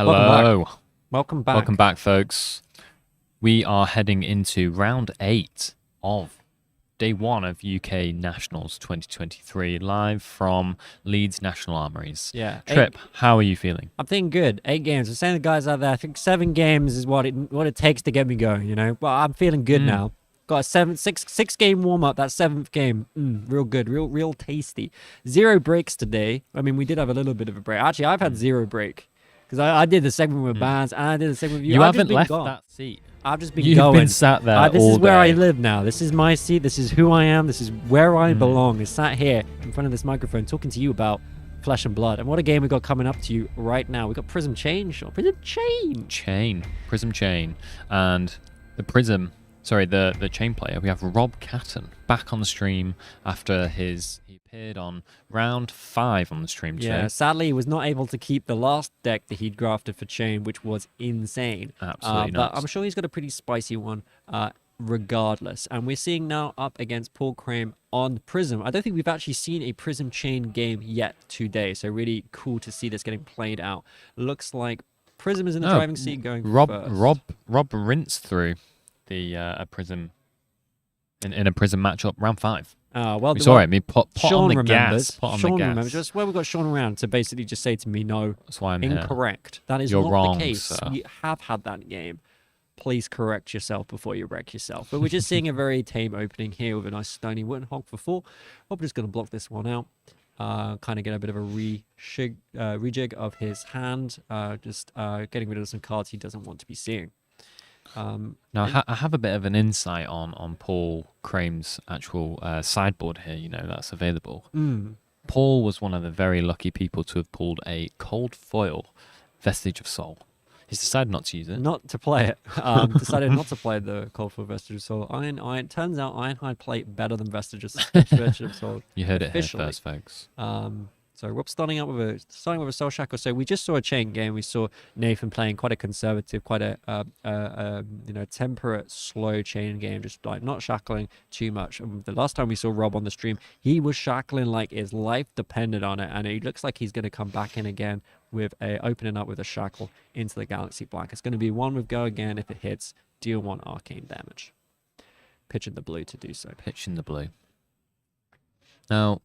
Hello. Welcome back. Welcome back, folks. We are heading into round 8 of day 1 of UK Nationals 2023, live from Leeds National Armories. Yeah. Trip, how are you feeling? I'm feeling good. 8 games. I'm saying the guys out there, I think 7 games is what it takes to get me going, you know? Well, I'm feeling good now. Got a 6 game warm up. That 7th game, real good, real tasty. 0 breaks today. I mean, we did have a little bit of a break. Actually, I've had 0 break because I did the segment with Baz and I did the segment with you. You I've just haven't been left gone. that seat. I've just been You've going. been sat there This all is where I day. live now. This is my seat. This is who I am. This is where I belong. Is sat here in front of this microphone talking to you about Flesh and Blood. And what a game we got coming up to you right now. We got Prism Chain, Sean. Prism Chain. Prism Chain. And the the chain player, we have Rob Catton back on the stream after he appeared on round 5 on the stream today. Yeah, sadly he was not able to keep the last deck that he'd grafted for Chain, which was insane. Absolutely But nuts. I'm sure he's got a pretty spicy one regardless. And we're seeing now up against Paul Crane on Prism. I don't think we've actually seen a Prism Chain game yet today, so really cool to see this getting played out. Looks like Prism is in the driving seat going first. Rob rinsed through the a Prism in a Prism matchup round 5. Well, sorry, I mean, put Sean on the remembers. gas. Put on Sean the gas. remembers. Just where we got Sean around to basically just say to me, no, that's why I'm here. incorrect. That is You're not wrong, the case. sir. We have had that game. Please correct yourself before you wreck yourself. But we're just seeing a very tame opening here with a nice Stony Wooden Hog for 4. I'm just going to block this one out. Kind of get a bit of a rejig of his hand. Just getting rid of some cards he doesn't want to be seeing. Now, I have a bit of an insight on Paul Crame's actual sideboard here, that's available. Paul was one of the very lucky people to have pulled a cold foil Vestige of Soul. He's decided not to use it. Not to play it. Decided not to play the cold foil Vestige of Soul. Turns out Ironhide play better than Vestige of Soul. You heard it here officially. first, folks. So Rob's starting with a Soul Shackle. So we just saw a chain game. We saw Nathan playing quite a conservative, quite a temperate, slow chain game, just like not shackling too much. And the last time we saw Rob on the stream, he was shackling like his life depended on it, and it looks like he's going to come back in again with opening up with a shackle into the Galaxy Black. It's going to be 1 with Go again. If it hits, deal 1 arcane damage. Pitching the blue to do so. Pitching the blue. Now,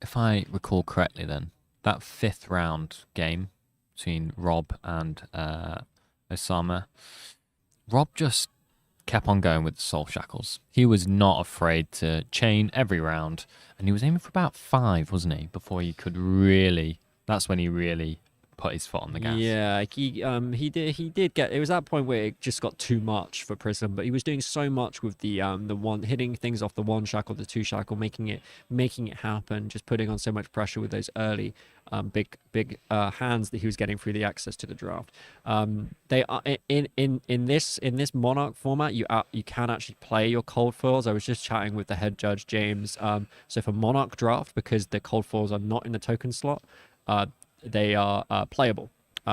if I recall correctly then, that 5th round game between Rob and Osama, Rob just kept on going with the Soul Shackles. He was not afraid to chain every round, and he was aiming for about 5, wasn't he, before he could really... That's when he really put his foot on the gas. Yeah, he did get. It was that point where it just got too much for Prism, but he was doing so much with the one hitting things off the 1 shackle, the 2 shackle, making it happen, just putting on so much pressure with those early big hands that he was getting through the access to the draft. They are in this Monarch format. You can actually play your cold foils. I was just chatting with the head judge James. So for Monarch draft, because the cold foils are not in the token slot, they are playable.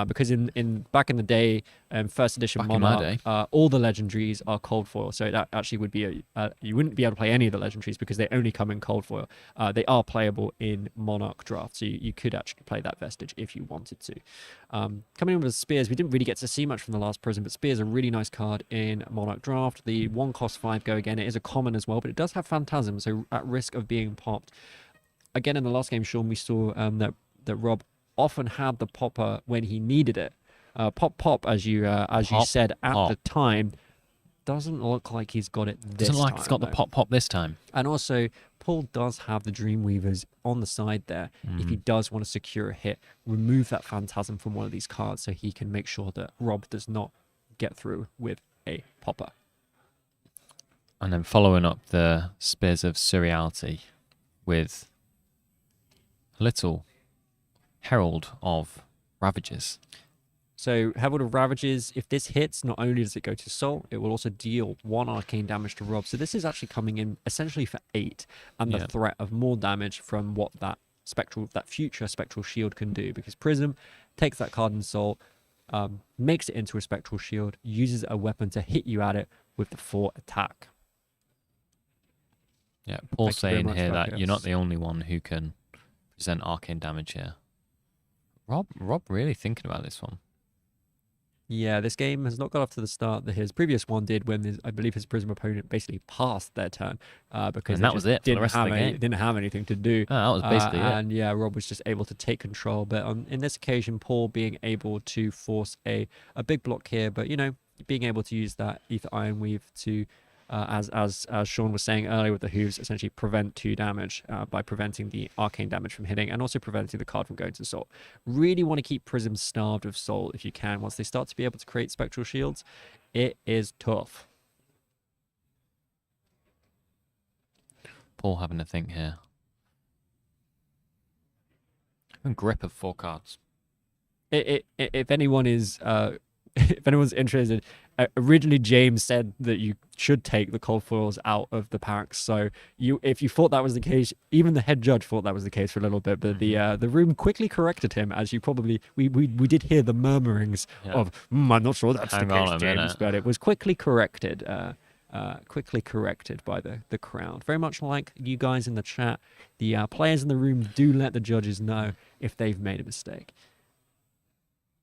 Because in back in the day, first edition Monarch, all the legendaries are cold foil. So that actually would be you wouldn't be able to play any of the legendaries because they only come in cold foil. They are playable in Monarch draft, so you could actually play that Vestige if you wanted to. Coming in with Spears, we didn't really get to see much from the last Prism, but Spears are a really nice card in Monarch draft. The 1 cost 5 Go again. It is a common as well, but it does have Phantasm, so at risk of being popped. Again, in the last game, Sean, we saw that Rob often had the popper when he needed it. Pop, as you said at the time, doesn't look like he's got it this time. Doesn't like he's got the pop this time. And also, Paul does have the Dreamweavers on the side there. If he does want to secure a hit, remove that Phantasm from one of these cards so he can make sure that Rob does not get through with a popper. And then following up the Spears of Surreality with a little Herald of Ravages. So Herald of Ravages, if this hits, not only does it go to Soul, it will also deal 1 arcane damage to Rob. So this is actually coming in essentially for 8, and the threat of more damage from what that future Spectral Shield can do, because Prism takes that card in Soul, makes it into a Spectral Shield, uses a weapon to hit you at it with the 4 attack. Yeah, Paul's saying here that you're not the only one who can present arcane damage here. Rob really thinking about this one. Yeah, this game has not got off to the start that his previous one did when I believe his Prism opponent basically passed their turn because And they that was just it for the rest of the game. didn't have anything to do. Oh, that was basically it. And yeah, Rob was just able to take control. But in this occasion, Paul being able to force a big block here, but being able to use that Ether Iron Weave to as Sean was saying earlier with the hooves, essentially prevent 2 damage by preventing the arcane damage from hitting and also preventing the card from going to soul. Really want to keep Prism starved of soul if you can. Once they start to be able to create spectral shields, it is tough. Paul having to think here. And grip of 4 cards. If anyone is if anyone's interested, originally James said that you should take the cold foils out of the packs. So if you thought that was the case, even the head judge thought that was the case for a little bit. But the room quickly corrected him, as you probably we did hear the murmurings of I'm not sure that's the case, James, but it was quickly corrected. Quickly corrected by the crowd. Very much like you guys in the chat, the players in the room do let the judges know if they've made a mistake.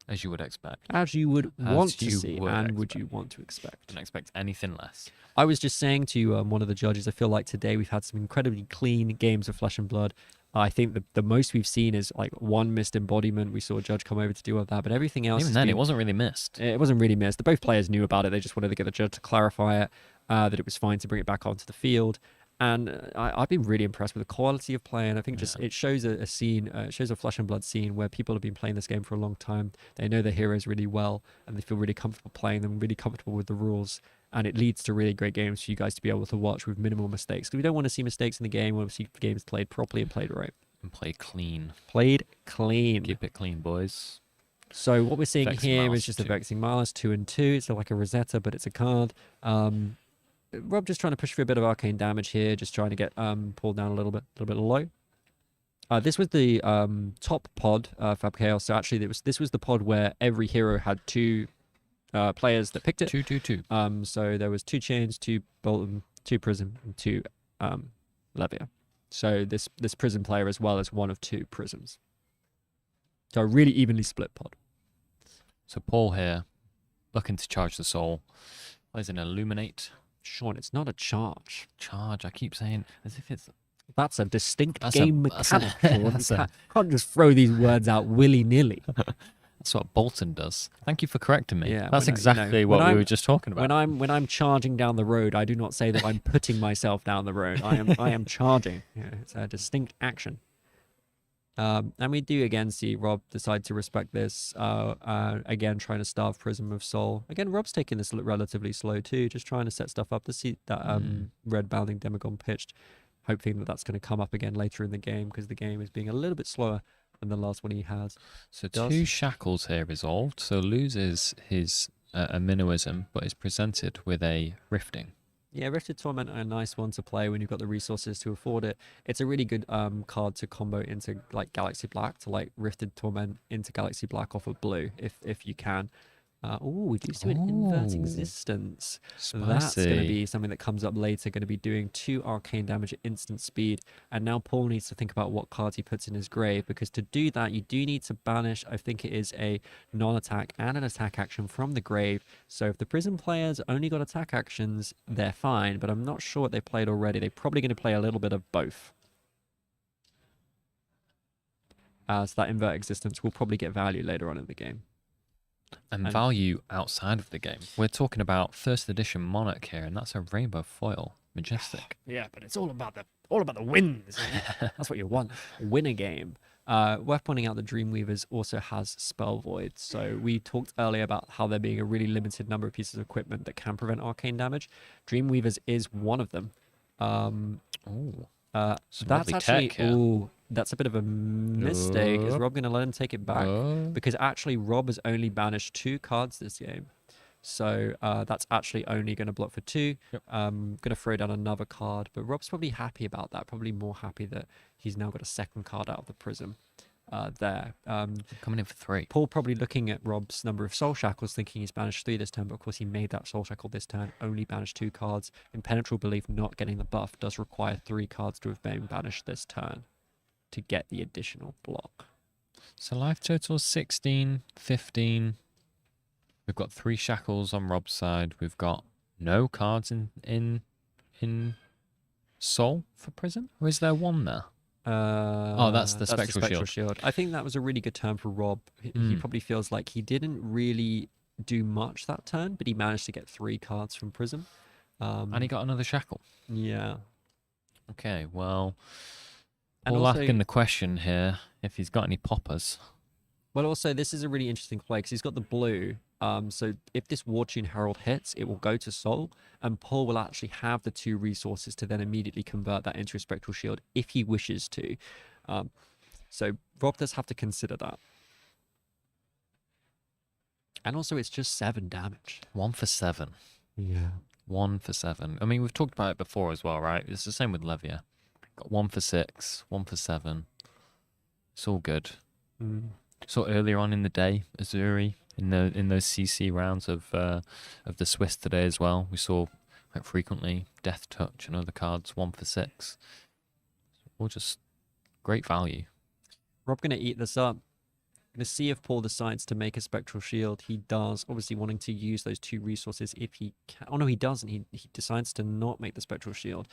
As you would expect. As you would want to see, and would you want to expect. Don't expect anything less. I was just saying to one of the judges, I feel like today we've had some incredibly clean games of Flesh and Blood. I think the most we've seen is like one missed embodiment. We saw a judge come over to deal with that, but everything else... Even then, it wasn't really missed. It wasn't really missed. Both players knew about it. They just wanted to get the judge to clarify it, that it was fine to bring it back onto the field. And I've been really impressed with the quality of play, and I think just it shows a scene, it shows a Flesh and Blood scene where people have been playing this game for a long time. They know their heroes really well, and they feel really comfortable playing them, really comfortable with the rules, and it leads to really great games for you guys to be able to watch with minimal mistakes. Because we don't want to see mistakes in the game. We want to see games played properly and played right. And played clean. Played clean. Keep it clean, boys. So what we're seeing Vexing here Malice is just 2. a Vexing Malice 2 and 2. It's like a Rosetta, but it's a card. Rob just trying to push for a bit of arcane damage here, just trying to get pulled down a little bit low. This was the top pod Fab Chaos. So actually, this was the pod where every hero had 2 players that picked it. 2. So there was 2 Chains, 2 Bolton, 2 Prism, and 2 Levia. So this Prism player as well as one of 2 Prisms. So a really evenly split pod. So Paul here, looking to charge the soul. Plays an Illuminate. Sean, it's not a charge. Charge, I keep saying, as if it's... That's a distinct game mechanic, Sean. You can't just throw these words out willy-nilly. That's what Bolton does. Thank you for correcting me. Yeah, that's exactly what we were just talking about. When I'm charging down the road, I do not say that I'm putting myself down the road. I am charging. Yeah, it's a distinct action. And we do again see Rob decide to respect this. Again, trying to starve Prism of Soul. Again, Rob's taking this relatively slow too, just trying to set stuff up to see that red bounding Demagon pitched, hoping that that's going to come up again later in the game because the game is being a little bit slower than the last one he has. So 2 shackles here resolved. So loses his Minnoism, but is presented with a Rifting. Yeah, Rifted Torment are a nice one to play when you've got the resources to afford it. It's a really good card to combo into like Galaxy Black, to like Rifted Torment into Galaxy Black off of blue if you can. Oh, we do see an Invert Existence. That's going to be something that comes up later, going to be doing 2 arcane damage at instant speed. And now Paul needs to think about what cards he puts in his grave, because to do that, you do need to banish, I think it is a non-attack and an attack action from the grave. So if the Prism players only got attack actions, they're fine, but I'm not sure what they played already. They're probably going to play a little bit of both. So that Invert Existence will probably get value later on in the game. And value outside of the game. We're talking about 1st edition Monarch here, and that's a rainbow foil. Majestic. Yeah, but it's all about the wins. That's what you want. Win a game. Worth pointing out that Dreamweavers also has Spell Void. So we talked earlier about how there being a really limited number of pieces of equipment that can prevent arcane damage. Dreamweavers is one of them. That's actually that's a bit of a mistake. Is Rob going to let him take it back? Because actually Rob has only banished 2 cards this game. So that's actually only going to block for 2. Going to throw down another card. But Rob's probably happy about that. Probably more happy that he's now got a 2nd card out of the Prism there. Coming in for 3. Paul probably looking at Rob's number of Soul Shackles, thinking he's banished 3 this turn. But of course he made that Soul Shackle this turn. Only banished 2 cards. Impenetrable Belief not getting the buff does require 3 cards to have been banished this turn to get the additional block. So life total 16, 15. We've got 3 shackles on Rob's side. We've got no cards in Soul for Prism? Or is there one there? Oh, that's the Spectral Shield. I think that was a really good turn for Rob. He probably feels like he didn't really do much that turn, but he managed to get 3 cards from Prism. And he got another shackle. Yeah. Okay, well, And we'll also- ask him the question here if he's got any poppers. Well, also, this is a really interesting play because he's got the blue. So if this War Tune Herald hits, it will go to Soul, and Paul will actually have the 2 resources to then immediately convert that into a Spectral Shield if he wishes to. So Rob does have to consider that. And also, it's just 7 damage. 1 for 7. Yeah. 1 for 7. I mean, we've talked about it before as well, right? It's the same with Levia. Got 1 for 6, 1 for 7. It's all good. So earlier on in the day, Azuri in those CC rounds of the Swiss today as well, we saw quite frequently Death Touch and other cards 1 for 6. All just great value. Rob going to eat this up. Going to see if Paul decides to make a Spectral Shield. He does, obviously wanting to use those 2 resources if he can. Oh no, he doesn't. He decides to not make the Spectral Shield,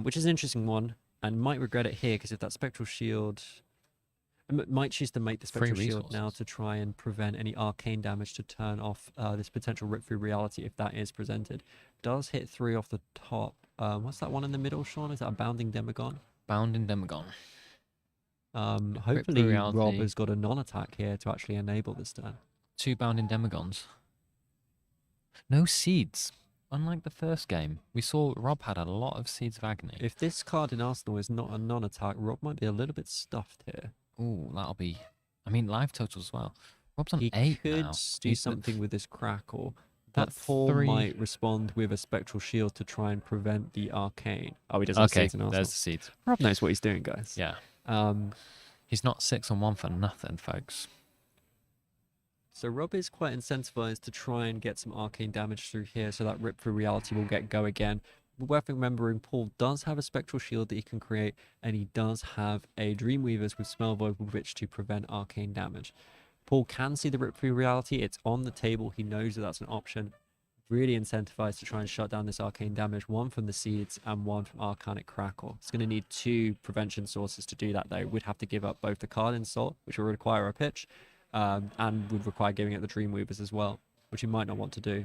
which is an interesting one, and might regret it here because if that Spectral Shield... might choose to make the Spectral Shield now to try and prevent any arcane damage to turn off this potential Rip Through Reality if that is presented. Does hit 3 off the top. What's that one in the middle, Sean? Is that a Bounding Demagon? Bounding Demagon. Hopefully Rob has got a non-attack here to actually enable this turn. 2 Bounding Demagons. No seeds. Unlike the first game, we saw Rob had a lot of Seeds of Agony. If this card in Arsenal is not a non-attack, Rob might be a little bit stuffed here. Ooh, that'll be... I mean, life total as well. Rob's on He 8 could now. do He's something with this Crackle. That But Paul 3 might respond with a Spectral Shield to try and prevent the arcane. Oh, he doesn't have Okay, seeds in Arsenal. there's the seeds. Rob knows what he's doing, guys. Yeah. Um, He's not 6 on 1 for nothing, folks. So Rob is quite incentivized to try and get some arcane damage through here so that Rip Through Reality will get go again. But worth remembering, Paul does have a Spectral Shield that he can create, and he does have a Dreamweavers with Smell Void with which to prevent arcane damage. Paul can see the Rip Through Reality. It's on the table. He knows that that's an option. Really incentivized to try and shut down this arcane damage. 1 from the Seeds and 1 from Arcanic Crackle. It's going to need 2 prevention sources to do that, though. Would have to give up both the card Insult, which will require a pitch, and would require giving it the Dreamweavers as well, which he might not want to do.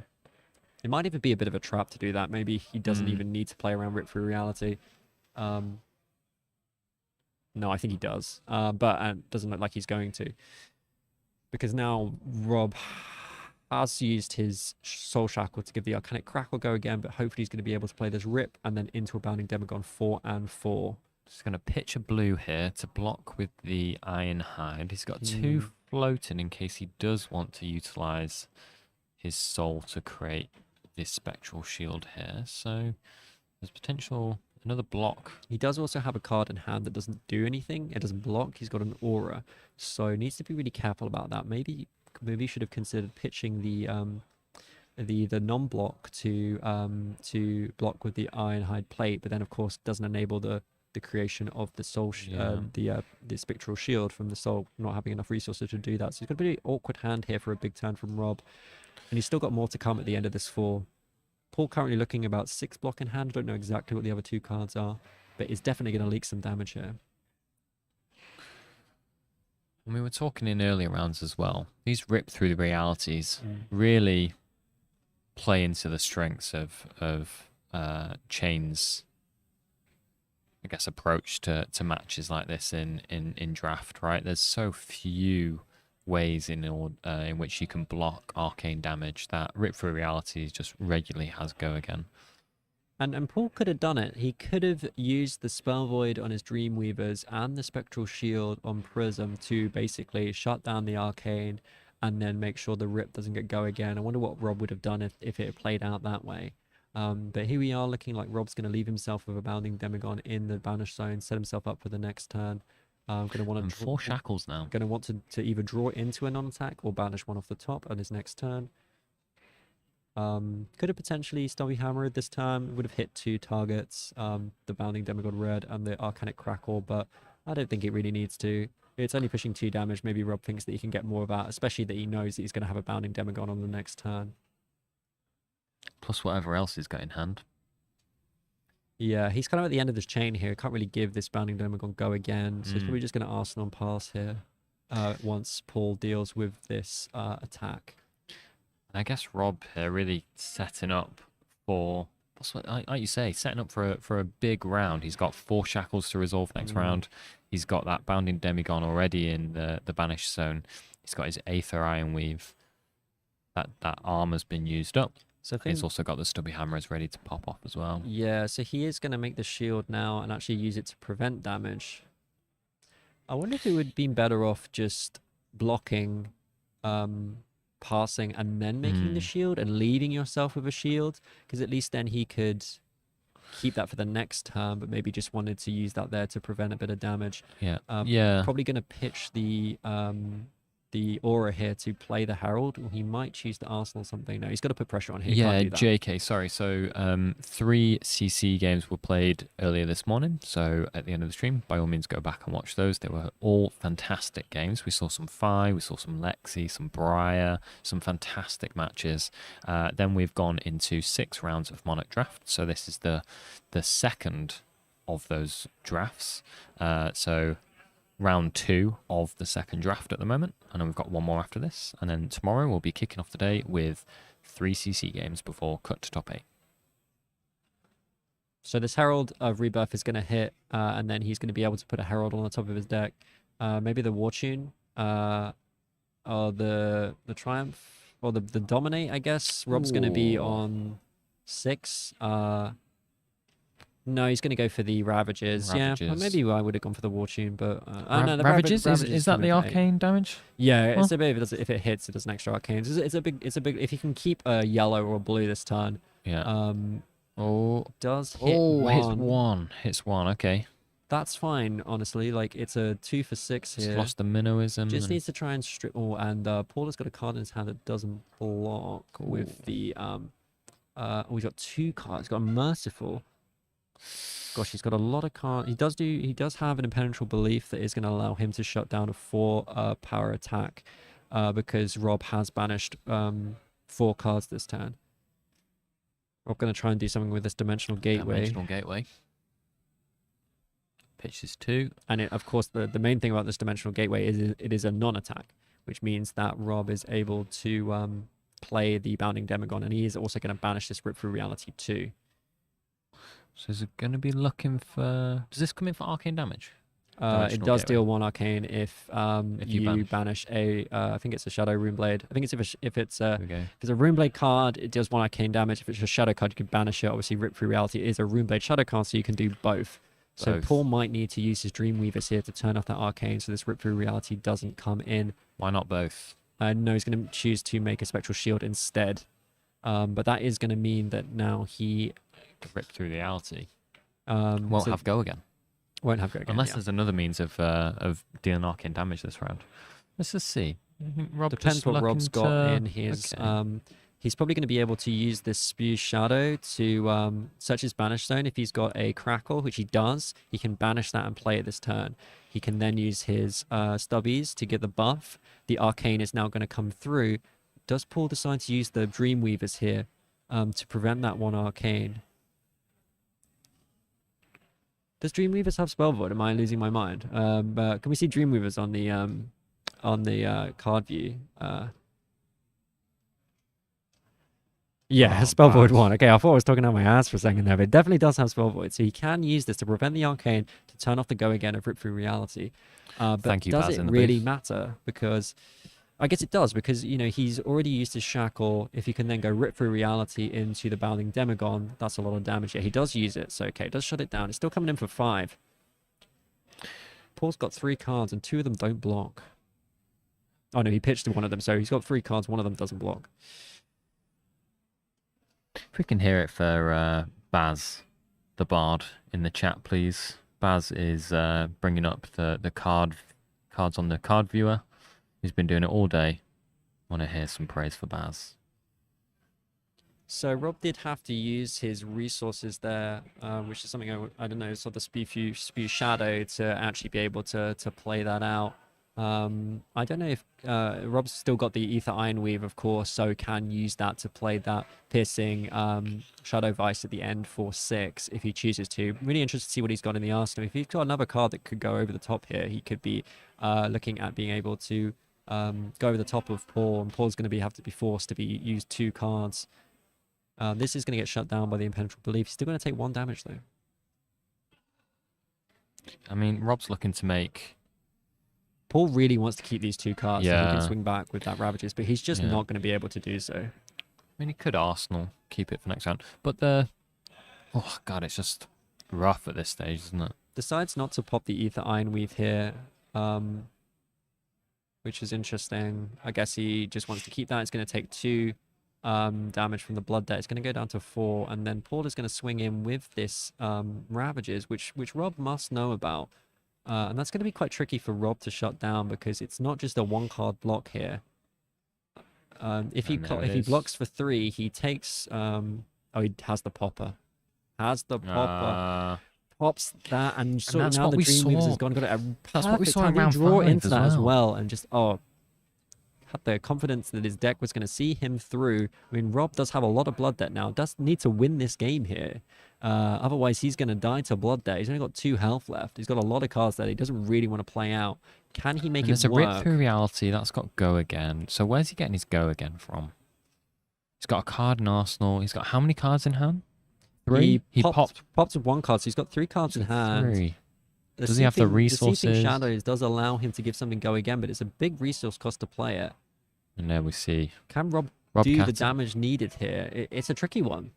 It might even be a bit of a trap to do that. Maybe he doesn't even need to play around Rip Through Reality. No, I think he does, but it doesn't look like he's going to. Because now Rob has used his Soul Shackle to give the Arcanic Crackle go again, but hopefully he's going to be able to play this Rip and then into a Bounding Demagon 4 and 4. Just going to pitch a blue here to block with the Iron Hide. He's got 2 floating in case he does want to utilize his soul to create this Spectral Shield here. So there's potential another block. He does also have a card in hand that doesn't do anything. It doesn't block. He's got an aura, so needs to be really careful about that. Maybe should have considered pitching the non-block to block with the Ironhide plate, but then of course doesn't enable the creation of the soul the Spectral Shield from the soul, not having enough resources to do that. So he's got a pretty awkward hand here for a big turn from Rob, and he's still got more to come at the end of this 4. Paul currently looking about 6 block in hand. I don't know exactly what the other 2 cards are, but he's definitely going to leak some damage here. And we were talking in earlier rounds as well. These Rip Through the Realities really play into the strengths of Chain's, I guess, approach to matches like this in draft, right? There's so few ways in which you can block arcane damage that Rip Through Realities just regularly has go again. And Paul could have done it. He could have used the Spell Void on his Dreamweavers and the Spectral Shield on Prism to basically shut down the arcane and then make sure the Rip doesn't get go again. I wonder what Rob would have done if it had played out that way. But here we are looking like Rob's going to leave himself with a Bounding Demagon in the Banish Zone, set himself up for the next turn. Going to want to 4 shackles now. Going to want to either draw into a non-attack or banish one off the top on his next turn. Could have potentially Stubby Hammered this time. Would have hit 2 targets, the Bounding Demigod Red and the Arcanic Crackle, but I don't think it really needs to. It's only pushing 2 damage. Maybe Rob thinks that he can get more of that, especially that he knows that he's going to have a Bounding Demagon on the next turn. Plus whatever else he's got in hand. Yeah, he's kind of at the end of this chain here. Can't really give this Bounding Demagon go again. So he's probably just going to Arsenal pass here once Paul deals with this attack. I guess Rob here really setting up for, like you say, setting up for a big round. He's got 4 shackles to resolve next round. He's got that Bounding Demagon already in the banished zone. He's got his Aether Iron Weave. That armor's been used up. So he's also got the Stubby Hammers ready to pop off as well. Yeah, so he is going to make the shield now and actually use it to prevent damage. I wonder if it would have been better off just blocking, passing, and then making the shield and leaving yourself with a shield, because at least then he could keep that for the next turn, but maybe just wanted to use that there to prevent a bit of damage. Yeah. Yeah. Probably going to pitch the aura here to play the Herald, or he might choose to Arsenal something. No, he's got to put pressure on here. Yeah, Can't do that. JK, sorry. So 3 CC games were played earlier this morning. So at the end of the stream, by all means, go back and watch those. They were all fantastic games. We saw some Fi, we saw some Lexi, some Briar, some fantastic matches. Then we've gone into 6 rounds of Monarch Draft. So this is the second of those drafts. So round 2 of the second draft at the moment, and then we've got 1 more after this, and then tomorrow we'll be kicking off the day with 3 CC games before cut to top 8. So this Herald of Rebirth is going to hit, and then he's going to be able to put a Herald on the top of his deck. Maybe the War Tune, or the Triumph, or the Dominate, I guess. Rob's going to be on 6. No, he's going to go for the Ravages. Yeah, well, maybe I would have gone for the War Tune, but no, the Ravages is that the arcane damage? Yeah, it's a bit. If it hits, it does an extra arcane. It's a big. If you can keep a yellow or blue this turn. Yeah. Does hit one. Hits one. Okay. That's fine, honestly. Like, it's a 2 for 6 here. It's lost the Minnowism. Just needs to try and strip. Oh, and Paul has got a card in his hand that doesn't block with the. He's got 2 cards. He's got a Merciful. Gosh, he's got a lot of cards. He does have an Impenetrable Belief that is going to allow him to shut down a 4 power attack, because Rob has banished 4 cards this turn. Rob going to try and do something with this Dimensional Gateway. Pitches 2. And of course, the main thing about this Dimensional Gateway is it is a non-attack, which means that Rob is able to play the Bounding Demagon, and he is also going to banish this Rip Through Reality too. So is it going to be looking for... Does this come in for arcane damage? It does deal 1 arcane if you banish a... I think it's a Shadow Runeblade. I think it's if it's a Runeblade card, it deals 1 arcane damage. If it's a Shadow card, you can banish it. Obviously, Rip Through Reality is a Runeblade Shadow card, so you can do both. So Paul might need to use his Dreamweavers here to turn off that arcane, so this Rip Through Reality doesn't come in. Why not both? No, he's going to choose to make a Spectral Shield instead. But that is going to mean that now he... Rip Through Reality. Won't have go again. Won't have go again. Unless there's another means of dealing arcane damage this round. Let's just see. Depends what Rob's got in his. Okay. He's probably going to be able to use this Spew Shadow to search his banish zone. If he's got a Crackle, which he does, he can banish that and play it this turn. He can then use his Stubbies to get the buff. The arcane is now going to come through. Does Paul decide to use the Dreamweavers here to prevent that 1 arcane? Does Dreamweavers have Spell Void? Am I losing my mind? Can we see Dreamweavers on the card view? Yeah, Spell Void 1. Okay, I thought I was talking out my ass for a second there, but it definitely does have Spell Void. So he can use this to prevent the arcane, to turn off the go again of Rip Through Reality. But Thank you, does Baz, it in the really booth. matter? Because I guess it does, because he's already used his Shackle. If you can then go Rip Through Reality into the Bounding Demagon, that's a lot of damage. Yeah, he does use it, so okay, it does shut it down. It's still coming in for 5. Paul's got 3 cards, and 2 of them don't block. Oh no, he pitched to 1 of them, so he's got 3 cards, 1 of them doesn't block. If we can hear it for Baz the Bard in the chat, please. Baz is bringing up the cards on the card viewer. He's been doing it all day. Want to hear some praise for Baz. So Rob did have to use his resources there, which is something I don't know, sort of Spew Shadow to actually be able to play that out. I don't know if Rob's still got the Ether Ironweave, of course, so can use that to play that piercing Shadow Vice at the end for 6 if he chooses to. Really interested to see what he's got in the arsenal. If he's got another card that could go over the top here, he could be looking at being able to go over the top of Paul, and Paul's going to have to be forced to use 2 cards. This is going to get shut down by the Impenetrable Belief. He's still going to take 1 damage, though. I mean, Rob's looking to make... Paul really wants to keep these 2 cards so he Yeah. can swing back with that Ravages, but he's just Yeah. not going to be able to do so. I mean, he could Arsenal, keep it for next round. But the... Oh, God, it's just rough at this stage, isn't it? Decides not to pop the Ether Ironweave here, which is interesting. I guess he just wants to keep that. It's going to take 2 damage from the Blood Debt. It's going to go down to 4, and then Paul is going to swing in with this Ravages, which Rob must know about. And that's going to be quite tricky for Rob to shut down because it's not just a 1-card block here. If he blocks for 3, he takes... oh, he has the Popper. Has the Popper. Pops that, and sort of now the Dreamweavers has gone. Got it. That's what we saw in He round draw 5 into as that as well. well, and just had the confidence that his deck was going to see him through. I mean, Rob does have a lot of Blood Debt now. Does need to win this game here. Otherwise, he's going to die to Blood Debt. He's only got 2 health left. He's got a lot of cards that he doesn't really want to play out. Can he make And it there's work? a Rip Through Reality. That's got Go Again. So where's he getting his Go Again from? He's got a card in Arsenal. He's got how many cards in hand? 3? He popped with 1 card, so he's got 3 cards in hand. 3. The Does he have the Seething resources? Shadows does allow him to give something Go Again, but it's a big resource cost to play it. And there we see. Can Rob do the damage needed here? It's a tricky one.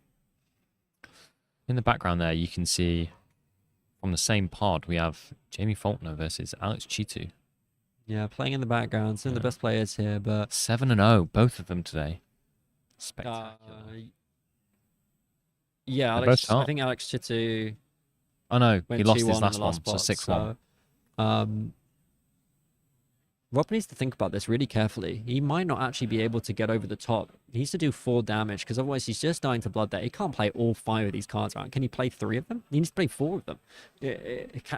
In the background there, you can see from the same pod, we have Jamie Faulkner versus Alex Chitu. Yeah, playing in the background. Some of the best players here, but 7-0, both of them today. Spectacular. Yeah, They're Alex. both top. I think Alex Chitu. Oh no, went he lost 2-1 his in last the one, spot, so 6-1. so, Rob needs to think about this really carefully. He might not actually be able to get over the top. He needs to do 4 damage because otherwise he's just dying to Blood Debt. He can't play all 5 of these cards around. Can he play 3 of them? He needs to play 4 of them.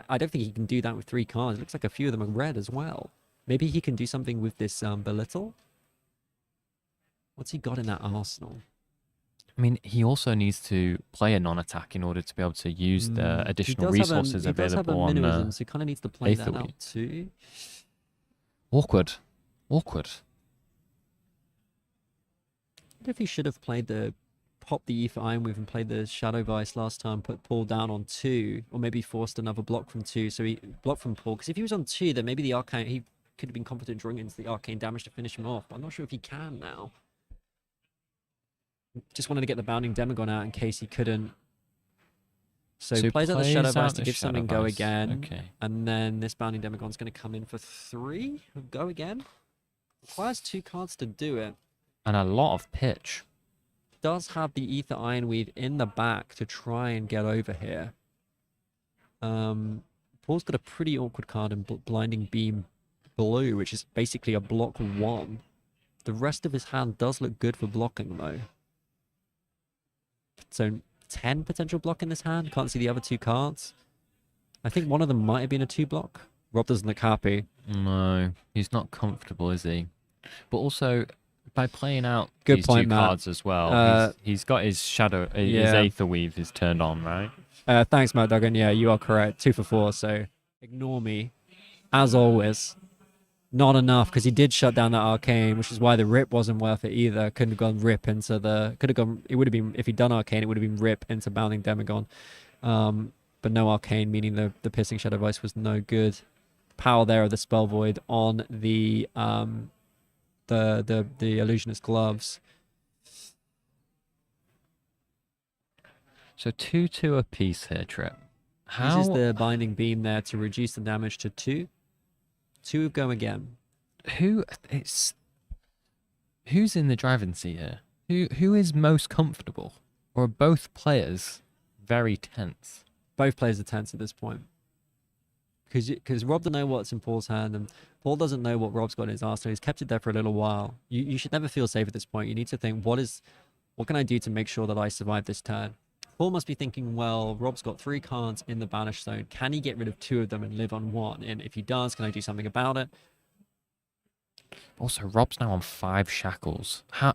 I don't think he can do that with 3 cards. It looks like a few of them are red as well. Maybe he can do something with this Belittle. What's he got in that arsenal? I mean, he also needs to play a non-attack in order to be able to use the additional resources available He does have a on minimalism, so he kind of needs to play that Aether out Weave. too. Awkward. I wonder if he should have played popped the Ether Ironweave and played the Shadow Vice last time, put Paul down on 2, or maybe forced another block from 2, so he blocked from Paul. Because if he was on 2, then maybe the Arcane, he could have been competent drawing into the Arcane damage to finish him off, but I'm not sure if he can now. Just wanted to get the Bounding Demagon out in case he couldn't. So he plays out the Shadow Vice to give something Go Again. Okay. And then this Bounding Demagon's going to come in for 3 of Go Again. Requires 2 cards to do it. And a lot of pitch. Does have the Ether Ironweave in the back to try and get over here. Paul's got a pretty awkward card in Blinding Beam Blue, which is basically a block 1. The rest of his hand does look good for blocking, though. So 10 potential block in this hand. Can't see the other 2 cards. I think one of them might have been a 2 block. Rob doesn't look happy. No, he's not comfortable, is he? But also, by playing out Good these point, 2 Matt. cards as well, he's got his shadow, his Yeah. Aether Weave is turned on, right? Thanks, Matt Duggan. Yeah, you are correct. 2 for 4, so ignore me. As always. Not enough, because he did shut down that Arcane, which is why the Rip wasn't worth it either. Couldn't have gone Rip into the... Could have gone... It would have been... If he'd done Arcane, it would have been Rip into Bounding Demagon. But no Arcane, meaning the Piercing Shadow Vice was no good. Power there of the Spell Void on the Illusionist Gloves. So 2-2 apiece here, Trip. Uses the Binding Beam there to reduce the damage to 2. 2 Go Again. Who's in the driving seat here? Who is most comfortable? Or are both players very tense? Both players are tense at this point. Because Rob doesn't know what's in Paul's hand, and Paul doesn't know what Rob's got in his arsenal. He's kept it there for a little while. You should never feel safe at this point. You need to think, what can I do to make sure that I survive this turn? Paul must be thinking, well, Rob's got 3 cards in the Banish Zone. Can he get rid of 2 of them and live on 1? And if he does, can I do something about it? Also, Rob's now on 5 shackles. How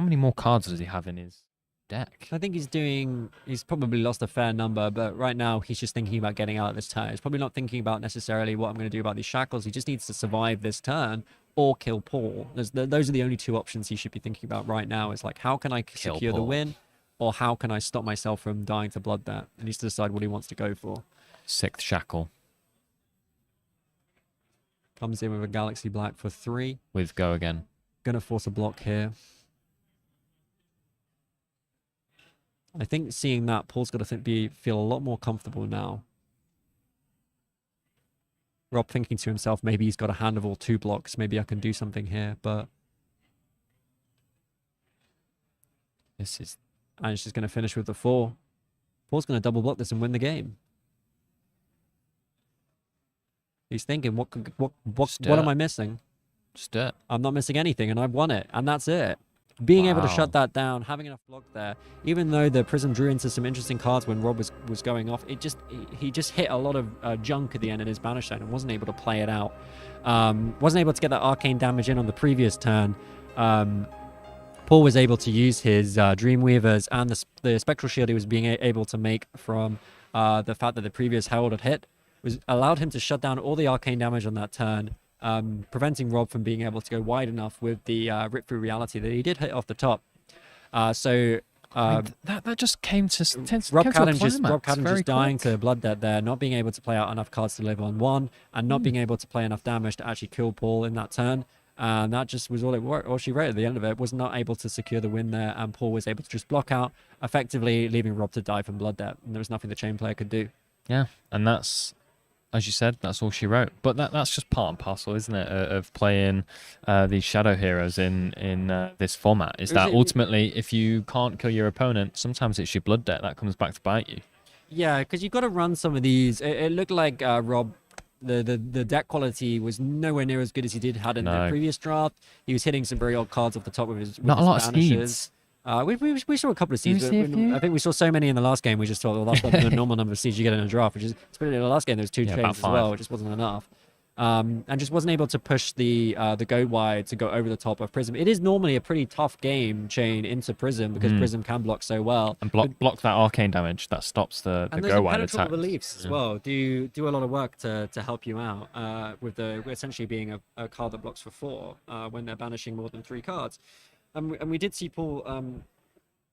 many more cards does he have in his deck? I think he's probably lost a fair number, but right now he's just thinking about getting out of this turn. He's probably not thinking about necessarily what I'm going to do about these shackles. He just needs to survive this turn or kill Paul. Those are the only 2 options he should be thinking about right now. Is like, how can I secure the win, or how can I stop myself from dying to blood bet? He needs to decide what he wants to go for. 6th shackle. Comes in with a Galaxy Black for 3. With go again. Gonna force a block here. I think seeing that, Paul's got to feel a lot more comfortable now. Rob thinking to himself, maybe he's got a hand of all 2 blocks. Maybe I can do something here, but... And it's just going to finish with the 4. Paul's going to double block this and win the game. He's thinking, what am I missing? I'm not missing anything, and I've won it, and that's it. Being able to shut that down, having enough block there, even though the Prism drew into some interesting cards when Rob was going off, he just hit a lot of junk at the end in his Banish Zone and wasn't able to play it out. Wasn't able to get that arcane damage in on the previous turn. Paul was able to use his Dreamweavers and the Spectral Shield he was being able to make from the fact that the previous Herald had hit, allowed him to shut down all the arcane damage on that turn, preventing Rob from being able to go wide enough with the Rip Through Reality that he did hit off the top. That just came to Rob Cadden just dying to Blood Debt there, not being able to play out enough cards to live on 1, and not being able to play enough damage to actually kill Paul in that turn. And that just was all she wrote at the end of it. Was not able to secure the win there, and Paul was able to just block out, effectively leaving Rob to die from Blood Debt. And there was nothing the chain player could do. Yeah, and that's, as you said, that's all she wrote. But that's just part and parcel, isn't it, of playing these shadow heroes in this format. Is that ultimately, if you can't kill your opponent, sometimes it's your Blood Debt that comes back to bite you. Yeah, because you've got to run some of these. It looked like Rob, the deck quality was nowhere near as good as he had in the previous draft. He was hitting some very odd cards off the top with his Not a lot of banishes. We saw a couple of seeds. I think we saw so many in the last game. We just thought, well, that's not the normal number of seeds you get in a draft. Which is, especially in the last game, there was 2 trades as well. It just wasn't enough, and just wasn't able to push the go wide to go over the top of Prism. It is normally a pretty tough game chain into Prism because Prism can block so well and block that arcane damage that stops the go wide attack. Reliefs as well do a lot of work to help you out with essentially being a card that blocks for 4 when they're banishing more than 3 cards. And we did see Paul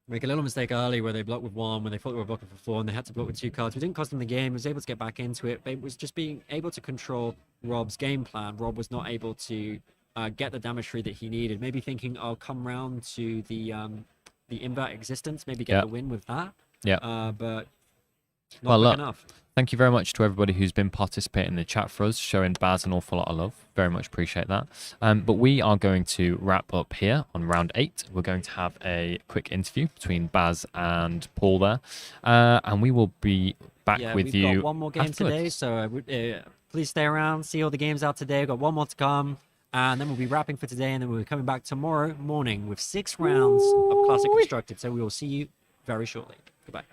make a little mistake early where they blocked with 1 when they thought they were blocking for 4 and they had to block with 2 cards. It didn't cost them the game. He was able to get back into it, but it was just being able to control Rob's game plan. Rob was not able to get the damage free that he needed. Maybe thinking, I'll come round to the invert existence, maybe get the win with that. Yeah. But not quick enough. Thank you very much to everybody who's been participating in the chat for us, showing Baz an awful lot of love. Very much appreciate that. But we are going to wrap up here on round 8. We're going to have a quick interview between Baz and Paul there. And we will be back with you. We've got one more game afterwards. today, so please stay around, see all the games out today. We've got one more to come. And then we'll be wrapping for today, and then we'll be coming back tomorrow morning with 6 rounds of Classic Constructed. So we will see you very shortly. Goodbye.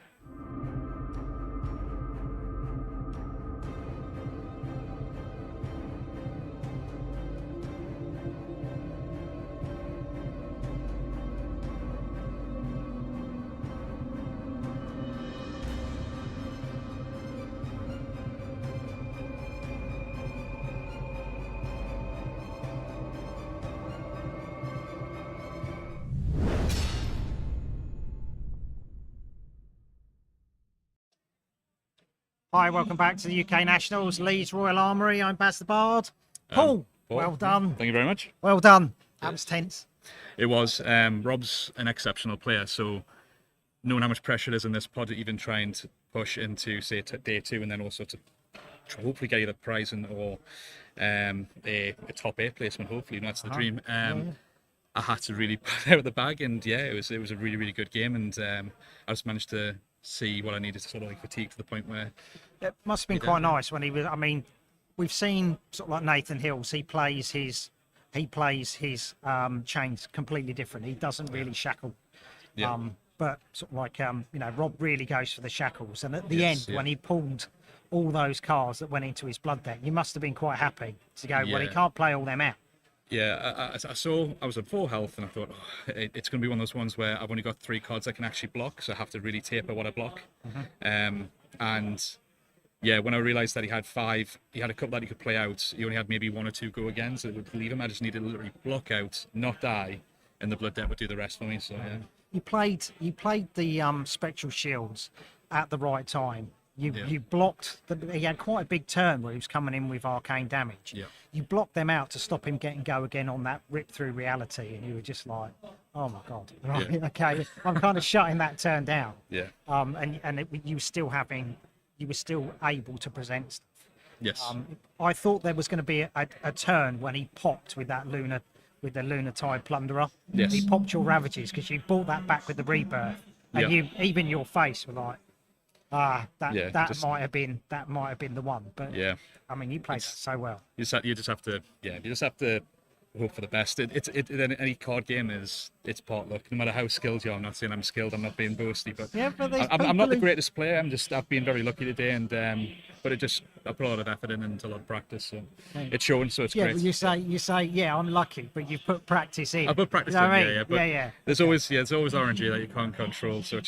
Hi, welcome back to the UK Nationals, Leeds Royal Armoury. I'm Baz the Bard. Paul, well done. Thank you very much. Well done. That was tense. It was. Rob's an exceptional player, so knowing how much pressure is in this pod, even trying to push into, say, day 2, and then also to hopefully get either prize or a top 8 placement, hopefully. That's the dream. I had to really put it out of the bag, and it was a really, really good game, and I just managed to see what I needed to sort of fatigue to the point where it must have been quite nice when he was. I mean, we've seen sort of like Nathan Hills. He plays his chains completely different. He doesn't really shackle. But sort of like Rob really goes for the shackles. And at the end, when he pulled all those cards that went into his Blood Deck, you must have been quite happy to go. Well, he can't play all them out. Yeah, I was at 4 health, and I thought, it's going to be one of those ones where I've only got 3 cards I can actually block, so I have to really taper what I block. And yeah, when I realised that he had 5, he had a couple that he could play out. He only had maybe 1 or 2 go again, so it would leave him. I just needed to literally block out, not die, and the Blood Debt would do the rest for me. So yeah. You played the spectral shields at the right time. You blocked. He had quite a big turn where he was coming in with arcane damage. Yeah. You blocked them out to stop him getting go again on that rip through reality, and you were just like, oh my god, right, Yeah. okay, I'm kind of shutting that turn down. Yeah. You were still able to present stuff. Yes. I thought there was going to be a turn when he popped with that with the Lunar Tide Plunderer. Yes. He popped your Ravages because you brought that back with the Rebirth, and even your face were like, might have been the one. But Yeah. I mean, you played that so well. You just have to hope for the best. Any card game it's part luck. No matter how skilled you are, I'm not saying I'm skilled. I'm not being boasty, but I'm not the greatest player. I've been very lucky today, and but I put a lot of effort in and a lot of practice, so it's showing. So it's great. But you say, yeah, I'm lucky, but you put practice in. I put practice You know in, what I mean? but yeah. There's always RNG that you can't control, so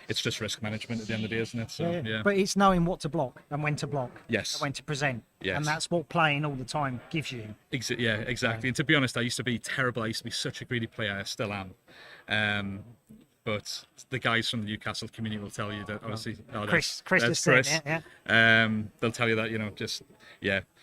it's just risk management at the end of the day, isn't it? So yeah. But it's knowing what to block and when to block. Yes. And when to present. Yes. And that's what playing all the time gives you. Yeah, exactly. And to be honest, I used to be terrible. I used to be such a greedy player. I still am. But the guys from the Newcastle community will tell you that obviously. Chris has Chris. said it, yeah. They'll tell you that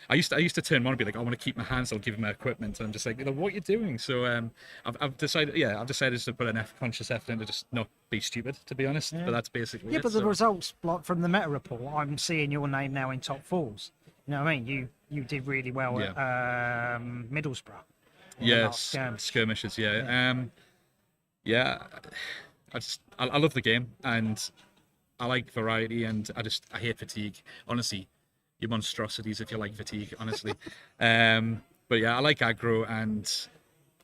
I used to turn one and be like, I want to keep my hands. I'll give him my equipment. And I'm just like, what are you doing? So I've decided to put an conscious effort into just not be stupid, to be honest. Yeah. But that's basically it. But the results, like from the meta report, I'm seeing your name now in top 4s. You know what I mean? You did really well at Middlesbrough. Yes, skirmishes. I love the game, and I like variety, and I hate fatigue. Honestly, you're monstrosities if you like fatigue. Honestly, but yeah, I like aggro, and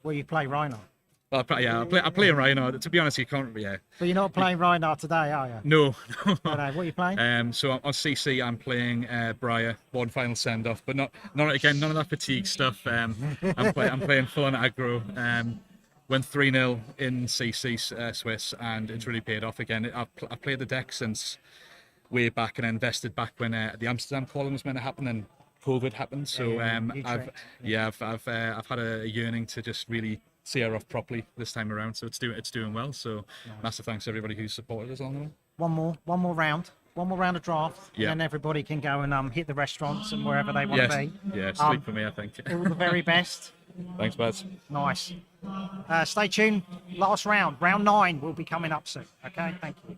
well, you play Reinhardt. I play Reinhardt. To be honest, you can't. Yeah. But you're not playing Reinhardt today, are you? No. What are you playing? So on CC, I'm playing Briar, one final send off, but not again, none of that fatigue stuff. I'm playing full on aggro. Went 3-0 in CC Swiss, and it's really paid off again. I've played the deck since way back, and I invested back when the Amsterdam calling was meant to happen, and COVID happened. So I've had a yearning to just really see her off properly this time around. So it's doing well. So massive thanks to everybody who's supported us along the way. One more round of draft, and then everybody can go and hit the restaurants and wherever they want to be. Yeah, sleep for me, I think. All the very best. Thanks, Baz. Nice. Stay tuned. Last round, round 9, will be coming up soon. Okay, thank you.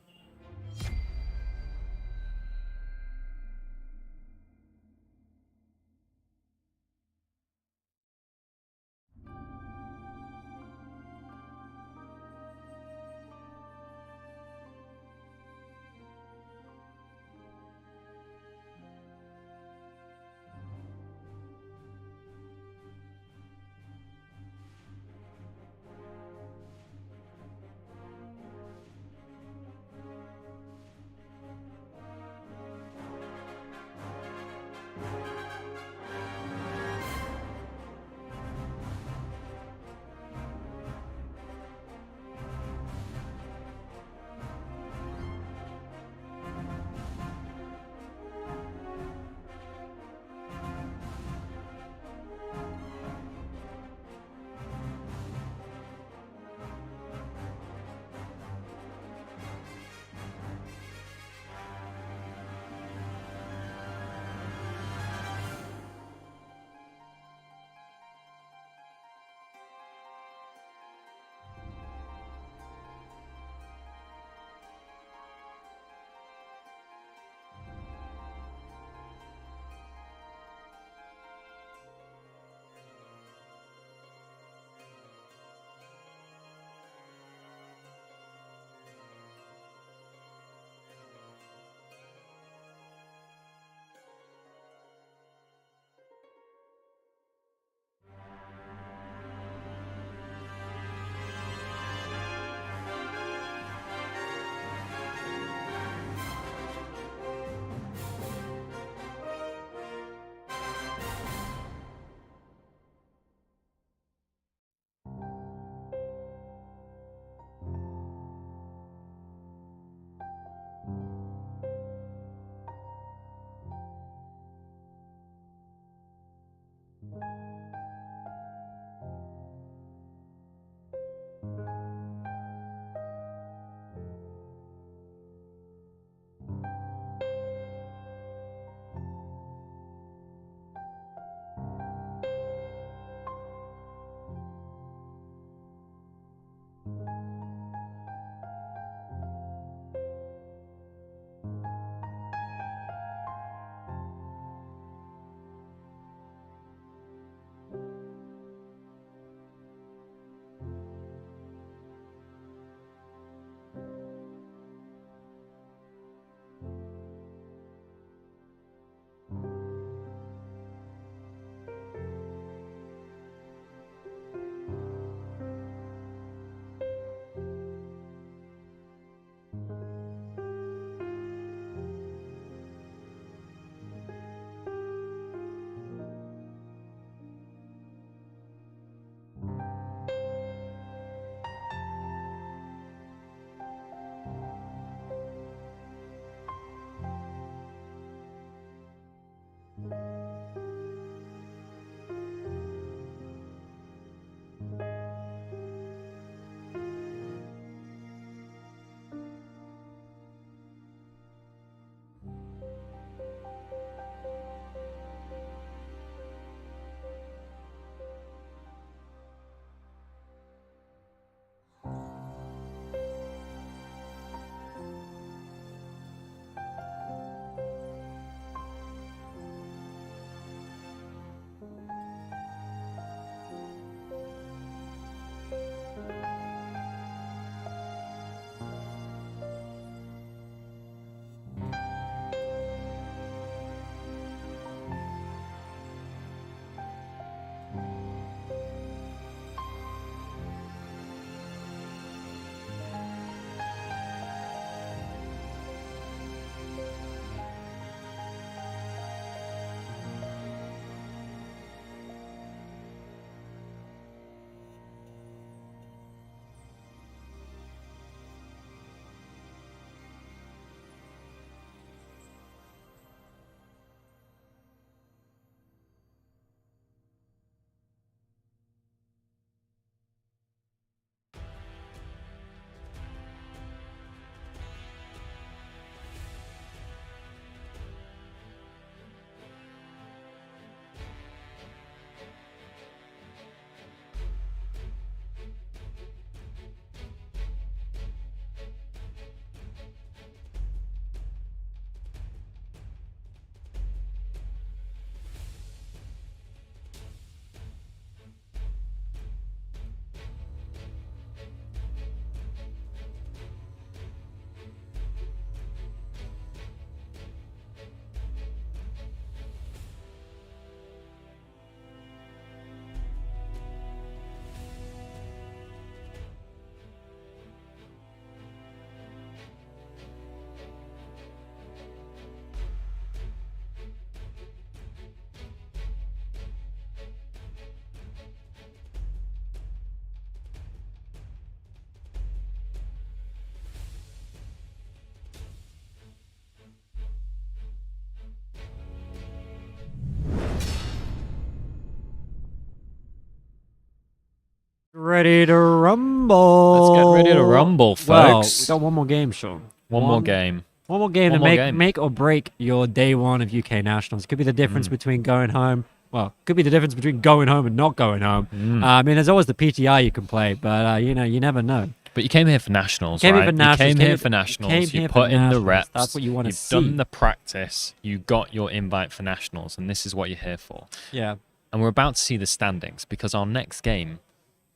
ready to rumble. Let's get ready to rumble, Well, folks. we got one more game, Sean. One more game. One more game One to more make game. make or break your day one of UK Nationals. It could be the difference between going home. Well, could be the difference between going home and not going home. I mean, there's always the PTI you can play, but you know, you never know. But you came here for nationals, Came here right? for nationals, You came came here here- for nationals. came You here for put in the nationals. reps. That's what you wanna You've see. done the practice. You got your invite for nationals, and this is what you're here for. Yeah. And we're about to see the standings because our next game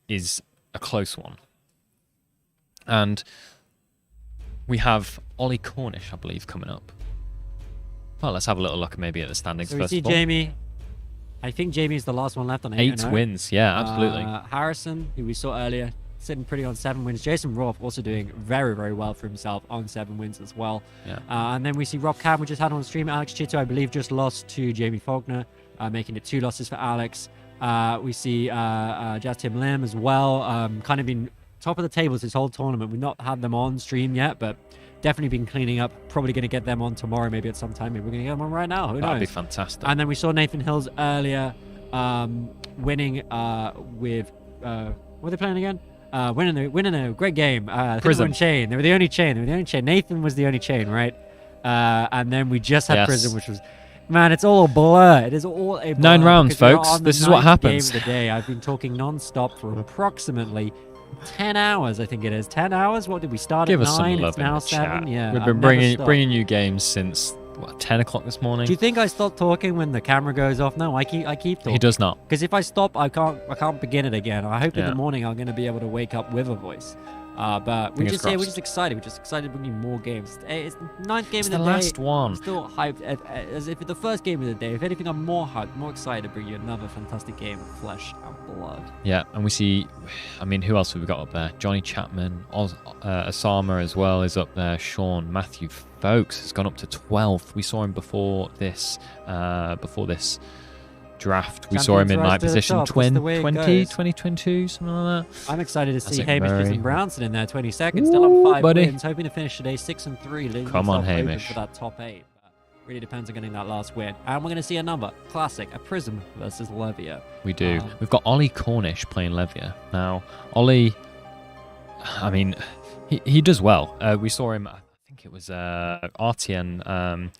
is a close one. And we have Ollie Cornish, I believe, coming up. Well, let's have a little look maybe at the standings So we first see of all. Jamie. I think Jamie's the last one left on 8 8-0. wins, yeah, absolutely. Harrison, who we saw earlier, sitting pretty on 7 wins. Jason Roth also doing very, very well for himself on 7 wins as well. Yeah. And then we see Rob Cam, we just had on stream. Alex Chito, I believe, just lost to Jamie Faulkner, making it 2 losses for Alex. We see Jazz Tim Lim as well, kind of been top of the tables this whole tournament. We've not had them on stream yet, but definitely been cleaning up. Probably going to get them on tomorrow, maybe at some time. Maybe we're going to get them on right now. Who knows? That'd be fantastic. And then we saw Nathan Hills earlier winning with what are they playing again? Winning a great game. Prism. Chain. They were the only chain. Nathan was the only chain, right? And then we just had Yes. Prism, which was, man, it's all a blur. It is all a blur. 9 rounds, because we are folks. on the This is what 9th happens. Game of the day. I've been talking non-stop for approximately 10 hours, I think it is. 10 hours? What did we start Give at us 9? some love It's in now the 7. chat. Yeah. We've I've been never stopped. bringing you games since what, 10 o'clock this morning. Do you think I stop talking when the camera goes off? No, I keep talking. He does not. Because if I stop, I can't begin it again. I hope in Yeah. the morning I'm going to be able to wake up with a voice. But we're Fingers just we're crossed. just excited. We're just excited to bring you more games. It's the 9th game It's of the the day. last one. I'm still hyped as if it's the first game of the day. If anything, I'm more hyped, more excited to bring you another fantastic game of flesh and blood. Yeah, and we see, I mean, who else have we got up there? Johnny Chapman, Osama as well is up there. Sean, Matthew Folks has gone up to 12th. We saw him before this draft. We saw him in Champions rise like to the position top. That's the way it 20, goes. 2022, something like that. I'm excited to see That's it, Hamish Murray. Jason Brownson in there, 22nd, still on 5 buddy. wins, hoping to finish today 6-3, leaving Come on, himself open Hamish. for that top 8. But really depends on getting that last win. And we're going to see another classic, a Prism versus Levia. We do. We've got Ollie Cornish playing Levia. Now, Ollie, I mean, he does well. We saw him, I think it was RTN,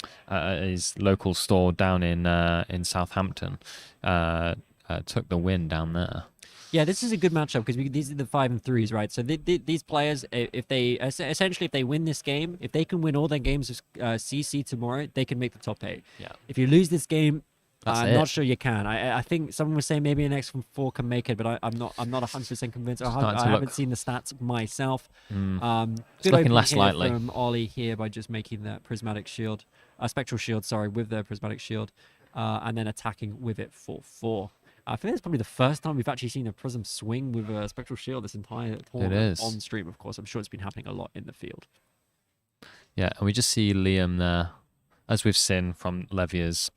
his local store down in Southampton, took the win down there. Yeah, this is a good matchup because these are the 5 and 3s, right? So these players, if they essentially if they win this game, if they can win all their games of CC tomorrow, they can make the top 8. Yeah. If you lose this game, That's I'm it. not sure you can. I think someone was saying maybe an X from 4 can make it, but I'm not 100% convinced. I Starting to haven't look- seen the stats myself. It's Good looking opening less here likely. from Ollie here by just making that prismatic shield, spectral shield, sorry, with their prismatic shield, and then attacking with it for 4. I think it's probably the first time we've actually seen a Prism swing with a Spectral Shield this entire tournament is. on stream, of course. I'm sure it's been happening a lot in the field. Yeah, and we just see Liam there, as we've seen from Levia's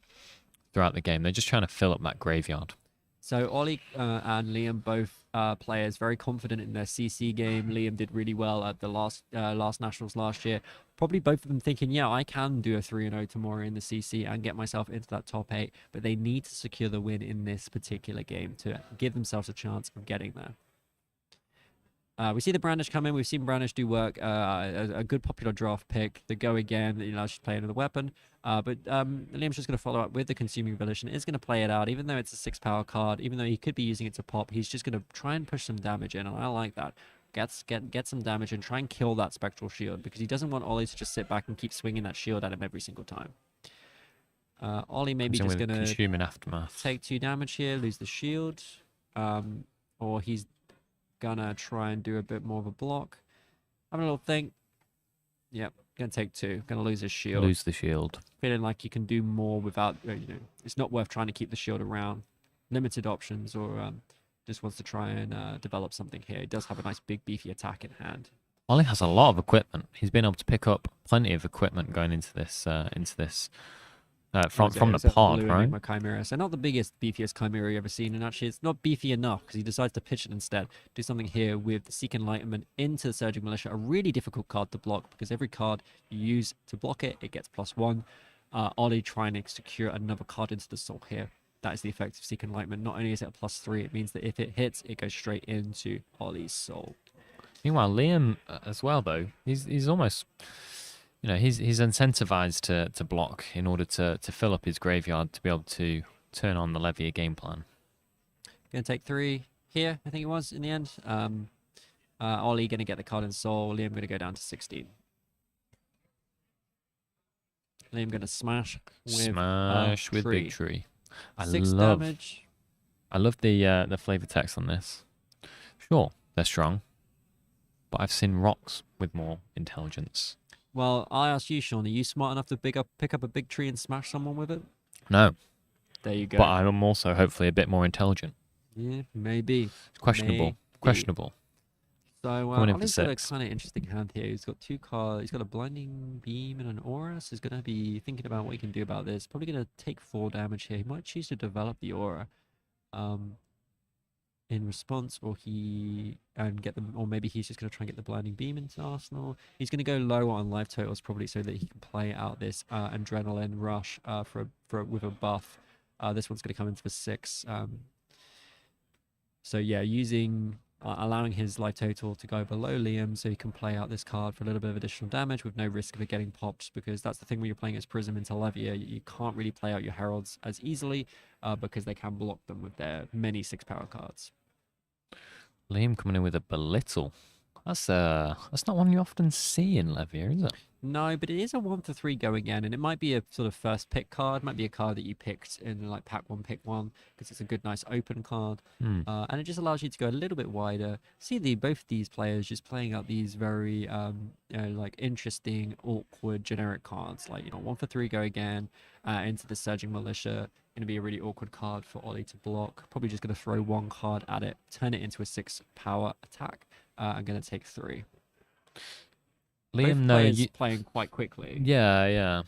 throughout the game. They're just trying to fill up that graveyard. So Ollie and Liam, both players, very confident in their CC game. Liam did really well at the last Nationals last year. Probably both of them thinking, yeah, I can do a 3-0 tomorrow in the CC and get myself into that top 8. But they need to secure the win in this particular game to give themselves a chance of getting there. We see the Brandish come in. We've seen Brandish do work. A good popular draft pick. The Go Again, she's playing with a weapon. But Liam's just going to follow up with the Consuming Volition. Is going to play it out, even though it's a 6-power card. Even though he could be using it to pop, he's just going to try and push some damage in, and I like that. Get some damage and try and kill that Spectral Shield, because he doesn't want Ollie to just sit back and keep swinging that shield at him every single time. Ollie maybe Comes just in with going to Consuming Aftermath. take 2 damage here, lose the shield, or he's gonna try and do a bit more of a block. Having a little think. Yep, gonna take 2. Gonna lose his shield. Lose the shield. Feeling like you can do more without, it's not worth trying to keep the shield around. Limited options, or just wants to try and develop something here. He does have a nice big beefy attack in hand. Ollie has a lot of equipment. He's been able to pick up plenty of equipment going into this from the pod, right? Enigma Chimera. So not the biggest, beefiest Chimera you've ever seen, and actually it's not beefy enough because he decides to pitch it instead. Do something here with the Seek Enlightenment into the Surging Militia, a really difficult card to block because every card you use to block it, it gets +1. Ollie trying to secure another card into the soul here. that is the effect of Seek Enlightenment. Not only is it a +3, it means that if it hits, it goes straight into Ollie's soul. Meanwhile, Liam as well, though, he's almost, he's incentivized to block in order to fill up his graveyard to be able to turn on the Levier game plan. Gonna take 3 here, I think it was in the end. Ollie gonna get the card in soul. Liam gonna go down to 16. Liam gonna smash with Big Tree. 6 damage. I love the flavor text on this. Sure, they're strong, but I've seen rocks with more intelligence. Well, I asked you, Sean, are you smart enough to pick up a big tree and smash someone with it? No. There you go. But I'm also hopefully a bit more intelligent. Yeah, maybe. It's questionable. Maybe. Questionable. So Coming in Ollie's for got a 6. kind of interesting hand here. He's got 2 cards. He's got a Blinding Beam and an Aura, so he's going to be thinking about what he can do about this. Probably going to take 4 damage here. He might choose to develop the Aura in response, or maybe he's just going to try and get the Blinding Beam into Arsenal. He's going to go low on life totals probably so that he can play out this Adrenaline Rush with a buff. This one's going to come in for 6. So yeah, allowing his life total to go below Liam so he can play out this card for a little bit of additional damage with no risk of it getting popped, because that's the thing when you're playing as Prism into Levier, you can't really play out your Heralds as easily because they can block them with their many 6-power cards. Liam coming in with a Belittle. That's not one you often see in Levier, is it? No, but it is a 1 for 3 go again, and it might be a sort of first pick card. It might be a card that you picked in like pack 1, pick 1, because it's a good, nice open card, and it just allows you to go a little bit wider. See both these players just playing out these very like interesting, awkward, generic cards. Like 1 for 3 go again into the Surging Militia. Going to be a really awkward card for Ollie to block. Probably just going to throw 1 card at it, turn it into a 6-power attack. I'm going to take 3. Liam, playing quite quickly. Yeah.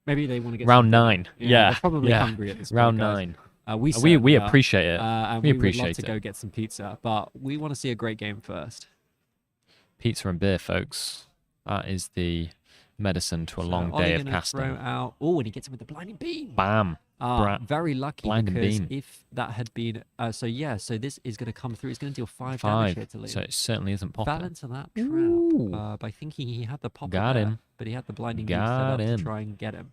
Maybe they want to get round 9. Yeah, they're probably hungry at this round point, 9. We appreciate it. And we would appreciate love to go get some pizza, but we want to see a great game first. Pizza and beer, folks. That is the medicine to a long Ollie day of gonna casting. Throw out. Oh, and he gets him with the Blinding Beam. Bam. Very lucky, Blinding because Beam. if that had been so this is going to come through. It's going to deal 5 damage here to Liam. So it certainly isn't popping. Fell into that trap by thinking he had the pop. Got him. But he had the Blinding Beam set up to try and get him.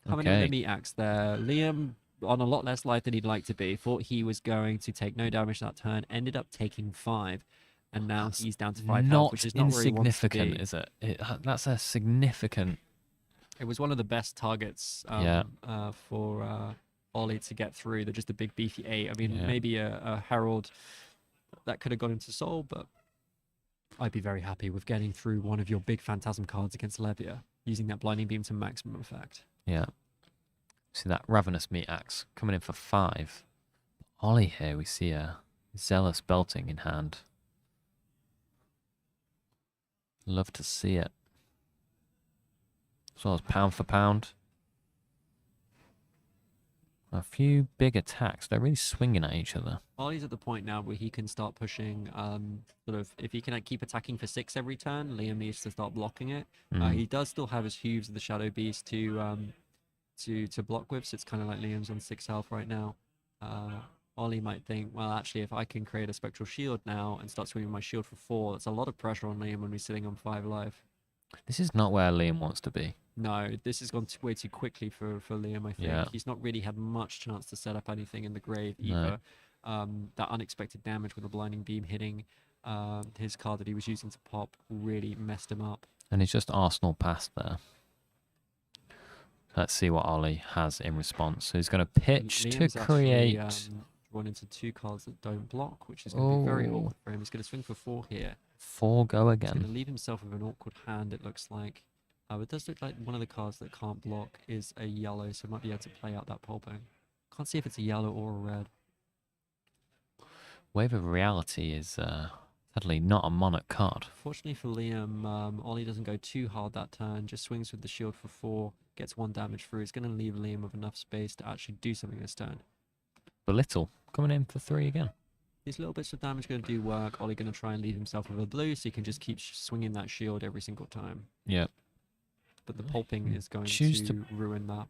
Coming in with the meat axe there. Liam on a lot less life than he'd like to be. Thought he was going to take no damage that turn. Ended up taking 5. And now he's down to 5 health, which is not where he wants to be. Insignificant, is it? That's a significant. It was one of the best targets for Ollie to get through. They're just a big beefy 8. I mean, maybe a Herald that could have gone into Soul, but I'd be very happy with getting through one of your big Phantasm cards against Levier, using that Blinding Beam to maximum effect. Yeah. See that Ravenous Meat Axe coming in for 5. Ollie here, we see a Zealous Belting in hand. Love to see it. As well as pound for pound. A few big attacks. They're really swinging at each other. Ollie's at the point now where he can start pushing, if he can keep attacking for 6 every turn, Liam needs to start blocking it. He does still have his Hooves of the Shadow Beast to block with, so it's kind of like Liam's on 6 health right now. Ollie might think, well, actually, if I can create a Spectral Shield now and start swinging my shield for 4, that's a lot of pressure on Liam when we're sitting on 5 life. This is not where Liam wants to be. No, this has gone way too quickly for Liam, I think. Yeah. He's not really had much chance to set up anything in the grave either. That unexpected damage with a Blinding Beam hitting his card that he was using to pop really messed him up. And he's just Arsenal past there. Let's see what Ollie has in response. So he's going to pitch Liam's to create... actually, run into 2 cards that don't block, which is going to be very awkward for him. He's going to swing for 4 here. 4 go He's again. going to leave himself with an awkward hand, it looks like. It does look like one of the cards that can't block is a yellow, so might be able to play out that pulping. Can't see if it's a yellow or a red. Wave of Reality is sadly not a Monarch card. Fortunately for Liam, Ollie doesn't go too hard that turn, just swings with the shield for 4, gets 1 damage through. It's going to leave Liam with enough space to actually do something this turn. Belittle coming in for 3 again. These little bits of damage going to do work. Ollie going to try and leave himself with a blue, so he can just keep swinging that shield every single time. Yeah. But the pulping is going Choose to ruin that.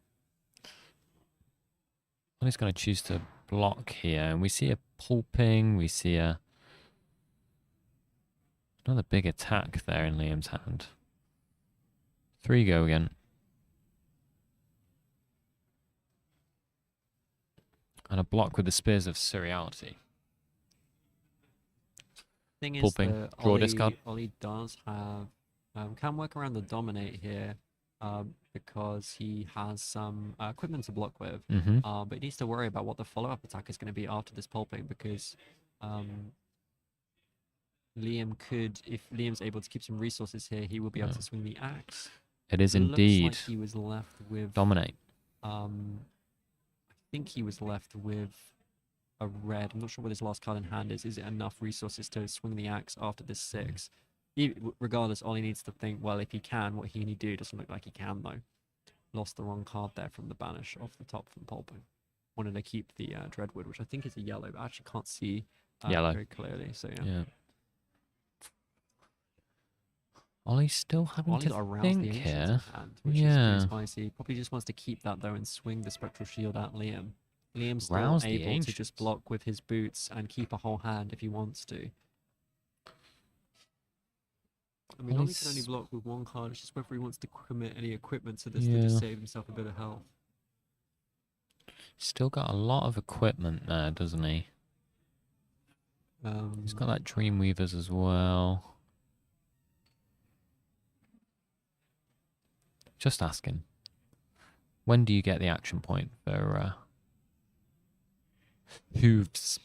Ollie's going to choose to block here, and we see a pulping. We see another big attack there in Liam's hand. 3 go again. And a block with the Spears of Surreality. Thing is Pulping, that draw discard. Ollie does have can work around the dominate here because he has some equipment to block with. But he needs to worry about what the follow-up attack is going to be after this pulping, because Liam could, if Liam's able to keep some resources here, he will be able to swing the axe. It is Looks indeed like he was left with dominate. I think he was left with a red. I'm not sure what his last card in hand is. Is it enough resources to swing the axe after this 6? Regardless, Ollie needs to think, well, if he can, what can he do? Doesn't look like he can, though. Lost the wrong card there from the banish off the top from pulping. Wanted to keep the Dreadwood, which I think is a yellow, but I actually can't see Yellow. very clearly. So Yeah. Ollie's still having Ollie to got aroused think the ancients in here. hand, which is pretty spicy. Probably just wants to keep that though and swing the spectral shield at Liam. Liam's still Rouse the able to ancients. just block with his boots and keep a whole hand if he wants to. I mean, Ollie can only block with 1 card. It's just whether he wants to commit any equipment to this to Yeah. just save himself a bit of health. Still got a lot of equipment there, doesn't he? He's got that Dreamweavers as well. Just asking. When do you get the action point for hooves?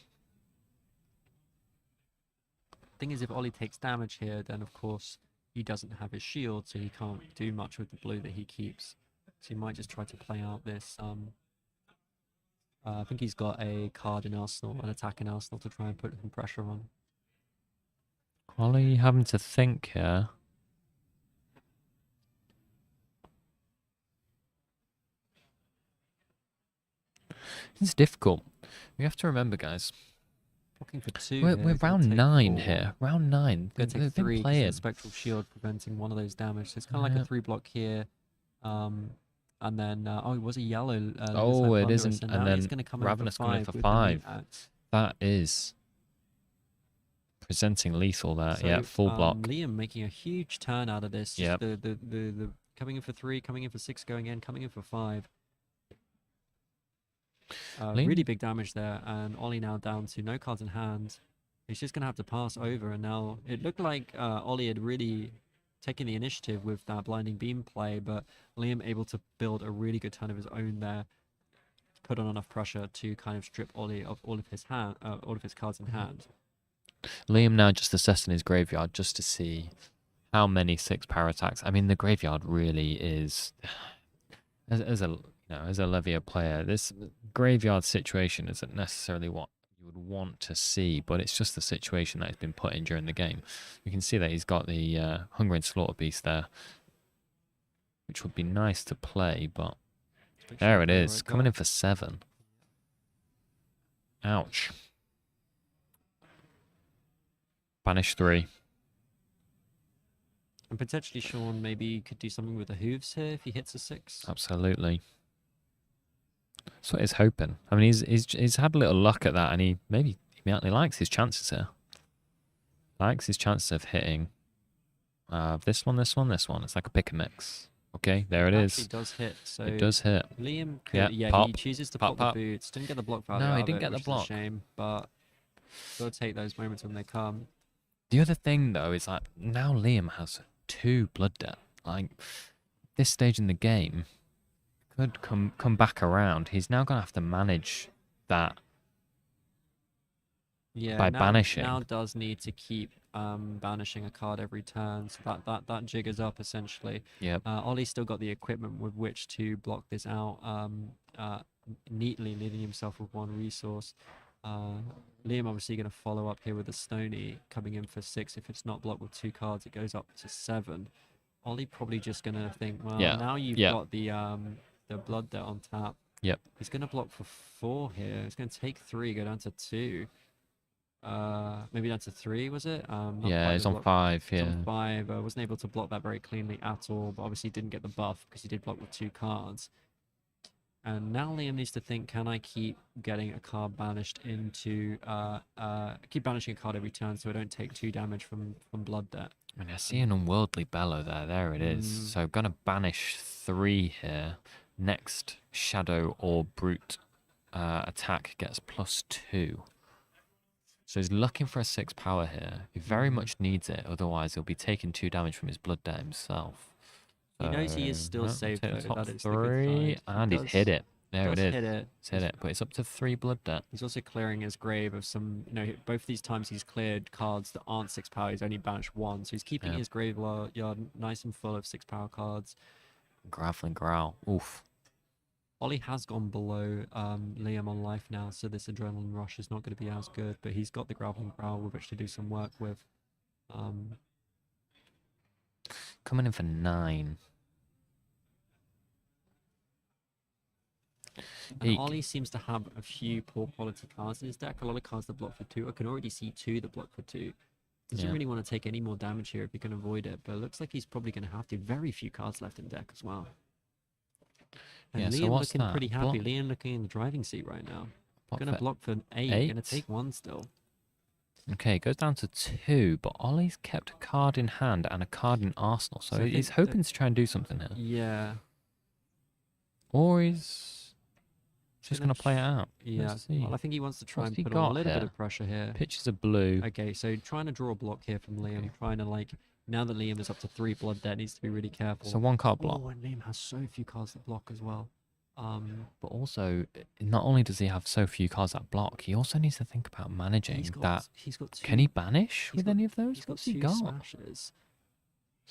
Thing is, if Ollie takes damage here, then of course he doesn't have his shield, so he can't do much with the blue that he keeps. So he might just try to play out this. I think he's got a card in Arsenal, an attack in Arsenal, to try and put some pressure on. Ollie having to think here. It's difficult. We have to remember, guys. Blocking for 2. We're round 9 here. Round 9. Going to They've take been 3 'cause playing. the spectral shield preventing one of those damage. So it's kind of like a 3 block here. And then, oh, it was a yellow. Oh, it Blunderous, isn't. and And now he's then gonna come in Ravenous coming in for with the meat 5. axe. That is presenting lethal there. Yeah, full block. Liam making a huge turn out of this. Just Yep. the coming in for 3, coming in for 6, going in, coming in for 5. Really big damage there, and Ollie now down to no cards in hand. He's just going to have to pass over, and now it looked like Ollie had really taken the initiative with that blinding beam play, but Liam able to build a really good turn of his own there, to put on enough pressure to kind of strip Ollie of all of his cards in hand. Liam now just assessing his graveyard just to see how many 6 power attacks. I mean, the graveyard really is, as a Levia player, this graveyard situation isn't necessarily what you would want to see, but it's just the situation that has been put in during the game. You can see that he's got the Hungering Slaughter Beast there, which would be nice to play, but there it is, coming in for 7. Ouch. Banish 3. And potentially Sean maybe could do something with the hooves here if he hits a 6. Absolutely. That's what he's hoping. I mean, he's had a little luck at that, and he actually likes his chances here. Likes his chances of hitting this one. It's like a pick and mix. Okay, there it is. It does hit. So it does hit. Liam could, pop. He chooses to Pop, pop the boots. Didn't get the block value. No, he out didn't of it, get the which block. is a shame, but gotta take those moments when they come. The other thing, though, is like now Liam has 2 blood debt. Like this stage in the game could come back around. He's now gonna have to manage that by banishing. Now does need to keep banishing a card every turn, so that jiggers up essentially. Yep. Ollie's still got the equipment with which to block this out neatly, leaving himself with 1 resource. Liam obviously going to follow up here with a Stony, coming in for 6. If it's not blocked with 2 cards, it goes up to 7. Ollie probably just going to think, well, now you've got the blood debt on tap. Yep. He's going to block for 4 here. It's going to take 3, go down to 2. maybe down to 3, was it? Not Yeah, quite he's the on block. 5. He's Yeah. on 5. Wasn't able to block that very cleanly at all, but obviously didn't get the buff because he did block with 2 cards. And now Liam needs to think, can I keep getting a card banished into keep banishing a card every turn so I don't take 2 damage from Blood Debt. I mean, I see an Unworldly Bellow there. There it is. So I'm going to banish 3 here. Next Shadow or Brute attack gets +2. So he's looking for a 6 power here. He very much needs it. Otherwise, he'll be taking 2 damage from his Blood Debt himself. He knows he is still no, safe, take the though. top That is the good 3, side. and He he's hit does- it. There it does is. hit it. He's hit it, but it's up to 3 Blood Debt. He's also clearing his grave of some, both these times he's cleared cards that aren't 6 power. He's only banished 1, so he's keeping his graveyard nice and full of 6 power cards. Graveling Growl. Oof. Ollie has gone below Liam on life now, so this Adrenaline Rush is not going to be as good, but he's got the Graveling Growl with which to do some work with. Coming in for 9. And Ollie seems to have a few poor quality cards in his deck. A lot of cards that block for 2. I can already see 2 that block for 2. Doesn't really want to take any more damage here if he can avoid it, but it looks like he's probably going to have to. Very few cards left in deck as well. And Yeah, so Liam what's looking that? pretty happy. Block- Liam looking in the driving seat right now. Block Going to for block for 8. 8? Going to take 1 still. Okay, it goes down to 2, but Ollie's kept a card in hand and a card in arsenal, so So I he's think hoping to try and do something here. Yeah. Or he's just going to play it out. Yeah, Let's see. well, I think he wants to try What's and he put on a got little bit here? of pressure here. Pitches a blue. Okay, so trying to draw a block here from Liam. Trying to, now that Liam is up to 3 Blood Debt, needs to be really careful. So 1 card block. Oh, and Liam has so few cards that block as well. But also, not only does he have so few cards that block, he also needs to think about managing that. He's got 2. Can he banish he's with got- any of those? He's got What's he 2 got? smashes.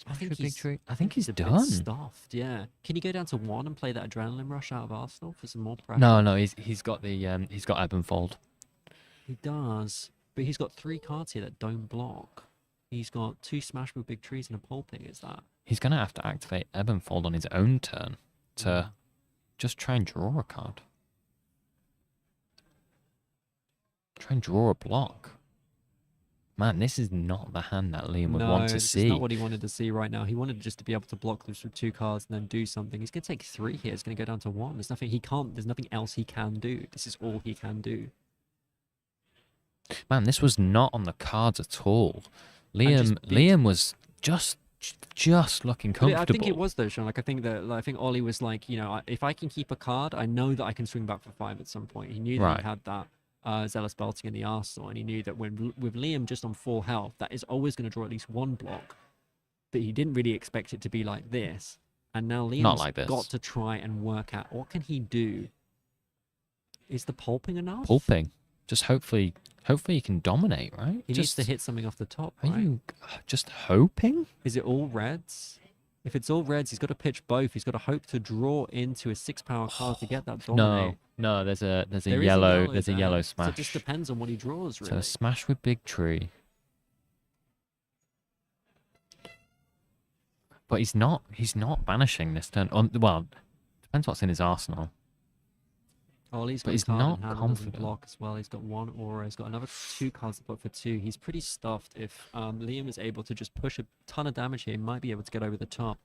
I think with Big he's Tree. I think he's a bit done. stuffed. Yeah. Can you go down to 1 and play that Adrenaline Rush out of Arsenal for some more pressure? No, he's got the he's got Ebb and Fold. He does, but he's got 3 cards here that don't block. He's got 2 Smash with Big Trees and a Pulping. Is that? He's gonna have to activate Ebb and Fold on his own turn to just try and draw a card. Try and draw a block. Man, this is not the hand that Liam would want to this see. is not what he wanted to see right now. He wanted just to be able to block this with 2 cards and then do something. He's going to take 3 here. It's going to go down to 1. There's nothing he can't. There's nothing else he can do. This is all he can do. Man, this was not on the cards at all. Liam was just looking But comfortable. I think it was though, Sean. I think that I think Ollie was like, if I can keep a card, I know that I can swing back for 5 at some point. He knew that Right. he had that Zealous Belting in the arsenal, and he knew that with Liam just on 4 health, that is always going to draw at least 1 block. But he didn't really expect it to be like this. And now Liam's like this. got to try and work out what can he do. Is the pulping enough? Pulping. Just hopefully he can dominate, right? He needs to hit something off the top, right? Are you just hoping? Is it all reds? If it's all reds, he's got to pitch both. He's got to hope to draw into a 6 power card to get that dominate. No, there's a There is a yellow there. yellow So smash. it just depends on what he draws, really. So a smash with Big Tree. But he's not banishing this turn. Well, depends what's in his arsenal. Ollie's got But a he's card not in hand that doesn't confident. block as well. He's got 1 aura. He's got another 2 cards that block for 2. He's pretty stuffed. If Liam is able to just push a ton of damage here, he might be able to get over the top.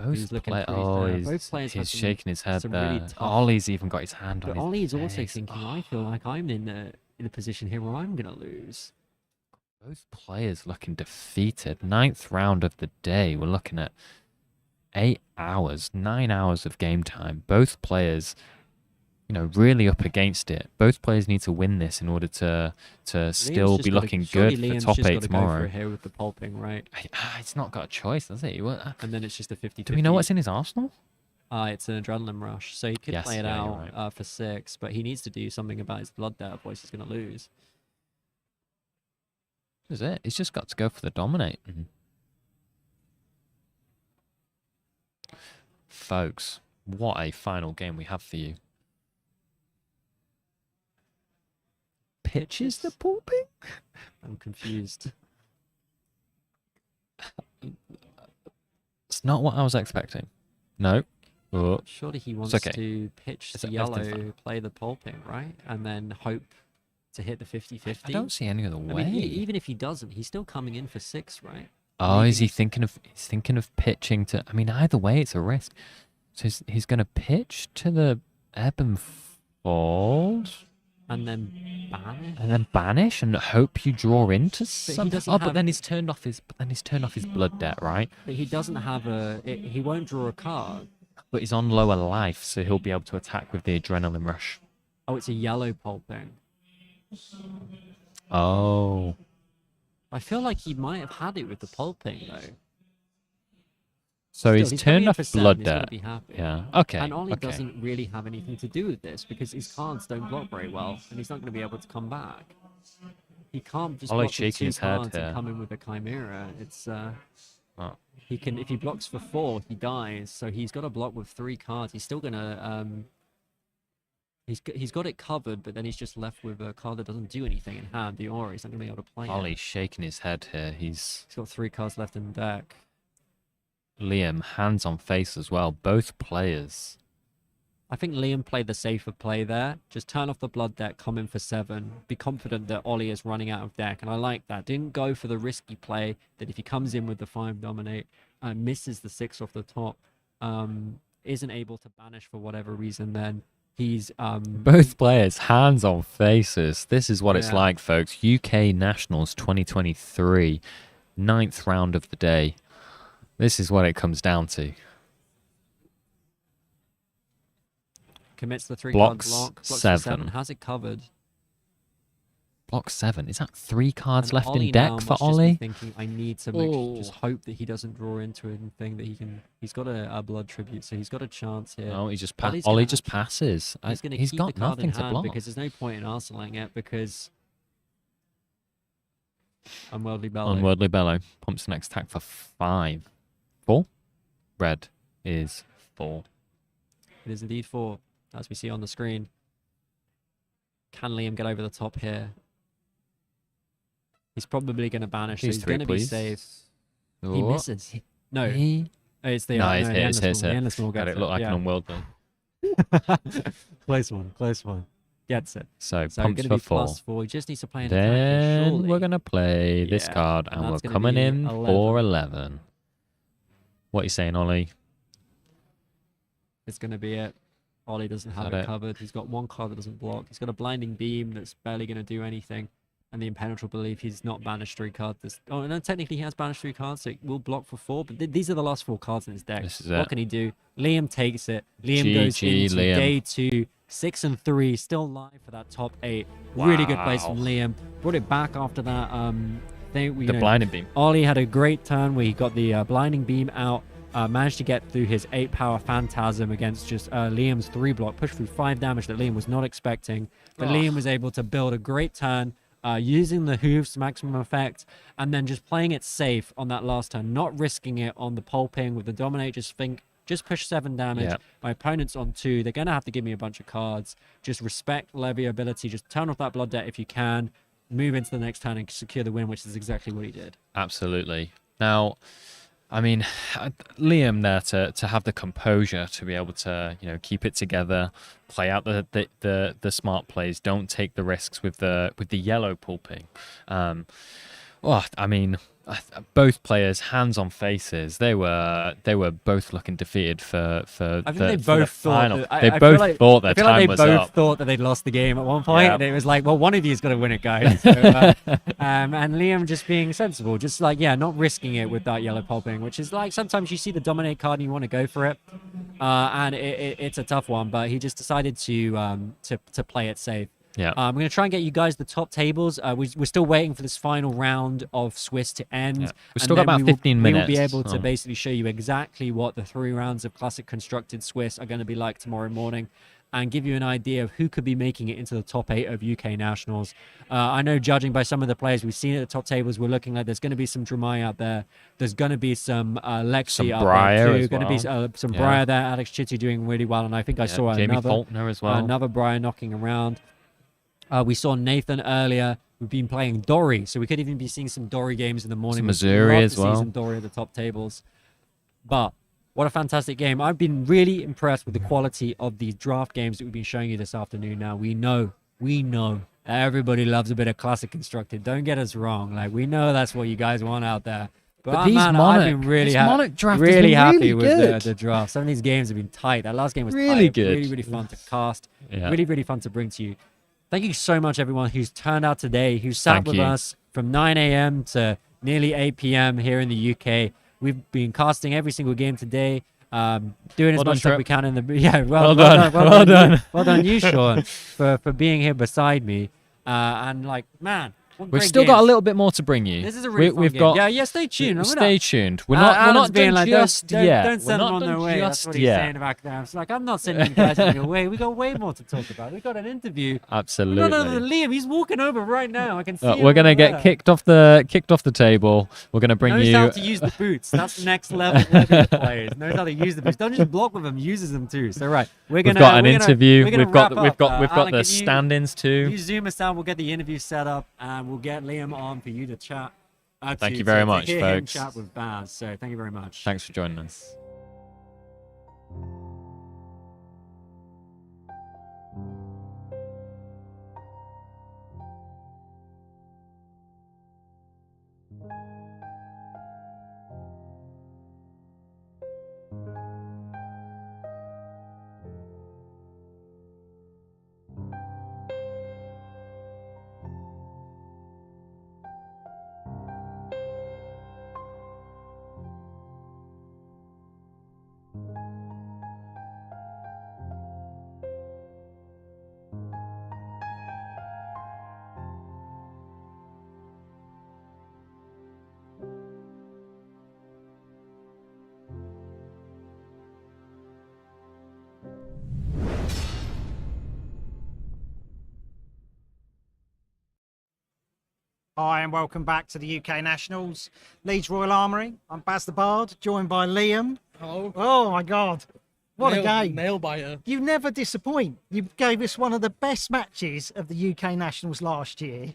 He's looking pretty fair. Both players have he's some- shaking his head some there. really tough- Ollie's even got his hand on But his Ollie's also face. thinking, I feel like I'm in a position here where I'm going to lose. Both players looking defeated. 9th round of the day. We're looking at 8 hours, 9 hours of game time. Both players, really up against it. Both players need to win this in order to still be looking good for top 8 tomorrow. Go for here with the pulping, right? It's not got a choice, does it? And then it's just a 50-50. Do we know what's in his arsenal? It's an Adrenaline Rush, so he could Yes, play it yeah, you're out right. for 6, but he needs to do something about his Blood Debt, otherwise he's going to lose. Is it? He's just got to go for the dominate. Folks, what a final game we have for you. Pitches the pulping? I'm confused. It's not what I was expecting. No. Oh. Surely he wants It's okay. to pitch It's the everything's yellow, fine. play the pulping, right? And then hope to hit the 50-50. I don't see any other way. I mean, even if he doesn't, he's still coming in for 6, right? Oh, is he thinking of? He's thinking of pitching to. I mean, either way, it's a risk. So he's going to pitch to the ebb and fold, and then banish, and hope you draw into something. doesn't Oh, but have- then he's turned off his. Blood debt, right? But he doesn't have he won't draw a card. But he's on lower life, so he'll be able to attack with the adrenaline rush. Oh, it's a yellow pulping. Oh. I feel like he might have had it with the pulping though. So Still, he's coming turned in off for 7, blood he's gotta debt. be happy. Yeah. Okay. And Ollie okay. doesn't really have anything to do with this because his cards don't block very well, and he's not going to be able to come back. He can't just Ollie's block with shaking 2 his head cards here. and come in with a chimera. It's Oh. he can if he blocks for 4, he dies. So he's got to block with 3 cards. He's still gonna he's got it covered, but then he's just left with a card that doesn't do anything in hand. The aura, he's not gonna be able to play it. Ollie's shaking his head here. He's got 3 cards left in the deck. Liam, hands on face as well. Both players. I think Liam played the safer play there. Just turn off the blood deck, come in for 7. Be confident that Ollie is running out of deck, and I like that. Didn't go for the risky play that if he comes in with the 5 dominate, misses the 6 off the top, isn't able to banish for whatever reason, then he's Both players, hands on faces. This is what it's Yeah. like, folks. UK Nationals 2023, 9th round of the day. This is what it comes down to. commits the 3 Blocks card block. Blocks for 7. 7. Has it covered. Block 7. Is that 3 cards And left Ollie in deck now for must just be Ollie? thinking, I need to just hope that he doesn't draw into anything that he can. He's got a blood tribute, so he's got a chance here. Oh, he just Ollie's Ollie gonna just passes. He's going to He's keep got the card in nothing to hand block. because there's no point in arsenaling it because Unworldly Bellow. Unworldly Bellow pumps the next attack for 5. 4? Red is 4. It is indeed 4, as we see on the screen. Can Liam get over the top here? He's probably going to banish, so Please he's 3, going to be please. safe. He Oh. misses. No. He- Oh, it's the No, no, it's the hit, endless it's one. hit. The endless one will God, get it looked like yeah. an unworldly. Close one, close one. Gets it. So, pumps gonna for be 4. +4. He just needs to play an attack here, Then surely. we're going to play this Yeah, card, and and we're that's gonna coming be in for 11. What are you saying, Ollie? It's going to be it. Ollie doesn't have that it it? covered. He's got 1 card that doesn't block. He's got a Blinding Beam that's barely going to do anything. And the Impenetrable Belief, he's not banished 3 cards. Oh, no, technically he has banished 3 cards, so it will block for 4. But these are the last 4 cards in his deck. This is What it. can he do? Liam takes it. Liam goes GG, into Liam. day 2, 6 and 3, still live for that top 8. Really good place from Wow. Liam. Brought it back after that thing. The Blinding Beam. Ollie had a great turn where he got the Blinding Beam out. Managed to get through his 8 power Phantasm against just Liam's 3 block, pushed through 5 damage that Liam was not expecting. But Liam was able to build a great turn using the hooves to maximum effect, and then just playing it safe on that last turn, not risking it on the pulping with the dominate. Just push 7 damage. Yeah. My opponent's on 2. They're going to have to give me a bunch of cards. Just respect levy ability. Just turn off that blood debt if you can. Move into the next turn and secure the win, which is exactly what he did. Absolutely. Now, I mean, Liam there to have the composure to be able to, keep it together, play out the smart plays, don't take the risks with the yellow pulping. I mean, both players, hands on faces, they were both looking defeated for I think the, they for the both thought final. that, They I both feel like, thought their I feel time like was they both up. thought that they'd lost the game at one point, Yeah. and it was like, well, one of you is going to win it, guys. So, and Liam just being sensible, just like, not risking it with that yellow pulping, which is like sometimes you see the dominate card and you want to go for it, and it's a tough one, but he just decided to play it safe. Yeah. I'm going to try and get you guys the top tables. We're still waiting for this final round of Swiss to end. Yeah. We've and still got then about 15 We will be minutes, able to so- basically show you exactly what the 3 rounds of Classic Constructed Swiss are going to be like tomorrow morning, and give you an idea of who could be making it into the top 8 of UK Nationals. I know, judging by some of the players we've seen at the top tables, we're looking like there's going to be some Dramai out there. There's going to be some Lexi Some out Briar there too. as Going to be well. some Yeah. Briar there. Alex Chitty doing really well, and I think I Yeah, saw Jamie another Faulkner as well. Another Briar knocking around. We saw Nathan earlier. We've been playing Dory, so we could even be seeing some Dory games in the morning. Some We'd Missouri love as to well. See some Dory at the top tables. But what a fantastic game. I've been really impressed with the quality of the draft games that we've been showing you this afternoon. Now, we know Everybody loves a bit of classic constructed. Don't get us wrong. Like, we know that's what you guys want out there. But these man, I've been really, Monarch draft has really been happy really with good. the draft. Some of these games have been tight. That last game was Really tight. good. Really, really fun to cast. Yeah. Really, really fun to bring to you. Thank you so much, everyone who's turned out today, who sat Thank with you. us from 9 a.m. to nearly 8 p.m. here in the UK. We've been casting every single game today. Doing as Well much done, stuff Trip. we can in the Well done. Well done. well done you, Sean, for being here beside me. And like, man, what We've great still got a games. little bit more to bring you. This is a really fun We've game. got. Yeah, stay tuned. Stay tuned. We're Alan's not being done like, just yet. Don't We're send not them on their done way. That's just what he's yet. saying back there. It's like, I'm not sending you guys on your way. We got way more to talk about. We got an interview. Absolutely. No, Liam, he's walking over right now. I can see him We're gonna over get there. kicked off the table. We're gonna bring Knows you. how to use the boots. That's the next level of the players. Knows how to use the boots. Don't just block with them. Uses them too. So right, we're We've gonna. got an we're gonna- interview. we're gonna We've got wrap up. we've got Alan, the can stand-ins too. You zoom us out. We'll get the interview set up, and we'll get Liam on for you to chat. Thank you very to much, hear him folks. chat with Baz. So thank you very much. Thanks for joining us. Hi and welcome back to the UK Nationals, Leeds Royal Armoury. I'm Baz the Bard, joined by Liam. Hello. Oh my God, what a game! Nail biter. You never disappoint. You gave us one of the best matches of the UK Nationals last year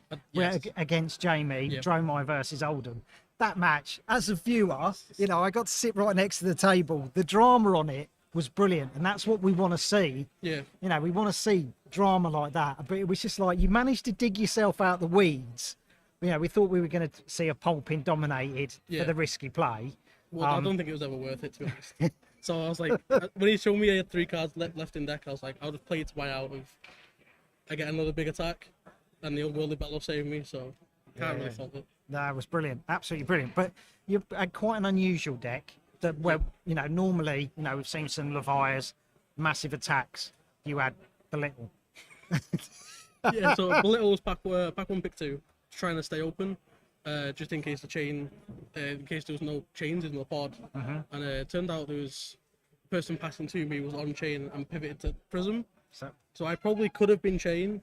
against Jamie, Dromai versus Oldham. That match, as a viewer, you know, I got to sit right next to the table. The drama on it was brilliant, and that's what we want to see. Yeah. You know, we want to see drama like that. But it was just like you managed to dig yourself out the weeds. You know, we thought we were going to see a pulping dominated for the risky play. Well, I don't think it was ever worth it, to be honest. So I was like, when he showed me I had 3 cards left in deck, I was like, I'll just play it to my out if I get another big attack, and the Unworldly Battle saved me, so can't really fault it. No, it was brilliant, absolutely brilliant. But you had quite an unusual deck that, where you know, normally, you know, we've seen some Levias, massive attacks. You had Belittle. Yeah, so Belittle was pack 1, pick 2, trying to stay open, just in case the chain, in case there was no chains in the pod. And it turned out there was a person passing to me was on chain and pivoted to Prism. So I probably could have been chain,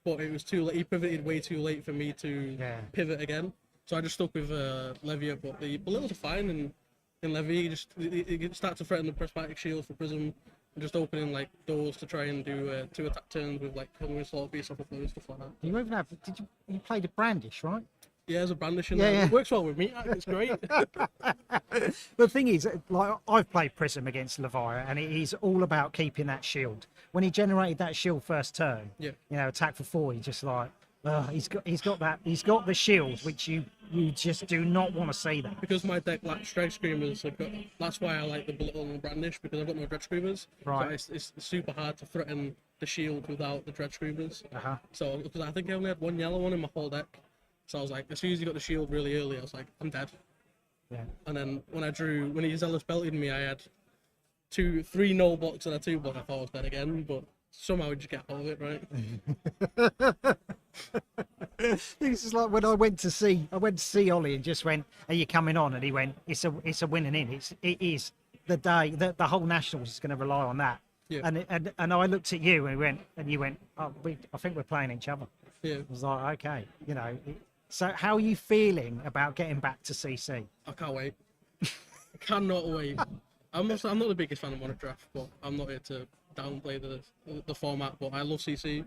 but it was too late. He pivoted way too late for me to pivot again. So I just stuck with Levia, but the Belittles are fine. And in Levia, you start to threaten the prismatic shield for Prism, and just opening like doors to try and do 2 attack turns with like Hungry Slaughter Beast off of blue, stuff like that. You even have, you played a Brandish, right? Yeah, there's a Brandish in Yeah, there. yeah. It works well with me. It's great. The thing is, like, I've played Prism against Levia, and it is all about keeping that shield. When he generated that shield first turn, you know, attack for 4, he's just like, he's got the shield, which you just do not want to see that. Because my deck lacks Dredge Screamers, that's why I like the Belittle and the Brandish, because I've got no Dredge Screamers. Right. So it's super hard to threaten the shield without the Dredge Screamers. So because I think I only had 1 yellow one in my whole deck. So I was like, as soon as he got the shield really early, I was like, I'm dead. Yeah. And then when he Zealous Belted me, I had 3 null blocks and a 2 block. I thought I was dead again, but somehow we just get out of it, right? This is like when I went to see Ollie and just went, "Are you coming on?" And he went, "It's a winning in. It is the day that the whole Nationals is going to rely on that." Yeah. And I looked at you and you went, "Oh, I think we're playing each other." Yeah. I was like, okay, you know. So how are you feeling about getting back to CC? I can't wait. I cannot wait. I'm not the biggest fan of Monarch Draft, but I'm not here to downplay the format. But I love CC.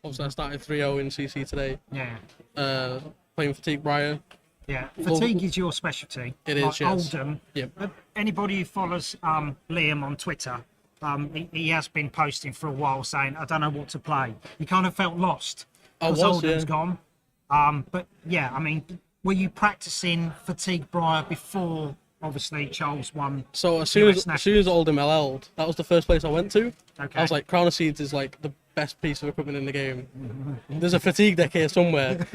Obviously, I started 3-0 in CC today. Yeah. Playing Fatigue Briar. Yeah. Fatigue is your specialty. It is, like yes. Oldham. Yep. Anybody who follows Liam on Twitter, he has been posting for a while saying, "I don't know what to play." You kind of felt lost. I because was, Oldham's yeah. gone. But yeah, I mean, were you practicing Fatigue Briar before, obviously, Charles won? So as soon as Oldham LL'd, that was the first place I went to. Okay. I was like, Crown of Seeds is like the best piece of equipment in the game. There's a fatigue deck here somewhere.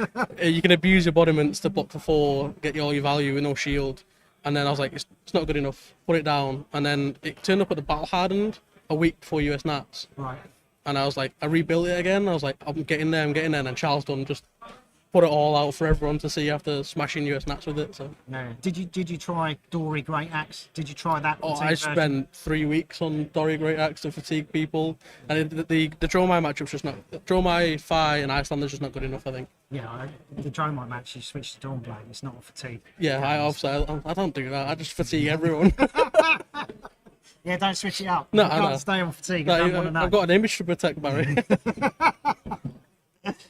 You can abuse your bodiments to block for 4, get all your value with no shield. And then I was like, it's not good enough. Put it down. And then it turned up at the Battle Hardened a week before US Nats. Right. And I was like, I rebuilt it again. I was like, I'm getting there. And Charles Dunn just put it all out for everyone to see after smashing US Nats with it. So. No. Did you try Dory Great Axe? Did you try that? Oh, fatigue I version? spent 3 weeks on Dory Great Axe to fatigue people, and the Dromai matchup's just not. Dromai, Fi, and Icelander's just not good enough, I think. Yeah, the Dromite match, you switch to Dawnblade. It's not a fatigue. Yeah, I don't do that. I just fatigue everyone. Yeah, don't switch it up. No, you I can't know. stay on fatigue. No, I don't want to know. I've got an image to protect, Barry.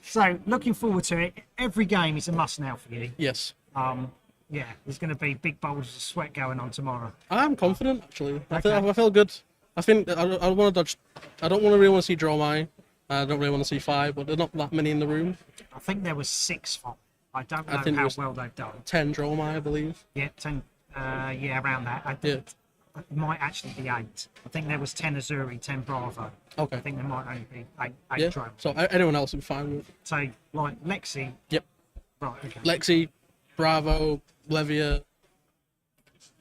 So, looking forward to it. Every game is a must now for you. Yes. Yeah, there's going to be big boulders of sweat going on tomorrow. I'm confident, actually. Okay. I feel good. I think I want to dodge. I don't really want to see Dromai. I don't really want to see 5, but there's not that many in the room. I think there was 6 from. I don't know I think how there's well they've done. 10 Dromai, I believe. Yeah, 10. Yeah, around that. It might actually be 8. I think there was 10 Azuri, 10 Bravo. Okay. I think there might only be 8 Yeah. drones. So anyone else would be fine with. So, like Lexi. Yep. Right. Okay. Lexi, Bravo, Levia.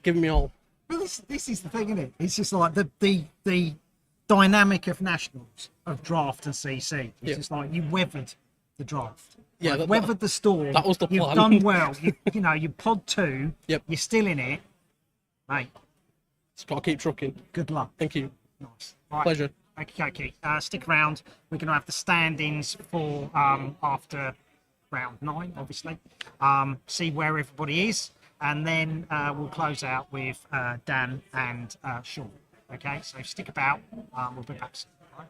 Give me all. Well, this is the thing, isn't it? It's just like the dynamic of nationals, of draft and CC. It's just like you weathered the draft. Yeah, Like, that- weathered the storm. that was the You've plan. done well. You know, you pod 2. Yep. You're still in it, mate. Just gotta keep trucking. Good luck. Thank you. Nice. Right. Pleasure. Okay. Stick around. We're going to have the standings for after round 9, obviously. See where everybody is, and then we'll close out with Dan and Sean. Okay, so stick about. We'll be back soon. All right?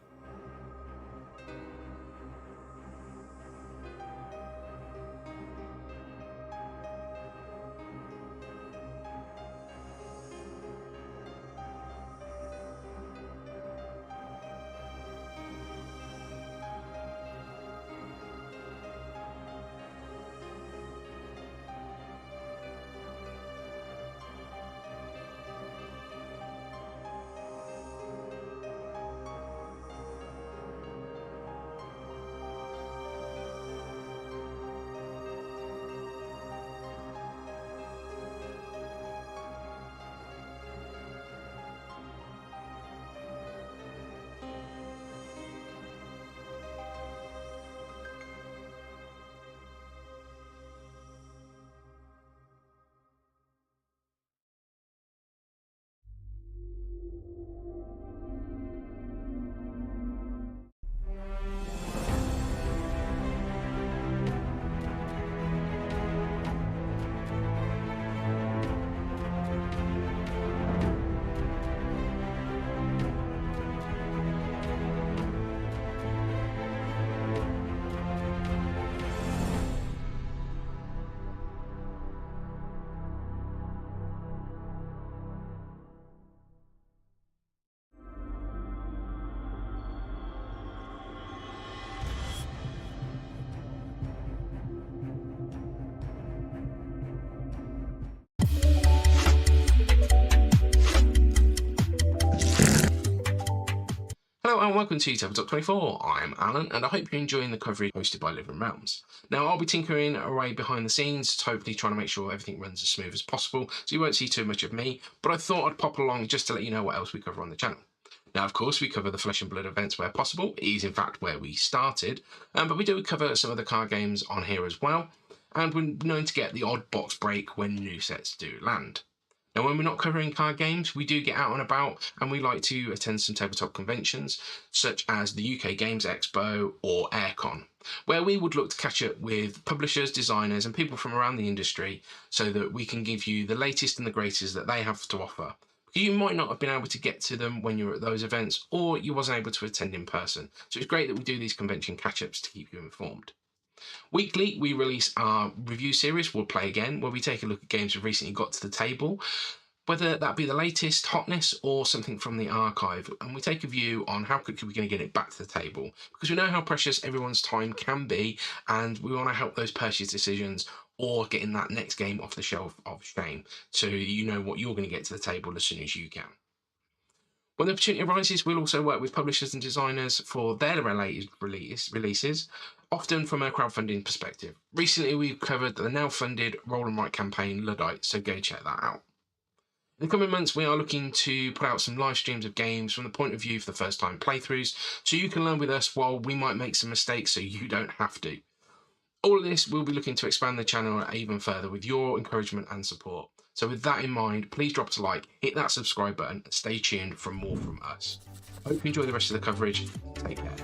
Hello and welcome to Tabletop 24. I'm Alan and I hope you're enjoying the coverage hosted by Living Realms. Now I'll be tinkering away behind the scenes, hopefully trying to make sure everything runs as smooth as possible, so you won't see too much of me, but I thought I'd pop along just to let you know what else we cover on the channel. Now of course we cover the Flesh and Blood events where possible, it is in fact where we started, but we do cover some other card games on here as well, and we're known to get the odd box break when new sets do land. Now, when we're not covering card games, we do get out and about and we like to attend some tabletop conventions, such as the UK Games Expo or Aircon, where we would look to catch up with publishers, designers and people from around the industry so that we can give you the latest and the greatest that they have to offer. You might not have been able to get to them when you were at those events, or you wasn't able to attend in person. So it's great that we do these convention catch-ups to keep you informed. Weekly, we release our review series, We'll Play Again, where we take a look at games we've recently got to the table. whether that be the latest hotness or something from the archive, and we take a view on how quickly we're going to get it back to the table, because we know how precious everyone's time can be, and we want to help those purchase decisions or getting that next game off the shelf of shame, so you know what you're going to get to the table as soon as you can. When the opportunity arises, we'll also work with publishers and designers for their related releases, often from a crowdfunding perspective. Recently, we've covered the now funded Roll and Write campaign, Luddite, so go check that out. In the coming months, we are looking to put out some live streams of games from the point of view for the first time playthroughs, so you can learn with us while we might make some mistakes so you don't have to. All of this, we'll be looking to expand the channel even further with your encouragement and support. So with that in mind, please drop us a like, hit that subscribe button, and stay tuned for more from us. Hope you enjoy the rest of the coverage. Take care.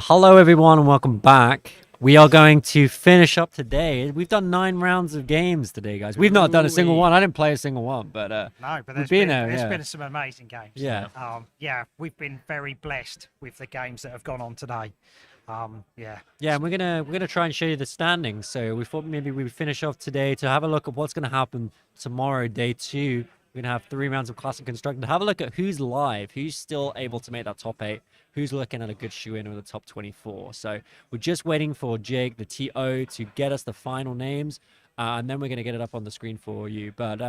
Hello everyone and welcome back. We are going to finish up today. We've done 9 rounds of games today, guys. We've not done a single one. I didn't play a single one, but no, but there's been some amazing games. Yeah. Yeah, we've been very blessed with the games that have gone on today. Yeah. Yeah, and we're gonna try and show you the standings. So we thought maybe we would finish off today to have a look at what's gonna happen tomorrow, day 2. We're going to have 3 rounds of Classic Constructed. Have a look at who's live, who's still able to make that top 8, who's looking at a good shoe-in with the top 24. So we're just waiting for Jake, the TO, to get us the final names, and then we're going to get it up on the screen for you. But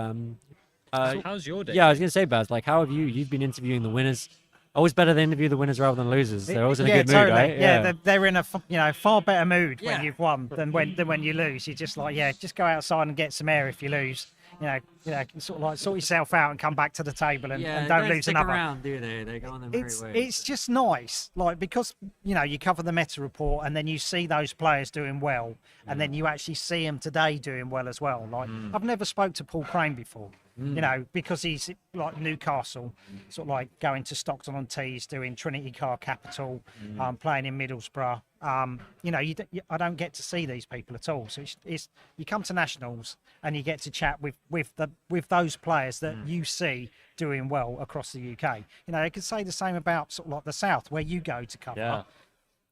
how's your day? Yeah, I was going to say, Baz, like, how have you? You've been interviewing the winners. Always better to interview the winners rather than losers. They're always in a good mood, right? Yeah, they're in a far better mood when you've won than when you lose. You're just like, just go outside and get some air if you lose. You know, sort of like sort yourself out and come back to the table and don't lose stick another. Around, do they? They go on their merry ways. It's just nice, like, because you cover the meta report and then you see those players doing well, and then you actually see them today doing well as well. Like I've never spoke to Paul Crane before. Because he's like Newcastle, sort of like going to Stockton-on-Tees, doing Trinity Car Capital, playing in Middlesbrough. I don't get to see these people at all. So it's you come to nationals and you get to chat with those players that you see doing well across the UK. They could say the same about sort of like the South, where you go to cover. Yeah.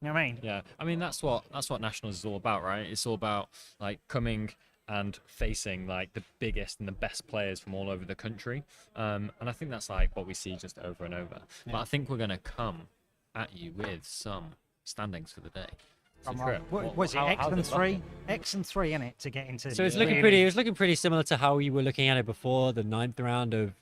You know what I mean? Yeah. I mean that's what nationals is all about, right? It's all about like coming and facing like the biggest and the best players from all over the country, and I think that's like what we see just over and over. But I think we're going to come at you with some standings for the day. What was it? X and 3? X and 3 in it to get into. So it's looking pretty. It was looking pretty similar to how you were looking at it before the 9th round of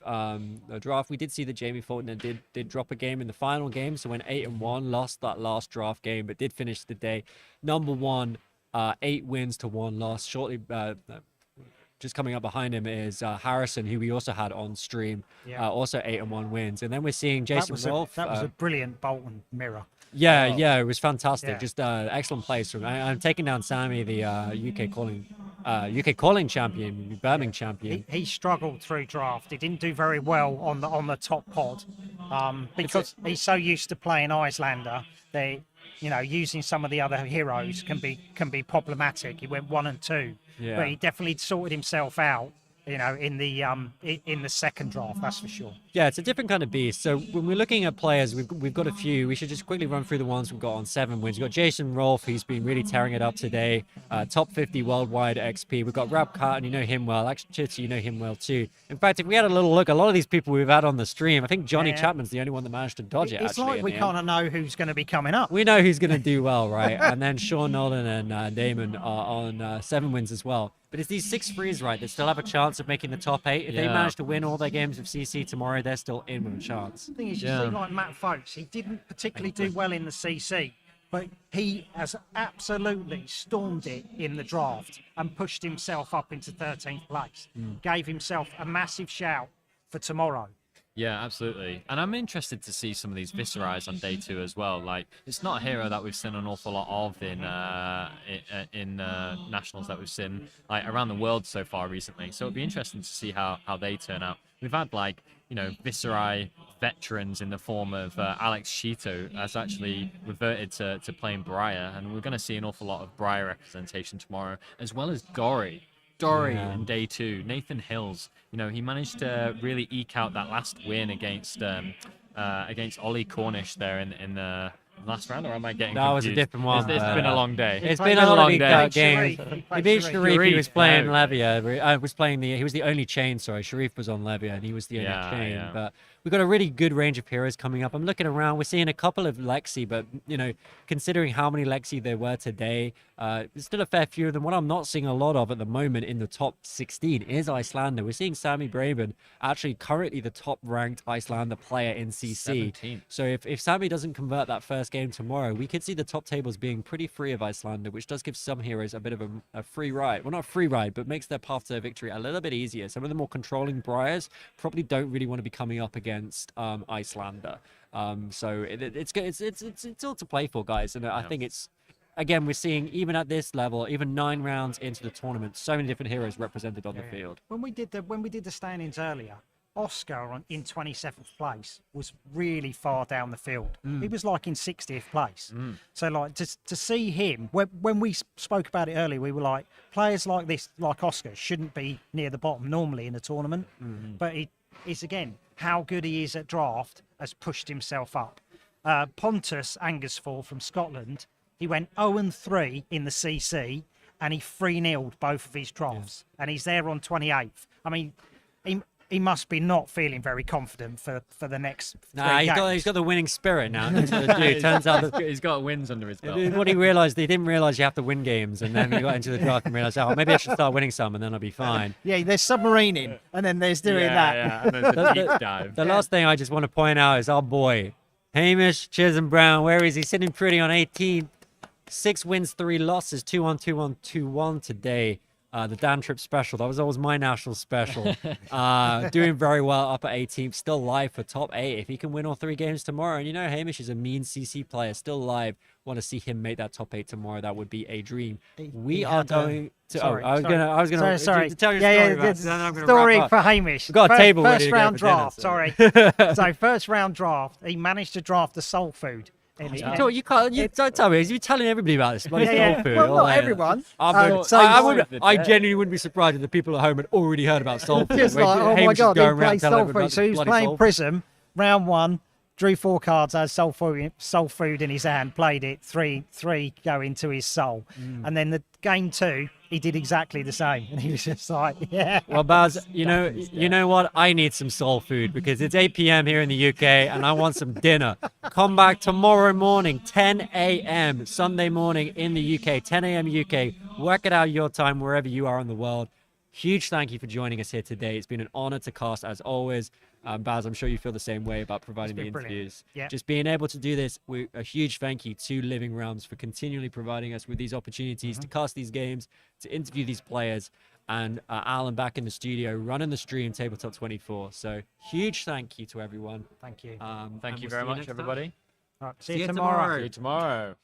the draft. We did see that Jamie Faulkner did drop a game in the final game, so went 8-1, lost that last draft game, but did finish the day number 1. 8 wins to 1 loss. Shortly, just coming up behind him is Harrison, who we also had on stream. Also 8-1 wins. And then we're seeing Jason Rolfe. That was a brilliant Bolton mirror. Yeah, it was fantastic. Just excellent place. I'm taking down Sammy, the UK calling champion, Birmingham champion. He struggled through draft. He didn't do very well on the top pod because he's so used to playing Icelander. Using some of the other heroes can be problematic. He went 1 and 2, but he definitely sorted himself out. In the second draft, that's for sure. Yeah, it's a different kind of beast. So when we're looking at players, we've got a few. We should just quickly run through the ones we've got on 7 wins. We've got Jason Rolfe, who's been really tearing it up today. Top 50 worldwide XP. We've got Rab Carton, you know him well. Actually, Chitty, you know him well too. In fact, if we had a little look, a lot of these people we've had on the stream, I think Johnny Chapman's the only one that managed to dodge it. It's like we kind of know who's going to be coming up. We know who's going to do well, right? And then Sean Nolan and Damon are on 7 wins as well. But it's these 6-3s, right, that still have a chance of making the top 8. If they manage to win all their games with CC tomorrow, they're still in with a chance. The thing is, you see, like Matt Folks, he didn't particularly do well in the CC, but he has absolutely stormed it in the draft and pushed himself up into 13th place. Gave himself a massive shout for tomorrow. Yeah, absolutely. And I'm interested to see some of these Viserais on day 2 as well. Like, it's not a hero that we've seen an awful lot of in nationals that we've seen like around the world so far recently. So it'd be interesting to see how they turn out. We've had like, you know, Viserai veterans in the form of Alex Shito has actually reverted to playing Briar, and we're going to see an awful lot of Briar representation tomorrow, as well as Dory in day 2. Nathan Hills, you know, he managed to really eke out that last win against Ollie Cornish there in the last round, or am I getting That was a confused? different one. It's been a long day. It's been a long day. Games. He beat Sharif. He was playing Oh. Levia. He was the only chain. Sorry, Sharif was on Levia, and he was the only chain. Yeah. But we've got a really good range of heroes coming up. I'm looking around. We're seeing a couple of Lexi, but you know, considering how many Lexi there were today, there's still a fair few of them. What I'm not seeing a lot of at the moment in the top 16 is Icelander. We're seeing Sammy Braben actually currently the top-ranked Icelander player in CC. 17th. So if Sammy doesn't convert that first game tomorrow, we could see the top tables being pretty free of Icelander, which does give some heroes a bit of a free ride. Well, not a free ride, but makes their path to victory a little bit easier. Some of the more controlling Briars probably don't really want to be coming up against Icelander. So it's all to play for, guys. And I think it's, again, we're seeing even at this level, even 9 rounds into the tournament, so many different heroes represented on the field. When we did the standings earlier, Oscar in 27th place was really far down the field. He was like in 60th place. So like to see him, when we spoke about it earlier, we were like, players like this, like Oscar, shouldn't be near the bottom normally in a tournament. But it's again, how good he is at draft has pushed himself up. Pontus Angersfall from Scotland, he went 0-3 in the CC and he 3-0'd both of his drafts, and he's there on 28th. I mean, he must be not feeling very confident for the next 3 games. He's got the winning spirit now. That's what it do. Turns out he's got wins under his belt. What he didn't realize you have to win games, and then he got into the draft and realized, oh, maybe I should start winning some, and then I'll be fine. Yeah, there's submarining, and then there's doing that. Yeah, and there's a deep dive. The last thing I just want to point out is our boy, Hamish Chisholm Brown. Where is he? Sitting pretty on 18. 6 wins, 3 losses, 2-1, 2-1, 2-1 today. The Dan Trip special. That was always my national special. Doing very well up at 18th. Still live for top 8. If he can win all 3 games tomorrow, and you know Hamish is a mean CC player, still live. Want to see him make that top 8 tomorrow. That would be a dream. We are going to. Sorry, I was gonna sorry. tell your Yeah, story. yeah, then I'm gonna story wrap up. for Hamish. We've got a table ready first to go round for dinner, draft. so. Sorry. So first round draft, he managed to draft the soul food. You can't. You don't tell me. You're telling everybody about this. Bloody soul food. Well, not everyone. I genuinely wouldn't be surprised if the people at home had already heard about soul food. Just like, oh my Hamish is god, he going around played telling soul everybody food. So he was bloody playing soul food. Prism, round 1, drew 4 cards, had soul food in his hand, played it, three go into his soul, and then the game 2, he did exactly the same, and he was just like, yeah. Well, Baz, you know what? I need some soul food because it's 8 p.m. here in the UK, and I want some dinner. Come back tomorrow morning, 10 a.m. Sunday morning in the UK, 10 a.m. UK. Work it out your time wherever you are in the world. Huge thank you for joining us here today. It's been an honor to cast as always. Baz, I'm sure you feel the same way about providing the interviews. Yeah. Just being able to do this, a huge thank you to Living Realms for continually providing us with these opportunities to cast these games, to interview these players, and Alan back in the studio running the stream, Tabletop 24. So huge thank you to everyone. Thank you. Thank you very much, everybody. Right, see you tomorrow. See you tomorrow.